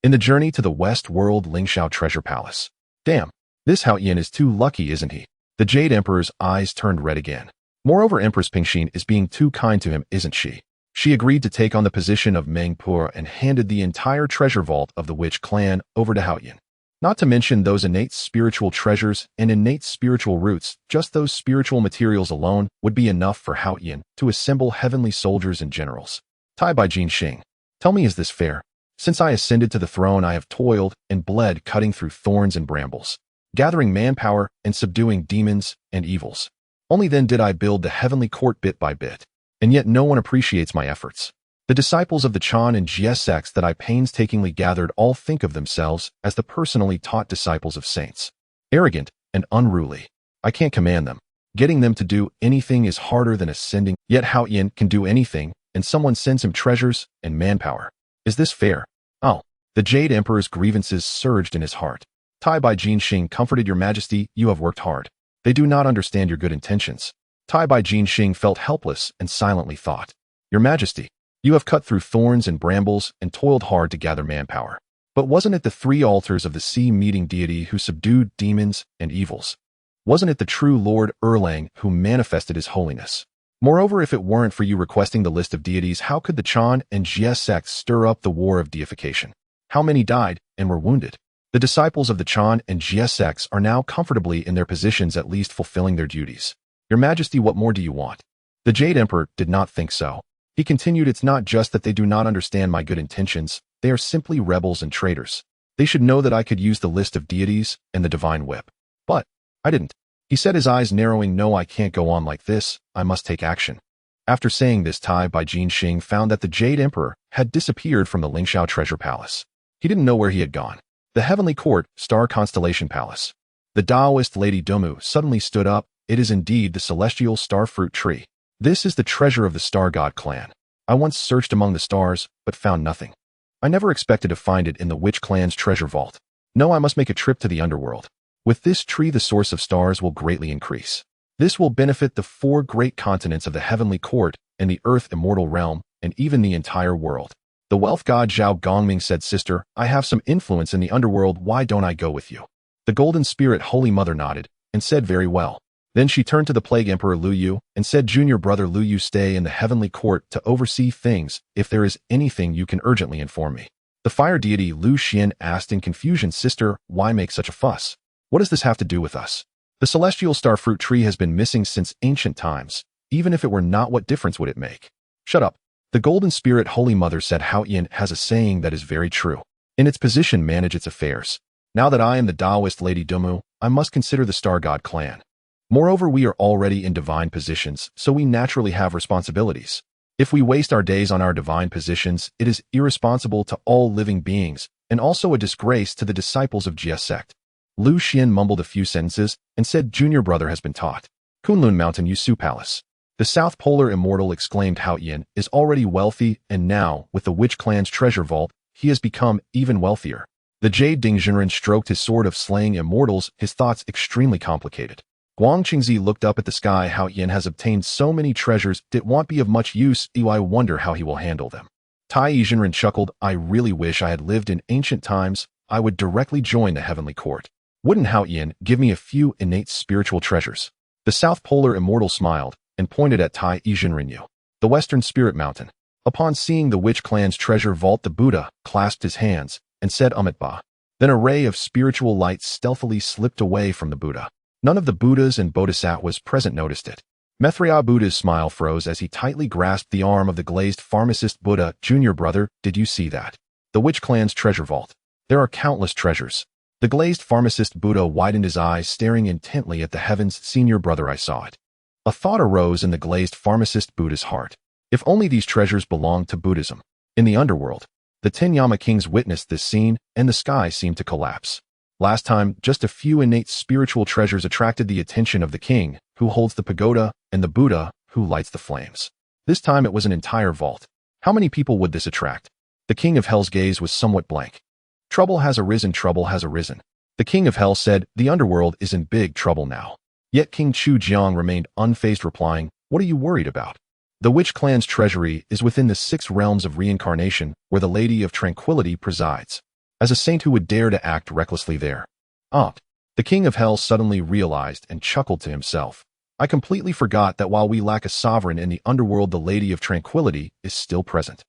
In the journey to the West World Lingxiao Treasure Palace. Damn, this Hao Yin is too lucky, isn't he? The Jade Emperor's eyes turned red again. Moreover, Empress Pingxin is being too kind to him, isn't she? She agreed to take on the position of Mengpur and handed the entire treasure vault of the witch clan over to Hao Yin. Not to mention those innate spiritual treasures and innate spiritual roots. Just those spiritual materials alone would be enough for Hao Yin to assemble heavenly soldiers and generals. Tai Bai Jin Xing. Tell me, is this fair? Since I ascended to the throne, I have toiled and bled, cutting through thorns and brambles, gathering manpower and subduing demons and evils. Only then did I build the heavenly court bit by bit. And yet no one appreciates my efforts. The disciples of the Chan and Jie sects that I painstakingly gathered all think of themselves as the personally taught disciples of saints. Arrogant and unruly. I can't command them. Getting them to do anything is harder than ascending. Yet Hao Yin can do anything, and someone sends him treasures and manpower. Is this fair? Oh, the Jade Emperor's grievances surged in his heart. Tai Bai Jin Xing comforted, Your Majesty, you have worked hard. They do not understand your good intentions. Tai Bai Jin Xing felt helpless and silently thought, Your Majesty, you have cut through thorns and brambles and toiled hard to gather manpower. But wasn't it the three altars of the sea-meeting deity who subdued demons and evils? Wasn't it the true Lord Erlang who manifested his holiness? Moreover, if it weren't for you requesting the list of deities, how could the Chan and Jie sects stir up the war of deification? How many died and were wounded? The disciples of the Chan and Jie sects are now comfortably in their positions, at least fulfilling their duties. Your Majesty, what more do you want? The Jade Emperor did not think so. He continued, it's not just that they do not understand my good intentions, they are simply rebels and traitors. They should know that I could use the list of deities and the divine whip. But I didn't. He said, his eyes narrowing, no, I can't go on like this, I must take action. After saying this, Tai Baijin Xing found that the Jade Emperor had disappeared from the Lingxiao Treasure Palace. He didn't know where he had gone. The Heavenly Court, Star Constellation Palace. The Taoist Lady Domu suddenly stood up. It is indeed the celestial star fruit tree. This is the treasure of the Star God clan. I once searched among the stars, but found nothing. I never expected to find it in the Witch clan's treasure vault. No, I must make a trip to the underworld. With this tree, the source of stars will greatly increase. This will benefit the 4 great continents of the Heavenly Court and the Earth Immortal Realm, and even the entire world. The wealth god Zhao Gongming said, sister, I have some influence in the underworld, why don't I go with you? The Golden Spirit Holy Mother nodded and said, very well. Then she turned to the Plague Emperor Lu Yu and said, junior brother Lu Yu, stay in the Heavenly Court to oversee things. If there is anything, you can urgently inform me. The fire deity Lu Xian asked in confusion, sister, why make such a fuss? What does this have to do with us? The celestial star fruit tree has been missing since ancient times. Even if it were not, what difference would it make? Shut up. The Golden Spirit Holy Mother said, Hao Yin has a saying that is very true. In its position, manage its affairs. Now that I am the Taoist Lady Domu, I must consider the Star God clan. Moreover, we are already in divine positions, so we naturally have responsibilities. If we waste our days on our divine positions, it is irresponsible to all living beings, and also a disgrace to the disciples of Jie sect. Lu Xian mumbled a few sentences and said, junior brother has been taught. Kunlun Mountain Yusu Palace. The South Polar Immortal exclaimed, Hao Yin is already wealthy, and now, with the Witch clan's treasure vault, he has become even wealthier. The Jade Ding Zhenren stroked his sword of slaying immortals, his thoughts extremely complicated. Guang Qingzi looked up at the sky. Hao Yin has obtained so many treasures, it won't be of much use. I wonder how he will handle them. Tai Zhenren chuckled, I really wish I had lived in ancient times. I would directly join the Heavenly Court. Wouldn't Hao Yin give me a few innate spiritual treasures? The South Polar Immortal smiled and pointed at Tai Zhenren, the Western Spirit Mountain. Upon seeing the Witch clan's treasure vault, the Buddha clasped his hands and said, Ba. Then a ray of spiritual light stealthily slipped away from the Buddha. None of the Buddhas and Bodhisattvas present noticed it. Maitreya Buddha's smile froze as he tightly grasped the arm of the glazed pharmacist Buddha. Junior brother, did you see that? The Witch clan's treasure vault. There are countless treasures. The glazed pharmacist Buddha widened his eyes, staring intently at the heavens. Senior brother, I saw it. A thought arose in the glazed pharmacist Buddha's heart. If only these treasures belonged to Buddhism. In the underworld, the 10 Yama kings witnessed this scene, and the sky seemed to collapse. Last time, just a few innate spiritual treasures attracted the attention of the king, who holds the pagoda, and the Buddha, who lights the flames. This time it was an entire vault. How many people would this attract? The king of hell's gaze was somewhat blank. Trouble has arisen, trouble has arisen. The king of hell said, the underworld is in big trouble now. Yet King Chu Jiang remained unfazed, replying, what are you worried about? The Witch clan's treasury is within the 6 realms of reincarnation, where the Lady of Tranquility presides. As a saint, who would dare to act recklessly there? The king of hell suddenly realized and chuckled to himself. I completely forgot that while we lack a sovereign in the underworld, the Lady of Tranquility is still present.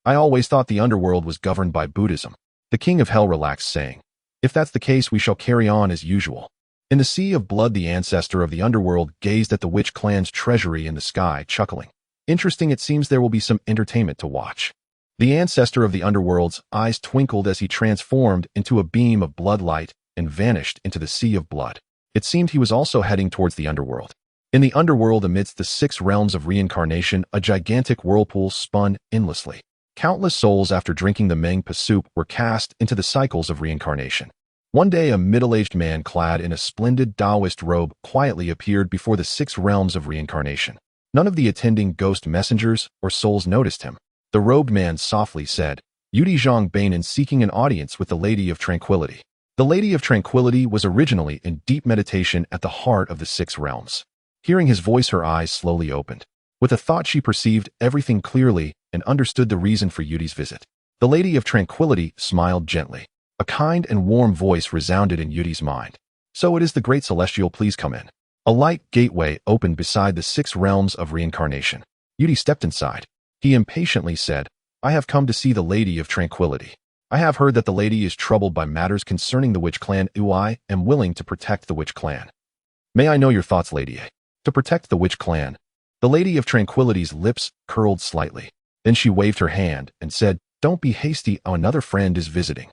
I always thought the underworld was governed by Buddhism. The king of hell relaxed, saying, if that's the case, we shall carry on as usual. In the sea of blood, the ancestor of the underworld gazed at the Witch clan's treasury in the sky, chuckling. Interesting, it seems there will be some entertainment to watch. The ancestor of the underworld's eyes twinkled as he transformed into a beam of blood light and vanished into the sea of blood. It seemed he was also heading towards the underworld. In the underworld, amidst the 6 realms of reincarnation, a gigantic whirlpool spun endlessly. Countless souls, after drinking the Meng Pa soup, were cast into the cycles of reincarnation. One day, a middle-aged man clad in a splendid Taoist robe quietly appeared before the 6 realms of reincarnation. None of the attending ghost messengers or souls noticed him. The robed man softly said, Yudi Zhang Bainan, seeking an audience with the Lady of Tranquility. The Lady of Tranquility was originally in deep meditation at the heart of the 6 realms. Hearing his voice, her eyes slowly opened. With a thought, she perceived everything clearly and understood the reason for Yudi's visit. The Lady of Tranquility smiled gently. A kind and warm voice resounded in Yudi's mind. So it is the Great Celestial, please come in. A light gateway opened beside the 6 realms of reincarnation. Yudi stepped inside. He impatiently said, I have come to see the Lady of Tranquility. I have heard that the lady is troubled by matters concerning the Witch Clan. I am willing to protect the Witch Clan. May I know your thoughts, Lady A? To protect the Witch Clan. The Lady of Tranquility's lips curled slightly. Then she waved her hand and said, Don't be hasty, another friend is visiting.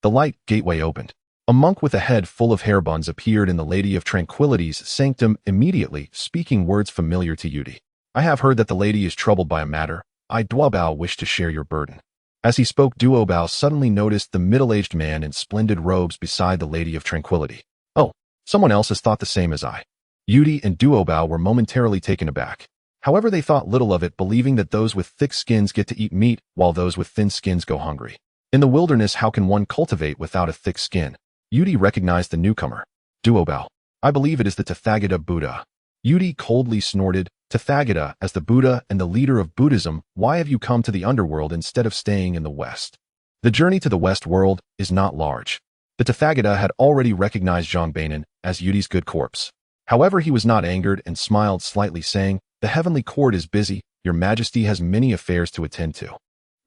The light gateway opened. A monk with a head full of hair buns appeared in the Lady of Tranquility's sanctum immediately, speaking words familiar to Yudi. I have heard that the lady is troubled by a matter. I, Duobao, wish to share your burden. As he spoke, Duobao suddenly noticed the middle-aged man in splendid robes beside the Lady of Tranquility. Oh, someone else has thought the same as I. Yudi and Duobao were momentarily taken aback. However, they thought little of it, believing that those with thick skins get to eat meat, while those with thin skins go hungry. In the wilderness, how can one cultivate without a thick skin? Yudi recognized the newcomer. Duobao. I believe it is the Tathagata Buddha. Yudi coldly snorted, Tathagata, as the Buddha and the leader of Buddhism, why have you come to the underworld instead of staying in the West? The journey to the West world is not large. The Tathagata had already recognized Zhang Bainan as Yudi's good corpse. However, he was not angered and smiled slightly, saying, The heavenly court is busy. Your Majesty has many affairs to attend to.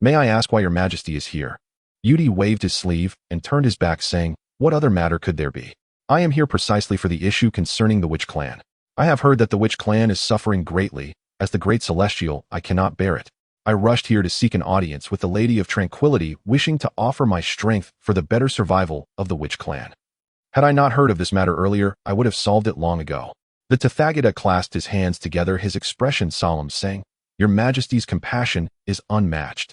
May I ask why your Majesty is here? Yudi waved his sleeve and turned his back, saying, What other matter could there be? I am here precisely for the issue concerning the Witch Clan. I have heard that the Witch Clan is suffering greatly. As the Great Celestial, I cannot bear it. I rushed here to seek an audience with the Lady of Tranquility, wishing to offer my strength for the better survival of the Witch Clan. Had I not heard of this matter earlier, I would have solved it long ago. The Tathagata clasped his hands together, his expression solemn, saying, Your Majesty's compassion is unmatched.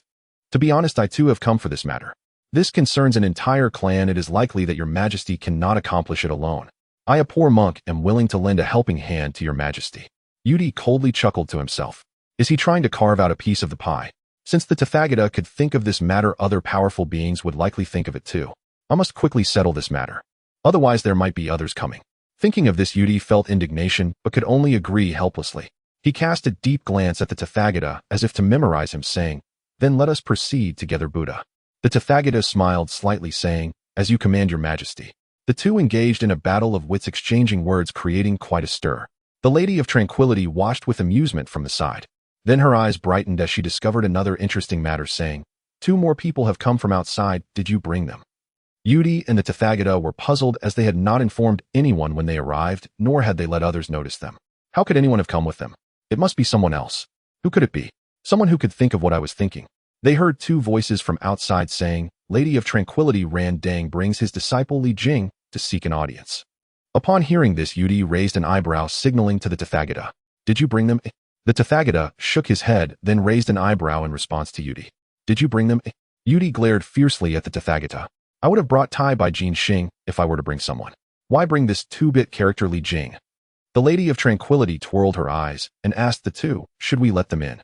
To be honest, I too have come for this matter. This concerns an entire clan. It is likely that your Majesty cannot accomplish it alone. I, a poor monk, am willing to lend a helping hand to your Majesty. Yudi coldly chuckled to himself. Is he trying to carve out a piece of the pie? Since the Tathagata could think of this matter, other powerful beings would likely think of it too. I must quickly settle this matter. Otherwise there might be others coming. Thinking of this, Yudi felt indignation, but could only agree helplessly. He cast a deep glance at the Tathagata as if to memorize him, saying, Then let us proceed together, Buddha. The Tathagata smiled slightly, saying, As you command, your Majesty. The two engaged in a battle of wits, exchanging words, creating quite a stir. The Lady of Tranquility watched with amusement from the side. Then her eyes brightened as she discovered another interesting matter, saying, 2 more people have come from outside. Did you bring them? Yudi and the Tathagata were puzzled, as they had not informed anyone when they arrived, nor had they let others notice them. How could anyone have come with them? It must be someone else. Who could it be? Someone who could think of what I was thinking. They heard 2 voices from outside saying, Lady of Tranquility, Ran Dang brings his disciple Li Jing to seek an audience. Upon hearing this, Yudi raised an eyebrow, signaling to the Tathagata. Did you bring them? The Tathagata shook his head, then raised an eyebrow in response to Yudi. Did you bring them? Yudi glared fiercely at the Tathagata. I would have brought Tai by Jin Xing if I were to bring someone. Why bring this 2-bit character Li Jing? The Lady of Tranquility twirled her eyes and asked the 2, should we let them in?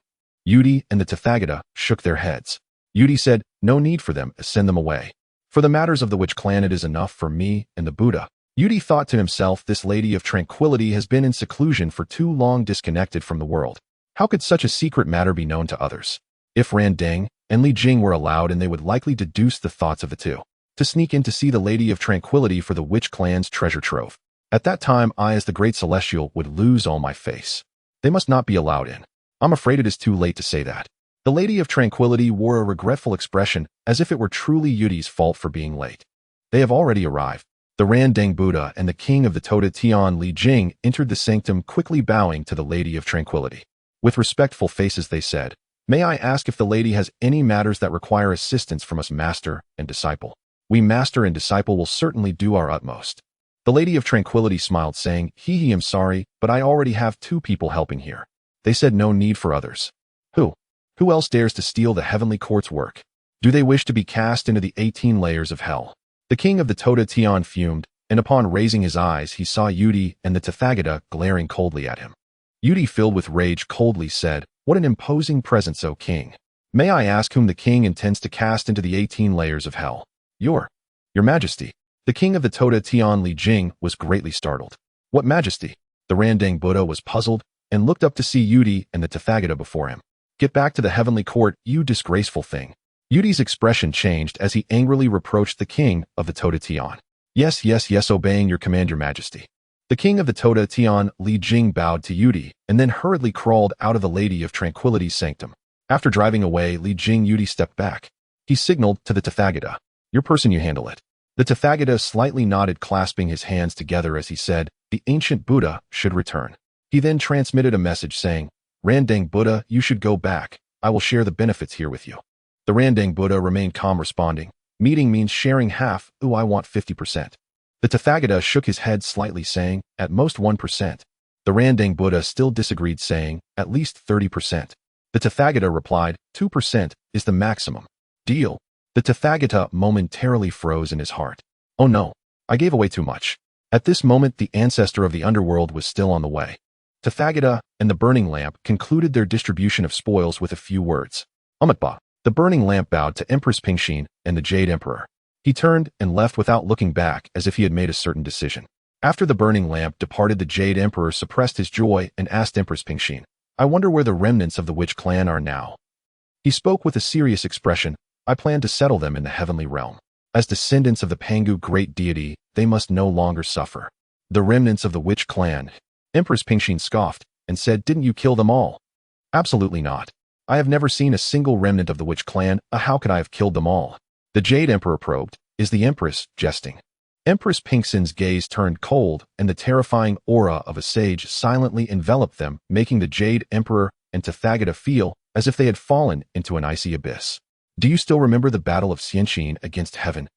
Yudi and the Tathagata shook their heads. Yudi said, no need for them, send them away. For the matters of the Witch Clan, it is enough for me and the Buddha. Yudi thought to himself, this Lady of Tranquility has been in seclusion for too long, disconnected from the world. How could such a secret matter be known to others? If Ran Deng and Li Jing were allowed, and they would likely deduce the thoughts of the 2. To sneak in to see the Lady of Tranquility for the Witch Clan's treasure trove. At that time, I, as the Great Celestial, would lose all my face. They must not be allowed in. I'm afraid it is too late to say that. The Lady of Tranquility wore a regretful expression, as if it were truly Yudi's fault for being late. They have already arrived. The Ran Deng Buddha and the king of the Toda Tian Li Jing entered the sanctum, quickly bowing to the Lady of Tranquility. With respectful faces they said, May I ask if the lady has any matters that require assistance from us, master and disciple? We, master and disciple, will certainly do our utmost. The Lady of Tranquility smiled, saying, He, I'm sorry, but I already have 2 people helping here. They said no need for others. Who else dares to steal the heavenly court's work? Do they wish to be cast into the 18 layers of hell? The king of the Toda Tian fumed, and upon raising his eyes he saw Yudi and the Tathagata glaring coldly at him. Yudi, filled with rage, coldly said, What an imposing presence, O king! May I ask whom the king intends to cast into the 18 layers of hell? Your Majesty. The king of the Toda Tian Li Jing was greatly startled. What Majesty? The Ran Deng Buddha was puzzled, and looked up to see Yudi and the Tathagata before him. Get back to the heavenly court, you disgraceful thing. Yudi's expression changed as he angrily reproached the king of the Toda Tian. Yes, yes, yes, obeying your command, your majesty. The king of the Toda Tian, Li Jing, bowed to Yudi and then hurriedly crawled out of the Lady of Tranquility's sanctum. After driving away, Li Jing Yudi stepped back. He signaled to the Tathagata. Your person, you handle it. The Tathagata slightly nodded, clasping his hands together as he said, the ancient Buddha should return. He then transmitted a message saying, Randang Buddha, you should go back. I will share the benefits here with you. The Randang Buddha remained calm, responding, meeting means sharing half. Ooh, I want 50%. The Tathagata shook his head slightly, saying, at most 1%. The Randang Buddha still disagreed, saying, at least 30%. The Tathagata replied, 2% is the maximum. Deal. The Tathagata momentarily froze in his heart. Oh no, I gave away too much. At this moment, the ancestor of the underworld was still on the way. Tathagata and the burning lamp concluded their distribution of spoils with a few words. Amitba. The burning lamp bowed to Empress Pingxin and the Jade Emperor. He turned and left without looking back, as if he had made a certain decision. After the burning lamp departed, the Jade Emperor suppressed his joy and asked Empress Pingxin, I wonder where the remnants of the witch clan are now. He spoke with a serious expression. I plan to settle them in the heavenly realm. As descendants of the Pangu great deity, they must no longer suffer. The remnants of the witch clan. Empress Pingxin scoffed and said, didn't you kill them all? Absolutely not. I have never seen a single remnant of the witch clan. How could I have killed them all? The Jade Emperor probed. Is the Empress jesting? Empress Pingxin's gaze turned cold, and the terrifying aura of a sage silently enveloped them, making the Jade Emperor and Tathagata feel as if they had fallen into an icy abyss. Do you still remember the battle of Xianqin against heaven?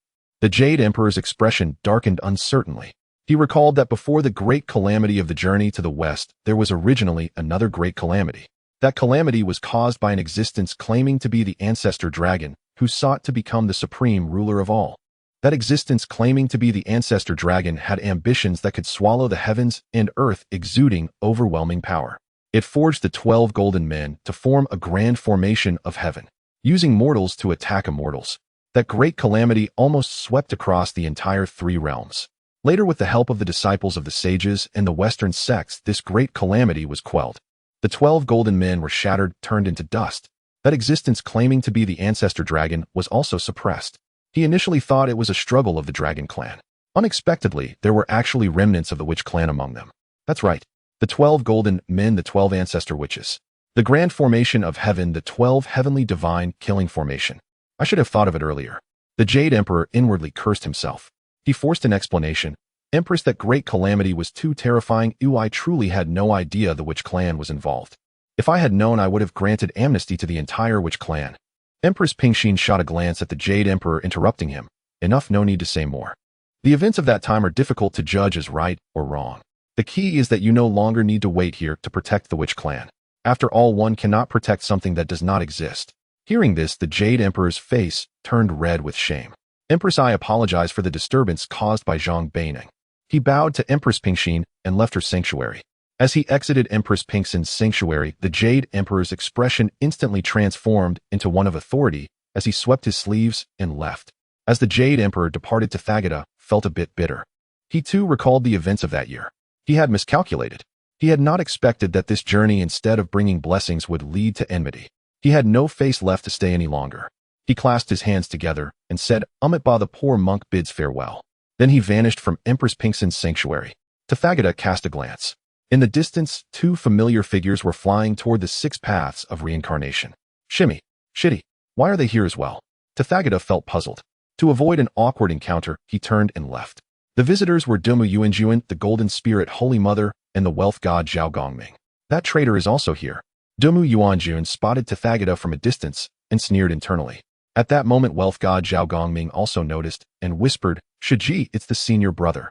The Jade Emperor's expression darkened uncertainly. He recalled that before the great calamity of the journey to the west, there was originally another great calamity. That calamity was caused by an existence claiming to be the ancestor dragon, who sought to become the supreme ruler of all. That existence claiming to be the ancestor dragon had ambitions that could swallow the heavens and earth, exuding overwhelming power. It forged the 12 golden men to form a grand formation of heaven, using mortals to attack immortals. That great calamity almost swept across the entire 3 realms. Later, with the help of the disciples of the sages and the Western sects, this great calamity was quelled. The 12 golden men were shattered, turned into dust. That existence claiming to be the ancestor dragon was also suppressed. He initially thought it was a struggle of the dragon clan. Unexpectedly, there were actually remnants of the witch clan among them. That's right. The 12 golden men, the 12 ancestor witches. The grand formation of heaven, the 12 heavenly divine killing formation. I should have thought of it earlier. The Jade Emperor inwardly cursed himself. He forced an explanation. Empress, that great calamity was too terrifying. I truly had no idea the witch clan was involved. If I had known, I would have granted amnesty to the entire witch clan. Empress Pingxin shot a glance at the Jade Emperor, interrupting him. Enough, no need to say more. The events of that time are difficult to judge as right or wrong. The key is that you no longer need to wait here to protect the witch clan. After all, one cannot protect something that does not exist. Hearing this, the Jade Emperor's face turned red with shame. Empress, I apologize for the disturbance caused by Zhang Baining. He bowed to Empress Pingxin and left her sanctuary. As he exited Empress Pingxin's sanctuary, the Jade Emperor's expression instantly transformed into one of authority as he swept his sleeves and left. As the Jade Emperor departed, Tathagata felt a bit bitter. He too recalled the events of that year. He had miscalculated. He had not expected that this journey, instead of bringing blessings, would lead to enmity. He had no face left to stay any longer. He clasped his hands together and said, Amitba, the poor monk bids farewell. Then he vanished from Empress Pingxin's sanctuary. Tathagata cast a glance. In the distance, 2 familiar figures were flying toward the 6 paths of reincarnation. Shimmy, Shitty, why are they here as well? Tathagata felt puzzled. To avoid an awkward encounter, he turned and left. The visitors were Dumu Yuanjuan, the Golden Spirit Holy Mother, and the wealth god Zhao Gongming. That traitor is also here. Dumu Yuanjuan spotted Tathagata from a distance and sneered internally. At that moment, wealth god Zhao Gongming also noticed and whispered, Shiji, it's the senior brother.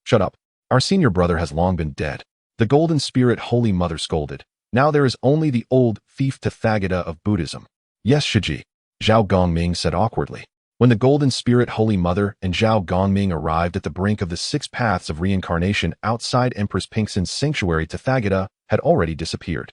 Shut up. Our senior brother has long been dead. The Golden Spirit Holy Mother scolded. Now there is only the old thief Tathagata of Buddhism. Yes, Shiji, Zhao Gongming said awkwardly. When the Golden Spirit Holy Mother and Zhao Gongming arrived at the brink of the 6 paths of reincarnation outside Empress Pingxin's sanctuary, Tathagata had already disappeared.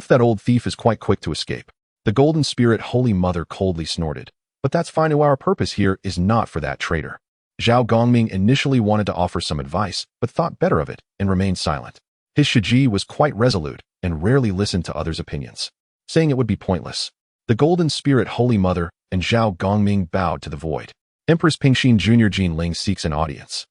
That old thief is quite quick to escape. The Golden Spirit Holy Mother coldly snorted. But that's fine. Our purpose here is not for that traitor. Zhao Gongming initially wanted to offer some advice, but thought better of it and remained silent. His Shiji was quite resolute and rarely listened to others' opinions, saying it would be pointless. The Golden Spirit Holy Mother and Zhao Gongming bowed to the void. Empress Pingxin Jr. Jin Ling seeks an audience.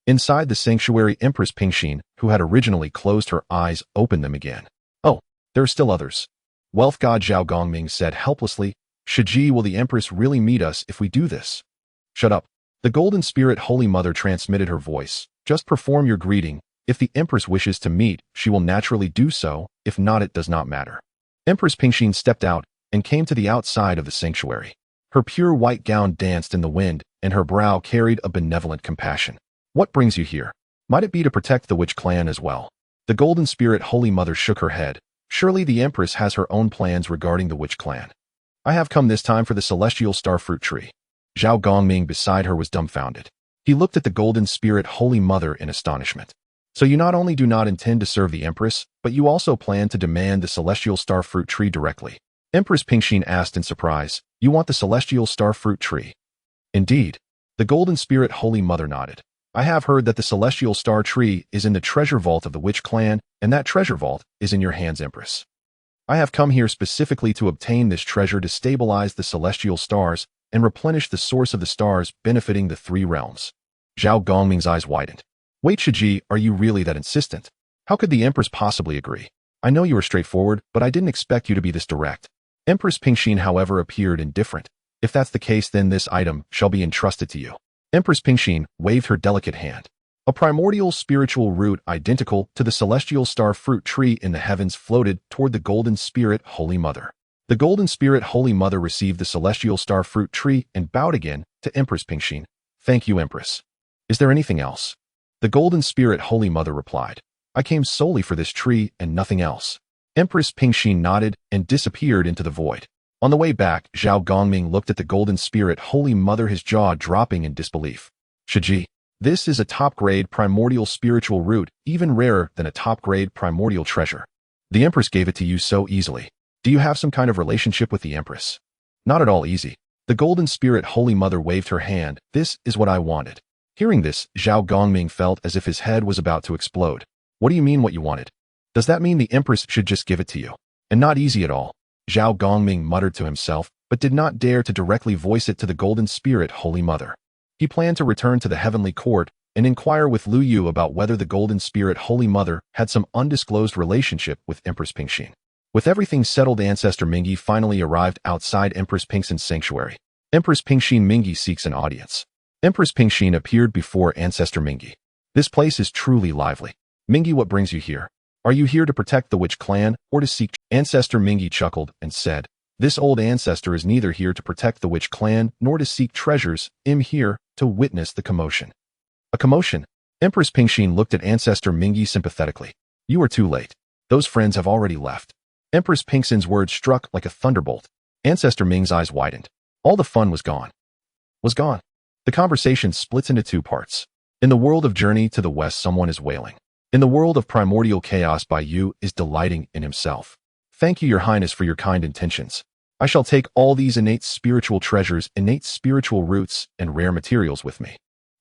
Inside the sanctuary, Empress Pingxin, who had originally closed her eyes, opened them again. Oh, there are still others. Wealth God Zhao Gongming said helplessly, Shiji, will the Empress really meet us if we do this? Shut up. The Golden Spirit Holy Mother transmitted her voice. Just perform your greeting. If the Empress wishes to meet, she will naturally do so. If not, it does not matter. Empress Pingxin stepped out and came to the outside of the sanctuary. Her pure white gown danced in the wind, and her brow carried a benevolent compassion. What brings you here? Might it be to protect the witch clan as well? The Golden Spirit Holy Mother shook her head. Surely the Empress has her own plans regarding the witch clan. I have come this time for the celestial starfruit tree. Zhao Gongming beside her was dumbfounded. He looked at the Golden Spirit Holy Mother in astonishment. So you not only do not intend to serve the Empress, but you also plan to demand the celestial starfruit tree directly. Empress Pingxin asked in surprise, you want the celestial starfruit tree? Indeed. The Golden Spirit Holy Mother nodded. I have heard that the celestial star tree is in the treasure vault of the witch clan, and that treasure vault is in your hands, Empress. I have come here specifically to obtain this treasure to stabilize the celestial stars and replenish the source of the stars benefiting the three realms. Zhao Gongming's eyes widened. Wait, Shiji, are you really that insistent? How could the Empress possibly agree? I know you are straightforward, but I didn't expect you to be this direct. Empress Pingxin, however, appeared indifferent. If that's the case, then this item shall be entrusted to you. Empress Pingxin waved her delicate hand. A primordial spiritual root identical to the celestial star fruit tree in the heavens floated toward the Golden Spirit Holy Mother. The Golden Spirit Holy Mother received the celestial star fruit tree and bowed again to Empress Pingxin. Thank you, Empress. Is there anything else? The Golden Spirit Holy Mother replied. I came solely for this tree and nothing else. Empress Pingxin nodded and disappeared into the void. On the way back, Zhao Gongming looked at the Golden Spirit Holy Mother, his jaw dropping in disbelief. Shiji, this is a top-grade primordial spiritual root, even rarer than a top-grade primordial treasure. The Empress gave it to you so easily. Do you have some kind of relationship with the Empress? Not at all easy. The Golden Spirit Holy Mother waved her hand. This is what I wanted. Hearing this, Zhao Gongming felt as if his head was about to explode. What do you mean what you wanted? Does that mean the Empress should just give it to you? And not easy at all. Zhao Gongming muttered to himself, but did not dare to directly voice it to the Golden Spirit Holy Mother. He planned to return to the heavenly court and inquire with Lu Yu about whether the Golden Spirit Holy Mother had some undisclosed relationship with Empress Pingxin. With everything settled, Ancestor Mingyi finally arrived outside Empress Pingxin's sanctuary. Empress Pingxin Mingyi seeks an audience. Empress Pingxin appeared before Ancestor Mingyi. This place is truly lively. Mingyi, what brings you here? Are you here to protect the witch clan or to seek? Ancestor Mingyi chuckled and said, this old ancestor is neither here to protect the witch clan nor to seek treasures. I'm here to witness the commotion. A commotion? Empress Pingxin looked at Ancestor Mingyi sympathetically. You are too late. Those friends have already left. Empress Pingxin's words struck like a thunderbolt. Ancestor Ming's eyes widened. All the fun was gone. Was gone. The conversation splits into two parts. In the world of Journey to the West, someone is wailing. In the world of Primordial Chaos, Bai Yu is delighting in himself. Thank you, Your Highness, for your kind intentions. I shall take all these innate spiritual treasures, innate spiritual roots, and rare materials with me.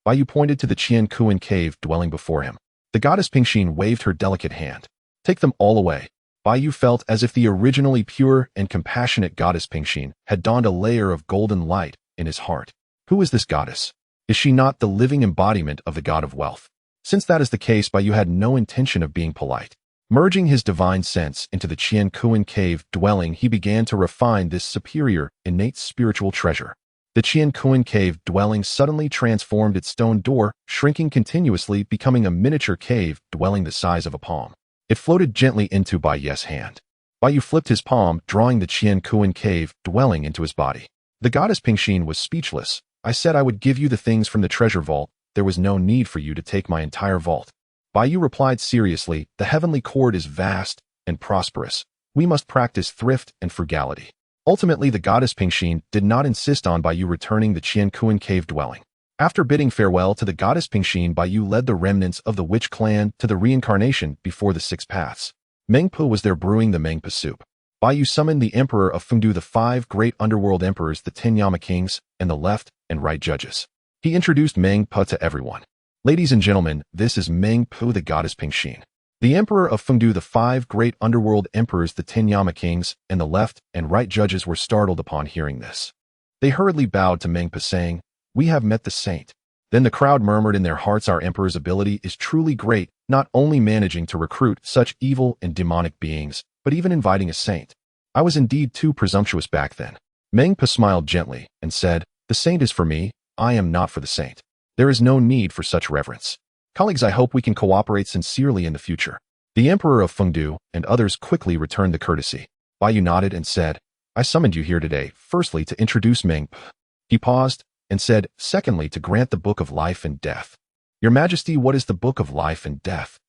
Bai Yu pointed to the Qian Kuan cave dwelling before him. The goddess Pingxin waved her delicate hand. Take them all away. Bai Yu felt as if the originally pure and compassionate goddess Pingxin had donned a layer of golden light in his heart. Who is this goddess? Is she not the living embodiment of the god of wealth? Since that is the case, Bai Yu had no intention of being polite. Merging his divine sense into the Qian Kuan cave dwelling, he began to refine this superior, innate spiritual treasure. The Qian Kuan cave dwelling suddenly transformed its stone door, shrinking continuously, becoming a miniature cave dwelling the size of a palm. It floated gently into Bai Yu's hand. Bai Yu flipped his palm, drawing the Qian Kuan cave dwelling into his body. The goddess Pingxin was speechless. I said I would give you the things from the treasure vault. There was no need for you to take my entire vault. Bai Yu replied seriously, the heavenly court is vast and prosperous. We must practice thrift and frugality. Ultimately, the goddess Pingxin did not insist on Bai Yu returning the Qian Kuan cave dwelling. After bidding farewell to the goddess Pingxin, Bai Yu led the remnants of the witch clan to the reincarnation before the six paths. Mengpu was there brewing the Mengpu soup. Bai Yu summoned the emperor of Fengdu, the 5 great underworld emperors, the 10 Yama kings, and the left and right judges. He introduced Mengpu to everyone. Ladies and gentlemen, this is Mengpu, the goddess Pingxin. The Emperor of Fengdu, the 5 great underworld emperors, the 10 Yama kings, and the left and right judges were startled upon hearing this. They hurriedly bowed to Mengpa, saying, "We have met the saint." Then the crowd murmured in their hearts, "Our emperor's ability is truly great, not only managing to recruit such evil and demonic beings, but even inviting a saint. I was indeed too presumptuous back then." Mengpa smiled gently and said, "The saint is for me, I am not for the saint. There is no need for such reverence. Colleagues, I hope we can cooperate sincerely in the future." The Emperor of Fengdu and others quickly returned the courtesy. Baiyu nodded and said, "I summoned you here today, firstly to introduce Mengpa." He paused and said, "Secondly, to grant the Book of Life and Death." "Your Majesty, what is the Book of Life and Death?"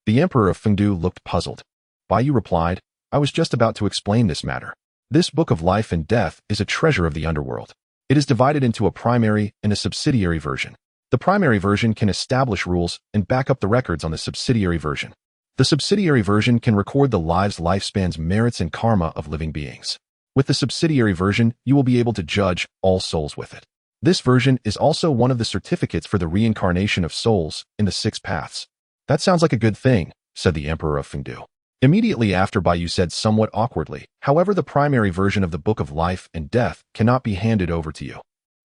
The Emperor of Fengdu looked puzzled. Baiyu replied, "I was just about to explain this matter. This Book of Life and Death is a treasure of the underworld. It is divided into a primary and a subsidiary version. The primary version can establish rules and back up the records on the subsidiary version. The subsidiary version can record the lifespans, merits, and karma of living beings. With the subsidiary version, you will be able to judge all souls with it. This version is also one of the certificates for the reincarnation of souls in the 6 paths." "That sounds like a good thing," said the Emperor of Fengdu. Immediately after, Baiyu said somewhat awkwardly, "However, the primary version of the Book of Life and Death cannot be handed over to you."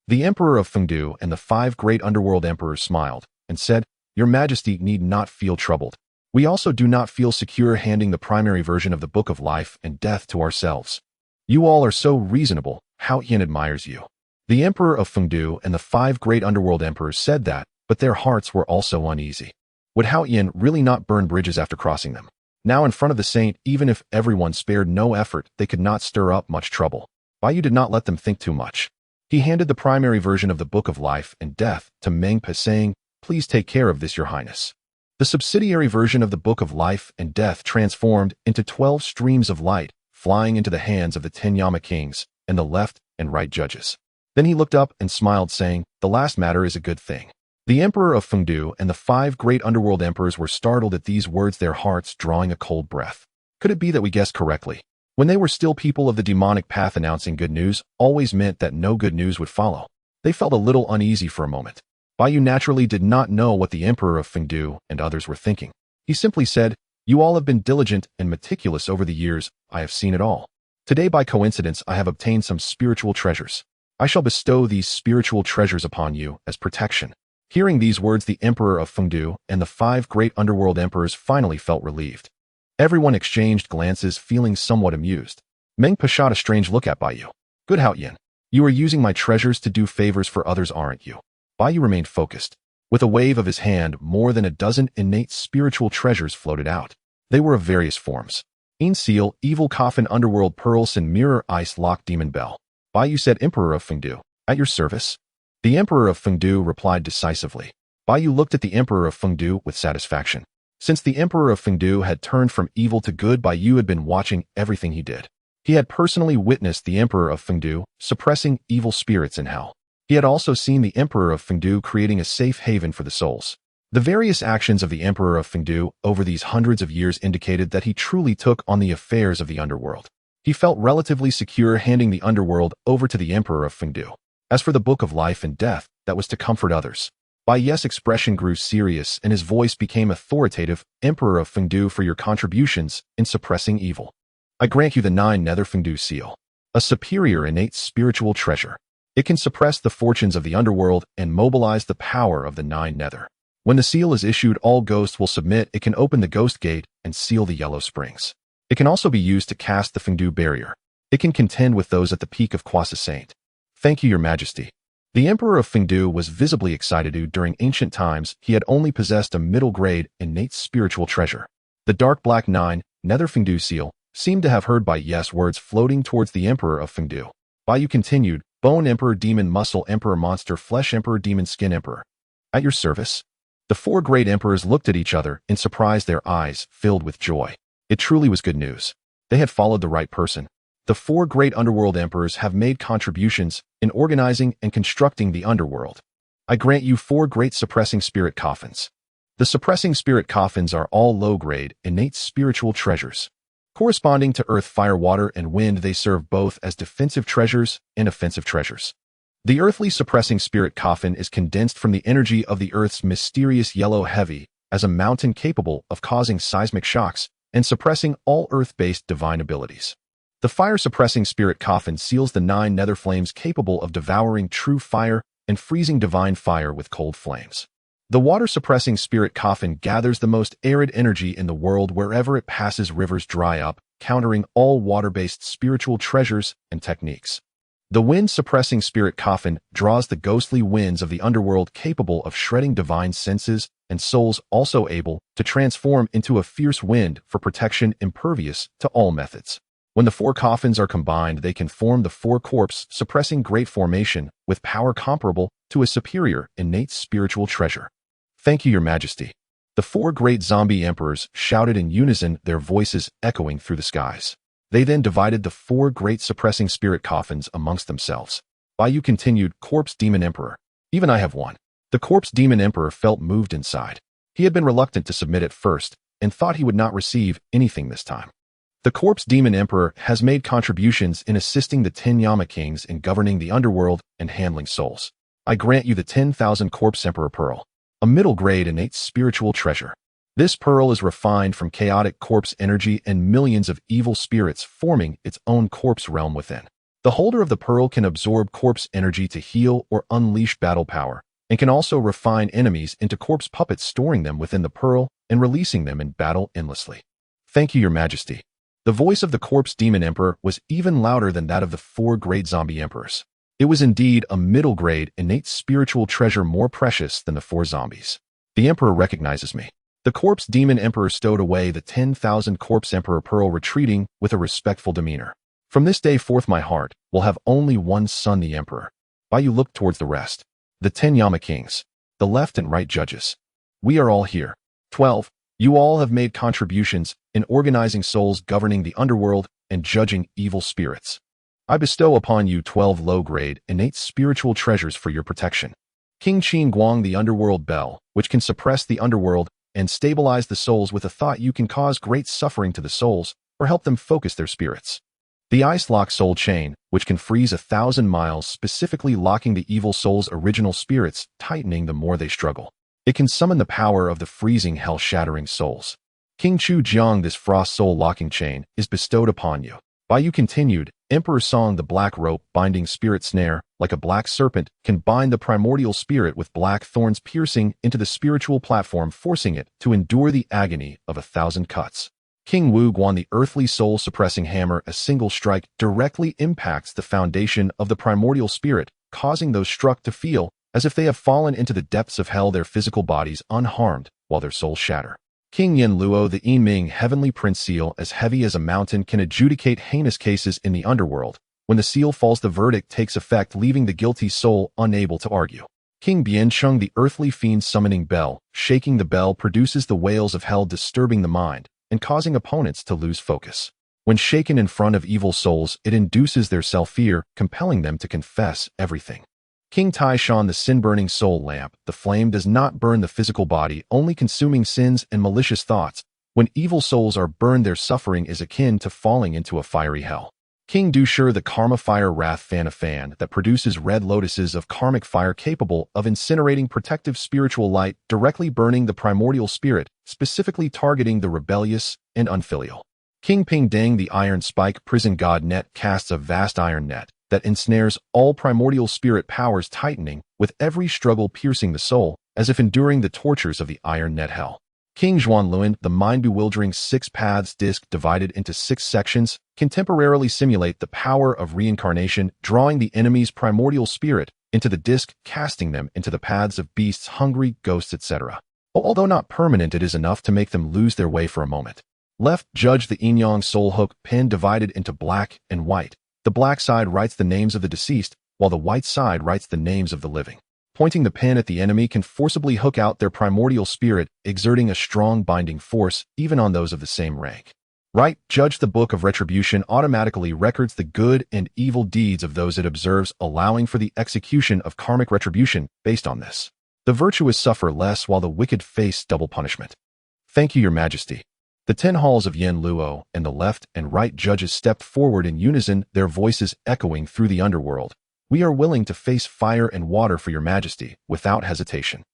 The Emperor of Fengdu and the 5 great underworld emperors smiled and said, "Your Majesty need not feel troubled. We also do not feel secure handing the primary version of the Book of Life and Death to ourselves. You all are so reasonable. Hao Yin admires you." The Emperor of Fengdu and the 5 great underworld emperors said that, but their hearts were also uneasy. Would Hao Yin really not burn bridges after crossing them? Now in front of the saint, even if everyone spared no effort, they could not stir up much trouble. Baiyu did not let them think too much. He handed the primary version of the Book of Life and Death to Mengpa, saying, "Please take care of this, Your Highness." The subsidiary version of the Book of Life and Death transformed into 12 streams of light, flying into the hands of the 10 Yama kings and the left and right judges. Then he looked up and smiled, saying, "The last matter is a good thing." The Emperor of Fengdu and the 5 great underworld emperors were startled at these words, their hearts drawing a cold breath. Could it be that we guessed correctly? When they were still people of the demonic path, announcing good news always meant that no good news would follow. They felt a little uneasy for a moment. Baiyu naturally did not know what the Emperor of Fengdu and others were thinking. He simply said, "You all have been diligent and meticulous over the years. I have seen it all. Today, by coincidence, I have obtained some spiritual treasures. I shall bestow these spiritual treasures upon you as protection." Hearing these words, the Emperor of Fengdu and the 5 great underworld emperors finally felt relieved. Everyone exchanged glances, feeling somewhat amused. Mengpa shot a strange look at Baiyu. "Good, Hao Yin. You are using my treasures to do favors for others, aren't you?" Baiyu remained focused. With a wave of his hand, more than a dozen innate spiritual treasures floated out. They were of various forms. Yin Seal, Evil Coffin, Underworld Pearls, and Mirror Ice Lock Demon Bell. Baiyu said, "Emperor of Fengdu, at your service." The Emperor of Fengdu replied decisively. Baiyu looked at the Emperor of Fengdu with satisfaction. Since the Emperor of Fengdu had turned from evil to good, Baiyu had been watching everything he did. He had personally witnessed the Emperor of Fengdu suppressing evil spirits in hell. He had also seen the Emperor of Fengdu creating a safe haven for the souls. The various actions of the Emperor of Fengdu over these hundreds of years indicated that he truly took on the affairs of the underworld. He felt relatively secure handing the underworld over to the Emperor of Fengdu. As for the Book of Life and Death, that was to comfort others. Baiye's expression grew serious and his voice became authoritative. "Emperor of Fengdu, for your contributions in suppressing evil, I grant you the 9 Nether Fengdu Seal, a superior innate spiritual treasure. It can suppress the fortunes of the underworld and mobilize the power of the 9 Nether. When the seal is issued, all ghosts will submit. It can open the ghost gate and seal the yellow springs. It can also be used to cast the Fengdu barrier. It can contend with those at the peak of Kwasa Saint. Thank you, Your Majesty." The Emperor of Fengdu was visibly excited. During ancient times, he had only possessed a middle-grade innate spiritual treasure. The dark black 9 Nether Fengdu Seal seemed to have heard Baiye's words floating towards the Emperor of Fengdu. Baiyu continued, "Bone Emperor, Demon Muscle Emperor, Monster Flesh Emperor, Demon Skin Emperor. At your service." The 4 great emperors looked at each other in surprise, their eyes filled with joy. It truly was good news. They had followed the right person. The 4 great underworld emperors have made contributions in organizing and constructing the underworld. I grant you 4 great suppressing spirit coffins. The suppressing spirit coffins are all low-grade, innate spiritual treasures. Corresponding to earth, fire, water, and wind, they serve both as defensive treasures and offensive treasures. The earthly suppressing spirit coffin is condensed from the energy of the earth's mysterious yellow heavy as a mountain capable of causing seismic shocks and suppressing all earth-based divine abilities. The fire-suppressing spirit coffin seals the 9 nether flames capable of devouring true fire and freezing divine fire with cold flames. The water-suppressing spirit coffin gathers the most arid energy in the world wherever it passes. Rivers dry up, countering all water-based spiritual treasures and techniques. The wind-suppressing spirit coffin draws the ghostly winds of the underworld capable of shredding divine senses and souls, also able to transform into a fierce wind for protection, impervious to all methods. When the 4 coffins are combined, they can form the 4 corpse, suppressing great formation with power comparable to a superior innate spiritual treasure. Thank you, Your Majesty. The 4 great zombie emperors shouted in unison, their voices echoing through the skies. They then divided the 4 great suppressing spirit coffins amongst themselves. Baiyu continued, Corpse Demon Emperor. Even I have one. The Corpse Demon Emperor felt moved inside. He had been reluctant to submit at first and thought he would not receive anything this time. The Corpse Demon Emperor has made contributions in assisting the 10 Yama Kings in governing the underworld and handling souls. I grant you the 10,000 Corpse Emperor Pearl, a middle-grade innate spiritual treasure. This pearl is refined from chaotic corpse energy and millions of evil spirits forming its own corpse realm within. The holder of the pearl can absorb corpse energy to heal or unleash battle power, and can also refine enemies into corpse puppets, storing them within the pearl and releasing them in battle endlessly. Thank you, Your Majesty. The voice of the Corpse Demon Emperor was even louder than that of the 4 great zombie emperors. It was indeed a middle-grade, innate spiritual treasure more precious than the 4 zombies. The Emperor recognizes me. The Corpse Demon Emperor stowed away the 10,000 Corpse Emperor Pearl, retreating with a respectful demeanor. From this day forth my heart will have only one son, the Emperor. Baiyu looked towards the rest. The 10 Yama Kings. The left and right judges. We are all here. 12. You all have made contributions in organizing souls, governing the underworld, and judging evil spirits. I bestow upon you 12 low-grade, innate spiritual treasures for your protection. King Qin Guang, the underworld bell, which can suppress the underworld and stabilize the souls with a thought. You can cause great suffering to the souls or help them focus their spirits. The Ice Lock Soul Chain, which can freeze 1,000 miles, specifically locking the evil soul's original spirits, tightening the more they struggle. It can summon the power of the freezing, hell-shattering souls. King Chu Jiang, this frost soul locking chain is bestowed upon you. Baiyu continued, Emperor Song, the black rope binding spirit snare, like a black serpent, can bind the primordial spirit with black thorns, piercing into the spiritual platform, forcing it to endure the agony of 1,000 cuts. King Wu Guan, the earthly soul suppressing hammer, a single strike directly impacts the foundation of the primordial spirit, causing those struck to feel as if they have fallen into the depths of hell, their physical bodies unharmed while their souls shatter. King Yin Luo, the Yi Ming heavenly prince seal, as heavy as a mountain, can adjudicate heinous cases in the underworld. When the seal falls, the verdict takes effect, leaving the guilty soul unable to argue. King Bian Chung, the earthly fiend summoning bell, shaking the bell produces the wails of hell, disturbing the mind and causing opponents to lose focus. When shaken in front of evil souls, it induces their self-fear, compelling them to confess everything. King Tai Shan, the sin-burning soul lamp, the flame does not burn the physical body, only consuming sins and malicious thoughts. When evil souls are burned, their suffering is akin to falling into a fiery hell. King Du Shur, the karma fire wrath fan, a fan that produces red lotuses of karmic fire capable of incinerating protective spiritual light, directly burning the primordial spirit, specifically targeting the rebellious and unfilial. King Ping Deng, the iron spike prison god net, casts a vast iron net that ensnares all primordial spirit powers, tightening with every struggle, piercing the soul as if enduring the tortures of the iron net hell. King Zhuan Luan, the mind-bewildering 6 paths disc divided into 6 sections, can temporarily simulate the power of reincarnation, drawing the enemy's primordial spirit into the disc, casting them into the paths of beasts, hungry ghosts, etc. Although not permanent, it is enough to make them lose their way for a moment. Left judge, the yin yang soul hook pen divided into black and white. The black side writes the names of the deceased, while the white side writes the names of the living. Pointing the pen at the enemy can forcibly hook out their primordial spirit, exerting a strong binding force even on those of the same rank. Right judge, the book of retribution automatically records the good and evil deeds of those it observes, allowing for the execution of karmic retribution based on this. The virtuous suffer less while the wicked face double punishment. Thank you, Your Majesty. The 10 halls of Yin Luo and the left and right judges stepped forward in unison, their voices echoing through the underworld. We are willing to face fire and water for Your Majesty without hesitation.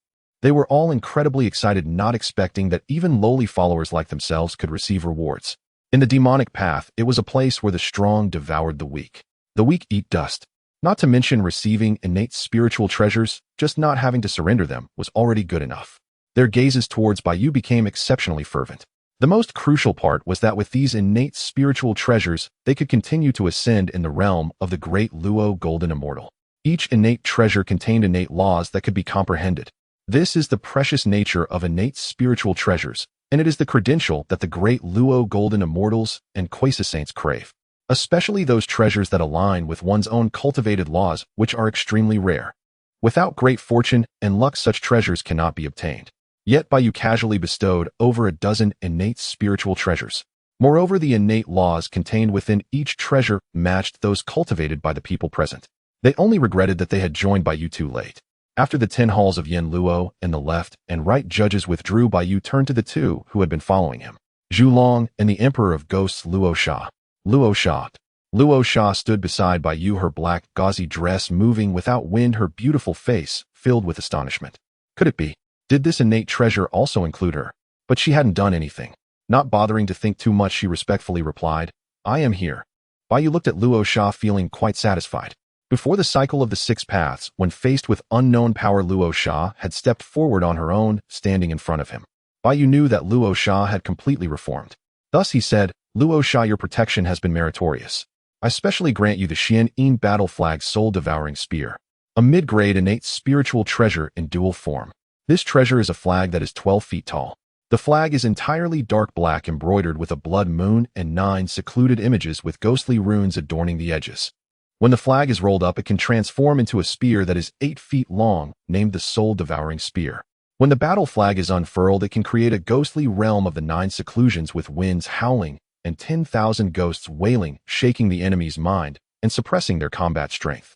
They were all incredibly excited, not expecting that even lowly followers like themselves could receive rewards. In the demonic path, it was a place where the strong devoured the weak. The weak eat dust. Not to mention receiving innate spiritual treasures, just not having to surrender them was already good enough. Their gazes towards Baiyu became exceptionally fervent. The most crucial part was that with these innate spiritual treasures, they could continue to ascend in the realm of the great Luo Golden Immortal. Each innate treasure contained innate laws that could be comprehended. This is the precious nature of innate spiritual treasures, and it is the credential that the great Luo Golden Immortals and Quasi-Saints crave, especially those treasures that align with one's own cultivated laws, which are extremely rare. Without great fortune and luck, such treasures cannot be obtained. Yet Baiyu casually bestowed over a dozen innate spiritual treasures. Moreover, the innate laws contained within each treasure matched those cultivated by the people present. They only regretted that they had joined Baiyu too late. After the 10 halls of Yen Luo and the left and right judges withdrew, Baiyu turned to the two who had been following him, Zhu Long and the Emperor of Ghosts Luo Sha. Luo Sha stood beside Baiyu, her black gauzy dress moving without wind, her beautiful face filled with astonishment. Could it be? Did this innate treasure also include her? But she hadn't done anything. Not bothering to think too much, she respectfully replied, I am here. Baiyu looked at Luo Sha feeling quite satisfied. Before the cycle of the 6 paths, when faced with unknown power, Luo Sha had stepped forward on her own, standing in front of him. Baiyu knew that Luo Sha had completely reformed. Thus he said, Luo Sha, your protection has been meritorious. I specially grant you the Xian Battle Flag Soul-Devouring Spear, a mid-grade innate spiritual treasure in dual form. This treasure is a flag that is 12 feet tall. The flag is entirely dark black, embroidered with a blood moon and 9 secluded images with ghostly runes adorning the edges. When the flag is rolled up, it can transform into a spear that is 8 feet long, named the Soul-Devouring Spear. When the battle flag is unfurled, it can create a ghostly realm of the 9 seclusions with winds howling and 10,000 ghosts wailing, shaking the enemy's mind and suppressing their combat strength.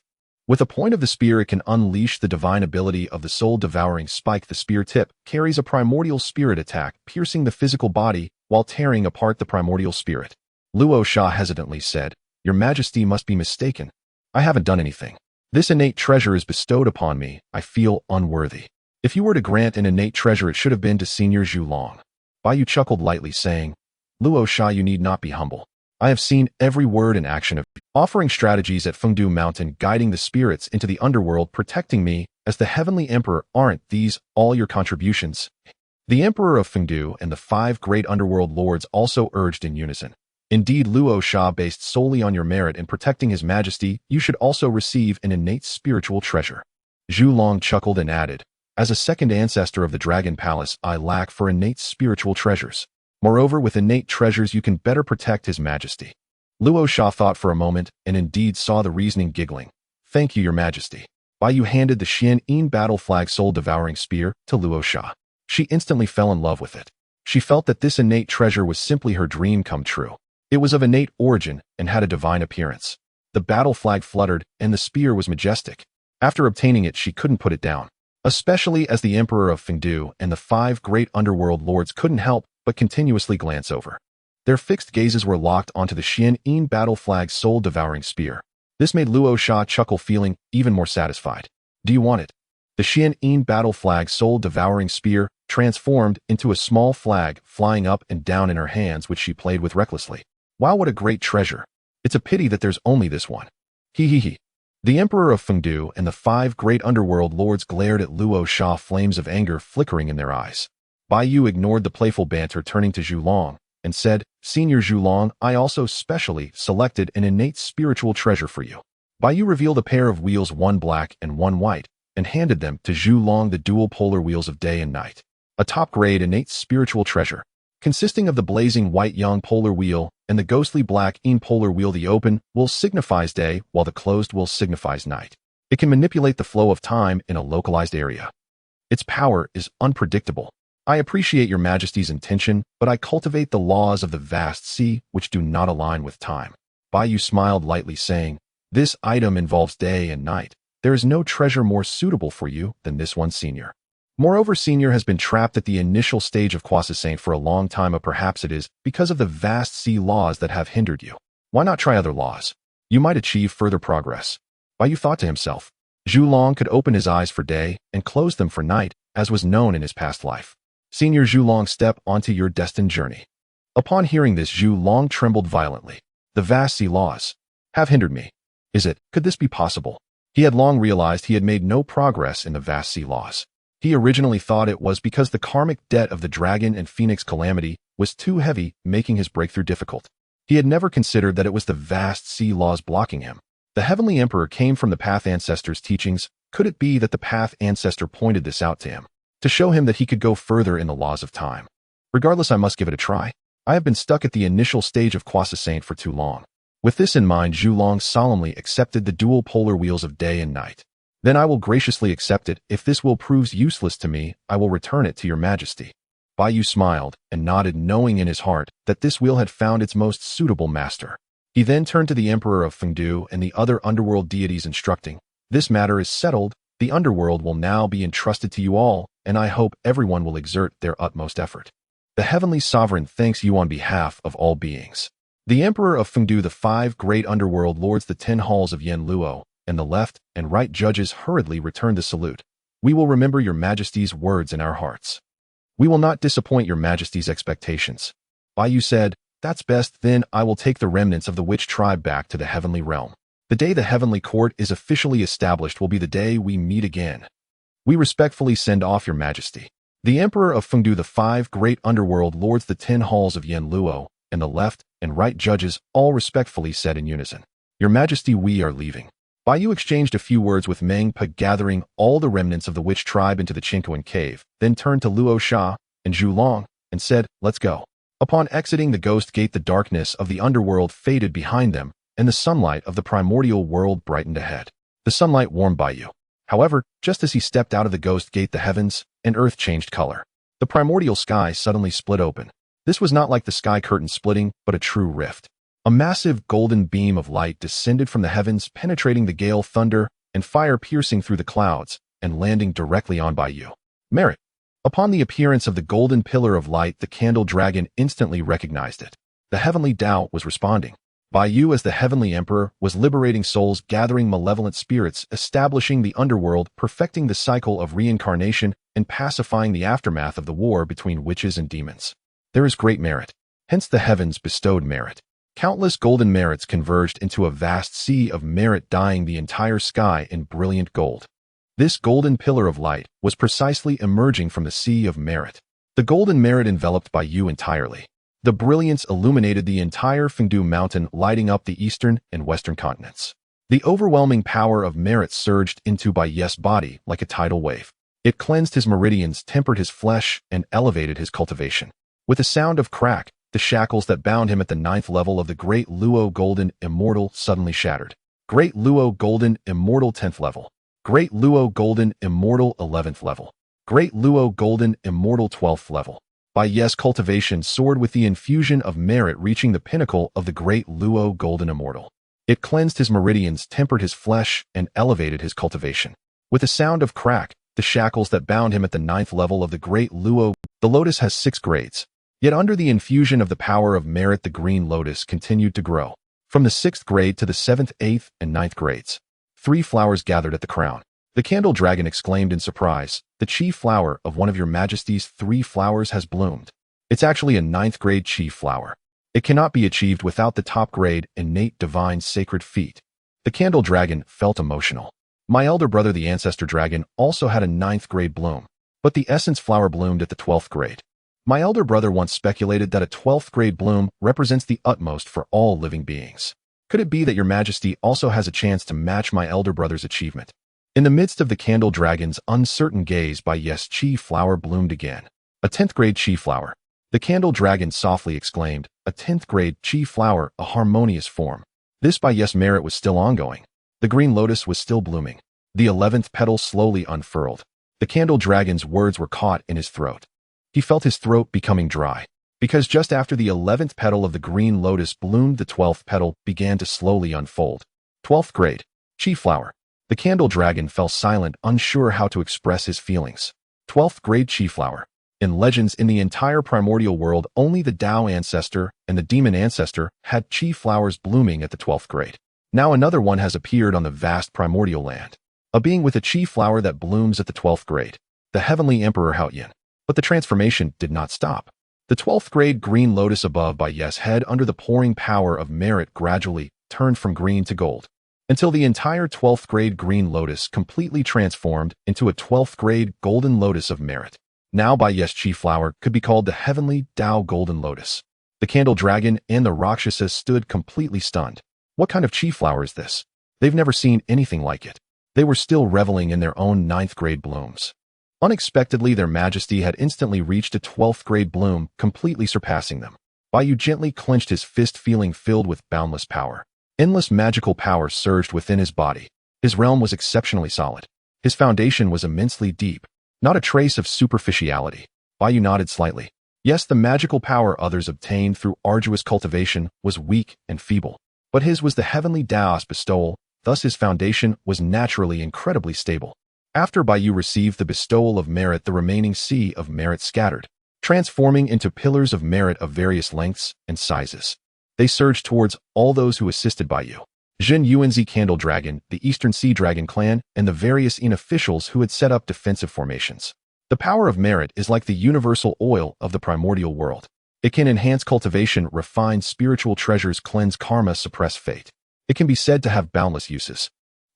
With the point of the spear, it can unleash the divine ability of the soul-devouring spike. The spear tip carries a primordial spirit attack, piercing the physical body while tearing apart the primordial spirit. Luo Sha hesitantly said, Your Majesty must be mistaken. I haven't done anything. This innate treasure is bestowed upon me. I feel unworthy. If you were to grant an innate treasure, it should have been to Senior Zhu Long. Baiyu chuckled lightly, saying, Luo Sha, you need not be humble. I have seen every word and action of you, offering strategies at Fengdu Mountain, guiding the spirits into the underworld, protecting me as the Heavenly Emperor. Aren't these all your contributions? The Emperor of Fengdu and the 5 great underworld lords also urged in unison. Indeed, Luo Sha, based solely on your merit in protecting His Majesty, you should also receive an innate spiritual treasure. Zhu Long chuckled and added, As a second ancestor of the Dragon Palace, I lack for innate spiritual treasures. Moreover, with innate treasures, you can better protect His Majesty. Luo Sha thought for a moment and indeed saw the reasoning, giggling. Thank you, Your Majesty. Baiyu handed the Xian Battle Flag Soul-Devouring Spear to Luo Sha. She instantly fell in love with it. She felt that this innate treasure was simply her dream come true. It was of innate origin and had a divine appearance. The battle flag fluttered and the spear was majestic. After obtaining it, she couldn't put it down, especially as the Emperor of Fengdu and the 5 great underworld lords couldn't help but continuously glance over. Their fixed gazes were locked onto the Xian Battle Flag Soul-Devouring Spear. This made Luo Sha chuckle, feeling even more satisfied. Do you want it? The Xian Battle Flag Soul-Devouring Spear transformed into a small flag flying up and down in her hands, which she played with recklessly. Wow, what a great treasure. It's a pity that there's only this one. He. The Emperor of Fengdu and the 5 great underworld lords glared at Luo Sha, flames of anger flickering in their eyes. Baiyu ignored the playful banter, turning to Zhu Long, and said, Senior Zhu Long, I also specially selected an innate spiritual treasure for you. Baiyu revealed a pair of wheels, one black and one white, and handed them to Zhu Long, the dual polar wheels of day and night. A top-grade innate spiritual treasure, consisting of the blazing white yang polar wheel and the ghostly black yin polar wheel. The open will signifies day, while the closed will signifies night. It can manipulate the flow of time in a localized area. Its power is unpredictable. I appreciate Your Majesty's intention, but I cultivate the laws of the vast sea, which do not align with time. Baiyu smiled lightly, saying, This item involves day and night. There is no treasure more suitable for you than this one, Senior. Moreover, Senior has been trapped at the initial stage of Quasi-Saint for a long time, or perhaps it is because of the vast sea laws that have hindered you. Why not try other laws? You might achieve further progress. Baiyu thought to himself. Zhu Long could open his eyes for day and close them for night, as was known in his past life. Senior Zhu Long, step onto your destined journey. Upon hearing this, Zhu Long trembled violently. The vast sea laws have hindered me. Could this be possible? He had long realized he had made no progress in the vast sea laws. He originally thought it was because the karmic debt of the dragon and phoenix calamity was too heavy, making his breakthrough difficult. He had never considered that it was the vast sea laws blocking him. The Heavenly Emperor came from the Path Ancestor's teachings. Could it be that the Path Ancestor pointed this out to him, to show him that he could go further in the laws of time? Regardless, I must give it a try. I have been stuck at the initial stage of Croissant for too long. With this in mind, Zhu Long solemnly accepted the dual polar wheels of day and night. Then I will graciously accept it. If this will proves useless to me, I will return it to your majesty. Bai Yu smiled and nodded, knowing in his heart that this wheel had found its most suitable master. He then turned to the Emperor of Fengdu and the other underworld deities, instructing, "This matter is settled. The underworld will now be entrusted to you all, and I hope everyone will exert their utmost effort. The Heavenly Sovereign thanks you on behalf of all beings." The Emperor of Fengdu, the 5 great underworld lords, the 10 halls of Yen Luo, and the left and right judges hurriedly returned the salute. "We will remember your majesty's words in our hearts. We will not disappoint your majesty's expectations." Bai Yu said, "That's best, then I will take the remnants of the witch tribe back to the heavenly realm. The day the heavenly court is officially established will be the day we meet again. We respectfully send off your majesty." The Emperor of Fengdu, the 5 great underworld lords, the 10 halls of Yen Luo, and the left and right judges all respectfully said in unison, "Your majesty, we are leaving." Bai Yu exchanged a few words with Meng Pe, gathering all the remnants of the witch tribe into the Chinquan cave, then turned to Luo Sha and Zhu Long and said, "Let's go." Upon exiting the ghost gate, the darkness of the underworld faded behind them, and the sunlight of the primordial world brightened ahead. The sunlight warmed Bai Yu. However, just as he stepped out of the ghost gate, the heavens and earth changed color. The primordial sky suddenly split open. This was not like the sky curtain splitting, but a true rift. A massive golden beam of light descended from the heavens, penetrating the gale thunder and fire, piercing through the clouds and landing directly on Bai Yu. Merit. Upon the appearance of the golden pillar of light, the candle dragon instantly recognized it. The heavenly Tao was responding. Bai Yu, as the heavenly emperor, was liberating souls, gathering malevolent spirits, establishing the underworld, perfecting the cycle of reincarnation, and pacifying the aftermath of the war between witches and demons. There is great merit. Hence the heavens bestowed merit. Countless golden merits converged into a vast sea of merit, dyeing the entire sky in brilliant gold. This golden pillar of light was precisely emerging from the sea of merit. The golden merit enveloped Bai Yu entirely. The brilliance illuminated the entire Fengdu mountain, lighting up the eastern and western continents. The overwhelming power of merit surged into Bai Yu's body like a tidal wave. It cleansed his meridians, tempered his flesh, and elevated his cultivation. With a sound of crack, the shackles that bound him at the 9th level of the Great Luo Golden Immortal suddenly shattered. Great Luo Golden Immortal 10th level. Great Luo Golden Immortal 11th level. Great Luo Golden Immortal 12th level. Bai Yu's cultivation soared with the infusion of merit, reaching the pinnacle of the Great Luo Golden Immortal. It cleansed his meridians, tempered his flesh, and elevated his cultivation. With a sound of crack, the shackles that bound him at the 9th level of the Great Luo. The lotus has 6 grades. Yet under the infusion of the power of merit, the green lotus continued to grow. From the 6th grade to the 7th, 8th, and 9th grades. 3 flowers gathered at the crown. The candle dragon exclaimed in surprise, "The chief flower of one of your majesty's 3 flowers has bloomed. It's actually a 9th grade chief flower. It cannot be achieved without the top grade innate divine sacred feat." The candle dragon felt emotional. My elder brother, the ancestor dragon, also had a 9th grade bloom, but the essence flower bloomed at the 12th grade. My elder brother once speculated that a 12th grade bloom represents the utmost for all living beings. Could it be that your majesty also has a chance to match my elder brother's achievement? In the midst of the candle dragon's uncertain gaze, Bai Yu's chi flower bloomed again. A 10th grade chi flower. The candle dragon softly exclaimed, "A 10th grade chi flower, a harmonious form." This Bai Yu's merit was still ongoing. The green lotus was still blooming. The 11th petal slowly unfurled. The candle dragon's words were caught in his throat. He felt his throat becoming dry, because just after the 11th petal of the green lotus bloomed, the 12th petal began to slowly unfold. 12th grade, chi flower. The candle dragon fell silent, unsure how to express his feelings. 12th grade chi flower. In legends, in the entire primordial world, only the Tao ancestor and the demon ancestor had chi flowers blooming at the 12th grade. Now another one has appeared on the vast primordial land. A being with a chi flower that blooms at the 12th grade. the Heavenly Emperor Haoyan. But the transformation did not stop. The 12th grade green lotus above Bai Ye's head under the pouring power of merit gradually turned from green to gold, until the entire 12th grade green lotus completely transformed into a 12th grade golden lotus of merit. Now Bai Ye's chi flower could be called the Heavenly Tao Golden Lotus. The candle dragon and the Rakshasas stood completely stunned. What kind of chi flower is this? They've never seen anything like it. They were still reveling in their own 9th grade blooms. Unexpectedly, their majesty had instantly reached a 12th grade bloom, completely surpassing them. Bai Yu gently clenched his fist, feeling filled with boundless power. Endless magical power surged within his body. His realm was exceptionally solid. His foundation was immensely deep. Not a trace of superficiality. Bai Yu nodded slightly. Yes, the magical power others obtained through arduous cultivation was weak and feeble, but his was the heavenly Tao's bestowal, thus his foundation was naturally incredibly stable. After Bai Yu received the bestowal of merit, the remaining sea of merit scattered, transforming into pillars of merit of various lengths and sizes. They surged towards all those who assisted Bai Yu. Jin Yuanzi Candle Dragon, the Eastern Sea Dragon clan, and the various In officials who had set up defensive formations. The power of merit is like the universal oil of the primordial world. It can enhance cultivation, refine spiritual treasures, cleanse karma, suppress fate. It can be said to have boundless uses.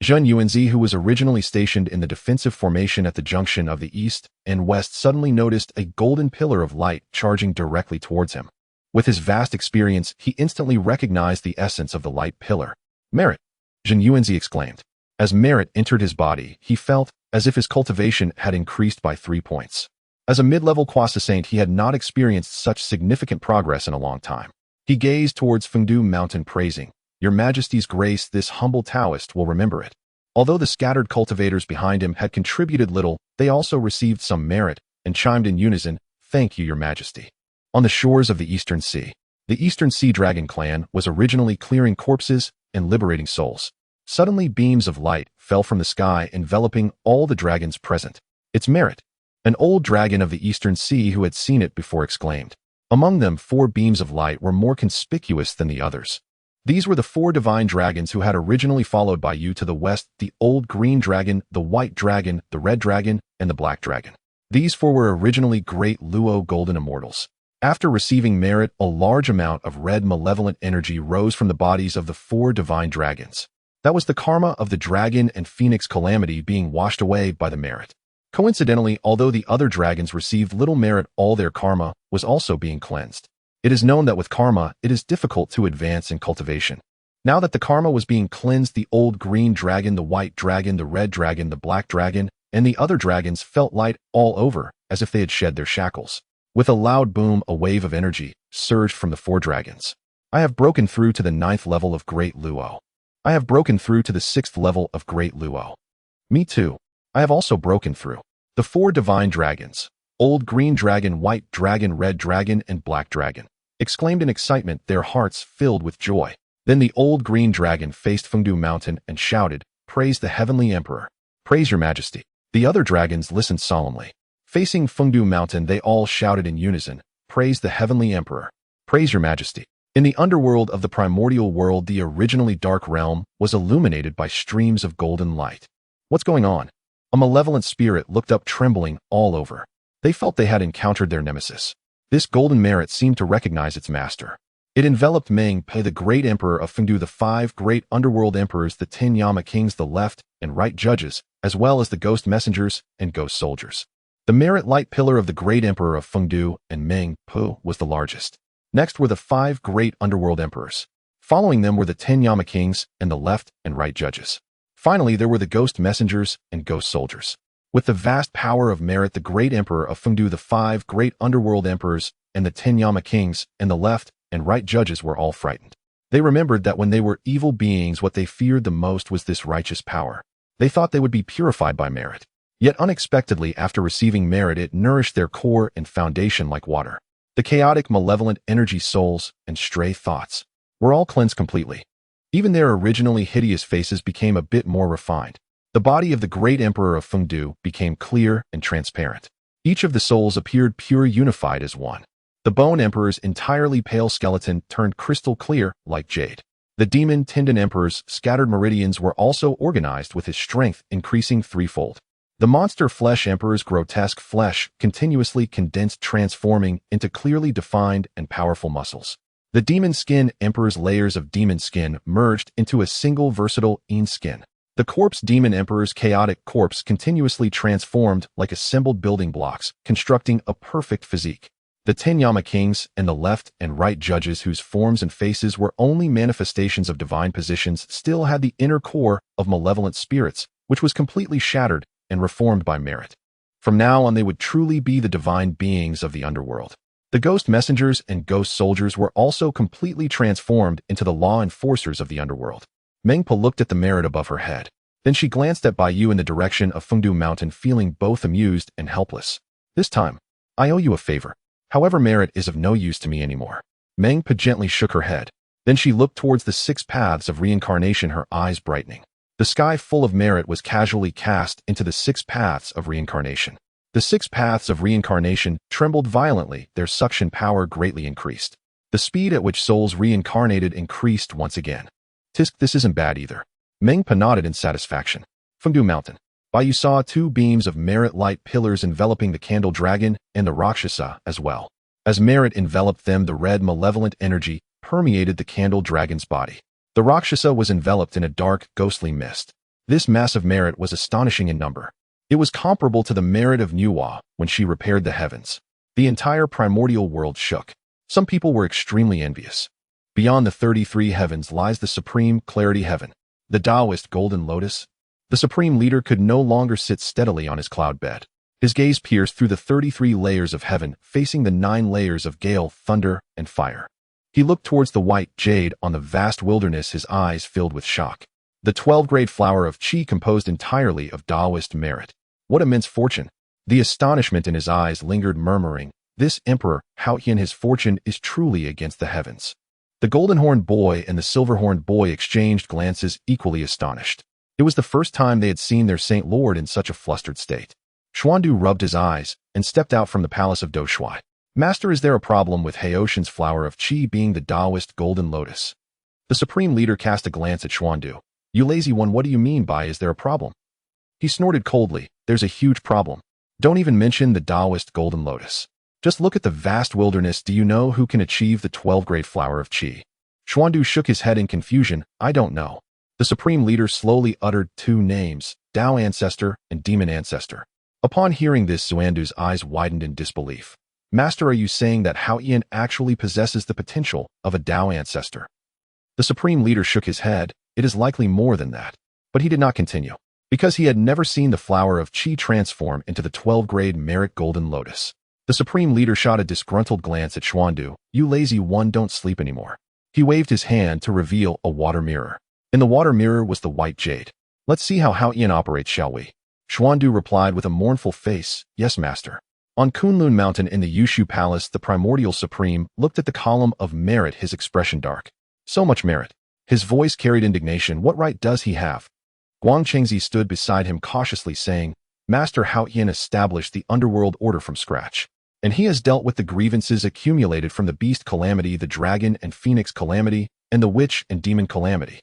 Zhen Yuanzi, who was originally stationed in the defensive formation at the junction of the east and west, suddenly noticed a golden pillar of light charging directly towards him. With his vast experience, he instantly recognized the essence of the light pillar. Merit! Zhen Yuanzi exclaimed. As merit entered his body, he felt as if his cultivation had increased by 3 points. As a mid-level Kwasa Saint, he had not experienced such significant progress in a long time. He gazed towards Fengdu Mountain, praising, "Your Majesty's grace, this humble Taoist will remember it." Although the scattered cultivators behind him had contributed little, they also received some merit and chimed in unison, "Thank you, Your Majesty." On the shores of the Eastern Sea, the Eastern Sea Dragon clan was originally clearing corpses and liberating souls. Suddenly, beams of light fell from the sky, enveloping all the dragons present. "It's merit." An old dragon of the Eastern Sea who had seen it before exclaimed. Among them, 4 beams of light were more conspicuous than the others. These were the 4 divine dragons who had originally followed Bai Yu to the west: the old green dragon, the white dragon, the red dragon, and the black dragon. These 4 were originally great Luo golden immortals. After receiving merit, a large amount of red malevolent energy rose from the bodies of the 4 divine dragons. That was the karma of the dragon and phoenix calamity being washed away by the merit. Coincidentally, although the other dragons received little merit, all their karma was also being cleansed. It is known that with karma, it is difficult to advance in cultivation. Now that the karma was being cleansed, the old green dragon, the white dragon, the red dragon, the black dragon, and the other dragons felt light all over, as if they had shed their shackles. With a loud boom, a wave of energy surged from the 4 dragons. "I have broken through to the 9th level of Great Luo. I have broken through to the 6th level of Great Luo." "Me too. I have also broken through." The 4 divine dragons, old green dragon, white dragon, red dragon, and black dragon, exclaimed in excitement, their hearts filled with joy. Then the old green dragon faced Fengdu Mountain and shouted, "Praise the Heavenly Emperor. Praise Your Majesty." The other dragons listened solemnly. Facing Fengdu Mountain, they all shouted in unison, "Praise the Heavenly Emperor. Praise Your Majesty." In the underworld of the primordial world, the originally dark realm was illuminated by streams of golden light. "What's going on?" A malevolent spirit looked up, trembling all over. They felt they had encountered their nemesis. This golden merit seemed to recognize its master. It enveloped Meng Pe, the great emperor of Fengdu, the 5 great underworld emperors, the 10 Yama kings, the left and right judges, as well as the ghost messengers and ghost soldiers. The merit light pillar of the great emperor of Fengdu and Meng Pe was the largest. Next were the 5 great underworld emperors. Following them were the 10 Yama kings and the left and right judges. Finally, there were the ghost messengers and ghost soldiers. With the vast power of merit, the great emperor of Fengdu, the 5 great underworld emperors, and the 10 Yama kings, and the left and right judges were all frightened. They remembered that when they were evil beings, what they feared the most was this righteous power. They thought they would be purified by merit. Yet unexpectedly, after receiving merit, it nourished their core and foundation like water. The chaotic, malevolent energy, souls, and stray thoughts were all cleansed completely. Even their originally hideous faces became a bit more refined. The body of the great emperor of Fengdu became clear and transparent. Each of the souls appeared pure, unified as one. The bone emperor's entirely pale skeleton turned crystal clear like jade. The demon tendon emperor's scattered meridians were also organized, with his strength increasing threefold. The monster flesh emperor's grotesque flesh continuously condensed, transforming into clearly defined and powerful muscles. The demon skin emperor's layers of demon skin merged into a single versatile Een skin. The corpse demon emperor's chaotic corpse continuously transformed like assembled building blocks, constructing a perfect physique. The 10 Yama kings and the left and right judges, whose forms and faces were only manifestations of divine positions, still had the inner core of malevolent spirits, which was completely shattered and reformed by merit. From now on, they would truly be the divine beings of the underworld. The ghost messengers and ghost soldiers were also completely transformed into the law enforcers of the underworld. Mengpa looked at the merit above her head. Then she glanced at Bai Yu in the direction of Fengdu Mountain, feeling both amused and helpless. This time, I owe you a favor. However, merit is of no use to me anymore. Mengpa gently shook her head. Then she looked towards the 6 paths of reincarnation, her eyes brightening. The sky full of merit was casually cast into the 6 paths of reincarnation. The 6 paths of reincarnation trembled violently, their suction power greatly increased. The speed at which souls reincarnated increased once again. Tisk, this isn't bad either. Mengpa nodded in satisfaction. Fengdu Mountain. Bai Yu saw 2 beams of merit light pillars enveloping the candle dragon and the Rakshasa as well. As merit enveloped them, the red malevolent energy permeated the candle dragon's body. The Rakshasa was enveloped in a dark, ghostly mist. This massive merit was astonishing in number. It was comparable to the merit of Nuwa when she repaired the heavens. The entire primordial world shook. Some people were extremely envious. Beyond the 33 heavens lies the supreme clarity heaven, the Taoist golden lotus. The supreme leader could no longer sit steadily on his cloud bed. His gaze pierced through the 33 layers of heaven, facing the 9 layers of gale, thunder, and fire. He looked towards the white jade on the vast wilderness, his eyes filled with shock. The 12-grade flower of Qi composed entirely of Taoist merit. What immense fortune! The astonishment in his eyes lingered, murmuring, this emperor, Hao Qian, his fortune is truly against the heavens. The golden-horned boy and the silver-horned boy exchanged glances, equally astonished. It was the first time they had seen their Saint Lord in such a flustered state. Xuandu rubbed his eyes and stepped out from the palace of Doshui. Master, is there a problem with Haoshan's flower of Qi being the Taoist golden lotus? The supreme leader cast a glance at Xuandu. You lazy one, what do you mean by is there a problem? He snorted coldly. There's a huge problem. Don't even mention the Taoist golden lotus. Just look at the vast wilderness. Do you know who can achieve the 12-grade flower of Qi? Xuandu shook his head in confusion. I don't know. The supreme leader slowly uttered 2 names, Tao Ancestor and Demon Ancestor. Upon hearing this, Xuandu's eyes widened in disbelief. Master, are you saying that Hao Qian actually possesses the potential of a Tao Ancestor? The supreme leader shook his head. It is likely more than that. But he did not continue, because he had never seen the flower of Qi transform into the 12-grade merit golden lotus. The supreme leader shot a disgruntled glance at Xuandu. You lazy one, don't sleep anymore. He waved his hand to reveal a water mirror. In the water mirror was the white jade. Let's see how Hao Qian operates, shall we? Xuandu replied with a mournful face. Yes, master. On Kunlun Mountain in the Yushu Palace, the primordial supreme looked at the column of merit, his expression dark. So much merit. His voice carried indignation. What right does he have? Guang Chengzi stood beside him cautiously, saying, Master, Hao Qian established the underworld order from scratch, and he has dealt with the grievances accumulated from the beast calamity, the dragon and phoenix calamity, and the witch and demon calamity.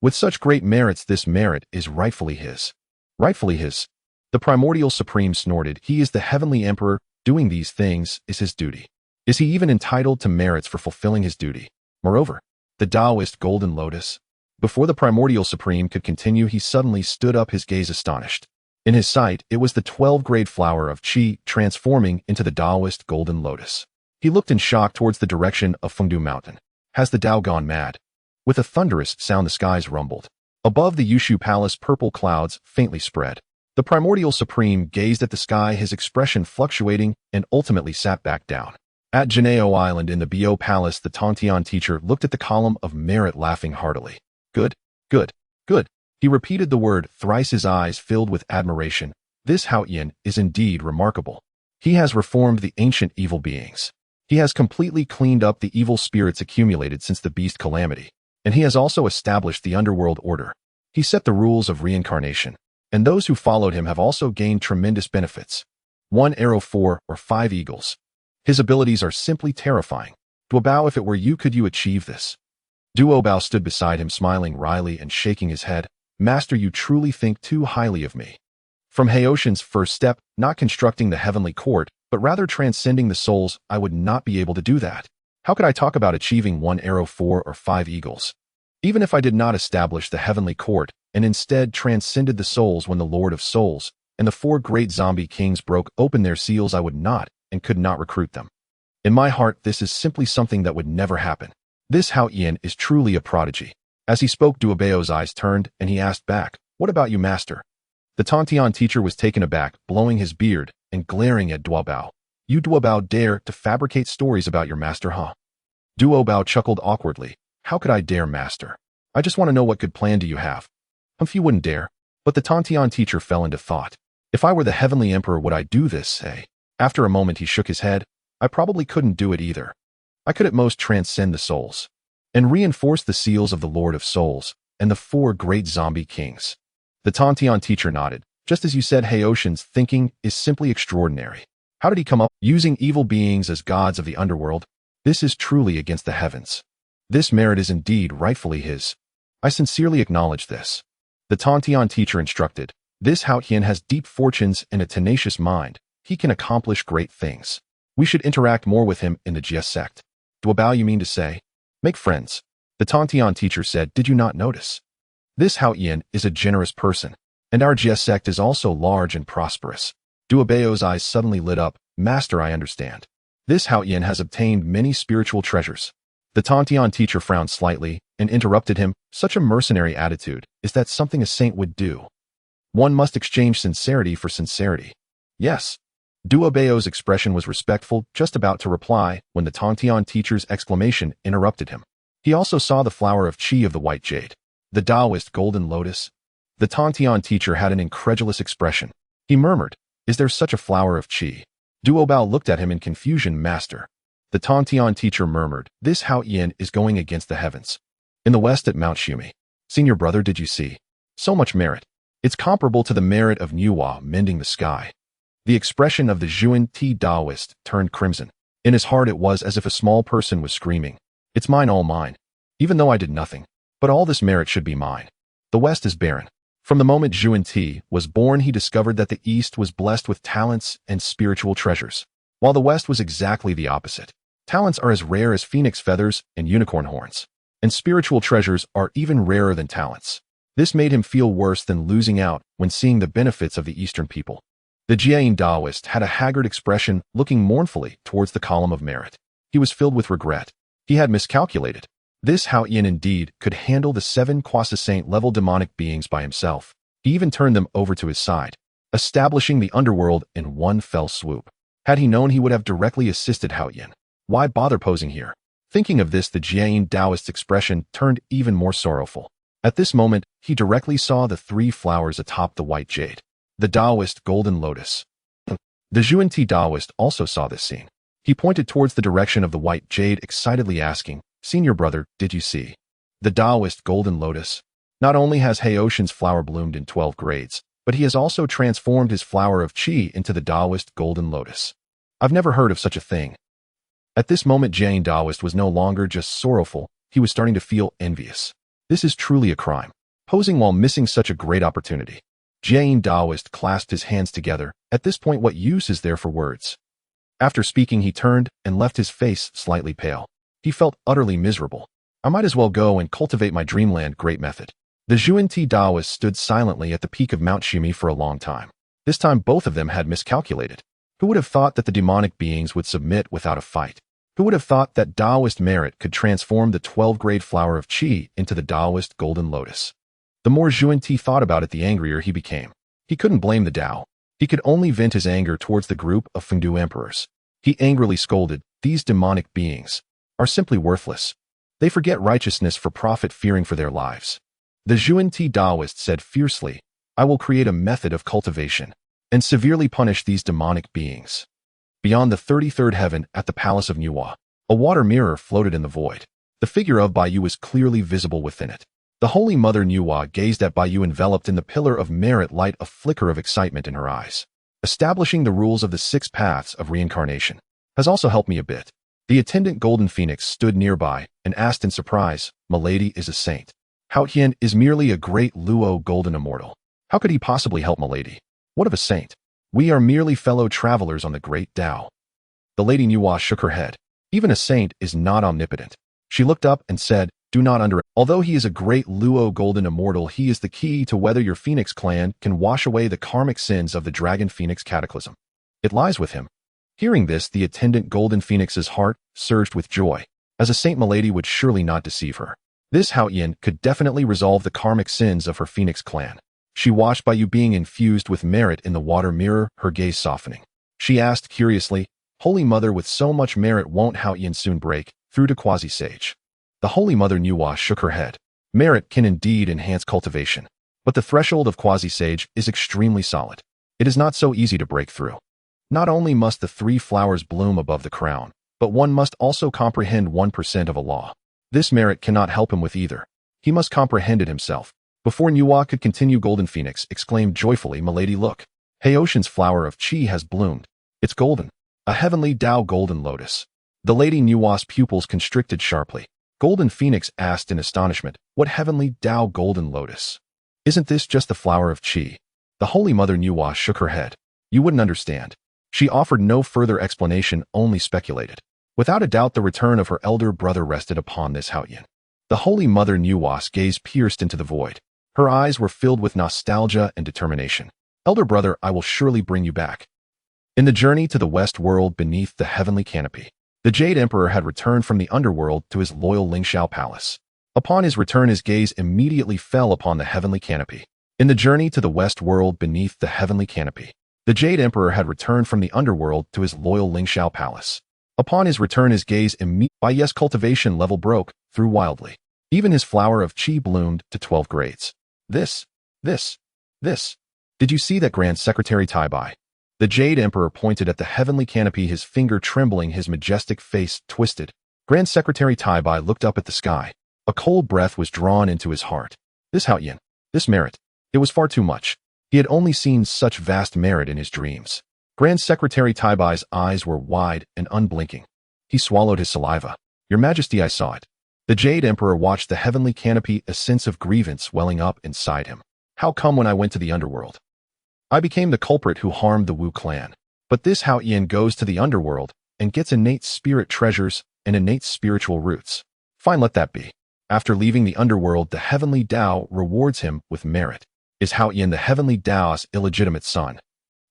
With such great merits, this merit is rightfully his. Rightfully his. The primordial supreme snorted. He is the heavenly emperor. Doing these things is his duty. Is he even entitled to merits for fulfilling his duty? Moreover, the Taoist golden lotus. Before the primordial supreme could continue, he suddenly stood up, his gaze astonished. In his sight, it was the 12-grade flower of Qi transforming into the Taoist golden lotus. He looked in shock towards the direction of Fengdu Mountain. Has the Tao gone mad? With a thunderous sound, the skies rumbled. Above the Yushu Palace, purple clouds faintly spread. The primordial supreme gazed at the sky, his expression fluctuating, and ultimately sat back down. At Janeo Island in the Bio Palace, the Tongtian teacher looked at the column of merit, laughing heartily. Good, good, good. He repeated the word thrice, his eyes filled with admiration. This Hao Qian is indeed remarkable. He has reformed the ancient evil beings. He has completely cleaned up the evil spirits accumulated since the beast calamity. And he has also established the underworld order. He set the rules of reincarnation. And those who followed him have also gained tremendous benefits. 1 arrow, 4 or 5 eagles. His abilities are simply terrifying. Duobao, if it were you, could you achieve this? Duobao stood beside him, smiling wryly and shaking his head. Master, you truly think too highly of me. From Haoshan's first step, not constructing the heavenly court, but rather transcending the souls, I would not be able to do that. How could I talk about achieving 1 arrow 4 or 5 eagles? Even if I did not establish the heavenly court, and instead transcended the souls when the Lord of Souls and the 4 great zombie kings broke open their seals, I would not and could not recruit them. In my heart, this is simply something that would never happen. This Hao Yin is truly a prodigy. As he spoke, Duobao's eyes turned, and he asked back, "What about you, master?" The Tontian teacher was taken aback, blowing his beard and glaring at Duobao. "You, Duobao, dare to fabricate stories about your master, huh?" Duobao chuckled awkwardly. "How could I dare, master? I just want to know what good plan do you have." You wouldn't dare." But the Tontian teacher fell into thought. "If I were the heavenly emperor, would I do this, eh?" After a moment he shook his head. "I probably couldn't do it either. I could at most transcend the souls and reinforce the seals of the Lord of Souls and the 4 great zombie kings." The Tontian teacher nodded. "Just as you said, Haoshan's thinking is simply extraordinary. How did he come up using evil beings as gods of the underworld? This is truly against the heavens. This merit is indeed rightfully his. I sincerely acknowledge this." The Tontian teacher instructed, "This Hao Yin has deep fortunes and a tenacious mind. He can accomplish great things. We should interact more with him in the Jia sect." "Duobao, you mean to say? Make friends." The Tontian teacher said, "Did you not notice? This Hao Yin is a generous person, and our Jia sect is also large and prosperous." Duobao's eyes suddenly lit up. "Master, I understand. This Hao Yin has obtained many spiritual treasures." The Tontian teacher frowned slightly and interrupted him. "Such a mercenary attitude, is that something a saint would do? One must exchange sincerity for sincerity." "Yes." Duobao's expression was respectful, just about to reply, when the Tontian teacher's exclamation interrupted him. He also saw the flower of qi of the white jade, the Taoist golden lotus. The Tontian teacher had an incredulous expression. He murmured, "Is there such a flower of qi?" Duobao looked at him in confusion. "Master." The Tontian teacher murmured, "This Hao Yin is going against the heavens. In the west at Mount Shumi. Senior brother, did you see? So much merit. It's comparable to the merit of Nuwa mending the sky." The expression of the Zhuan Ti Taoist turned crimson. In his heart it was as if a small person was screaming, "It's mine, all mine. Even though I did nothing. But all this merit should be mine. The west is barren." From the moment Zhuan Ti was born, he discovered that the east was blessed with talents and spiritual treasures, while the west was exactly the opposite. Talents are as rare as phoenix feathers and unicorn horns, and spiritual treasures are even rarer than talents. This made him feel worse than losing out when seeing the benefits of the Eastern people. The Jiayin Taoist had a haggard expression, looking mournfully towards the column of merit. He was filled with regret. He had miscalculated. This Hao Yin indeed could handle the 7 quasi-saint-level demonic beings by himself. He even turned them over to his side, establishing the underworld in one fell swoop. Had he known, he would have directly assisted Hao Yin. Why bother posing here? Thinking of this, the Jiayin Taoist's expression turned even more sorrowful. At this moment, he directly saw the 3 flowers atop the white jade, the Taoist golden lotus. The Zhuan Ti Taoist also saw this scene. He pointed towards the direction of the white jade, excitedly asking, "Senior brother, did you see the Taoist golden lotus? Not only has Haoshan's flower bloomed in 12 grades, but he has also transformed his flower of qi into the Taoist golden lotus. I've never heard of such a thing." At this moment, Jiayin Taoist was no longer just sorrowful, he was starting to feel envious. This is truly a crime, posing while missing such a great opportunity. Jiayin Taoist clasped his hands together. At this point, what use is there for words? After speaking, he turned and left, his face slightly pale. He felt utterly miserable. "I might as well go and cultivate my dreamland great method." The Zhuan Ti Taoist stood silently at the peak of Mount Shumi for a long time. This time both of them had miscalculated. Who would have thought that the demonic beings would submit without a fight? Who would have thought that Taoist merit could transform the 12-grade flower of qi into the Taoist golden lotus? The more Zhuan Ti thought about it, the angrier he became. He couldn't blame the Tao. He could only vent his anger towards the group of Fengdu emperors. He angrily scolded, "These demonic beings are simply worthless. They forget righteousness for profit, fearing for their lives." The Zhuan Ti Taoist said fiercely, "I will create a method of cultivation and severely punish these demonic beings." Beyond the 33rd heaven, at the palace of Nuwa, a water mirror floated in the void. The figure of Baiyu was clearly visible within it. The Holy Mother Nuwa gazed at Baiyu, enveloped in the pillar of merit light, a flicker of excitement in her eyes. "Establishing the rules of the 6 paths of reincarnation has also helped me a bit." The attendant Golden Phoenix stood nearby and asked in surprise, "Milady is a saint. Hao Yin is merely a great Luo golden immortal. How could he possibly help Milady?" What of a saint? We are merely fellow travelers on the great Tao. The Lady Nuwa shook her head. Even a saint is not omnipotent. She looked up and said, do not Although he is a great Luo golden immortal, he is the key to whether your Phoenix clan can wash away the karmic sins of the Dragon Phoenix cataclysm. It lies with him. Hearing this, the attendant Golden Phoenix's heart surged with joy. As a saint, milady would surely not deceive her. This Hao Yin could definitely resolve the karmic sins of her Phoenix clan. She watched by you being infused with merit in the water mirror, her gaze softening. She asked curiously, Holy Mother, with so much merit, won't Hao Yin soon break through to quasi-sage? The Holy Mother Nuwa shook her head. Merit can indeed enhance cultivation, but the threshold of quasi-sage is extremely solid. It is not so easy to break through. Not only must the 3 flowers bloom above the crown, but one must also comprehend 1% of a law. This merit cannot help him with either. He must comprehend it himself. Before Nuwa could continue, Golden Phoenix exclaimed joyfully, Milady, look. Haoshan's flower of Qi has bloomed. It's golden. A heavenly Tao golden lotus. The Lady Nuwa's pupils constricted sharply. Golden Phoenix asked in astonishment, what heavenly Tao golden lotus? Isn't this just the flower of Qi? The Holy Mother Nuwa shook her head. You wouldn't understand. She offered no further explanation, only speculated. Without a doubt, the return of her elder brother rested upon this Hao Yin. The Holy Mother Nuwa's gaze pierced into the void. Her eyes were filled with nostalgia and determination. Elder brother, I will surely bring you back. In the journey to the West World beneath the heavenly canopy, the Jade Emperor had returned from the underworld to his loyal Lingxiao palace. Upon his return, his gaze immediately fell upon the heavenly canopy. In the journey to the West World beneath the heavenly canopy, the Jade Emperor had returned from the underworld to his loyal Lingxiao palace. Upon his return, his gaze cultivation level broke through wildly. Even his flower of Qi bloomed to 12 grades. This. Did you see that, Grand Secretary Tai Bai? The Jade Emperor pointed at the heavenly canopy, his finger trembling, his majestic face twisted. Grand Secretary Tai Bai looked up at the sky. A cold breath was drawn into his heart. This Hao Yin, this merit, it was far too much. He had only seen such vast merit in his dreams. Grand Secretary Tai Bai's eyes were wide and unblinking. He swallowed his saliva. Your Majesty, I saw it. The Jade Emperor watched the heavenly canopy, a sense of grievance welling up inside him. How come when I went to the underworld, I became the culprit who harmed the Wu clan? But this Hao Yin goes to the underworld and gets innate spirit treasures and innate spiritual roots. Fine, let that be. After leaving the underworld, the heavenly Tao rewards him with merit. Is Hao Yin the heavenly Tao's illegitimate son?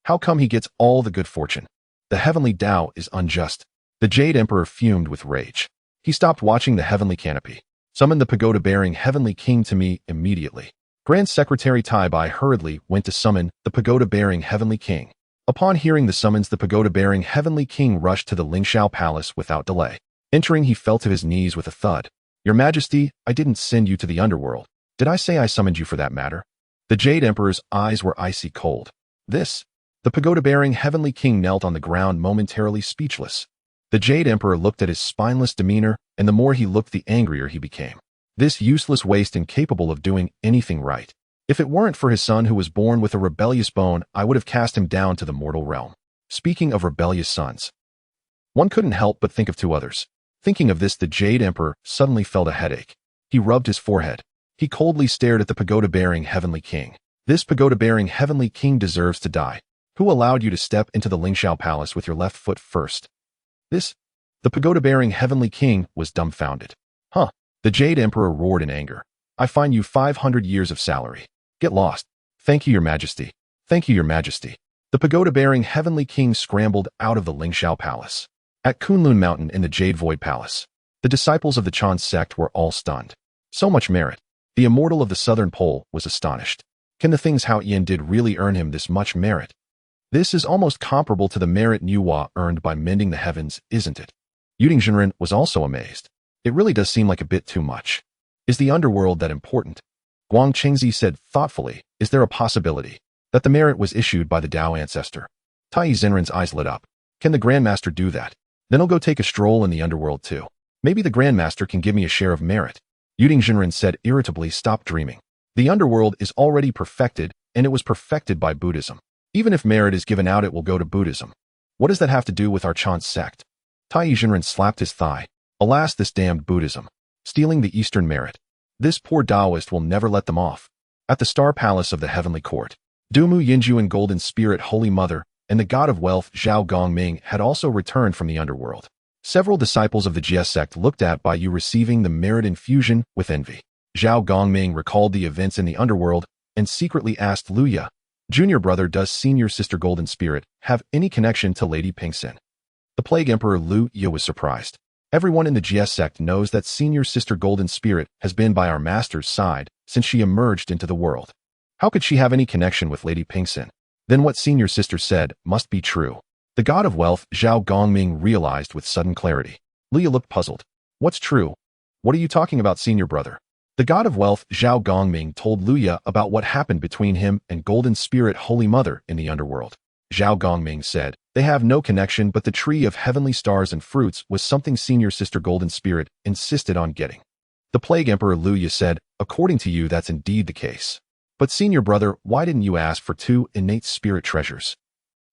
How come he gets all the good fortune? The heavenly Tao is unjust. The Jade Emperor fumed with rage. He stopped watching the heavenly canopy. Summon the pagoda-bearing heavenly king to me immediately. Grand Secretary Tai Bai hurriedly went to summon the pagoda-bearing heavenly king. Upon hearing the summons, the pagoda-bearing heavenly king rushed to the Lingxiao palace without delay. Entering, he fell to his knees with a thud. Your Majesty, I didn't send you to the underworld. Did I say I summoned you for that matter? The Jade Emperor's eyes were icy cold. The pagoda-bearing heavenly king knelt on the ground, momentarily speechless. The Jade Emperor looked at his spineless demeanor, and the more he looked, the angrier he became. This useless waste, incapable of doing anything right. If it weren't for his son who was born with a rebellious bone, I would have cast him down to the mortal realm. Speaking of rebellious sons, one couldn't help but think of 2 others. Thinking of this, the Jade Emperor suddenly felt a headache. He rubbed his forehead. He coldly stared at the pagoda-bearing heavenly king. This pagoda-bearing heavenly king deserves to die. Who allowed you to step into the Lingxiao palace with your left foot first? The pagoda-bearing heavenly king was dumbfounded. Huh? The Jade Emperor roared in anger. I fine you 500 years of salary. Get lost. Thank you, Your Majesty. Thank you, Your Majesty. The pagoda-bearing heavenly king scrambled out of the Lingxiao palace. At Kunlun Mountain in the Jade Void Palace, the disciples of the Chan sect were all stunned. So much merit. The immortal of the Southern Pole was astonished. Can the things Hao Yin did really earn him this much merit? This is almost comparable to the merit Nuwa earned by mending the heavens, isn't it? Yuding Jinren was also amazed. It really does seem like a bit too much. Is the underworld that important? Guang Qingzi said thoughtfully, is there a possibility that the merit was issued by the Tao ancestor? Tai Zinren's eyes lit up. Can the Grandmaster do that? Then I'll go take a stroll in the underworld too. Maybe the Grandmaster can give me a share of merit. Yuding Jinren said irritably, stop dreaming. The underworld is already perfected, and it was perfected by Buddhism. Even if merit is given out, it will go to Buddhism. What does that have to do with our Chan sect? Tai Jinren slapped his thigh. Alas, this damned Buddhism. Stealing the Eastern merit. This poor Taoist will never let them off. At the Star Palace of the Heavenly Court, Dumu Yinju and Golden Spirit Holy Mother and the god of wealth Zhao Gongming had also returned from the underworld. Several disciples of the Jie sect looked at by you receiving the merit infusion with envy. Zhao Gongming recalled the events in the underworld and secretly asked Luya, "Junior brother, does senior sister Golden Spirit have any connection to Lady Pingxin?" The Plague Emperor Lu Ye was surprised. Everyone in the Jie sect knows that senior sister Golden Spirit has been by our master's side since she emerged into the world. How could she have any connection with Lady Pingxin? Then what senior sister said must be true. The god of wealth Zhao Gongming realized with sudden clarity. Luya looked puzzled. What's true? What are you talking about, senior brother? The god of wealth Zhao Gongming told Luya about what happened between him and Golden Spirit Holy Mother in the underworld. Zhao Gongming said, "They have no connection, but the tree of heavenly stars and fruits was something senior sister Golden Spirit insisted on getting." The Plague Emperor Luya said, "According to you, that's indeed the case. But senior brother, why didn't you ask for 2 innate spirit treasures?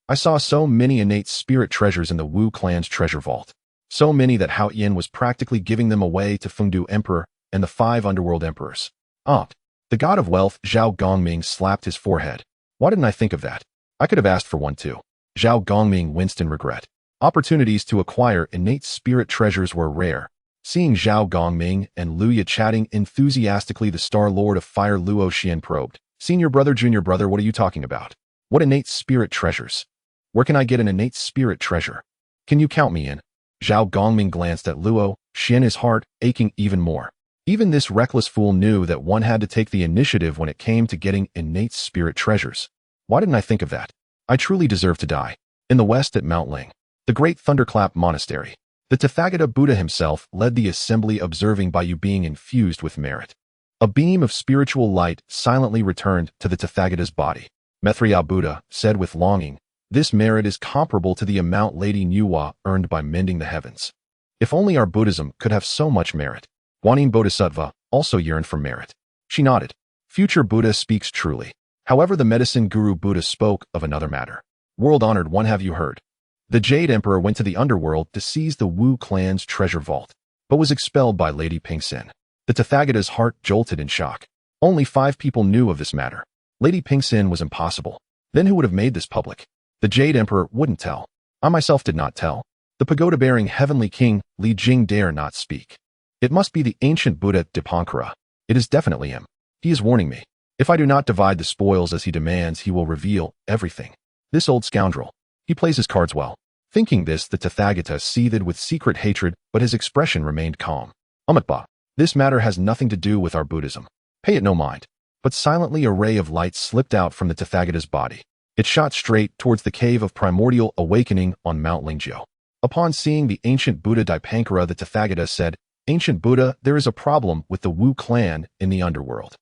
I saw so many innate spirit treasures in the Wu clan's treasure vault. So many that Hao Yin was practically giving them away to Fengdu Emperor and the 5 underworld emperors." The god of wealth Zhao Gongming slapped his forehead. Why didn't I think of that? I could have asked for one too. Zhao Gongming winced in regret. Opportunities to acquire innate spirit treasures were rare. Seeing Zhao Gongming and Luya chatting enthusiastically, the Star Lord of Fire Luo Xian probed. "Senior brother, junior brother, what are you talking about? What innate spirit treasures? Where can I get an innate spirit treasure? Can you count me in?" Zhao Gongming glanced at Luo Xian, his heart aching even more. Even this reckless fool knew that one had to take the initiative when it came to getting innate spirit treasures. Why didn't I think of that? I truly deserve to die. In the west at Mount Ling, the great Thunderclap Monastery, the Tathagata Buddha himself led the assembly, observing by you being infused with merit. A beam of spiritual light silently returned to the Tathagata's body. Methriya Buddha said with longing, "This merit is comparable to the amount Lady Nuwa earned by mending the heavens. If only our Buddhism could have so much merit." Guanyin Bodhisattva also yearned for merit. She nodded. Future Buddha speaks truly. However, the medicine guru Buddha spoke of another matter. World-honored one, have you heard? The Jade Emperor went to the underworld to seize the Wu clan's treasure vault, but was expelled by Lady Pingxin. The Tathagata's heart jolted in shock. Only 5 people knew of this matter. Lady Pingxin was impossible. Then who would have made this public? The Jade Emperor wouldn't tell. I myself did not tell. The pagoda-bearing heavenly king, Li Jing, dare not speak. It must be the ancient Buddha Dipankara. It is definitely him. He is warning me. If I do not divide the spoils as he demands, he will reveal everything. This old scoundrel. He plays his cards well. Thinking this, the Tathagata seethed with secret hatred, but his expression remained calm. Amitba, this matter has nothing to do with our Buddhism. Pay it no mind. But silently a ray of light slipped out from the Tathagata's body. It shot straight towards the cave of Primordial Awakening on Mount Lingjiu. Upon seeing the ancient Buddha Dipankara, the Tathagata said, "Ancient Buddha, there is a problem with the Wu clan in the underworld.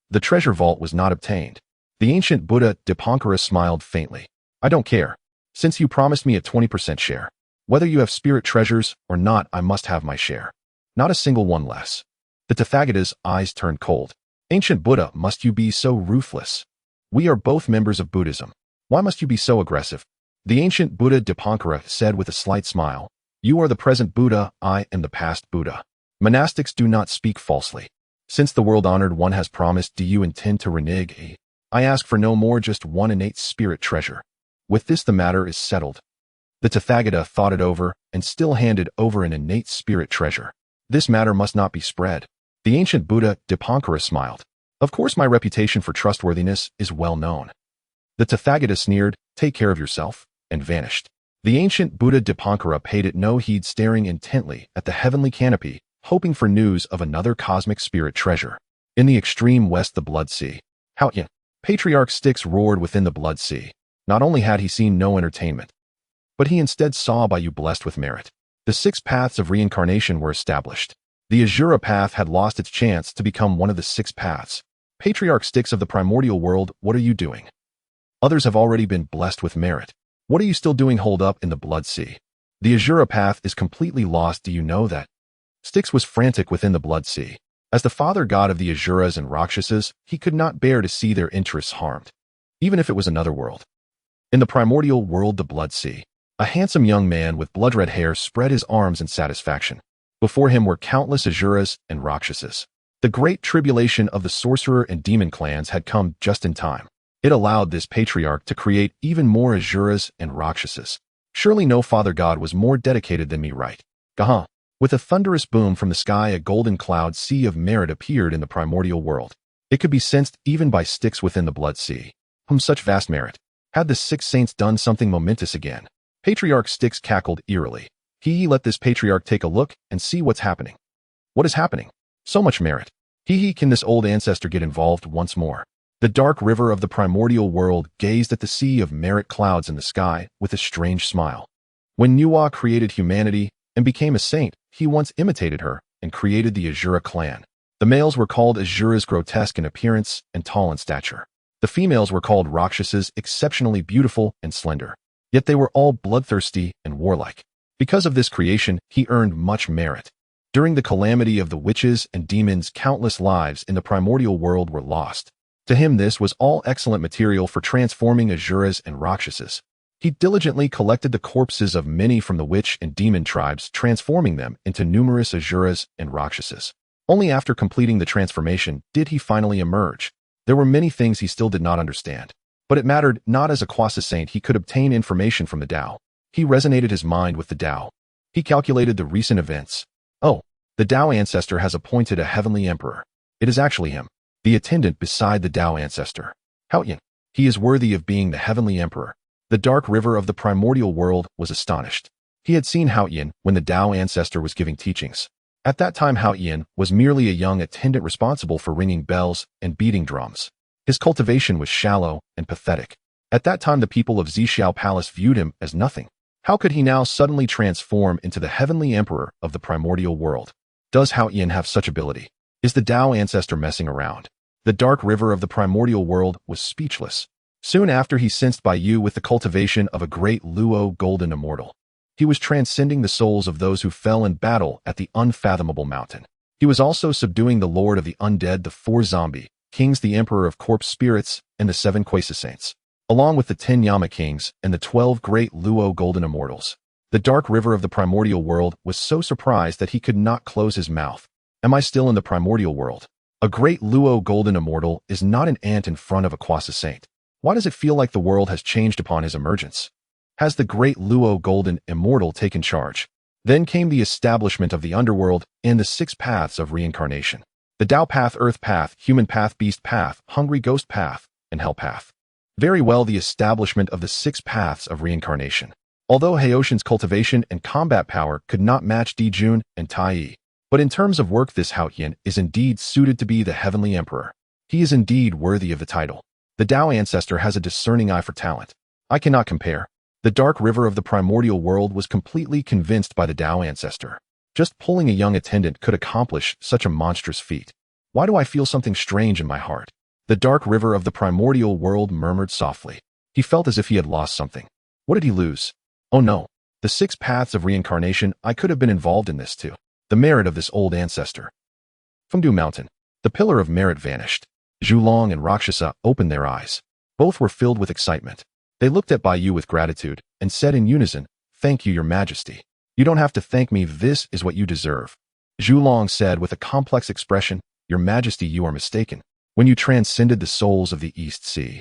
The treasure vault was not obtained." The ancient Buddha Dipankara smiled faintly. "I don't care. Since you promised me a 20% share. Whether you have spirit treasures or not, I must have my share. Not a single one less." The Tathagata's eyes turned cold. "Ancient Buddha, must you be so ruthless? We are both members of Buddhism. Why must you be so aggressive?" The ancient Buddha Dipankara said with a slight smile, "You are the present Buddha, I am the past Buddha. Monastics do not speak falsely. Since the world-honored one has promised, do you intend to renege? I ask for no more, just 1 innate spirit treasure. With this the matter is settled." The Tathagata thought it over and still handed over an innate spirit treasure. This matter must not be spread. The ancient Buddha Dipankara smiled. "Of course my reputation for trustworthiness is well known." The Tathagata sneered, "Take care of yourself," and vanished. The ancient Buddha Dipankara paid it no heed, staring intently at the heavenly canopy, hoping for news of another cosmic spirit treasure. In the extreme west, the Blood Sea. Hao Yin. Patriarch Styx roared within the Blood Sea. Not only had he seen no entertainment, but he instead saw by you blessed with merit. The 6 paths of reincarnation were established. The Azura path had lost its chance to become one of the 6 paths. Patriarch Styx of the primordial world, what are you doing? Others have already been blessed with merit. What are you still doing holed up in the Blood Sea? The Azura path is completely lost, do you know that? Styx was frantic within the Blood Sea. As the father god of the Azuras and Rakshasas, he could not bear to see their interests harmed, even if it was another world. In the primordial world, the Blood Sea, a handsome young man with blood-red hair spread his arms in satisfaction. Before him were countless Azuras and Rakshasas. The great tribulation of the sorcerer and demon clans had come just in time. It allowed this patriarch to create even more Asuras and Rakshasas. Surely no father god was more dedicated than me, right? Gaha. With a thunderous boom from the sky, a golden cloud sea of merit appeared in the primordial world. It could be sensed even by Styx within the blood sea. Such vast merit. Had the six saints done something momentous again? Patriarch Styx cackled eerily. Let this patriarch take a look and see what's happening. What is happening? So much merit. Can this old ancestor get involved once more? The dark river of the primordial world gazed at the sea of merit clouds in the sky with a strange smile. When Nuwa created humanity and became a saint, he once imitated her and created the Asura clan. The males were called Asuras, grotesque in appearance and tall in stature. The females were called Rakshasas, exceptionally beautiful and slender. Yet they were all bloodthirsty and warlike. Because of this creation, he earned much merit. During the calamity of the witches and demons, countless lives in the primordial world were lost. To him, this was all excellent material for transforming Asuras and Rakshasas. He diligently collected the corpses of many from the witch and demon tribes, transforming them into numerous Asuras and Rakshasas. Only after completing the transformation did he finally emerge. There were many things he still did not understand. But it mattered not. As a Quasi saint, he could obtain information from the Tao. He resonated his mind with the Tao. He calculated the recent events. Oh, the Tao ancestor has appointed a heavenly emperor. It is actually him, the attendant beside the Tao ancestor. Haoyan. He is worthy of being the heavenly emperor. The dark river of the primordial world was astonished. He had seen Haoyan when the Tao ancestor was giving teachings. At that time, Haoyan was merely a young attendant responsible for ringing bells and beating drums. His cultivation was shallow and pathetic. At that time, the people of Zixiao Palace viewed him as nothing. How could he now suddenly transform into the heavenly emperor of the primordial world? Does Haoyan have such ability? Is the Tao ancestor messing around? The dark river of the primordial world was speechless. Soon after, he sensed Baiyu with the cultivation of a great Luo golden immortal. He was transcending the souls of those who fell in battle at the unfathomable mountain. He was also subduing the lord of the undead, the 4 zombie kings, the emperor of corpse spirits, and the 7 Quasi saints, along with the 10 Yama kings and the 12 great Luo golden immortals. The dark river of the primordial world was so surprised that he could not close his mouth. Am I still in the primordial world? A great Luo golden immortal is not an ant in front of a Quasi saint. Why does it feel like the world has changed upon his emergence? Has the great Luo golden immortal taken charge? Then came the establishment of the underworld and the 6 paths of reincarnation. The Tao path, earth path, human path, beast path, hungry ghost path, and hell path. Very well, the establishment of the 6 paths of reincarnation. Although Haoshan's cultivation and combat power could not match Dijun and Tai, but in terms of work, this Haoyan is indeed suited to be the heavenly emperor. He is indeed worthy of the title. The Tao ancestor has a discerning eye for talent. I cannot compare. The dark river of the primordial world was completely convinced by the Tao ancestor. Just pulling a young attendant could accomplish such a monstrous feat. Why do I feel something strange in my heart? The dark river of the primordial world murmured softly. He felt as if he had lost something. What did he lose? Oh no. The 6 paths of reincarnation, I could have been involved in this too. The merit of this old ancestor. Fengdu Mountain. The pillar of merit vanished. Zhulong and Rakshasa opened their eyes. Both were filled with excitement. They looked at Baiyu with gratitude and said in unison, "Thank you, your majesty. You don't have to thank me, this is what you deserve." Zhulong said with a complex expression, "Your majesty, you are mistaken. When you transcended the souls of the East Sea,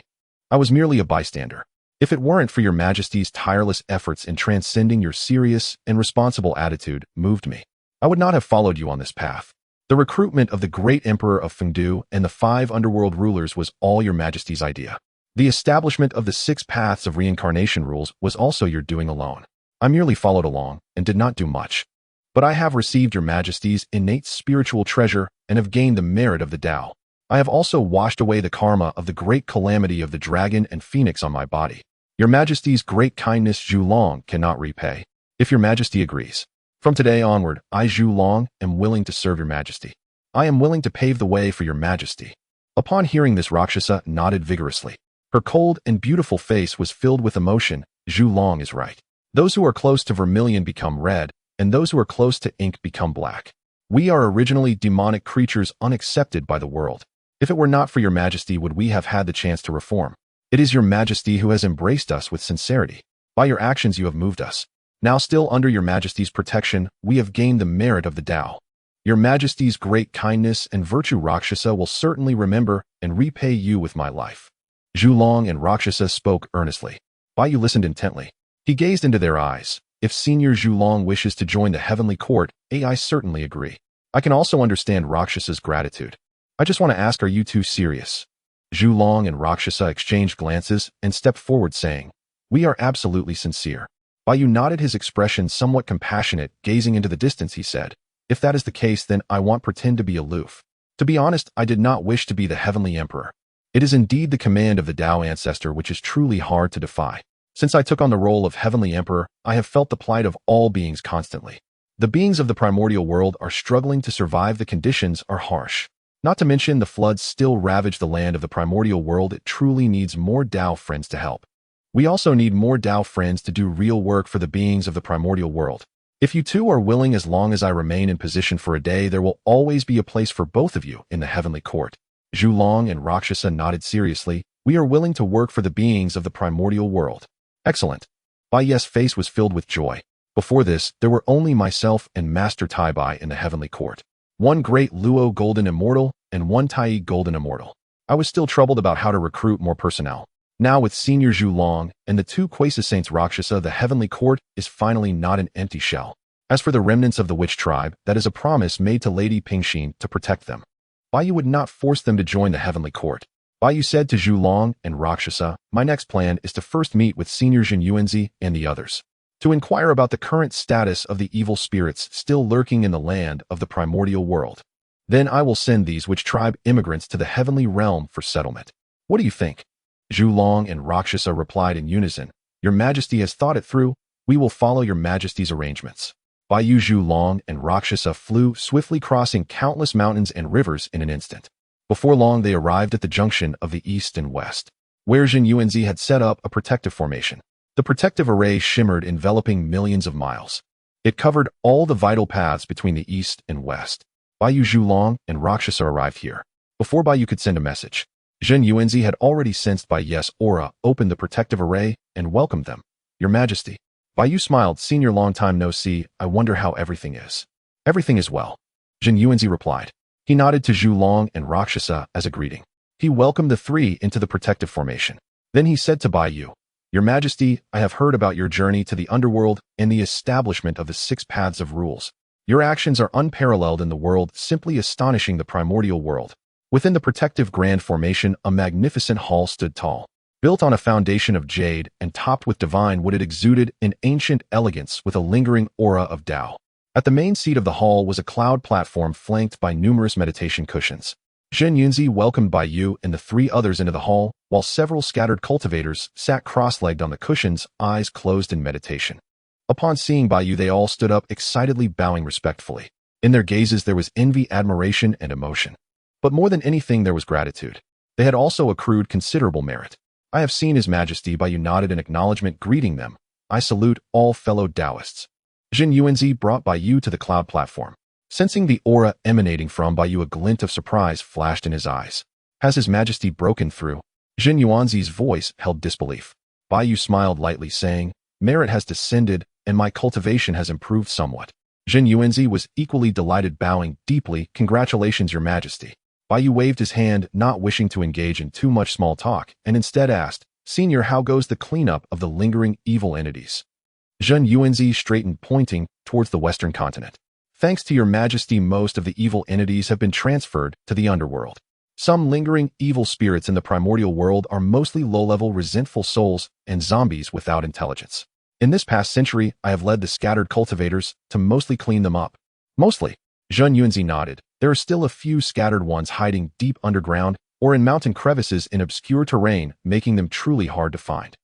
I was merely a bystander. If it weren't for your majesty's tireless efforts in transcending, your serious and responsible attitude moved me. I would not have followed you on this path. The recruitment of the great emperor of Fengdu and the 5 underworld rulers was all your majesty's idea. The establishment of the 6 paths of reincarnation rules was also your doing alone. I merely followed along and did not do much. But I have received your majesty's innate spiritual treasure and have gained the merit of the Tao. I have also washed away the karma of the great calamity of the dragon and phoenix on my body. Your majesty's great kindness Zhulong cannot repay, if your majesty agrees. From today onward, I Zhulong am willing to serve your majesty. I am willing to pave the way for your majesty." Upon hearing this, Rakshasa nodded vigorously. Her cold and beautiful face was filled with emotion. Zhulong is right. Those who are close to vermilion become red, and those who are close to ink become black. We are originally demonic creatures unaccepted by the world. If it were not for your majesty, would we have had the chance to reform? It is your majesty who has embraced us with sincerity. By your actions you have moved us. Now still under your majesty's protection, we have gained the merit of the Tao. Your majesty's great kindness and virtue Rakshasa will certainly remember and repay you with my life. Zhu Long and Rakshasa spoke earnestly. Bai Yu listened intently. He gazed into their eyes. If Senior Zhu Long wishes to join the heavenly court, I certainly agree. I can also understand Rakshasa's gratitude. I just want to ask, are you two serious? Zhu Long and Rakshasa exchanged glances and stepped forward saying, we are absolutely sincere. Bai Yu nodded, his expression somewhat compassionate. Gazing into the distance, he said, if that is the case, then I won't pretend to be aloof. To be honest, I did not wish to be the heavenly emperor. It is indeed the command of the Tao ancestor which is truly hard to defy. Since I took on the role of heavenly emperor, I have felt the plight of all beings constantly. The beings of the primordial world are struggling to survive. The conditions are harsh. Not to mention the floods still ravage the land of the primordial world. It truly needs more Tao friends to help. We also need more Tao friends to do real work for the beings of the primordial world. If you two are willing, as long as I remain in position for a day, there will always be a place for both of you in the heavenly court. Zhu Long and Rakshasa nodded seriously. We are willing to work for the beings of the primordial world. Excellent. Bai Ye's face was filled with joy. Before this, there were only myself and Master Tai Bai in the heavenly court. One great Luo Golden Immortal and one Tai Golden Immortal. I was still troubled about how to recruit more personnel. Now with Senior Zhu Long and the two Quasi Saints Rakshasa, the heavenly court is finally not an empty shell. As for the remnants of the witch tribe, that is a promise made to Lady Pingxin to protect them. Bai Yu would not force them to join the heavenly court. Bai Yu said to Zhu Long and Rakshasa, my next plan is to first meet with Senior Zhen Yuanzi and the others, to inquire about the current status of the evil spirits still lurking in the land of the primordial world. Then I will send these witch tribe immigrants to the heavenly realm for settlement. What do you think? Zhu Long and Rakshasa replied in unison, Your Majesty has thought it through. We will follow Your Majesty's arrangements. Bai Yu, Zhu Long, and Rakshasa flew, swiftly crossing countless mountains and rivers in an instant. Before long, they arrived at the junction of the east and west, where Zhen Yuanzi had set up a protective formation. The protective array shimmered, enveloping millions of miles. It covered all the vital paths between the east and west. Bai Yu, Zhu Long, and Rakshasa arrived here before Bai Yu could send a message. Zhen Yuanzi had already sensed Bai Ye's aura, opened the protective array, and welcomed them. Your Majesty. Bai Yu smiled. Senior, long time no see. I wonder how everything is. Everything is well. Zhen Yuanzi replied. He nodded to Zhu Long and Rakshasa as a greeting. He welcomed the three into the protective formation. Then he said to Bai Yu, Your Majesty, I have heard about your journey to the underworld and the establishment of the 6 paths of rules. Your actions are unparalleled in the world, simply astonishing the primordial world. Within the protective grand formation, a magnificent hall stood tall. Built on a foundation of jade and topped with divine wood, it exuded an ancient elegance with a lingering aura of Tao. At the main seat of the hall was a cloud platform flanked by numerous meditation cushions. Zhen Yuanzi welcomed Bai Yu and the 3 others into the hall, while several scattered cultivators sat cross-legged on the cushions, eyes closed in meditation. Upon seeing Bai Yu, they all stood up, excitedly bowing respectfully. In their gazes there was envy, admiration, and emotion. But more than anything, there was gratitude. They had also accrued considerable merit. I have seen His Majesty. Bai Yu nodded in acknowledgement, greeting them. I salute all fellow Taoists. Zhen Yuanzi brought Bai Yu to the cloud platform. Sensing the aura emanating from Bai Yu, a glint of surprise flashed in his eyes. Has His Majesty broken through? Zhen Yuanzi's voice held disbelief. Bai Yu smiled lightly, saying, Merit has descended, and my cultivation has improved somewhat. Zhen Yuanzi was equally delighted, bowing deeply. Congratulations, Your Majesty. Bai Yu waved his hand, not wishing to engage in too much small talk, and instead asked, Senior, how goes the cleanup of the lingering evil entities? Zhen Yuanzi straightened, pointing towards the western continent. Thanks to Your Majesty, most of the evil entities have been transferred to the underworld. Some lingering evil spirits in the primordial world are mostly low-level, resentful souls and zombies without intelligence. In this past century, I have led the scattered cultivators to mostly clean them up. Mostly. Zhen Yuanzi nodded. There are still a few scattered ones hiding deep underground or in mountain crevices in obscure terrain, making them truly hard to find.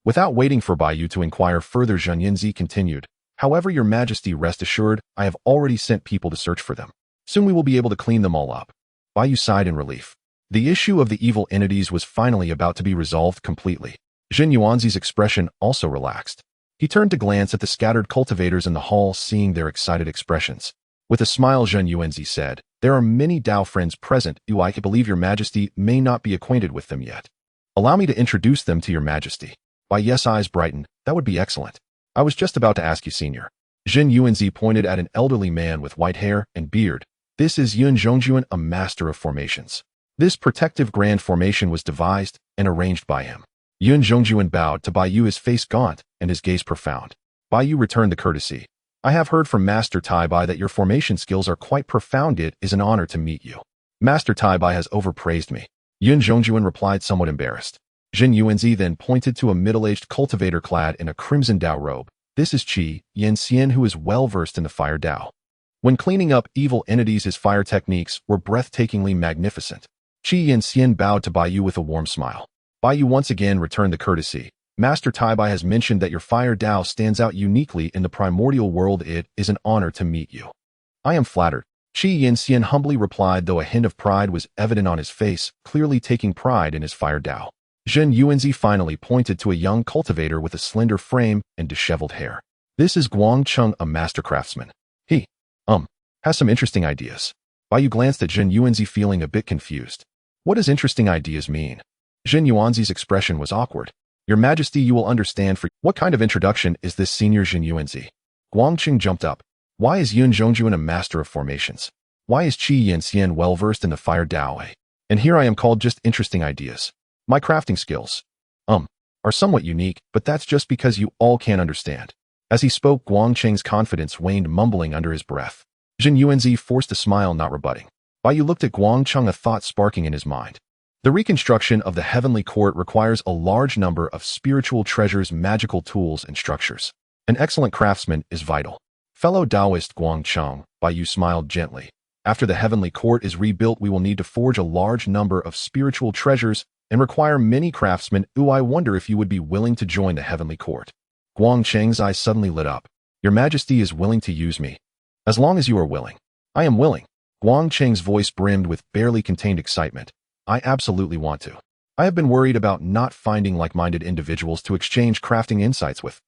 Without waiting for Bai Yu to inquire further, Zhen Yuanzi continued, However, Your Majesty, rest assured, I have already sent people to search for them. Soon we will be able to clean them all up. Bai Yu sighed in relief. The issue of the evil entities was finally about to be resolved completely. Zhen Yuanzi's expression also relaxed. He turned to glance at the scattered cultivators in the hall, seeing their excited expressions. With a smile, Zhen Yuanzi said, There are many Tao friends present. I believe Your Majesty may not be acquainted with them yet. Allow me to introduce them to Your Majesty. Bai Ye's eyes brightened. That would be excellent. I was just about to ask you, Senior. Zhen Yuanzi pointed at an elderly man with white hair and beard. This is Yun Zhongjuan, a master of formations. This protective grand formation was devised and arranged by him. Yun Zhongjuan bowed to Bai Yu, his face gaunt and his gaze profound. Bai Yu returned the courtesy. I have heard from Master Tai Bai that your formation skills are quite profound. It is an honor to meet you. Master Tai Bai has overpraised me. Yun Zhongjuan replied, somewhat embarrassed. Jin Yuanzi then pointed to a middle-aged cultivator clad in a crimson Dao robe. This is Qi Yanxian, who is well-versed in the fire Dao. When cleaning up evil entities, his fire techniques were breathtakingly magnificent. Qi Yanxian bowed to Bai Yu with a warm smile. Bai Yu once again returned the courtesy. Master Tai Bai has mentioned that your fire Dao stands out uniquely in the primordial world. It is an honor to meet you. I am flattered. Qi Yanxian humbly replied, though a hint of pride was evident on his face, clearly taking pride in his fire Dao. Zhen Yuanzi finally pointed to a young cultivator with a slender frame and disheveled hair. This is Guang Cheng, a master craftsman. He, has some interesting ideas. Bai Yu glanced at Zhen Yuanzi, feeling a bit confused. What does interesting ideas mean? Zhen Yuanzi's expression was awkward. Your Majesty, you will understand. For what kind of introduction is this, Senior Zhen Yuanzi? Guang Cheng jumped up. Why is Yun Zhongjuan a master of formations? Why is Qi Yanxian well-versed in the fire Dao? And here I am called just interesting ideas. My crafting skills, are somewhat unique, but that's just because you all can't understand. As he spoke, Guang Cheng's confidence waned, mumbling under his breath. Zhen Yuanzi forced a smile, not rebutting. Bai Yu looked at Guang Cheng, a thought sparking in his mind. The reconstruction of the heavenly court requires a large number of spiritual treasures, magical tools, and structures. An excellent craftsman is vital. Fellow Taoist Guang Cheng, Bai Yu smiled gently. After the heavenly court is rebuilt, we will need to forge a large number of spiritual treasures and require many craftsmen. I wonder if you would be willing to join the heavenly court. Guang Cheng's eyes suddenly lit up. Your Majesty is willing to use me. As long as you are willing. I am willing. Guang Cheng's voice brimmed with barely contained excitement. I absolutely want to. I have been worried about not finding like-minded individuals to exchange crafting insights with.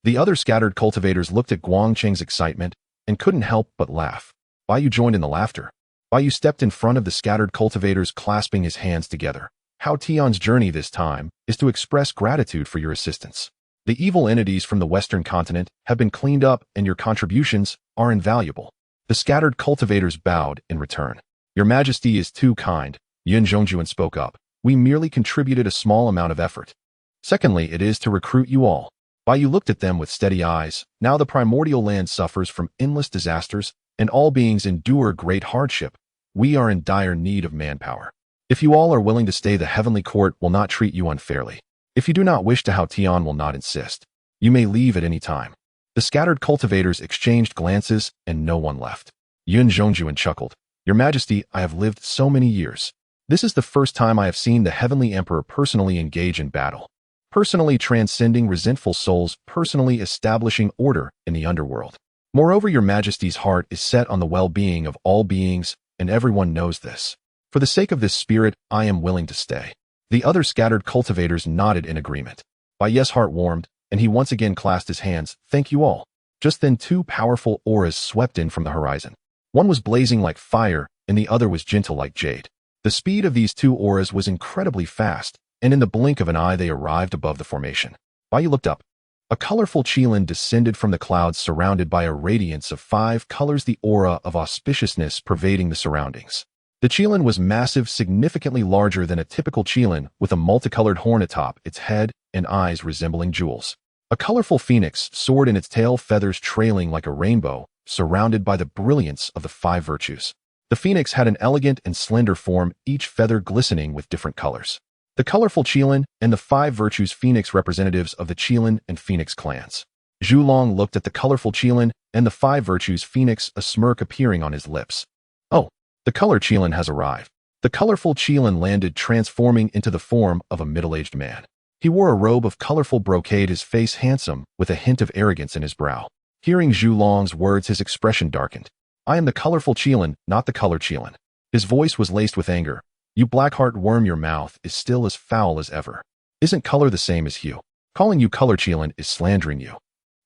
The other scattered cultivators looked at Guang Cheng's excitement and couldn't help but laugh. Bai Yu joined in the laughter. Bai Yu stepped in front of the scattered cultivators, clasping his hands together. Hao Tian's journey this time is to express gratitude for your assistance. The evil entities from the Western continent have been cleaned up, and your contributions are invaluable. The scattered cultivators bowed in return. Your Majesty is too kind, Yun Zhongjuan spoke up. We merely contributed a small amount of effort. Secondly, it is to recruit you all. Bai Yu looked at them with steady eyes. Now the primordial land suffers from endless disasters, and all beings endure great hardship. We are in dire need of manpower. If you all are willing to stay, the heavenly court will not treat you unfairly. If you do not wish to, Hao Tian will not insist. You may leave at any time. The scattered cultivators exchanged glances, and no one left. Yun Zhongjuan chuckled. Your Majesty, I have lived so many years. This is the first time I have seen the Heavenly Emperor personally engage in battle. Personally transcending resentful souls, personally establishing order in the underworld. Moreover, your Majesty's heart is set on the well-being of all beings, and everyone knows this. For the sake of this spirit, I am willing to stay. The other scattered cultivators nodded in agreement. Bai Yu's heart warmed, and he once again clasped his hands. Thank you all. Just then, two powerful auras swept in from the horizon. One was blazing like fire, and the other was gentle like jade. The speed of these two auras was incredibly fast, and in the blink of an eye they arrived above the formation. Bai Yu looked up. A colorful qilin descended from the clouds, surrounded by a radiance of 5 colors, the aura of auspiciousness pervading the surroundings. The qilin was massive, significantly larger than a typical qilin, with a multicolored horn atop its head and eyes resembling jewels. A colorful phoenix soared in its tail, feathers trailing like a rainbow, surrounded by the brilliance of the 5 virtues. The phoenix had an elegant and slender form, each feather glistening with different colors. The colorful qilin and the 5 virtues phoenix, representatives of the qilin and phoenix clans. Zhu Long looked at the colorful qilin and the 5 virtues phoenix, a smirk appearing on his lips. Oh, the color qilin has arrived. The colorful qilin landed, transforming into the form of a middle-aged man. He wore a robe of colorful brocade, his face handsome, with a hint of arrogance in his brow. Hearing Zhu Long's words, his expression darkened. I am the colorful qilin, not the color qilin. His voice was laced with anger. You black-heart worm, your mouth is still as foul as ever. Isn't color the same as hue? Calling you color qilin is slandering you.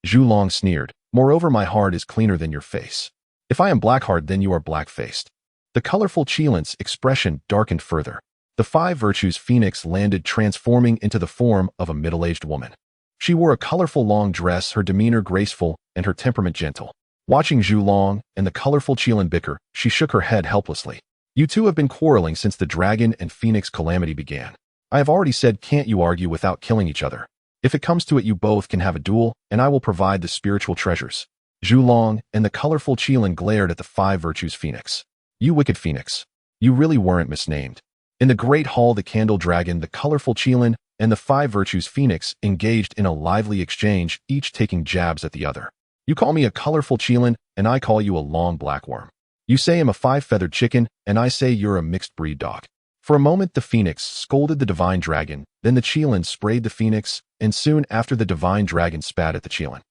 Zhu Long sneered. Moreover, my heart is cleaner than your face. If I am black-heart, then you are black-faced. The colorful qilin's expression darkened further. The 5 virtues phoenix landed, transforming into the form of a middle-aged woman. She wore a colorful long dress, her demeanor graceful and her temperament gentle. Watching Zhu Long and the colorful qilin bicker, she shook her head helplessly. You two have been quarreling since the dragon and phoenix calamity began. I have already said can't you argue without killing each other. If it comes to it you both can have a duel, and I will provide the spiritual treasures. Zhu Long and the colorful Qilin glared at the five virtues phoenix. You wicked phoenix. You really weren't misnamed. In the great hall the candle dragon, the colorful Qilin, and the five virtues phoenix engaged in a lively exchange, each taking jabs at the other. You call me a colorful Qilin, and I call you a long black worm. You say I'm a five-feathered chicken, and I say you're a mixed-breed dog. For a moment the phoenix scolded the divine dragon, then the Qilin sprayed the phoenix, and soon after the divine dragon spat at the Qilin.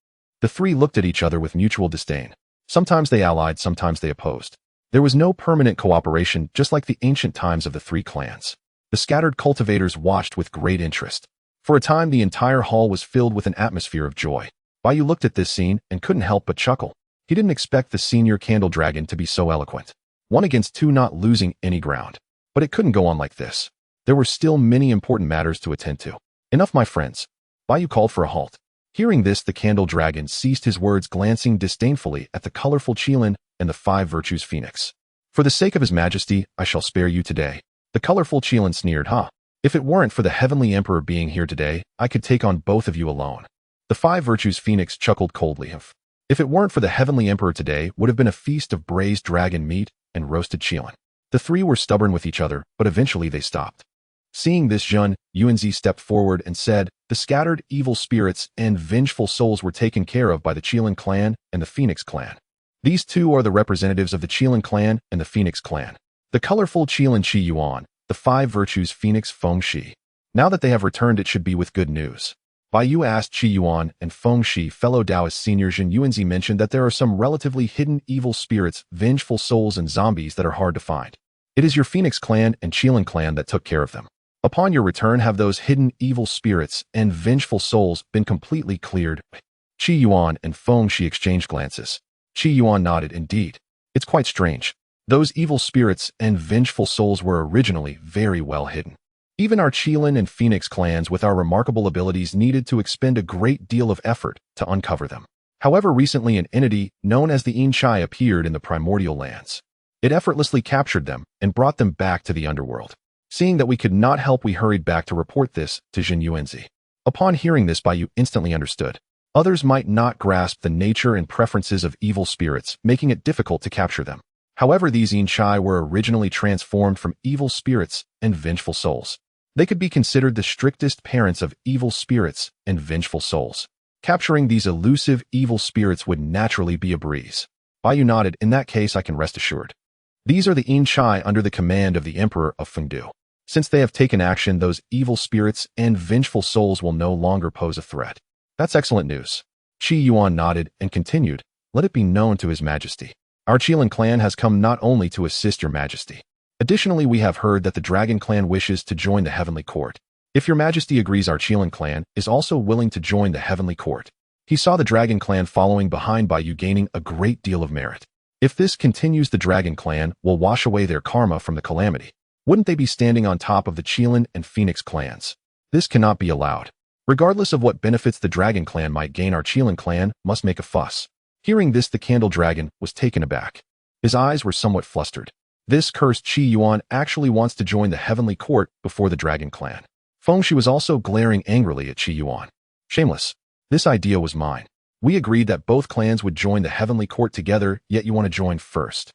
The three looked at each other with mutual disdain. Sometimes they allied, sometimes they opposed. There was no permanent cooperation, just like the ancient times of the three clans. The scattered cultivators watched with great interest. For a time the entire hall was filled with an atmosphere of joy. Baiyu looked at this scene and couldn't help but chuckle. He didn't expect the senior candle dragon to be so eloquent. 1 against 2, not losing any ground. But it couldn't go on like this. There were still many important matters to attend to. Enough, my friends. Baiyu called for a halt. Hearing this, the candle dragon ceased his words, glancing disdainfully at the colorful Qilin and the five virtues phoenix. For the sake of his majesty, I shall spare you today. The colorful Qilin sneered, If it weren't for the heavenly emperor being here today, I could take on both of you alone. The five virtues phoenix chuckled coldly. If it weren't for the heavenly emperor today, would have been a feast of braised dragon meat and roasted Qilin. The three were stubborn with each other, but eventually they stopped. Seeing this, Zhun Yuanzi stepped forward and said, the scattered evil spirits and vengeful souls were taken care of by the Qilin clan and the Phoenix clan. These two are the representatives of the Qilin clan and the Phoenix clan. The colorful Qilin Qi Yuan, the five virtues Phoenix Feng Shi. Now that they have returned, it should be with good news. Baiyu asked Qi Yuan and Feng Shi. Fellow Taoist senior Zhen Yuanzi mentioned that there are some relatively hidden evil spirits, vengeful souls, and zombies that are hard to find. It is your Phoenix clan and Qilin clan that took care of them. Upon your return, have those hidden evil spirits and vengeful souls been completely cleared? Qi Yuan and Feng Shi exchanged glances. Qi Yuan nodded. Indeed. It's quite strange. Those evil spirits and vengeful souls were originally very well hidden. Even our Qilin and Phoenix clans with our remarkable abilities needed to expend a great deal of effort to uncover them. However, recently an entity known as the Yin Chai appeared in the Primordial lands. It effortlessly captured them and brought them back to the underworld. Seeing that we could not help, we hurried back to report this to Zhen Yuanzi. Upon hearing this, Baiyu instantly understood. Others might not grasp the nature and preferences of evil spirits, making it difficult to capture them. However, these Yin Chai were originally transformed from evil spirits and vengeful souls. They could be considered the strictest parents of evil spirits and vengeful souls. Capturing these elusive evil spirits would naturally be a breeze. Baiyu nodded. In that case, I can rest assured. These are the Yin Chai under the command of the Emperor of Fengdu. Since they have taken action, those evil spirits and vengeful souls will no longer pose a threat. That's excellent news. Qi Yuan nodded and continued, let it be known to His Majesty. Our Qilin clan has come not only to assist Your Majesty. Additionally, we have heard that the Dragon clan wishes to join the Heavenly Court. If Your Majesty agrees, our Qilin clan is also willing to join the Heavenly Court. He saw the Dragon clan following behind Baiyu gaining a great deal of merit. If this continues, the Dragon clan will wash away their karma from the calamity. Wouldn't they be standing on top of the Qilin and Phoenix clans? This cannot be allowed. Regardless of what benefits the Dragon clan might gain, our Qilin clan must make a fuss. Hearing this, the Candle Dragon was taken aback. His eyes were somewhat flustered. This cursed Qi Yuan actually wants to join the Heavenly Court before the Dragon clan. Feng Shi was also glaring angrily at Qi Yuan. Shameless. This idea was mine. We agreed that both clans would join the Heavenly Court together, yet you want to join first.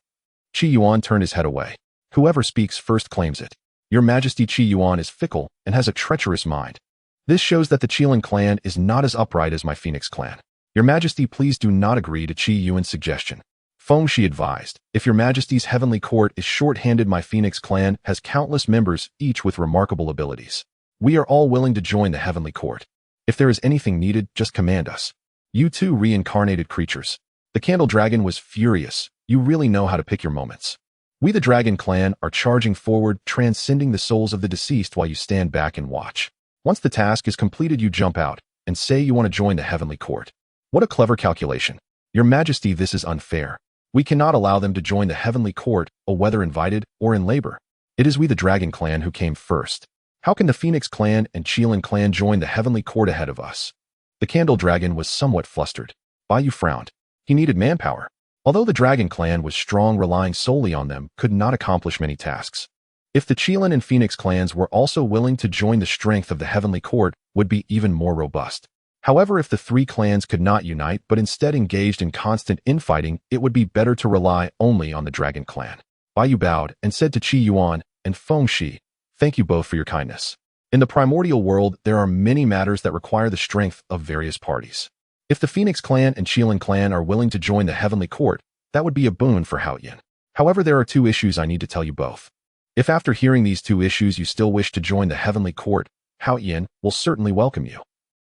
Qi Yuan turned his head away. Whoever speaks first claims it. Your Majesty, Qi Yuan is fickle and has a treacherous mind. This shows that the Qilin clan is not as upright as my Phoenix clan. Your Majesty, please do not agree to Qi Yuan's suggestion. Feng Shi advised, if Your Majesty's Heavenly Court is short-handed, my Phoenix clan has countless members, each with remarkable abilities. We are all willing to join the Heavenly Court. If there is anything needed, just command us. You two reincarnated creatures. The Candle Dragon was furious. You really know how to pick your moments. We the Dragon clan are charging forward, transcending the souls of the deceased while you stand back and watch. Once the task is completed, you jump out and say you want to join the Heavenly Court. What a clever calculation. Your Majesty, this is unfair. We cannot allow them to join the Heavenly Court, whether invited or in labor. It is we the Dragon clan who came first. How can the Phoenix clan and Qilin clan join the Heavenly Court ahead of us? The Candle Dragon was somewhat flustered. Baiyu frowned. He needed manpower. Although the Dragon Clan was strong, relying solely on them could not accomplish many tasks. If the Qilin and Phoenix clans were also willing to join, the strength of the Heavenly Court would be even more robust. However, if the three clans could not unite but instead engaged in constant infighting, it would be better to rely only on the Dragon Clan. Bai Yu bowed and said to Qi Yuan and Feng Shi, "Thank you both for your kindness. In the primordial world, there are many matters that require the strength of various parties. If the Phoenix clan and Qilin clan are willing to join the Heavenly Court, that would be a boon for Haoyin. However, there are two issues I need to tell you both. If after hearing these two issues you still wish to join the Heavenly Court, Haoyin will certainly welcome you."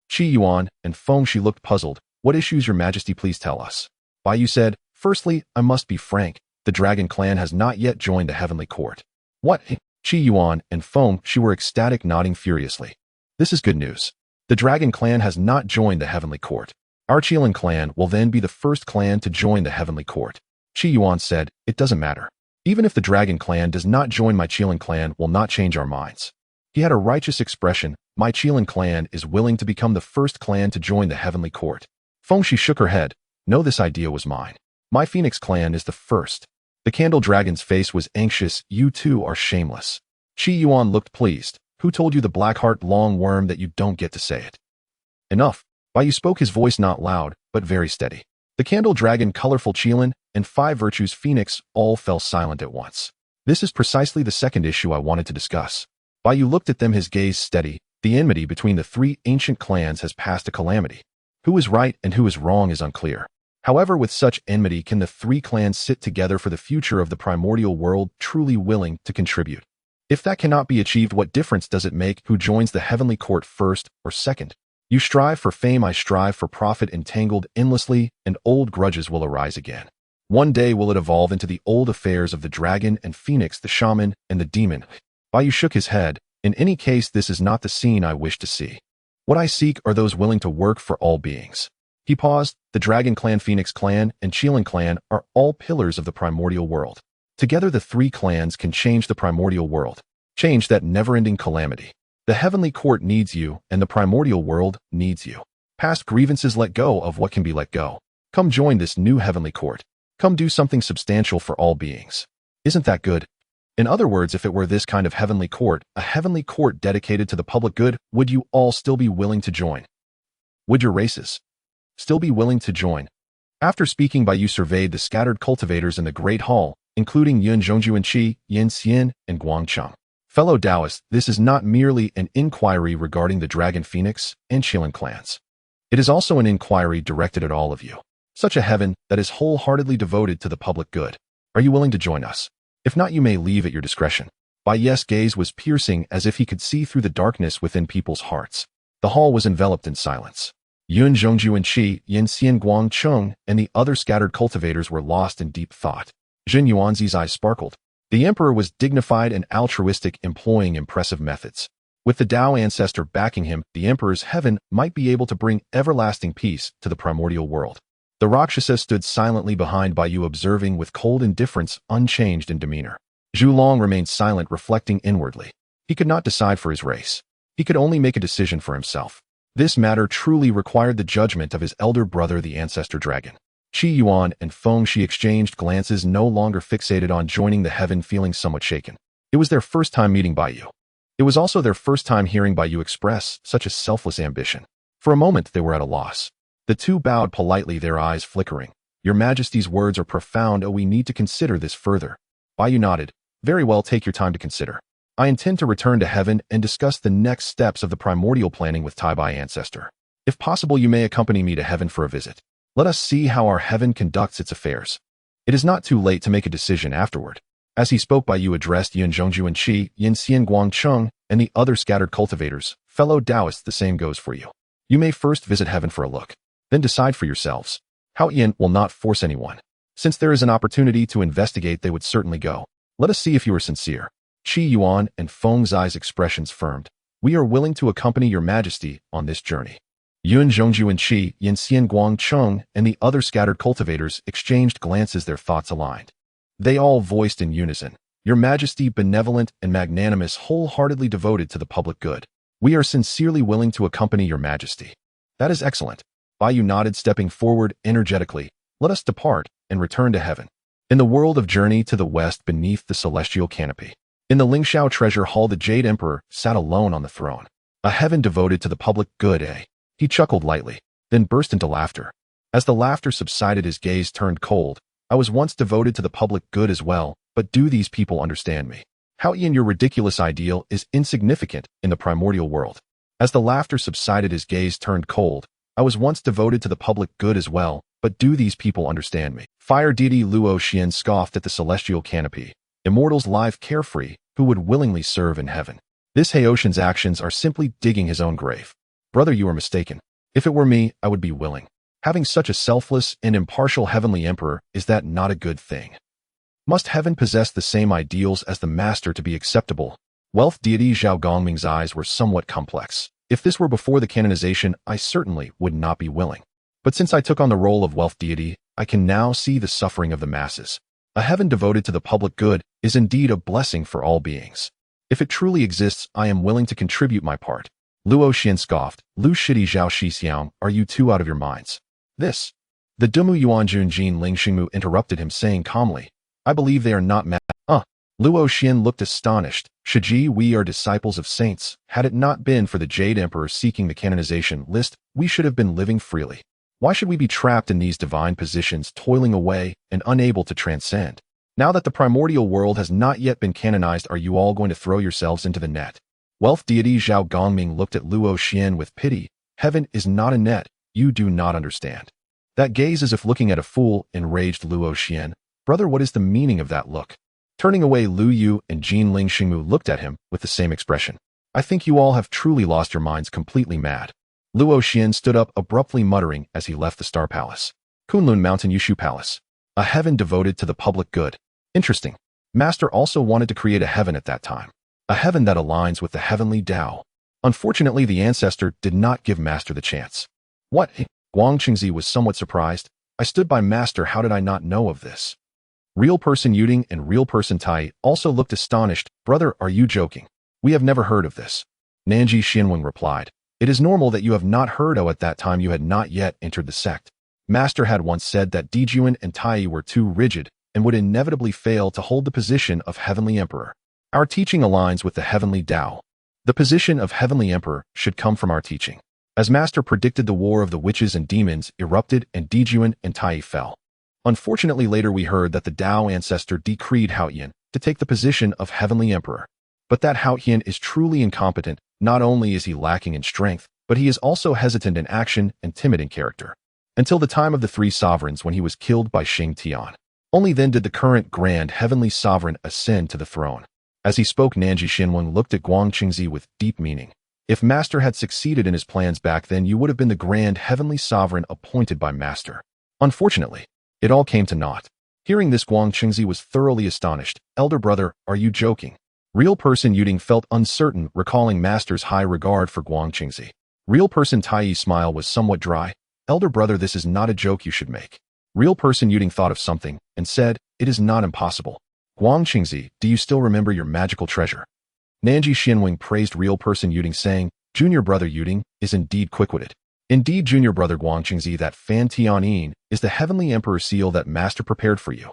Qi Yuan and Feng Shi looked puzzled. "What issues, Your Majesty, please tell us?" Bai Yu said, "Firstly, I must be frank. The Dragon Clan has not yet joined the Heavenly Court." "What?" Qi Yuan and Feng Shi were ecstatic, nodding furiously. "This is good news. The Dragon Clan has not joined the Heavenly Court. Our Qilin clan will then be the first clan to join the Heavenly Court." Qi Yuan said, "It doesn't matter. Even if the Dragon Clan does not join, my Qilin clan will not change our minds." He had a righteous expression. "My Qilin clan is willing to become the first clan to join the Heavenly Court." Feng Shi shook her head. "No, this idea was mine. My Phoenix clan is the first." The Candle Dragon's face was anxious. "You two are shameless." Qi Yuan looked pleased. "Who told you, the Blackheart long worm, that you don't get to say it?" "Enough." Bai Yu spoke, his voice not loud, but very steady. The Candle Dragon, Colorful Qilin, and Five Virtues Phoenix all fell silent at once. "This is precisely the second issue I wanted to discuss." Bai Yu looked at them, his gaze steady. "The enmity between the three ancient clans has passed a calamity. Who is right and who is wrong is unclear. However, with such enmity, can the three clans sit together for the future of the primordial world, truly willing to contribute? If that cannot be achieved, what difference does it make who joins the Heavenly Court first or second? You strive for fame, I strive for profit, entangled endlessly, and old grudges will arise again. One day will it evolve into the old affairs of the dragon and phoenix, the shaman and the demon." Bai Yu shook his head. "In any case, this is not the scene I wish to see. What I seek are those willing to work for all beings." He paused. "The Dragon Clan, Phoenix Clan, and Qilin Clan are all pillars of the primordial world. Together, the three clans can change the primordial world, change that never-ending calamity. The Heavenly Court needs you, and the primordial world needs you. Past grievances, let go of what can be let go. Come join this new Heavenly Court. Come do something substantial for all beings. Isn't that good? In other words, if it were this kind of Heavenly Court, a Heavenly Court dedicated to the public good, would you all still be willing to join? Would your races still be willing to join?" After speaking, Bai Yu surveyed the scattered cultivators in the Great Hall, including Yun Zhongju and Qi, Yin Xian, and Guang Cheng. "Fellow Taoists, this is not merely an inquiry regarding the Dragon Phoenix and Qilin clans. It is also an inquiry directed at all of you. Such a heaven that is wholeheartedly devoted to the public good. Are you willing to join us? If not, you may leave at your discretion." Bai Yu's gaze was piercing, as if he could see through the darkness within people's hearts. The hall was enveloped in silence. Yun Zhongju and Qi, Yin Xian, Guang Cheng, and the other scattered cultivators were lost in deep thought. Jin Yuanzi's eyes sparkled. The emperor was dignified and altruistic, employing impressive methods. With the Tao ancestor backing him, the emperor's heaven might be able to bring everlasting peace to the primordial world. The Rakshasa stood silently behind Bai Yu, observing with cold indifference, unchanged in demeanor. Zhu Long remained silent, reflecting inwardly. He could not decide for his race. He could only make a decision for himself. This matter truly required the judgment of his elder brother, the ancestor dragon. Qi Yuan and Feng Shi exchanged glances, no longer fixated on joining the heaven, feeling somewhat shaken. It was their first time meeting Bai Yu. It was also their first time hearing Bai Yu express such a selfless ambition. For a moment, they were at a loss. The two bowed politely, their eyes flickering. "Your Majesty's words are profound. Oh, we need to consider this further." Bai Yu nodded. "Very well, take your time to consider. I intend to return to heaven and discuss the next steps of the primordial planning with Tai Bai ancestor. If possible, you may accompany me to heaven for a visit. Let us see how our heaven conducts its affairs. It is not too late to make a decision afterward." As he spoke, Bai Yu addressed Yun Zhongju and Qi, Yin Xian, Guang Cheng, and the other scattered cultivators. "Fellow Taoists, the same goes for you. You may first visit heaven for a look. Then decide for yourselves. Haoyin will not force anyone. Since there is an opportunity to investigate, they would certainly go. Let us see if you are sincere." Qi Yuan and Feng Zai's expressions firmed. "We are willing to accompany your Majesty on this journey." Yun Zhongju and Qi, Yin Xian, Guang Cheng, and the other scattered cultivators exchanged glances, their thoughts aligned. They all voiced in unison, "Your Majesty, benevolent and magnanimous, wholeheartedly devoted to the public good. We are sincerely willing to accompany your Majesty." "That is excellent." Bai Yu nodded, stepping forward energetically. Let us depart and return to heaven. In the world of Journey to the West beneath the celestial canopy. In the Lingxiao treasure hall, the Jade Emperor sat alone on the throne. A heaven devoted to the public good, eh? He chuckled lightly, then burst into laughter. As the laughter subsided, his gaze turned cold. I was once devoted to the public good as well, but do these people understand me? How Ian, your ridiculous ideal is insignificant in the primordial world. As the laughter subsided, his gaze turned cold. I was once devoted to the public good as well, but do these people understand me? Fire deity Luo Xian scoffed at the celestial canopy. Immortals live carefree, who would willingly serve in heaven. This Haoshan's actions are simply digging his own grave. Brother, you are mistaken. If it were me, I would be willing. Having such a selfless and impartial heavenly emperor, is that not a good thing? Must heaven possess the same ideals as the master to be acceptable? Wealth deity Zhao Gongming's eyes were somewhat complex. If this were before the canonization, I certainly would not be willing. But since I took on the role of wealth deity, I can now see the suffering of the masses. A heaven devoted to the public good is indeed a blessing for all beings. If it truly exists, I am willing to contribute my part. Luo Xian scoffed. Lu Shidi Zhao Shixiang, are you two out of your minds? This. The Dumu Yuanjun Jin Lingxingmu interrupted him, saying calmly, I believe they are not mad. Luo Xian looked astonished. Shiji, we are disciples of saints. Had it not been for the Jade Emperor seeking the canonization list, we should have been living freely. Why should we be trapped in these divine positions, toiling away and unable to transcend? Now that the primordial world has not yet been canonized, are you all going to throw yourselves into the net? Wealth deity Zhao Gongming looked at Luo Xian with pity. Heaven is not a net. You do not understand. That gaze as if looking at a fool, enraged Luo Xian. Brother, what is the meaning of that look? Turning away, Lu Yu and Jin Lingxingmu looked at him with the same expression. I think you all have truly lost your minds, completely mad. Luo Xian stood up abruptly, muttering as he left the Star Palace. Kunlun Mountain Yushu Palace. A heaven devoted to the public good. Interesting. Master also wanted to create a heaven at that time. A heaven that aligns with the heavenly Tao. Unfortunately, the ancestor did not give Master the chance. What? Guang Qingzi was somewhat surprised. I stood by Master, how did I not know of this? Real person Yuding and real person Tai also looked astonished. Brother, are you joking? We have never heard of this. Nanji Xinwen replied. It is normal that you have not heard. At that time you had not yet entered the sect. Master had once said that Dijuan and Tai were too rigid and would inevitably fail to hold the position of Heavenly Emperor. Our teaching aligns with the Heavenly Tao. The position of Heavenly Emperor should come from our teaching. As Master predicted, the war of the witches and demons erupted and Dijuan and Tai fell. Unfortunately, later we heard that the Tao ancestor decreed Haoyan to take the position of Heavenly Emperor. But that Haoyan is truly incompetent. Not only is he lacking in strength, but he is also hesitant in action and timid in character. Until the time of the three sovereigns, when he was killed by Xing Tian. Only then did the current grand heavenly sovereign ascend to the throne. As he spoke, Nanji Xinwen looked at Guang Qingzi with deep meaning. If Master had succeeded in his plans back then, you would have been the grand heavenly sovereign appointed by Master. Unfortunately, it all came to naught. Hearing this, Guang Qingzi was thoroughly astonished. Elder brother, are you joking? Real person Yuding felt uncertain, recalling Master's high regard for Guang Qingzi. Real person Tai's smile was somewhat dry. Elder brother, this is not a joke you should make. Real person Yuding thought of something and said, it is not impossible. Guang Qingzi, do you still remember your magical treasure? Nanji Xinwen praised real person Yuding, saying, Junior brother Yuding is indeed quick-witted. Indeed, junior brother Guang Qingzi, that Fan Tianyin is the Heavenly Emperor seal that Master prepared for you.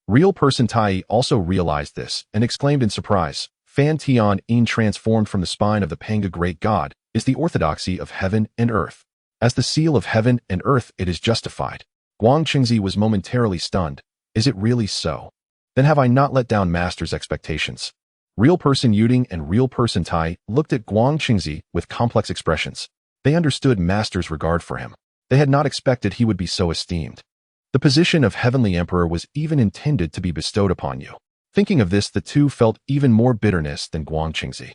Real person Tai also realized this and exclaimed in surprise, Fan Tianyin, transformed from the spine of the Panga great god, is the orthodoxy of heaven and earth. As the seal of heaven and earth, it is justified. Guang Qingzi was momentarily stunned. Is it really so? Then have I not let down Master's expectations? Real person Yuding and real person Tai looked at Guang Qingzi with complex expressions. They understood Master's regard for him. They had not expected he would be so esteemed. The position of Heavenly Emperor was even intended to be bestowed upon you. Thinking of this, the two felt even more bitterness than Guang Qingzi.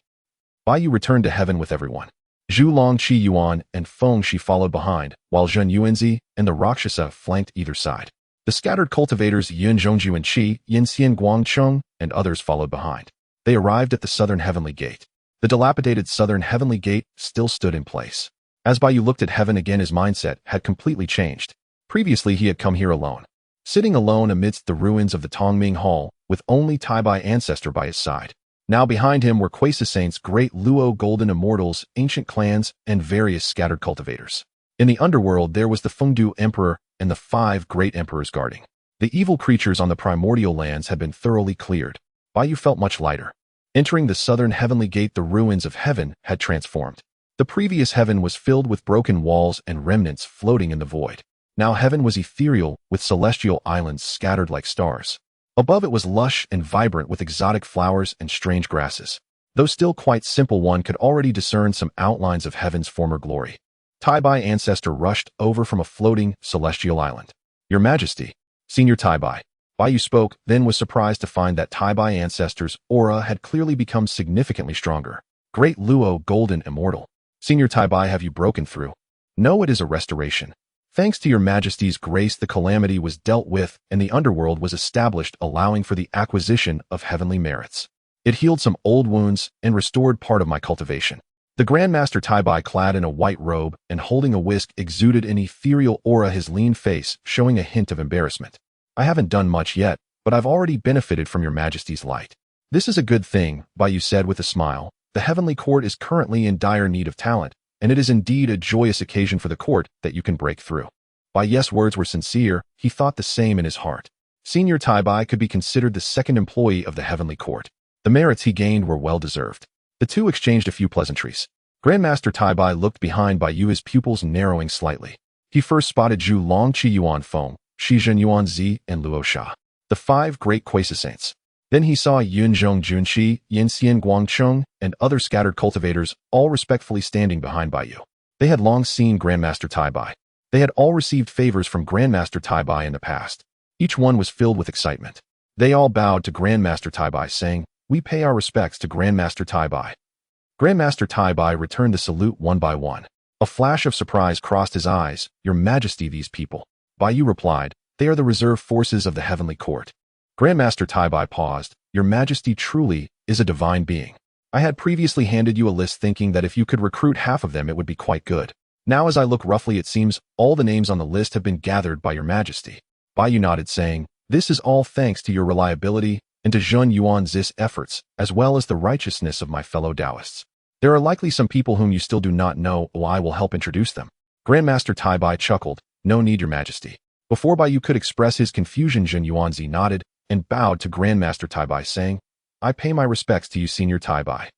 Bai Yu returned to heaven with everyone. Zhu Long Qi Yuan and Feng Shi followed behind, while Zhen Yuanzi and the Rakshasa flanked either side. The scattered cultivators Yun Zhongju and Qi, Yin Xian Guangcheng, and others followed behind. They arrived at the southern heavenly gate. The dilapidated southern heavenly gate still stood in place. As Bai Yu looked at heaven again, his mindset had completely changed. Previously, he had come here alone. Sitting alone amidst the ruins of the Tongming Hall, with only Tai Bai ancestor by his side. Now behind him were Quasi Saints, great Luo golden immortals, ancient clans, and various scattered cultivators. In the underworld, there was the Fengdu Emperor and the 5 great emperors guarding. The evil creatures on the primordial lands had been thoroughly cleared. Baiyu felt much lighter. Entering the southern heavenly gate, the ruins of heaven had transformed. The previous heaven was filled with broken walls and remnants floating in the void. Now heaven was ethereal, with celestial islands scattered like stars. Above it was lush and vibrant with exotic flowers and strange grasses. Though still quite simple, one could already discern some outlines of heaven's former glory. Tai-Bai ancestor rushed over from a floating celestial island. "Your Majesty." "Senior Tai-Bai." Baiyu spoke, then was surprised to find that Tai-Bai ancestor's aura had clearly become significantly stronger. "Great Luo, golden immortal." "Senior Tai-Bai, have you broken through?" "No, it is a restoration. Thanks to your Majesty's grace, the calamity was dealt with and the underworld was established, allowing for the acquisition of heavenly merits. It healed some old wounds and restored part of my cultivation." The Grandmaster Tai-Bai, clad in a white robe and holding a whisk, exuded an ethereal aura, his lean face showing a hint of embarrassment. "I haven't done much yet, but I've already benefited from your Majesty's light." "This is a good thing," Baiyu said with a smile. "The heavenly court is currently in dire need of talent, and it is indeed a joyous occasion for the court that you can break through." Baiyu's words were sincere. He thought the same in his heart. Senior Tai-Bai could be considered the second employee of the heavenly court. The merits he gained were well-deserved. The two exchanged a few pleasantries. Grandmaster Tai-Bai looked behind Baiyu, his pupils narrowing slightly. He first spotted Zhu Long, Qi Yuan Feng, Shi Zhen Yuan Zi, and Luo Sha, the 5 great Quasi-Saints. Then he saw Yun Zhong Junqi, Yin Xian Guangcheng, and other scattered cultivators, all respectfully standing behind Baiyu. They had long seen Grandmaster Tai-Bai. They had all received favors from Grandmaster Tai-Bai in the past. Each one was filled with excitement. They all bowed to Grandmaster Tai-Bai, saying, "We pay our respects to Grandmaster Tai-Bai." Grandmaster Tai-Bai returned the salute one by one. A flash of surprise crossed his eyes. "Your Majesty, these people." Baiyu replied, "They are the reserve forces of the heavenly court." Grandmaster Tai-Bai paused. "Your Majesty truly is a divine being. I had previously handed you a list thinking that if you could recruit half of them it would be quite good. Now as I look roughly, it seems all the names on the list have been gathered by your Majesty." Baiyu nodded, saying, "This is all thanks to your reliability and to Zhen Yuan's efforts, as well as the righteousness of my fellow Taoists. There are likely some people whom you still do not know, I will help introduce them." Grandmaster Tai-Bai chuckled. "No need, your Majesty." Before Baiyu could express his confusion, Zhen Yuanzi nodded and bowed to Grandmaster Tai-Bai, saying, "I pay my respects to you, Senior Tai-Bai."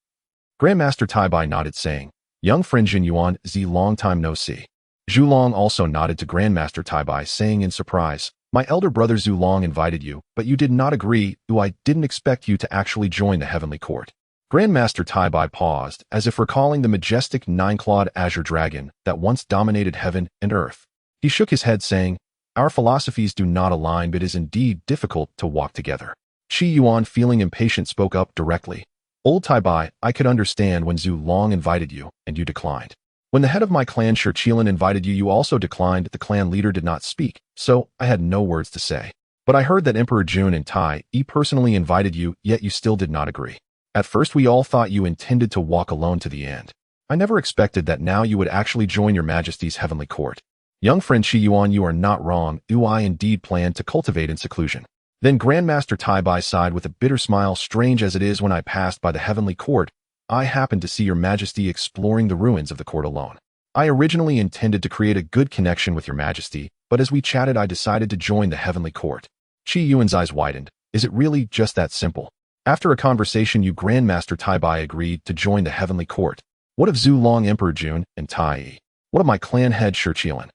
Grandmaster Tai-Bai nodded, saying, "Young friend Zhen Yuan-Zi, long time no see." Zhu Long also nodded to Grandmaster Tai-Bai, saying in surprise, "My elder brother Zhu Long invited you, but you did not agree. I didn't expect you to actually join the heavenly court." Grandmaster Tai-Bai paused, as if recalling the majestic 9-clawed azure dragon that once dominated heaven and earth. He shook his head, saying, "Our philosophies do not align, but it is indeed difficult to walk together." Qi Yuan, feeling impatient, spoke up directly. "Old Tai-Bai, I could understand when Zhu Long invited you, and you declined. When the head of my clan, Shirchilan, invited you, you also declined. The clan leader did not speak, so I had no words to say. But I heard that Emperor Jun and Tai personally invited you, yet you still did not agree. At first we all thought you intended to walk alone to the end. I never expected that now you would actually join your Majesty's heavenly court. Young friend Qi Yuan, you are not wrong. I indeed plan to cultivate in seclusion." Then Grandmaster Tai-Bai sighed with a bitter smile. "Strange as it is, when I passed by the heavenly court, I happened to see your Majesty exploring the ruins of the court alone. I originally intended to create a good connection with your Majesty, but as we chatted I decided to join the heavenly court." Qi Yuan's eyes widened. "Is it really just that simple? After a conversation you, Grandmaster Tai-Bai, agreed to join the heavenly court. What of Zhu Long, Emperor Jun, and Tai? What of my clan head Shirchilan?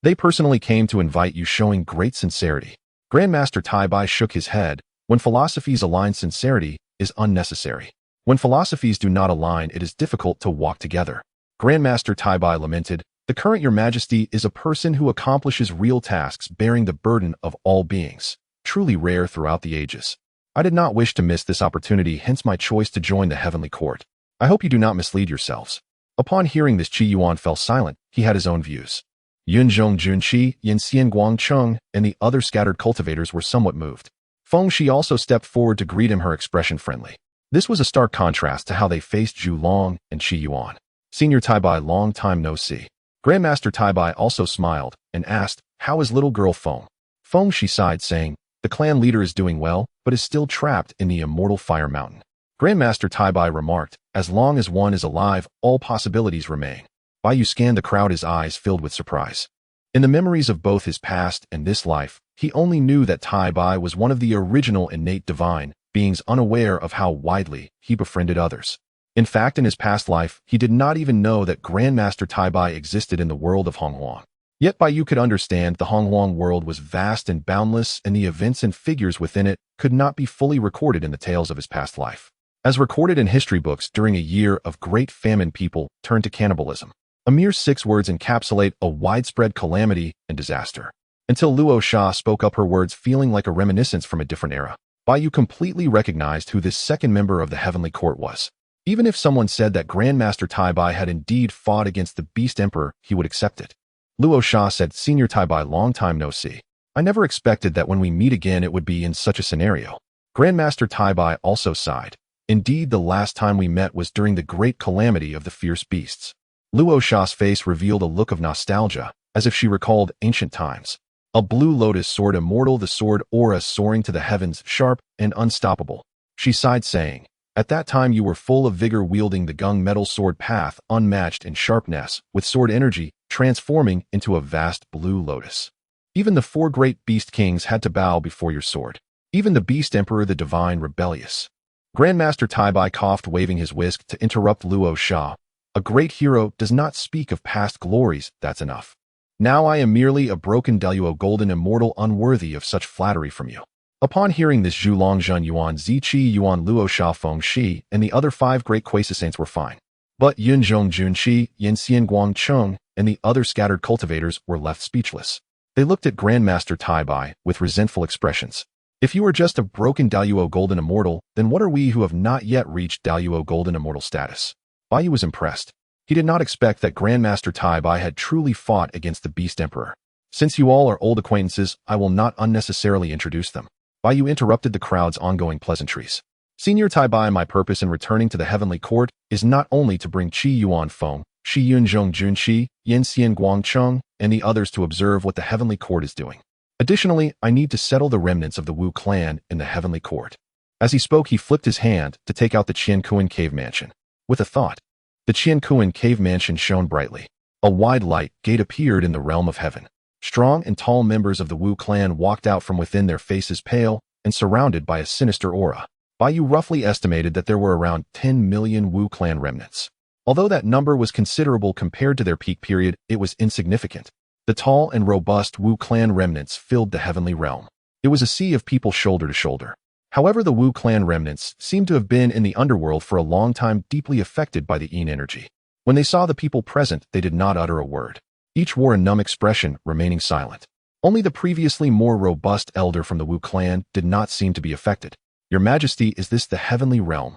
They personally came to invite you, showing great sincerity." Grandmaster Tai-Bai shook his head. "When philosophies align, sincerity is unnecessary. When philosophies do not align, it is difficult to walk together." Grandmaster Tai-Bai lamented, "The current Your Majesty is a person who accomplishes real tasks, bearing the burden of all beings. Truly rare throughout the ages. I did not wish to miss this opportunity, hence my choice to join the heavenly court. I hope you do not mislead yourselves." Upon hearing this, Qi Yuan fell silent. He had his own views. Yun Zhong Junqi, Yin Xian Guangcheng, and the other scattered cultivators were somewhat moved. Feng Shi also stepped forward to greet him, her expression friendly. This was a stark contrast to how they faced Zhu Long and Qi Yuan. "Senior Tai-Bai, long time no see." Grandmaster Tai-Bai also smiled and asked, "How is little girl Feng?" Feng Shi sighed, saying, "The clan leader is doing well, but is still trapped in the immortal fire mountain." Grandmaster Tai-Bai remarked, "As long as one is alive, all possibilities remain." Baiyu scanned the crowd, his eyes filled with surprise. In the memories of both his past and this life, he only knew that Tai Bai was one of the original innate divine beings, unaware of how widely he befriended others. In fact, in his past life, he did not even know that Grandmaster Tai Bai existed in the world of Honghuang. Yet Bai Yu could understand the Honghuang world was vast and boundless, and the events and figures within it could not be fully recorded in the tales of his past life. As recorded in history books during a year of great famine, people turned to cannibalism. A mere 6 words encapsulate a widespread calamity and disaster. Until Luo Sha spoke up, her words feeling like a reminiscence from a different era. Bai Yu completely recognized who this second member of the Heavenly Court was. Even if someone said that Grandmaster Tai Bai had indeed fought against the Beast Emperor, he would accept it. Luo Sha said, "Senior Tai Bai, long time no see. I never expected that when we meet again it would be in such a scenario." Grandmaster Tai Bai also sighed. "Indeed, the last time we met was during the great calamity of the fierce beasts." Luo Sha's face revealed a look of nostalgia, as if she recalled ancient times. A blue lotus sword, immortal, the sword aura soaring to the heavens, sharp and unstoppable. She sighed, saying, "At that time you were full of vigor, wielding the gung metal sword path, unmatched in sharpness, with sword energy transforming into a vast blue lotus. Even the 4 great beast kings had to bow before your sword. Even the beast emperor, the divine rebellious." Grandmaster Tai Bai coughed, waving his whisk to interrupt Luo Sha. "A great hero does not speak of past glories, that's enough. Now I am merely a broken Deluo golden immortal, unworthy of such flattery from you." Upon hearing this, Zhu Longzhen, Yuan Ziqi, Yuan Luo Sha, Feng Shi, and the other 5 great Quasi-Saints were fine. But Yun Zhong Junqi, Yin Xian Guang Cheng, and the other scattered cultivators were left speechless. They looked at Grandmaster Tai Bai with resentful expressions. "If you are just a broken Daluo golden immortal, then what are we who have not yet reached Daluo golden immortal status?" Bai Yu was impressed. He did not expect that Grandmaster Tai Bai had truly fought against the Beast Emperor. "Since you all are old acquaintances, I will not unnecessarily introduce them." Bai Yu interrupted the crowd's ongoing pleasantries. "Senior Tai Bai, my purpose in returning to the Heavenly Court is not only to bring Qi Yuan Feng, Shi Yun Zhong Junqi, Yin Xian Guang Cheng, and the others to observe what the Heavenly Court is doing. Additionally, I need to settle the remnants of the Wu clan in the Heavenly Court." As he spoke, he flipped his hand to take out the Qiankuan cave mansion. With a thought, the Qiankuan cave mansion shone brightly. A wide light gate appeared in the realm of heaven. Strong and tall members of the Wu clan walked out from within, their faces pale and surrounded by a sinister aura. Bai Yu roughly estimated that there were around 10 million Wu clan remnants. Although that number was considerable compared to their peak period, it was insignificant. The tall and robust Wu clan remnants filled the heavenly realm. It was a sea of people, shoulder to shoulder. However, the Wu clan remnants seemed to have been in the underworld for a long time, deeply affected by the Yin energy. When they saw the people present, they did not utter a word. Each wore a numb expression, remaining silent. Only the previously more robust elder from the Wu clan did not seem to be affected. "Your Majesty, is this the heavenly realm?"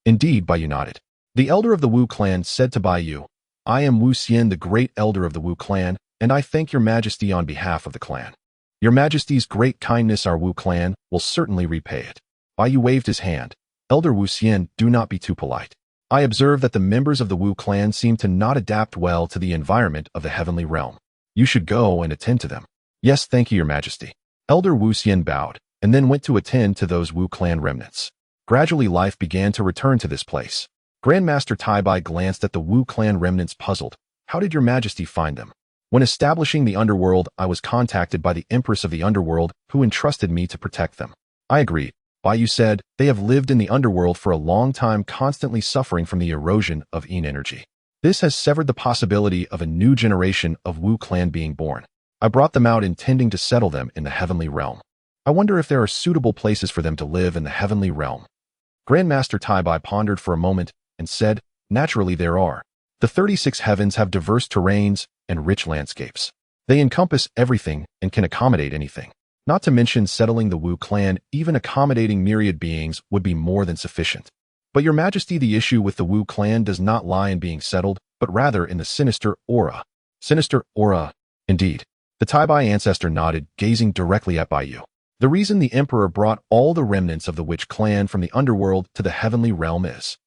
"Indeed," Bai Yu nodded. The elder of the Wu clan said to Bai Yu, "I am Wu Xian, the great elder of the Wu clan, and I thank your Majesty on behalf of the clan. Your Majesty's great kindness, our Wu clan, will certainly repay it." Bai Yu waved his hand. "Elder Wu Xian, do not be too polite. I observe that the members of the Wu clan seem to not adapt well to the environment of the heavenly realm. You should go and attend to them." "Yes, thank you, your Majesty." Elder Wu Xian bowed, and then went to attend to those Wu clan remnants. Gradually, life began to return to this place. Grandmaster Tai Bai glanced at the Wu clan remnants, puzzled. "How did your Majesty find them?" "When establishing the underworld, I was contacted by the Empress of the Underworld, who entrusted me to protect them." "I agreed." Bai Yu said, "They have lived in the underworld for a long time, constantly suffering from the erosion of Yin energy. This has severed the possibility of a new generation of Wu clan being born. I brought them out intending to settle them in the heavenly realm. I wonder if there are suitable places for them to live in the heavenly realm." Grandmaster Tai Bai pondered for a moment and said, "Naturally there are. The 36 heavens have diverse terrains and rich landscapes. They encompass everything and can accommodate anything. Not to mention settling the Wu clan, even accommodating myriad beings would be more than sufficient. But your Majesty, the issue with the Wu clan does not lie in being settled, but rather in the sinister aura." "Sinister aura, indeed." The Tai Bai ancestor nodded, gazing directly at Bai Yu. "The reason the Emperor brought all the remnants of the Witch clan from the underworld to the heavenly realm is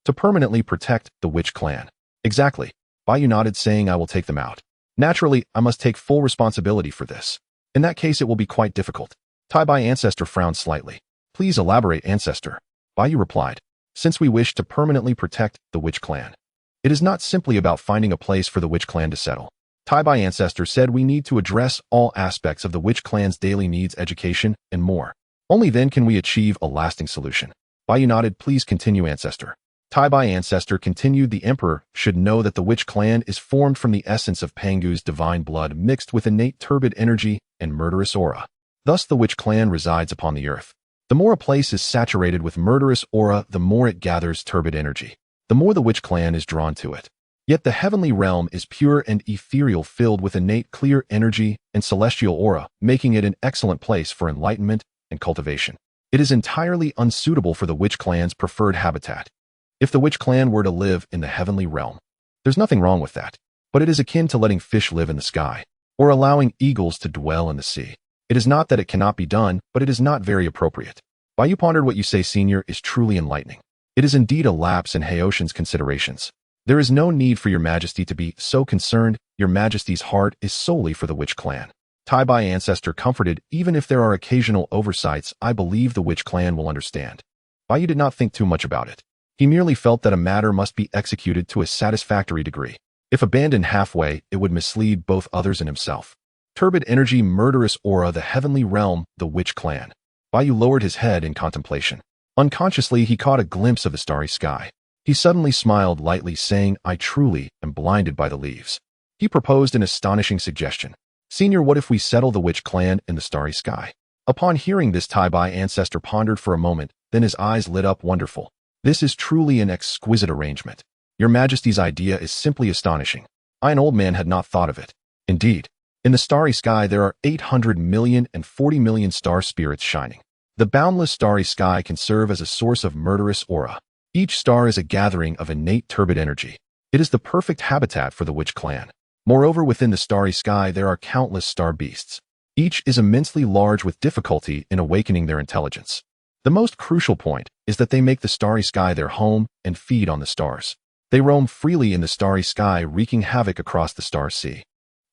to permanently protect the Witch clan." "Exactly." Bai Yu nodded, saying, "I will take them out. Naturally, I must take full responsibility for this. In that case, it will be quite difficult." Tai Bai ancestor frowned slightly. "Please elaborate, ancestor." Bai Yu replied, "Since we wish to permanently protect the Witch clan, it is not simply about finding a place for the Witch clan to settle. Tai Bai ancestor said we need to address all aspects of the witch clan's daily needs, education, and more. Only then can we achieve a lasting solution. Bai Yu nodded. Please continue, ancestor. Tai Bai ancestor continued. The emperor should know that the witch clan is formed from the essence of Pangu's divine blood mixed with innate turbid energy and murderous aura. Thus the witch clan resides upon the earth. The more a place is saturated with murderous aura, the more it gathers turbid energy. The more the witch clan is drawn to it. Yet the heavenly realm is pure and ethereal, filled with innate clear energy and celestial aura, making it an excellent place for enlightenment and cultivation. It is entirely unsuitable for the witch clan's preferred habitat. If the witch clan were to live in the heavenly realm, there's nothing wrong with that. But it is akin to letting fish live in the sky, or allowing eagles to dwell in the sea. It is not that it cannot be done, but it is not very appropriate. Bai Yu pondered. What you say, senior, is truly enlightening. It is indeed a lapse in Haoshan's considerations. There is no need for your majesty to be so concerned. Your majesty's heart is solely for the witch clan. Tai Bai ancestor comforted. Even if there are occasional oversights, I believe the witch clan will understand. Bai Yu did not think too much about it. He merely felt that a matter must be executed to a satisfactory degree. If abandoned halfway, it would mislead both others and himself. Turbid energy, murderous aura, the heavenly realm, the witch clan. Bai Yu lowered his head in contemplation. Unconsciously, he caught a glimpse of the starry sky. He suddenly smiled lightly, saying, I truly am blinded by the leaves. He proposed an astonishing suggestion. Senior, what if we settle the witch clan in the starry sky? Upon hearing this, Tai Bai ancestor pondered for a moment, then his eyes lit up. Wonderful. This is truly an exquisite arrangement. Your majesty's idea is simply astonishing. I, an old man, had not thought of it. Indeed, in the starry sky there are 800 million and 40 million star spirits shining. The boundless starry sky can serve as a source of murderous aura. Each star is a gathering of innate turbid energy. It is the perfect habitat for the witch clan. Moreover, within the starry sky there are countless star beasts. Each is immensely large, with difficulty in awakening their intelligence. The most crucial point is that they make the starry sky their home and feed on the stars. They roam freely in the starry sky, wreaking havoc across the star sea.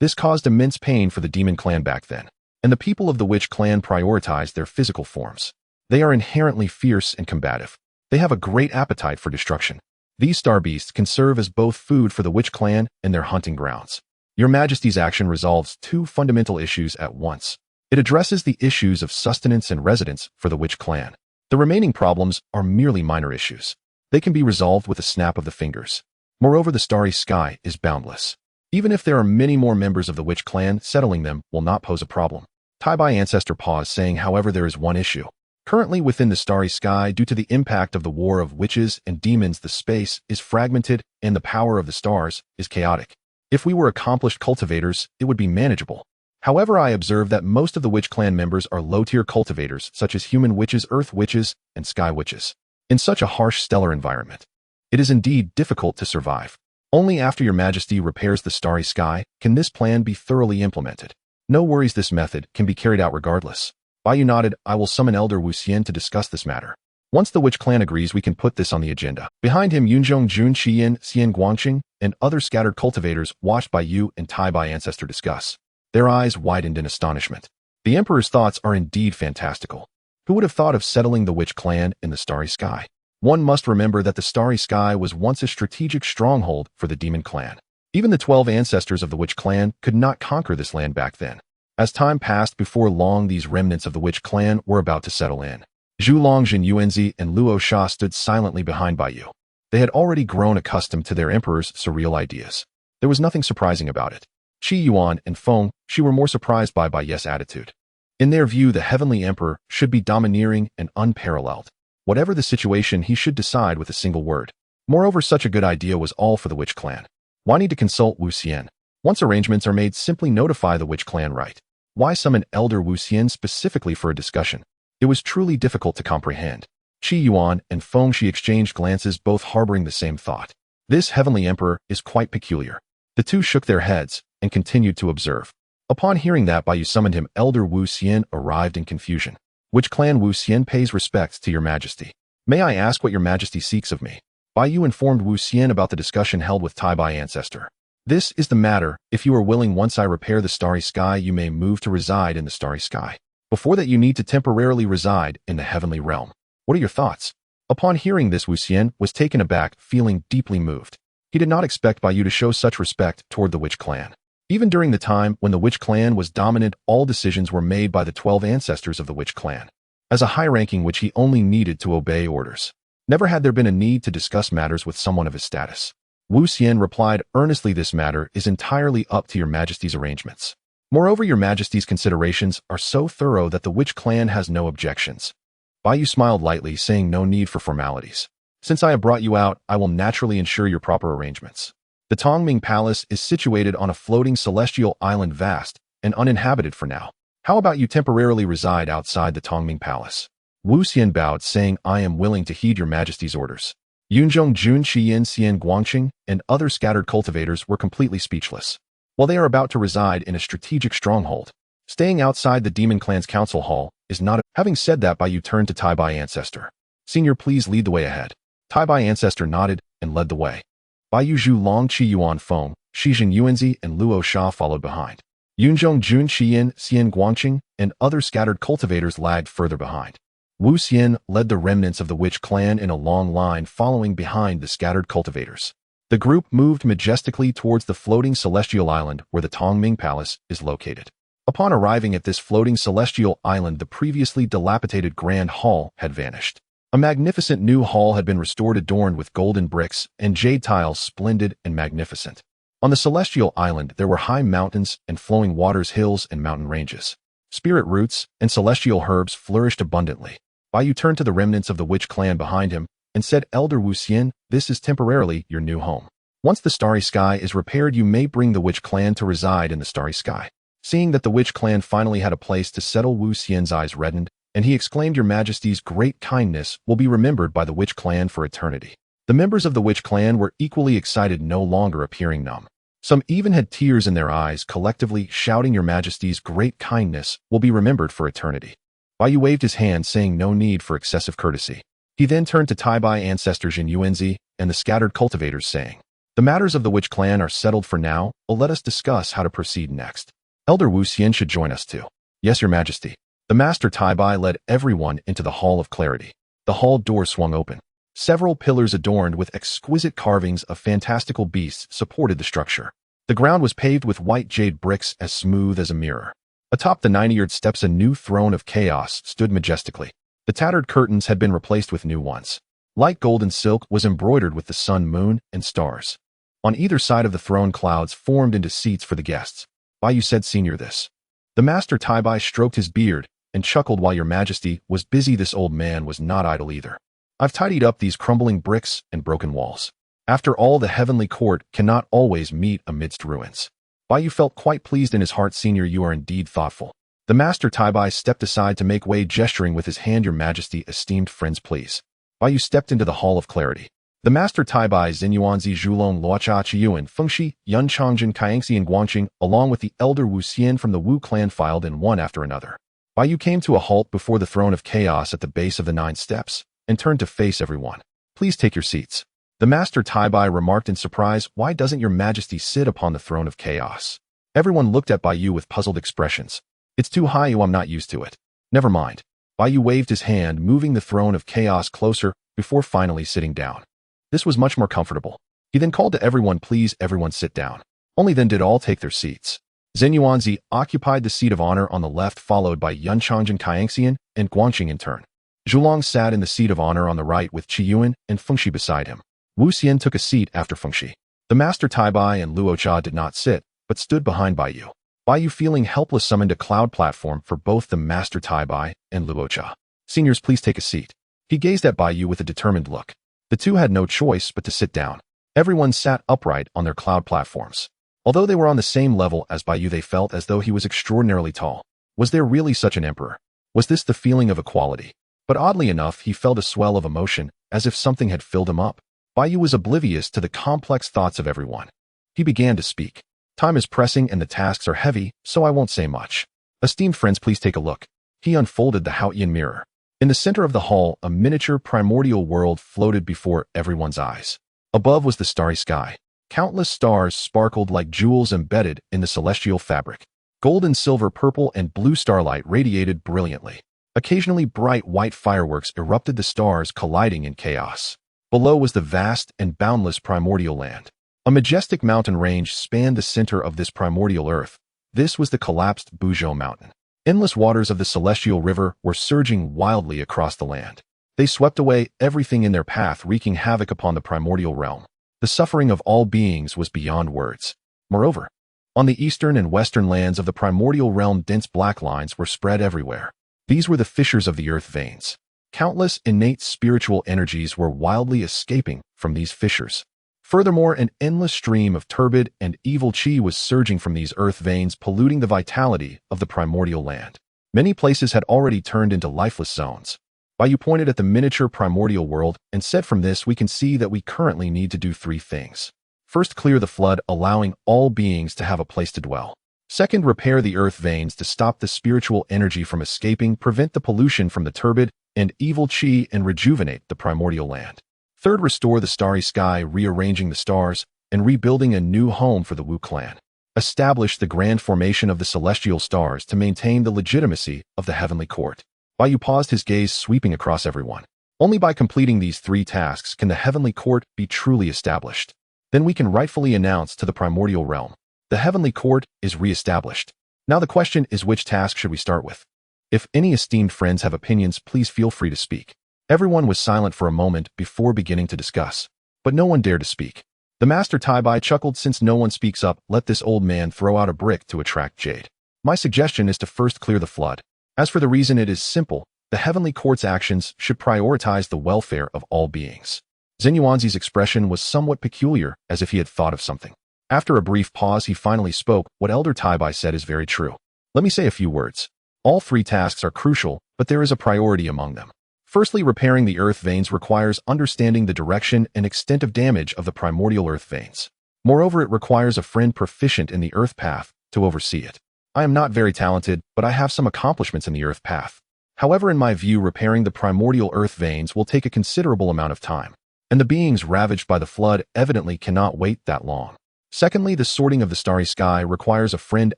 This caused immense pain for the demon clan back then, and the people of the witch clan prioritized their physical forms. They are inherently fierce and combative. They have a great appetite for destruction. These star beasts can serve as both food for the witch clan and their hunting grounds. Your majesty's action resolves two fundamental issues at once. It addresses the issues of sustenance and residence for the witch clan. The remaining problems are merely minor issues. They can be resolved with a snap of the fingers. Moreover, the starry sky is boundless. Even if there are many more members of the witch clan, settling them will not pose a problem. Tai Bai ancestor paused, saying, however, there is one issue. Currently within the starry sky, due to the impact of the war of witches and demons, the space is fragmented and the power of the stars is chaotic. If we were accomplished cultivators, it would be manageable. However, I observe that most of the witch clan members are low-tier cultivators, such as human witches, earth witches, and sky witches. In such a harsh stellar environment, it is indeed difficult to survive. Only after your majesty repairs the starry sky can this plan be thoroughly implemented. No worries, this method can be carried out regardless. Bai Yu nodded. I will summon Elder Wu Xian to discuss this matter. Once the witch clan agrees, we can put this on the agenda. Behind him, Yunzhong, Jun Qian, Xian Guangqing, and other scattered cultivators watched Bai Yu and Tai Bai ancestor discuss. Their eyes widened in astonishment. The emperor's thoughts are indeed fantastical. Who would have thought of settling the witch clan in the starry sky? One must remember that the starry sky was once a strategic stronghold for the demon clan. Even the 12 ancestors of the witch clan could not conquer this land back then. As time passed, before long these remnants of the witch clan were about to settle in. Zhu Long, Jin Yuanzi, and Luo Sha stood silently behind Bai Yu. They had already grown accustomed to their emperor's surreal ideas. There was nothing surprising about it. Qi Yuan and Feng Shi were more surprised by Bai Yu's attitude. In their view, the heavenly emperor should be domineering and unparalleled. Whatever the situation, he should decide with a single word. Moreover, such a good idea was all for the witch clan. Why need to consult Wu Xian? Once arrangements are made, simply notify the witch clan, right? Why summon Elder Wu Xian specifically for a discussion? It was truly difficult to comprehend. Qi Yuan and Feng Shi exchanged glances, both harboring the same thought. This heavenly emperor is quite peculiar. The two shook their heads and continued to observe. Upon hearing that Bai Yu summoned him, Elder Wu Xian arrived in confusion. Which clan? Wu Xian pays respects to your majesty. May I ask what your majesty seeks of me? Bai Yu informed Wu Xian about the discussion held with Tai Bai ancestor. This is the matter. If you are willing, once I repair the starry sky, you may move to reside in the starry sky. Before that, you need to temporarily reside in the heavenly realm. What are your thoughts? Upon hearing this, Wu Xian was taken aback, feeling deeply moved. He did not expect Bai Yu to show such respect toward the witch clan. Even during the time when the Witch Clan was dominant, all decisions were made by the 12 ancestors of the Witch Clan. As a high-ranking witch, he only needed to obey orders. Never had there been a need to discuss matters with someone of his status. Wu Xian replied earnestly, "This matter is entirely up to your Majesty's arrangements. Moreover, your Majesty's considerations are so thorough that the Witch Clan has no objections." Bai Yu smiled lightly, saying, "No need for formalities. Since I have brought you out, I will naturally ensure your proper arrangements. The Tongming Palace is situated on a floating celestial island, vast and uninhabited for now. How about you temporarily reside outside the Tongming Palace?" Wu Xian bowed, saying, "I am willing to heed your Majesty's orders." Yunzhong, Jun Xian, Xian Guangqing, and other scattered cultivators were completely speechless. While they are about to reside in a strategic stronghold, staying outside the Demon Clan's council hall is not a— Having said that, Bai Yu turned to Tai Bai Ancestor. "Senior, please lead the way ahead." Tai Bai Ancestor nodded and led the way. Bai Yu, Zhu Long, Qi Yuan Feng, Shijin Yuanzi, and Luo Sha followed behind. Yunzhong, Jun Xian, Xian Guangqing, and other scattered cultivators lagged further behind. Wu Xian led the remnants of the Witch Clan in a long line following behind the scattered cultivators. The group moved majestically towards the floating celestial island where the Tongming Palace is located. Upon arriving at this floating celestial island, the previously dilapidated Grand Hall had vanished. A magnificent new hall had been restored, adorned with golden bricks and jade tiles, splendid and magnificent. On the celestial island, there were high mountains and flowing waters, hills and mountain ranges. Spirit roots and celestial herbs flourished abundantly. Bai Yu turned to the remnants of the Witch Clan behind him and said, "Elder Wu Xian, this is temporarily your new home. Once the Starry Sky is repaired, you may bring the Witch Clan to reside in the Starry Sky." Seeing that the Witch Clan finally had a place to settle, Wu Xian's eyes reddened, and he exclaimed, "Your Majesty's great kindness will be remembered by the Witch Clan for eternity." The members of the Witch Clan were equally excited, no longer appearing numb. Some even had tears in their eyes, collectively shouting, "Your Majesty's great kindness will be remembered for eternity." Bai Yu waved his hand, saying, "No need for excessive courtesy." He then turned to Tai Bai Ancestors in Yuanzi and the scattered cultivators, saying, "The matters of the Witch Clan are settled for now, but let us discuss how to proceed next. Elder Wu Xian should join us too." "Yes, Your Majesty." The Master Tai Bai led everyone into the Hall of Clarity. The hall door swung open. Several pillars adorned with exquisite carvings of fantastical beasts supported the structure. The ground was paved with white jade bricks as smooth as a mirror. Atop the 90-yard steps, a new throne of chaos stood majestically. The tattered curtains had been replaced with new ones. Light golden silk was embroidered with the sun, moon, and stars. On either side of the throne, clouds formed into seats for the guests. Bai Yu said, "Senior, this." The Master Tai Bai stroked his beard and chuckled. "While your Majesty was busy, this old man was not idle either. I've tidied up these crumbling bricks and broken walls. After all, the heavenly court cannot always meet amidst ruins." Bai Yu felt quite pleased in his heart. "Senior, you are indeed thoughtful." The Master Tai Bai stepped aside to make way, gesturing with his hand, "Your Majesty, esteemed friends, please." Bai Yu stepped into the Hall of Clarity. The Master Tai Bai, Xinyuanzi, Zhulong, Luocha, Chiyuan, Fengshi, Yun Changzhen, Kaiangxi, and Guangqing, along with the Elder Wu Xian from the Wu clan, filed in one after another. Bai Yu came to a halt before the throne of chaos at the base of the 9 steps and turned to face everyone. "Please take your seats." The Master Tai Bai remarked in surprise, "Why doesn't your Majesty sit upon the throne of chaos?" Everyone looked at Bai Yu with puzzled expressions. "It's too high, Yu. I'm not used to it." "Never mind." Bai Yu waved his hand, moving the throne of chaos closer before finally sitting down. This was much more comfortable. He then called to everyone, "Please, everyone sit down." Only then did all take their seats. Xinyuanzi occupied the seat of honor on the left, followed by Yun Changzhen, Kaiangxian, and Guangqing in turn. Zhulong sat in the seat of honor on the right with Qiyuan and Fengshi beside him. Wu Xian took a seat after Fengshi. The Master Tai Bai and Luocha did not sit, but stood behind Bai Yu. Bai Yu, feeling helpless, summoned a cloud platform for both the Master Tai Bai and Luocha. "Seniors, please take a seat." He gazed at Bai Yu with a determined look. The two had no choice but to sit down. Everyone sat upright on their cloud platforms. Although they were on the same level as Bai Yu, they felt as though he was extraordinarily tall. Was there really such an emperor? Was this the feeling of equality? But oddly enough, he felt a swell of emotion, as if something had filled him up. Bai Yu was oblivious to the complex thoughts of everyone. He began to speak. "Time is pressing and the tasks are heavy, so I won't say much. Esteemed friends, please take a look." He unfolded the Haotian mirror. In the center of the hall, a miniature primordial world floated before everyone's eyes. Above was the starry sky. Countless stars sparkled like jewels embedded in the celestial fabric. Gold and silver, purple and blue starlight radiated brilliantly. Occasionally, bright white fireworks erupted, the stars colliding in chaos. Below was the vast and boundless primordial land. A majestic mountain range spanned the center of this primordial earth. This was the collapsed Buzhou Mountain. Endless waters of the celestial river were surging wildly across the land. They swept away everything in their path, wreaking havoc upon the primordial realm. The suffering of all beings was beyond words. Moreover, on the eastern and western lands of the primordial realm, dense black lines were spread everywhere. These were the fissures of the earth veins. Countless innate spiritual energies were wildly escaping from these fissures. Furthermore, an endless stream of turbid and evil chi was surging from these earth veins, polluting the vitality of the primordial land. Many places had already turned into lifeless zones. You pointed at the miniature primordial world and said, from this we can see that we currently need to do three things. First, clear the flood, allowing all beings to have a place to dwell. Second, repair the earth veins to stop the spiritual energy from escaping, prevent the pollution from the turbid and evil chi, and rejuvenate the primordial land. Third, restore the starry sky, rearranging the stars and rebuilding a new home for the Wu clan. Establish the grand formation of the celestial stars to maintain the legitimacy of the heavenly court. Yu paused, his gaze sweeping across everyone. Only by completing these three tasks can the heavenly court be truly established. Then we can rightfully announce to the primordial realm, the heavenly court is re-established. Now the question is, which task should we start with? If any esteemed friends have opinions, please feel free to speak. Everyone was silent for a moment before beginning to discuss, but no one dared to speak. The master Taibai chuckled. Since no one speaks up, let this old man throw out a brick to attract jade. My suggestion is to first clear the flood. As for the reason, it is simple. The heavenly court's actions should prioritize the welfare of all beings. Zenyuanzi's expression was somewhat peculiar, as if he had thought of something. After a brief pause, he finally spoke. What Elder Taibai said is very true. Let me say a few words. All three tasks are crucial, but there is a priority among them. Firstly, repairing the earth veins requires understanding the direction and extent of damage of the primordial earth veins. Moreover, it requires a friend proficient in the earth path to oversee it. I am not very talented, but I have some accomplishments in the earth path. However, in my view, repairing the primordial earth veins will take a considerable amount of time, and the beings ravaged by the flood evidently cannot wait that long. Secondly, the sorting of the starry sky requires a friend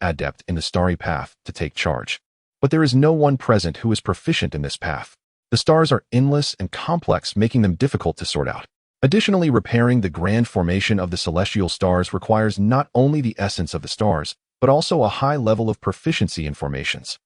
adept in the starry path to take charge. But there is no one present who is proficient in this path. The stars are endless and complex, making them difficult to sort out. Additionally, repairing the grand formation of the celestial stars requires not only the essence of the stars, but also a high level of proficiency in formations.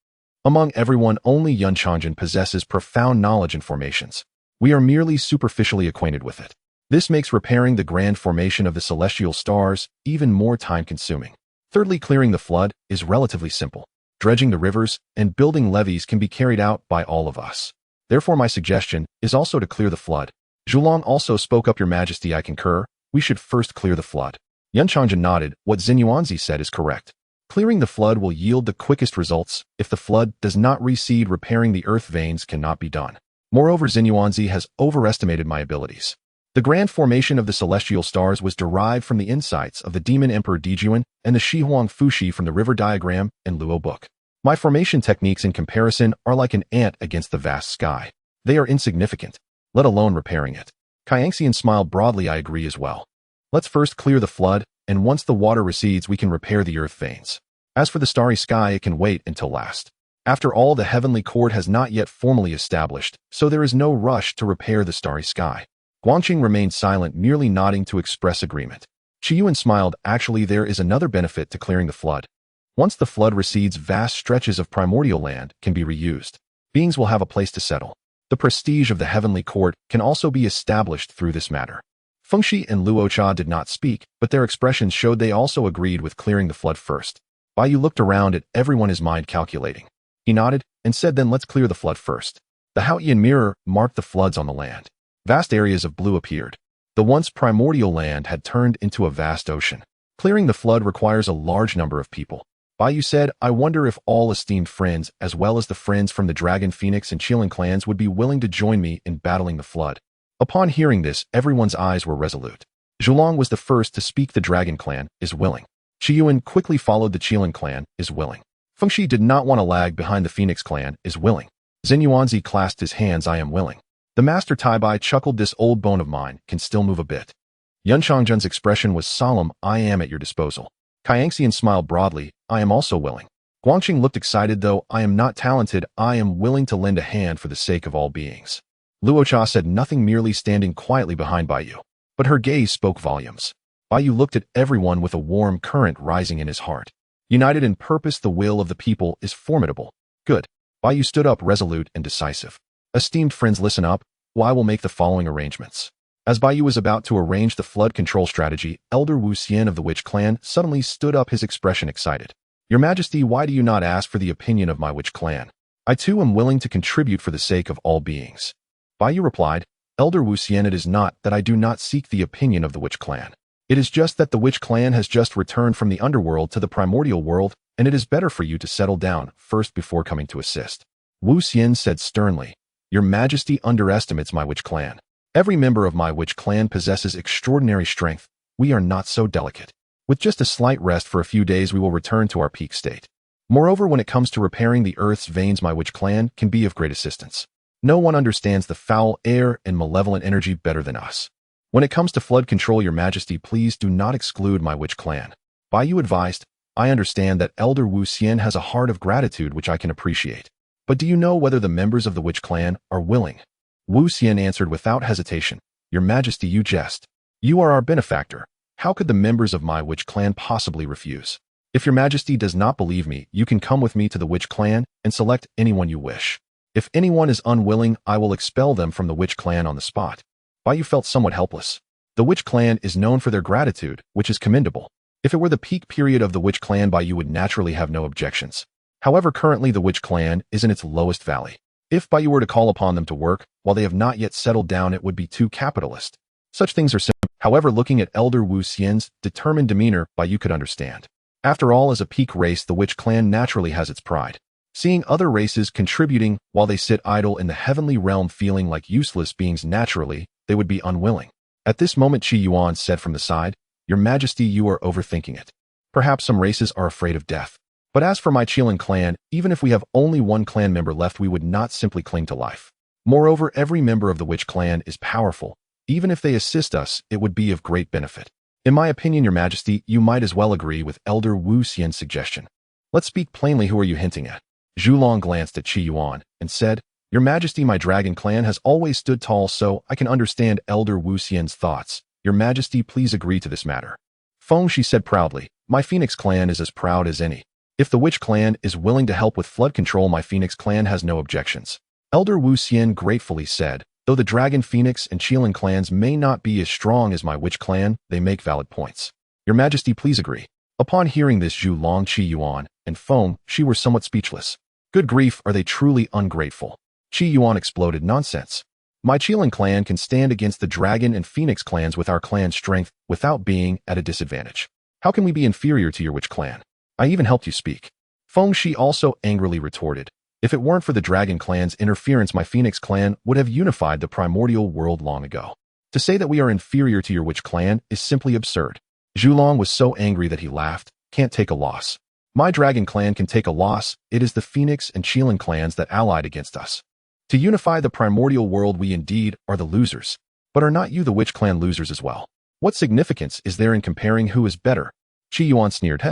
Among everyone, only Yun Changjin possesses profound knowledge in formations. We are merely superficially acquainted with it. This makes repairing the grand formation of the celestial stars even more time-consuming. Thirdly, clearing the flood is relatively simple. Dredging the rivers and building levees can be carried out by all of us. Therefore, my suggestion is also to clear the flood. Zhulong also spoke up. Your Majesty, I concur. We should first clear the flood. Yun Changjin nodded. What Zenyuanzi said is correct. Clearing the flood will yield the quickest results. If the flood does not recede, repairing the earth veins cannot be done. Moreover, Zenyuanzi has overestimated my abilities. The grand formation of the celestial stars was derived from the insights of the demon emperor Dijuan and the Shihuang Fushi from the river diagram and Luo book. My formation techniques in comparison are like an ant against the vast sky. They are insignificant, let alone repairing it. Kaiangxian smiled broadly. I agree as well. Let's first clear the flood, and once the water recedes, we can repair the earth veins. As for the starry sky, it can wait until last. After all, the heavenly court has not yet formally established, so there is no rush to repair the starry sky. Guangqing remained silent, merely nodding to express agreement. Qiyuan smiled. Actually, there is another benefit to clearing the flood. Once the flood recedes, vast stretches of primordial land can be reused. Beings will have a place to settle. The prestige of the heavenly court can also be established through this matter. Fengxi and Luocha did not speak, but their expressions showed they also agreed with clearing the flood first. Baiyu looked around at everyone, his mind calculating. He nodded and said, then let's clear the flood first. The Haotian mirror marked the floods on the land. Vast areas of blue appeared. The once primordial land had turned into a vast ocean. Clearing the flood requires a large number of people. Baiyu said, I wonder if all esteemed friends, as well as the friends from the Dragon Phoenix and Qilin clans, would be willing to join me in battling the flood. Upon hearing this, everyone's eyes were resolute. Zhulong was the first to speak. The Dragon clan is willing. Qiyuan quickly followed. The Qilin clan is willing. Fengxi did not want to lag behind. The Phoenix clan is willing. Zenyuanzi clasped his hands. I am willing. The master Taibai chuckled. This old bone of mine can still move a bit. Yun Changjin's expression was solemn. I am at your disposal. Kaiangxian smiled broadly. I am also willing. Guangqing looked excited. Though I am not talented, I am willing to lend a hand for the sake of all beings. Luocha said nothing, merely standing quietly behind Baiyu. But her gaze spoke volumes. Bai Yu looked at everyone with a warm current rising in his heart. United in purpose, the will of the people is formidable. Good. Bai Yu stood up resolute and decisive. Esteemed friends, listen up, I will make the following arrangements. As Bai Yu was about to arrange the flood control strategy, Elder Wu Xian of the Witch Clan suddenly stood up, his expression excited. Your Majesty, why do you not ask for the opinion of my Witch Clan? I too am willing to contribute for the sake of all beings. Bai Yu replied, Elder Wu Xian, it is not that I do not seek the opinion of the Witch Clan. It is just that the Witch Clan has just returned from the underworld to the primordial world, and it is better for you to settle down first before coming to assist. Wu Xian said sternly, Your Majesty underestimates my Witch Clan. Every member of my Witch Clan possesses extraordinary strength. We are not so delicate. With just a slight rest for a few days, we will return to our peak state. Moreover, when it comes to repairing the Earth's veins, my Witch Clan can be of great assistance. No one understands the foul air and malevolent energy better than us. When it comes to flood control, Your Majesty, please do not exclude my Witch Clan. Bai Yu advised, I understand that Elder Wu Xian has a heart of gratitude which I can appreciate. But do you know whether the members of the Witch Clan are willing? Wu Xian answered without hesitation, Your Majesty, you jest. You are our benefactor. How could the members of my Witch Clan possibly refuse? If Your Majesty does not believe me, you can come with me to the Witch Clan and select anyone you wish. If anyone is unwilling, I will expel them from the Witch Clan on the spot. Bai Yu felt somewhat helpless. The Witch Clan is known for their gratitude, which is commendable. If it were the peak period of the Witch Clan, Bai Yu would naturally have no objections. However, currently the Witch Clan is in its lowest valley. If Bai Yu were to call upon them to work, while they have not yet settled down, it would be too capitalist. Such things are simple. However, looking at Elder Wu Xian's determined demeanor, Bai Yu could understand. After all, as a peak race, the Witch Clan naturally has its pride. Seeing other races contributing while they sit idle in the heavenly realm feeling like useless beings, naturally, they would be unwilling. At this moment, Qi Yuan said from the side, Your Majesty, you are overthinking it. Perhaps some races are afraid of death. But as for my Qilin clan, even if we have only one clan member left, we would not simply cling to life. Moreover, every member of the Witch Clan is powerful. Even if they assist us, it would be of great benefit. In my opinion, Your Majesty, you might as well agree with Elder Wu Xian's suggestion. Let's speak plainly, who are you hinting at? Zhu Long glanced at Qi Yuan and said, Your Majesty, my dragon clan has always stood tall, so I can understand Elder Wu Xian's thoughts. Your Majesty, please agree to this matter. Feng Shi said proudly, My Phoenix clan is as proud as any. If the Witch Clan is willing to help with flood control, my Phoenix Clan has no objections. Elder Wu Xian gratefully said, Though the Dragon Phoenix and Qilin clans may not be as strong as my Witch Clan, they make valid points. Your Majesty, please agree. Upon hearing this, Zhu Long, Qi Yuan, and Feng Shi were somewhat speechless. Good grief, are they truly ungrateful? Qi Yuan exploded, Nonsense. My Qilin clan can stand against the Dragon and Phoenix clans with our clan strength without being at a disadvantage. How can we be inferior to your Witch Clan? I even helped you speak. Feng Shi also angrily retorted, If it weren't for the Dragon clan's interference, my Phoenix clan would have unified the primordial world long ago. To say that we are inferior to your Witch Clan is simply absurd. Zhu Long was so angry that he laughed, Can't take a loss. My Dragon clan can take a loss. It is the Phoenix and Qilin clans that allied against us. To unify the primordial world, we indeed are the losers. But are not you the Witch Clan losers as well? What significance is there in comparing who is better? Qi Yuan sneered,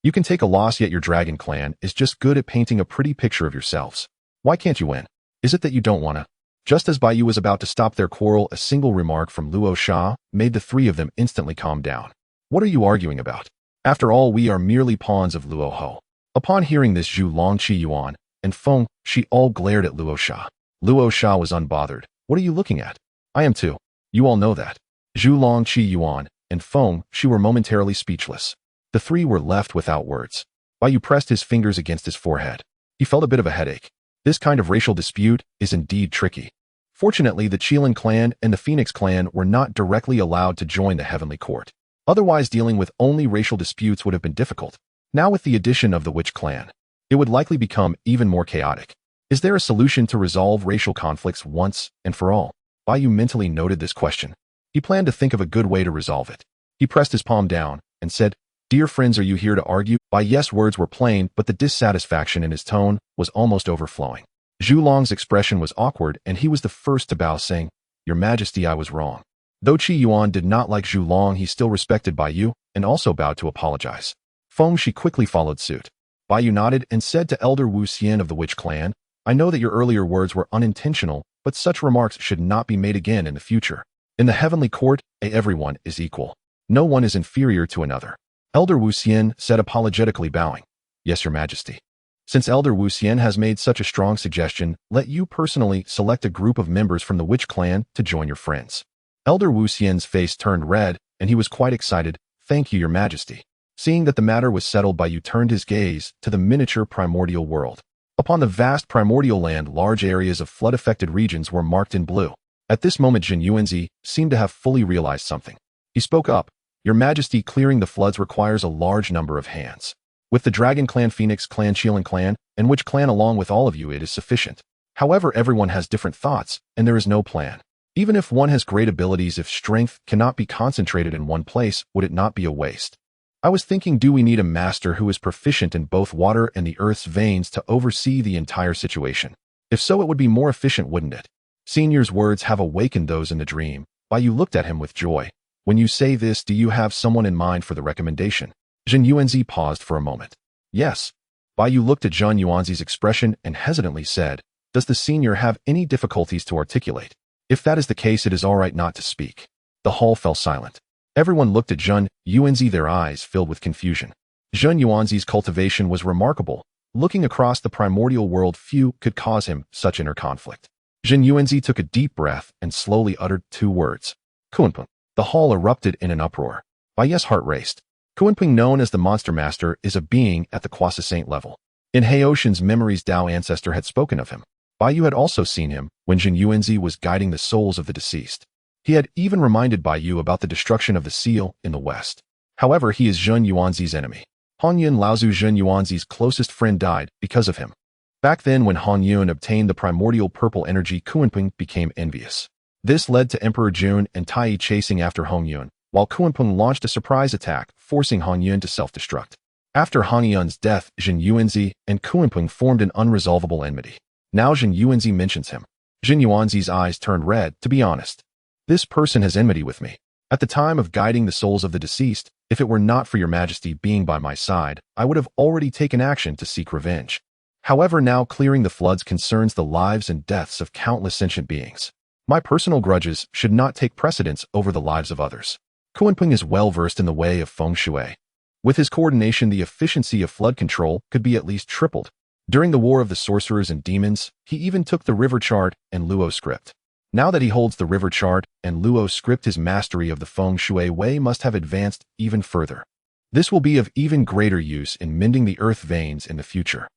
You can take a loss, yet your Dragon clan is just good at painting a pretty picture of yourselves. Why can't you win? Is it that you don't wanna? Just as Bai Yu was about to stop their quarrel, a single remark from Luo Sha made the three of them instantly calm down. What are you arguing about? After all, we are merely pawns of Luo Ho. Upon hearing this, Zhu Long, Qi Yuan, and Feng Shi all glared at Luo Sha. Luo Sha was unbothered. What are you looking at? I am too. You all know that. Zhu Long, Qi Yuan, and Feng Shi were momentarily speechless. The three were left without words. Bai Yu pressed his fingers against his forehead. He felt a bit of a headache. This kind of racial dispute is indeed tricky. Fortunately, the Qilin clan and the Phoenix clan were not directly allowed to join the Heavenly Court. Otherwise, dealing with only racial disputes would have been difficult. Now, with the addition of the Witch Clan, it would likely become even more chaotic. Is there a solution to resolve racial conflicts once and for all? Bai Yu mentally noted this question. He planned to think of a good way to resolve it. He pressed his palm down and said, Dear friends, are you here to argue? Bai Yu's words were plain, but the dissatisfaction in his tone was almost overflowing. Zhu Long's expression was awkward, and he was the first to bow, saying, Your Majesty, I was wrong. Though Qi Yuan did not like Zhu Long, he still respected Bai Yu and also bowed to apologize. Feng Shi quickly followed suit. Bai Yu nodded and said to Elder Wu Xian of the Witch Clan, I know that your earlier words were unintentional, but such remarks should not be made again in the future. In the Heavenly Court, everyone is equal. No one is inferior to another. Elder Wu Xian said apologetically bowing. Yes, Your Majesty. Since Elder Wu Xian has made such a strong suggestion, let you personally select a group of members from the Witch clan to join your friends. Elder Wu Xian's face turned red, and he was quite excited. Thank you, Your Majesty. Seeing that the matter was settled, Bai Yu turned his gaze to the miniature primordial world. Upon the vast primordial land, large areas of flood-affected regions were marked in blue. At this moment, Jin Yuanzi seemed to have fully realized something. He spoke up. Your Majesty, clearing the floods requires a large number of hands. With the Dragon Clan, Phoenix Clan, Shielan Clan, and Witch Clan along with all of you, it is sufficient. However, everyone has different thoughts, and there is no plan. Even if one has great abilities, if strength cannot be concentrated in one place, would it not be a waste? I was thinking, do we need a master who is proficient in both water and the earth's veins to oversee the entire situation? If so, it would be more efficient, wouldn't it? Senior's words have awakened those in the dream. Bai Yu looked at him with joy. When you say this, do you have someone in mind for the recommendation? Jin Yuanzi paused for a moment. Yes. Bai Yu looked at Jin Yuanzi's expression and hesitantly said, does the senior have any difficulties to articulate? If that is the case, it is all right not to speak. The hall fell silent. Everyone looked at Jin Yuanzi, their eyes filled with confusion. Jin Yuanzi's cultivation was remarkable. Looking across the primordial world, few could cause him such inner conflict. Jin Yuanzi took a deep breath and slowly uttered 2 words. Kunpeng. The hall erupted in an uproar. Bai Yu's heart raced. Kunpeng, known as the Monster Master, is a being at the Quasi-Saint level. In Haoshan's memories, Dao ancestor had spoken of him. Bai Yu had also seen him when Jin Yuanzi was guiding the souls of the deceased. He had even reminded Bai Yu about the destruction of the seal in the west. However, he is Jin Yuanzi's enemy. Han Yun Laozu, Jin Yuanzi's closest friend, died because of him. Back then, when Han Yun obtained the primordial purple energy, Kunpeng became envious. This led to Emperor Jun and Tai chasing after Han Yun, while Kunpeng launched a surprise attack, forcing Han Yun to self-destruct. After Han Yun's death, Jin Yuanzi and Kunpeng formed an unresolvable enmity. Now Jin Yuanzi mentions him. Jin Yuanzi's eyes turned red. To be honest, this person has enmity with me. At the time of guiding the souls of the deceased, if it were not for Your Majesty being by my side, I would have already taken action to seek revenge. However, now clearing the floods concerns the lives and deaths of countless sentient beings. My personal grudges should not take precedence over the lives of others. Kunpeng is well versed in the way of feng shui. With his coordination, the efficiency of flood control could be at least tripled. During the War of the Sorcerers and Demons, he even took the river chart and Luo script. Now that he holds the river chart and Luo script, his mastery of the feng shui way must have advanced even further. This will be of even greater use in mending the earth veins in the future.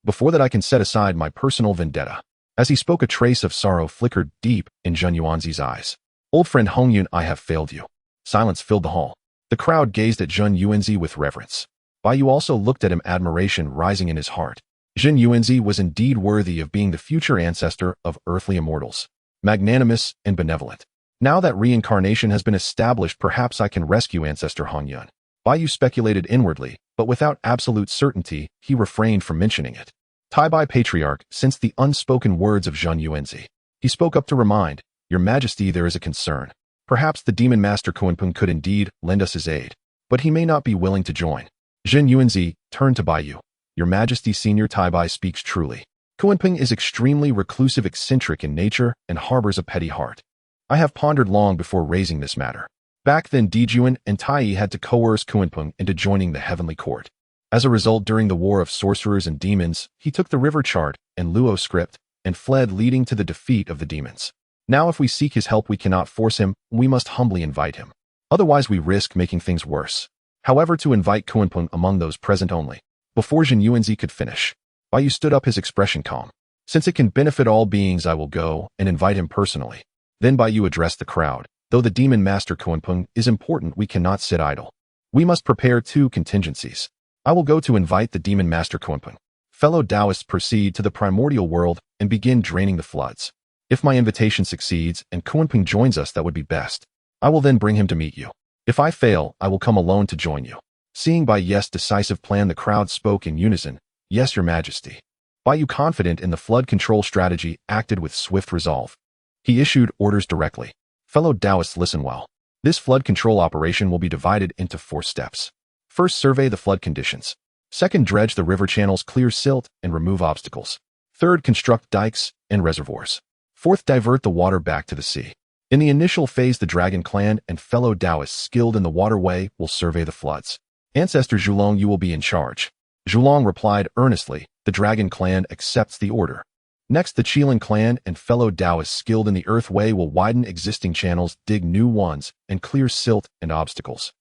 Before that, I can set aside my personal vendetta. As he spoke, a trace of sorrow flickered deep in Jin Yuanzi's eyes. Old friend Hong Yun, I have failed you. Silence filled the hall. The crowd gazed at Jin Yuanzi with reverence. Bai Yu also looked at him, admiration rising in his heart. Jin Yuanzi was indeed worthy of being the future ancestor of earthly immortals. Magnanimous and benevolent. Now that reincarnation has been established, perhaps I can rescue Ancestor Han Yun. Bai Yu speculated inwardly, but without absolute certainty, he refrained from mentioning it. Tai Bai Patriarch sensed the unspoken words of Jin Yuanzi. He spoke up to remind, Your Majesty, there is a concern. Perhaps the Demon Master Kunpeng could indeed lend us his aid, but he may not be willing to join. Jin Yuanzi turned to Bai Yu. Your Majesty, Senior Tai Bai speaks truly. Kunpeng is extremely reclusive, eccentric in nature, and harbors a petty heart. I have pondered long before raising this matter. Back then, Dijuan and Tai had to coerce Kunpeng into joining the Heavenly Court. As a result, during the War of Sorcerers and Demons, he took the river chart and Luo script and fled, leading to the defeat of the demons. Now if we seek his help, we cannot force him, we must humbly invite him. Otherwise we risk making things worse. However, to invite Kunpeng among those present only. Before Jin Yuanzi could finish, Bai Yu stood up, his expression calm. Since it can benefit all beings, I will go and invite him personally. Then Bai Yu addressed the crowd. Though the Demon Master Kunpeng is important, we cannot sit idle. We must prepare 2 contingencies. I will go to invite the Demon Master Kunpeng. Fellow Taoists, proceed to the primordial world and begin draining the floods. If my invitation succeeds and Kunpeng joins us, that would be best. I will then bring him to meet you. If I fail, I will come alone to join you. Seeing Bai Yu's decisive plan, the crowd spoke in unison. Yes, Your Majesty. Bai Yu, confident in the flood control strategy, acted with swift resolve. He issued orders directly. Fellow Taoists, listen well. This flood control operation will be divided into 4 steps. First, survey the flood conditions. Second, dredge the river channels, clear silt, and remove obstacles. Third, construct dikes and reservoirs. Fourth, divert the water back to the sea. In the initial phase, the Dragon Clan and fellow Taoists skilled in the waterway will survey the floods. Ancestor Zhulong, you will be in charge. Zhulong replied earnestly. The Dragon Clan accepts the order. Next, the Qilin Clan and fellow Taoists skilled in the earthway will widen existing channels, dig new ones, and clear silt and obstacles.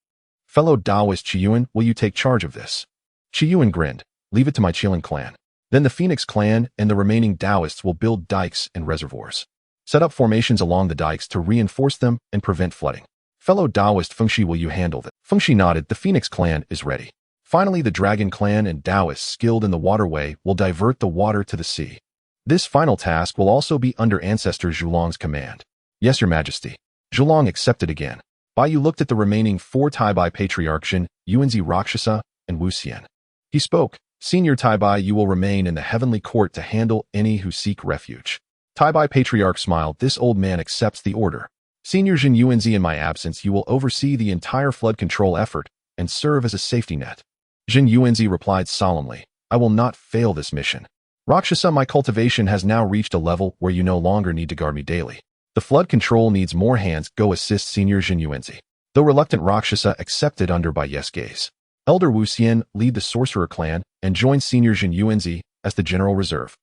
Fellow Taoist Qiyuan, will you take charge of this? Qiyuan grinned. Leave it to my Qilin Clan. Then the Phoenix Clan and the remaining Taoists will build dikes and reservoirs. Set up formations along the dikes to reinforce them and prevent flooding. Fellow Taoist Fengshi, will you handle that? Fengshi nodded. The Phoenix Clan is ready. Finally, the Dragon Clan and Taoists skilled in the waterway will divert the water to the sea. This final task will also be under Ancestor Zhulong's command. Yes, Your Majesty. Zhulong accepted again. Bai Yu looked at the remaining 4 Taibai Patriarch Jin, Yuanzi Rakshasa, and Wu Xian. He spoke. Senior Taibai, you will remain in the heavenly court to handle any who seek refuge. Taibai Patriarch smiled. This old man accepts the order. Senior Jin Yuanzi, in my absence, you will oversee the entire flood control effort and serve as a safety net. Jin Yuanzi replied solemnly. I will not fail this mission. Rakshasa, my cultivation has now reached a level where you no longer need to guard me daily. The flood control needs more hands. Go assist Senior Jin Yuanzi. Though reluctant, Rakshasa accepted under Bai Yes' gaze. Elder Wu Xian lead the Sorcerer Clan and join Senior Jin Yuanzi as the General Reserve.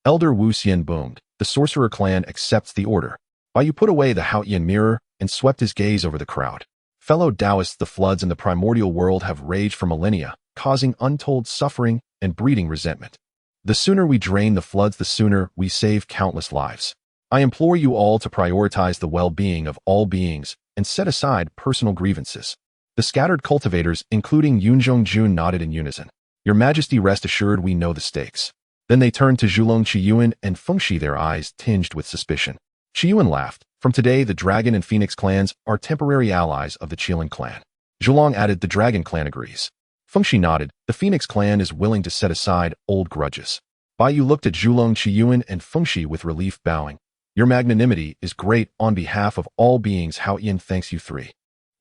Elder Wu Xian boomed. The Sorcerer Clan accepts the order. Bai Yu put away the Haotian mirror and swept his gaze over the crowd. Fellow Taoists, the floods in the primordial world have raged for millennia, causing untold suffering and breeding resentment. The sooner we drain the floods, the sooner we save countless lives. I implore you all to prioritize the well-being of all beings and set aside personal grievances. The scattered cultivators, including Yunzhong Jun, nodded in unison. Your Majesty, rest assured we know the stakes. Then they turned to Zhulong Qiyuan and Fengshi, their eyes tinged with suspicion. Qiyuan laughed. From today, the Dragon and Phoenix clans are temporary allies of the Qilin clan. Zhulong added, the Dragon clan agrees. Fengshi nodded. The Phoenix clan is willing to set aside old grudges. Bai Yu looked at Zhulong Qiyuan and Fengshi with relief, bowing. Your magnanimity is great. On behalf of all beings, Haotian thanks you three.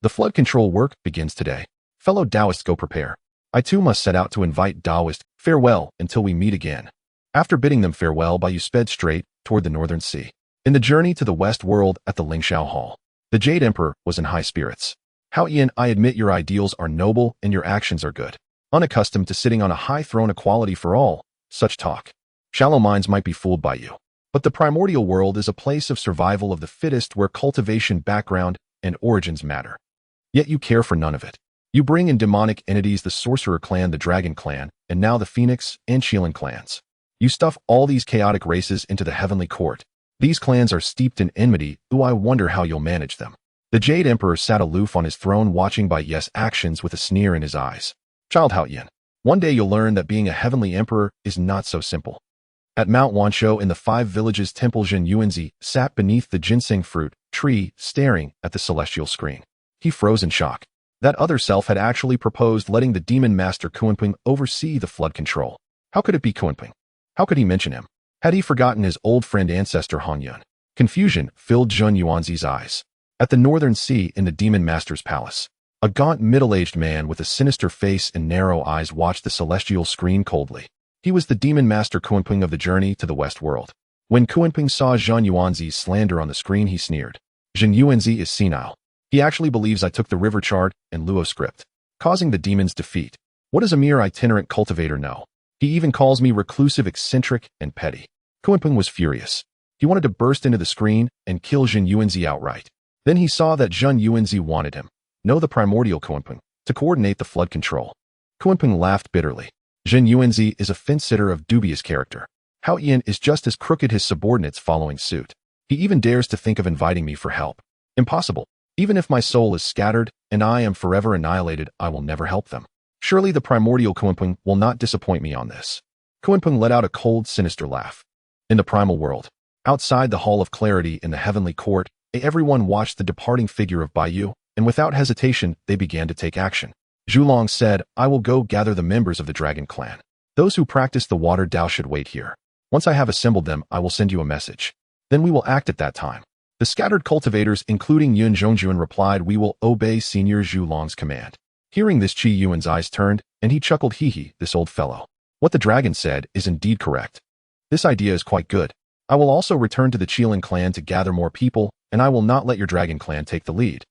The flood control work begins today. Fellow Taoists, go prepare. I too must set out to invite Taoists. Farewell until we meet again. After bidding them farewell, Bai Yu sped straight toward the northern sea. In the journey to the West World at the Lingxiao Hall, the Jade Emperor was in high spirits. Haotian, I admit your ideals are noble and your actions are good. Unaccustomed to sitting on a high throne, equality for all, such talk. Shallow minds might be fooled by you. But the primordial world is a place of survival of the fittest where cultivation, background, and origins matter. Yet you care for none of it. You bring in demonic entities, the Sorcerer Clan, the Dragon Clan, and now the Phoenix and Qilin clans. You stuff all these chaotic races into the heavenly court. These clans are steeped in enmity. Ooh, I wonder how you'll manage them. The Jade Emperor sat aloof on his throne, watching Bai Yes' actions with a sneer in his eyes. Child Haotian, one day you'll learn that being a heavenly emperor is not so simple. At Mount Wanshou in the 5 villages, Temple Jin Yuanzi sat beneath the ginseng fruit tree, staring at the celestial screen. He froze in shock. That other self had actually proposed letting the demon master Kuanping oversee the flood control. How could it be Kuanping? How could he mention him? Had he forgotten his old friend ancestor Han Yun? Confusion filled Jun Yuanzi's eyes. At the northern sea in the demon master's palace, a gaunt middle-aged man with a sinister face and narrow eyes watched the celestial screen coldly. He was the demon master Kuanping of the journey to the West World. When Kuanping saw Zhang Yuanzi's slander on the screen, he sneered. Zhang Yuanzi is senile. He actually believes I took the river chart and Luo script, causing the demon's defeat. What does a mere itinerant cultivator know? He even calls me reclusive, eccentric, and petty. Kuanping was furious. He wanted to burst into the screen and kill Zhang Yuanzi outright. Then he saw that Zhang Yuanzi wanted him, no, the primordial Kuanping, to coordinate the flood control. Kuanping laughed bitterly. Zhang Yuanzi is a fence-sitter of dubious character. Haotian is just as crooked, his subordinates following suit. He even dares to think of inviting me for help. Impossible. Even if my soul is scattered and I am forever annihilated, I will never help them. Surely the primordial Kuanping will not disappoint me on this. Kuanping let out a cold, sinister laugh. In the primal world, outside the Hall of Clarity in the heavenly court, everyone watched the departing figure of Bai Yu, and without hesitation, they began to take action. Zhulong said, I will go gather the members of the Dragon Clan. Those who practice the water Dao should wait here. Once I have assembled them, I will send you a message. Then we will act at that time. The scattered cultivators, including Yun Zhongjuan, replied, we will obey Senior Zhulong's command. Hearing this, Qi Yuan's eyes turned, and he chuckled, hee, this old fellow. What the dragon said is indeed correct. This idea is quite good. I will also return to the Qilin clan to gather more people and I will not let your dragon clan take the lead.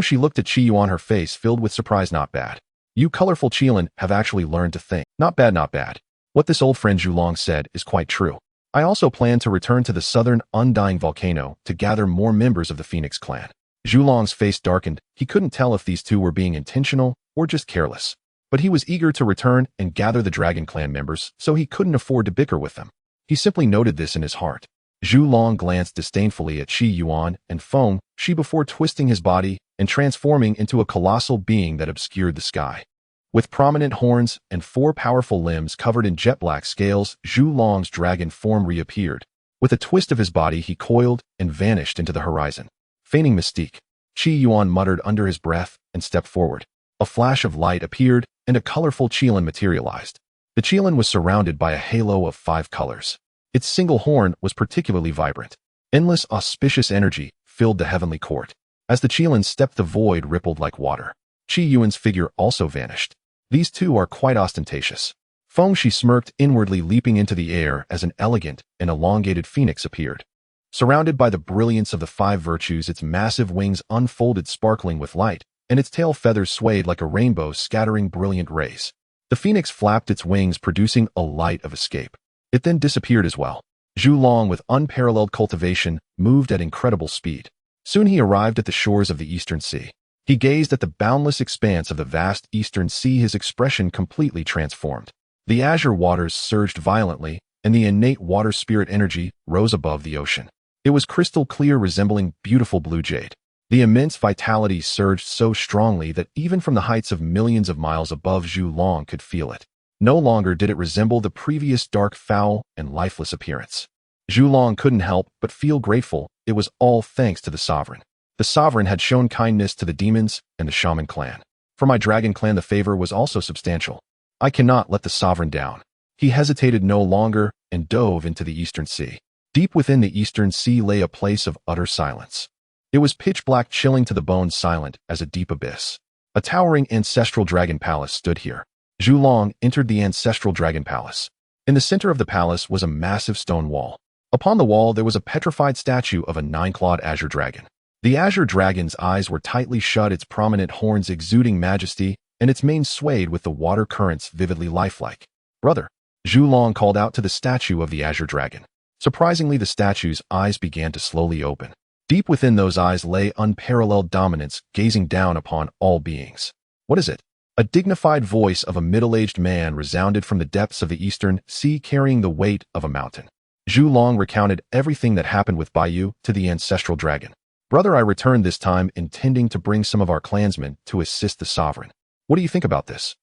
She looked at Qi Yuan, her face filled with surprise. Not bad. You colorful Qilin have actually learned to think. Not bad, not bad. What this old friend Zhu Long said is quite true. I also plan to return to the southern undying volcano to gather more members of the Phoenix clan. Zhu Long's face darkened. He couldn't tell if these two were being intentional or just careless. But he was eager to return and gather the Dragon Clan members, so he couldn't afford to bicker with them. He simply noted this in his heart. Zhu Long glanced disdainfully at Qi Yuan and Feng Shi before twisting his body and transforming into a colossal being that obscured the sky. With prominent horns and 4 powerful limbs covered in jet-black scales, Zhu Long's dragon form reappeared. With a twist of his body, he coiled and vanished into the horizon. Feigning mystique, Qi Yuan muttered under his breath and stepped forward. A flash of light appeared, and a colorful Qilin materialized. The Qilin was surrounded by a halo of 5 colors. Its single horn was particularly vibrant. Endless, auspicious energy filled the heavenly court. As the Qilin stepped, the void rippled like water. Qi Yuan's figure also vanished. These two are quite ostentatious. Feng Shi smirked inwardly, leaping into the air as an elegant and elongated phoenix appeared. Surrounded by the brilliance of the 5 virtues, its massive wings unfolded, sparkling with light, and its tail feathers swayed like a rainbow, scattering brilliant rays. The phoenix flapped its wings, producing a light of escape. It then disappeared as well. Zhu Long, with unparalleled cultivation, moved at incredible speed. Soon he arrived at the shores of the Eastern Sea. He gazed at the boundless expanse of the vast Eastern Sea, his expression completely transformed. The azure waters surged violently, and the innate water spirit energy rose above the ocean. It was crystal clear, resembling beautiful blue jade. The immense vitality surged so strongly that even from the heights of millions of miles above, Zhu Long could feel it. No longer did it resemble the previous dark, foul, and lifeless appearance. Zhu Long couldn't help but feel grateful. It was all thanks to the sovereign. The sovereign had shown kindness to the demons and the shaman clan. For my dragon clan, the favor was also substantial. I cannot let the sovereign down. He hesitated no longer and dove into the Eastern Sea. Deep within the Eastern Sea lay a place of utter silence. It was pitch black, chilling to the bones, silent as a deep abyss. A towering ancestral dragon palace stood here. Zhu Long entered the ancestral dragon palace. In the center of the palace was a massive stone wall. Upon the wall there was a petrified statue of a 9-clawed azure dragon. The azure dragon's eyes were tightly shut, its prominent horns exuding majesty, and its mane swayed with the water currents, vividly lifelike. "Brother," Zhu Long called out to the statue of the azure dragon. Surprisingly, the statue's eyes began to slowly open. Deep within those eyes lay unparalleled dominance, gazing down upon all beings. "What is it?" A dignified voice of a middle-aged man resounded from the depths of the Eastern Sea, carrying the weight of a mountain. Zhu Long recounted everything that happened with Baiyu to the ancestral dragon. "Brother, I returned this time intending to bring some of our clansmen to assist the sovereign. What do you think about this?"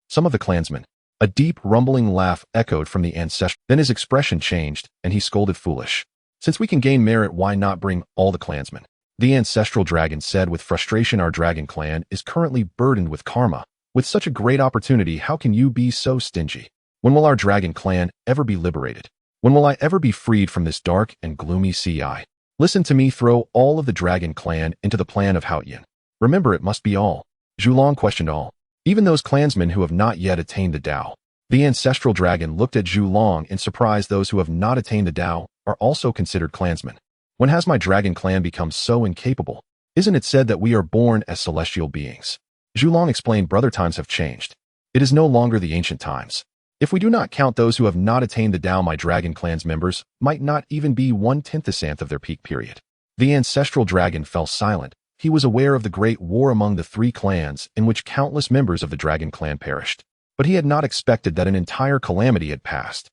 Some of the clansmen. A deep, rumbling laugh echoed from the ancestral. Then his expression changed, and he scolded, "Foolish. Since we can gain merit, why not bring all the clansmen?" The ancestral dragon said with frustration, "Our dragon clan is currently burdened with karma. With such a great opportunity, how can you be so stingy? When will our dragon clan ever be liberated? When will I ever be freed from this dark and gloomy sea? Listen to me, throw all of the dragon clan into the plan of Haoyan. Remember, it must be all." Zhu Long questioned all. "Even those clansmen who have not yet attained the Tao." The ancestral dragon looked at Zhu Long in surprise. "Those who have not attained the Tao are also considered clansmen. When has my dragon clan become so incapable? Isn't it said that we are born as celestial beings?" Zhu Long explained, "Brother, times have changed. It is no longer the ancient times. If we do not count those who have not attained the Tao, my dragon clan's members might not even be 1/10th of their peak period." The ancestral dragon fell silent. He was aware of the great war among the 3 clans in which countless members of the dragon clan perished. But he had not expected that an entire calamity had passed.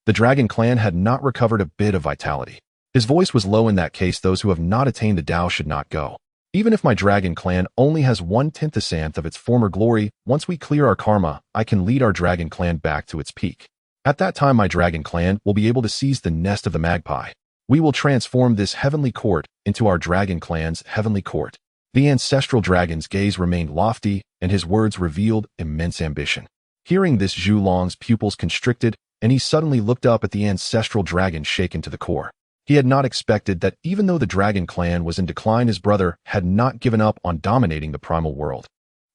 The dragon clan had not recovered a bit of vitality. His voice was low. "In that case, those who have not attained the Tao should not go. Even if my dragon clan only has 1/10th of its former glory, once we clear our karma, I can lead our dragon clan back to its peak. At that time, my dragon clan will be able to seize the nest of the magpie. We will transform this heavenly court into our dragon clan's heavenly court." The ancestral dragon's gaze remained lofty, and his words revealed immense ambition. Hearing this, Zhu Long's pupils constricted, and he suddenly looked up at the ancestral dragon, shaken to the core. He had not expected that even though the dragon clan was in decline, his brother had not given up on dominating the primal world.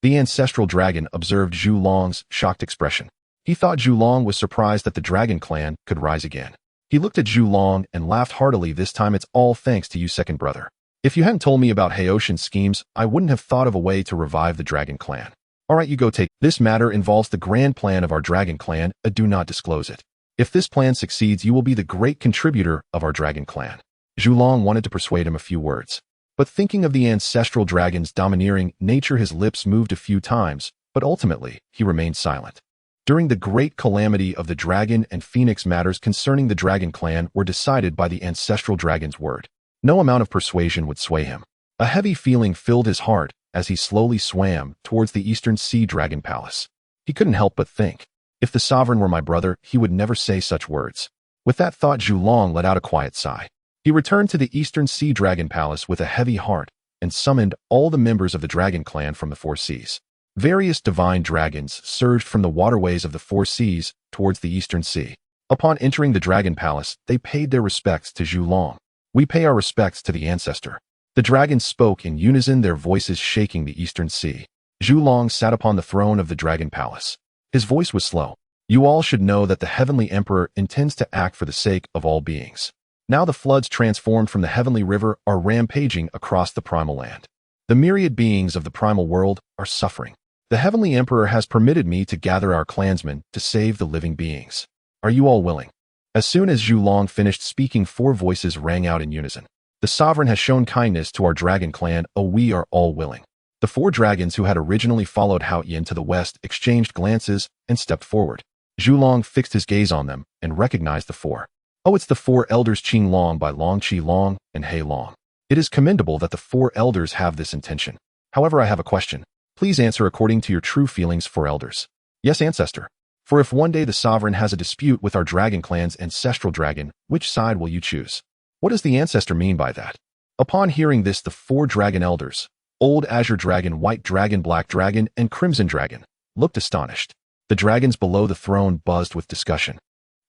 The ancestral dragon observed Zhu Long's shocked expression. He thought Zhu Long was surprised that the dragon clan could rise again. He looked at Zhu Long and laughed heartily. This time it's all thanks to you, second brother. If you hadn't told me about Haoshin's schemes, I wouldn't have thought of a way to revive the Dragon Clan. Alright, you go take. This matter involves the grand plan of our Dragon Clan, do not disclose it. If this plan succeeds, you will be the great contributor of our Dragon Clan. Zhu Long wanted to persuade him a few words. But thinking of the ancestral dragon's domineering nature, his lips moved a few times, but ultimately, he remained silent. During the great calamity of the dragon and phoenix, matters concerning the Dragon Clan were decided by the ancestral dragon's word. No amount of persuasion would sway him. A heavy feeling filled his heart as he slowly swam towards the Eastern Sea Dragon Palace. He couldn't help but think, if the sovereign were my brother, he would never say such words. With that thought, Zhu Long let out a quiet sigh. He returned to the Eastern Sea Dragon Palace with a heavy heart and summoned all the members of the Dragon Clan from the four seas. Various divine dragons surged from the waterways of the four seas towards the Eastern Sea. Upon entering the Dragon Palace, they paid their respects to Zhu Long. We pay our respects to the ancestor. The dragons spoke in unison, their voices shaking the Eastern Sea. Zhu Long sat upon the throne of the Dragon Palace. His voice was slow. You all should know that the Heavenly Emperor intends to act for the sake of all beings. Now the floods transformed from the Heavenly River are rampaging across the primal land. The myriad beings of the primal world are suffering. The Heavenly Emperor has permitted me to gather our clansmen to save the living beings. Are you all willing? As soon as Zhu Long finished speaking, four voices rang out in unison. The sovereign has shown kindness to our Dragon Clan, we are all willing. The four dragons who had originally followed Hao Yin to the west exchanged glances and stepped forward. Zhu Long fixed his gaze on them and recognized the four. It's the four elders Qing Long, Bai Long, Qi Long, and He Long. It is commendable that the four elders have this intention. However, I have a question. Please answer according to your true feelings, four elders. Yes, ancestor. For if one day the sovereign has a dispute with our Dragon Clan's ancestral dragon, which side will you choose? What does the ancestor mean by that? Upon hearing this, the four dragon elders, Old Azure Dragon, White Dragon, Black Dragon, and Crimson Dragon, looked astonished. The dragons below the throne buzzed with discussion.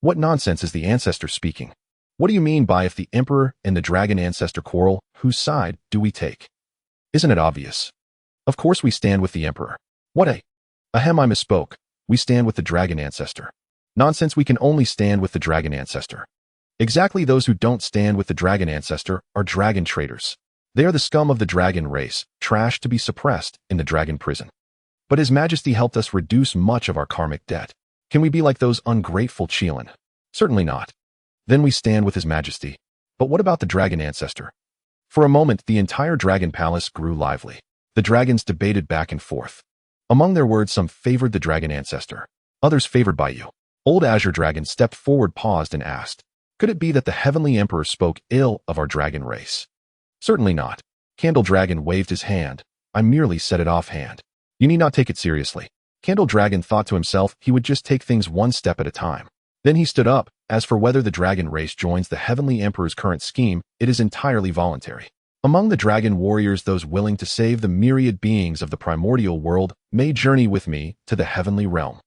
What nonsense is the ancestor speaking? What do you mean by if the emperor and the dragon ancestor quarrel, whose side do we take? Isn't it obvious? Of course we stand with the emperor. What ahem, I misspoke. We stand with the dragon ancestor. Nonsense, we can only stand with the dragon ancestor. Exactly, those who don't stand with the dragon ancestor are dragon traitors. They are the scum of the dragon race, trash to be suppressed in the dragon prison. But His Majesty helped us reduce much of our karmic debt. Can we be like those ungrateful Qilin? Certainly not. Then we stand with His Majesty. But what about the dragon ancestor? For a moment, the entire Dragon Palace grew lively. The dragons debated back and forth. Among their words, some favored the dragon ancestor, others favored by you. Old Azure Dragon stepped forward, paused, and asked, could it be that the Heavenly Emperor spoke ill of our dragon race? Certainly not. Candle Dragon waved his hand. I merely said it offhand. You need not take it seriously. Candle Dragon thought to himself he would just take things one step at a time. Then he stood up. As for whether the dragon race joins the Heavenly Emperor's current scheme, it is entirely voluntary. Among the dragon warriors, those willing to save the myriad beings of the primordial world may journey with me to the heavenly realm.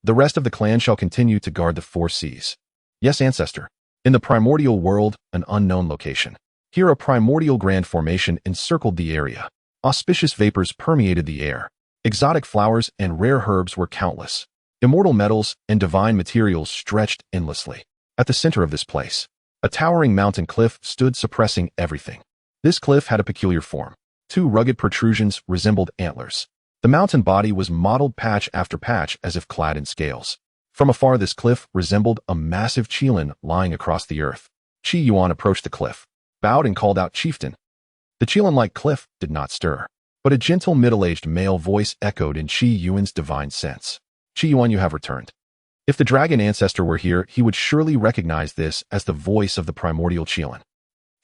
The rest of the clan shall continue to guard the four seas. Yes, ancestor. In the primordial world, an unknown location. Here a primordial grand formation encircled the area. Auspicious vapors permeated the air. Exotic flowers and rare herbs were countless. Immortal metals and divine materials stretched endlessly. At the center of this place, a towering mountain cliff stood, suppressing everything. This cliff had a peculiar form. Two rugged protrusions resembled antlers. The mountain body was mottled patch after patch as if clad in scales. From afar, this cliff resembled a massive Qilin lying across the earth. Qi Yuan approached the cliff, bowed, and called out, Chieftain. The Qilin-like cliff did not stir, but a gentle middle-aged male voice echoed in Qi Yuan's divine sense. Qi Yuan, you have returned. If the dragon ancestor were here, he would surely recognize this as the voice of the primordial Qilin.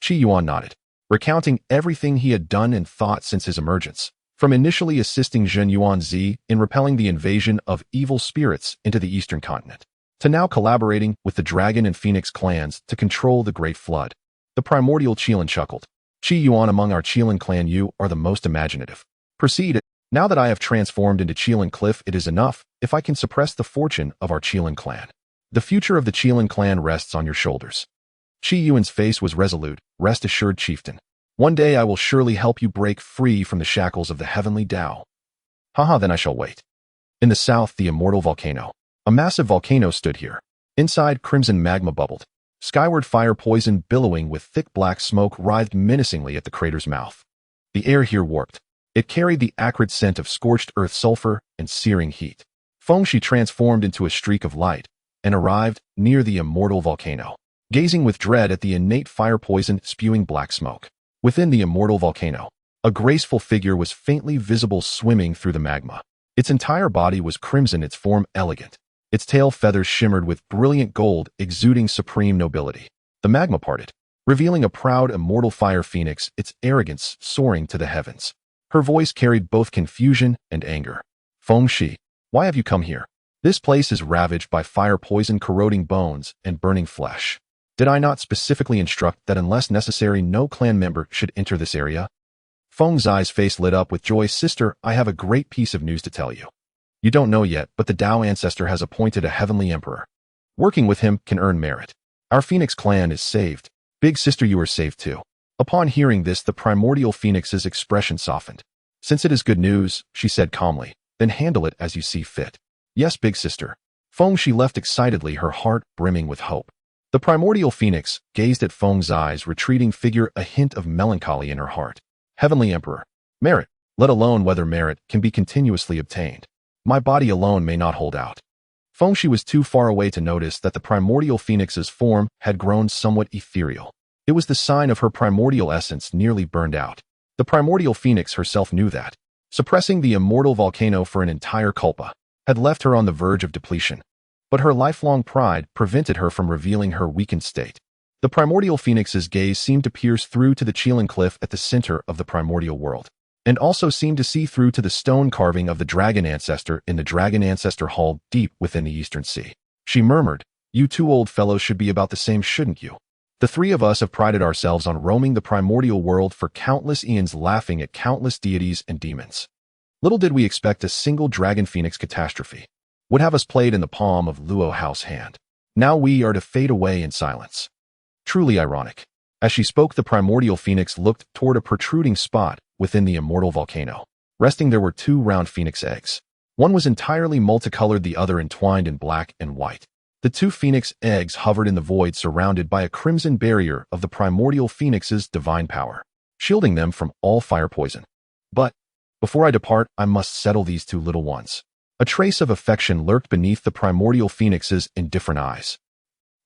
Qi Yuan nodded, recounting everything he had done and thought since his emergence, from initially assisting Zhen Yuanzi in repelling the invasion of evil spirits into the eastern continent, to now collaborating with the dragon and phoenix clans to control the Great Flood. The primordial Qilin chuckled. Qi Yuan, among our Qilin clan, you are the most imaginative. Proceed. Now that I have transformed into Qilin Cliff, it is enough if I can suppress the fortune of our Qilin clan. The future of the Qilin clan rests on your shoulders. Qi Yuan's face was resolute. Rest assured, chieftain. One day I will surely help you break free from the shackles of the heavenly Tao. Haha, then I shall wait. In the south, the immortal volcano. A massive volcano stood here. Inside, crimson magma bubbled. Skyward fire poison billowing with thick black smoke writhed menacingly at the crater's mouth. The air here warped. It carried the acrid scent of scorched earth sulfur and searing heat. Fengshi transformed into a streak of light and arrived near the immortal volcano, gazing with dread at the innate fire poison spewing black smoke. Within the immortal volcano, a graceful figure was faintly visible swimming through the magma. Its entire body was crimson, its form elegant. Its tail feathers shimmered with brilliant gold, exuding supreme nobility. The magma parted, revealing a proud immortal fire phoenix, its arrogance soaring to the heavens. Her voice carried both confusion and anger. Fengshi, why have you come here? This place is ravaged by fire poison corroding bones and burning flesh. Did I not specifically instruct that unless necessary no clan member should enter this area? Feng Zai's face lit up with joy. Sister, I have a great piece of news to tell you. You don't know yet, but the Dao ancestor has appointed a heavenly emperor. Working with him can earn merit. Our Phoenix clan is saved. Big sister, you are saved too. Upon hearing this, the primordial phoenix's expression softened. Since it is good news, she said calmly, then handle it as you see fit. Yes, big sister. Fengshi left excitedly, her heart brimming with hope. The primordial phoenix gazed at Feng Zai's retreating figure, a hint of melancholy in her heart. Heavenly Emperor. Merit, let alone whether merit can be continuously obtained. My body alone may not hold out. Fengshi was too far away to notice that the primordial phoenix's form had grown somewhat ethereal. It was the sign of her primordial essence nearly burned out. The primordial phoenix herself knew that. Suppressing the immortal volcano for an entire kalpa had left her on the verge of depletion. But her lifelong pride prevented her from revealing her weakened state. The primordial phoenix's gaze seemed to pierce through to the Qilin cliff at the center of the primordial world, and also seemed to see through to the stone carving of the dragon ancestor in the dragon ancestor hall deep within the eastern sea. She murmured, "You two old fellows should be about the same, shouldn't you? The three of us have prided ourselves on roaming the primordial world for countless eons, laughing at countless deities and demons. Little did we expect a single dragon phoenix catastrophe would have us played in the palm of Luo Hao's hand. Now we are to fade away in silence." Truly ironic. As she spoke, the primordial phoenix looked toward a protruding spot within the immortal volcano. Resting there were two round phoenix eggs. One was entirely multicolored, the other entwined in black and white. The two phoenix eggs hovered in the void, surrounded by a crimson barrier of the primordial phoenix's divine power, shielding them from all fire poison. But before I depart, I must settle these two little ones. A trace of affection lurked beneath the primordial phoenix's indifferent eyes.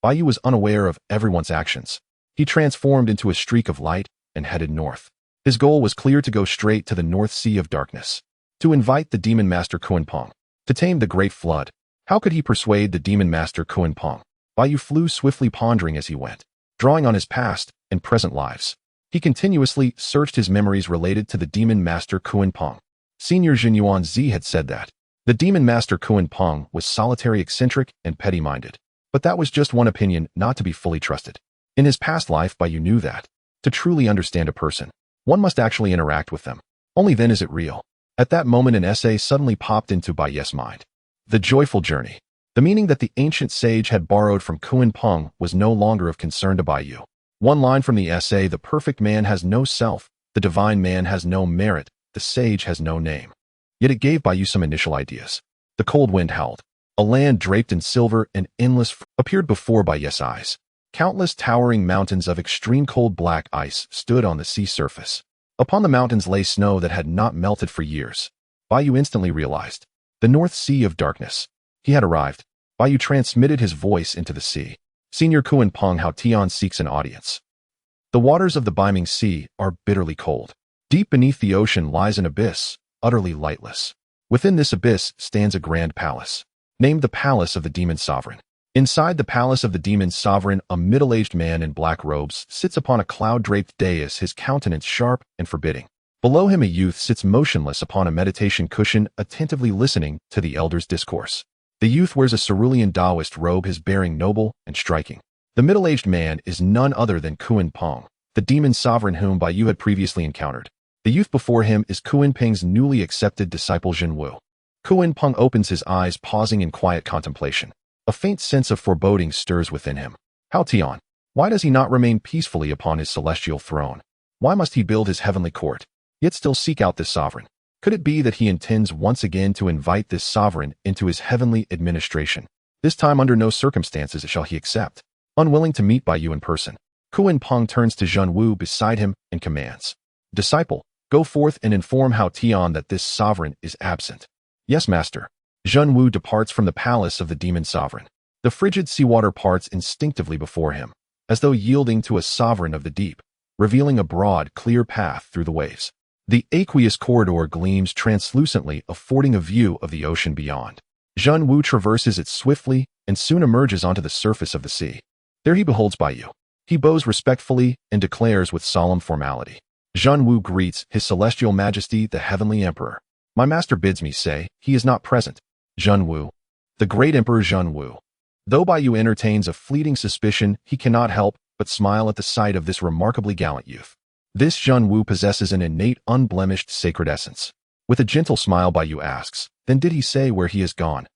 Baiyu was unaware of everyone's actions. He transformed into a streak of light and headed north. His goal was clear: to go straight to the North Sea of Darkness, to invite the Demon Master Kuanpeng, to tame the Great Flood. How could he persuade the Demon Master Kuanpeng? Baiyu flew swiftly, pondering as he went, drawing on his past and present lives. He continuously searched his memories related to the Demon Master Kuanpeng. Senior Jinyuan Zi had said that the Demon Master Kuanpeng was solitary, eccentric, and petty-minded. But that was just one opinion, not to be fully trusted. In his past life, Baiyu knew that to truly understand a person, one must actually interact with them. Only then is it real. At that moment, an essay suddenly popped into Baiyu's mind. The Joyful Journey. The meaning that the ancient sage had borrowed from Kuanpeng was no longer of concern to Baiyu. One line from the essay: the perfect man has no self, the divine man has no merit, the sage has no name. Yet it gave Baiyu some initial ideas. The cold wind howled. A land draped in silver and endless appeared before Baiyu's eyes. Countless towering mountains of extreme cold black ice stood on the sea surface. Upon the mountains lay snow that had not melted for years. Baiyu instantly realized the North Sea of Darkness. He had arrived. Baiyu transmitted his voice into the sea. Senior Kuanpeng, Hao Tian seeks an audience. The waters of the Beiming Sea are bitterly cold. Deep beneath the ocean lies an abyss, utterly lightless. Within this abyss stands a grand palace, named the Palace of the Demon Sovereign. Inside the Palace of the Demon Sovereign, a middle-aged man in black robes sits upon a cloud-draped dais, his countenance sharp and forbidding. Below him, a youth sits motionless upon a meditation cushion, attentively listening to the elder's discourse. The youth wears a cerulean Taoist robe, his bearing noble and striking. The middle-aged man is none other than Kuanpeng, the Demon Sovereign whom Baiyu had previously encountered. The youth before him is Kuanpeng's newly accepted disciple Jinwu. Kuanpeng opens his eyes, pausing in quiet contemplation. A faint sense of foreboding stirs within him. Hao Tian, why does he not remain peacefully upon his celestial throne? Why must he build his heavenly court, yet still seek out this sovereign? Could it be that he intends once again to invite this sovereign into his heavenly administration? This time under no circumstances shall he accept. Unwilling to meet Bai Yu in person, Kuan Peng turns to Zhen Wu beside him and commands, "Disciple, go forth and inform Hao Tian that this sovereign is absent." "Yes, master." Zhen Wu departs from the palace of the demon sovereign. The frigid seawater parts instinctively before him, as though yielding to a sovereign of the deep, revealing a broad, clear path through the waves. The aqueous corridor gleams translucently, affording a view of the ocean beyond. Zhen Wu traverses it swiftly and soon emerges onto the surface of the sea. There he beholds Bai Yu. He bows respectfully and declares with solemn formality. Zhen Wu greets His Celestial Majesty the Heavenly Emperor. "My master bids me say he is not present." Zhen Wu. The great Emperor Zhen Wu. Though Bai Yu entertains a fleeting suspicion, he cannot help but smile at the sight of this remarkably gallant youth. This Zhen Wu possesses an innate, unblemished sacred essence. With a gentle smile, Bai Yu asks, "Then did he say where he has gone?"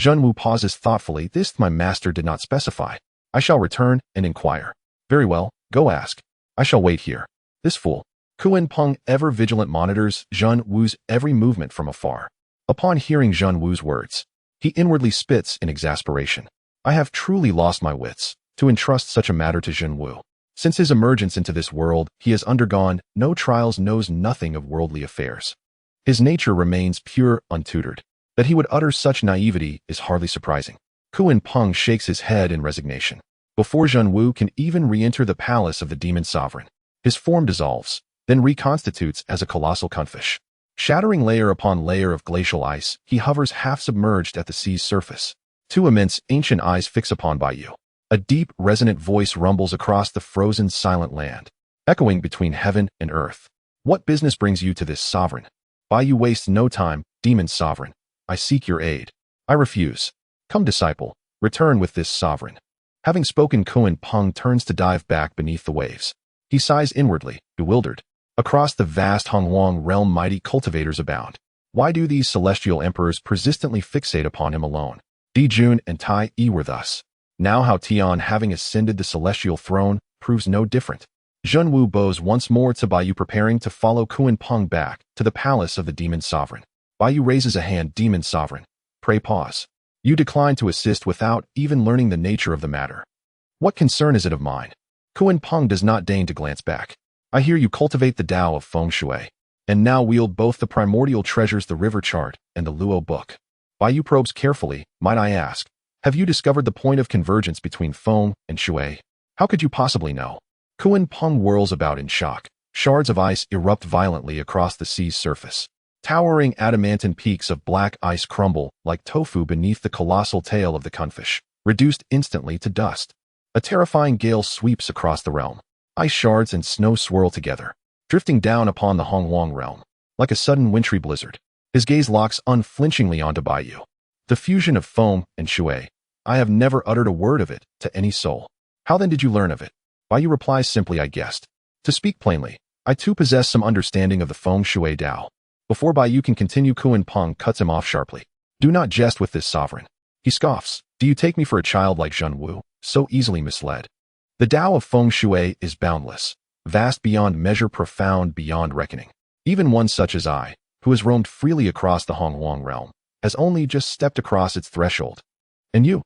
Zhen Wu pauses thoughtfully. "This my master did not specify. I shall return and inquire." "Very well, go ask. I shall wait here." This fool. Kuan Peng ever vigilant monitors Zhen Wu's every movement from afar. Upon hearing Zhen Wu's words, he inwardly spits in exasperation. "I have truly lost my wits to entrust such a matter to Zhen Wu. Since his emergence into this world, he has undergone no trials, knows nothing of worldly affairs. His nature remains pure, untutored. That he would utter such naivety is hardly surprising." Kuan Peng shakes his head in resignation. Before Zhen Wu can even re-enter the palace of the demon sovereign, his form dissolves, then reconstitutes as a colossal cunfish. Shattering layer upon layer of glacial ice, he hovers half-submerged at the sea's surface. Two immense, ancient eyes fix upon Bai Yu. A deep, resonant voice rumbles across the frozen, silent land, echoing between heaven and earth. "What business brings you to this sovereign?" Bai Yu wastes no time. "Demon sovereign, I seek your aid." "I refuse." "Come, disciple, return with this sovereign." Having spoken, Kuan Peng turns to dive back beneath the waves. He sighs inwardly, bewildered. Across the vast Hongwang realm, mighty cultivators abound. Why do these celestial emperors persistently fixate upon him alone? Di Jun and Tai Yi were thus. Now Hao Tian, having ascended the celestial throne, proves no different. Zhen Wu bows once more to Bai Yu, preparing to follow Kuan Peng back to the palace of the demon sovereign. Bai Yu raises a hand. "Demon sovereign, pray pause. You decline to assist without even learning the nature of the matter. What concern is it of mine?" Kuan Peng does not deign to glance back. "I hear you cultivate the Tao of Feng Shui, and now wield both the primordial treasures, the river chart, and the Luo book. Bai Yu probes carefully. "Might I ask, have you discovered the point of convergence between Feng and Shui?" "How could you possibly know?" Kuan Peng whirls about in shock. Shards of ice erupt violently across the sea's surface. Towering adamantine peaks of black ice crumble like tofu beneath the colossal tail of the cunfish, reduced instantly to dust. A terrifying gale sweeps across the realm. Ice shards and snow swirl together, drifting down upon the Hongwang realm. Like a sudden wintry blizzard, his gaze locks unflinchingly onto Bai Yu. The fusion of Feng and Shui. I have never uttered a word of it to any soul. How then did you learn of it? Bai Yu replies simply, "I guessed." To speak plainly, I too possess some understanding of the Feng Shui Tao. Before Bai Yu can continue, Kuan Peng cuts him off sharply. "Do not jest with this sovereign." He scoffs. "Do you take me for a child like Zhen Wu, so easily misled? The Tao of Feng Shui is boundless, vast beyond measure, profound beyond reckoning. Even one such as I, who has roamed freely across the Hongwang realm, has only just stepped across its threshold. And you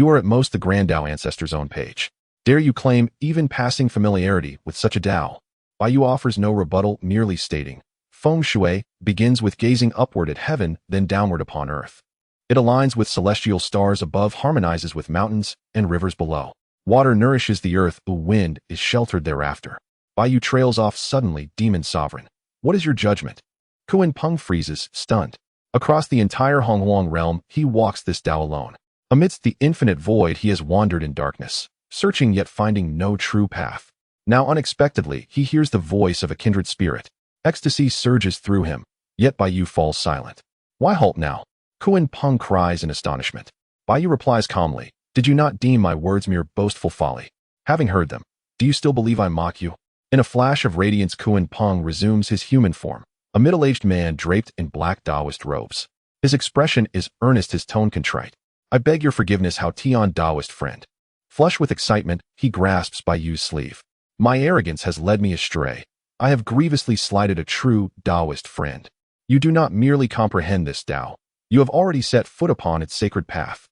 are at most the Grand Tao ancestor's own page. Dare you claim even passing familiarity with such a Tao?" Bai Yu offers no rebuttal, merely stating, "Feng Shui begins with gazing upward at heaven, then downward upon earth. It aligns with celestial stars above, harmonizes with mountains and rivers below. Water nourishes the earth, the wind is sheltered thereafter." Bai Yu trails off suddenly. "Demon sovereign, what is your judgment?" Kuan Peng freezes, stunned. Across the entire Hongwang realm, he walks this Tao alone. Amidst the infinite void, he has wandered in darkness, searching yet finding no true path. Now unexpectedly, he hears the voice of a kindred spirit. Ecstasy surges through him, yet Bai Yu falls silent. "Why halt now?" Kuan Peng cries in astonishment. Bai Yu replies calmly, "Did you not deem my words mere boastful folly? Having heard them, do you still believe I mock you?" In a flash of radiance, Kuan Peng resumes his human form, a middle-aged man draped in black Taoist robes. His expression is earnest, his tone contrite. "I beg your forgiveness, Hao Tian, Taoist friend." Flushed with excitement, he grasps Bai Yu's sleeve. "My arrogance has led me astray. I have grievously slighted a true Taoist friend. You do not merely comprehend this Tao. You have already set foot upon its sacred path.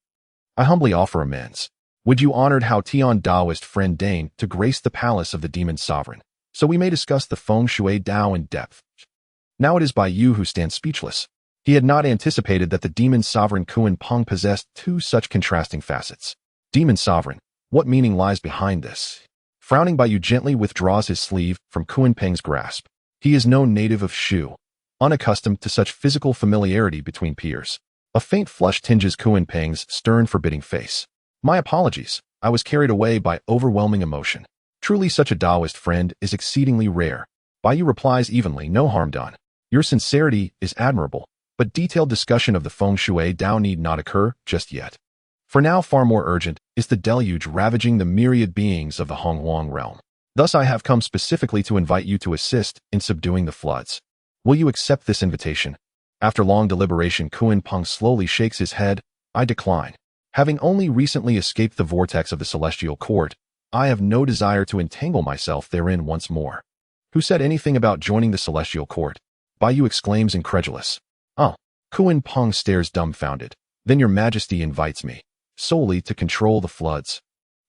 I humbly offer amends. Would you honored how Tian Daoist friend deigned to grace the palace of the demon sovereign, so we may discuss the feng shui Dao in depth. Now it is Bai Yu who stands speechless. He had not anticipated that the demon sovereign Kun Peng possessed two such contrasting facets. Demon sovereign, what meaning lies behind this? Frowning, Bai Yu gently withdraws his sleeve from Kun Peng's grasp. He is no native of Shu, unaccustomed to such physical familiarity between peers. A faint flush tinges Kun Peng's stern, forbidding face. My apologies, I was carried away by overwhelming emotion. Truly such a Taoist friend is exceedingly rare. Bai Yu replies evenly, no harm done. Your sincerity is admirable, but detailed discussion of the feng shui Dao need not occur just yet. For now, far more urgent is the deluge ravaging the myriad beings of the Honghuang realm. Thus I have come specifically to invite you to assist in subduing the floods. Will you accept this invitation? After long deliberation, Kun Peng slowly shakes his head. I decline. Having only recently escaped the vortex of the celestial court, I have no desire to entangle myself therein once more. Who said anything about joining the celestial court? Bai Yu exclaims incredulous. Oh. Kun Peng stares dumbfounded. Then your majesty invites me. Solely to control the floods.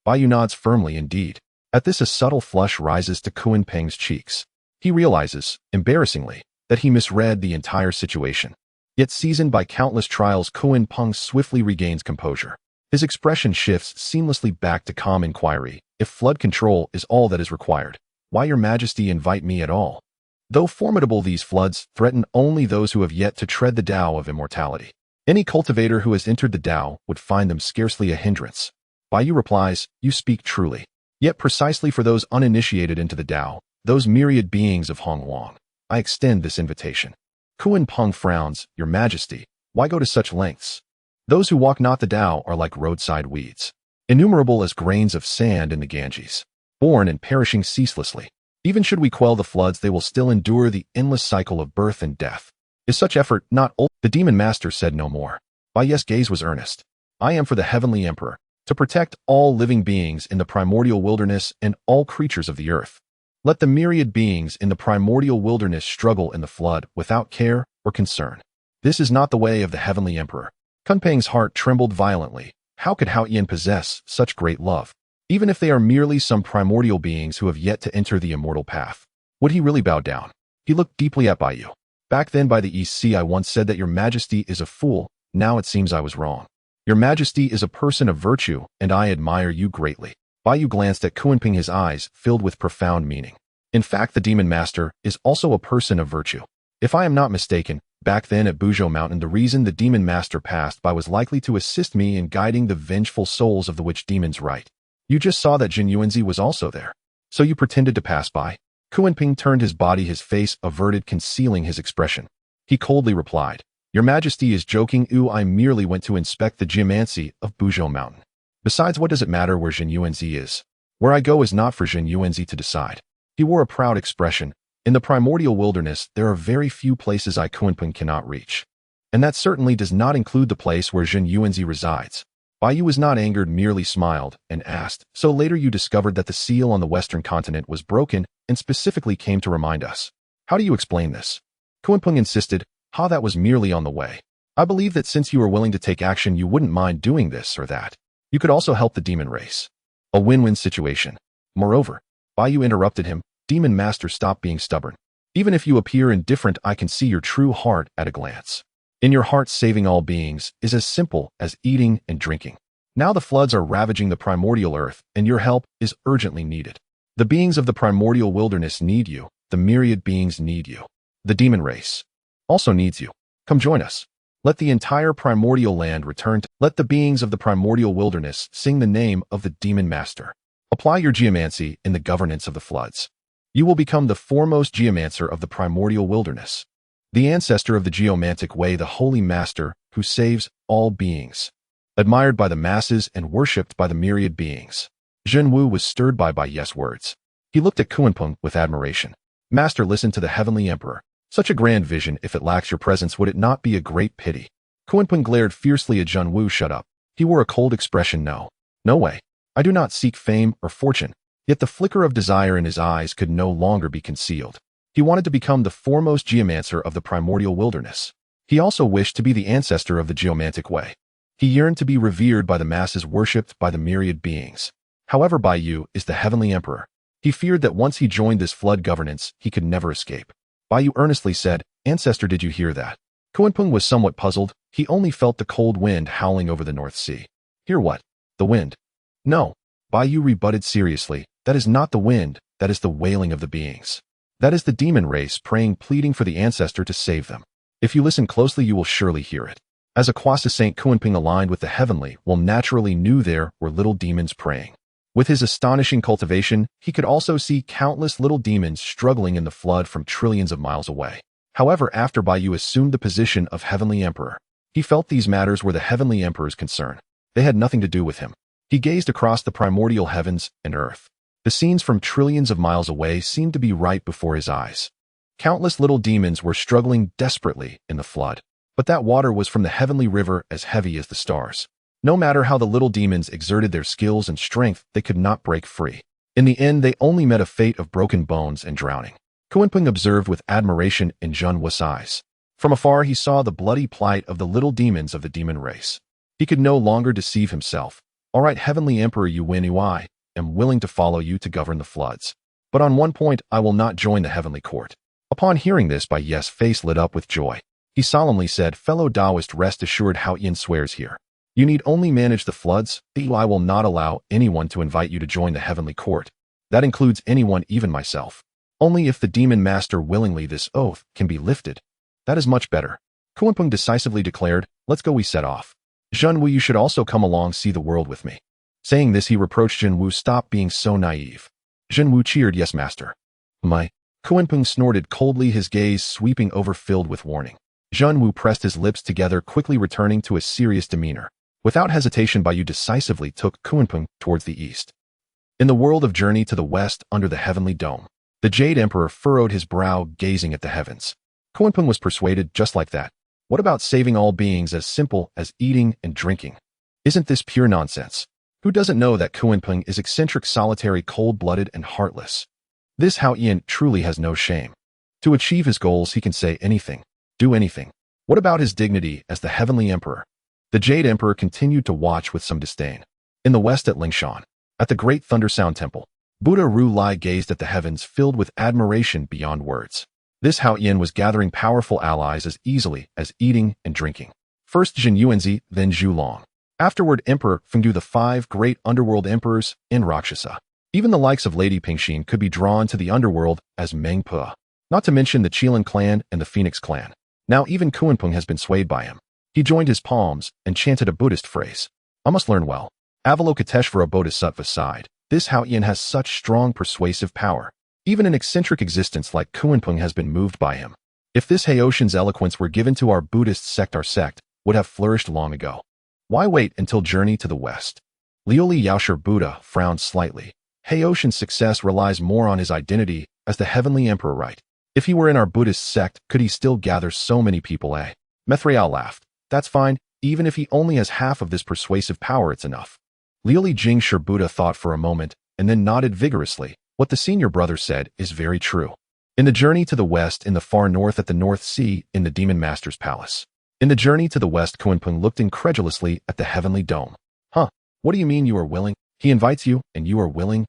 Bai Yu nods firmly indeed. At this a subtle flush rises to Kun Peng's cheeks. He realizes, embarrassingly, that he misread the entire situation. Yet seasoned by countless trials, Kun Peng swiftly regains composure. His expression shifts seamlessly back to calm inquiry. If flood control is all that is required, why your majesty invite me at all? Though formidable, these floods threaten only those who have yet to tread the Tao of immortality. Any cultivator who has entered the Tao would find them scarcely a hindrance. Bai Yu replies, you speak truly. Yet precisely for those uninitiated into the Tao, those myriad beings of Honghuang, I extend this invitation. Kun Peng frowns, your majesty, why go to such lengths? Those who walk not the Tao are like roadside weeds, innumerable as grains of sand in the Ganges, born and perishing ceaselessly. Even should we quell the floods, they will still endure the endless cycle of birth and death. Is such effort not old? The demon master said no more. Bai Yu's gaze was earnest. I am for the heavenly emperor, to protect all living beings in the primordial wilderness and all creatures of the earth. Let the myriad beings in the primordial wilderness struggle in the flood without care or concern. This is not the way of the heavenly emperor. Kun Peng's heart trembled violently. How could Hao Yan possess such great love? Even if they are merely some primordial beings who have yet to enter the immortal path, would he really bow down? He looked deeply at Bai Yu. Back then by the East Sea I once said that your majesty is a fool. Now it seems I was wrong. Your majesty is a person of virtue, and I admire you greatly. Bai Yu glanced at Kun Peng, his eyes filled with profound meaning. In fact, the demon master is also a person of virtue. If I am not mistaken, back then at Buzhou Mountain, the reason the demon master passed by was likely to assist me in guiding the vengeful souls of the witch demons right. You just saw that Jin Yuanzi was also there. So you pretended to pass by? Kun Peng turned his body, his face averted, concealing his expression. He coldly replied, your majesty is joking. I merely went to inspect the geomancy of Buzhou Mountain. Besides, what does it matter where Jin Yuanzi is? Where I go is not for Jin Yuanzi to decide. He wore a proud expression. In the primordial wilderness, there are very few places Kun Peng cannot reach. And that certainly does not include the place where Jin Yuanzi resides. Bai Yu was not angered, merely smiled, and asked, so later you discovered that the seal on the western continent was broken and specifically came to remind us. How do you explain this? Kun Peng insisted, that was merely on the way. I believe that since you are willing to take action, you wouldn't mind doing this or that. You could also help the demon race. A win-win situation. Moreover, Bai Yu interrupted him, demon master, stop being stubborn. Even if you appear indifferent, I can see your true heart at a glance. In your heart, saving all beings is as simple as eating and drinking. Now the floods are ravaging the primordial earth, and your help is urgently needed. The beings of the primordial wilderness need you. The myriad beings need you. The demon race also needs you. Come join us. Let the entire primordial land return to. Let the beings of the primordial wilderness sing the name of the demon master. Apply your geomancy in the governance of the floods. You will become the foremost geomancer of the primordial wilderness. The ancestor of the geomantic way, the holy master who saves all beings. Admired by the masses and worshipped by the myriad beings. Zhen Wu was stirred by Bai Yu's words. He looked at Kun Peng with admiration. Master, listen to the heavenly emperor. Such a grand vision, if it lacks your presence, would it not be a great pity? Kun Peng glared fiercely at Zhen Wu. Shut up. He wore a cold expression. No way. I do not seek fame or fortune. Yet the flicker of desire in his eyes could no longer be concealed. He wanted to become the foremost geomancer of the primordial wilderness. He also wished to be the ancestor of the geomantic way. He yearned to be revered by the masses, worshipped by the myriad beings. However, Bai Yu is the heavenly emperor. He feared that once he joined this flood governance, he could never escape. Bai Yu earnestly said, "Ancestor, did you hear that?" Kunpeng was somewhat puzzled. He only felt the cold wind howling over the North Sea. Hear what? The wind? No. Bai Yu rebutted seriously. That is not the wind, that is the wailing of the beings. That is the demon race praying, pleading for the ancestor to save them. If you listen closely, you will surely hear it. As a Kwasa Saint, Kunpeng aligned with the heavenly, naturally knew there were little demons praying. With his astonishing cultivation, he could also see countless little demons struggling in the flood from trillions of miles away. However, after Bai Yu assumed the position of Heavenly Emperor, he felt these matters were the Heavenly Emperor's concern. They had nothing to do with him. He gazed across the primordial heavens and earth. The scenes from trillions of miles away seemed to be right before his eyes. Countless little demons were struggling desperately in the flood. But that water was from the heavenly river, as heavy as the stars. No matter how the little demons exerted their skills and strength, they could not break free. In the end, they only met a fate of broken bones and drowning. Kunpeng observed with admiration in Zhen Wu's eyes. From afar, he saw the bloody plight of the little demons of the demon race. He could no longer deceive himself. All right, Heavenly Emperor, you win. I am willing to follow you to govern the floods. But on one point, I will not join the heavenly court. Upon hearing this, Bai Yu's face lit up with joy. He solemnly said, "Fellow Taoist, rest assured, Hao Yin swears here. You need only manage the floods. I will not allow anyone to invite you to join the heavenly court. That includes anyone, even myself. Only if the demon master willingly this oath can be lifted. That is much better." Kunpeng decisively declared, "Let's go." We set off. "Zhen Wu, you should also come along, see the world with me." Saying this, he reproached Zhen Wu, "Stop being so naive." Zhen Wu cheered, "Yes, master." "My." Kunpeng snorted coldly, his gaze sweeping over, filled with warning. Zhen Wu pressed his lips together, quickly returning to a serious demeanor. Without hesitation, Bai Yu decisively took Kunpeng towards the east. In the world of Journey to the West, under the heavenly dome, the Jade Emperor furrowed his brow, gazing at the heavens. Kunpeng was persuaded, just like that. What about saving all beings as simple as eating and drinking? Isn't this pure nonsense? Who doesn't know that Kunpeng is eccentric, solitary, cold-blooded, and heartless? This Hao Yin truly has no shame. To achieve his goals, he can say anything, do anything. What about his dignity as the heavenly emperor? The Jade Emperor continued to watch with some disdain. In the west at Lingshan, at the great Thunder Sound Temple, Buddha Ru Lai gazed at the heavens, filled with admiration beyond words. This Hao Yin was gathering powerful allies as easily as eating and drinking. First Jin Yuanzi, then Zhu Long. Afterward, Emperor Fengdu, the 5 great underworld emperors in Rakshasa. Even the likes of Lady Pingxin could be drawn to the underworld as Meng Pe. Not to mention the Qilin clan and the Phoenix clan. Now even Kunpeng has been swayed by him. He joined his palms and chanted a Buddhist phrase. I must learn well. Avalokiteshvara Bodhisattva sighed. This Hao Yin has such strong persuasive power. Even an eccentric existence like Kunpeng has been moved by him. If this Haoshan's eloquence were given to our Buddhist sect, our sect would have flourished long ago. Why wait until Journey to the West? Liuli Yaoshir Buddha frowned slightly. Haoshan's success relies more on his identity as the heavenly emperor, right? If he were in our Buddhist sect, could he still gather so many people, eh? Methriel laughed. That's fine. Even if he only has half of this persuasive power, it's enough. Liuli Jingshir Buddha thought for a moment and then nodded vigorously. What the senior brother said is very true. In the Journey to the West, in the far north at the North Sea, in the Demon Master's palace. In the Journey to the West, Kunpeng looked incredulously at the heavenly dome. Huh? What do you mean you are willing? He invites you, and you are willing?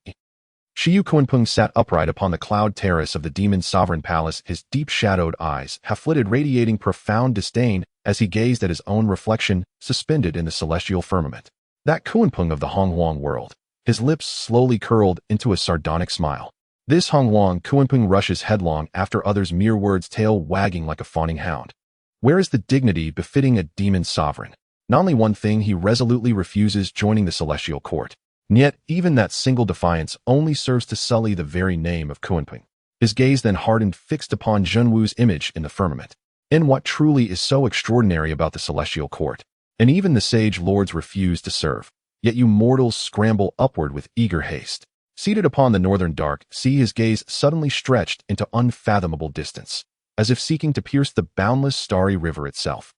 Shiyu Kunpeng sat upright upon the cloud terrace of the demon's sovereign palace, his deep-shadowed eyes, half-lidded, radiating profound disdain as he gazed at his own reflection suspended in the celestial firmament. That Kunpeng of the Honghuang world. His lips slowly curled into a sardonic smile. This Honghuang Kunpeng rushes headlong after others' mere words, tail wagging like a fawning hound. Where is the dignity befitting a demon sovereign? Not only one thing, he resolutely refuses joining the celestial court. And yet, even that single defiance only serves to sully the very name of Kunpeng. His gaze then hardened, fixed upon Zhen Wu's image in the firmament. And what truly is so extraordinary about the celestial court? And even the sage lords refuse to serve. Yet you mortals scramble upward with eager haste. Seated upon the northern dark sea, his gaze suddenly stretched into unfathomable distance, as if seeking to pierce the boundless starry river itself.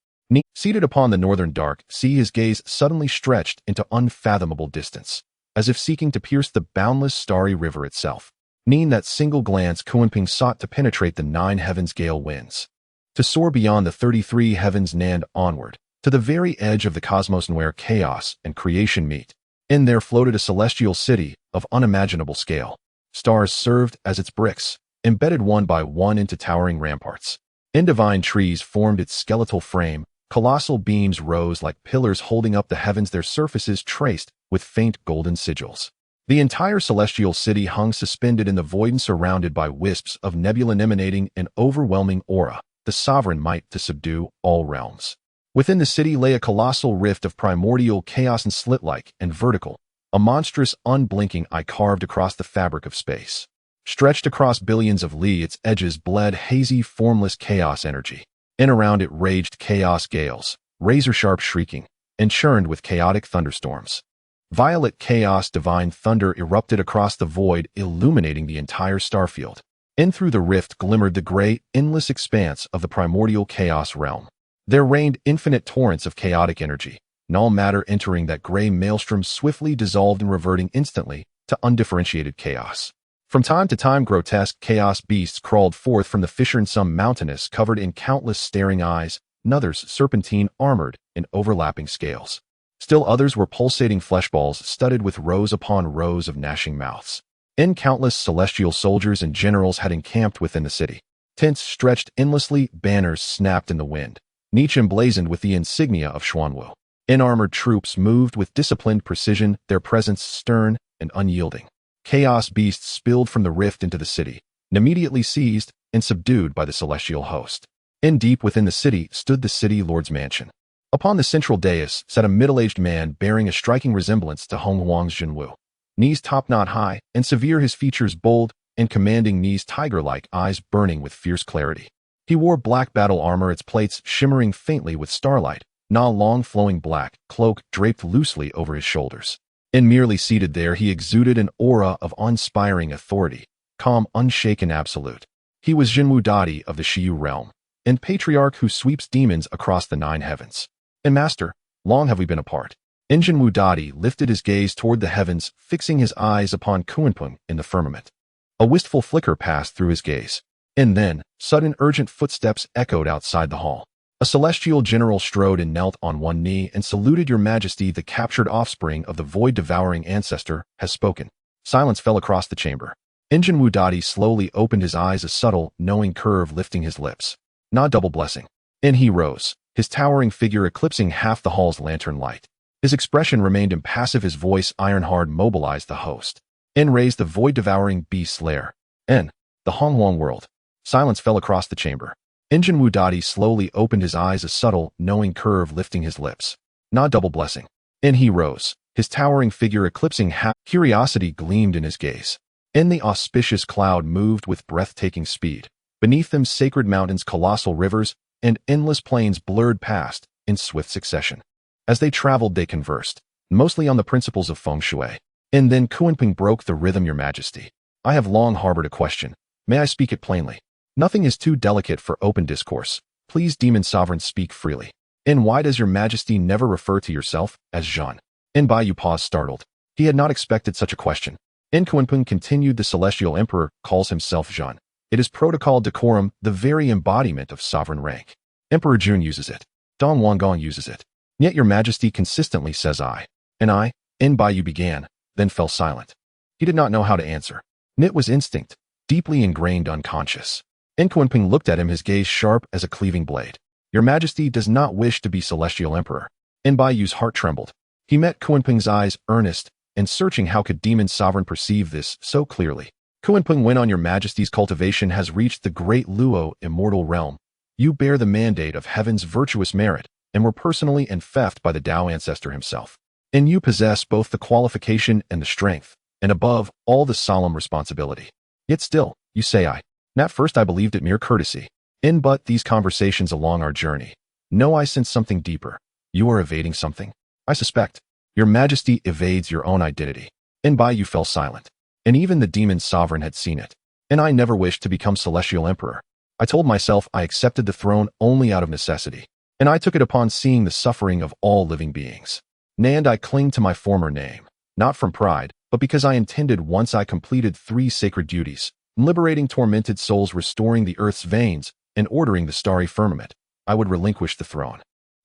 Seated upon the northern dark sea, his gaze suddenly stretched into unfathomable distance, as if seeking to pierce the boundless starry river itself. In that single glance, Kunpeng sought to penetrate the 9 heavens' gale winds, to soar beyond the 33 heavens and onward, to the very edge of the cosmos where chaos and creation meet. In there floated a celestial city of unimaginable scale. Stars served as its bricks, embedded one by one into towering ramparts. Indivine trees formed its skeletal frame. Colossal beams rose like pillars holding up the heavens, their surfaces traced with faint golden sigils. The entire celestial city hung suspended in the void and surrounded by wisps of nebula emanating an overwhelming aura, the sovereign might to subdue all realms. Within the city lay a colossal rift of primordial chaos and slit-like and vertical, a monstrous, unblinking eye carved across the fabric of space. Stretched across billions of li, its edges bled hazy, formless chaos energy. In around it raged chaos gales, razor-sharp shrieking, and churned with chaotic thunderstorms. Violet chaos divine thunder erupted across the void, illuminating the entire starfield. In through the rift glimmered the gray, endless expanse of the primordial chaos realm. There rained infinite torrents of chaotic energy, and all matter entering that gray maelstrom swiftly dissolved and reverting instantly to undifferentiated chaos. From time to time, grotesque chaos beasts crawled forth from the fissure, and some mountainous, covered in countless staring eyes, and others serpentine, armored in overlapping scales. Still others were pulsating fleshballs studded with rows upon rows of gnashing mouths. In countless celestial soldiers and generals had encamped within the city. Tents stretched endlessly, banners snapped in the wind, each emblazoned with the insignia of Xuanwu. In-armored troops moved with disciplined precision, their presence stern and unyielding. Chaos beasts spilled from the rift into the city, and immediately seized and subdued by the celestial host. In deep within the city stood the city lord's mansion. Upon the central dais sat a middle-aged man bearing a striking resemblance to Hong Huang's Jinwu. Knees top-knot high and severe, his features bold and commanding, knees tiger-like, eyes burning with fierce clarity. He wore black battle armor, its plates shimmering faintly with starlight, and a long flowing black cloak draped loosely over his shoulders. And merely seated there, he exuded an aura of uninspiring authority, calm, unshaken, absolute. He was Jinwu Dadi of the Shiyu realm, and patriarch who sweeps demons across the 9 heavens. And master, long have we been apart. And Jinwu Dadi lifted his gaze toward the heavens, fixing his eyes upon Kunpeng in the firmament. A wistful flicker passed through his gaze, and then sudden urgent footsteps echoed outside the hall. A celestial general strode and knelt on one knee and saluted. Your Majesty, the captured offspring of the void-devouring ancestor, has spoken. Silence fell across the chamber. Jinwu Dadi slowly opened his eyes, a subtle, knowing curve lifting his lips. Not double blessing. And he rose, his towering figure eclipsing half the hall's lantern light. His expression remained impassive, his voice iron-hard, mobilized the host. Raised the void-devouring beast's lair. The Honghuang world. Silence fell across the chamber. Jinwu Dadi slowly opened his eyes, a subtle, knowing curve lifting his lips. Not double blessing. He rose, his towering figure eclipsing half. Curiosity gleamed in his gaze. The auspicious cloud moved with breathtaking speed. Beneath them sacred mountains, colossal rivers, and endless plains blurred past in swift succession. As they traveled, they conversed, mostly on the principles of feng shui. And then Kunpeng broke the rhythm. Your Majesty, I have long harbored a question. May I speak it plainly? Nothing is too delicate for open discourse. Please, demon sovereign, speak freely. Why does your Majesty never refer to yourself as Jean? Bai Yu paused, startled. He had not expected such a question. Kunpeng continued, the celestial emperor calls himself Jean. It is protocol, decorum, the very embodiment of sovereign rank. Emperor Jun uses it. Dong Wanggong uses it. Yet your Majesty consistently says I. Bai Yu began, then fell silent. He did not know how to answer. It was instinct, deeply ingrained, unconscious. Kunpeng looked at him, his gaze sharp as a cleaving blade. Your Majesty does not wish to be celestial emperor. Bai Yu's heart trembled. He met Kunpeng's eyes, earnest and searching. How could demon sovereign perceive this so clearly? Kunpeng went on, your Majesty's cultivation has reached the great Luo immortal realm. You bear the mandate of heaven's virtuous merit, and were personally enfeoffed by the Tao ancestor himself. You possess both the qualification and the strength, and above all the solemn responsibility. Yet still, you say I. At first I believed it mere courtesy. But these conversations along our journey. No, I sense something deeper. You are evading something. I suspect. Your Majesty evades your own identity. Bai Yu fell silent. Even the demon sovereign had seen it. I never wished to become celestial emperor. I told myself I accepted the throne only out of necessity. I took it upon seeing the suffering of all living beings. And I cling to my former name, not from pride, but because I intended, once I completed 3 sacred duties, liberating tormented souls, restoring the earth's veins, and ordering the starry firmament, I would relinquish the throne.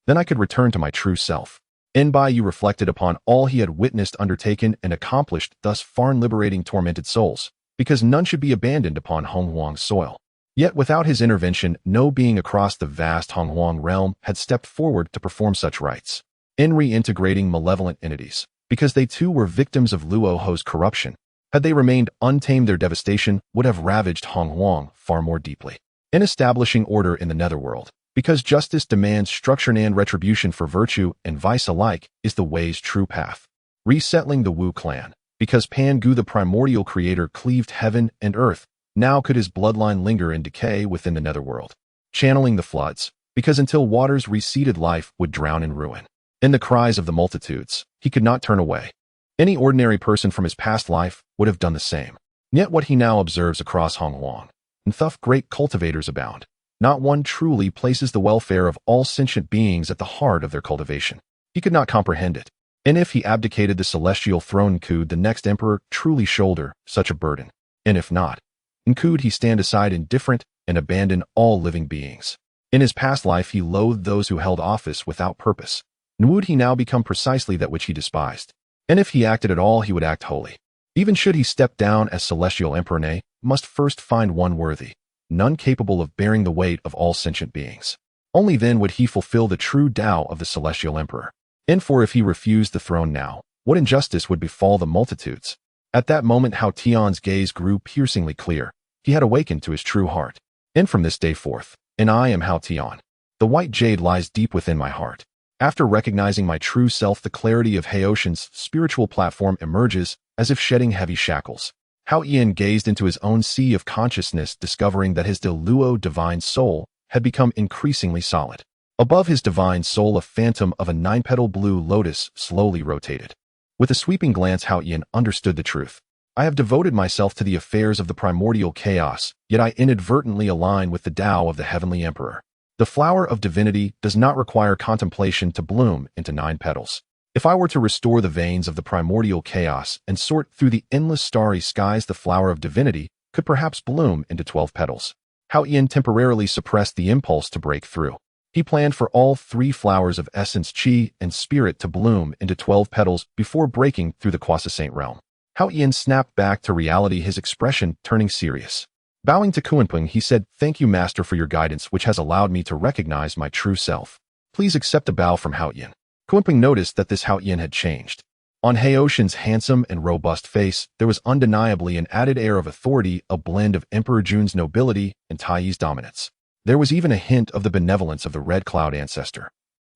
Then I could return to my true self. Enbai Yu reflected upon all he had witnessed, undertaken, and accomplished, thus far liberating tormented souls, because none should be abandoned upon Honghuang's soil. Yet without his intervention, no being across the vast Honghuang realm had stepped forward to perform such rites. In reintegrating malevolent entities, because they too were victims of Luo Ho's corruption, had they remained untamed, their devastation would have ravaged Honghuang far more deeply. In establishing order in the netherworld, because justice demands structure and retribution for virtue and vice alike is the way's true path. Resettling the Wu clan, because Pan Gu, the primordial creator, cleaved heaven and earth, now could his bloodline linger in decay within the netherworld. Channeling the floods, because until waters receded, life would drown in ruin. In the cries of the multitudes, he could not turn away. Any ordinary person from his past life would have done the same. Yet what he now observes across Honghuang, and thus great cultivators abound. Not one truly places the welfare of all sentient beings at the heart of their cultivation. He could not comprehend it. And if he abdicated the celestial throne, could the next emperor truly shoulder such a burden? And if not, and could he stand aside indifferent and abandon all living beings? In his past life he loathed those who held office without purpose. And would he now become precisely that which he despised? And if he acted at all, he would act wholly. Even should he step down as celestial emperor, nay, must first find one worthy, none capable of bearing the weight of all sentient beings. Only then would he fulfill the true Tao of the celestial emperor. And for if he refused the throne now, what injustice would befall the multitudes? At that moment Hao Tian's gaze grew piercingly clear. He had awakened to his true heart. And from this day forth, and I am Hao Tian. The white jade lies deep within my heart. After recognizing my true self, the clarity of Haoshan's spiritual platform emerges as if shedding heavy shackles. Hao Ian gazed into his own sea of consciousness, discovering that his Luo divine soul had become increasingly solid. Above his divine soul, a phantom of a 9-petal blue lotus slowly rotated. With a sweeping glance, Hao Ian understood the truth. I have devoted myself to the affairs of the primordial chaos, yet I inadvertently align with the Tao of the heavenly emperor. The flower of divinity does not require contemplation to bloom into 9 petals. If I were to restore the veins of the primordial chaos and sort through the endless starry skies, the flower of divinity could perhaps bloom into 12 petals. Hao Ian temporarily suppressed the impulse to break through. He planned for all 3 flowers of essence, chi, and spirit to bloom into 12 petals before breaking through the Quasi-Saint realm. Hao Ian snapped back to reality, his expression turning serious. Bowing to Kunpeng, he said, "Thank you, Master, for your guidance, which has allowed me to recognize my true self. Please accept a bow from Hao Ian." Kunpeng noticed that this Hao Ian had changed. On Haoshan's handsome and robust face, there was undeniably an added air of authority, a blend of Emperor Jun's nobility and Taiyi's dominance. There was even a hint of the benevolence of the Red Cloud ancestor.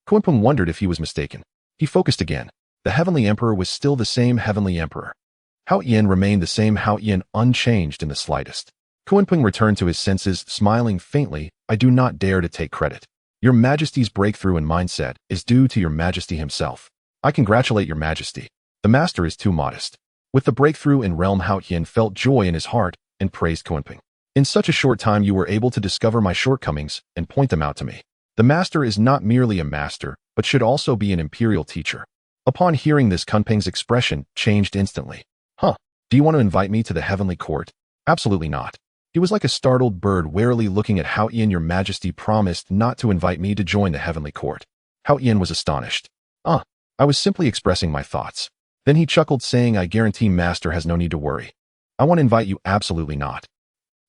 Kunpeng wondered if he was mistaken. He focused again. The heavenly emperor was still the same heavenly emperor. Hao Ian remained the same Hao Ian, unchanged in the slightest. Kunpeng returned to his senses, smiling faintly. "I do not dare to take credit. Your Majesty's breakthrough in mindset is due to your Majesty himself. I congratulate your Majesty. The Master is too modest." With the breakthrough in realm, Hao Ian felt joy in his heart and praised Kunpeng. "In such a short time you were able to discover my shortcomings and point them out to me. The Master is not merely a master, but should also be an imperial teacher." Upon hearing this, Kunpeng's expression changed instantly. "Huh, do you want to invite me to the heavenly court?" "Absolutely not." He was like a startled bird, warily looking at Hao Ian. "Your Majesty promised not to invite me to join the heavenly court." Hao Ian was astonished. I was simply expressing my thoughts." Then he chuckled, saying, "I guarantee Master has no need to worry. I want to invite you." "Absolutely not."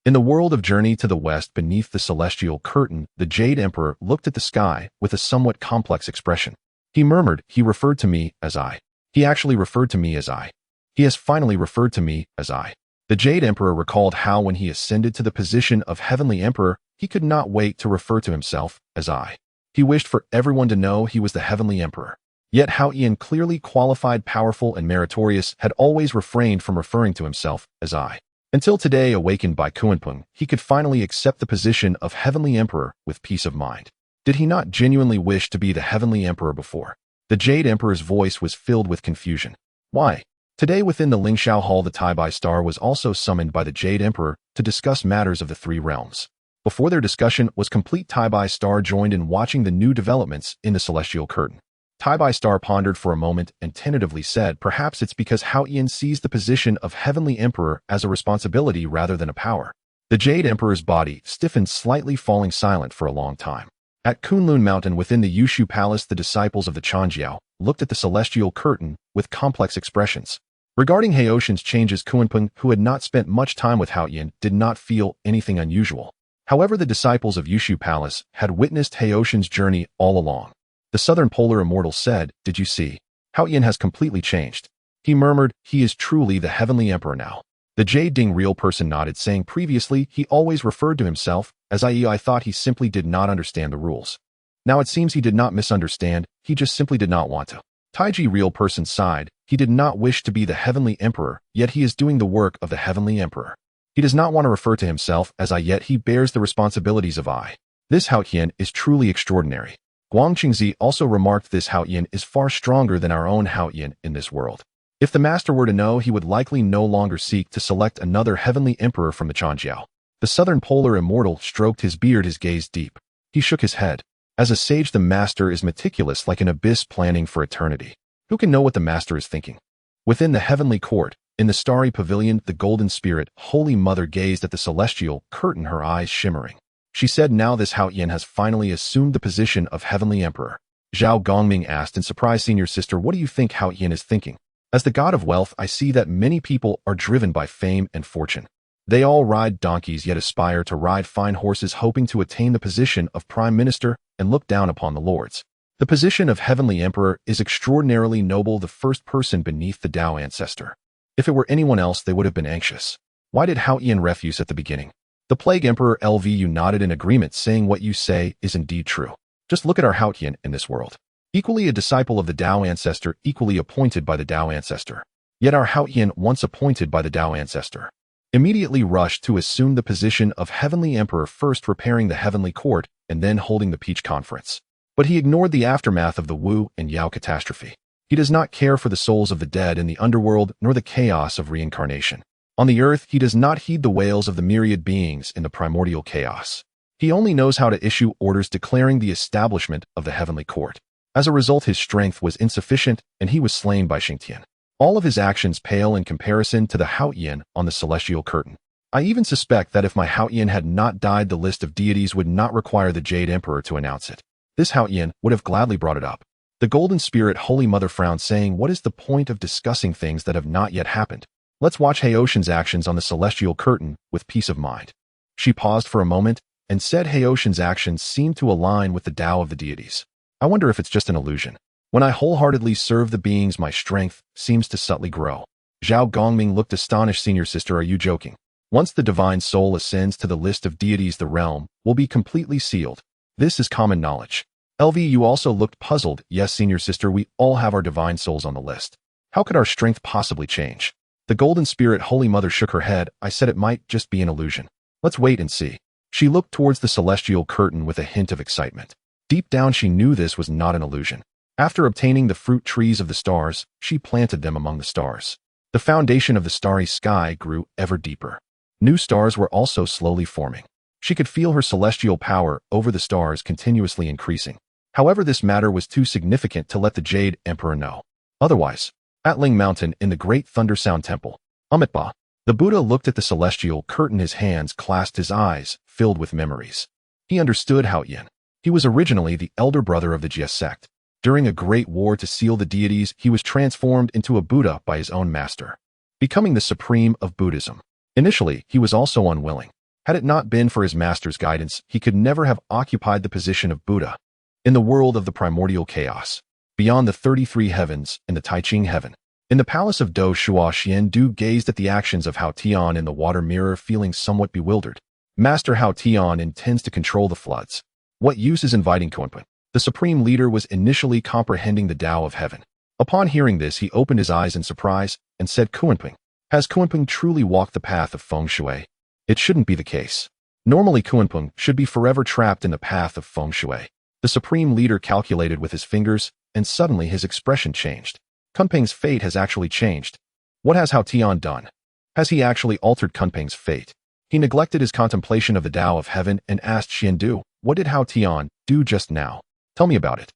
In the world of Journey to the West, beneath the celestial curtain, the Jade Emperor looked at the sky with a somewhat complex expression. He murmured, "He referred to me as I. He actually referred to me as I. He has finally referred to me as I." The Jade Emperor recalled how when he ascended to the position of Heavenly Emperor, he could not wait to refer to himself as I. He wished for everyone to know he was the Heavenly Emperor. Yet Hao Ian, clearly qualified, powerful, and meritorious, had always refrained from referring to himself as I. Until today, awakened by Kunpeng, he could finally accept the position of Heavenly Emperor with peace of mind. Did he not genuinely wish to be the Heavenly Emperor before? The Jade Emperor's voice was filled with confusion. Why? Today within the Lingxiao Hall, the Taibai Star was also summoned by the Jade Emperor to discuss matters of the 3 realms. Before their discussion was complete, Taibai Star joined in watching the new developments in the celestial curtain. Taibai Star pondered for a moment and tentatively said, "Perhaps it's because Hao Ian sees the position of Heavenly Emperor as a responsibility rather than a power." The Jade Emperor's body stiffened slightly, falling silent for a long time. At Kunlun Mountain within the Yushu Palace, the disciples of the Chanjiao looked at the celestial curtain with complex expressions. Regarding Haoshan's changes, Kunpeng, who had not spent much time with Haoyan, did not feel anything unusual. However, the disciples of Yushu Palace had witnessed Haoshan's journey all along. The Southern Polar Immortal said, "Did you see? Haoyan has completely changed." He murmured, "He is truly the Heavenly Emperor now." The Jade Ding real person nodded, saying previously he always referred to himself as I thought he simply did not understand the rules. Now it seems he did not misunderstand, he just simply did not want to. Taiji real person sighed, he did not wish to be the Heavenly Emperor, yet he is doing the work of the Heavenly Emperor. He does not want to refer to himself as I, yet he bears the responsibilities of I. This Haoyan is truly extraordinary. Guang Qingzi also remarked this Haoyan is far stronger than our own Haoyan in this world. If the master were to know, he would likely no longer seek to select another Heavenly Emperor from the Chanjiao. The Southern Polar Immortal stroked his beard, his gaze deep. He shook his head. As a sage, the master is meticulous like an abyss planning for eternity. Who can know what the master is thinking? Within the heavenly court, in the starry pavilion, the golden spirit, Holy Mother, gazed at the celestial curtain, her eyes shimmering. She said, "Now this Haoyan has finally assumed the position of Heavenly Emperor." Zhao Gongming asked in surprise, "Senior sister, what do you think Haoyan is thinking?" "As the god of wealth, I see that many people are driven by fame and fortune. They all ride donkeys yet aspire to ride fine horses, hoping to attain the position of prime minister and look down upon the lords. The position of Heavenly Emperor is extraordinarily noble, the first person beneath the Tao ancestor. If it were anyone else, they would have been anxious. Why did Haoyan refuse at the beginning?" The Plague Emperor LVU nodded in agreement, saying, "What you say is indeed true. Just look at our Haoyan in this world. Equally a disciple of the Tao ancestor, equally appointed by the Tao ancestor. Yet our Haoyan, once appointed by the Tao ancestor, immediately rushed to assume the position of Heavenly Emperor, first repairing the Heavenly Court and then holding the Peach Conference. But he ignored the aftermath of the Wu and Yao catastrophe. He does not care for the souls of the dead in the underworld nor the chaos of reincarnation. On the earth, he does not heed the wails of the myriad beings in the primordial chaos. He only knows how to issue orders declaring the establishment of the Heavenly Court. As a result, his strength was insufficient and he was slain by Xingtian. All of his actions pale in comparison to the Haoyan on the celestial curtain. I even suspect that if my Haoyan had not died, the list of deities would not require the Jade Emperor to announce it. This Haoyan would have gladly brought it up." The Golden Spirit Holy Mother frowned, saying, "What is the point of discussing things that have not yet happened? Let's watch Haoshan's actions on the celestial curtain with peace of mind." She paused for a moment and said, "Haoshan's actions seem to align with the Tao of the deities. I wonder if it's just an illusion. When I wholeheartedly serve the beings, my strength seems to subtly grow." Zhao Gongming looked astonished. "Senior sister, are you joking? Once the divine soul ascends to the list of deities, the realm will be completely sealed. This is common knowledge." LVU also looked puzzled. "Yes, senior sister, we all have our divine souls on the list. How could our strength possibly change?" The Golden Spirit Holy Mother shook her head. "I said it might just be an illusion. Let's wait and see." She looked towards the celestial curtain with a hint of excitement. Deep down, she knew this was not an illusion. After obtaining the fruit trees of the stars, she planted them among the stars. The foundation of the starry sky grew ever deeper. New stars were also slowly forming. She could feel her celestial power over the stars continuously increasing. However, this matter was too significant to let the Jade Emperor know. Otherwise, at Ling Mountain in the Great Thunder Sound Temple, Amitabha, the Buddha looked at the celestial curtain, his hands clasped, his eyes filled with memories. He understood Haoyan. He was originally the elder brother of the Jia sect. During a great war to seal the deities, he was transformed into a Buddha by his own master, becoming the supreme of Buddhism. Initially, he was also unwilling. Had it not been for his master's guidance, he could never have occupied the position of Buddha. In the world of the primordial chaos, beyond the 33 heavens and the Tai Ching heaven, in the palace of Do Shua, Xian Du gazed at the actions of Hao Tian in the water mirror, feeling somewhat bewildered. Master Hao Tian intends to control the floods. What use is inviting Kunpeng? The supreme leader was initially comprehending the Tao of heaven. Upon hearing this, he opened his eyes in surprise and said, "Kunpeng, has Kunpeng truly walked the path of feng shui? It shouldn't be the case. Normally, Kunpeng should be forever trapped in the path of feng shui." The supreme leader calculated with his fingers, and suddenly his expression changed. Kunpeng's fate has actually changed. What has Hao Tian done? Has he actually altered Kunpeng's fate? He neglected his contemplation of the Tao of heaven and asked Xian Du, "What did Hao Tian do just now? Tell me about it."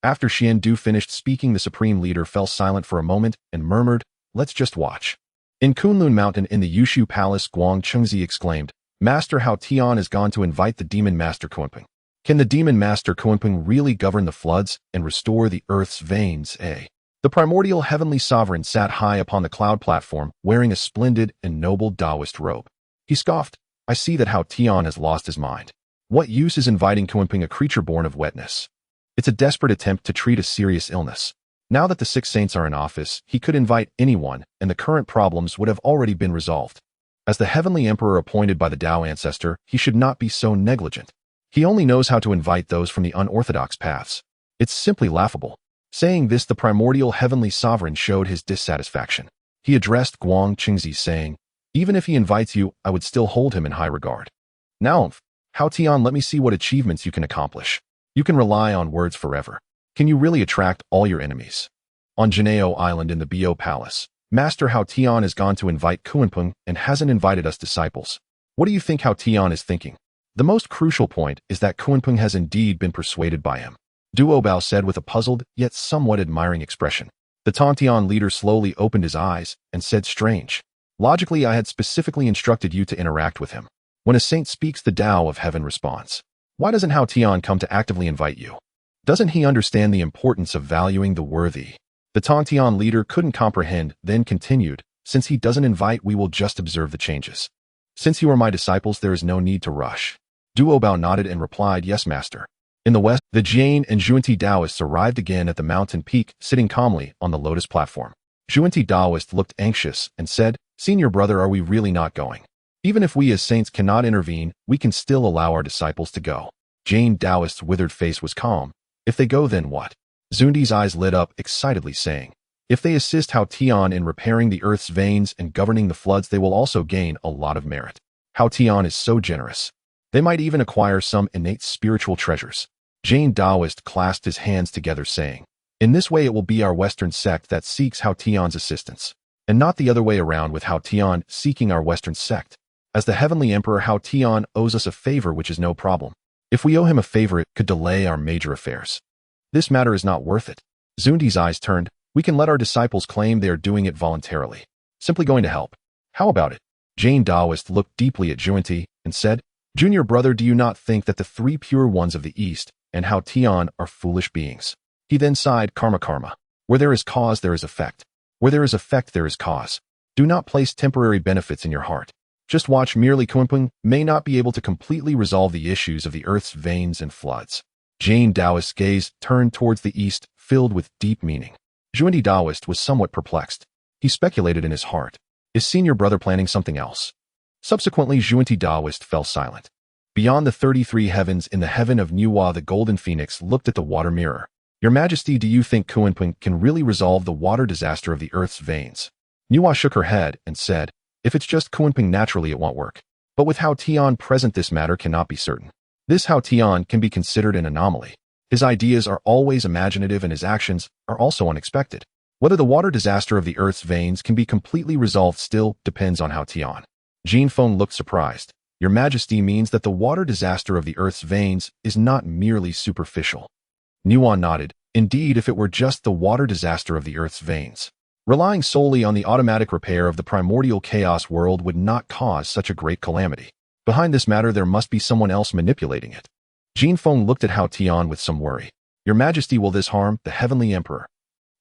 After Xian Du finished speaking, the supreme leader fell silent for a moment and murmured, "Let's just watch." In Kunlun Mountain in the Yushu Palace, Guang Chengzi exclaimed, "Master Hao Tian has gone to invite the demon master Kunpeng." Can the demon master Kunpeng really govern the floods and restore the earth's veins, eh? The primordial heavenly sovereign sat high upon the cloud platform, wearing a splendid and noble Taoist robe. He scoffed, I see that Hao Tian has lost his mind. What use is inviting Kunpeng, a creature born of wetness? It's a desperate attempt to treat a serious illness. Now that the 6 saints are in office, he could invite anyone, and the current problems would have already been resolved. As the heavenly emperor appointed by the Tao ancestor, he should not be so negligent. He only knows how to invite those from the unorthodox paths. It's simply laughable. Saying this, the primordial heavenly sovereign showed his dissatisfaction. He addressed Guang Qingzi saying, even if he invites you, I would still hold him in high regard. Now, Hao Tian, let me see what achievements you can accomplish. You can rely on words forever. Can you really attract all your enemies? On Janeo Island in the Bo Palace, Master Hao Tian has gone to invite Kunpeng and hasn't invited us disciples. What do you think Hao Tian is thinking? The most crucial point is that Kunpeng has indeed been persuaded by him. Duo Bao said with a puzzled yet somewhat admiring expression. The Tontian leader slowly opened his eyes and said, strange. Logically, I had specifically instructed you to interact with him. When a saint speaks, the Tao of heaven responds. Why doesn't Hao Tian come to actively invite you? Doesn't he understand the importance of valuing the worthy? The Tontian leader couldn't comprehend, then continued, since he doesn't invite, we will just observe the changes. Since you are my disciples, there is no need to rush. Duo Bao nodded and replied, yes, master. In the west, the Jain and Zhuanti Taoists arrived again at the mountain peak, sitting calmly on the lotus platform. Zhuanti Taoist looked anxious and said, Senior brother, are we really not going? Even if we as saints cannot intervene, we can still allow our disciples to go. Jain Taoist's withered face was calm. If they go, then what? Zundi's eyes lit up excitedly, saying, if they assist Hao Tian in repairing the earth's veins and governing the floods, they will also gain a lot of merit. Hao Tian is so generous. They might even acquire some innate spiritual treasures. Jain Taoist clasped his hands together, saying, in this way it will be our Western sect that seeks Hao Tian's assistance, and not the other way around with Hao Tian seeking our Western sect. As the heavenly emperor, Hao Tian owes us a favor, which is no problem. If we owe him a favor, it could delay our major affairs. This matter is not worth it. Zundi's eyes turned. We can let our disciples claim they are doing it voluntarily. Simply going to help. How about it? Jain Taoist looked deeply at Zhuanti and said, Junior brother, do you not think that the 3 pure ones of the East and Hao Tian are foolish beings? He then sighed, karma. Where there is cause, there is effect. Where there is effect, there is cause. Do not place temporary benefits in your heart. Just watch. Merely Kunpeng may not be able to completely resolve the issues of the earth's veins and floods. Jain Taoist's gaze turned towards the east, filled with deep meaning. Zhuanti Taoist was somewhat perplexed. He speculated in his heart. Is senior brother planning something else? Subsequently, Zhuanti Taoist fell silent. Beyond the 33 heavens, in the heaven of Nuwa, the golden phoenix looked at the water mirror. Your Majesty, do you think Kunpeng can really resolve the water disaster of the earth's veins? Nuwa shook her head and said, if it's just Kunpeng, naturally it won't work. But with Hao Tian present, this matter cannot be certain. This Hao Tian can be considered an anomaly. His ideas are always imaginative and his actions are also unexpected. Whether the water disaster of the earth's veins can be completely resolved still depends on Hao Tian. Jin Feng looked surprised. Your Majesty means that the water disaster of the earth's veins is not merely superficial. Nuan nodded. Indeed, if it were just the water disaster of the earth's veins, relying solely on the automatic repair of the primordial chaos world would not cause such a great calamity. Behind this matter, there must be someone else manipulating it. Jin Feng looked at Hao Tian with some worry. Your Majesty, will this harm the heavenly emperor?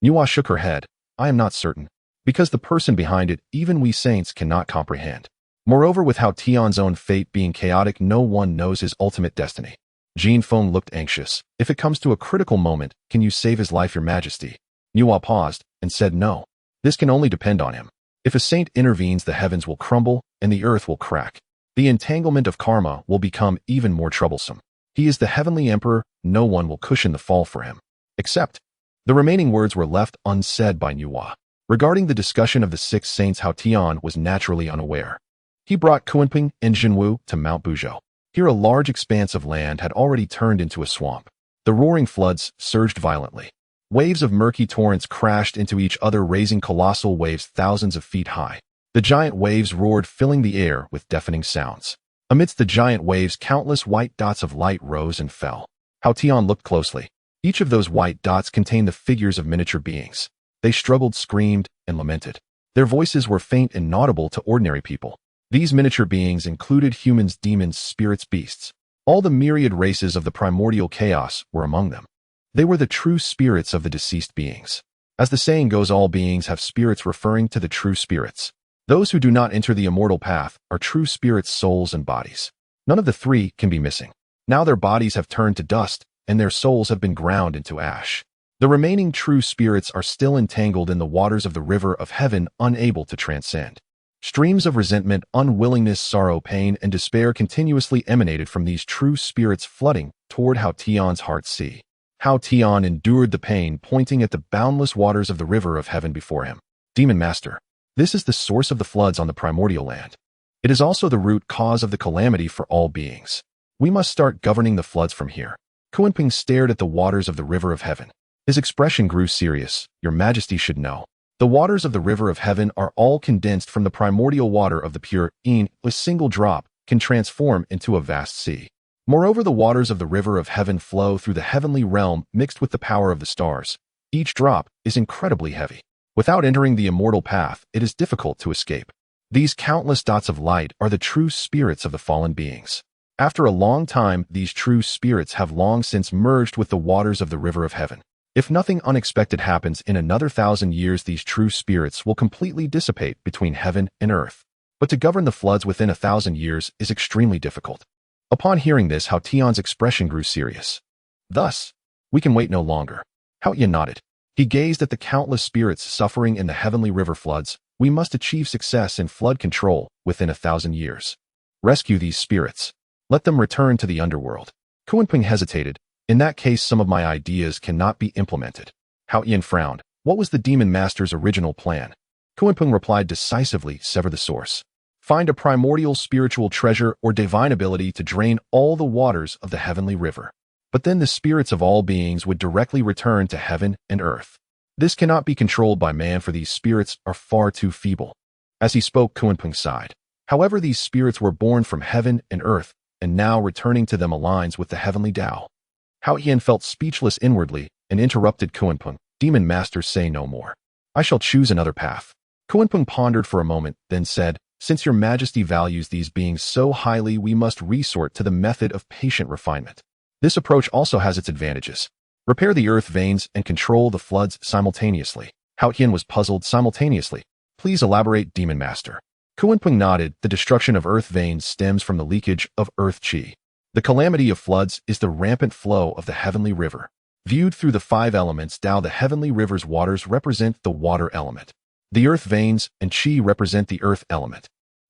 Nuwa shook her head. I am not certain. Because the person behind it, even we saints cannot comprehend. Moreover, with Hao Tian's own fate being chaotic, no one knows his ultimate destiny. Jin Feng looked anxious. If it comes to a critical moment, can you save his life, Your Majesty? Nuwa paused and said no. This can only depend on him. If a saint intervenes, the heavens will crumble and the earth will crack. The entanglement of karma will become even more troublesome. He is the heavenly emperor, no one will cushion the fall for him. Except, the remaining words were left unsaid by Nuwa. Regarding the discussion of the 6 saints, Hao Tian was naturally unaware. He brought Kunpeng and Jinwu to Mount Buzhou. Here a large expanse of land had already turned into a swamp. The roaring floods surged violently. Waves of murky torrents crashed into each other, raising colossal waves thousands of feet high. The giant waves roared, filling the air with deafening sounds. Amidst the giant waves, countless white dots of light rose and fell. Hao Tian looked closely. Each of those white dots contained the figures of miniature beings. They struggled, screamed, and lamented. Their voices were faint and inaudible to ordinary people. These miniature beings included humans, demons, spirits, beasts. All the myriad races of the primordial chaos were among them. They were the true spirits of the deceased beings. As the saying goes, all beings have spirits, referring to the true spirits. Those who do not enter the immortal path are true spirits' souls and bodies. None of the three can be missing. Now their bodies have turned to dust, and their souls have been ground into ash. The remaining true spirits are still entangled in the waters of the river of heaven, unable to transcend. Streams of resentment, unwillingness, sorrow, pain, and despair continuously emanated from these true spirits, flooding toward Hao Tian's heart sea. Hao Tian endured the pain, pointing at the boundless waters of the river of heaven before him. Demon Master, this is the source of the floods on the primordial land. It is also the root cause of the calamity for all beings. We must start governing the floods from here. Kunping stared at the waters of the river of heaven. His expression grew serious. Your Majesty should know. The waters of the river of heaven are all condensed from the primordial water of the pure Yin. A single drop can transform into a vast sea. Moreover, the waters of the river of heaven flow through the heavenly realm mixed with the power of the stars. Each drop is incredibly heavy. Without entering the immortal path, it is difficult to escape. These countless dots of light are the true spirits of the fallen beings. After a long time, these true spirits have long since merged with the waters of the river of heaven. If nothing unexpected happens in another 1,000 years, these true spirits will completely dissipate between heaven and earth. But to govern the floods within 1,000 years is extremely difficult. Upon hearing this, Hao Tian's expression grew serious. Thus, we can wait no longer. Hao Tian nodded. He gazed at the countless spirits suffering in the heavenly river floods. We must achieve success in flood control within 1,000 years. Rescue these spirits. Let them return to the underworld. Kunping hesitated. In that case, some of my ideas cannot be implemented. Hao Tian frowned. What was the Demon Master's original plan? Kunping replied decisively, sever the source. Find a primordial spiritual treasure or divine ability to drain all the waters of the heavenly river. But then the spirits of all beings would directly return to heaven and earth. This cannot be controlled by man, for these spirits are far too feeble. As he spoke, Kunping sighed. However, these spirits were born from heaven and earth, and now returning to them aligns with the heavenly Tao. Hao Tian felt speechless inwardly and interrupted Kunpeng. Demon Master, say no more. I shall choose another path. Kunpeng pondered for a moment, then said, since your Majesty values these beings so highly, we must resort to the method of patient refinement. This approach also has its advantages. Repair the earth veins and control the floods simultaneously. Hao Tian was puzzled. Simultaneously. Please elaborate, Demon Master. Kunpeng nodded. The destruction of earth veins stems from the leakage of earth qi. The calamity of floods is the rampant flow of the heavenly river. Viewed through the 5 elements Tao, the heavenly river's waters represent the water element. The earth veins and qi represent the earth element.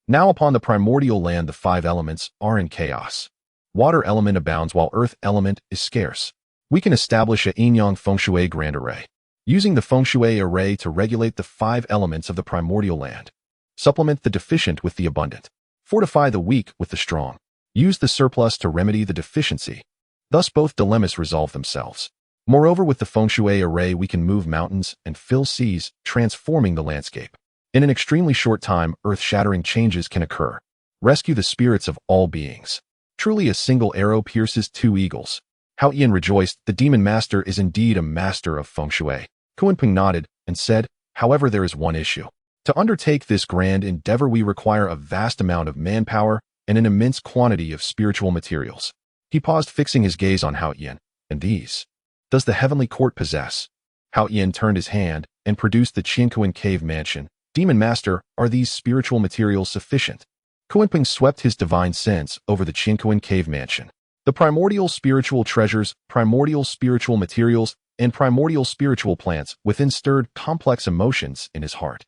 Now upon the primordial land, the 5 elements are in chaos. Water element abounds while earth element is scarce. We can establish a yin-yang feng shui grand array. Using the feng shui array to regulate the 5 elements of the primordial land. Supplement the deficient with the abundant. Fortify the weak with the strong. Use the surplus to remedy the deficiency. Thus both dilemmas resolve themselves. Moreover, with the feng shui array, we can move mountains and fill seas, transforming the landscape. In an extremely short time, earth-shattering changes can occur. Rescue the spirits of all beings. Truly a single arrow pierces 2 eagles. Hao Tian rejoiced. The Demon Master is indeed a master of feng shui. Kunpeng nodded and said, however, there is one issue. To undertake this grand endeavor, we require a vast amount of manpower and an immense quantity of spiritual materials. He paused, fixing his gaze on Hao Tian. And these? Does the heavenly court possess? Hao Tian turned his hand and produced the Qiankuan cave mansion. Demon Master, are these spiritual materials sufficient? Kunpeng swept his divine sense over the Qiankuan cave mansion. The primordial spiritual treasures, primordial spiritual materials, and primordial spiritual plants within stirred complex emotions in his heart.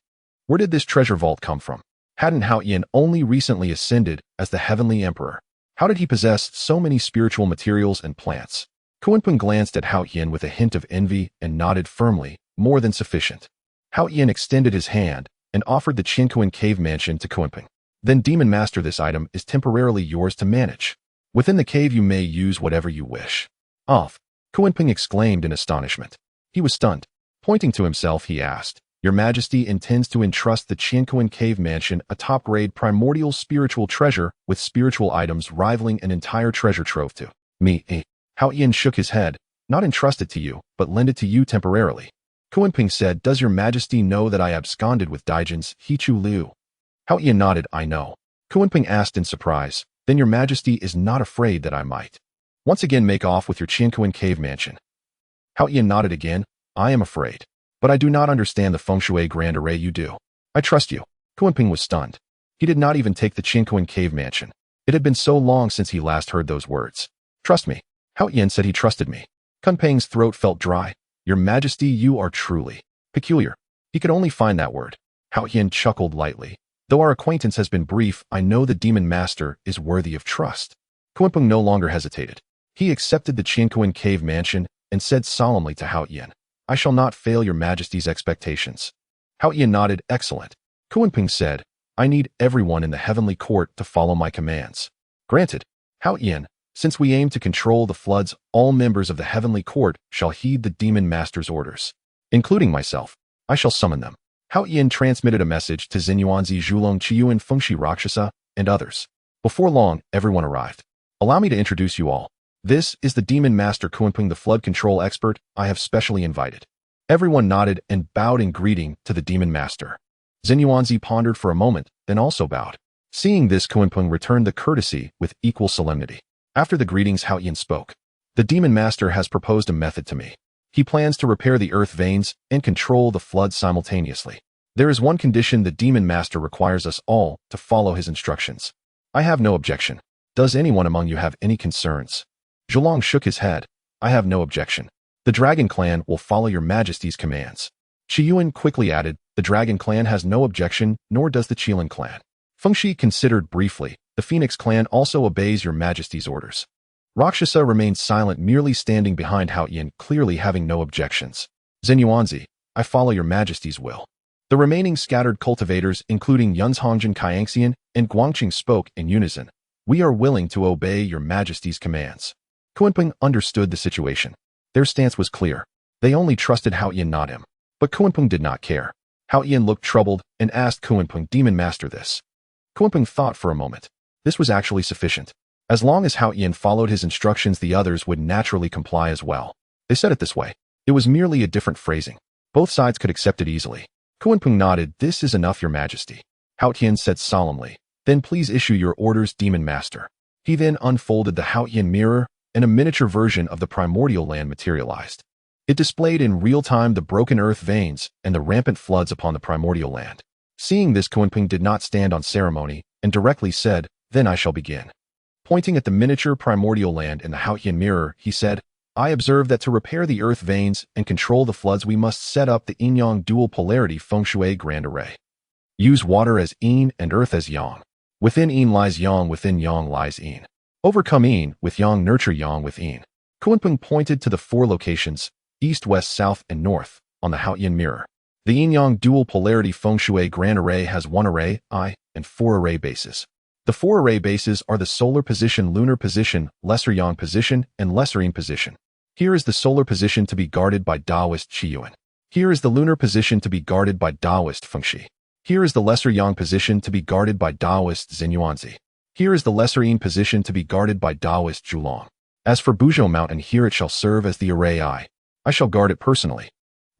Where did this treasure vault come from? Hadn't Hao Tian only recently ascended as the heavenly emperor? How did he possess so many spiritual materials and plants? Kunpeng glanced at Hao Tian with a hint of envy and nodded firmly, more than sufficient. Hao Tian extended his hand and offered the Qiankuan cave mansion to Kunpeng. Then, Demon Master, this item is temporarily yours to manage. Within the cave you may use whatever you wish. Off! Kunpeng exclaimed in astonishment. He was stunned. Pointing to himself, he asked, Your Majesty intends to entrust the Qiankuan cave mansion, a top-grade primordial spiritual treasure with spiritual items rivaling an entire treasure trove, to me? Hao Tian shook his head. Not entrust it to you, but lend it to you temporarily. Kunpeng said, Does Your Majesty know that I absconded with Daijin's Hichu Liu? Hao Tian nodded. I know. Kunpeng asked in surprise, Then your majesty is not afraid that I might once again make off with your Qiankuan cave mansion. Hao Yin nodded again. I am afraid. But I do not understand the feng shui grand array you do. I trust you. Kunpeng was stunned. He did not even take the Qiankuan cave mansion. It had been so long since he last heard those words. Trust me. Hao Yin said he trusted me. Kunpeng's throat felt dry. Your majesty, you are truly peculiar. He could only find that word. Hao Yin chuckled lightly. Though our acquaintance has been brief, I know the demon master is worthy of trust. Kunpeng no longer hesitated. He accepted the Qiankuan cave mansion and said solemnly to Hao Yin, I shall not fail your majesty's expectations. Hao Yin nodded. Excellent. Kunpeng said, I need everyone in the heavenly court to follow my commands. Granted. Hao Yin, since we aim to control the floods, all members of the heavenly court shall heed the demon master's orders. Including myself. I shall summon them. Hao Yin transmitted a message to Xinyuanzi, Zhulong Qiyuan, Fengshi Rakshasa, and others. Before long, everyone arrived. Allow me to introduce you all. This is the demon master Kunpeng, the flood control expert I have specially invited. Everyone nodded and bowed in greeting to the demon master. Xinyuanzi pondered for a moment, then also bowed. Seeing this, Kunpeng returned the courtesy with equal solemnity. After the greetings, Hao Yin spoke. The demon master has proposed a method to me. He plans to repair the earth veins and control the flood simultaneously. There is one condition the demon master requires us all to follow his instructions. I have no objection. Does anyone among you have any concerns? Zhulong shook his head. I have no objection. The Dragon Clan will follow your majesty's commands. Qiyuan quickly added, the Dragon Clan has no objection, nor does the Qilin Clan. Fengshi considered briefly, the Phoenix Clan also obeys your majesty's orders. Rakshasa remained silent, merely standing behind Hao Yin, clearly having no objections. Xinyuanzi, I follow your majesty's will. The remaining scattered cultivators, including Yunzhongjian Kaiangxian and Guangqing, spoke in unison. We are willing to obey your majesty's commands. Kunpeng understood the situation. Their stance was clear. They only trusted Hao Yin, not him. But Kunpeng did not care. Hao Yin looked troubled and asked Kunpeng, Demon Master, this. Kunpeng thought for a moment. This was actually sufficient. As long as Hao Yin followed his instructions, the others would naturally comply as well. They said it this way. It was merely a different phrasing. Both sides could accept it easily. Kunpeng nodded. This is enough, your majesty. Hao Yin said solemnly. Then please issue your orders, Demon Master. He then unfolded the Hao Yin mirror, and a miniature version of the primordial land materialized. It displayed in real time the broken earth veins and the rampant floods upon the primordial land. Seeing this, Kunpeng did not stand on ceremony and directly said, Then I shall begin. Pointing at the miniature primordial land in the Hao Yin mirror, he said, I observe that to repair the earth veins and control the floods, we must set up the yin-yang dual polarity feng shui grand array. Use water as yin and earth as yang. Within yin lies yang, within yang lies yin. Overcome yin with yang, nurture yang with yin. Kunpeng pointed to the 4 locations, east, west, south, and north, on the Hao Yin mirror. The yin-yang dual polarity feng shui grand array has 1 array, I, and 4 array bases. The 4 array bases are the solar position, lunar position, lesser yang position, and lesser yin position. Here is the solar position to be guarded by Taoist Qiyuan. Here is the lunar position to be guarded by Taoist Fengshi. Here is the lesser yang position to be guarded by Taoist Xinyuanzi. Here is the lesser yin position to be guarded by Taoist Zhulong. As for Buzhou Mountain, here it shall serve as the array I shall guard it personally.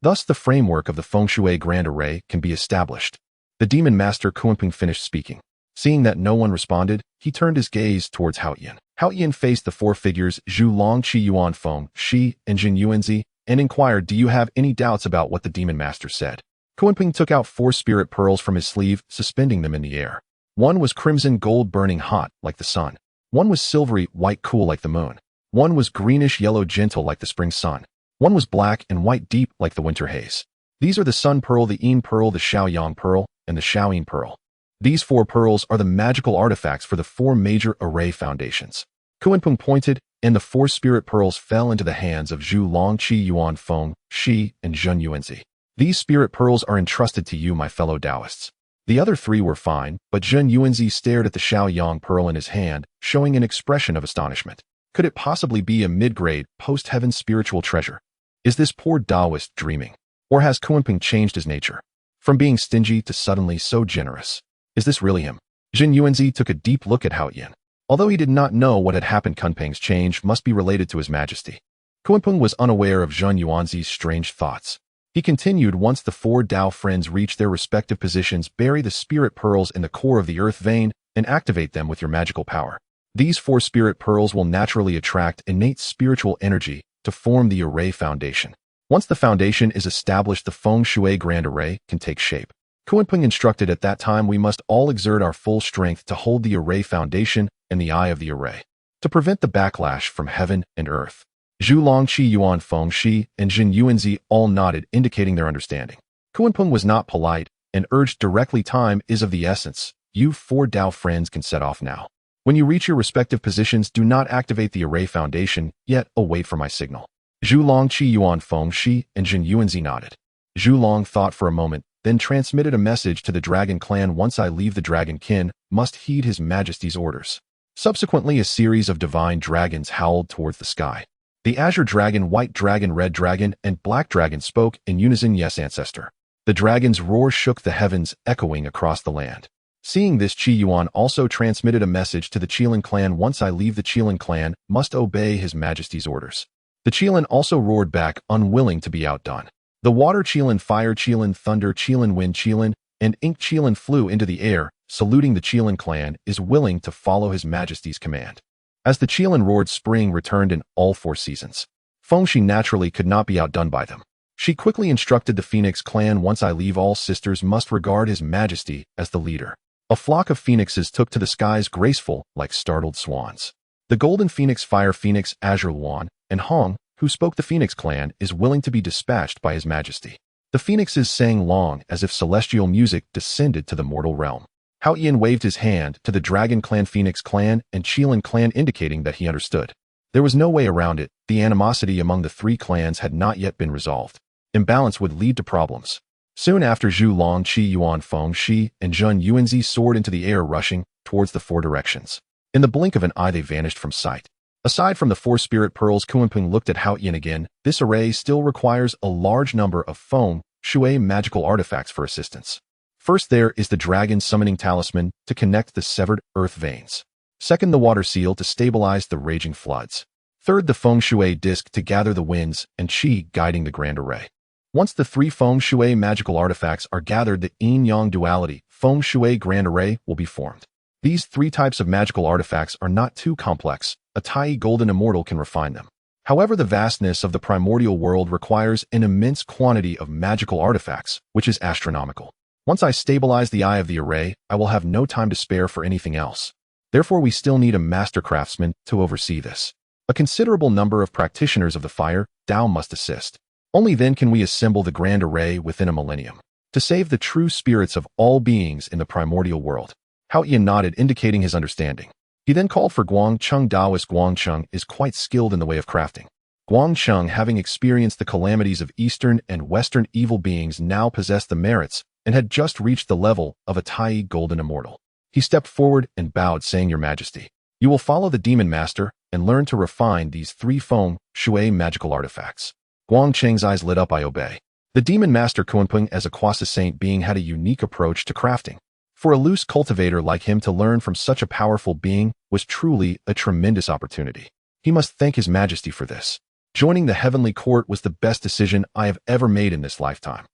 Thus the framework of the feng shui grand array can be established. The demon master Kunpeng finished speaking. Seeing that no one responded, he turned his gaze towards Hao Yin. Hao Yin faced the 4 figures Zhu Long, Qi Yuan Feng, Shi, and Jin Yuanzi, and inquired, Do you have any doubts about what the demon master said? Kunpeng took out 4 spirit pearls from his sleeve, suspending them in the air. One was crimson gold, burning hot, like the sun. One was silvery white, cool like the moon. One was greenish yellow, gentle like the spring sun. One was black and white, deep like the winter haze. These are the sun pearl, the yin pearl, the Shaoyang pearl, and the Shaoyin pearl. These 4 pearls are the magical artifacts for the 4 major array foundations. Kunpeng pointed, and the 4 spirit pearls fell into the hands of Zhu Long, Qi Yuan Feng, Shi, and Zhen Yuanzi. These spirit pearls are entrusted to you, my fellow Taoists. The other 3 were fine, but Zhen Yuanzi stared at the Shaoyang pearl in his hand, showing an expression of astonishment. Could it possibly be a mid-grade, post-heaven spiritual treasure? Is this poor Taoist dreaming? Or has Kunpeng changed his nature? From being stingy to suddenly so generous. Is this really him? Zhen Yuanzi took a deep look at Hao Yin. Although he did not know what had happened, Kunpeng's change must be related to his majesty. Kunpeng was unaware of Zhen Yuanzi's strange thoughts. He continued, once the 4 Dao friends reach their respective positions, bury the spirit pearls in the core of the earth vein and activate them with your magical power. These 4 spirit pearls will naturally attract innate spiritual energy to form the array foundation. Once the foundation is established, the feng shui grand array can take shape. Kunpeng instructed at that time we must all exert our full strength to hold the array foundation and the eye of the array, to prevent the backlash from heaven and earth. Zhu Long, Qi Yuan, Feng Shi, and Jin Yuanzi all nodded, indicating their understanding. Kunpeng was not polite and urged directly, time is of the essence. You 4 Dao friends can set off now. When you reach your respective positions, do not activate the array foundation yet, await for my signal. Zhu Long, Qi Yuan, Feng Shi, and Jin Yuanzi nodded. Zhu Long thought for a moment, then transmitted a message to the Dragon Clan. Once I leave, the Dragon Kin must heed His Majesty's orders. Subsequently, a series of divine dragons howled towards the sky. The Azure Dragon, White Dragon, Red Dragon, and Black Dragon spoke in unison, yes, Ancestor. The dragon's roar shook the heavens, echoing across the land. Seeing this, Qi Yuan also transmitted a message to the Qilin clan. Once I leave, the Qilin clan must obey His Majesty's orders. The Qilin also roared back, unwilling to be outdone. The water Qilin, fire Qilin, thunder Qilin, wind Qilin, and ink Qilin flew into the air, saluting the Qilin clan is willing to follow His Majesty's command. As the Qilin roared, spring returned in all 4 seasons. Feng Shi naturally could not be outdone by them. She quickly instructed the Phoenix clan, once I leave, all sisters must regard His Majesty as the leader. A flock of phoenixes took to the skies, graceful like startled swans. The Golden Phoenix, Fire Phoenix, Azure Luan, and Hong, who spoke the Phoenix clan, is willing to be dispatched by His Majesty. The phoenixes sang long, as if celestial music descended to the mortal realm. Hao Yin waved his hand to the Dragon Clan, Phoenix clan, and Qilin clan, indicating that he understood. There was no way around it. The animosity among the 3 clans had not yet been resolved. Imbalance would lead to problems. Soon after, Zhu Long, Qi Yuan, Feng Shi, and Jun Yuanzi soared into the air, rushing towards the 4 directions. In the blink of an eye, they vanished from sight. Aside from the 4 spirit pearls, Kunpeng looked at Hao Yin again. This array still requires a large number of feng shui magical artifacts for assistance. First, there is the dragon summoning talisman to connect the severed earth veins. Second, the water seal to stabilize the raging floods. Third, the feng shui disc to gather the winds and qi guiding the grand array. Once the 3 feng shui magical artifacts are gathered, the yin-yang duality feng shui grand array will be formed. These 3 types of magical artifacts are not too complex. A Tai Golden Immortal can refine them. However, the vastness of the primordial world requires an immense quantity of magical artifacts, which is astronomical. Once I stabilize the eye of the array, I will have no time to spare for anything else. Therefore, we still need a master craftsman to oversee this. A considerable number of practitioners of the fire Dao must assist. Only then can we assemble the grand array within a millennium, to save the true spirits of all beings in the primordial world. Hao Yin nodded, indicating his understanding. He then called for Guang Cheng. Daoist Guang Cheng is quite skilled in the way of crafting. Guang Cheng, having experienced the calamities of Eastern and Western evil beings, now possessed the merits and had just reached the level of a Tai Golden Immortal. He stepped forward and bowed, saying, Your Majesty, you will follow the Demon Master and learn to refine these 3 feng shui magical artifacts. Guang Cheng's eyes lit up. I obey. The Demon Master Kunpeng, as a quasi-saint being, had a unique approach to crafting. For a loose cultivator like him to learn from such a powerful being was truly a tremendous opportunity. He must thank His Majesty for this. Joining the heavenly court was the best decision I have ever made in this lifetime.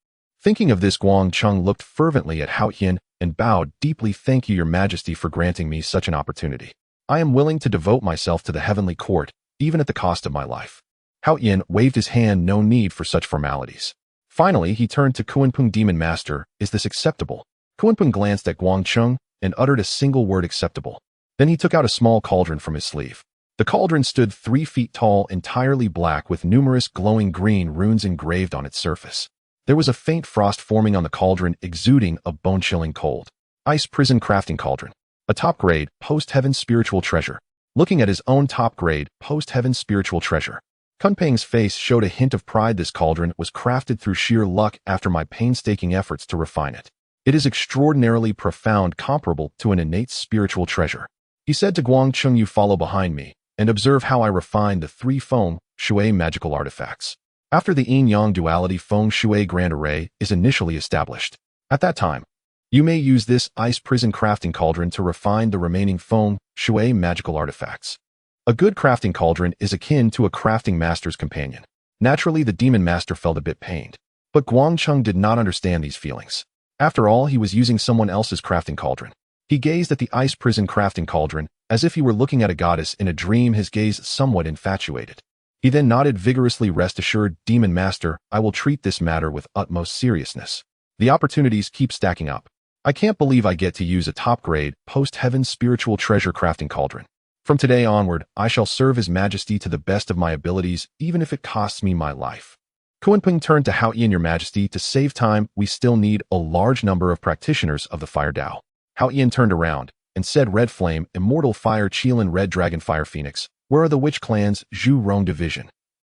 Thinking of this, Guang Cheng looked fervently at Hao Yin and bowed deeply. Thank you, Your Majesty, for granting me such an opportunity. I am willing to devote myself to the heavenly court, even at the cost of my life. Hao Yin waved his hand. No need for such formalities. Finally, he turned to Kunpeng. Demon Master, is this acceptable? Kunpeng glanced at Guang Cheng and uttered a single word, acceptable. Then he took out a small cauldron from his sleeve. The cauldron stood 3 feet tall, entirely black, with numerous glowing green runes engraved on its surface. There was a faint frost forming on the cauldron, exuding a bone-chilling cold. Ice Prison Crafting Cauldron. A top-grade, post-heaven spiritual treasure. Looking at his own top-grade, post-heaven spiritual treasure, Kunpeng's face showed a hint of pride. This cauldron was crafted through sheer luck after my painstaking efforts to refine it. It is extraordinarily profound, comparable to an innate spiritual treasure. He said to Guang Cheng, you follow behind me and observe how I refine the 3 feng shui magical artifacts. After the yin-yang duality feng shui grand array is initially established, at that time, you may use this ice prison crafting cauldron to refine the remaining feng shui magical artifacts. A good crafting cauldron is akin to a crafting master's companion. Naturally, the Demon Master felt a bit pained, but Guang Cheng did not understand these feelings. After all, he was using someone else's crafting cauldron. He gazed at the ice prison crafting cauldron As if he were looking at a goddess in a dream, his gaze somewhat infatuated. He then nodded vigorously. Rest assured, Demon Master, I will treat this matter with utmost seriousness. The opportunities keep stacking up. I can't believe I get to use a top-grade, post-heaven spiritual treasure crafting cauldron. From today onward, I shall serve His Majesty to the best of my abilities, even if it costs me my life. Kunping turned to Hao Yin. Your Majesty, to save time, we still need a large number of practitioners of the Fire Dao. Hao Yin turned around and said, Red Flame, Immortal Fire, Qilin, Red Dragon, Fire Phoenix, where are the Witch Clan's Zhu Rong division?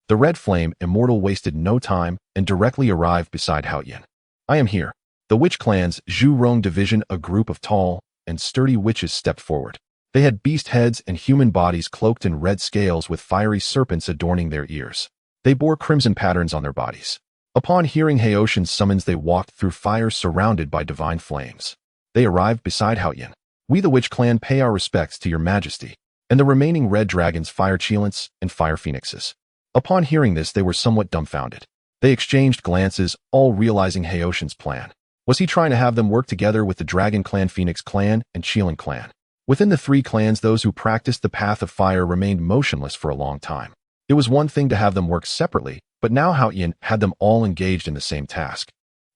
The Red Flame, Immortal, wasted no time and directly arrived beside Hao Yin. I am here. The Witch Clan's Zhu Rong division, a group of tall and sturdy witches, stepped forward. They had beast heads and human bodies cloaked in red scales with fiery serpents adorning their ears. They bore crimson patterns on their bodies. Upon hearing Haoshan's summons, they walked through fire surrounded by divine flames. They arrived beside Hao Yin. We, the Witch Clan, pay our respects to your Majesty, and the remaining red dragons, Fire Qilins, and Fire Phoenixes. Upon hearing this, they were somewhat dumbfounded. They exchanged glances, all realizing Haoshan's plan. Was he trying to have them work together with the Dragon Clan, Phoenix Clan, and Qilin Clan? Within the three clans, those who practiced the path of fire remained motionless for a long time. It was one thing to have them work separately, but now Hao Yin had them all engaged in the same task.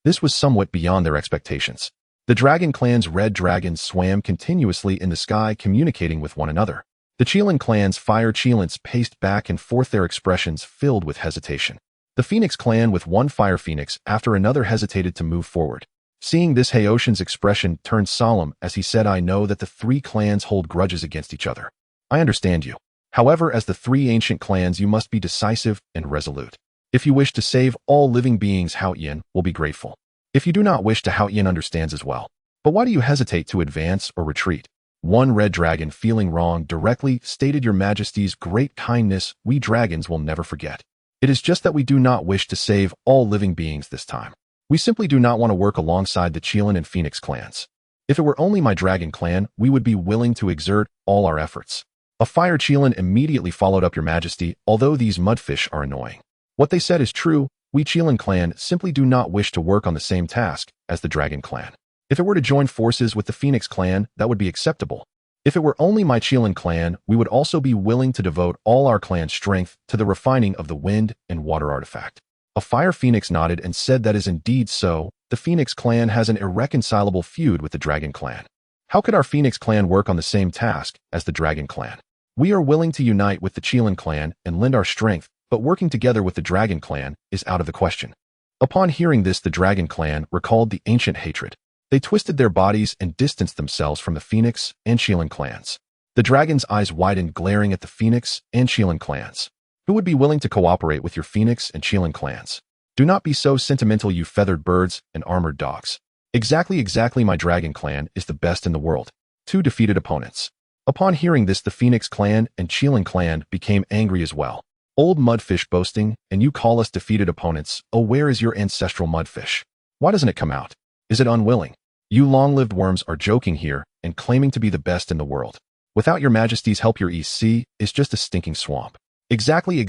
This was somewhat beyond their expectations. The Dragon Clan's red dragons swam continuously in the sky, communicating with one another. The Qilin Clan's Fire Qilins paced back and forth, their expressions filled with hesitation. The Phoenix Clan, with one Fire Phoenix after another, hesitated to move forward. Seeing this, Haoshan's expression turned solemn as he said, I know that the three clans hold grudges against each other. I understand you. However, as the three ancient clans, you must be decisive and resolute. If you wish to save all living beings, Hao Yin will be grateful. If you do not wish to, Hao Yin understands as well. But why do you hesitate to advance or retreat? One red dragon, feeling wrong, directly stated, Your Majesty's great kindness, we dragons will never forget. It is just that we do not wish to save all living beings this time. We simply do not want to work alongside the Qilin and Phoenix clans. If it were only my Dragon Clan, we would be willing to exert all our efforts. A Fire Qilin immediately followed up, Your Majesty, although these mudfish are annoying. What they said is true. We Qilin Clan simply do not wish to work on the same task as the Dragon Clan. If it were to join forces with the Phoenix Clan, that would be acceptable. If it were only my Qilin Clan, we would also be willing to devote all our clan strength to the refining of the wind and water artifact. A Fire Phoenix nodded and said, That is indeed so. The Phoenix Clan has an irreconcilable feud with the Dragon Clan. How could our Phoenix Clan work on the same task as the Dragon Clan? We are willing to unite with the Qilin Clan and lend our strength, but working together with the Dragon Clan is out of the question. Upon hearing this, the Dragon Clan recalled the ancient hatred. They twisted their bodies and distanced themselves from the Phoenix and Qilin clans. The dragon's eyes widened, glaring at the Phoenix and Qilin clans. Who would be willing to cooperate with your Phoenix and Qilin clans? Do not be so sentimental, you feathered birds and armored dogs. Exactly, my Dragon Clan is the best in the world. Two defeated opponents. Upon hearing this, the Phoenix Clan and Qilin Clan became angry as well. Old mudfish boasting, and you call us defeated opponents? Oh, where is your ancestral mudfish? Why doesn't it come out? Is it unwilling? You long-lived worms are joking here and claiming to be the best in the world. Without your Majesty's help, your East Sea is just a stinking swamp. Exactly,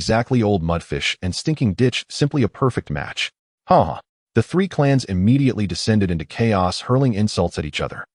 old mudfish and stinking ditch, simply a perfect match. Ha! The three clans immediately descended into chaos, hurling insults at each other.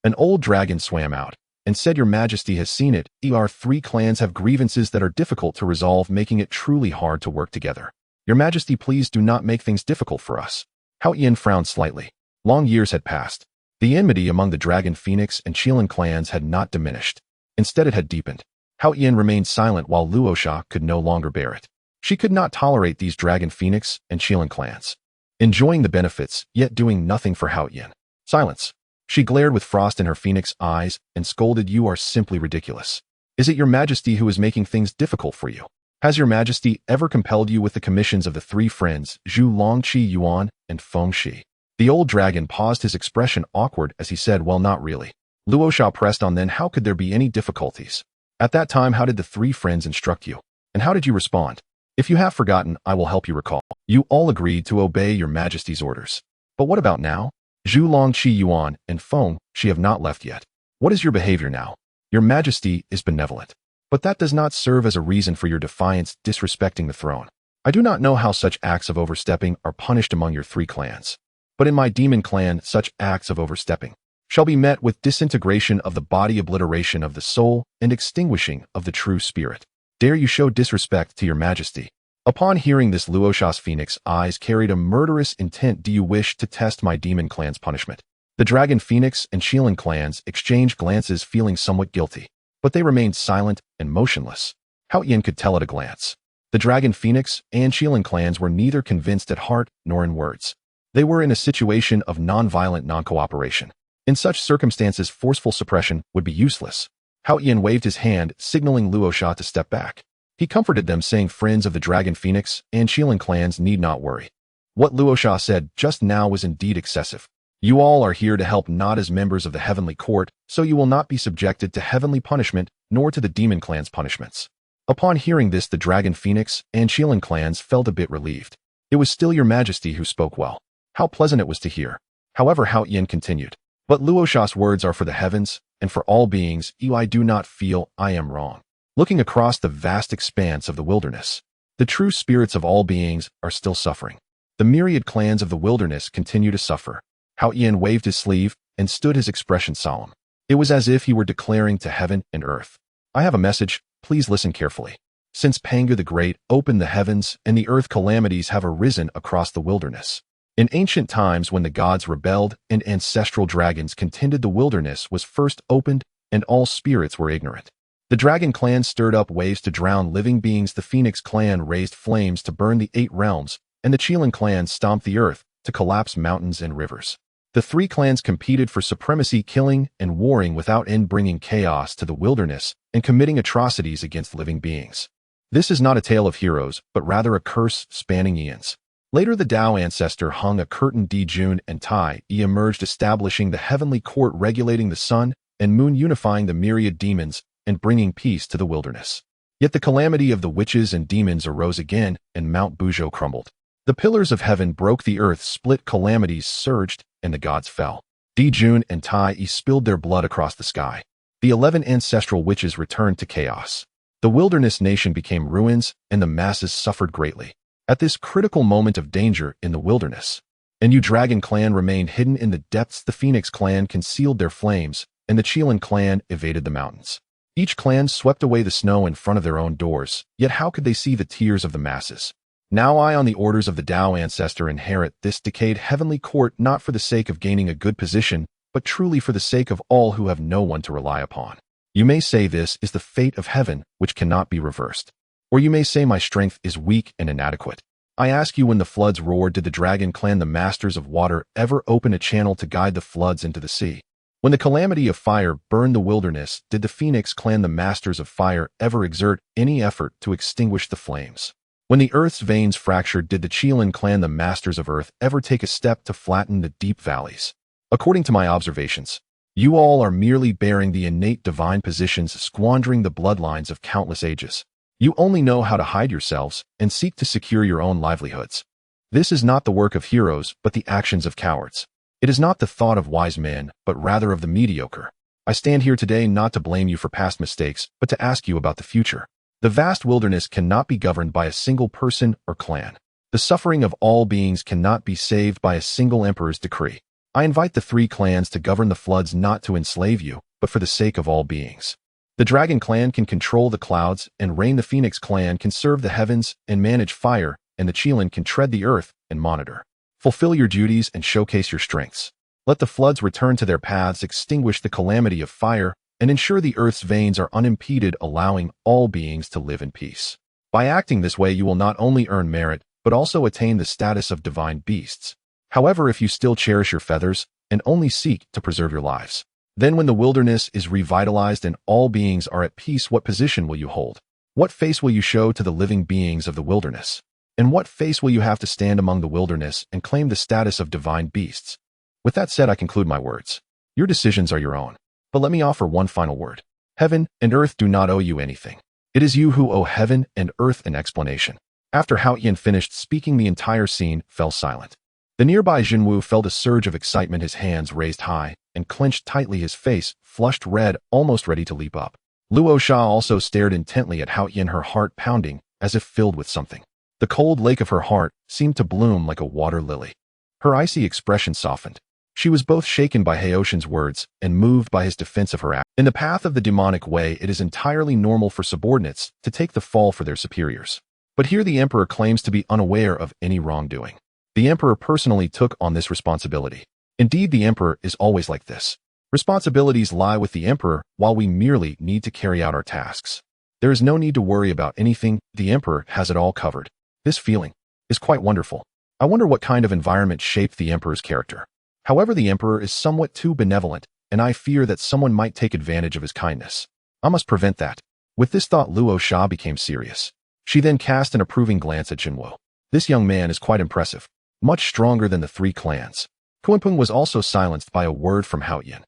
An old dragon swam out and said, Your Majesty has seen it. Our three clans have grievances that are difficult to resolve, making it truly hard to work together. Your Majesty, please do not make things difficult for us. Hao Yin frowned slightly. Long years had passed. The enmity among the Dragon Phoenix and Qilin clans had not diminished. Instead, it had deepened. Hao Yin remained silent while Luosha could no longer bear it. She could not tolerate these Dragon Phoenix and Qilin clans. Enjoying the benefits, yet doing nothing for Hao Yin. Silence. She glared with frost in her phoenix eyes and scolded, You are simply ridiculous. Is it your Majesty who is making things difficult for you? Has your Majesty ever compelled you with the commissions of the three friends, Zhu Longqi Yuan and Feng Shi? The old dragon paused, his expression awkward as he said, Well, not really. Luosha pressed on, Then how could there be any difficulties? At that time, how did the three friends instruct you? And how did you respond? If you have forgotten, I will help you recall. You all agreed to obey your Majesty's orders. But what about now? Zhu Longqi Yuan and Feng Shi have not left yet. What is your behavior now? Your Majesty is benevolent. But that does not serve as a reason for your defiance, disrespecting the throne. I do not know how such acts of overstepping are punished among your three clans. But in my demon clan, such acts of overstepping shall be met with disintegration of the body, obliteration of the soul, and extinguishing of the true spirit. Dare you show disrespect to your majesty? Upon hearing this, Luosha's phoenix eyes carried a murderous intent. Do you wish to test my demon clan's punishment? The dragon phoenix and Shilin clans exchanged glances, feeling somewhat guilty, but they remained silent and motionless. Hao Yin could tell at a glance. The dragon phoenix and Shilin clans were neither convinced at heart nor in words. They were in a situation of non-violent non-cooperation. In such circumstances, forceful suppression would be useless. Hao Yin waved his hand, signaling Luosha to step back. He comforted them, saying friends of the Dragon Phoenix and Shilin clans need not worry. What Luosha said just now was indeed excessive. You all are here to help, not as members of the Heavenly Court, so you will not be subjected to heavenly punishment nor to the Demon clan's punishments. Upon hearing this, the Dragon Phoenix and Shilin clans felt a bit relieved. It was still your majesty who spoke well. How pleasant it was to hear. However, Hao Yin continued. But Luosha's words are for the heavens and for all beings. I do not feel I am wrong. Looking across the vast expanse of the wilderness, the true spirits of all beings are still suffering. The myriad clans of the wilderness continue to suffer. Hao Yin waved his sleeve and stood, his expression solemn. It was as if he were declaring to heaven and earth, I have a message, please listen carefully. Since Pangu the Great opened the heavens and the earth, calamities have arisen across the wilderness. In ancient times, when the gods rebelled and ancestral dragons contended, the wilderness was first opened and all spirits were ignorant. The Dragon clan stirred up waves to drown living beings, the Phoenix clan raised flames to burn the 8 realms, and the Qilin clan stomped the earth to collapse mountains and rivers. The 3 clans competed for supremacy, killing and warring without end, bringing chaos to the wilderness and committing atrocities against living beings. This is not a tale of heroes, but rather a curse spanning eons. Later, the Dao ancestor hung a curtain. Jun and Tai emerged, establishing the heavenly court, regulating the sun and moon, unifying the myriad demons, and bringing peace to the wilderness. Yet the calamity of the witches and demons arose again, and Mount Buzhou crumbled. The pillars of heaven broke, the earth split, calamities surged, and the gods fell. Jun and Tai spilled their blood across the sky. The 11 ancestral witches returned to chaos. The wilderness nation became ruins, and the masses suffered greatly. At this critical moment of danger in the wilderness, and you Dragon clan remained hidden in the depths. The Phoenix clan concealed their flames, and the Qilin clan evaded the mountains. Each clan swept away the snow in front of their own doors, yet how could they see the tears of the masses? Now I, on the orders of the Dao ancestor, inherit this decayed heavenly court, not for the sake of gaining a good position, but truly for the sake of all who have no one to rely upon. You may say this is the fate of heaven, which cannot be reversed. Or you may say my strength is weak and inadequate. I ask you, when the floods roared, did the Dragon clan, the masters of water, ever open a channel to guide the floods into the sea? When the calamity of fire burned the wilderness, did the Phoenix clan, the masters of fire, ever exert any effort to extinguish the flames? When the earth's veins fractured, did the Qilin clan, the masters of earth, ever take a step to flatten the deep valleys? According to my observations, you all are merely bearing the innate divine positions, squandering the bloodlines of countless ages. You only know how to hide yourselves and seek to secure your own livelihoods. This is not the work of heroes, but the actions of cowards. It is not the thought of wise men, but rather of the mediocre. I stand here today not to blame you for past mistakes, but to ask you about the future. The vast wilderness cannot be governed by a single person or clan. The suffering of all beings cannot be saved by a single emperor's decree. I invite the 3 clans to govern the floods, not to enslave you, but for the sake of all beings. The Dragon clan can control the clouds and rain, the Phoenix clan can serve the heavens and manage fire, and the Qilin can tread the earth and monitor. Fulfill your duties and showcase your strengths. Let the floods return to their paths, extinguish the calamity of fire, and ensure the earth's veins are unimpeded, allowing all beings to live in peace. By acting this way, you will not only earn merit, but also attain the status of divine beasts. However, if you still cherish your feathers and only seek to preserve your lives, then when the wilderness is revitalized and all beings are at peace, what position will you hold? What face will you show to the living beings of the wilderness? And what face will you have to stand among the wilderness and claim the status of divine beasts? With that said, I conclude my words. Your decisions are your own. But let me offer one final word. Heaven and earth do not owe you anything. It is you who owe heaven and earth an explanation. After Hao Yin finished speaking, the entire scene fell silent. The nearby Jinwu felt a surge of excitement, his hands raised high and clenched tightly, his face flushed red, almost ready to leap up. Luosha also stared intently at Hao Yin, her heart pounding as if filled with something. The cold lake of her heart seemed to bloom like a water lily. Her icy expression softened. She was both shaken by Haoshin's words and moved by his defense of her act. In the path of the demonic way, it is entirely normal for subordinates to take the fall for their superiors. But here the emperor claims to be unaware of any wrongdoing. The emperor personally took on this responsibility. Indeed, the emperor is always like this. Responsibilities lie with the emperor while we merely need to carry out our tasks. There is no need to worry about anything. The emperor has it all covered. This feeling is quite wonderful. I wonder what kind of environment shaped the emperor's character. However, the emperor is somewhat too benevolent, and I fear that someone might take advantage of his kindness. I must prevent that. With this thought, Luo Sha became serious. She then cast an approving glance at Jinwo. This young man is quite impressive, much stronger than the 3 clans. Kunpeng was also silenced by a word from Haoyin.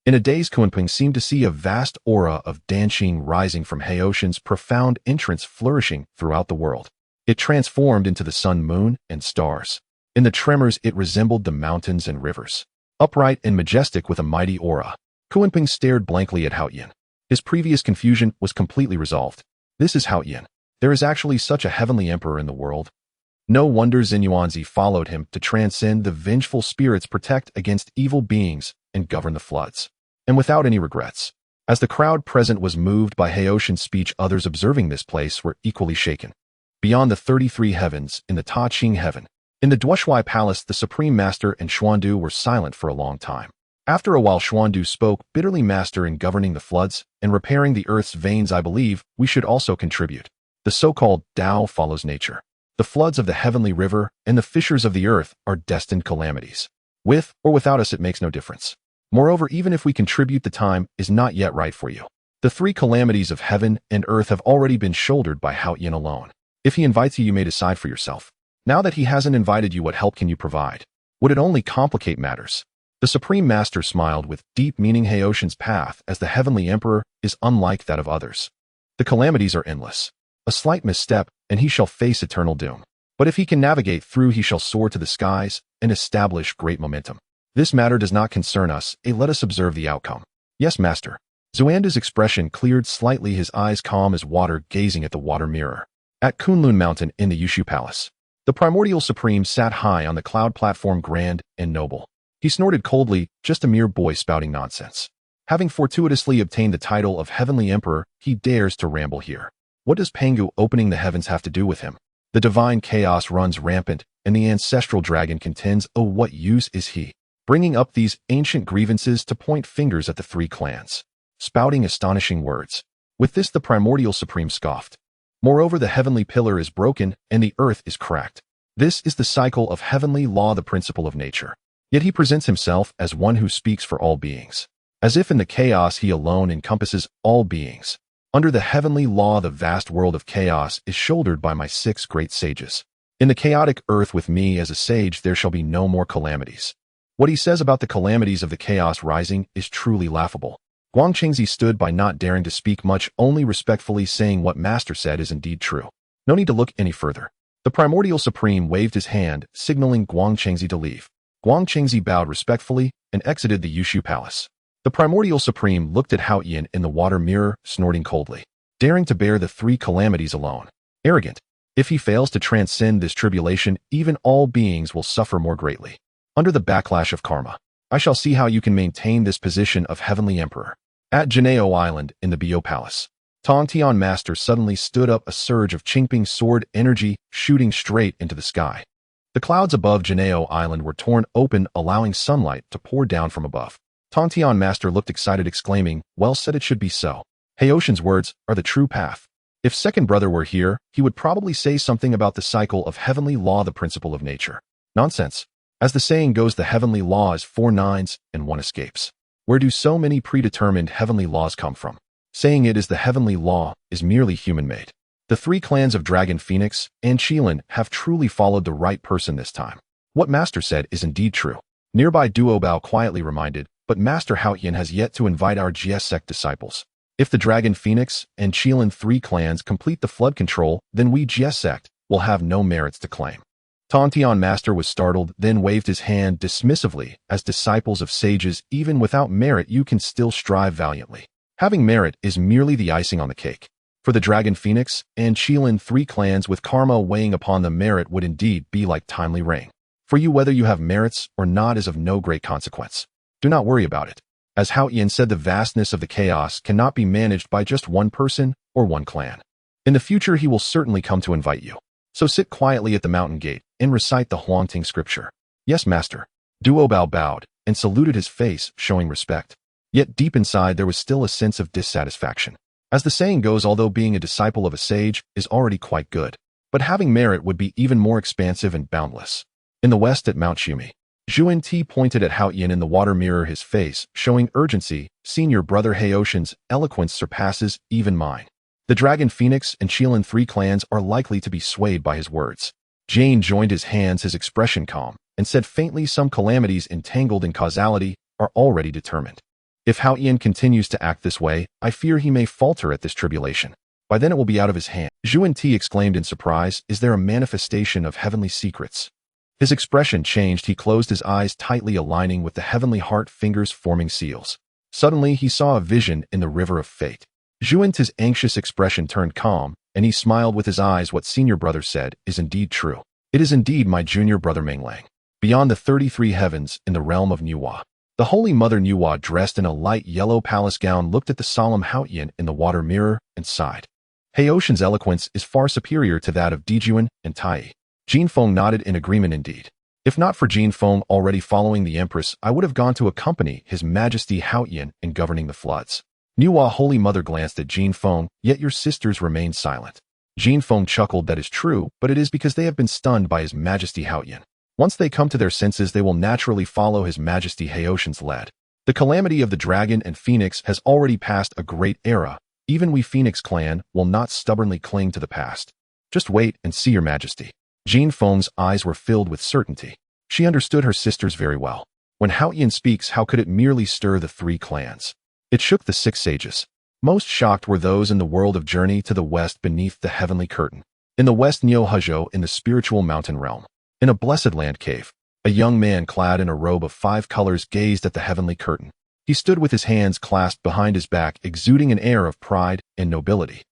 In a daze, Kunpeng seemed to see a vast aura of Danqing rising from Haoshin's profound entrance flourishing throughout the world. It transformed into the sun, moon, and stars. In the tremors, it resembled the mountains and rivers. Upright and majestic with a mighty aura, Kunpeng stared blankly at Haoyin. His previous confusion was completely resolved. This is Haoyin. There is actually such a heavenly emperor in the world. No wonder Xinyuanzi followed him to transcend the vengeful spirits, protect against evil beings, and govern the floods. And without any regrets. As the crowd present was moved by Haoshin's speech, others observing this place were equally shaken. Beyond the 33 heavens, in the Ta Ching heaven, in the Duoshui Palace, the Supreme Master and Xuandu were silent for a long time. After a while, Xuandu spoke, bitterly, Master, in governing the floods and repairing the earth's veins, I believe we should also contribute. The so-called Tao follows nature. The floods of the heavenly river and the fissures of the earth are destined calamities. With or without us, it makes no difference. Moreover, even if we contribute, the time is not yet right for you. The 3 calamities of heaven and earth have already been shouldered by Haoyin alone. If he invites you, you may decide for yourself. Now that he hasn't invited you, what help can you provide? Would it only complicate matters? The Supreme Master smiled with deep meaning. Haoshin's path as the Heavenly Emperor is unlike that of others. The calamities are endless. A slight misstep, and he shall face eternal doom. But if he can navigate through, he shall soar to the skies and establish great momentum. This matter does not concern us. Let us observe the outcome. Yes, Master. Xuandu's expression cleared slightly, his eyes calm as water, gazing at the water mirror. At Kunlun Mountain in the Yushu Palace, the Primordial Supreme sat high on the cloud platform, grand and noble. He snorted coldly, just a mere boy spouting nonsense. Having fortuitously obtained the title of Heavenly Emperor, he dares to ramble here. What does Pangu opening the heavens have to do with him? The divine chaos runs rampant, and the ancestral dragon contends. Oh, what use is he bringing up these ancient grievances to point fingers at the 3 clans, spouting astonishing words? With this, the Primordial Supreme scoffed. Moreover, the heavenly pillar is broken, and the earth is cracked. This is the cycle of heavenly law, the principle of nature. Yet he presents himself as one who speaks for all beings, as if in the chaos he alone encompasses all beings. Under the heavenly law, the vast world of chaos is shouldered by my 6 great sages. In the chaotic earth, with me as a sage, there shall be no more calamities. What he says about the calamities of the chaos rising is truly laughable. Guangqingzi stood by, not daring to speak much, only respectfully saying what Master said is indeed true. No need to look any further. The Primordial Supreme waved his hand, signaling Guangqingzi to leave. Guangqingzi bowed respectfully and exited the Yushu Palace. The Primordial Supreme looked at Haoyin in the water mirror, snorting coldly. Daring to bear the 3 calamities alone. Arrogant. If he fails to transcend this tribulation, even all beings will suffer more greatly. Under the backlash of karma, I shall see how you can maintain this position of Heavenly Emperor. At Janeo Island in the Bio Palace, Tongtian Master suddenly stood up, a surge of Qingping sword energy shooting straight into the sky. The clouds above Janeo Island were torn open, allowing sunlight to pour down from above. Tongtian Master looked excited, exclaiming, "Well said, it should be so. Haoshin's words are the true path." If second brother were here, he would probably say something about the cycle of heavenly law, the principle of nature. Nonsense. As the saying goes, the heavenly law is 4 nines and 1 escapes. Where do so many predetermined heavenly laws come from? Saying it is the heavenly law is merely human-made. The 3 clans of Dragon Phoenix and Qilin have truly followed the right person this time. What Master said is indeed true. Nearby Duobao quietly reminded, but Master Haoyin has yet to invite our GS sect disciples. If the Dragon Phoenix and Qilin 3 clans complete the flood control, then we GS sect will have no merits to claim. Tongtian Master was startled, then waved his hand dismissively. As disciples of sages, even without merit, you can still strive valiantly. Having merit is merely the icing on the cake. For the Dragon Phoenix and Qilin 3 clans, with karma weighing upon them, merit would indeed be like timely rain, For you, whether you have merits or not is of no great consequence. Do not worry about it. As Hao Yin said, the vastness of the chaos cannot be managed by just one person or one clan. In the future, he will certainly come to invite you. So sit quietly at the mountain gate and recite the Huangting scripture. Yes, master. Duo Bao bowed and saluted, his face showing respect. Yet deep inside there was still a sense of dissatisfaction. As the saying goes, although being a disciple of a sage is already quite good, but having merit would be even more expansive and boundless. In the west at Mount Shumi, Zhuan Ti pointed at Hao Yin in the water mirror, his face showing urgency. Senior brother Haoshan's eloquence surpasses even mine. The Dragon Phoenix and Qilin, 3 clans, are likely to be swayed by his words. Jane joined his hands, his expression calm, and said faintly, some calamities entangled in causality are already determined. If Hao Yin continues to act this way, I fear he may falter at this tribulation. By then it will be out of his hand. Zhuan Ti exclaimed in surprise, is there a manifestation of heavenly secrets? His expression changed. He closed his eyes tightly, aligning with the heavenly heart, fingers forming seals. Suddenly he saw a vision in the river of fate. Zhuan Ti's anxious expression turned calm, and he smiled with his eyes. What senior brother said is indeed true. It is indeed my junior brother Menglang. Beyond the 33 heavens, in the realm of Nuwa, the Holy Mother Nuwa, dressed in a light yellow palace gown, looked at the solemn Hao Yin in the water mirror and sighed. Haoshan's eloquence is far superior to that of Dijuan and Tai. Jin Feng nodded in agreement indeed. If not for Jin Feng already following the Empress, I would have gone to accompany His Majesty Hao Yin in governing the floods. Nuwa Holy Mother glanced at Jin Feng, yet your sisters remained silent. Jin Feng chuckled, that is true, but it is because they have been stunned by His Majesty Hao Yin. Once they come to their senses, they will naturally follow His Majesty Haoshan's lead. The calamity of the dragon and phoenix has already passed a great era. Even we Phoenix clan will not stubbornly cling to the past. Just wait and see, your majesty. Jin Feng's eyes were filled with certainty. She understood her sisters very well. When Hao Yin speaks, how could it merely stir the 3 clans? It shook the 6 sages. Most shocked were those in the world of journey to the west beneath the heavenly curtain. In the west, Nyo Huzhou, in the spiritual mountain realm. In a blessed land cave, a young man clad in a robe of 5 colors gazed at the heavenly curtain. He stood with his hands clasped behind his back, exuding an air of pride and nobility.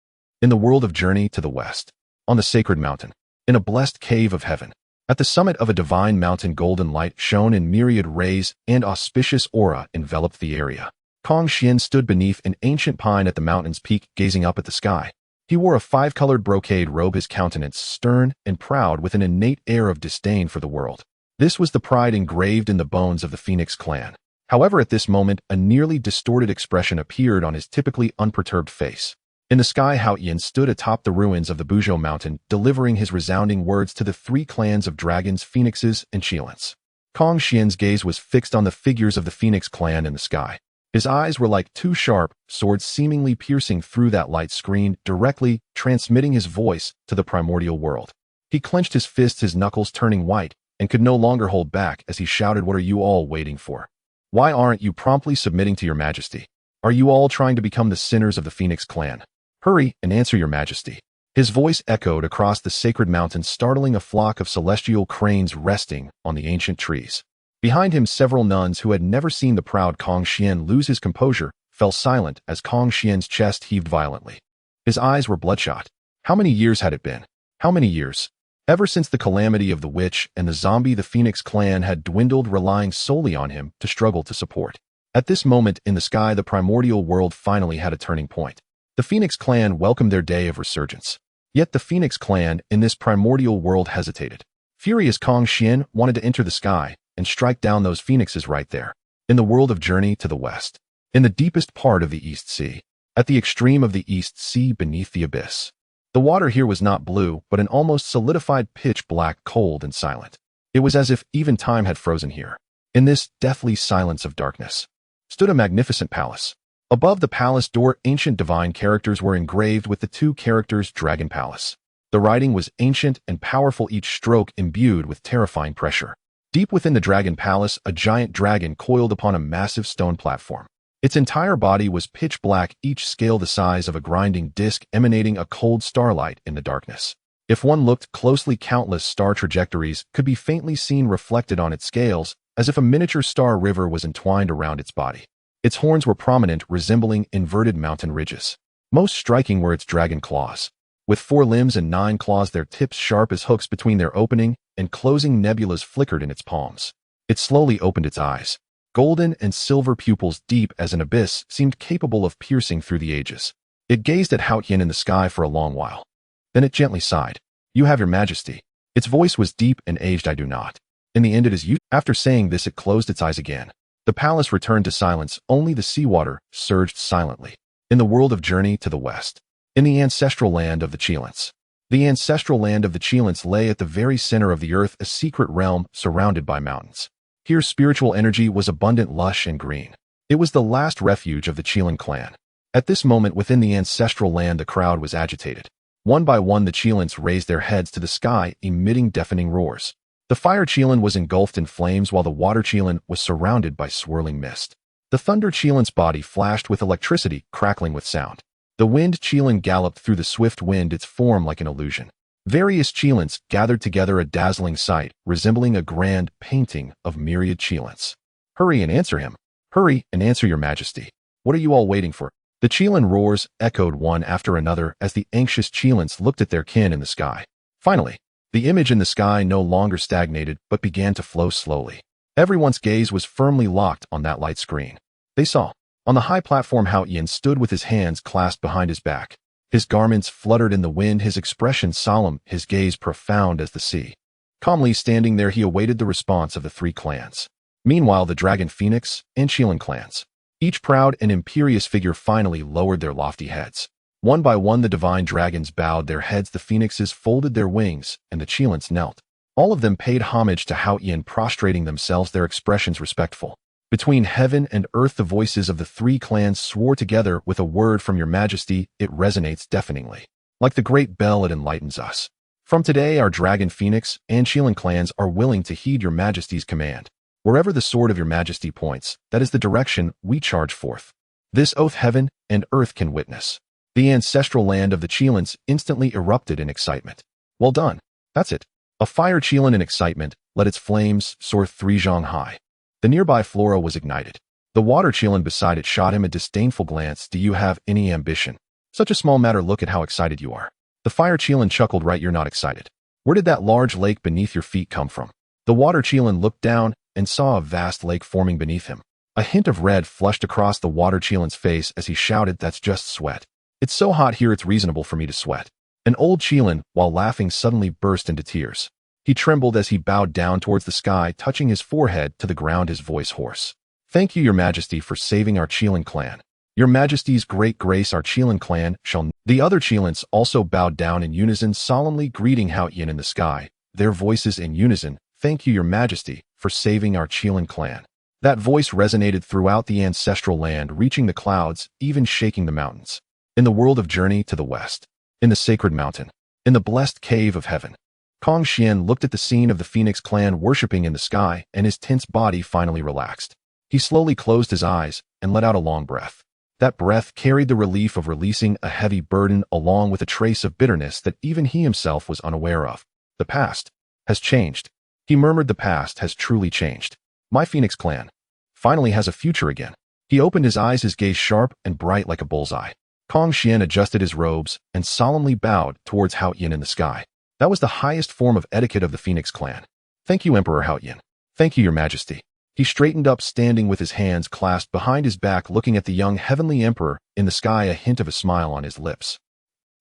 In the world of journey to the west, on the sacred mountain, in a blessed cave of heaven, at the summit of a divine mountain, golden light shone in myriad rays, and auspicious aura enveloped the area. Kong Xian stood beneath an ancient pine at the mountain's peak, gazing up at the sky. He wore a 5-colored brocade robe, his countenance stern and proud, with an innate air of disdain for the world. This was the pride engraved in the bones of the Phoenix clan. However, at this moment, a nearly distorted expression appeared on his typically unperturbed face. In the sky, Hao Yin stood atop the ruins of the Buzhou mountain, delivering his resounding words to the 3 clans of dragons, phoenixes, and Qilins. Kong Xian's gaze was fixed on the figures of the Phoenix clan in the sky. His eyes were like 2 sharp swords, seemingly piercing through that light screen, directly transmitting his voice to the primordial world. He clenched his fists, his knuckles turning white, and could no longer hold back as he shouted, what are you all waiting for? Why aren't you promptly submitting to your majesty? Are you all trying to become the sinners of the Phoenix clan? Hurry and answer, your majesty. His voice echoed across the sacred mountain, startling a flock of celestial cranes resting on the ancient trees. Behind him, several nuns who had never seen the proud Kong Xian lose his composure fell silent as Kong Xian's chest heaved violently. His eyes were bloodshot. How many years had it been? How many years? Ever since the calamity of the witch and the zombie, the Phoenix clan had dwindled, relying solely on him to struggle to support. At this moment in the sky, the primordial world finally had a turning point. The Phoenix clan welcomed their day of resurgence. Yet the Phoenix clan in this primordial world hesitated. Furious, Kong Xian wanted to enter the sky and strike down those phoenixes right there, in the world of journey to the west, in the deepest part of the East Sea, at the extreme of the East Sea beneath the abyss. The water here was not blue, but an almost solidified pitch black, cold and silent. It was as if even time had frozen here. In this deathly silence of darkness stood a magnificent palace. Above the palace door, ancient divine characters were engraved with the 2 characters Dragon Palace. The writing was ancient and powerful, each stroke imbued with terrifying pressure. Deep within the Dragon Palace, a giant dragon coiled upon a massive stone platform. Its entire body was pitch black, each scale the size of a grinding disc, emanating a cold starlight in the darkness. If one looked closely, countless star trajectories could be faintly seen reflected on its scales, as if a miniature star river was entwined around its body. Its horns were prominent, resembling inverted mountain ridges. Most striking were its dragon claws. With 4 limbs and 9 claws, their tips sharp as hooks between their opening and closing nebulas flickered in its palms. It slowly opened its eyes. Golden and silver pupils deep as an abyss seemed capable of piercing through the ages. It gazed at Hao Yin in the sky for a long while. Then it gently sighed. "You have, your majesty." Its voice was deep and aged. "I do not. In the end it is you." After saying this, it closed its eyes again. The palace returned to silence. Only the seawater surged silently. In the world of Journey to the West. In the ancestral land of the Cheelants. The ancestral land of the Cheelants lay at the very center of the earth, a secret realm surrounded by mountains. Here spiritual energy was abundant, lush, and green. It was the last refuge of the Cheelan clan. At this moment within the ancestral land, the crowd was agitated. One by one the Cheelants raised their heads to the sky, emitting deafening roars. The fire Cheelan was engulfed in flames while the water Cheelan was surrounded by swirling mist. The thunder Cheelan's body flashed with electricity, crackling with sound. The wind Cheelan galloped through the swift wind, its form like an illusion. Various Cheelants gathered together, a dazzling sight, resembling a grand painting of myriad Cheelants. "Hurry and answer him. Hurry and answer, your majesty. What are you all waiting for?" The Cheelan roars echoed one after another as the anxious Cheelants looked at their kin in the sky. Finally, the image in the sky no longer stagnated but began to flow slowly. Everyone's gaze was firmly locked on that light screen. They saw. On the high platform, Hao Yin stood with his hands clasped behind his back. His garments fluttered in the wind, his expression solemn, his gaze profound as the sea. Calmly standing there, he awaited the response of the 3 clans. Meanwhile, the Dragon Phoenix and Cheelan clans, each proud and imperious figure, finally lowered their lofty heads. One by one the divine dragons bowed their heads, the phoenixes folded their wings, and the Cheelants knelt. All of them paid homage to Hao Yin, prostrating themselves, their expressions respectful. Between heaven and earth the voices of the 3 clans swore together, "With a word from your majesty, it resonates deafeningly. Like the great bell, it enlightens us. From today our Dragon Phoenix and Cheelan clans are willing to heed your majesty's command. Wherever the sword of your majesty points, that is the direction we charge forth. This oath heaven and earth can witness." The ancestral land of the Cheelants instantly erupted in excitement. "Well done. That's it." A fire Cheelan in excitement let its flames soar 3 zhang high. The nearby flora was ignited. The water Cheelan beside it shot him a disdainful glance. "Do you have any ambition? Such a small matter, look at how excited you are." The fire Cheelan chuckled. "Right, you're not excited. Where did that large lake beneath your feet come from?" The water Cheelan looked down and saw a vast lake forming beneath him. A hint of red flushed across the water Cheelan's face as he shouted, "That's just sweat. It's so hot here it's reasonable for me to sweat." An old Cheelan, while laughing, suddenly burst into tears. He trembled as he bowed down towards the sky, touching his forehead to the ground, his voice hoarse. "Thank you, your majesty, for saving our Cheelan clan. Your majesty's great grace, our Cheelan clan shall..." The other Cheelants also bowed down in unison, solemnly greeting Hao Yin in the sky, their voices in unison. "Thank you, your majesty, for saving our Cheelan clan." That voice resonated throughout the ancestral land, reaching the clouds, even shaking the mountains. In the world of Journey to the West. In the sacred mountain. In the blessed cave of heaven. Kong Xian looked at the scene of the Phoenix clan worshipping in the sky, and his tense body finally relaxed. He slowly closed his eyes and let out a long breath. That breath carried the relief of releasing a heavy burden, along with a trace of bitterness that even he himself was unaware of. "The past has changed," he murmured. "The past has truly changed. My Phoenix clan finally has a future again." He opened his eyes, his gaze sharp and bright like a bullseye. Kong Xian adjusted his robes and solemnly bowed towards Hao Yin in the sky. That was the highest form of etiquette of the Phoenix clan. "Thank you, Emperor Hao Yin. Thank you, your majesty." He straightened up, standing with his hands clasped behind his back, looking at the young heavenly emperor in the sky, a hint of a smile on his lips.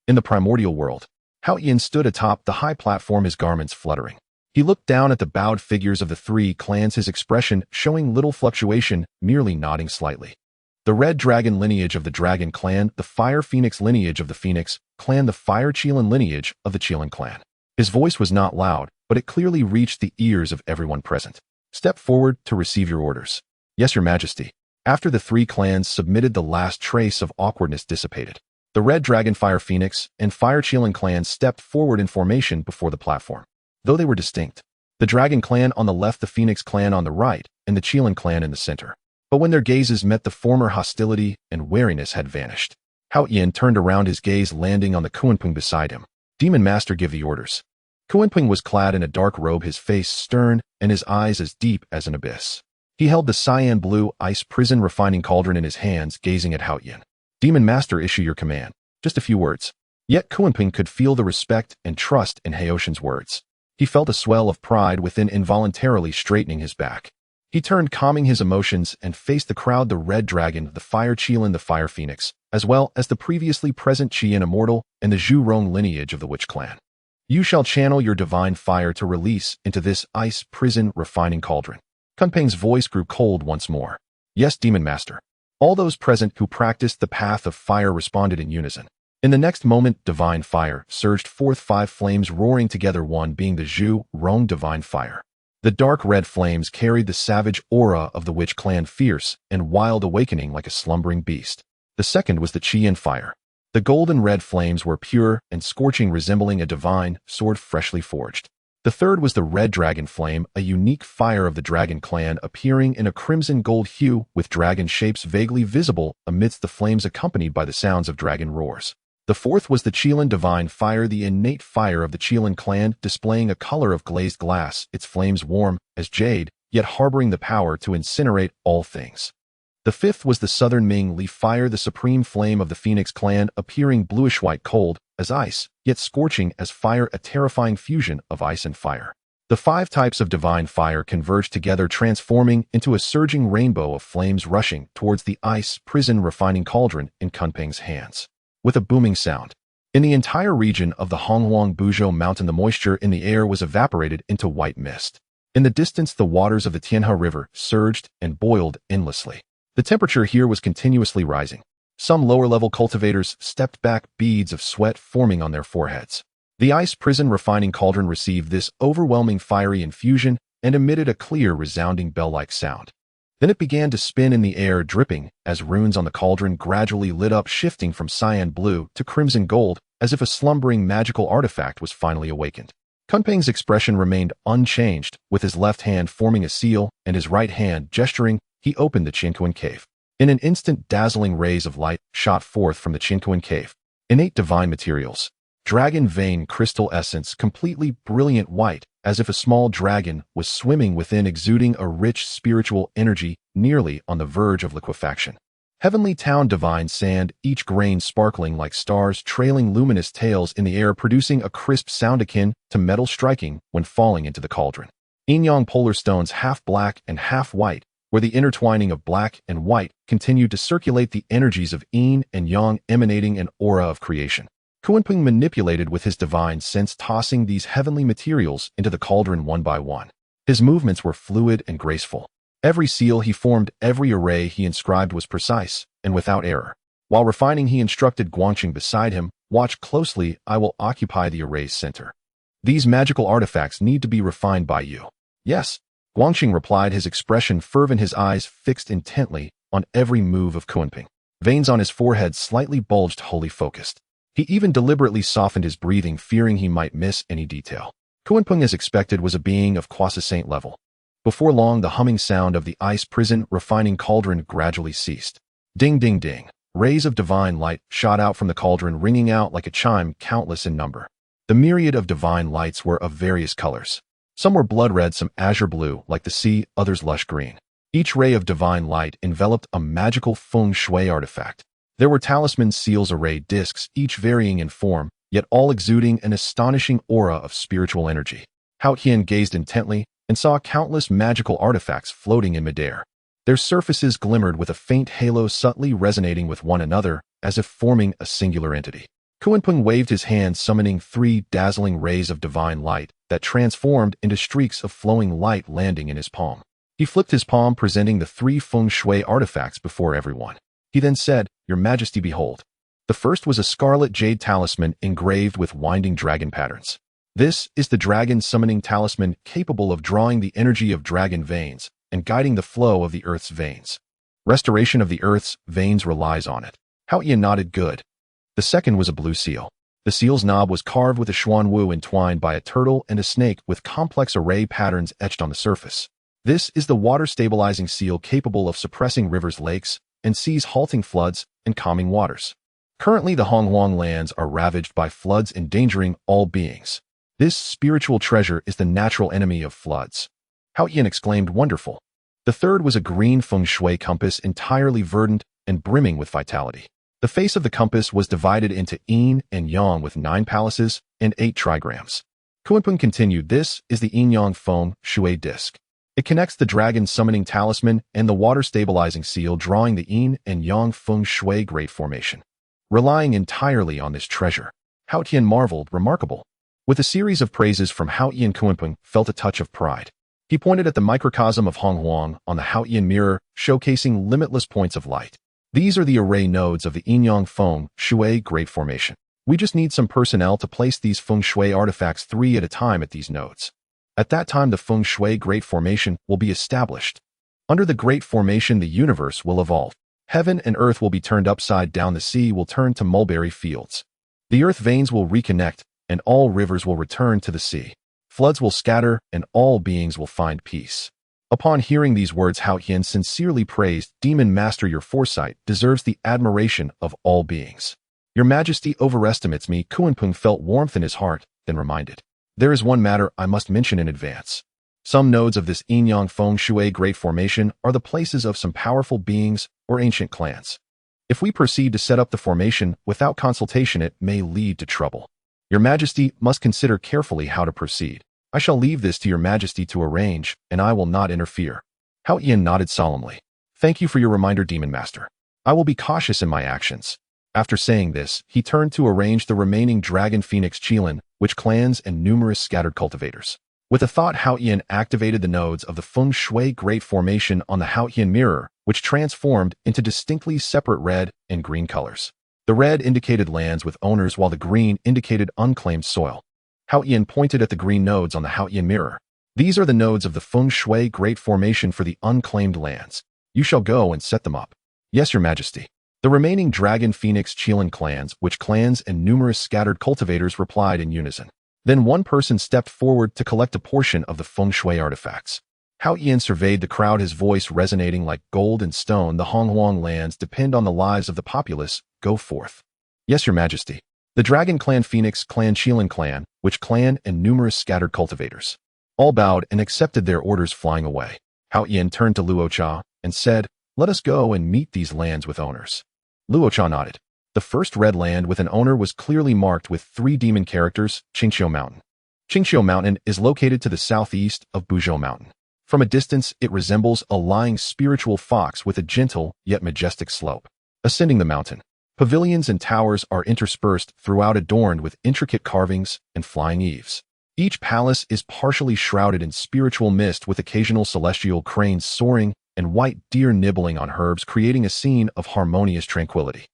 In the primordial world, Hao Yin stood atop the high platform, his garments fluttering. He looked down at the bowed figures of the 3 clans, his expression showing little fluctuation, merely nodding slightly. The red dragon lineage of the Dragon clan, the fire Phoenix lineage of the Phoenix clan, the fire Cheelan lineage of the Cheelan clan. His voice was not loud, but it clearly reached the ears of everyone present. "Step forward to receive your orders." "Yes, your majesty." After the 3 clans submitted, the last trace of awkwardness dissipated. The red dragon fire Phoenix and fire Cheelan clans stepped forward in formation before the platform. Though they were distinct, the Dragon clan on the left, the Phoenix clan on the right, and the Cheelan clan in the center. But when their gazes met, the former hostility and wariness had vanished. Hao Yin turned around, his gaze landing on the Kuanping beside him. "Demon Master, give the orders." Kuanping was clad in a dark robe, his face stern and his eyes as deep as an abyss. He held the cyan blue ice prison refining cauldron in his hands, gazing at Hao Yin. "Demon Master, issue your command." "Just a few words." Yet Kunping could feel the respect and trust in Haoshan's words. He felt a swell of pride within, involuntarily straightening his back. He turned, calming his emotions, and faced the crowd: the Red Dragon, the Fire Qilin, the Fire Phoenix, as well as the previously present Qian Immortal and the Zhu Rong lineage of the Witch Clan. You shall channel your divine fire to release into this ice prison refining cauldron. Kunping's voice grew cold once more. Yes, Demon Master. All those present who practiced the path of fire responded in unison. In the next moment, divine fire surged forth, 5 flames roaring together, one being the Zhu Rong divine fire. The dark red flames carried the savage aura of the Witch Clan, fierce and wild, awakening like a slumbering beast. The second was the Qian fire. The golden red flames were pure and scorching, resembling a divine sword freshly forged. The third was the Red Dragon flame, a unique fire of the Dragon Clan, appearing in a crimson gold hue with dragon shapes vaguely visible amidst the flames, accompanied by the sounds of dragon roars. The fourth was the Qilin divine fire, the innate fire of the Qilin clan, displaying a color of glazed glass, its flames warm as jade, yet harboring the power to incinerate all things. The fifth was the Southern Ming Li fire, the supreme flame of the Phoenix clan, appearing bluish-white, cold as ice, yet scorching as fire, a terrifying fusion of ice and fire. The 5 types of divine fire converged together, transforming into a surging rainbow of flames rushing towards the ice prison refining cauldron in Kunping's hands. With a booming sound, in the entire region of the Honghuang Buzhou mountain, the moisture in the air was evaporated into white mist. In the distance, the waters of the Tianhe River surged and boiled endlessly. The temperature here was continuously rising. Some lower-level cultivators stepped back, beads of sweat forming on their foreheads. The ice prison refining cauldron received this overwhelming fiery infusion and emitted a clear, resounding bell-like sound. Then it began to spin in the air, dripping, as runes on the cauldron gradually lit up, shifting from cyan blue to crimson gold, as if a slumbering magical artifact was finally awakened. Kunping's expression remained unchanged, with his left hand forming a seal and his right hand gesturing. He opened the Qinkuan cave. In an instant, dazzling rays of light shot forth from the Qinkuan cave. Innate divine materials. Dragon vein crystal essence, completely brilliant white, as if a small dragon was swimming within, exuding a rich spiritual energy, nearly on the verge of liquefaction. Heavenly town divine sand, each grain sparkling like stars, trailing luminous tails in the air, producing a crisp sound akin to metal striking when falling into the cauldron. Yin-yang polar stones, half black and half white, where the intertwining of black and white continued to circulate the energies of yin and yang, emanating an aura of creation. Kunping manipulated with his divine sense, tossing these heavenly materials into the cauldron one by one. His movements were fluid and graceful. Every seal he formed, every array he inscribed was precise and without error. While refining, he instructed Guangqing beside him, "Watch closely, I will occupy the array's center. These magical artifacts need to be refined by you." "Yes," Guangqing replied, his expression fervent, his eyes fixed intently on every move of Kunping. Veins on his forehead slightly bulged, wholly focused. He even deliberately softened his breathing, fearing he might miss any detail. Kunping, as expected, was a being of croissant level. Before long, the humming sound of the ice prison refining cauldron gradually ceased. Ding, ding, ding. Rays of divine light shot out from the cauldron, ringing out like a chime, countless in number. The myriad of divine lights were of various colors. Some were blood red, some azure blue, like the sea, others lush green. Each ray of divine light enveloped a magical feng shui artifact. There were talisman seals, arrayed discs, each varying in form, yet all exuding an astonishing aura of spiritual energy. Hao Qian gazed intently and saw countless magical artifacts floating in midair. Their surfaces glimmered with a faint halo, subtly resonating with one another, as if forming a singular entity. Kunping waved his hand, summoning 3 dazzling rays of divine light that transformed into streaks of flowing light, landing in his palm. He flipped his palm, presenting the 3 feng shui artifacts before everyone. He then said, "Your Majesty, behold." The first was a scarlet jade talisman engraved with winding dragon patterns. This is the dragon summoning talisman, capable of drawing the energy of dragon veins and guiding the flow of the earth's veins. Restoration of the earth's veins relies on it. Hao Qian nodded. Good. The second was a blue seal. The seal's knob was carved with a xuanwu entwined by a turtle and a snake, with complex array patterns etched on the surface. This is the water-stabilizing seal, capable of suppressing rivers, lakes, and seas, halting floods and calming waters. Currently, the Honghuang lands are ravaged by floods, endangering all beings. This spiritual treasure is the natural enemy of floods. Hao Qian exclaimed, "Wonderful." The third was a green feng shui compass, entirely verdant and brimming with vitality. The face of the compass was divided into yin and yang with 9 palaces and 8 trigrams. Kunpeng continued, this is the yin-yang feng shui disc. It connects the dragon summoning talisman and the water stabilizing seal, drawing the yin and yang feng shui great formation. Relying entirely on this treasure, Hao Tian marveled, remarkable. With a series of praises from Hao Tian, Kunpeng felt a touch of pride. He pointed at the microcosm of Hong Huang on the Hao Tian mirror, showcasing limitless points of light. These are the array nodes of the yin-yang feng shui great formation. We just need some personnel to place these feng shui artifacts 3 at a time at these nodes. At that time, the feng shui great formation will be established. Under the great formation, the universe will evolve. Heaven and earth will be turned upside down. The sea will turn to mulberry fields. The earth veins will reconnect, and all rivers will return to the sea. Floods will scatter, and all beings will find peace. Upon hearing these words, Hao Tian sincerely praised, Demon Master, your foresight deserves the admiration of all beings. Your Majesty overestimates me. Kunpeng felt warmth in his heart, then reminded. There is one matter I must mention in advance. Some nodes of this yin-yang feng shui great formation are the places of some powerful beings or ancient clans. If we proceed to set up the formation without consultation, it may lead to trouble. Your Majesty must consider carefully how to proceed. I shall leave this to your Majesty to arrange, and I will not interfere. Hao Tian nodded solemnly. Thank you for your reminder, Demon Master. I will be cautious in my actions. After saying this, he turned to arrange the remaining Dragon Phoenix Qilin, which clans and numerous scattered cultivators. With a thought, Hao Tian activated the nodes of the feng shui great formation on the Hao Tian mirror, which transformed into distinctly separate red and green colors. The red indicated lands with owners, while the green indicated unclaimed soil. Hao Tian pointed at the green nodes on the Hao Tian mirror. These are the nodes of the feng shui great formation for the unclaimed lands. You shall go and set them up. Yes, your Majesty. The remaining Dragon Phoenix Qilin clans, which clans and numerous scattered cultivators replied in unison. Then one person stepped forward to collect a portion of the feng shui artifacts. Hao Tian surveyed the crowd, his voice resonating like gold and stone. The Hong Huang lands depend on the lives of the populace. Go forth. Yes, your Majesty. The Dragon Clan, Phoenix Clan, Qilin Clan, which clan and numerous scattered cultivators. All bowed and accepted their orders, flying away. Hao Tian turned to Luocha and said, let us go and meet these lands with owners. Luocha nodded. The first red land with an owner was clearly marked with 3 demon characters, Qingqiu Mountain. Qingqiu Mountain is located to the southeast of Buzhou Mountain. From a distance, it resembles a lying spiritual fox with a gentle yet majestic slope. Ascending the mountain, pavilions and towers are interspersed throughout, adorned with intricate carvings and flying eaves. Each palace is partially shrouded in spiritual mist, with occasional celestial cranes soaring and white deer nibbling on herbs, creating a scene of harmonious tranquility.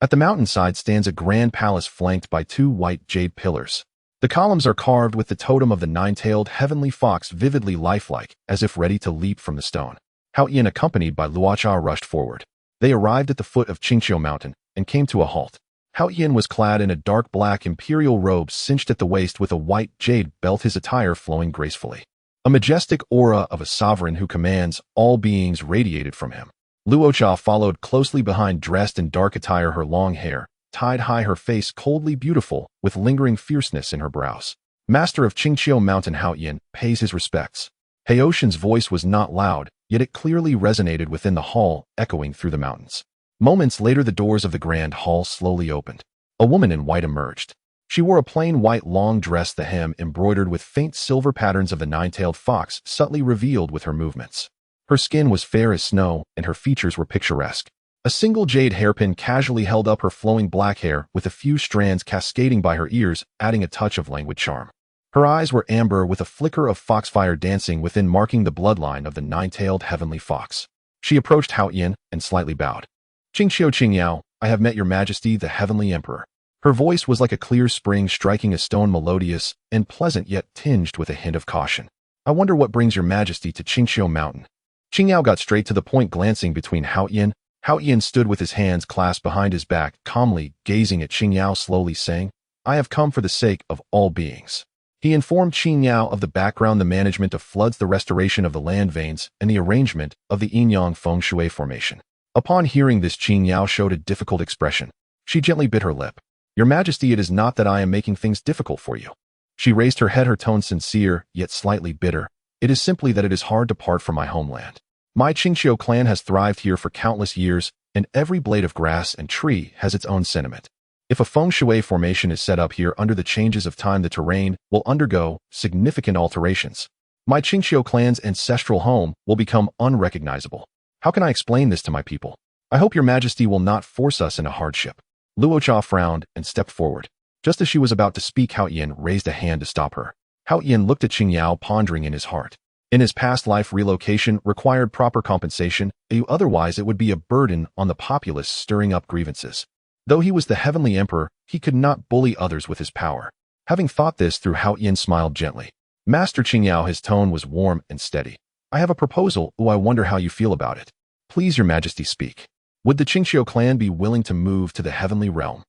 At the mountainside stands a grand palace flanked by 2 white jade pillars. The columns are carved with the totem of the 9-tailed heavenly fox, vividly lifelike, as if ready to leap from the stone. Hao Tian, accompanied by Luocha, rushed forward. They arrived at the foot of Qingqiu Mountain and came to a halt. Hao Tian was clad in a dark black imperial robe cinched at the waist with a white jade belt, his attire flowing gracefully. A majestic aura of a sovereign who commands all beings radiated from him. Luocha followed closely behind, dressed in dark attire, her long hair tied high, her face coldly beautiful, with lingering fierceness in her brows. Master of Qingqiu Mountain, Hao Tian pays his respects. Haoshan's voice was not loud, yet it clearly resonated within the hall, echoing through the mountains. Moments later, the doors of the grand hall slowly opened. A woman in white emerged. She wore a plain white long dress, the hem embroidered with faint silver patterns of the 9-tailed fox, subtly revealed with her movements. Her skin was fair as snow, and her features were picturesque. A single jade hairpin casually held up her flowing black hair, with a few strands cascading by her ears, adding a touch of languid charm. Her eyes were amber, with a flicker of foxfire dancing within, marking the bloodline of the 9-tailed heavenly fox. She approached Hao Tian and slightly bowed. Qingqiu Qingyao, I have met your Majesty, the Heavenly Emperor. Her voice was like a clear spring striking a stone, melodious and pleasant, yet tinged with a hint of caution. I wonder what brings your Majesty to Qingqiu Mountain. Qingyao got straight to the point, glancing between Hao Tian. Hao Tian stood with his hands clasped behind his back, calmly gazing at Qingyao, slowly saying, I have come for the sake of all beings. He informed Qingyao of the background, the management of floods, the restoration of the land veins, and the arrangement of the yin-yang feng shui formation. Upon hearing this, Qingyao showed a difficult expression. She gently bit her lip. Your Majesty, it is not that I am making things difficult for you. She raised her head, her tone sincere, yet slightly bitter. It is simply that it is hard to part from my homeland. My Qingqiu clan has thrived here for countless years, and every blade of grass and tree has its own sentiment. If a feng shui formation is set up here under the changes of time, the terrain will undergo significant alterations. My Qingqiu clan's ancestral home will become unrecognizable. How can I explain this to my people? I hope your majesty will not force us into hardship. Luocha frowned and stepped forward. Just as she was about to speak, Hao Yin raised a hand to stop her. Hao Yin looked at Qingyao, pondering in his heart. In his past life, relocation required proper compensation, otherwise it would be a burden on the populace, stirring up grievances. Though he was the Heavenly Emperor, he could not bully others with his power. Having thought this through, Hao Yin smiled gently. Master Qingyao, his tone was warm and steady. I have a proposal, I wonder how you feel about it. Please, your majesty, speak. Would the Qingqiu clan be willing to move to the heavenly realm?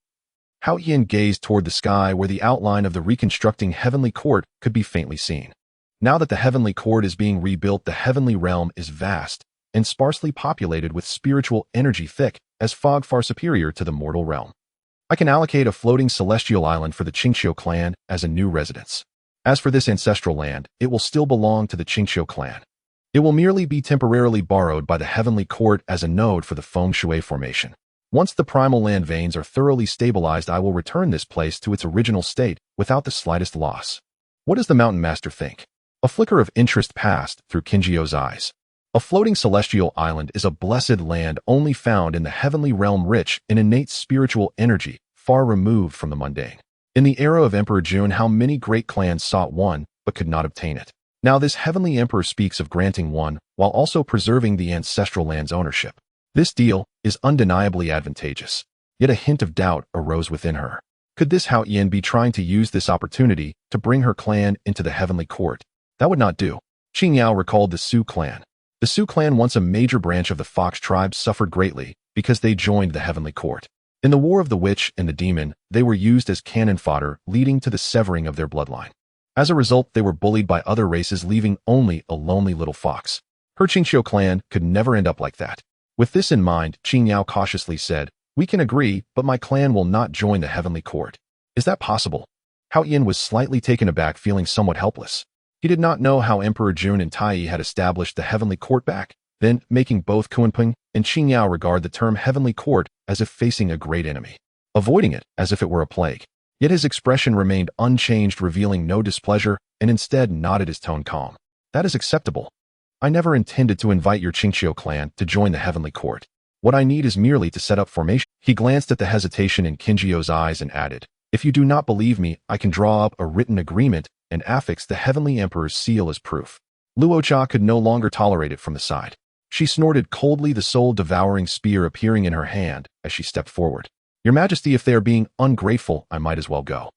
Hao Yin gazed toward the sky, where the outline of the reconstructing heavenly court could be faintly seen. Now that the heavenly court is being rebuilt, the heavenly realm is vast and sparsely populated with spiritual energy, thick as fog, far superior to the mortal realm. I can allocate a floating celestial island for the Qingqiu clan as a new residence. As for this ancestral land, it will still belong to the Qingqiu clan. It will merely be temporarily borrowed by the heavenly court as a node for the feng shui formation. Once the primal land veins are thoroughly stabilized, I will return this place to its original state without the slightest loss. What does the mountain master think? A flicker of interest passed through Qingjiu's eyes. A floating celestial island is a blessed land only found in the heavenly realm, rich in innate spiritual energy, far removed from the mundane. In the era of Emperor Jun, how many great clans sought one, but could not obtain it. Now this heavenly emperor speaks of granting one, while also preserving the ancestral land's ownership. This deal is undeniably advantageous. Yet a hint of doubt arose within her. Could this Hao Yin be trying to use this opportunity to bring her clan into the heavenly court? That would not do. Qingyao recalled the Su clan. The Su clan, once a major branch of the Fox tribe, suffered greatly because they joined the heavenly court. In the War of the Witch and the Demon, they were used as cannon fodder, leading to the severing of their bloodline. As a result, they were bullied by other races, leaving only a lonely little fox. Her Qingqiu clan could never end up like that. With this in mind, Qingyao cautiously said, "We can agree, but my clan will not join the heavenly court." Is that possible? Hao Yin was slightly taken aback, feeling somewhat helpless. He did not know how Emperor Jun and Tai had established the heavenly court back then, making both Kunping and Qingyao regard the term heavenly court as if facing a great enemy, avoiding it as if it were a plague. Yet his expression remained unchanged, revealing no displeasure, and instead nodded, his tone calm. That is acceptable. I never intended to invite your Qingqiu clan to join the heavenly court. What I need is merely to set up formation. He glanced at the hesitation in Qingjiu's eyes and added, if you do not believe me, I can draw up a written agreement and affix the heavenly emperor's seal as proof. Luocha could no longer tolerate it from the side. She snorted coldly, the soul-devouring spear appearing in her hand as she stepped forward. Your Majesty, if they are being ungrateful, I might as well go.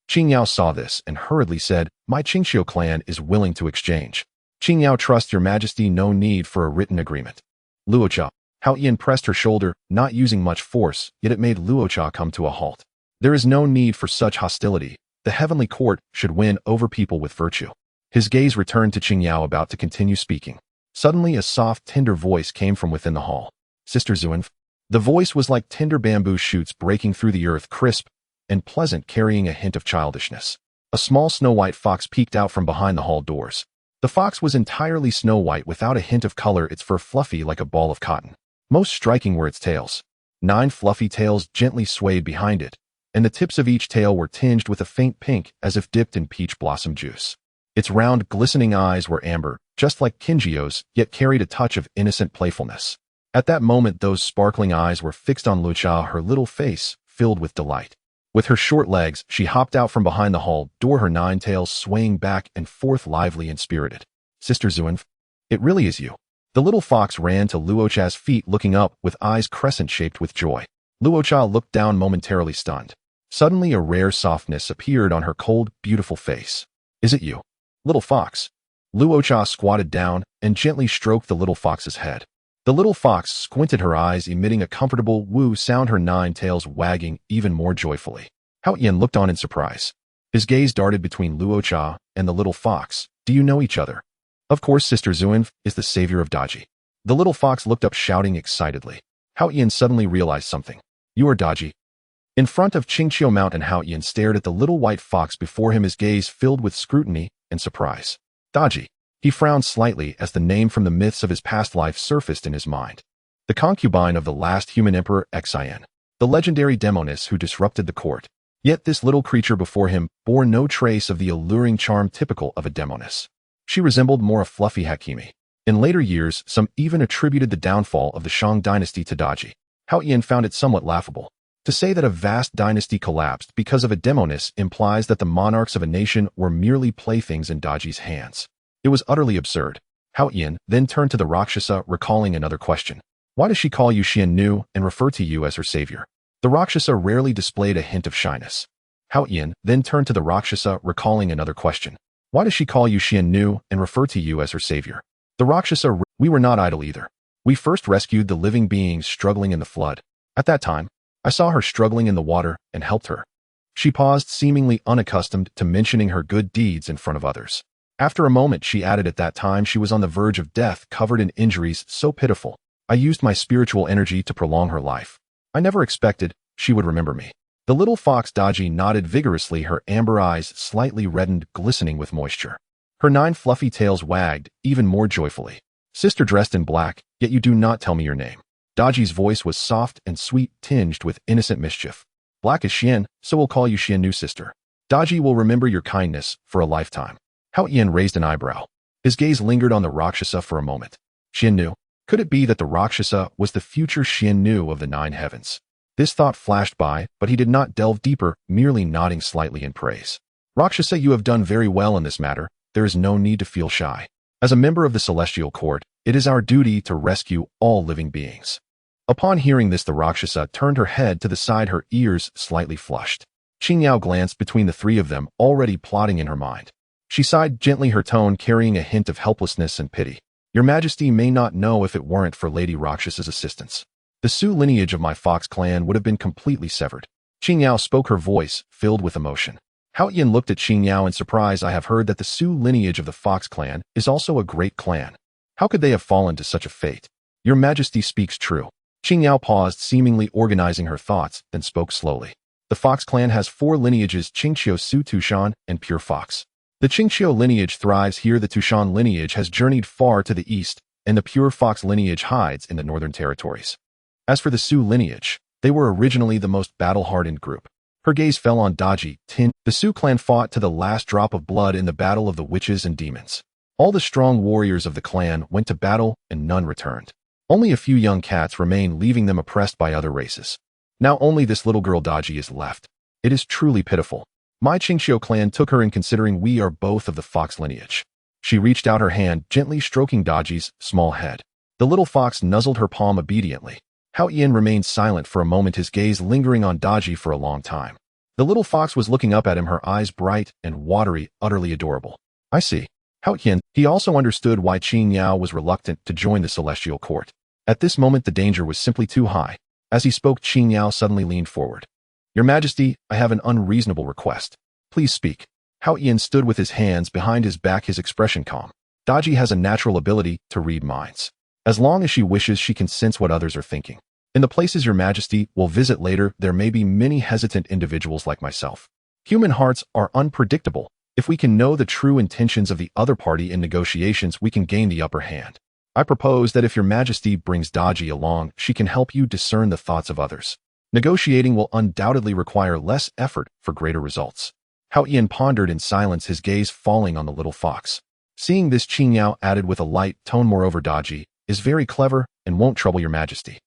Qingyao saw this and hurriedly said, my Qingqiu clan is willing to exchange. Qingyao, trust your Majesty, no need for a written agreement. Luocha. Hao Yin pressed her shoulder, not using much force, yet it made Luocha come to a halt. There is no need for such hostility. The heavenly court should win over people with virtue. His gaze returned to Qingyao, about to continue speaking. Suddenly a soft, tender voice came from within the hall. Sister Zuanf. The voice was like tender bamboo shoots breaking through the earth, crisp and pleasant, carrying a hint of childishness. A small snow-white fox peeked out from behind the hall doors. The fox was entirely snow-white without a hint of color, its fur fluffy like a ball of cotton. Most striking were its tails. 9 fluffy tails gently swayed behind it, and the tips of each tail were tinged with a faint pink as if dipped in peach blossom juice. Its round, glistening eyes were amber, just like Qingjiu's, yet carried a touch of innocent playfulness. At that moment, those sparkling eyes were fixed on Luocha, her little face filled with delight. With her short legs, she hopped out from behind the hall door, her 9 tails swaying back and forth, lively and spirited. Sister Zuanf, it really is you. The little fox ran to Luocha's feet, looking up with eyes crescent-shaped with joy. Luocha looked down, momentarily stunned. Suddenly a rare softness appeared on her cold, beautiful face. Is it you, little fox? Luocha squatted down and gently stroked the little fox's head. The little fox squinted her eyes, emitting a comfortable woo sound, her 9 tails wagging even more joyfully. Hao Yin looked on in surprise. His gaze darted between Luocha and the little fox. Do you know each other? Of course, Sister Zuanf is the savior of Daji. The little fox looked up, shouting excitedly. Hao Yin suddenly realized something. You are Daji. In front of Qingqiu Mountain, Hao Yin stared at the little white fox before him, his gaze filled with scrutiny and surprise. Daji. He frowned slightly as the name from the myths of his past life surfaced in his mind. the concubine of the last human emperor Xian, the legendary demoness who disrupted the court. Yet this little creature before him bore no trace of the alluring charm typical of a demoness. She resembled more a fluffy Hakimi. In later years, some even attributed the downfall of the Shang dynasty to Daji. Hao Yin found it somewhat laughable. To say that a vast dynasty collapsed because of a demoness implies that the monarchs of a nation were merely playthings in Daji's hands. It was utterly absurd. Hao Yin then turned to the Rakshasa, recalling another question. Why does she call you Xian Nu and refer to you as her savior? The Rakshasa rarely displayed a hint of shyness. Hao Yin then turned to the Rakshasa, recalling another question. Why does she call you Xian Nu and refer to you as her savior? The Rakshasa, we were not idle either. We first rescued the living beings struggling in the flood. At that time, I saw her struggling in the water and helped her. She paused, seemingly unaccustomed to mentioning her good deeds in front of others. After a moment, she added, at that time she was on the verge of death, covered in injuries so pitiful. I used my spiritual energy to prolong her life. I never expected she would remember me. The little fox Daji nodded vigorously, her amber eyes slightly reddened, glistening with moisture. Her 9 fluffy tails wagged even more joyfully. Sister dressed in black, yet you do not tell me your name. Daji's voice was soft and sweet, tinged with innocent mischief. Black is Xian, so we'll call you Xian Nu, sister. Daji will remember your kindness for a lifetime. Hao Yin raised an eyebrow. His gaze lingered on the Rakshasa for a moment. Xian Nu. Could it be that the Rakshasa was the future Xian Nu of the 9 heavens? This thought flashed by, but he did not delve deeper, merely nodding slightly in praise. Rakshasa, you have done very well in this matter. There is no need to feel shy. As a member of the celestial court, it is our duty to rescue all living beings. Upon hearing this, the Rakshasa turned her head to the side, her ears slightly flushed. Qingyao glanced between the 3 of them, already plotting in her mind. She sighed gently, her tone carrying a hint of helplessness and pity. Your Majesty may not know if it weren't for Lady Rakshasa's assistance. The Su lineage of my fox clan would have been completely severed. Qingyao spoke, her voice filled with emotion. Hao Yin looked at Qingyao in surprise. I have heard that the Su lineage of the fox clan is also a great clan. How could they have fallen to such a fate? Your Majesty speaks true. Qingyao paused, seemingly organizing her thoughts, then spoke slowly. The fox clan has 4 lineages: Qingqiu, Su, Tushan, and Pure Fox. The Qingqiu lineage thrives here, the Tushan lineage has journeyed far to the east, and the Pure Fox lineage hides in the northern territories. As for the Su lineage, they were originally the most battle-hardened group. Her gaze fell on Daji, Tin. The Su clan fought to the last drop of blood in the battle of the witches and demons. All the strong warriors of the clan went to battle and none returned. Only a few young cats remain, leaving them oppressed by other races. Now only this little girl Daji is left. It is truly pitiful. My Qingqiu clan took her in, considering we are both of the fox lineage. She reached out her hand, gently stroking Daji's small head. The little fox nuzzled her palm obediently. Hao Yin remained silent for a moment, his gaze lingering on Daji for a long time. The little fox was looking up at him, her eyes bright and watery, utterly adorable. I see. Hao Yin, he also understood why Qingyao was reluctant to join the celestial court. At this moment the danger was simply too high. As he spoke, Qingyao suddenly leaned forward. Your Majesty, I have an unreasonable request. Please speak. Hao Yin stood with his hands behind his back, his expression calm. Daji has a natural ability to read minds. As long as she wishes, she can sense what others are thinking. In the places Your Majesty will visit later, there may be many hesitant individuals like myself. Human hearts are unpredictable. If we can know the true intentions of the other party in negotiations, we can gain the upper hand. I propose that if Your Majesty brings Daji along, she can help you discern the thoughts of others. Negotiating will undoubtedly require less effort for greater results. Hao Yin pondered in silence, his gaze falling on the little fox. Seeing this, Qingyao added with a light tone, moreover, Daji is very clever and won't trouble Your Majesty.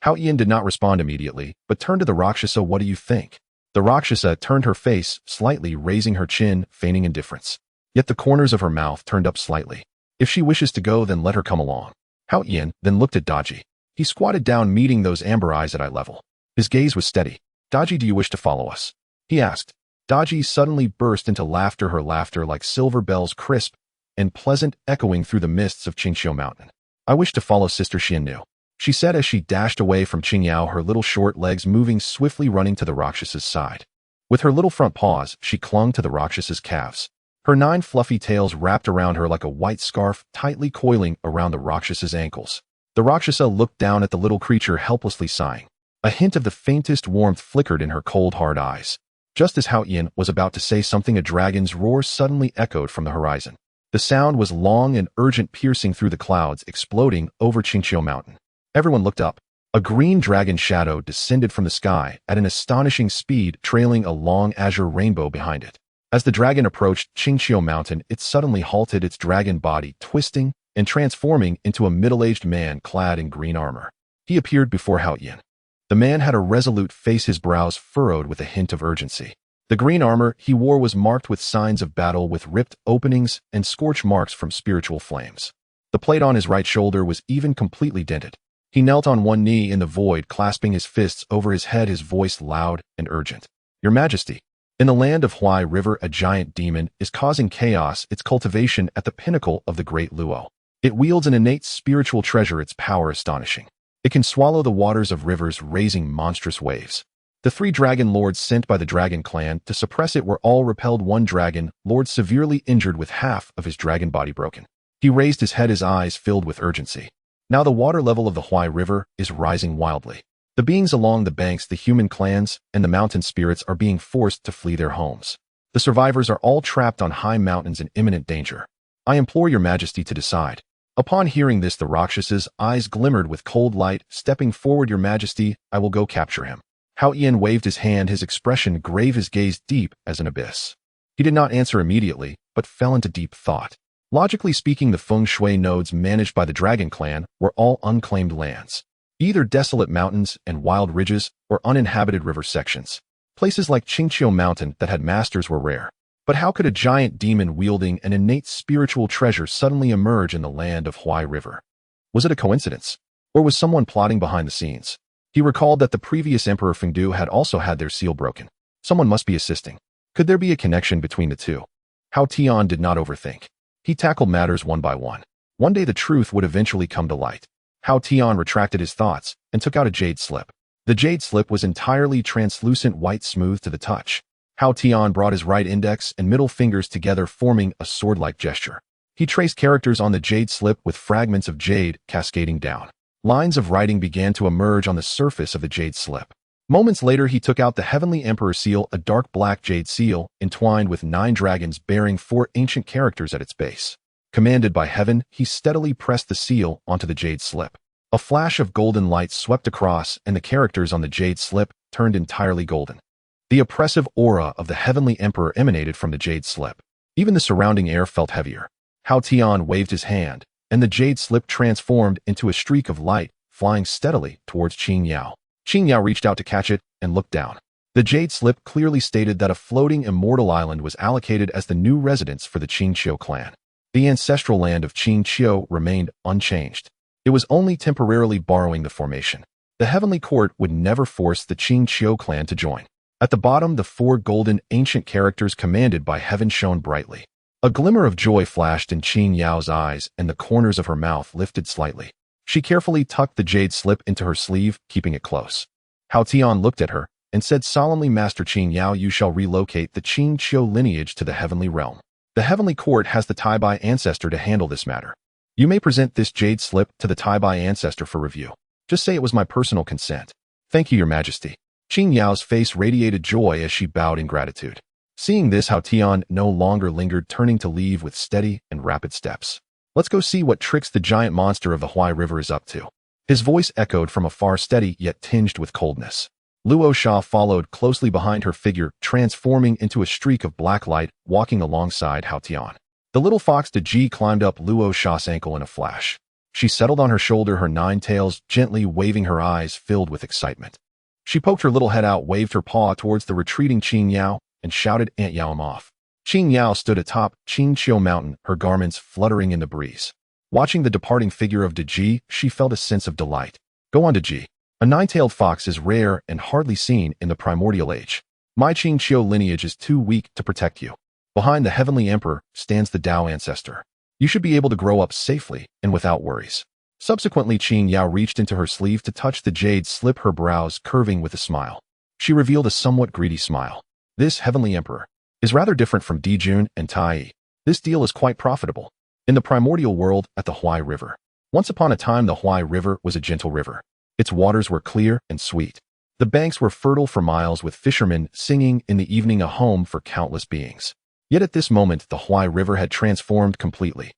Hao Yin did not respond immediately, but turned to the Rakshasa. What do you think? The Rakshasa turned her face slightly, raising her chin, feigning indifference. Yet the corners of her mouth turned up slightly. If she wishes to go, then let her come along. Hao Yin then looked at Daji. He squatted down, meeting those amber eyes at eye level. His gaze was steady. Daji, do you wish to follow us? He asked. Daji suddenly burst into laughter, her laughter like silver bells, crisp and pleasant, echoing through the mists of Qingqiu Mountain. I wish to follow Sister Xian Nu, she said as she dashed away from Qingyao, her little short legs moving swiftly, running to the Rakshasa's side. With her little front paws, she clung to the Rakshasa's calves. Her 9 fluffy tails wrapped around her like a white scarf, tightly coiling around the Rakshasa's ankles. The Rakshasa looked down at the little creature, helplessly sighing. A hint of the faintest warmth flickered in her cold, hard eyes. Just as Hao Yin was about to say something, a dragon's roar suddenly echoed from the horizon. The sound was long and urgent, piercing through the clouds, exploding over Qingqiu Mountain. Everyone looked up. A green dragon shadow descended from the sky at an astonishing speed, trailing a long azure rainbow behind it. As the dragon approached Qingqiu Mountain, it suddenly halted, its dragon body twisting and transforming into a middle-aged man clad in green armor. He appeared before Hao Yin. The man had a resolute face, his brows furrowed with a hint of urgency. The green armor he wore was marked with signs of battle, with ripped openings and scorch marks from spiritual flames. The plate on his right shoulder was even completely dented. He knelt on one knee in the void, clasping his fists over his head, his voice loud and urgent. Your Majesty, in the land of Huai River, a giant demon is causing chaos, its cultivation at the pinnacle of the Great Luo. It wields an innate spiritual treasure, its power astonishing. It can swallow the waters of rivers, raising monstrous waves. The 3 dragon lords sent by the dragon clan to suppress it were all repelled. One dragon lord severely injured, with half of his dragon body broken. He raised his head, his eyes filled with urgency. Now the water level of the Huai River is rising wildly. The beings along the banks, the human clans, and the mountain spirits are being forced to flee their homes. The survivors are all trapped on high mountains in imminent danger. I implore your Majesty to decide. Upon hearing this, the Rakshas's eyes glimmered with cold light. Stepping forward, your Majesty, I will go capture him. Hao Yin waved his hand, his expression grave, his gaze deep as an abyss. He did not answer immediately, but fell into deep thought. Logically speaking, the feng shui nodes managed by the Dragon Clan were all unclaimed lands. Either desolate mountains and wild ridges or uninhabited river sections. Places like Qingqiu Mountain that had masters were rare. But how could a giant demon wielding an innate spiritual treasure suddenly emerge in the land of Huai River? Was it a coincidence? Or was someone plotting behind the scenes? He recalled that the previous Emperor Fengdu had also had their seal broken. Someone must be assisting. Could there be a connection between the two? Hao Tian did not overthink. He tackled matters one by one. One day the truth would eventually come to light. Hao Tian retracted his thoughts and took out a jade slip. The jade slip was entirely translucent, white, smooth to the touch. Hao Tian brought his right index and middle fingers together, forming a sword-like gesture. He traced characters on the jade slip with fragments of jade cascading down. Lines of writing began to emerge on the surface of the jade slip. Moments later, he took out the Heavenly Emperor seal, a dark black jade seal, entwined with 9 dragons bearing 4 ancient characters at its base. Commanded by heaven, he steadily pressed the seal onto the jade slip. A flash of golden light swept across, and the characters on the jade slip turned entirely golden. The oppressive aura of the Heavenly Emperor emanated from the jade slip. Even the surrounding air felt heavier. Hao Tian waved his hand, and the jade slip transformed into a streak of light, flying steadily towards Qing Yao. Qing Yao reached out to catch it and looked down. The jade slip clearly stated that a floating immortal island was allocated as the new residence for the Qingqiu clan. The ancestral land of Qingqiu remained unchanged. It was only temporarily borrowing the formation. The Heavenly Court would never force the Qingqiu clan to join. At the bottom, the 4 golden ancient characters commanded by heaven shone brightly. A glimmer of joy flashed in Qing Yao's eyes, and the corners of her mouth lifted slightly. She carefully tucked the jade slip into her sleeve, keeping it close. Hao Tian looked at her and said solemnly, Master Qing Yao, you shall relocate the Qingqiu lineage to the heavenly realm. The Heavenly Court has the Taibai ancestor to handle this matter. You may present this jade slip to the Taibai ancestor for review. Just say it was my personal consent. Thank you, Your Majesty. Qing Yao's face radiated joy as she bowed in gratitude. Seeing this, Hao Tian no longer lingered, turning to leave with steady and rapid steps. Let's go see what tricks the giant monster of the Huai River is up to. His voice echoed from afar, steady yet tinged with coldness. Luo Sha followed closely behind her figure, transforming into a streak of black light, walking alongside Hao Tian. The little fox Deji climbed up Luo Sha's ankle in a flash. She settled on her shoulder, her 9 tails gently waving, her eyes filled with excitement. She poked her little head out, waved her paw towards the retreating Qing Yao, and shouted, Aunt Yao, I'm off. Qing Yao stood atop Qingqiu Mountain, her garments fluttering in the breeze. Watching the departing figure of Deji, she felt a sense of delight. Go on, Deji. A 9-tailed fox is rare and hardly seen in the Primordial Age. My Qingqiu lineage is too weak to protect you. Behind the Heavenly Emperor stands the Tao ancestor. You should be able to grow up safely and without worries. Subsequently, Qing Yao reached into her sleeve to touch the jade slip, her brows curving with a smile. She revealed a somewhat greedy smile. This Heavenly Emperor is rather different from Dijun and Tai. This deal is quite profitable. In the primordial world at the Huai River. Once upon a time, the Huai River was a gentle river. Its waters were clear and sweet. The banks were fertile for miles, with fishermen singing in the evening, a home for countless beings. Yet at this moment, the Huai River had transformed completely.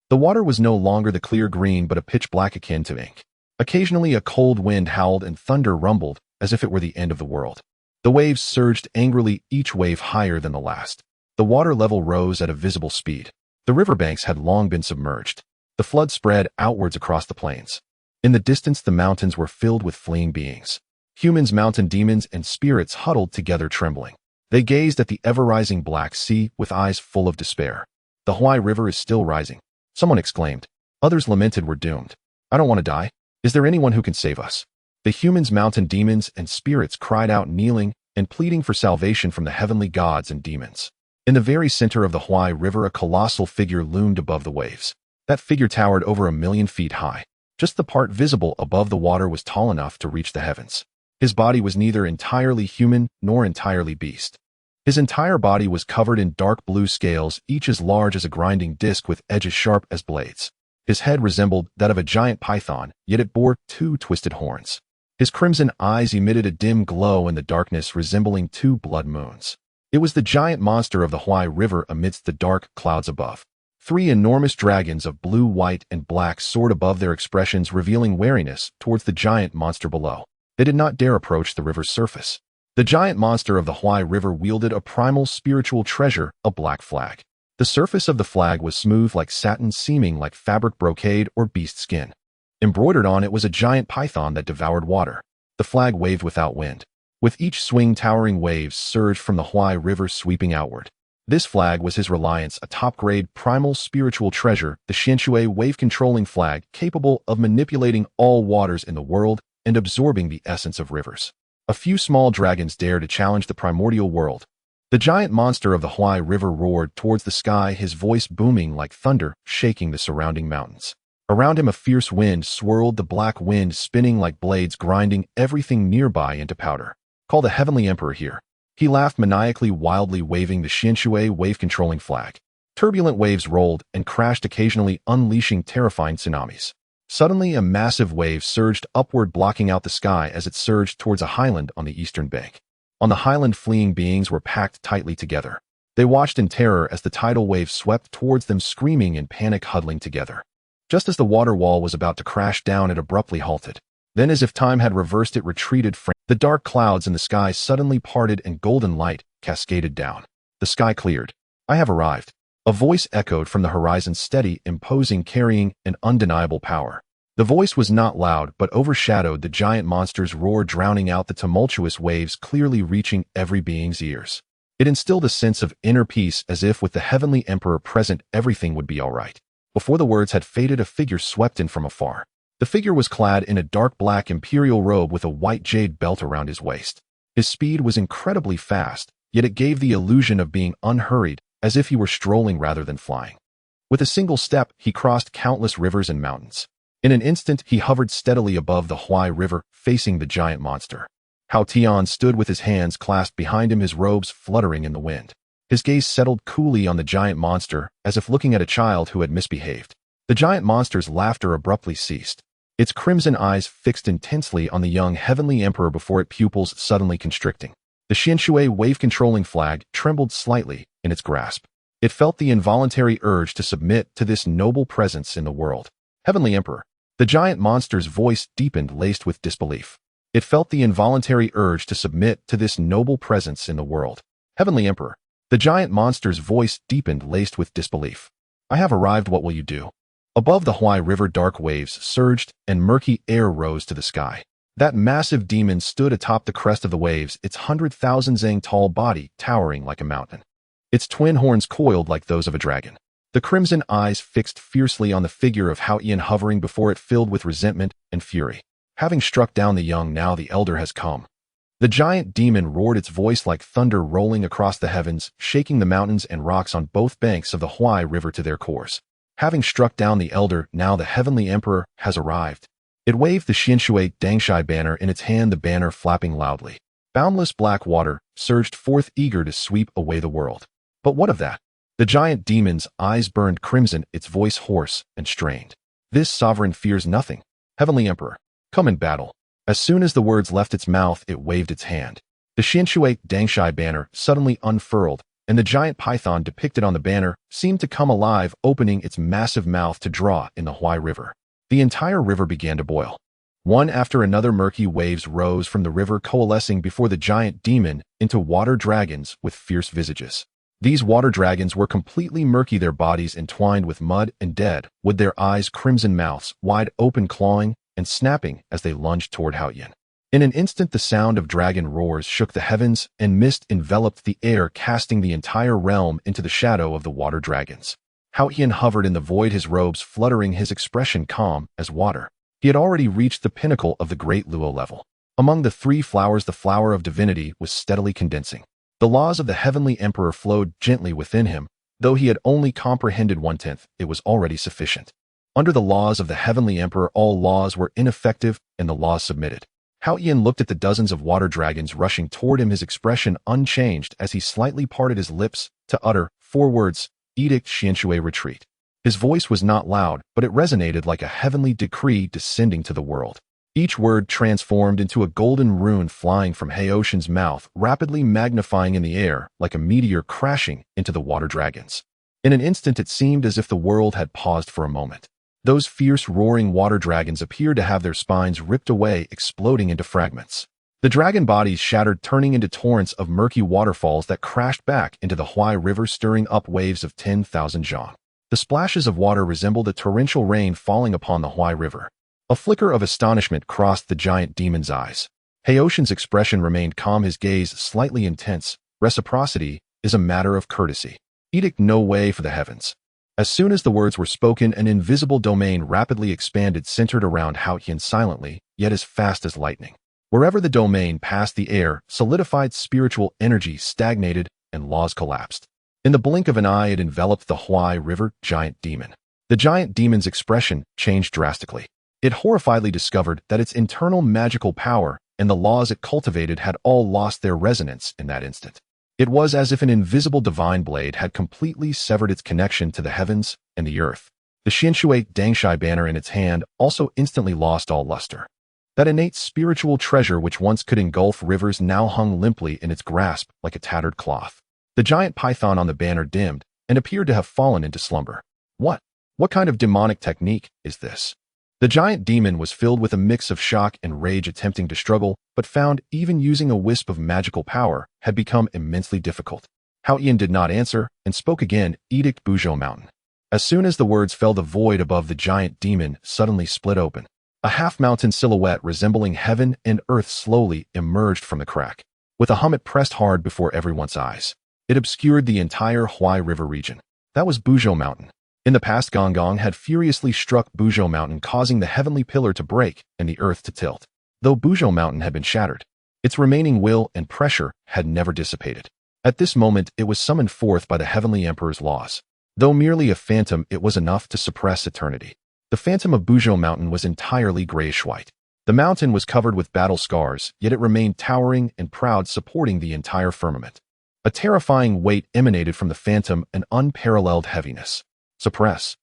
The water was no longer the clear green, but a pitch black akin to ink. Occasionally a cold wind howled and thunder rumbled as if it were the end of the world. The waves surged angrily, each wave higher than the last. The water level rose at a visible speed. The riverbanks had long been submerged. The flood spread outwards across the plains. In the distance, the mountains were filled with fleeing beings. Humans, mountain demons, and spirits huddled together trembling. They gazed at the ever-rising Black Sea with eyes full of despair. The Hawaii River is still rising, someone exclaimed. Others lamented, we're doomed. I don't want to die. Is there anyone who can save us? The humans, mountain demons, and spirits cried out, kneeling and pleading for salvation from the heavenly gods and demons. In the very center of the Hawaii River, a colossal figure loomed above the waves. That figure towered over 1,000,000 feet high. Just the part visible above the water was tall enough to reach the heavens. His body was neither entirely human nor entirely beast. His entire body was covered in dark blue scales, each as large as a grinding disc with edges sharp as blades. His head resembled that of a giant python, yet it bore 2 twisted horns. His crimson eyes emitted a dim glow in the darkness, resembling 2 blood moons. It was the giant monster of the Hawaii River amidst the dark clouds above. 3 enormous dragons of blue, white, and black soared above, their expressions revealing wariness towards the giant monster below. They did not dare approach the river's surface. The giant monster of the Hawaii River wielded a primal spiritual treasure, a black flag. The surface of the flag was smooth like satin, seeming like fabric brocade or beast skin. Embroidered on it was a giant python that devoured water. The flag waved without wind. With each swing, towering waves surged from the Hawaii River, sweeping outward. This flag was his reliance, a top-grade primal spiritual treasure, the Shinshui wave-controlling flag, capable of manipulating all waters in the world and absorbing the essence of rivers. A few small dragons dared to challenge the primordial world. The giant monster of the Hawaii River roared towards the sky, his voice booming like thunder, shaking the surrounding mountains. Around him a fierce wind swirled, the black wind spinning like blades, grinding everything nearby into powder. Call the Heavenly Emperor here. He laughed maniacally, wildly waving the Shinshui wave-controlling flag. Turbulent waves rolled and crashed, occasionally unleashing terrifying tsunamis. Suddenly, a massive wave surged upward, blocking out the sky as it surged towards a highland on the eastern bank. On the highland, fleeing beings were packed tightly together. They watched in terror as the tidal wave swept towards them, screaming in panic, huddling together. Just as the water wall was about to crash down, it abruptly halted. Then, as if time had reversed, it retreated. The dark clouds in the sky suddenly parted and golden light cascaded down. The sky cleared. I have arrived. A voice echoed from the horizon, steady, imposing, carrying an undeniable power. The voice was not loud, but overshadowed the giant monster's roar, drowning out the tumultuous waves, clearly reaching every being's ears. It instilled a sense of inner peace, as if with the Heavenly Emperor present, everything would be all right. Before the words had faded, a figure swept in from afar. The figure was clad in a dark black imperial robe with a white jade belt around his waist. His speed was incredibly fast, yet it gave the illusion of being unhurried, as if he were strolling rather than flying. With a single step, he crossed countless rivers and mountains. In an instant, he hovered steadily above the Hawaii River, facing the giant monster. Hao Tian stood with his hands clasped behind him, his robes fluttering in the wind. His gaze settled coolly on the giant monster, as if looking at a child who had misbehaved. The giant monster's laughter abruptly ceased. Its crimson eyes fixed intensely on the young Heavenly Emperor before its pupils suddenly constricting. The Shinshui wave-controlling flag trembled slightly in its grasp. It felt the involuntary urge to submit to this noble presence in the world. Heavenly Emperor. The giant monster's voice deepened, laced with disbelief. It felt the involuntary urge to submit to this noble presence in the world. Heavenly Emperor. The giant monster's voice deepened, laced with disbelief. I have arrived. What will you do? Above the Hawaii River, dark waves surged and murky air rose to the sky. That massive demon stood atop the crest of the waves, its 100,000 zang tall body towering like a mountain. Its twin horns coiled like those of a dragon. The crimson eyes fixed fiercely on the figure of Hao Ian, hovering before it, filled with resentment and fury. Having struck down the young, now the elder has come. The giant demon roared, its voice like thunder rolling across the heavens, shaking the mountains and rocks on both banks of the Hawaii River to their cores. Having struck down the elder, now the Heavenly Emperor has arrived. It waved the Shinshui Dangshai banner in its hand, the banner flapping loudly. Boundless black water surged forth, eager to sweep away the world. But what of that? The giant demon's eyes burned crimson, its voice hoarse and strained. This sovereign fears nothing. Heavenly Emperor, come in battle. As soon as the words left its mouth, it waved its hand. The Shinshui Dangshai banner suddenly unfurled, and the giant python depicted on the banner seemed to come alive, opening its massive mouth to draw in the Hawaii River. The entire river began to boil. One after another murky waves rose from the river, coalescing before the giant demon into water dragons with fierce visages. These water dragons were completely murky, their bodies entwined with mud and dead, with their eyes crimson, mouths wide open, clawing and snapping as they lunged toward Hao Yin. In an instant, the sound of dragon roars shook the heavens, and mist enveloped the air, casting the entire realm into the shadow of the water dragons. Hao Yin hovered in the void, his robes fluttering, his expression calm as water. He had already reached the pinnacle of the great Luo level. Among the three flowers, the flower of divinity was steadily condensing. The laws of the heavenly emperor flowed gently within him. Though he had only comprehended 1/10, it was already sufficient. Under the laws of the heavenly emperor, all laws were ineffective, and the laws submitted. Hao Yin looked at the dozens of water dragons rushing toward him, his expression unchanged as he slightly parted his lips to utter 4 words: Edict Xianshui, retreat. His voice was not loud, but it resonated like a heavenly decree descending to the world. Each word transformed into a golden rune flying from Haoshin's mouth, rapidly magnifying in the air like a meteor crashing into the water dragons. In an instant, it seemed as if the world had paused for a moment. Those fierce, roaring water dragons appeared to have their spines ripped away, exploding into fragments. The dragon bodies shattered, turning into torrents of murky waterfalls that crashed back into the Huai River, stirring up waves of 10,000 zhang. The splashes of water resembled a torrential rain falling upon the Huai River. A flicker of astonishment crossed the giant demon's eyes. Haoshin's expression remained calm, his gaze slightly intense. Reciprocity is a matter of courtesy. Edict no way for the heavens. As soon as the words were spoken, an invisible domain rapidly expanded, centered around Hao Yin, silently, yet as fast as lightning. Wherever the domain passed, the air solidified, spiritual energy stagnated, and laws collapsed. In the blink of an eye, it enveloped the Huai River giant demon. The giant demon's expression changed drastically. It horrifiedly discovered that its internal magical power and the laws it cultivated had all lost their resonance in that instant. It was as if an invisible divine blade had completely severed its connection to the heavens and the earth. The Xianshui Dangshai banner in its hand also instantly lost all luster. That innate spiritual treasure which once could engulf rivers now hung limply in its grasp like a tattered cloth. The giant python on the banner dimmed and appeared to have fallen into slumber. What kind of demonic technique is this? The giant demon was filled with a mix of shock and rage, attempting to struggle, but found even using a wisp of magical power had become immensely difficult. Hao Yin did not answer and spoke again, Edict Buzhou Mountain. As soon as the words fell, the void above the giant demon suddenly split open. A half-mountain silhouette resembling heaven and earth slowly emerged from the crack. With a hum, it pressed hard before everyone's eyes. It obscured the entire Huai River region. That was Buzhou Mountain. In the past, Gong had furiously struck Buzhou Mountain, causing the heavenly pillar to break and the earth to tilt. Though Buzhou Mountain had been shattered, its remaining will and pressure had never dissipated. At this moment, it was summoned forth by the heavenly emperor's laws. Though merely a phantom, it was enough to suppress eternity. The phantom of Buzhou Mountain was entirely grayish-white. The mountain was covered with battle scars, yet it remained towering and proud, supporting the entire firmament. A terrifying weight emanated from the phantom, an unparalleled heaviness. Suppress.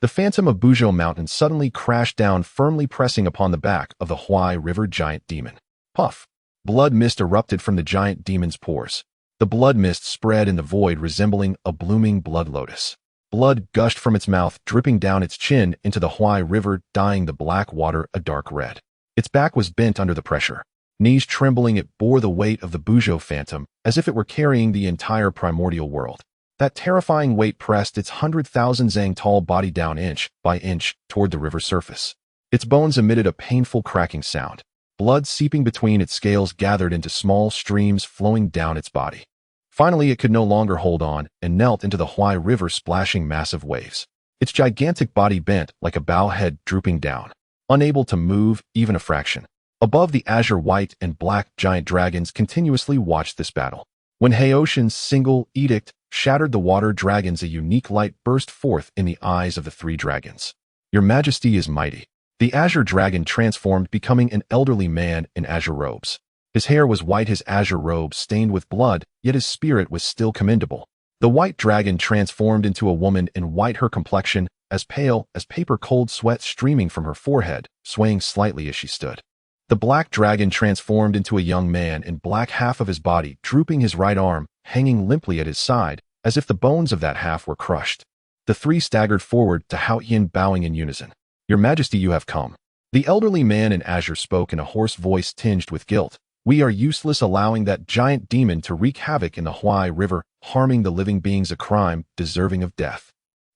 The phantom of Buzhou Mountain suddenly crashed down, firmly pressing upon the back of the Huai River giant demon. Puff. Blood mist erupted from the giant demon's pores. The blood mist spread in the void, resembling a blooming blood lotus. Blood gushed from its mouth, dripping down its chin into the Huai River, dyeing the black water a dark red. Its back was bent under the pressure. Knees trembling, it bore the weight of the Buzhou phantom, as if it were carrying the entire primordial world. That terrifying weight pressed its 100,000 zang tall body down inch by inch toward the river's surface. Its bones emitted a painful cracking sound. Blood seeping between its scales gathered into small streams flowing down its body. Finally, it could no longer hold on and knelt into the Huai River, splashing massive waves. Its gigantic body bent like a bow head, drooping down, unable to move even a fraction. Above, the azure white and black giant dragons continuously watched this battle. When Haoshin's single edict shattered the water dragons, a unique light burst forth in the eyes of the three dragons. Your Majesty is mighty. The azure dragon transformed, becoming an elderly man in azure robes. His hair was white, his azure robes stained with blood, yet his spirit was still commendable. The white dragon transformed into a woman in white, her complexion as pale as paper, cold sweat streaming from her forehead, swaying slightly as she stood. The black dragon transformed into a young man in black, half of his body drooping, his right arm hanging limply at his side, as if the bones of that half were crushed. The three staggered forward to Hao Yin, bowing in unison. Your Majesty, you have come. The elderly man in azure spoke in a hoarse voice tinged with guilt. We are useless, allowing that giant demon to wreak havoc in the Huai River, harming the living beings, a crime deserving of death.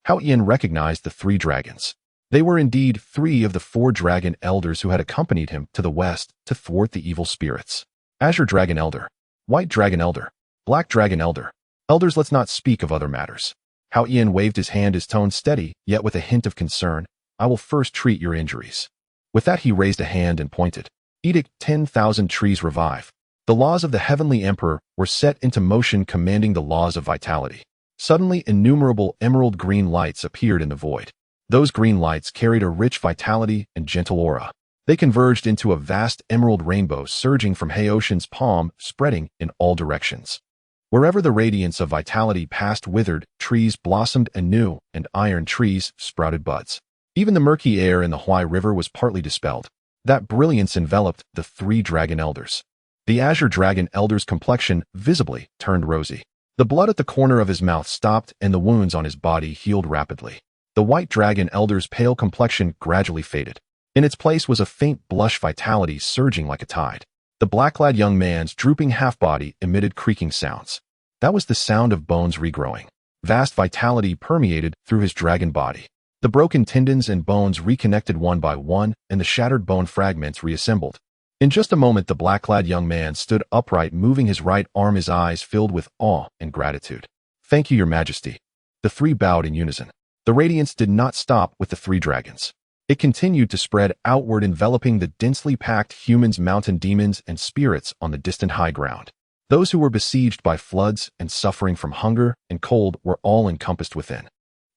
Hao Yin recognized the three dragons. They were indeed three of the four dragon elders who had accompanied him to the west to thwart the evil spirits. Azure Dragon Elder, White Dragon Elder, Black Dragon Elder. Elders, let's not speak of other matters. Hao Yin waved his hand, his tone steady, yet with a hint of concern. I will first treat your injuries. With that he raised a hand and pointed. Edict 10,000 trees revive. The laws of the Heavenly Emperor were set into motion, commanding the laws of vitality. Suddenly innumerable emerald green lights appeared in the void. Those green lights carried a rich vitality and gentle aura. They converged into a vast emerald rainbow surging from Haoshan's palm, spreading in all directions. Wherever the radiance of vitality passed, withered trees blossomed anew, and iron trees sprouted buds. Even the murky air in the Huai River was partly dispelled. That brilliance enveloped the three dragon elders. The azure dragon elder's complexion visibly turned rosy. The blood at the corner of his mouth stopped, and the wounds on his body healed rapidly. The white dragon elder's pale complexion gradually faded. In its place was a faint blush, vitality surging like a tide. The black-clad young man's drooping half-body emitted creaking sounds. That was the sound of bones regrowing. Vast vitality permeated through his dragon body. The broken tendons and bones reconnected one by one, and the shattered bone fragments reassembled. In just a moment, the black-clad young man stood upright, moving his right arm, his eyes filled with awe and gratitude. Thank you, Your Majesty. The three bowed in unison. The radiance did not stop with the three dragons. It continued to spread outward, enveloping the densely packed humans, mountain demons, and spirits on the distant high ground. Those who were besieged by floods and suffering from hunger and cold were all encompassed within.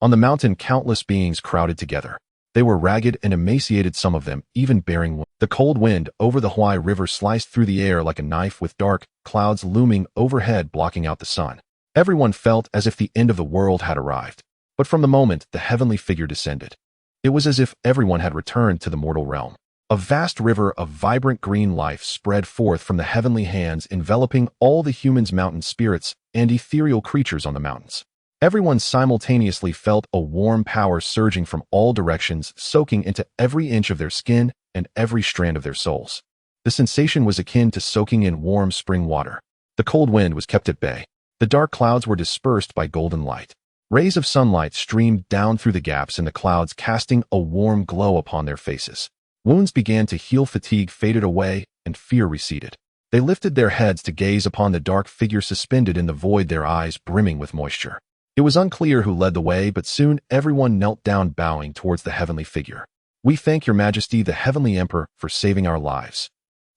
On the mountain, countless beings crowded together. They were ragged and emaciated, some of them even bearing wounds. The cold wind over the Huai River sliced through the air like a knife, with dark clouds looming overhead blocking out the sun. Everyone felt as if the end of the world had arrived. But from the moment the heavenly figure descended, it was as if everyone had returned to the mortal realm. A vast river of vibrant green life spread forth from the heavenly hands, enveloping all the humans, mountain spirits, and ethereal creatures on the mountains. Everyone simultaneously felt a warm power surging from all directions, soaking into every inch of their skin and every strand of their souls. The sensation was akin to soaking in warm spring water. The cold wind was kept at bay. The dark clouds were dispersed by golden light. Rays of sunlight streamed down through the gaps in the clouds, casting a warm glow upon their faces. Wounds began to heal, fatigue faded away, and fear receded. They lifted their heads to gaze upon the dark figure suspended in the void, their eyes brimming with moisture. It was unclear who led the way, but soon everyone knelt down, bowing towards the heavenly figure. We thank Your Majesty, the Heavenly Emperor, for saving our lives.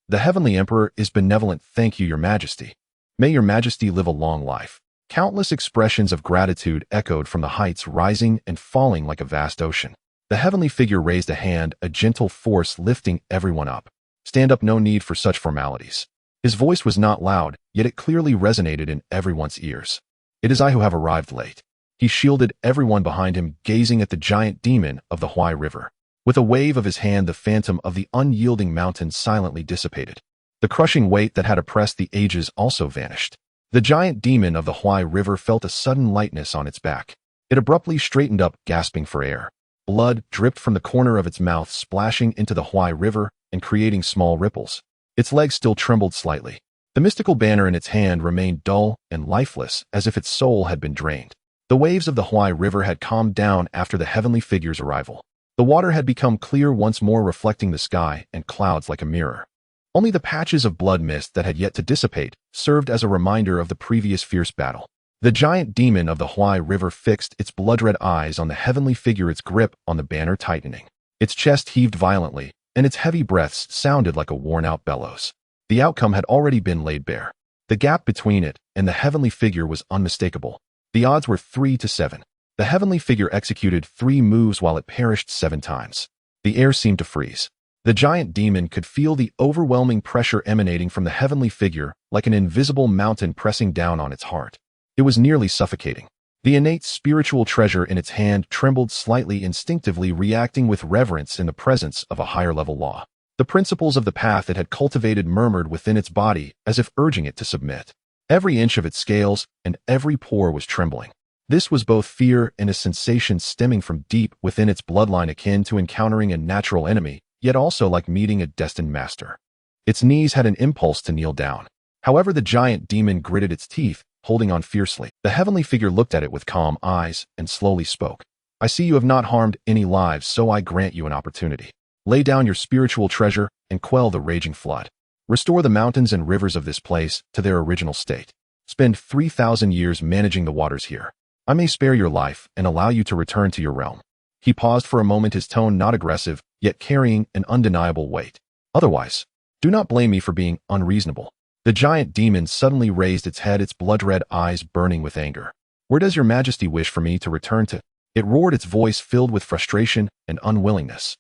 The Heavenly Emperor is benevolent. Thank you, Your Majesty. May Your Majesty live a long life. Countless expressions of gratitude echoed from the heights, rising and falling like a vast ocean. The heavenly figure raised a hand, a gentle force lifting everyone up. Stand up, no need for such formalities. His voice was not loud, yet it clearly resonated in everyone's ears. It is I who have arrived late. He shielded everyone behind him, gazing at the giant demon of the Huai River. With a wave of his hand, the phantom of the unyielding mountain silently dissipated. The crushing weight that had oppressed the ages also vanished. The giant demon of the Huai River felt a sudden lightness on its back. It abruptly straightened up, gasping for air. Blood dripped from the corner of its mouth, splashing into the Huai River and creating small ripples. Its legs still trembled slightly. The mystical banner in its hand remained dull and lifeless, as if its soul had been drained. The waves of the Huai River had calmed down after the heavenly figure's arrival. The water had become clear once more, reflecting the sky and clouds like a mirror. Only the patches of blood mist that had yet to dissipate served as a reminder of the previous fierce battle. The giant demon of the Huai River fixed its blood-red eyes on the heavenly figure, its grip on the banner tightening. Its chest heaved violently, and its heavy breaths sounded like a worn-out bellows. The outcome had already been laid bare. The gap between it and the heavenly figure was unmistakable. The odds were 3-7. The heavenly figure executed 3 moves while it perished 7 times. The air seemed to freeze. The giant demon could feel the overwhelming pressure emanating from the heavenly figure, like an invisible mountain pressing down on its heart. It was nearly suffocating. The innate spiritual treasure in its hand trembled slightly, instinctively reacting with reverence in the presence of a higher-level law. The principles of the path it had cultivated murmured within its body, as if urging it to submit. Every inch of its scales and every pore was trembling. This was both fear and a sensation stemming from deep within its bloodline, akin to encountering a natural enemy, yet also like meeting a destined master. Its knees had an impulse to kneel down. However, the giant demon gritted its teeth, holding on fiercely. The heavenly figure looked at it with calm eyes and slowly spoke. I see you have not harmed any lives, so I grant you an opportunity. Lay down your spiritual treasure and quell the raging flood. Restore the mountains and rivers of this place to their original state. Spend 3,000 years managing the waters here. I may spare your life and allow you to return to your realm. He paused for a moment, his tone not aggressive, yet carrying an undeniable weight. Otherwise, do not blame me for being unreasonable. The giant demon suddenly raised its head, its blood-red eyes burning with anger. Where does your majesty wish for me to return to? It roared, its voice filled with frustration and unwillingness.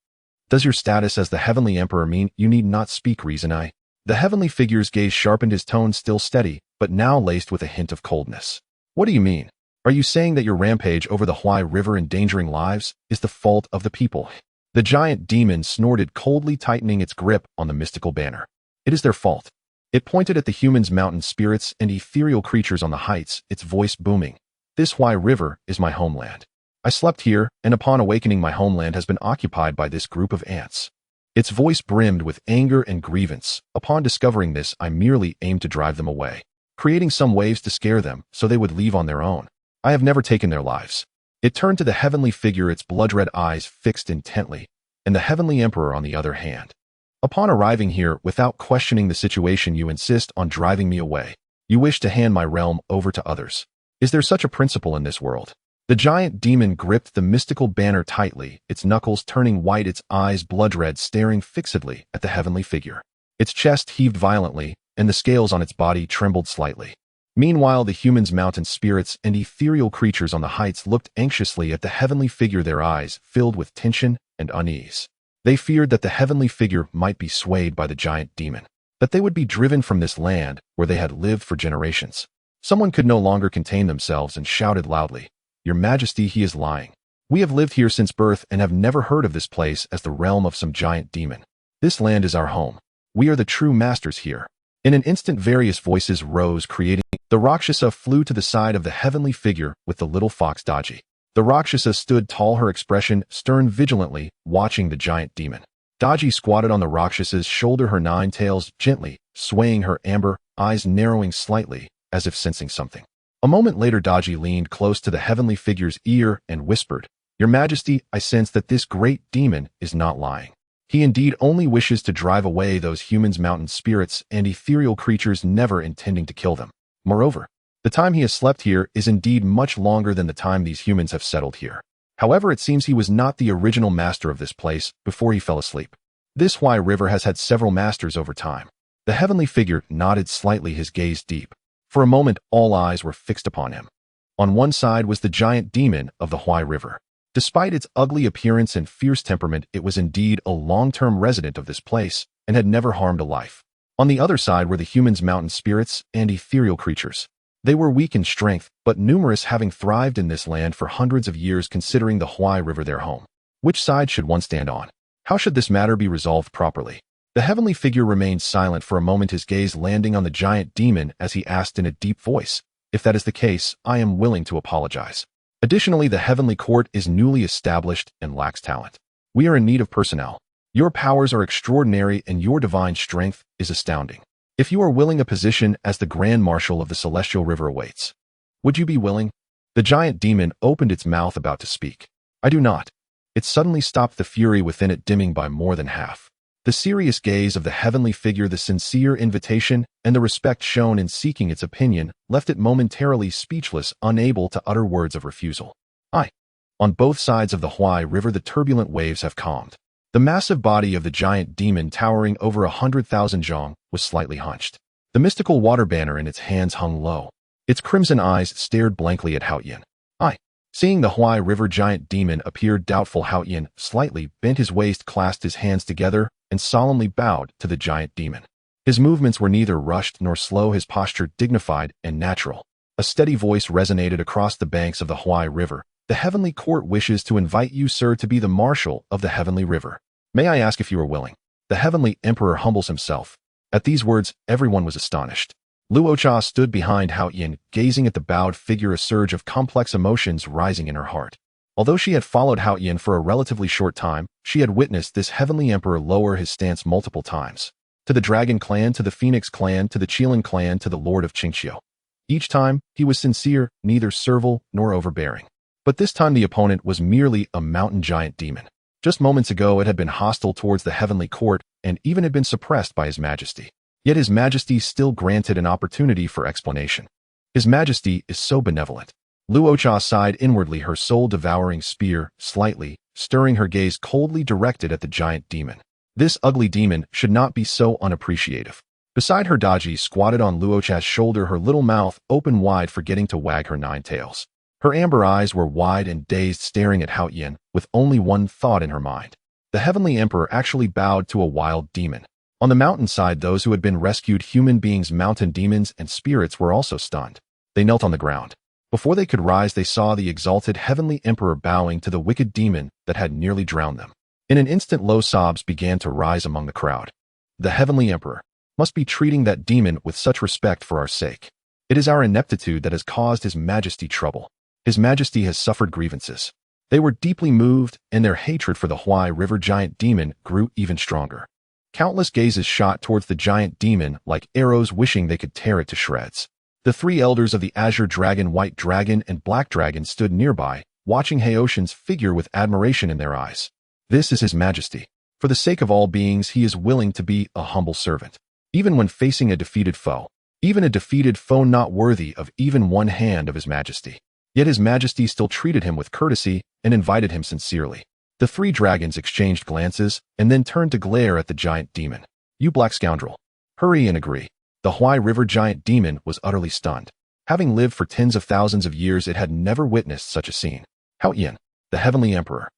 Does your status as the heavenly emperor mean you need not speak reason? The heavenly figure's gaze sharpened, his tone still steady, but now laced with a hint of coldness. What do you mean? Are you saying that your rampage over the Huai River endangering lives is the fault of the people? The giant demon snorted coldly, tightening its grip on the mystical banner. It is their fault. It pointed at the humans, mountain spirits, and ethereal creatures on the heights, its voice booming. This Huai River is my homeland. I slept here, and upon awakening my homeland has been occupied by this group of ants. Its voice brimmed with anger and grievance. Upon discovering this, I merely aimed to drive them away, creating some waves to scare them so they would leave on their own. I have never taken their lives. It turned to the heavenly figure, its blood-red eyes fixed intently, and the heavenly emperor on the other hand. Upon arriving here, without questioning the situation, you insist on driving me away. You wish to hand my realm over to others. Is there such a principle in this world? The giant demon gripped the mystical banner tightly, its knuckles turning white, its eyes blood-red, staring fixedly at the heavenly figure. Its chest heaved violently, and the scales on its body trembled slightly. Meanwhile, the humans, mountain spirits, and ethereal creatures on the heights looked anxiously at the heavenly figure, their eyes filled with tension and unease. They feared that the heavenly figure might be swayed by the giant demon, that they would be driven from this land where they had lived for generations. Someone could no longer contain themselves and shouted loudly, "Your Majesty, he is lying. We have lived here since birth and have never heard of this place as the realm of some giant demon. This land is our home. We are the true masters here." In an instant, various voices rose, creating. The Rakshasa flew to the side of the heavenly figure with the little fox Daji. The Rakshasa stood tall, her expression stern, vigilantly watching the giant demon. Daji squatted on the Rakshasa's shoulder, her 9 tails gently swaying, her amber eyes narrowing slightly as if sensing something. A moment later, Daji leaned close to the heavenly figure's ear and whispered, "Your Majesty, I sense that this great demon is not lying. He indeed only wishes to drive away those humans, mountain spirits, and ethereal creatures, never intending to kill them. Moreover, the time he has slept here is indeed much longer than the time these humans have settled here. However, it seems he was not the original master of this place before he fell asleep. This Huai River has had several masters over time." The heavenly figure nodded slightly, his gaze deep. For a moment, all eyes were fixed upon him. On one side was the giant demon of the Huai River. Despite its ugly appearance and fierce temperament, it was indeed a long-term resident of this place and had never harmed a life. On the other side were the humans, mountain spirits, and ethereal creatures. They were weak in strength, but numerous, having thrived in this land for hundreds of years, considering the Huai River their home. Which side should one stand on? How should this matter be resolved properly? The heavenly figure remained silent for a moment, his gaze landing on the giant demon as he asked in a deep voice, "If that is the case, I am willing to apologize. Additionally, the heavenly court is newly established and lacks talent. We are in need of personnel. Your powers are extraordinary and your divine strength is astounding. If you are willing, a position as the Grand Marshal of the Celestial River awaits. Would you be willing?" The giant demon opened its mouth about to speak. "I do not." It suddenly stopped, the fury within it dimming by more than half. The serious gaze of the heavenly figure, the sincere invitation, and the respect shown in seeking its opinion left it momentarily speechless, unable to utter words of refusal. On both sides of the Huai River, the turbulent waves have calmed. The massive body of the giant demon, towering over 100,000 zhong, was slightly hunched. The mystical water banner in its hands hung low. Its crimson eyes stared blankly at Haoyan. Seeing the Huai River giant demon appeared doubtful, Haoyan slightly bent his waist, clasped his hands together, and solemnly bowed to the giant demon. His movements were neither rushed nor slow, his posture dignified and natural. A steady voice resonated across the banks of the Huai River. "The heavenly court wishes to invite you, sir, to be the marshal of the heavenly river. May I ask if you are willing?" The heavenly emperor humbles himself. At these words, everyone was astonished. Luocha stood behind Haoyan, gazing at the bowed figure, a surge of complex emotions rising in her heart. Although she had followed Hao Yin for a relatively short time, she had witnessed this heavenly emperor lower his stance multiple times. To the Dragon Clan, to the Phoenix Clan, to the Qilin Clan, to the Lord of Qingqiu. Each time, he was sincere, neither servile nor overbearing. But this time the opponent was merely a mountain giant demon. Just moments ago it had been hostile towards the heavenly court and even had been suppressed by His Majesty. Yet His Majesty still granted an opportunity for explanation. His Majesty is so benevolent. Luocha sighed inwardly, her soul-devouring spear, slightly, stirring her gaze coldly directed at the giant demon. This ugly demon should not be so unappreciative. Beside her, Daji squatted on Luocha's shoulder, her little mouth open wide, forgetting to wag her 9 tails. Her amber eyes were wide and dazed, staring at Hao Yin, with only one thought in her mind. The Heavenly Emperor actually bowed to a wild demon. On the mountainside, those who had been rescued human beings, mountain demons, and spirits were also stunned. They knelt on the ground. Before they could rise, they saw the exalted Heavenly Emperor bowing to the wicked demon that had nearly drowned them. In an instant, low sobs began to rise among the crowd. The Heavenly Emperor must be treating that demon with such respect for our sake. It is our ineptitude that has caused His Majesty trouble. His Majesty has suffered grievances. They were deeply moved, and their hatred for the Huai River giant demon grew even stronger. Countless gazes shot towards the giant demon like arrows, wishing they could tear it to shreds. The 3 elders of the Azure Dragon, White Dragon, and Black Dragon stood nearby, watching Haoshin's figure with admiration in their eyes. This is His Majesty. For the sake of all beings, he is willing to be a humble servant. Even when facing a defeated foe. Even a defeated foe not worthy of even one hand of His Majesty. Yet His Majesty still treated him with courtesy and invited him sincerely. The 3 dragons exchanged glances and then turned to glare at the giant demon. You black scoundrel. Hurry and agree. The Huai River giant demon was utterly stunned. Having lived for tens of thousands of years, it had never witnessed such a scene. Hao Yin, the Heavenly Emperor,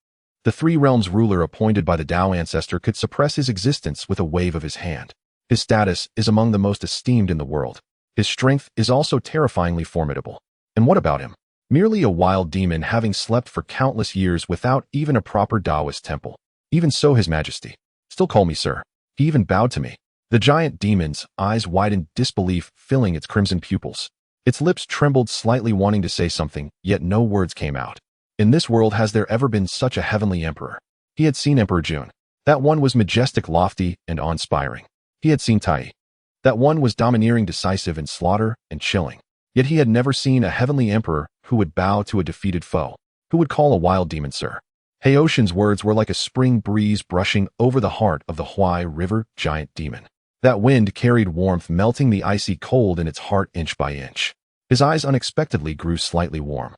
the 3 realms ruler appointed by the Tao ancestor, could suppress his existence with a wave of his hand. His status is among the most esteemed in the world. His strength is also terrifyingly formidable. And what about him? Merely a wild demon, having slept for countless years without even a proper Taoist temple. Even so, His Majesty. Still call me sir. He even bowed to me. The giant demon's eyes widened, disbelief filling its crimson pupils. Its lips trembled slightly, wanting to say something, yet no words came out. In this world, has there ever been such a heavenly emperor? He had seen Emperor Jun. That one was majestic, lofty, and awe-inspiring. He had seen Tai. That one was domineering, decisive, and slaughter, and chilling. Yet he had never seen a heavenly emperor who would bow to a defeated foe, who would call a wild demon sir. Haoshin's words were like a spring breeze brushing over the heart of the Huai River giant demon. That wind carried warmth, melting the icy cold in its heart inch by inch. His eyes unexpectedly grew slightly warm.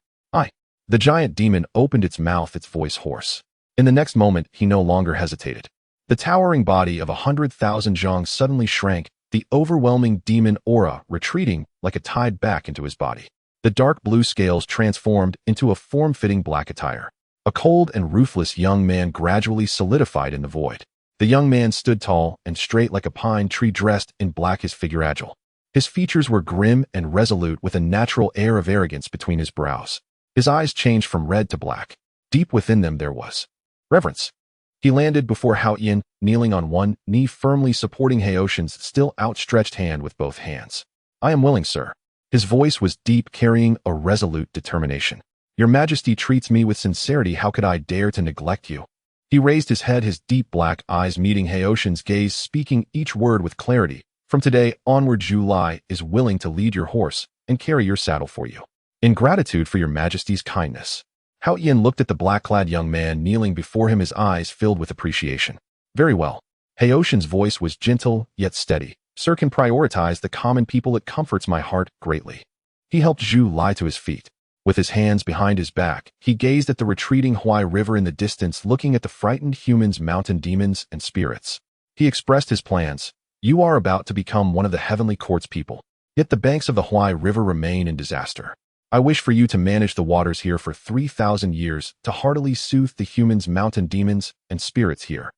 The giant demon opened its mouth, its voice hoarse. In the next moment, he no longer hesitated. The towering body of 100,000 zhang suddenly shrank, the overwhelming demon aura retreating like a tide back into his body. The dark blue scales transformed into a form-fitting black attire. A cold and ruthless young man gradually solidified in the void. The young man stood tall and straight like a pine tree, dressed in black, his figure agile. His features were grim and resolute, with a natural air of arrogance between his brows. His eyes changed from red to black. Deep within them there was reverence. He landed before Hao Yin, kneeling on one knee, firmly supporting Haoshin's still outstretched hand with both hands. I am willing, sir. His voice was deep, carrying a resolute determination. Your Majesty treats me with sincerity. How could I dare to neglect you? He raised his head, his deep black eyes meeting Haoshin's gaze, speaking each word with clarity. From today onward, Zhu Lai is willing to lead your horse and carry your saddle for you. In gratitude for your Majesty's kindness. Hao Yin looked at the black-clad young man kneeling before him, his eyes filled with appreciation. Very well. Haoshin's voice was gentle yet steady. Sir can prioritize the common people. It comforts my heart greatly. He helped Zhu Lai to his feet. With his hands behind his back, he gazed at the retreating Huai River in the distance, looking at the frightened humans, mountain demons, and spirits. He expressed his plans. You are about to become one of the heavenly court's people. Yet the banks of the Huai River remain in disaster. I wish for you to manage the waters here for 3,000 years, to heartily soothe the humans, mountain demons, and spirits here,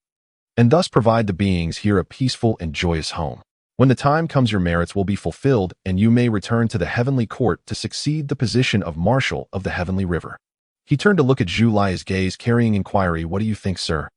and thus provide the beings here a peaceful and joyous home. When the time comes, your merits will be fulfilled, and you may return to the heavenly court to succeed the position of Marshal of the Heavenly River. He turned to look at Zhu Lai, his gaze carrying inquiry. What do you think, sir?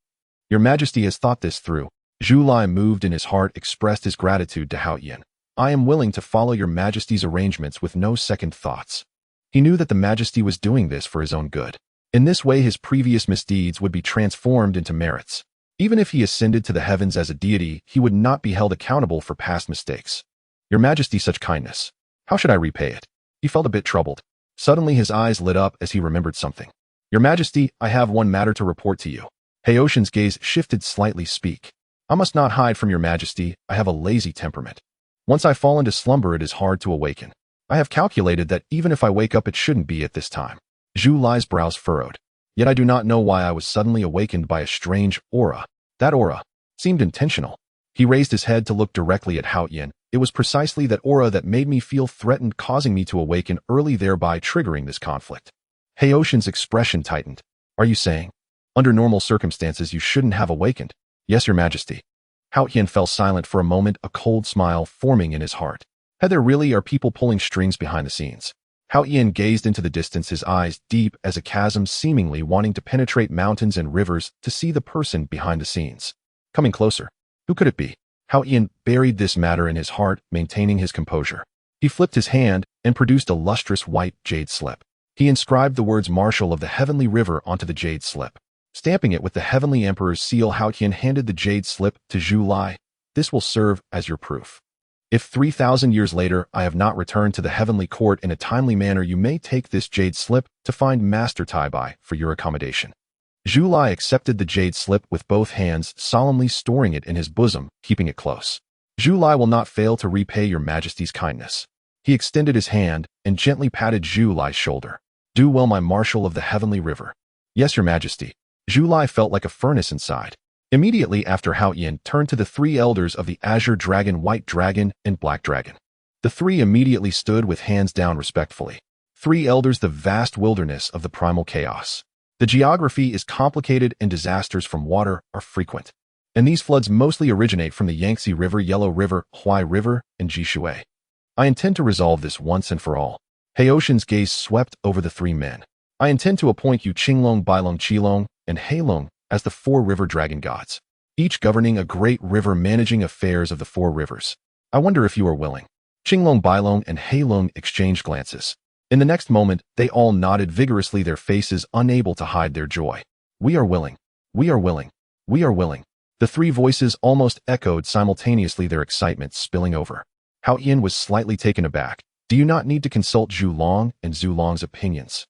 Your Majesty has thought this through. Zhu Lai, moved in his heart, expressed his gratitude to Hao Yin. I am willing to follow your Majesty's arrangements with no second thoughts. He knew that the Majesty was doing this for his own good. In this way, his previous misdeeds would be transformed into merits. Even if he ascended to the heavens as a deity, he would not be held accountable for past mistakes. Your Majesty, such kindness. How should I repay it? He felt a bit troubled. Suddenly his eyes lit up as he remembered something. Your Majesty, I have one matter to report to you. Heotian's gaze shifted slightly. Speak. I must not hide from your Majesty, I have a lazy temperament. Once I fall into slumber, it is hard to awaken. I have calculated that even if I wake up, it shouldn't be at this time. Zhu Lai's brows furrowed. Yet I do not know why I was suddenly awakened by a strange aura. That aura seemed intentional. He raised his head to look directly at Haotian. It was precisely that aura that made me feel threatened, causing me to awaken early, thereby triggering this conflict. Heotian's expression tightened. Are you saying? Under normal circumstances, you shouldn't have awakened? Yes, Your Majesty. Haotian fell silent for a moment, a cold smile forming in his heart. Had there really are people pulling strings behind the scenes? Haotian gazed into the distance, his eyes deep as a chasm, seemingly wanting to penetrate mountains and rivers to see the person behind the scenes. Coming closer. Who could it be? Haotian buried this matter in his heart, maintaining his composure. He flipped his hand and produced a lustrous white jade slip. He inscribed the words Marshal of the Heavenly River onto the jade slip. Stamping it with the Heavenly Emperor's seal, Haotian handed the jade slip to Zhu Lai. This will serve as your proof. If 3,000 years later I have not returned to the Heavenly Court in a timely manner, you may take this jade slip to find Master Tai Bai for your accommodation. Zhu Lai accepted the jade slip with both hands, solemnly storing it in his bosom, keeping it close. Zhu Lai will not fail to repay your Majesty's kindness. He extended his hand and gently patted Zhu Lai's shoulder. Do well, my Marshal of the Heavenly River. Yes, Your Majesty. Zhu Lai felt like a furnace inside. Immediately after, Haotian turned to the three elders of the Azure Dragon, White Dragon, and Black Dragon. The three immediately stood with hands down respectfully. Three elders, the vast wilderness of the primal chaos. The geography is complicated and disasters from water are frequent. And these floods mostly originate from the Yangtze River, Yellow River, Huai River, and Jishui. I intend to resolve this once and for all. Heotian's gaze swept over the three men. I intend to appoint you Qinglong, Bailong, Qilong, and Heilong as the four river dragon gods, each governing a great river, managing affairs of the four rivers. I wonder if you are willing. Qinglong, Bailong, and Heilong exchanged glances. In the next moment, they all nodded vigorously, their faces unable to hide their joy. We are willing. We are willing. We are willing. The three voices almost echoed simultaneously, their excitement spilling over. Haotian was slightly taken aback. Do you not need to consult Zhu Long and Zhu Long's opinions?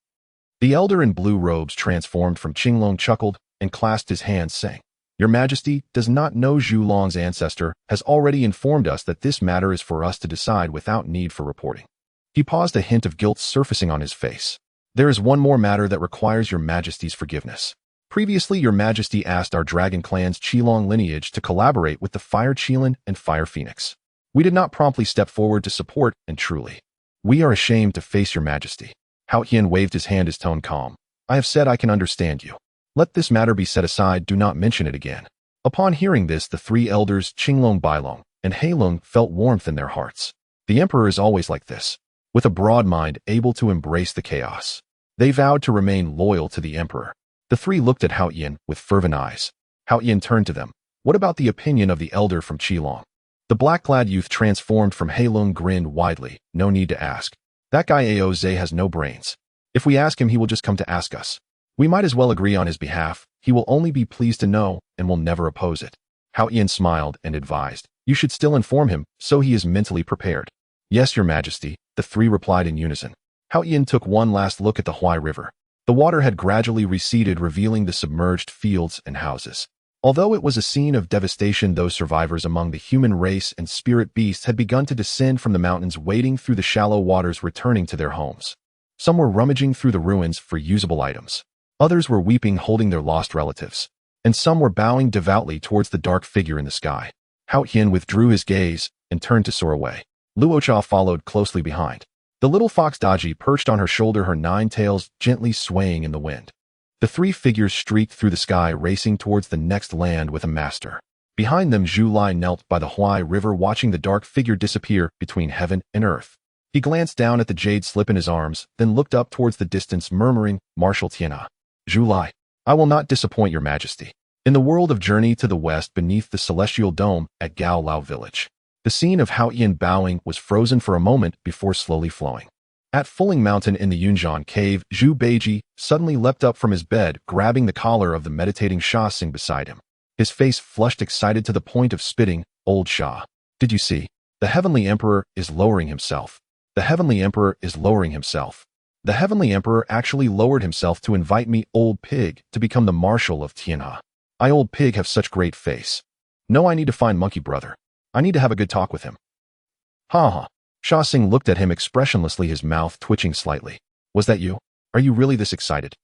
The elder in blue robes transformed from Qinglong chuckled and clasped his hands, saying, Your Majesty does not know Zhu Long's ancestor has already informed us that this matter is for us to decide without need for reporting. He paused, a hint of guilt surfacing on his face. There is one more matter that requires Your Majesty's forgiveness. Previously, Your Majesty asked our dragon clan's Qilong lineage to collaborate with the Fire Qilin and Fire Phoenix. We did not promptly step forward to support, and truly, we are ashamed to face Your Majesty. Haotian waved his hand, his tone calm. I have said I can understand you. Let this matter be set aside, do not mention it again. Upon hearing this, the three elders, Qinglong, Bailong, and Heilong, felt warmth in their hearts. The emperor is always like this, with a broad mind, able to embrace the chaos. They vowed to remain loyal to the emperor. The three looked at Haotian with fervent eyes. Haotian turned to them. What about the opinion of the elder from Qilong? The black-clad youth transformed from Heilong grinned widely. No need to ask. That guy Aoze has no brains. If we ask him, he will just come to ask us. We might as well agree on his behalf. He will only be pleased to know and will never oppose it. Haotian smiled and advised, you should still inform him, so he is mentally prepared. Yes, Your Majesty, the three replied in unison. Haotian took one last look at the Huai River. The water had gradually receded, revealing the submerged fields and houses. Although it was a scene of devastation, those survivors among the human race and spirit beasts had begun to descend from the mountains, wading through the shallow waters, returning to their homes. Some were rummaging through the ruins for usable items. Others were weeping, holding their lost relatives. And some were bowing devoutly towards the dark figure in the sky. Haotian withdrew his gaze and turned to soar away. Luocha followed closely behind. The little fox Daji perched on her shoulder, her 9 tails gently swaying in the wind. The three figures streaked through the sky, racing towards the next land with a master. Behind them, Zhu Lai knelt by the Huai River, watching the dark figure disappear between heaven and earth. He glanced down at the jade slip in his arms, then looked up towards the distance, murmuring, Marshal Tiana. Zhu Lai, I will not disappoint Your Majesty. In the world of Journey to the West, beneath the celestial dome at Gao Lao village, the scene of Haotian bowing was frozen for a moment before slowly flowing. At Fulling Mountain in the Yunjian cave, Zhu Beiji suddenly leapt up from his bed, grabbing the collar of the meditating Sha Xing beside him. His face flushed excited to the point of spitting. Old Sha, did you see? The Heavenly Emperor is lowering himself. The Heavenly Emperor is lowering himself. The Heavenly Emperor actually lowered himself to invite me, old pig, to become the Marshal of Tianhe. I, old pig, have such great face. No, I need to find Monkey Brother. I need to have a good talk with him. Ha ha. Sha Xing looked at him expressionlessly, his mouth twitching slightly. Was that you? Are you really this excited?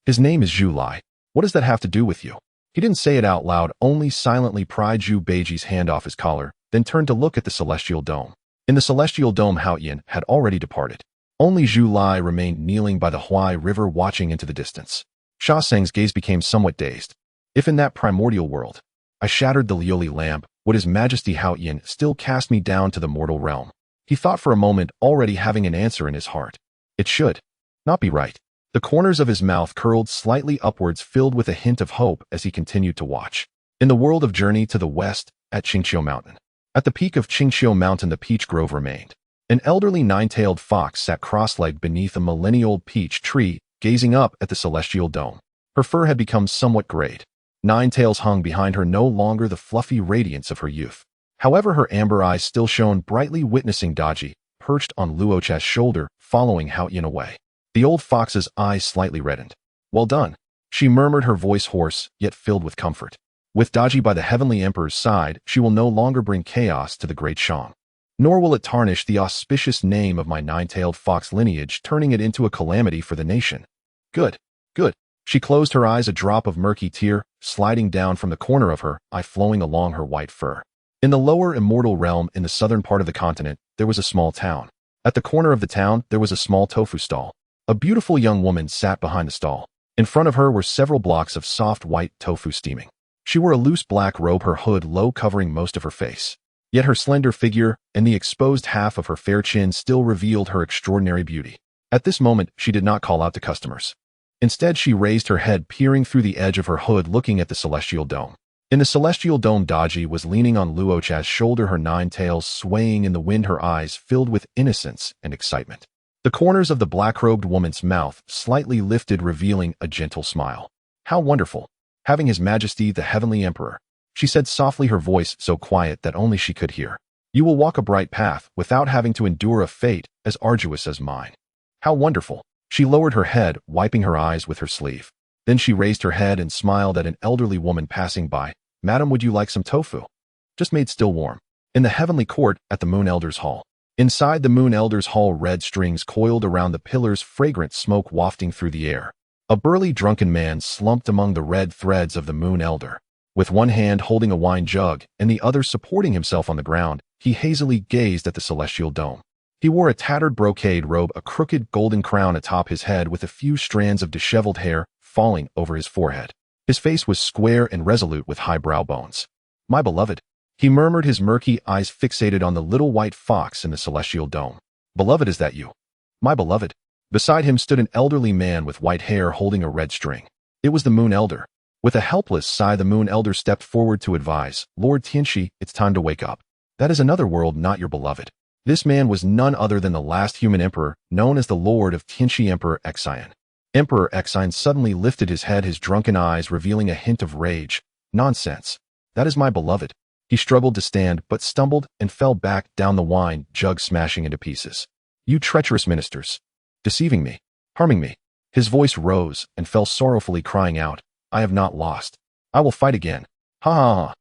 His name is Zhu Lai. What does that have to do with you? He didn't say it out loud, only silently pried Zhu Beiji's hand off his collar, then turned to look at the Celestial Dome. In the Celestial Dome, Hao Yin had already departed. Only Zhu Lai remained kneeling by the Huai River, watching into the distance. Sha Xing's gaze became somewhat dazed. If in that primordial world I shattered the Lioli lamp, would His Majesty Hao Yin still cast me down to the mortal realm? He thought for a moment, already having an answer in his heart. It should not be right. The corners of his mouth curled slightly upwards, filled with a hint of hope as he continued to watch. In the world of Journey to the West, at Qingqiu Mountain. At the peak of Qingqiu Mountain, the peach grove remained. An elderly nine-tailed fox sat cross-legged beneath a millennial peach tree, gazing up at the Celestial Dome. Her fur had become somewhat grayed. 9 tails hung behind her, no longer the fluffy radiance of her youth. However, her amber eyes still shone brightly, witnessing Daji, perched on Luocha's shoulder, following Hao Yin away. The old fox's eyes slightly reddened. Well done, she murmured, her voice hoarse, yet filled with comfort. With Daji by the Heavenly Emperor's side, she will no longer bring chaos to the Great Shang. Nor will it tarnish the auspicious name of my 9-tailed fox lineage, turning it into a calamity for the nation. Good, good. She closed her eyes, a drop of murky tear sliding down from the corner of her eye, flowing along her white fur. In the lower immortal realm, in the southern part of the continent, there was a small town. At the corner of the town, there was a small tofu stall. A beautiful young woman sat behind the stall. In front of her were several blocks of soft white tofu steaming. She wore a loose black robe, her hood low, covering most of her face. Yet her slender figure and the exposed half of her fair chin still revealed her extraordinary beauty. At this moment, she did not call out to customers. Instead, she raised her head, peering through the edge of her hood, looking at the Celestial Dome. In the Celestial Dome, Daji was leaning on Luocha's shoulder, her 9 tails swaying in the wind, her eyes filled with innocence and excitement. The corners of the black-robed woman's mouth slightly lifted, revealing a gentle smile. How wonderful, having His Majesty the Heavenly Emperor, she said softly, her voice so quiet that only she could hear. You will walk a bright path without having to endure a fate as arduous as mine. How wonderful. She lowered her head, wiping her eyes with her sleeve. Then she raised her head and smiled at an elderly woman passing by. Madam, would you like some tofu? Just made still warm. In the heavenly court at the Moon Elder's Hall. Inside the Moon Elder's Hall, red strings coiled around the pillars, fragrant smoke wafting through the air. A burly drunken man slumped among the red threads of the Moon Elder. With one hand holding a wine jug and the other supporting himself on the ground, he hazily gazed at the Celestial Dome. He wore a tattered brocade robe, a crooked golden crown atop his head with a few strands of disheveled hair falling over his forehead. His face was square and resolute with high brow bones. My beloved, he murmured, his murky eyes fixated on the little white fox in the Celestial Dome. Beloved, is that you? My beloved. Beside him stood an elderly man with white hair holding a red string. It was the Moon Elder. With a helpless sigh, the Moon Elder stepped forward to advise, Lord Tianxi, it's time to wake up. That is another world, not your beloved. This man was none other than the last human emperor, known as the Lord of Tianxi, Emperor Xian. Emperor Xian suddenly lifted his head, his drunken eyes revealing a hint of rage. Nonsense. That is my beloved. He struggled to stand, but stumbled and fell back down the wine jug, smashing into pieces. You treacherous ministers. Deceiving me. Harming me. His voice rose and fell sorrowfully, crying out, I have not lost. I will fight again. Ha ha ha.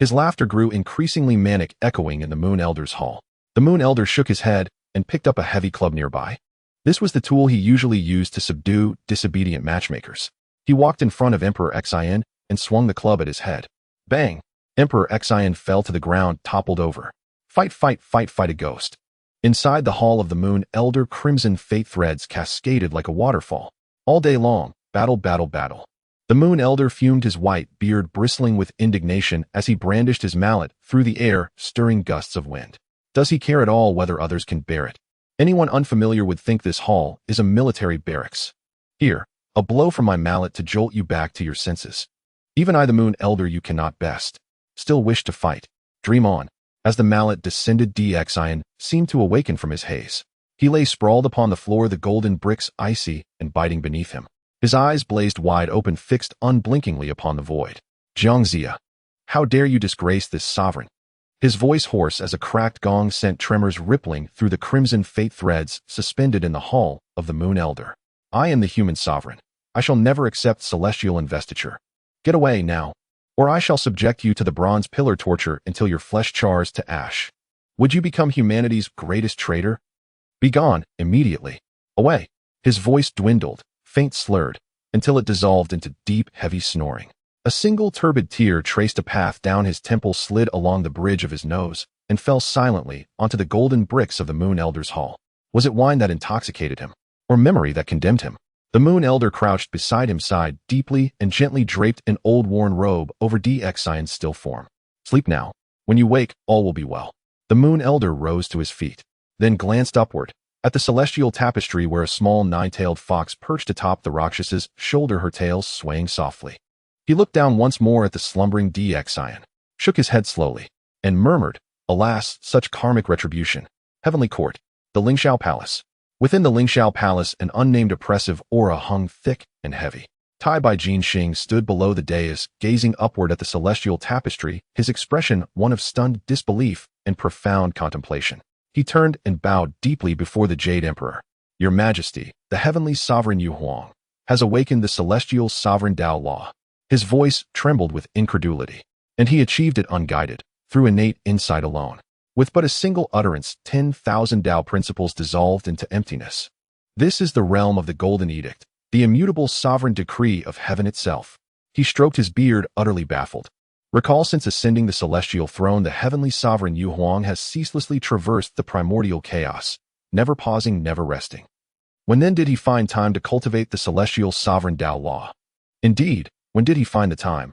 His laughter grew increasingly manic, echoing in the Moon Elder's hall. The Moon Elder shook his head and picked up a heavy club nearby. This was the tool he usually used to subdue disobedient matchmakers. He walked in front of Emperor Xian and swung the club at his head. Bang! Emperor Xian fell to the ground, toppled over. Fight, fight, fight, fight, a ghost. Inside the hall of the Moon Elder, crimson fate threads cascaded like a waterfall. All day long, battle, battle, battle. The Moon Elder fumed, his white beard bristling with indignation as he brandished his mallet through the air, stirring gusts of wind. Does he care at all whether others can bear it? Anyone unfamiliar would think this hall is a military barracks. Here, a blow from my mallet to jolt you back to your senses. Even I, the Moon Elder, you cannot best. Still wish to fight. Dream on. As the mallet descended, Xian seemed to awaken from his haze. He lay sprawled upon the floor, the golden bricks icy and biting beneath him. His eyes blazed wide open, fixed unblinkingly upon the void. Jiangxia, how dare you disgrace this sovereign? His voice, hoarse as a cracked gong, sent tremors rippling through the crimson fate threads suspended in the hall of the Moon Elder. I am the human sovereign. I shall never accept celestial investiture. Get away now, or I shall subject you to the bronze pillar torture until your flesh chars to ash. Would you become humanity's greatest traitor? Be gone, immediately. Away. His voice dwindled, faint slurred, until it dissolved into deep, heavy snoring. A single turbid tear traced a path down his temple, slid along the bridge of his nose, and fell silently onto the golden bricks of the Moon Elder's hall. Was it wine that intoxicated him, or memory that condemned him? The Moon Elder crouched beside him, sighed deeply, and gently draped an old worn robe over Dxion's still form. Sleep now. When you wake, all will be well. The Moon Elder rose to his feet, then glanced upward, at the celestial tapestry where a small nine-tailed fox perched atop the Rakshas's shoulder, her tail swaying softly. He looked down once more at the slumbering Dxion, shook his head slowly, and murmured, alas, such karmic retribution. Heavenly Court, the Lingxiao Palace. Within the Lingxiao Palace, an unnamed oppressive aura hung thick and heavy. Tai Bai Jinxing stood below the dais, gazing upward at the celestial tapestry, his expression one of stunned disbelief and profound contemplation. He turned and bowed deeply before the Jade Emperor. Your Majesty, the heavenly sovereign Yu Huang, has awakened the celestial sovereign Dao Law. His voice trembled with incredulity, and he achieved it unguided, through innate insight alone. With but a single utterance, 10,000 Dao principles dissolved into emptiness. This is the realm of the Golden Edict, the immutable sovereign decree of heaven itself. He stroked his beard, utterly baffled. Recall, since ascending the celestial throne, the heavenly sovereign Yu Huang has ceaselessly traversed the primordial chaos, never pausing, never resting. When then did he find time to cultivate the celestial sovereign Dao Law? Indeed, when did he find the time?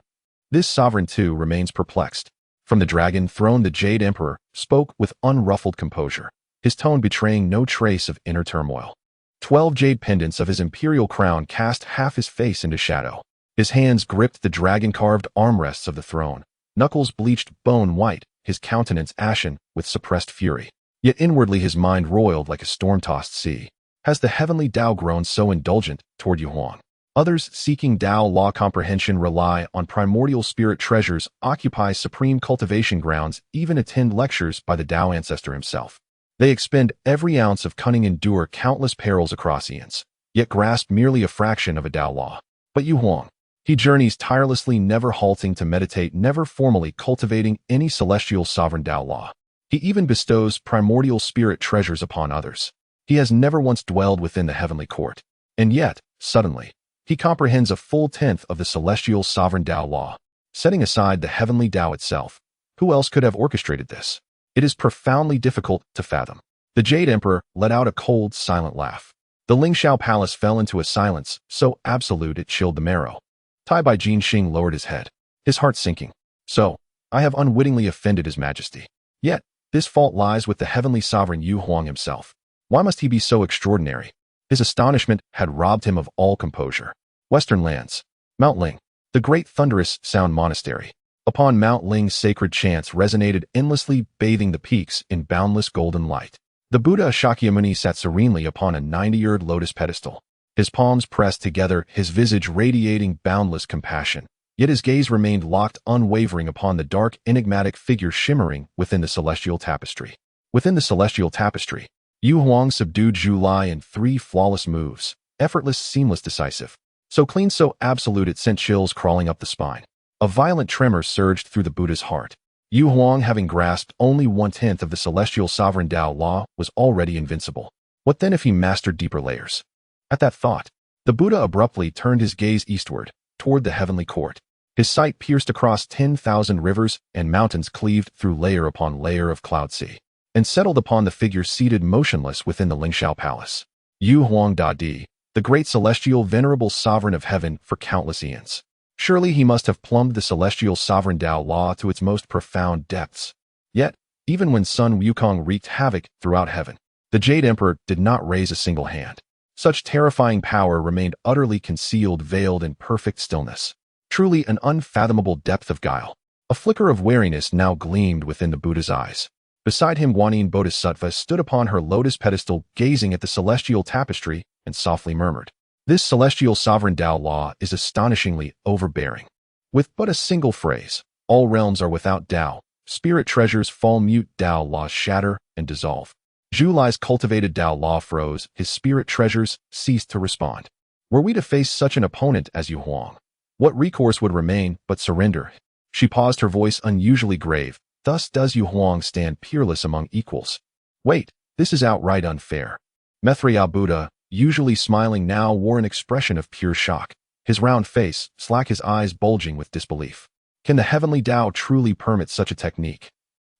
This sovereign too remains perplexed. From the dragon throne, the Jade Emperor spoke with unruffled composure, his tone betraying no trace of inner turmoil. 12 jade pendants of his imperial crown cast half his face into shadow. His hands gripped the dragon-carved armrests of the throne, knuckles bleached bone white, his countenance ashen with suppressed fury. Yet inwardly his mind roiled like a storm-tossed sea. Has the heavenly Dao grown so indulgent toward Yu Huang? Others seeking Dao law comprehension rely on primordial spirit treasures, occupy supreme cultivation grounds, even attend lectures by the Dao ancestor himself. They expend every ounce of cunning, endure countless perils across eons, yet grasp merely a fraction of a Dao law. But Yu Huang, he journeys tirelessly, never halting to meditate, never formally cultivating any celestial sovereign Dao law. He even bestows primordial spirit treasures upon others. He has never once dwelled within the heavenly court. And yet, suddenly, he comprehends a full tenth of the celestial sovereign Dao law. Setting aside the heavenly Dao itself, who else could have orchestrated this? It is profoundly difficult to fathom. The Jade Emperor let out a cold, silent laugh. The Lingxiao Palace fell into a silence so absolute it chilled the marrow. Tai Bai Jinxing lowered his head, his heart sinking. So, I have unwittingly offended His Majesty. Yet, this fault lies with the heavenly sovereign Yu Huang himself. Why must he be so extraordinary? His astonishment had robbed him of all composure. Western lands. Mount Ling. The great thunderous sound monastery. Upon Mount Ling's sacred chants resonated endlessly, bathing the peaks in boundless golden light. The Buddha Shakyamuni sat serenely upon a 90-yeared lotus pedestal, his palms pressed together, his visage radiating boundless compassion. Yet his gaze remained locked unwavering upon the dark, enigmatic figure shimmering within the celestial tapestry. Within the celestial tapestry, Yu Huang subdued Zhu Lai in 3 flawless moves, effortless, seamless, decisive. So clean, so absolute it sent chills crawling up the spine. A violent tremor surged through the Buddha's heart. Yu Huang, having grasped only 1/10 of the celestial sovereign Dao law, was already invincible. What then if he mastered deeper layers? At that thought, the Buddha abruptly turned his gaze eastward, toward the heavenly court. His sight pierced across 10,000 rivers and mountains, cleaved through layer upon layer of cloud sea, and settled upon the figure seated motionless within the Lingxiao Palace. Yu Huang Dadi, the great celestial venerable sovereign of heaven for countless eons. Surely he must have plumbed the celestial sovereign Dao law to its most profound depths. Yet, even when Sun Wukong wreaked havoc throughout heaven, the Jade Emperor did not raise a single hand. Such terrifying power remained utterly concealed, veiled in perfect stillness. Truly an unfathomable depth of guile. A flicker of wariness now gleamed within the Buddha's eyes. Beside him, Guanyin Bodhisattva stood upon her lotus pedestal, gazing at the celestial tapestry, and softly murmured, "This celestial sovereign Tao law is astonishingly overbearing. With but a single phrase, all realms are without Tao. Spirit treasures fall mute, Tao laws shatter and dissolve." Zhu Lai's cultivated Tao law froze, his spirit treasures ceased to respond. Were we to face such an opponent as Yu Huang, what recourse would remain but surrender? She paused, her voice unusually grave. Thus does Yu Huang stand peerless among equals. Wait, this is outright unfair. Maitreya Buddha, usually smiling now, wore an expression of pure shock, his round face slack, his eyes bulging with disbelief. Can the heavenly Tao truly permit such a technique?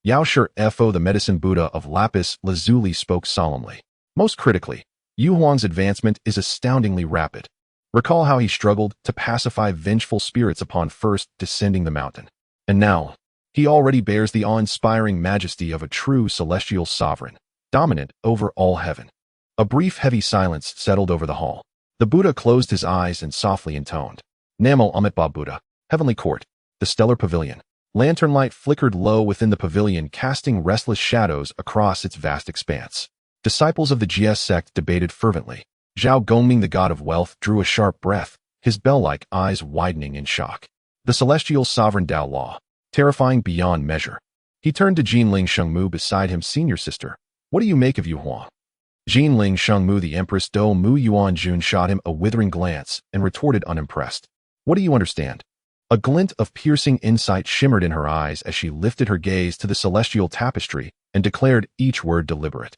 Yao Shi Fo, the medicine Buddha of Lapis Lazuli, spoke solemnly. Most critically, Yu Huang's advancement is astoundingly rapid. Recall how he struggled to pacify vengeful spirits upon first descending the mountain. And now, he already bears the awe-inspiring majesty of a true celestial sovereign, dominant over all heaven. A brief heavy silence settled over the hall. The Buddha closed his eyes and softly intoned, "Namo Amitabha Buddha." Heavenly Court, the stellar pavilion. Lantern light flickered low within the pavilion, casting restless shadows across its vast expanse. Disciples of the GS sect debated fervently. Zhao Gongming, the god of wealth, drew a sharp breath, his bell-like eyes widening in shock. The celestial sovereign Tao law, terrifying beyond measure. He turned to Jinling Shengmu beside him. "Senior sister, what do you make of Yu Huang?" Jinling Shengmu, the Empress Do Mu Yuan Jun, shot him a withering glance and retorted unimpressed. "What do you understand?" A glint of piercing insight shimmered in her eyes as she lifted her gaze to the celestial tapestry and declared, each word deliberate,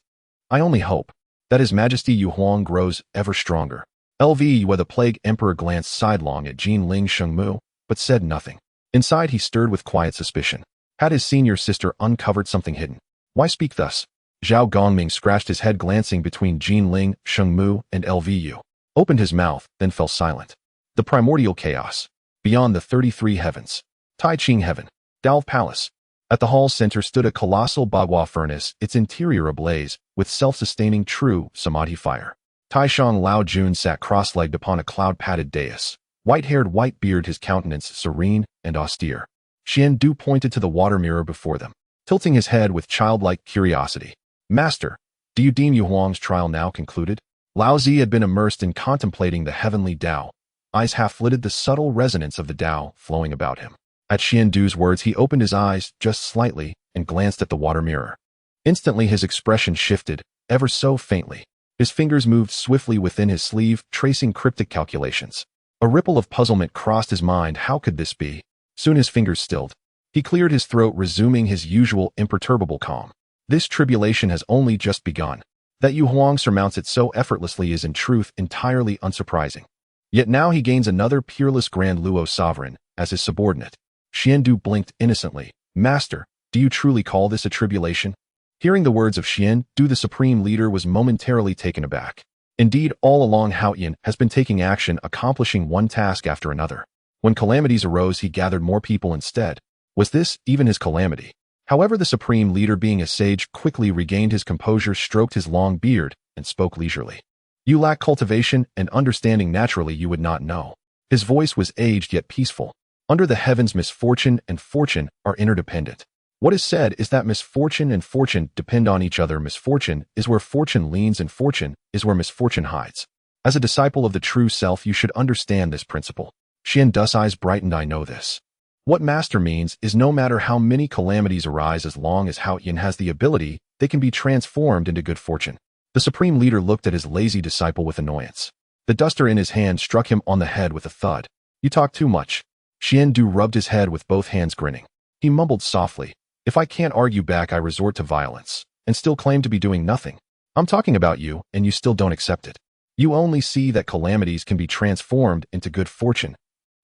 "I only hope that His Majesty Yu Huang grows ever stronger." Where the plague emperor glanced sidelong at Jinling Shengmu, but said nothing. Inside he stirred with quiet suspicion. Had his senior sister uncovered something hidden? Why speak thus? Zhao Gongming scratched his head, glancing between Jinling Shengmu and Lvu. Opened his mouth, then fell silent. The primordial chaos. Beyond the 33 heavens. Tai Ching Heaven. Dalv Palace. At the hall's center stood a colossal bagua furnace, its interior ablaze with self-sustaining true samadhi fire. Taishang Lao Jun sat cross-legged upon a cloud-padded dais, white-haired, white-bearded, his countenance serene and austere. Xian Du pointed to the water mirror before them, tilting his head with childlike curiosity. "Master, do you deem Yu Huang's trial now concluded?" Lao Zi had been immersed in contemplating the heavenly Tao, eyes half-lidded, the subtle resonance of the Tao flowing about him. At Xian Du's words, he opened his eyes just slightly and glanced at the water mirror. Instantly his expression shifted, ever so faintly. His fingers moved swiftly within his sleeve, tracing cryptic calculations. A ripple of puzzlement crossed his mind. How could this be? Soon his fingers stilled. He cleared his throat, resuming his usual imperturbable calm. This tribulation has only just begun. That Yu Huang surmounts it so effortlessly is in truth entirely unsurprising. Yet now he gains another peerless Grand Luo sovereign as his subordinate. Xian Du blinked innocently. "Master, do you truly call this a tribulation?" Hearing the words of Xian Du, the supreme leader was momentarily taken aback. Indeed, all along Haoyan has been taking action, accomplishing one task after another. When calamities arose, he gathered more people instead. Was this even his calamity? However, the supreme leader, being a sage, quickly regained his composure, stroked his long beard, and spoke leisurely. "You lack cultivation and understanding. Naturally, you would not know." His voice was aged yet peaceful. "Under the heavens, misfortune and fortune are interdependent. What is said is that misfortune and fortune depend on each other. Misfortune is where fortune leans, and fortune is where misfortune hides. As a disciple of the true self, you should understand this principle." Xian Du's eyes brightened. "I know this. What Master means is no matter how many calamities arise, as long as Haoyan has the ability, they can be transformed into good fortune." The supreme leader looked at his lazy disciple with annoyance. The duster in his hand struck him on the head with a thud. "You talk too much." Xian Du rubbed his head with both hands, grinning. He mumbled softly, "If I can't argue back, I resort to violence, and still claim to be doing nothing. I'm talking about you, and you still don't accept it. You only see that calamities can be transformed into good fortune.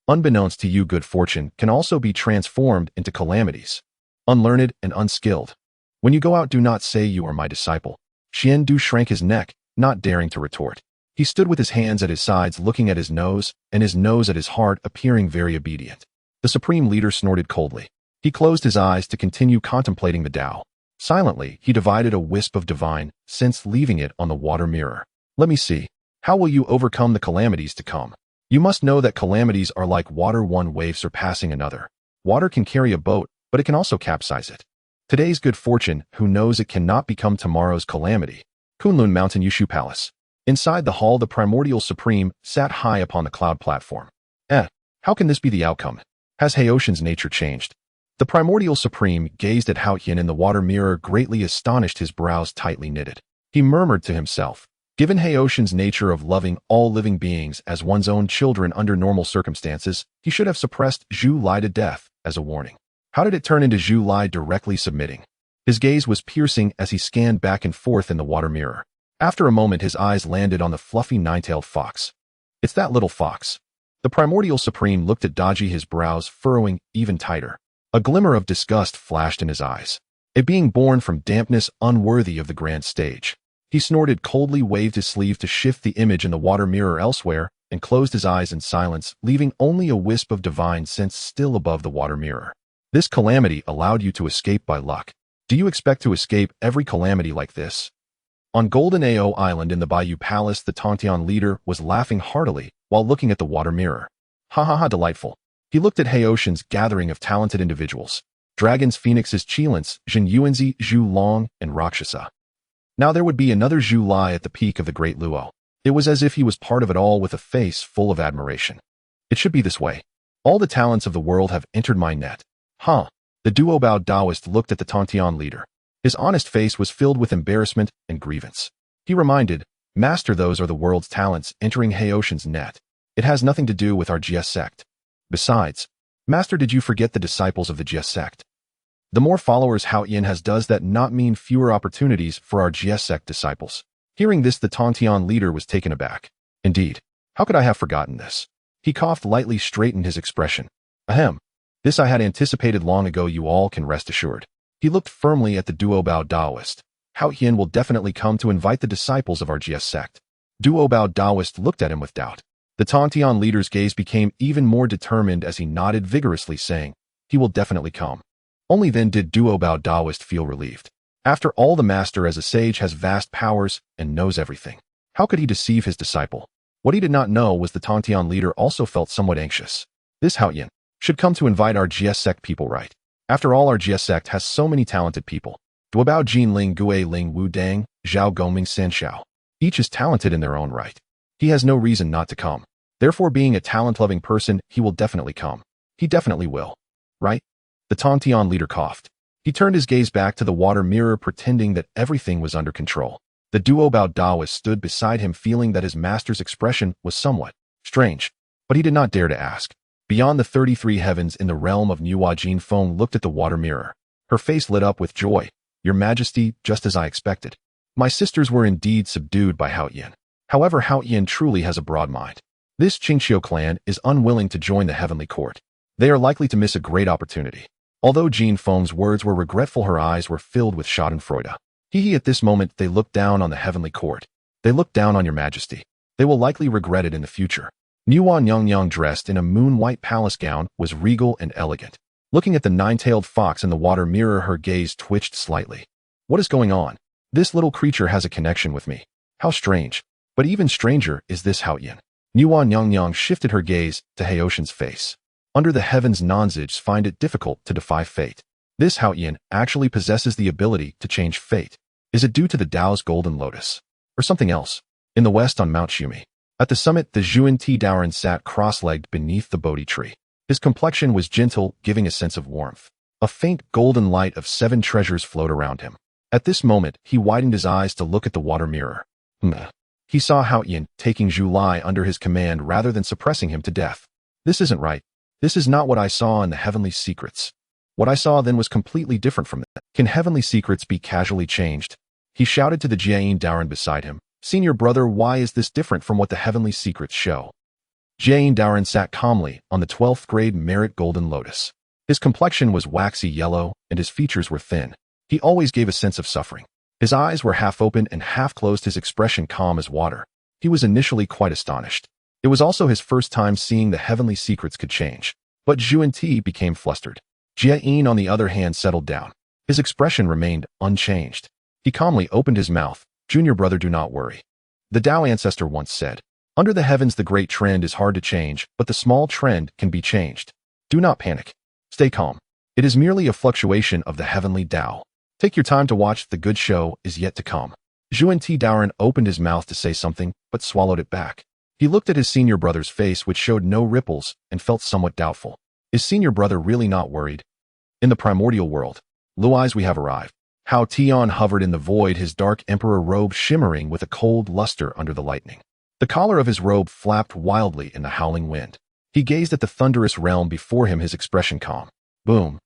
Unbeknownst to you, good fortune can also be transformed into calamities. Unlearned and unskilled. When you go out, do not say you are my disciple." Xian Du shrank his neck, not daring to retort. He stood with his hands at his sides, looking at his nose, and his nose at his heart, appearing very obedient. The supreme leader snorted coldly. He closed his eyes to continue contemplating the Tao. Silently, he divided a wisp of divine sense, leaving it on the water mirror. "Let me see. How will you overcome the calamities to come? You must know that calamities are like water, one wave surpassing another. Water can carry a boat, but it can also capsize it. Today's good fortune, who knows it cannot become tomorrow's calamity. Kunlun Mountain Yushu Palace. Inside the hall, the Primordial Supreme sat high upon the cloud platform. How can this be the outcome? Has Haoshan's nature changed? The Primordial Supreme gazed at Hao Yin in the water mirror, greatly astonished, his brows tightly knitted. He murmured to himself, given Haoshan's nature of loving all living beings as one's own children under normal circumstances, he should have suppressed Zhu Lai to death as a warning. How did it turn into Zhu Lai directly submitting? His gaze was piercing as he scanned back and forth in the water mirror. After a moment, his eyes landed on the fluffy nine-tailed fox. It's that little fox. The Primordial Supreme looked at Daji, his brows furrowing even tighter. A glimmer of disgust flashed in his eyes. A being born from dampness unworthy of the grand stage. He snorted coldly, waved his sleeve to shift the image in the water mirror elsewhere, and closed his eyes in silence, leaving only a wisp of divine sense still above the water mirror. This calamity allowed you to escape by luck. Do you expect to escape every calamity like this? On Golden Ao Island in the Bayou Palace, the Tontian leader was laughing heartily while looking at the water mirror. Ha ha ha, delightful. He looked at Haoshan's gathering of talented individuals. Dragons, phoenixes, Qilins, Jin Yuanzi, Zhu Long, and Rakshasa. Now there would be another Zhu Lai at the peak of the Great Luo. It was as if he was part of it all, with a face full of admiration. It should be this way. All the talents of the world have entered my net. Huh. The Duobao Taoist looked at the Tontian leader. His honest face was filled with embarrassment and grievance. He reminded, Master, those are the world's talents entering Haoshan's net. It has nothing to do with our GS sect. Besides, Master, did you forget the disciples of the GS sect? The more followers Hao Yin has, does that not mean fewer opportunities for our GS sect disciples? Hearing this, the Tontian leader was taken aback. Indeed, how could I have forgotten this? He coughed lightly, straightened his expression. Ahem. This I had anticipated long ago, you all can rest assured. He looked firmly at the Duobao Taoist. Hao Yin will definitely come to invite the disciples of our GS sect. Duobao Taoist looked at him with doubt. The Tontian leader's gaze became even more determined as he nodded vigorously, saying, he will definitely come. Only then did Duobao Taoist feel relieved. After all, the master as a sage has vast powers and knows everything. How could he deceive his disciple? What he did not know was the Tontian leader also felt somewhat anxious. This Hao Yin should come to invite our GS sect people, right? After all, our GS sect has so many talented people. Duobao Jin Ling Gue Ling Wu Dang, Zhao Gongming San Xiao. Each is talented in their own right. He has no reason not to come. Therefore, being a talent-loving person, he will definitely come. He definitely will. Right? The Tontian leader coughed. He turned his gaze back to the water mirror, pretending that everything was under control. The Duobao Taoist stood beside him, feeling that his master's expression was somewhat strange, but he did not dare to ask. Beyond the 33 heavens in the realm of Nuwa, Jin Feng looked at the water mirror. Her face lit up with joy. Your Majesty, just as I expected. My sisters were indeed subdued by Hao Yin. However, Hao Yin truly has a broad mind. This Qingxiu clan is unwilling to join the heavenly court. They are likely to miss a great opportunity. Although Jin Feng's words were regretful, her eyes were filled with schadenfreude. At this moment, they looked down on the heavenly court. They looked down on your Majesty. They will likely regret it in the future. Nuan Yongyang, dressed in a moon-white palace gown, was regal and elegant. Looking at the nine-tailed fox in the water mirror, her gaze twitched slightly. What is going on? This little creature has a connection with me. How strange. But even stranger is this Hao Yin. Nuan Yongyang shifted her gaze to Haoshan's face. Under the heavens, Nonzigs find it difficult to defy fate. This Hao Yin actually possesses the ability to change fate. Is it due to the Tao's golden lotus? Or something else? In the west on Mount Shumi. At the summit, the Zhuan Ti Daoran sat cross-legged beneath the Bodhi tree. His complexion was gentle, giving a sense of warmth. A faint golden light of 7 treasures flowed around him. At this moment, he widened his eyes to look at the water mirror. He saw Hao Yin taking Zhu Lai under his command rather than suppressing him to death. This isn't right. This is not what I saw in the heavenly secrets. What I saw then was completely different from that. Can heavenly secrets be casually changed? He shouted to the Jiayin Daoran beside him. Senior brother, why is this different from what the heavenly secrets show? Jiayin Daoran sat calmly on the 12th grade merit golden lotus. His complexion was waxy yellow and his features were thin. He always gave a sense of suffering. His eyes were half open and half closed, his expression calm as water. He was initially quite astonished. It was also his first time seeing the heavenly secrets could change. But Zhuan Ti became flustered. Jiayin, on the other hand, settled down. His expression remained unchanged. He calmly opened his mouth. Junior brother, do not worry. The Tao ancestor once said, under the heavens the great trend is hard to change, but the small trend can be changed. Do not panic. Stay calm. It is merely a fluctuation of the heavenly Tao. Take your time to watch, the good show is yet to come. Zhuan Ti Daoren opened his mouth to say something, but swallowed it back. He looked at his senior brother's face, which showed no ripples, and felt somewhat doubtful. Is senior brother really not worried? In the primordial world, Luai's, we have arrived. Hao Tian hovered in the void, his dark emperor robe shimmering with a cold luster under the lightning. The collar of his robe flapped wildly in the howling wind. He gazed at the thunderous realm before him, his expression calm. Boom!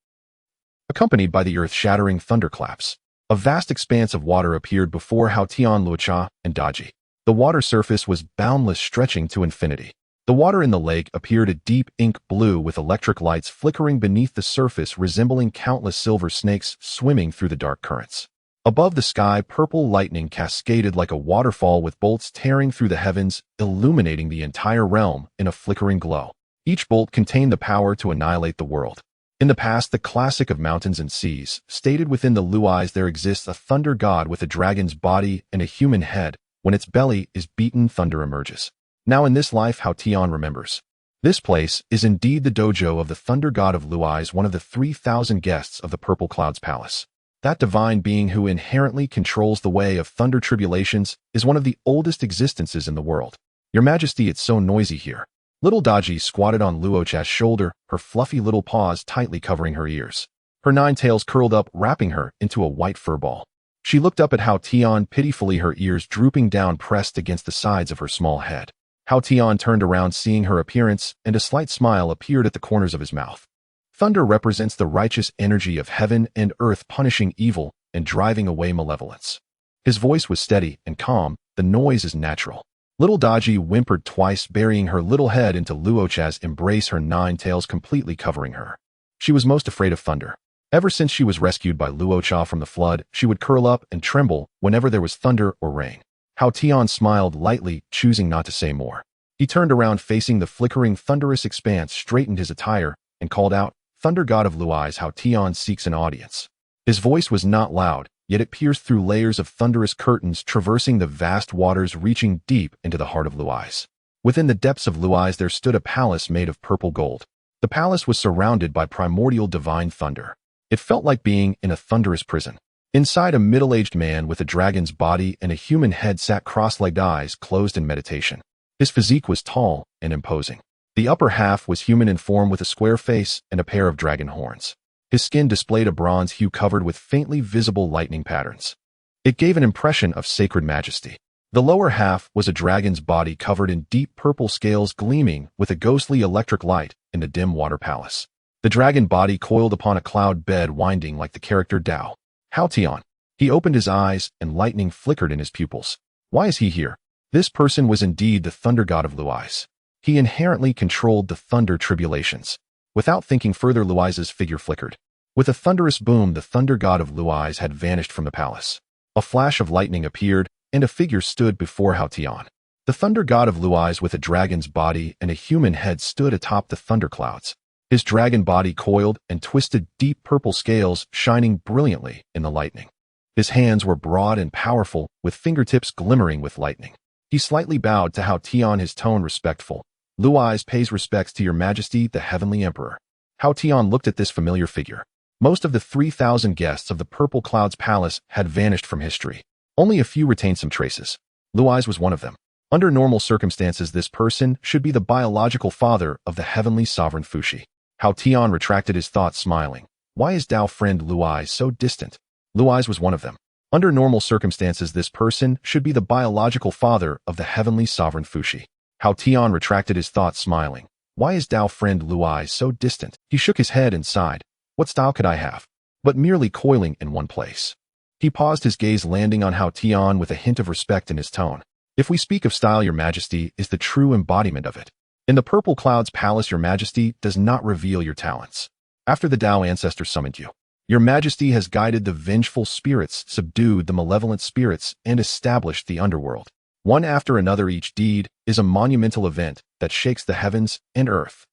Accompanied by the earth-shattering thunderclaps, a vast expanse of water appeared before Hao Tian, Luocha, and Daji. The water surface was boundless, stretching to infinity. The water in the lake appeared a deep ink blue with electric lights flickering beneath the surface, resembling countless silver snakes swimming through the dark currents. Above the sky, purple lightning cascaded like a waterfall with bolts tearing through the heavens, illuminating the entire realm in a flickering glow. Each bolt contained the power to annihilate the world. In the past, the classic of mountains and seas stated within the Luai's there exists a thunder god with a dragon's body and a human head. When its belly is beaten, thunder emerges. Now in this life, Hao Tian remembers. This place is indeed the dojo of the thunder god of Luai's, one of the 3,000 guests of the Purple Cloud's palace. That divine being who inherently controls the way of thunder tribulations is one of the oldest existences in the world. Your Majesty, it's so noisy here. Little Daji squatted on Luocha's shoulder, her fluffy little paws tightly covering her ears. Her 9 tails curled up, wrapping her into a white fur ball. She looked up at Hao Tian pitifully, her ears drooping down, pressed against the sides of her small head. Hao Tian turned around, seeing her appearance, and a slight smile appeared at the corners of his mouth. Thunder represents the righteous energy of heaven and earth, punishing evil and driving away malevolence. His voice was steady and calm. The noise is natural. Little Daji whimpered twice, burying her little head into Luocha's embrace, her 9 tails completely covering her. She was most afraid of thunder. Ever since she was rescued by Luocha from the flood, she would curl up and tremble whenever there was thunder or rain. Hao Tian smiled lightly, choosing not to say more. He turned around, facing the flickering, thunderous expanse, straightened his attire, and called out, "Thunder god of Luai's, Hao Tian seeks an audience." His voice was not loud, yet it pierced through layers of thunderous curtains, traversing the vast waters, reaching deep into the heart of Luai's. Within the depths of Luai's there stood a palace made of purple gold. The palace was surrounded by primordial divine thunder. It felt like being in a thunderous prison. Inside, a middle-aged man with a dragon's body and a human head sat, cross-legged, eyes closed in meditation. His physique was tall and imposing. The upper half was human in form, with a square face and a pair of dragon horns. His skin displayed a bronze hue covered with faintly visible lightning patterns. It gave an impression of sacred majesty. The lower half was a dragon's body covered in deep purple scales, gleaming with a ghostly electric light in the dim water palace. The dragon body coiled upon a cloud bed, winding like the character Tao. Hao Tian. He opened his eyes, and lightning flickered in his pupils. Why is he here? This person was indeed the thunder god of Luai's. He inherently controlled the thunder tribulations. Without thinking further, Luai's figure flickered. With a thunderous boom, the thunder god of Luai's had vanished from the palace. A flash of lightning appeared, and a figure stood before Hao Tian. The thunder god of Luai's, with a dragon's body and a human head, stood atop the thunderclouds. His dragon body coiled and twisted, deep purple scales shining brilliantly in the lightning. His hands were broad and powerful, with fingertips glimmering with lightning. He slightly bowed to Hao Tian, his tone respectful. Luai's pays respects to your Majesty, the Heavenly Emperor. Hao Tian looked at this familiar figure. Most of the 3,000 guests of the Purple Cloud's palace had vanished from history. Only a few retained some traces. Luai's was one of them. Under normal circumstances, this person should be the biological father of the heavenly sovereign Fuxi. Hao Tian retracted his thoughts, smiling. Why is Dao friend Luai's so distant? Luai's was one of them. Under normal circumstances, this person should be the biological father of the heavenly sovereign Fuxi. Hao Tian retracted his thoughts, smiling. Why is Dao friend Luai's so distant? He shook his head and sighed. What style could I have? But merely coiling in one place. He paused, his gaze landing on Hao Tian with a hint of respect in his tone. If we speak of style, your Majesty is the true embodiment of it. In the Purple Cloud's palace, your Majesty does not reveal your talents. After the Dao ancestor summoned you, your Majesty has guided the vengeful spirits, subdued the malevolent spirits, and established the underworld. One after another, each deed is a monumental event that shakes the heavens and earth.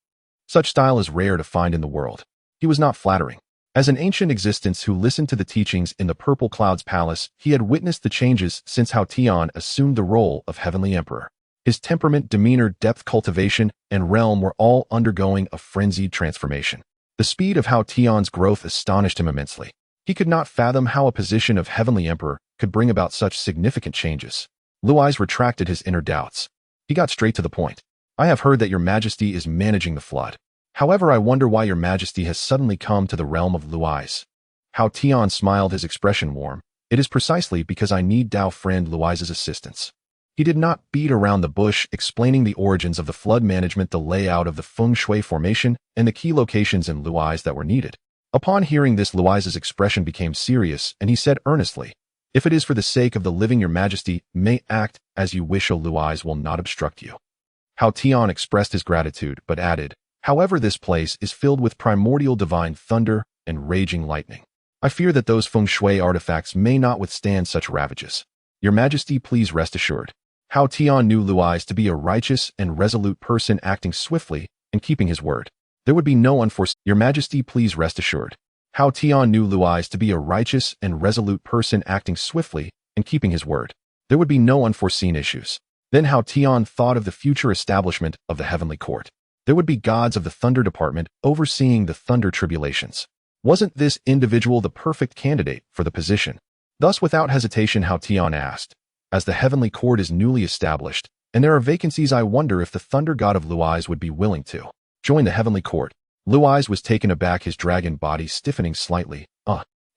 Such style is rare to find in the world. He was not flattering. As an ancient existence who listened to the teachings in the Purple Cloud's palace, he had witnessed the changes since Hao Tian assumed the role of Heavenly Emperor. His temperament, demeanor, depth, cultivation, and realm were all undergoing a frenzied transformation. The speed of Hao Tian's growth astonished him immensely. He could not fathom how a position of Heavenly Emperor could bring about such significant changes. Luai's retracted his inner doubts. He got straight to the point. I have heard that your majesty is managing the flood. However, I wonder why your majesty has suddenly come to the realm of Luai's. Hao Tian smiled, his expression warm. It is precisely because I need Dao friend Luai's assistance. He did not beat around the bush, explaining the origins of the flood management, the layout of the feng shui formation, and the key locations in Luai's that were needed. Upon hearing this, Luai's expression became serious, and he said earnestly, if it is for the sake of the living, your majesty may act as you wish. Luai's will not obstruct you. Hao Tian expressed his gratitude, but added, however, this place is filled with primordial divine thunder and raging lightning. I fear that those feng shui artifacts may not withstand such ravages. Your majesty, please rest assured. Hao Tian knew Luai's to be a righteous and resolute person, acting swiftly and keeping his word. There would be no unforeseen. Your majesty, please rest assured. Hao Tian knew Luai's to be a righteous and resolute person, acting swiftly and keeping his word. There would be no unforeseen issues. Then Hao Tian thought of the future establishment of the heavenly court. There would be gods of the thunder department overseeing the thunder tribulations. Wasn't this individual the perfect candidate for the position? Thus, without hesitation, Hao Tian asked, as the heavenly court is newly established, and there are vacancies, I wonder if the thunder god of Luai's would be willing to join the heavenly court. Luai's was taken aback, his dragon body stiffening slightly.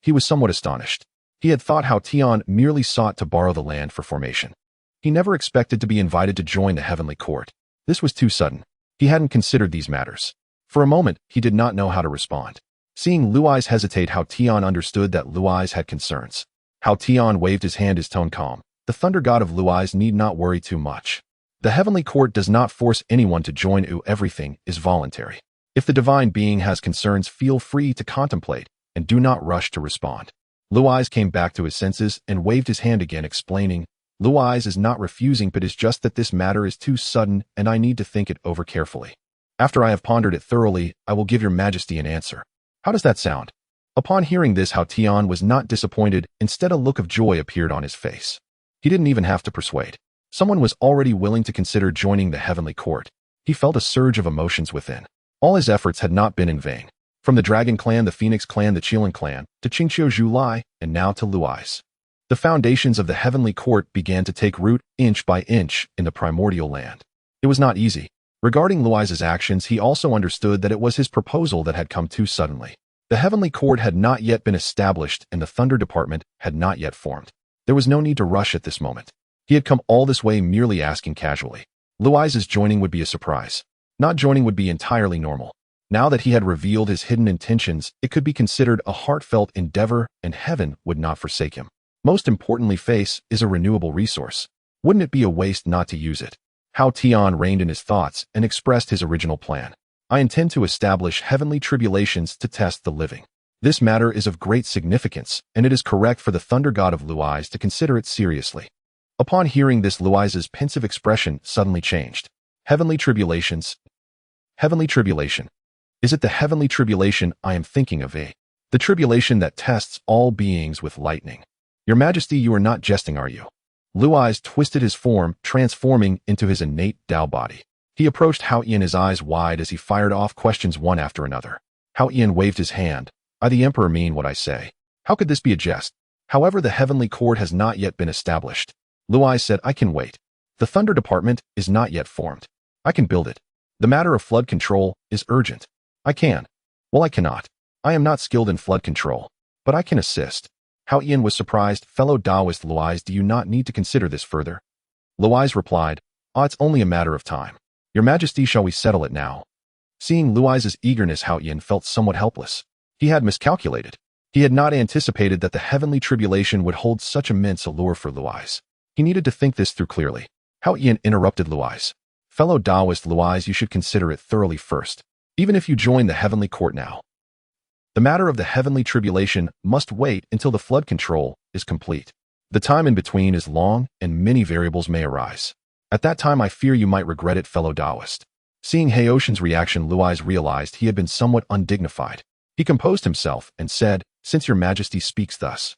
He was somewhat astonished. He had thought Hao Tian merely sought to borrow the land for formation. He never expected to be invited to join the heavenly court. This was too sudden. He hadn't considered these matters. For a moment, he did not know how to respond. Seeing Luai's hesitate, Hao Tian understood that Luai's had concerns. Hao Tian waved his hand, his tone calm. The thunder god of Luai's need not worry too much. The heavenly court does not force anyone to join. Everything is voluntary. If the divine being has concerns, feel free to contemplate and do not rush to respond. Luai's came back to his senses and waved his hand again, explaining, Luai's is not refusing, but is just that this matter is too sudden and I need to think it over carefully. After I have pondered it thoroughly, I will give your majesty an answer. How does that sound? Upon hearing this, Hao Tian was not disappointed. Instead, a look of joy appeared on his face. He didn't even have to persuade. Someone was already willing to consider joining the heavenly court. He felt a surge of emotions within. All his efforts had not been in vain. From the Dragon Clan, the Phoenix Clan, the Qilin Clan, to Qingqiu Zhulai, and now to Luai's. The foundations of the heavenly court began to take root inch by inch in the primordial land. It was not easy. Regarding Luai's actions, he also understood that it was his proposal that had come too suddenly. The heavenly court had not yet been established and the thunder department had not yet formed. There was no need to rush at this moment. He had come all this way merely asking casually. Luai's joining would be a surprise. Not joining would be entirely normal. Now that he had revealed his hidden intentions, it could be considered a heartfelt endeavor, and heaven would not forsake him. Most importantly, face is a renewable resource. Wouldn't it be a waste not to use it? Hao Tian reined in his thoughts and expressed his original plan. I intend to establish heavenly tribulations to test the living. This matter is of great significance, and it is correct for the thunder god of Luai's to consider it seriously. Upon hearing this, Luai's pensive expression suddenly changed. Heavenly tribulations. Heavenly tribulation. Is it the heavenly tribulation I am thinking of? The tribulation that tests all beings with lightning. Your majesty, you are not jesting, are you? Luai's twisted his form, transforming into his innate Dao body. He approached Hao Yan, his eyes wide as he fired off questions one after another. Hao Yan waved his hand. I, the emperor, mean what I say. How could this be a jest? However, the heavenly court has not yet been established. Luai said, I can wait. The thunder department is not yet formed. I can build it. The matter of flood control is urgent. I can. Well, I cannot. I am not skilled in flood control, but I can assist. Hao Yan was surprised. Fellow Taoist Luai's, do you not need to consider this further? Luai's replied, it's only a matter of time. Your majesty, shall we settle it now? Seeing Luai's eagerness, Hao Yan felt somewhat helpless. He had miscalculated. He had not anticipated that the heavenly tribulation would hold such immense allure for Luai's. He needed to think this through clearly. Hao Yan interrupted Luai's. Fellow Taoist Luai's, you should consider it thoroughly first, even if you join the heavenly court now. The matter of the heavenly tribulation must wait until the flood control is complete. The time in between is long and many variables may arise. At that time, I fear you might regret it, fellow Taoist. Seeing Haoshan's reaction, Luai's realized he had been somewhat undignified. He composed himself and said, since your majesty speaks thus,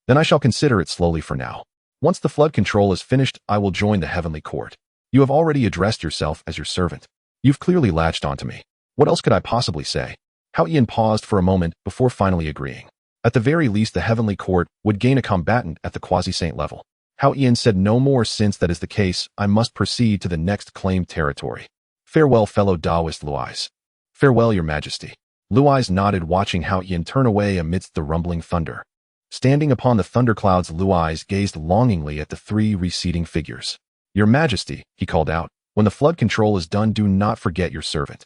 then I shall consider it slowly for now. Once the flood control is finished, I will join the heavenly court. You have already addressed yourself as your servant. You've clearly latched onto me. What else could I possibly say? Hao Yin paused for a moment before finally agreeing. At the very least, the Heavenly Court would gain a combatant at the quasi-saint level. Hao Yin said no more. Since that is the case, I must proceed to the next claimed territory. Farewell, fellow Taoist Luais. Farewell, your majesty. Luais nodded, watching Hao Yin turn away amidst the rumbling thunder. Standing upon the thunderclouds, Luais gazed longingly at the three receding figures. Your majesty, he called out, when the flood control is done, do not forget your servant.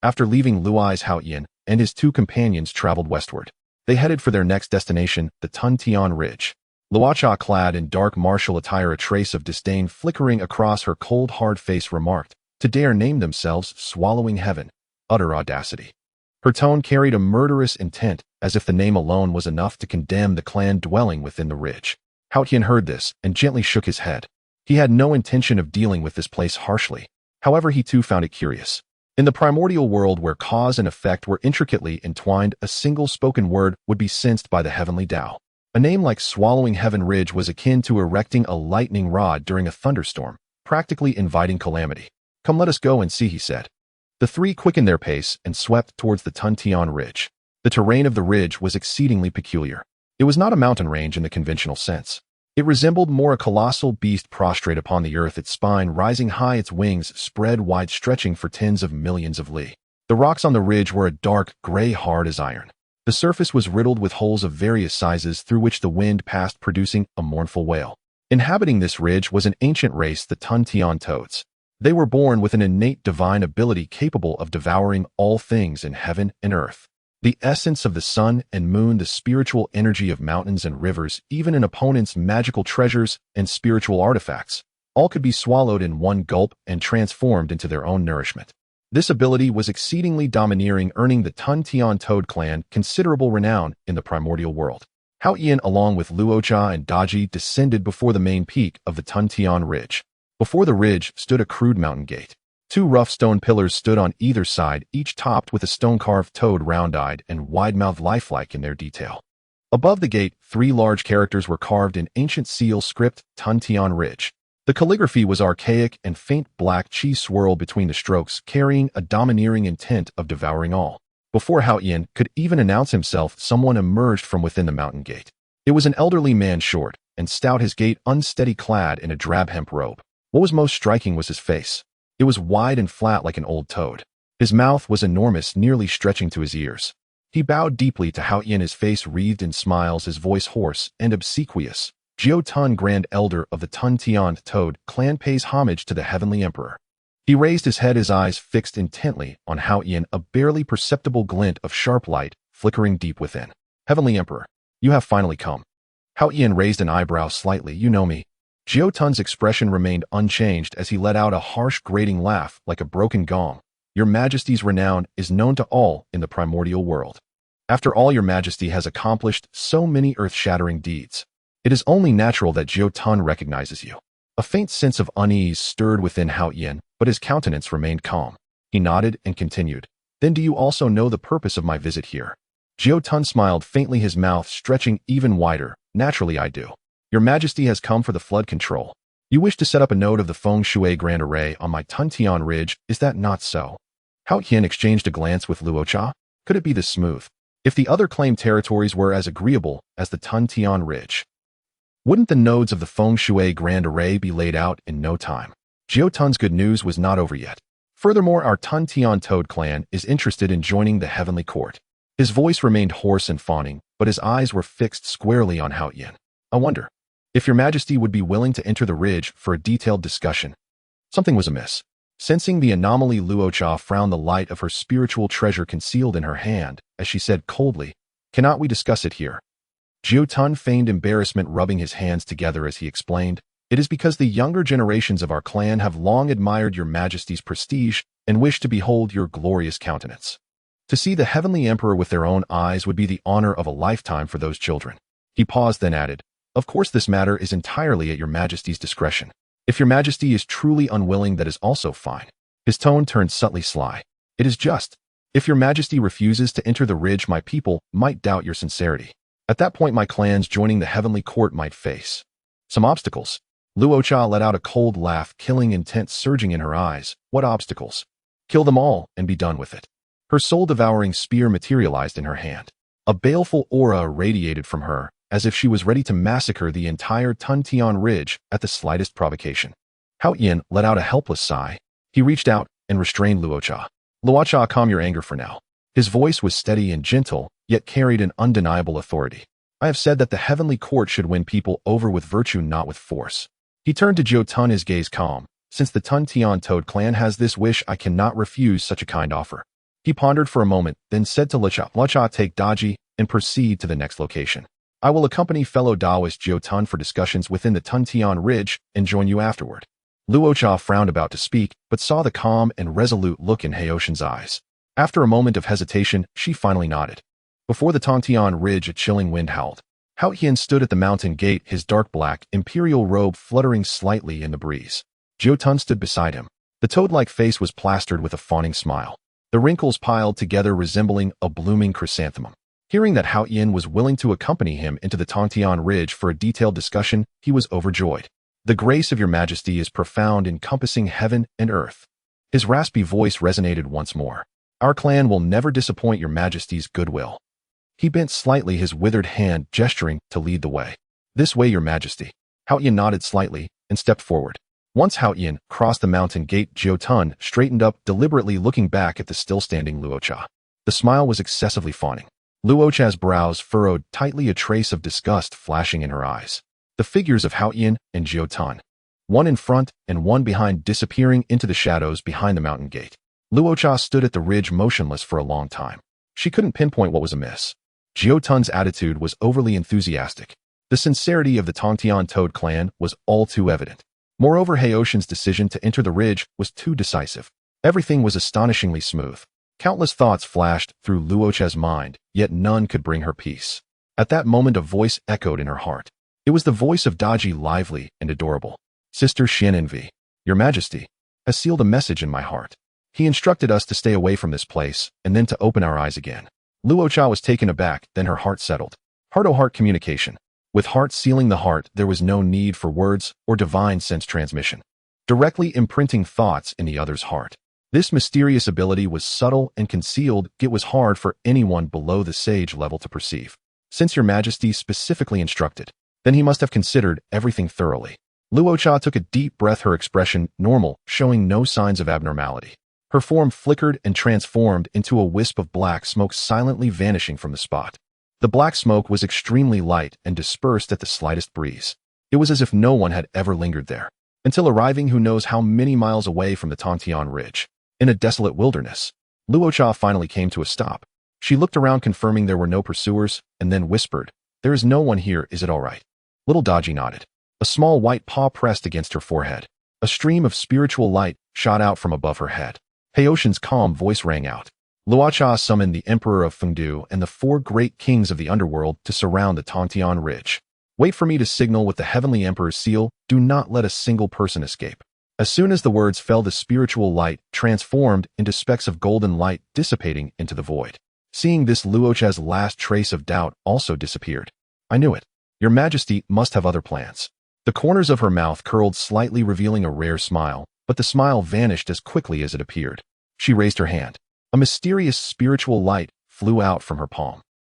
After leaving Luais, Hao Yin and his two companions traveled westward. They headed for their next destination, the Tun Tian Ridge. Luocha, clad in dark martial attire, a trace of disdain flickering across her cold, hard face, remarked, to dare name themselves swallowing heaven. Utter audacity. Her tone carried a murderous intent, as if the name alone was enough to condemn the clan dwelling within the ridge. Hao Qian heard this and gently shook his head. He had no intention of dealing with this place harshly. However, he too found it curious. In the primordial world, where cause and effect were intricately entwined, a single spoken word would be sensed by the heavenly Tao. A name like Swallowing Heaven Ridge was akin to erecting a lightning rod during a thunderstorm, practically inviting calamity. Come, let us go and see, he said. The three quickened their pace and swept towards the Tun Tian Ridge. The terrain of the ridge was exceedingly peculiar. It was not a mountain range in the conventional sense. It resembled more a colossal beast prostrate upon the earth, its spine rising high, its wings spread wide, stretching for tens of millions of li. The rocks on the ridge were a dark gray, hard as iron. The surface was riddled with holes of various sizes through which the wind passed, producing a mournful wail. Inhabiting this ridge was an ancient race, the Tun Tian Toads. They were born with an innate divine ability capable of devouring all things in heaven and earth. The essence of the sun and moon, the spiritual energy of mountains and rivers, even an opponent's magical treasures and spiritual artifacts, all could be swallowed in one gulp and transformed into their own nourishment. This ability was exceedingly domineering, earning the Tun Tian Toad clan considerable renown in the primordial world. Hao Yin, along with Luocha and Daji, descended before the main peak of the Tun Tian Ridge. Before the ridge stood a crude mountain gate. Two rough stone pillars stood on either side, each topped with a stone-carved toad, round-eyed and wide-mouthed, lifelike in their detail. Above the gate, three large characters were carved in ancient seal script, Tun Tian Ridge. The calligraphy was archaic, and faint black chi swirled between the strokes, carrying a domineering intent of devouring all. Before Hao Yin could even announce himself, someone emerged from within the mountain gate. It was an elderly man, short and stout, his gait unsteady, clad in a drab hemp robe. What was most striking was his face. It was wide and flat like an old toad. His mouth was enormous, nearly stretching to his ears. He bowed deeply to Hao Yin, his face wreathed in smiles, his voice hoarse and obsequious. Jiao Tun, Grand Elder of the Tun Tian Toad clan, pays homage to the Heavenly Emperor. He raised his head, his eyes fixed intently on Hao Yin, a barely perceptible glint of sharp light flickering deep within. Heavenly Emperor, you have finally come. Hao Yin raised an eyebrow slightly. You know me. Jiao Tun's expression remained unchanged as he let out a harsh, grating laugh like a broken gong. Your Majesty's renown is known to all in the primordial world. After all, your Majesty has accomplished so many earth-shattering deeds. It is only natural that Jiao Tun recognizes you. A faint sense of unease stirred within Hao Yin, but his countenance remained calm. He nodded and continued. Then do you also know the purpose of my visit here? Jiao Tun smiled faintly, his mouth stretching even wider. Naturally, I do. Your Majesty has come for the flood control. You wish to set up a node of the Feng Shui Grand Array on my Tun Tian Ridge, is that not so? Hao Qian exchanged a glance with Luocha. Could it be this smooth? If the other claimed territories were as agreeable as the Tun Tian Ridge, wouldn't the nodes of the Feng Shui Grand Array be laid out in no time? Jiao Tun's good news was not over yet. Furthermore, our Tun Tian Toad clan is interested in joining the Heavenly Court. His voice remained hoarse and fawning, but his eyes were fixed squarely on Hao Yin. I wonder if your Majesty would be willing to enter the ridge for a detailed discussion. Something was amiss. Sensing the anomaly, Luocha frowned, the light of her spiritual treasure concealed in her hand, as she said coldly, Cannot we discuss it here? Jiao Tun feigned embarrassment, rubbing his hands together as he explained, It is because the younger generations of our clan have long admired your Majesty's prestige and wish to behold your glorious countenance. To see the Heavenly Emperor with their own eyes would be the honor of a lifetime for those children. He paused, then added, Of course, this matter is entirely at your Majesty's discretion. If your Majesty is truly unwilling, that is also fine. His tone turned subtly sly. It is just. If your Majesty refuses to enter the ridge, my people might doubt your sincerity. At that point, my clans joining the Heavenly Court might face some obstacles. Luocha let out a cold laugh, killing intent surging in her eyes. What obstacles? Kill them all and be done with it. Her soul-devouring spear materialized in her hand. A baleful aura radiated from her, as if she was ready to massacre the entire Tuntian Ridge at the slightest provocation. Hao Yin let out a helpless sigh. He reached out and restrained Luocha. Luocha, calm your anger for now. His voice was steady and gentle, yet carried an undeniable authority. I have said that the heavenly court should win people over with virtue, not with force. He turned to Jiu Tun, his gaze calm. Since the Tuntian Toad clan has this wish, I cannot refuse such a kind offer. He pondered for a moment, then said to Luocha, take Daji and proceed to the next location. I will accompany fellow Taoist Jiu Tun for discussions within the Tuntian Ridge and join you afterward. Luocha frowned about to speak, but saw the calm and resolute look in Haoshan's eyes. After a moment of hesitation, she finally nodded. Before the Tuntian Ridge, a chilling wind howled. Hao Yin stood at the mountain gate, his dark black, imperial robe fluttering slightly in the breeze. Jiu Tun stood beside him. The toad-like face was plastered with a fawning smile, the wrinkles piled together resembling a blooming chrysanthemum. Hearing that Hao Yin was willing to accompany him into the Tuntian Ridge for a detailed discussion, he was overjoyed. The grace of your majesty is profound, encompassing heaven and earth. His raspy voice resonated once more. Our clan will never disappoint your majesty's goodwill. He bent slightly, his withered hand gesturing to lead the way. This way, your majesty. Hao Yin nodded slightly and stepped forward. Once Hao Yin crossed the mountain gate, Jiu Tun straightened up, deliberately looking back at the still-standing Luocha. The smile was excessively fawning. Luocha's brows furrowed tightly, a trace of disgust flashing in her eyes. The figures of Hao Yin and Jiu Tun, one in front and one behind, disappearing into the shadows behind the mountain gate. Luocha stood at the ridge motionless for a long time. She couldn't pinpoint what was amiss. Jiu Tun's attitude was overly enthusiastic. The sincerity of the Tuntian Toad clan was all too evident. Moreover, Haoshan's decision to enter the ridge was too decisive. Everything was astonishingly smooth. Countless thoughts flashed through Luocha's mind, yet none could bring her peace. At that moment, a voice echoed in her heart. It was the voice of Daji, lively and adorable. Sister Xianenvi, your majesty, has sealed a message in my heart. He instructed us to stay away from this place and then to open our eyes again. Luocha was taken aback, then her heart settled. Heart-to-heart communication. With heart sealing the heart, there was no need for words or divine sense transmission. Directly imprinting thoughts in the other's heart. This mysterious ability was subtle and concealed, it was hard for anyone below the sage level to perceive. Since your majesty specifically instructed, then he must have considered everything thoroughly. Luocha took a deep breath, her expression normal, showing no signs of abnormality. Her form flickered and transformed into a wisp of black smoke, silently vanishing from the spot. The black smoke was extremely light and dispersed at the slightest breeze. It was as if no one had ever lingered there, until arriving who knows how many miles away from the Tuntian Ridge. In a desolate wilderness, Luocha finally came to a stop. She looked around, confirming there were no pursuers, and then whispered, "There is no one here, is it all right?" Little Daji nodded. A small white paw pressed against her forehead. A stream of spiritual light shot out from above her head. Haoshan's calm voice rang out. Luocha summoned the Emperor of Fengdu and the 4 great kings of the underworld to surround the Tuntian Ridge. Wait for me to signal with the Heavenly Emperor's seal. Do not let a single person escape. As soon as the words fell, the spiritual light transformed into specks of golden light, dissipating into the void. Seeing this, Luocha's last trace of doubt also disappeared. I knew it. Your Majesty must have other plans. The corners of her mouth curled slightly, revealing a rare smile, but the smile vanished as quickly as it appeared. She raised her hand. A mysterious spiritual light flew out from her palm.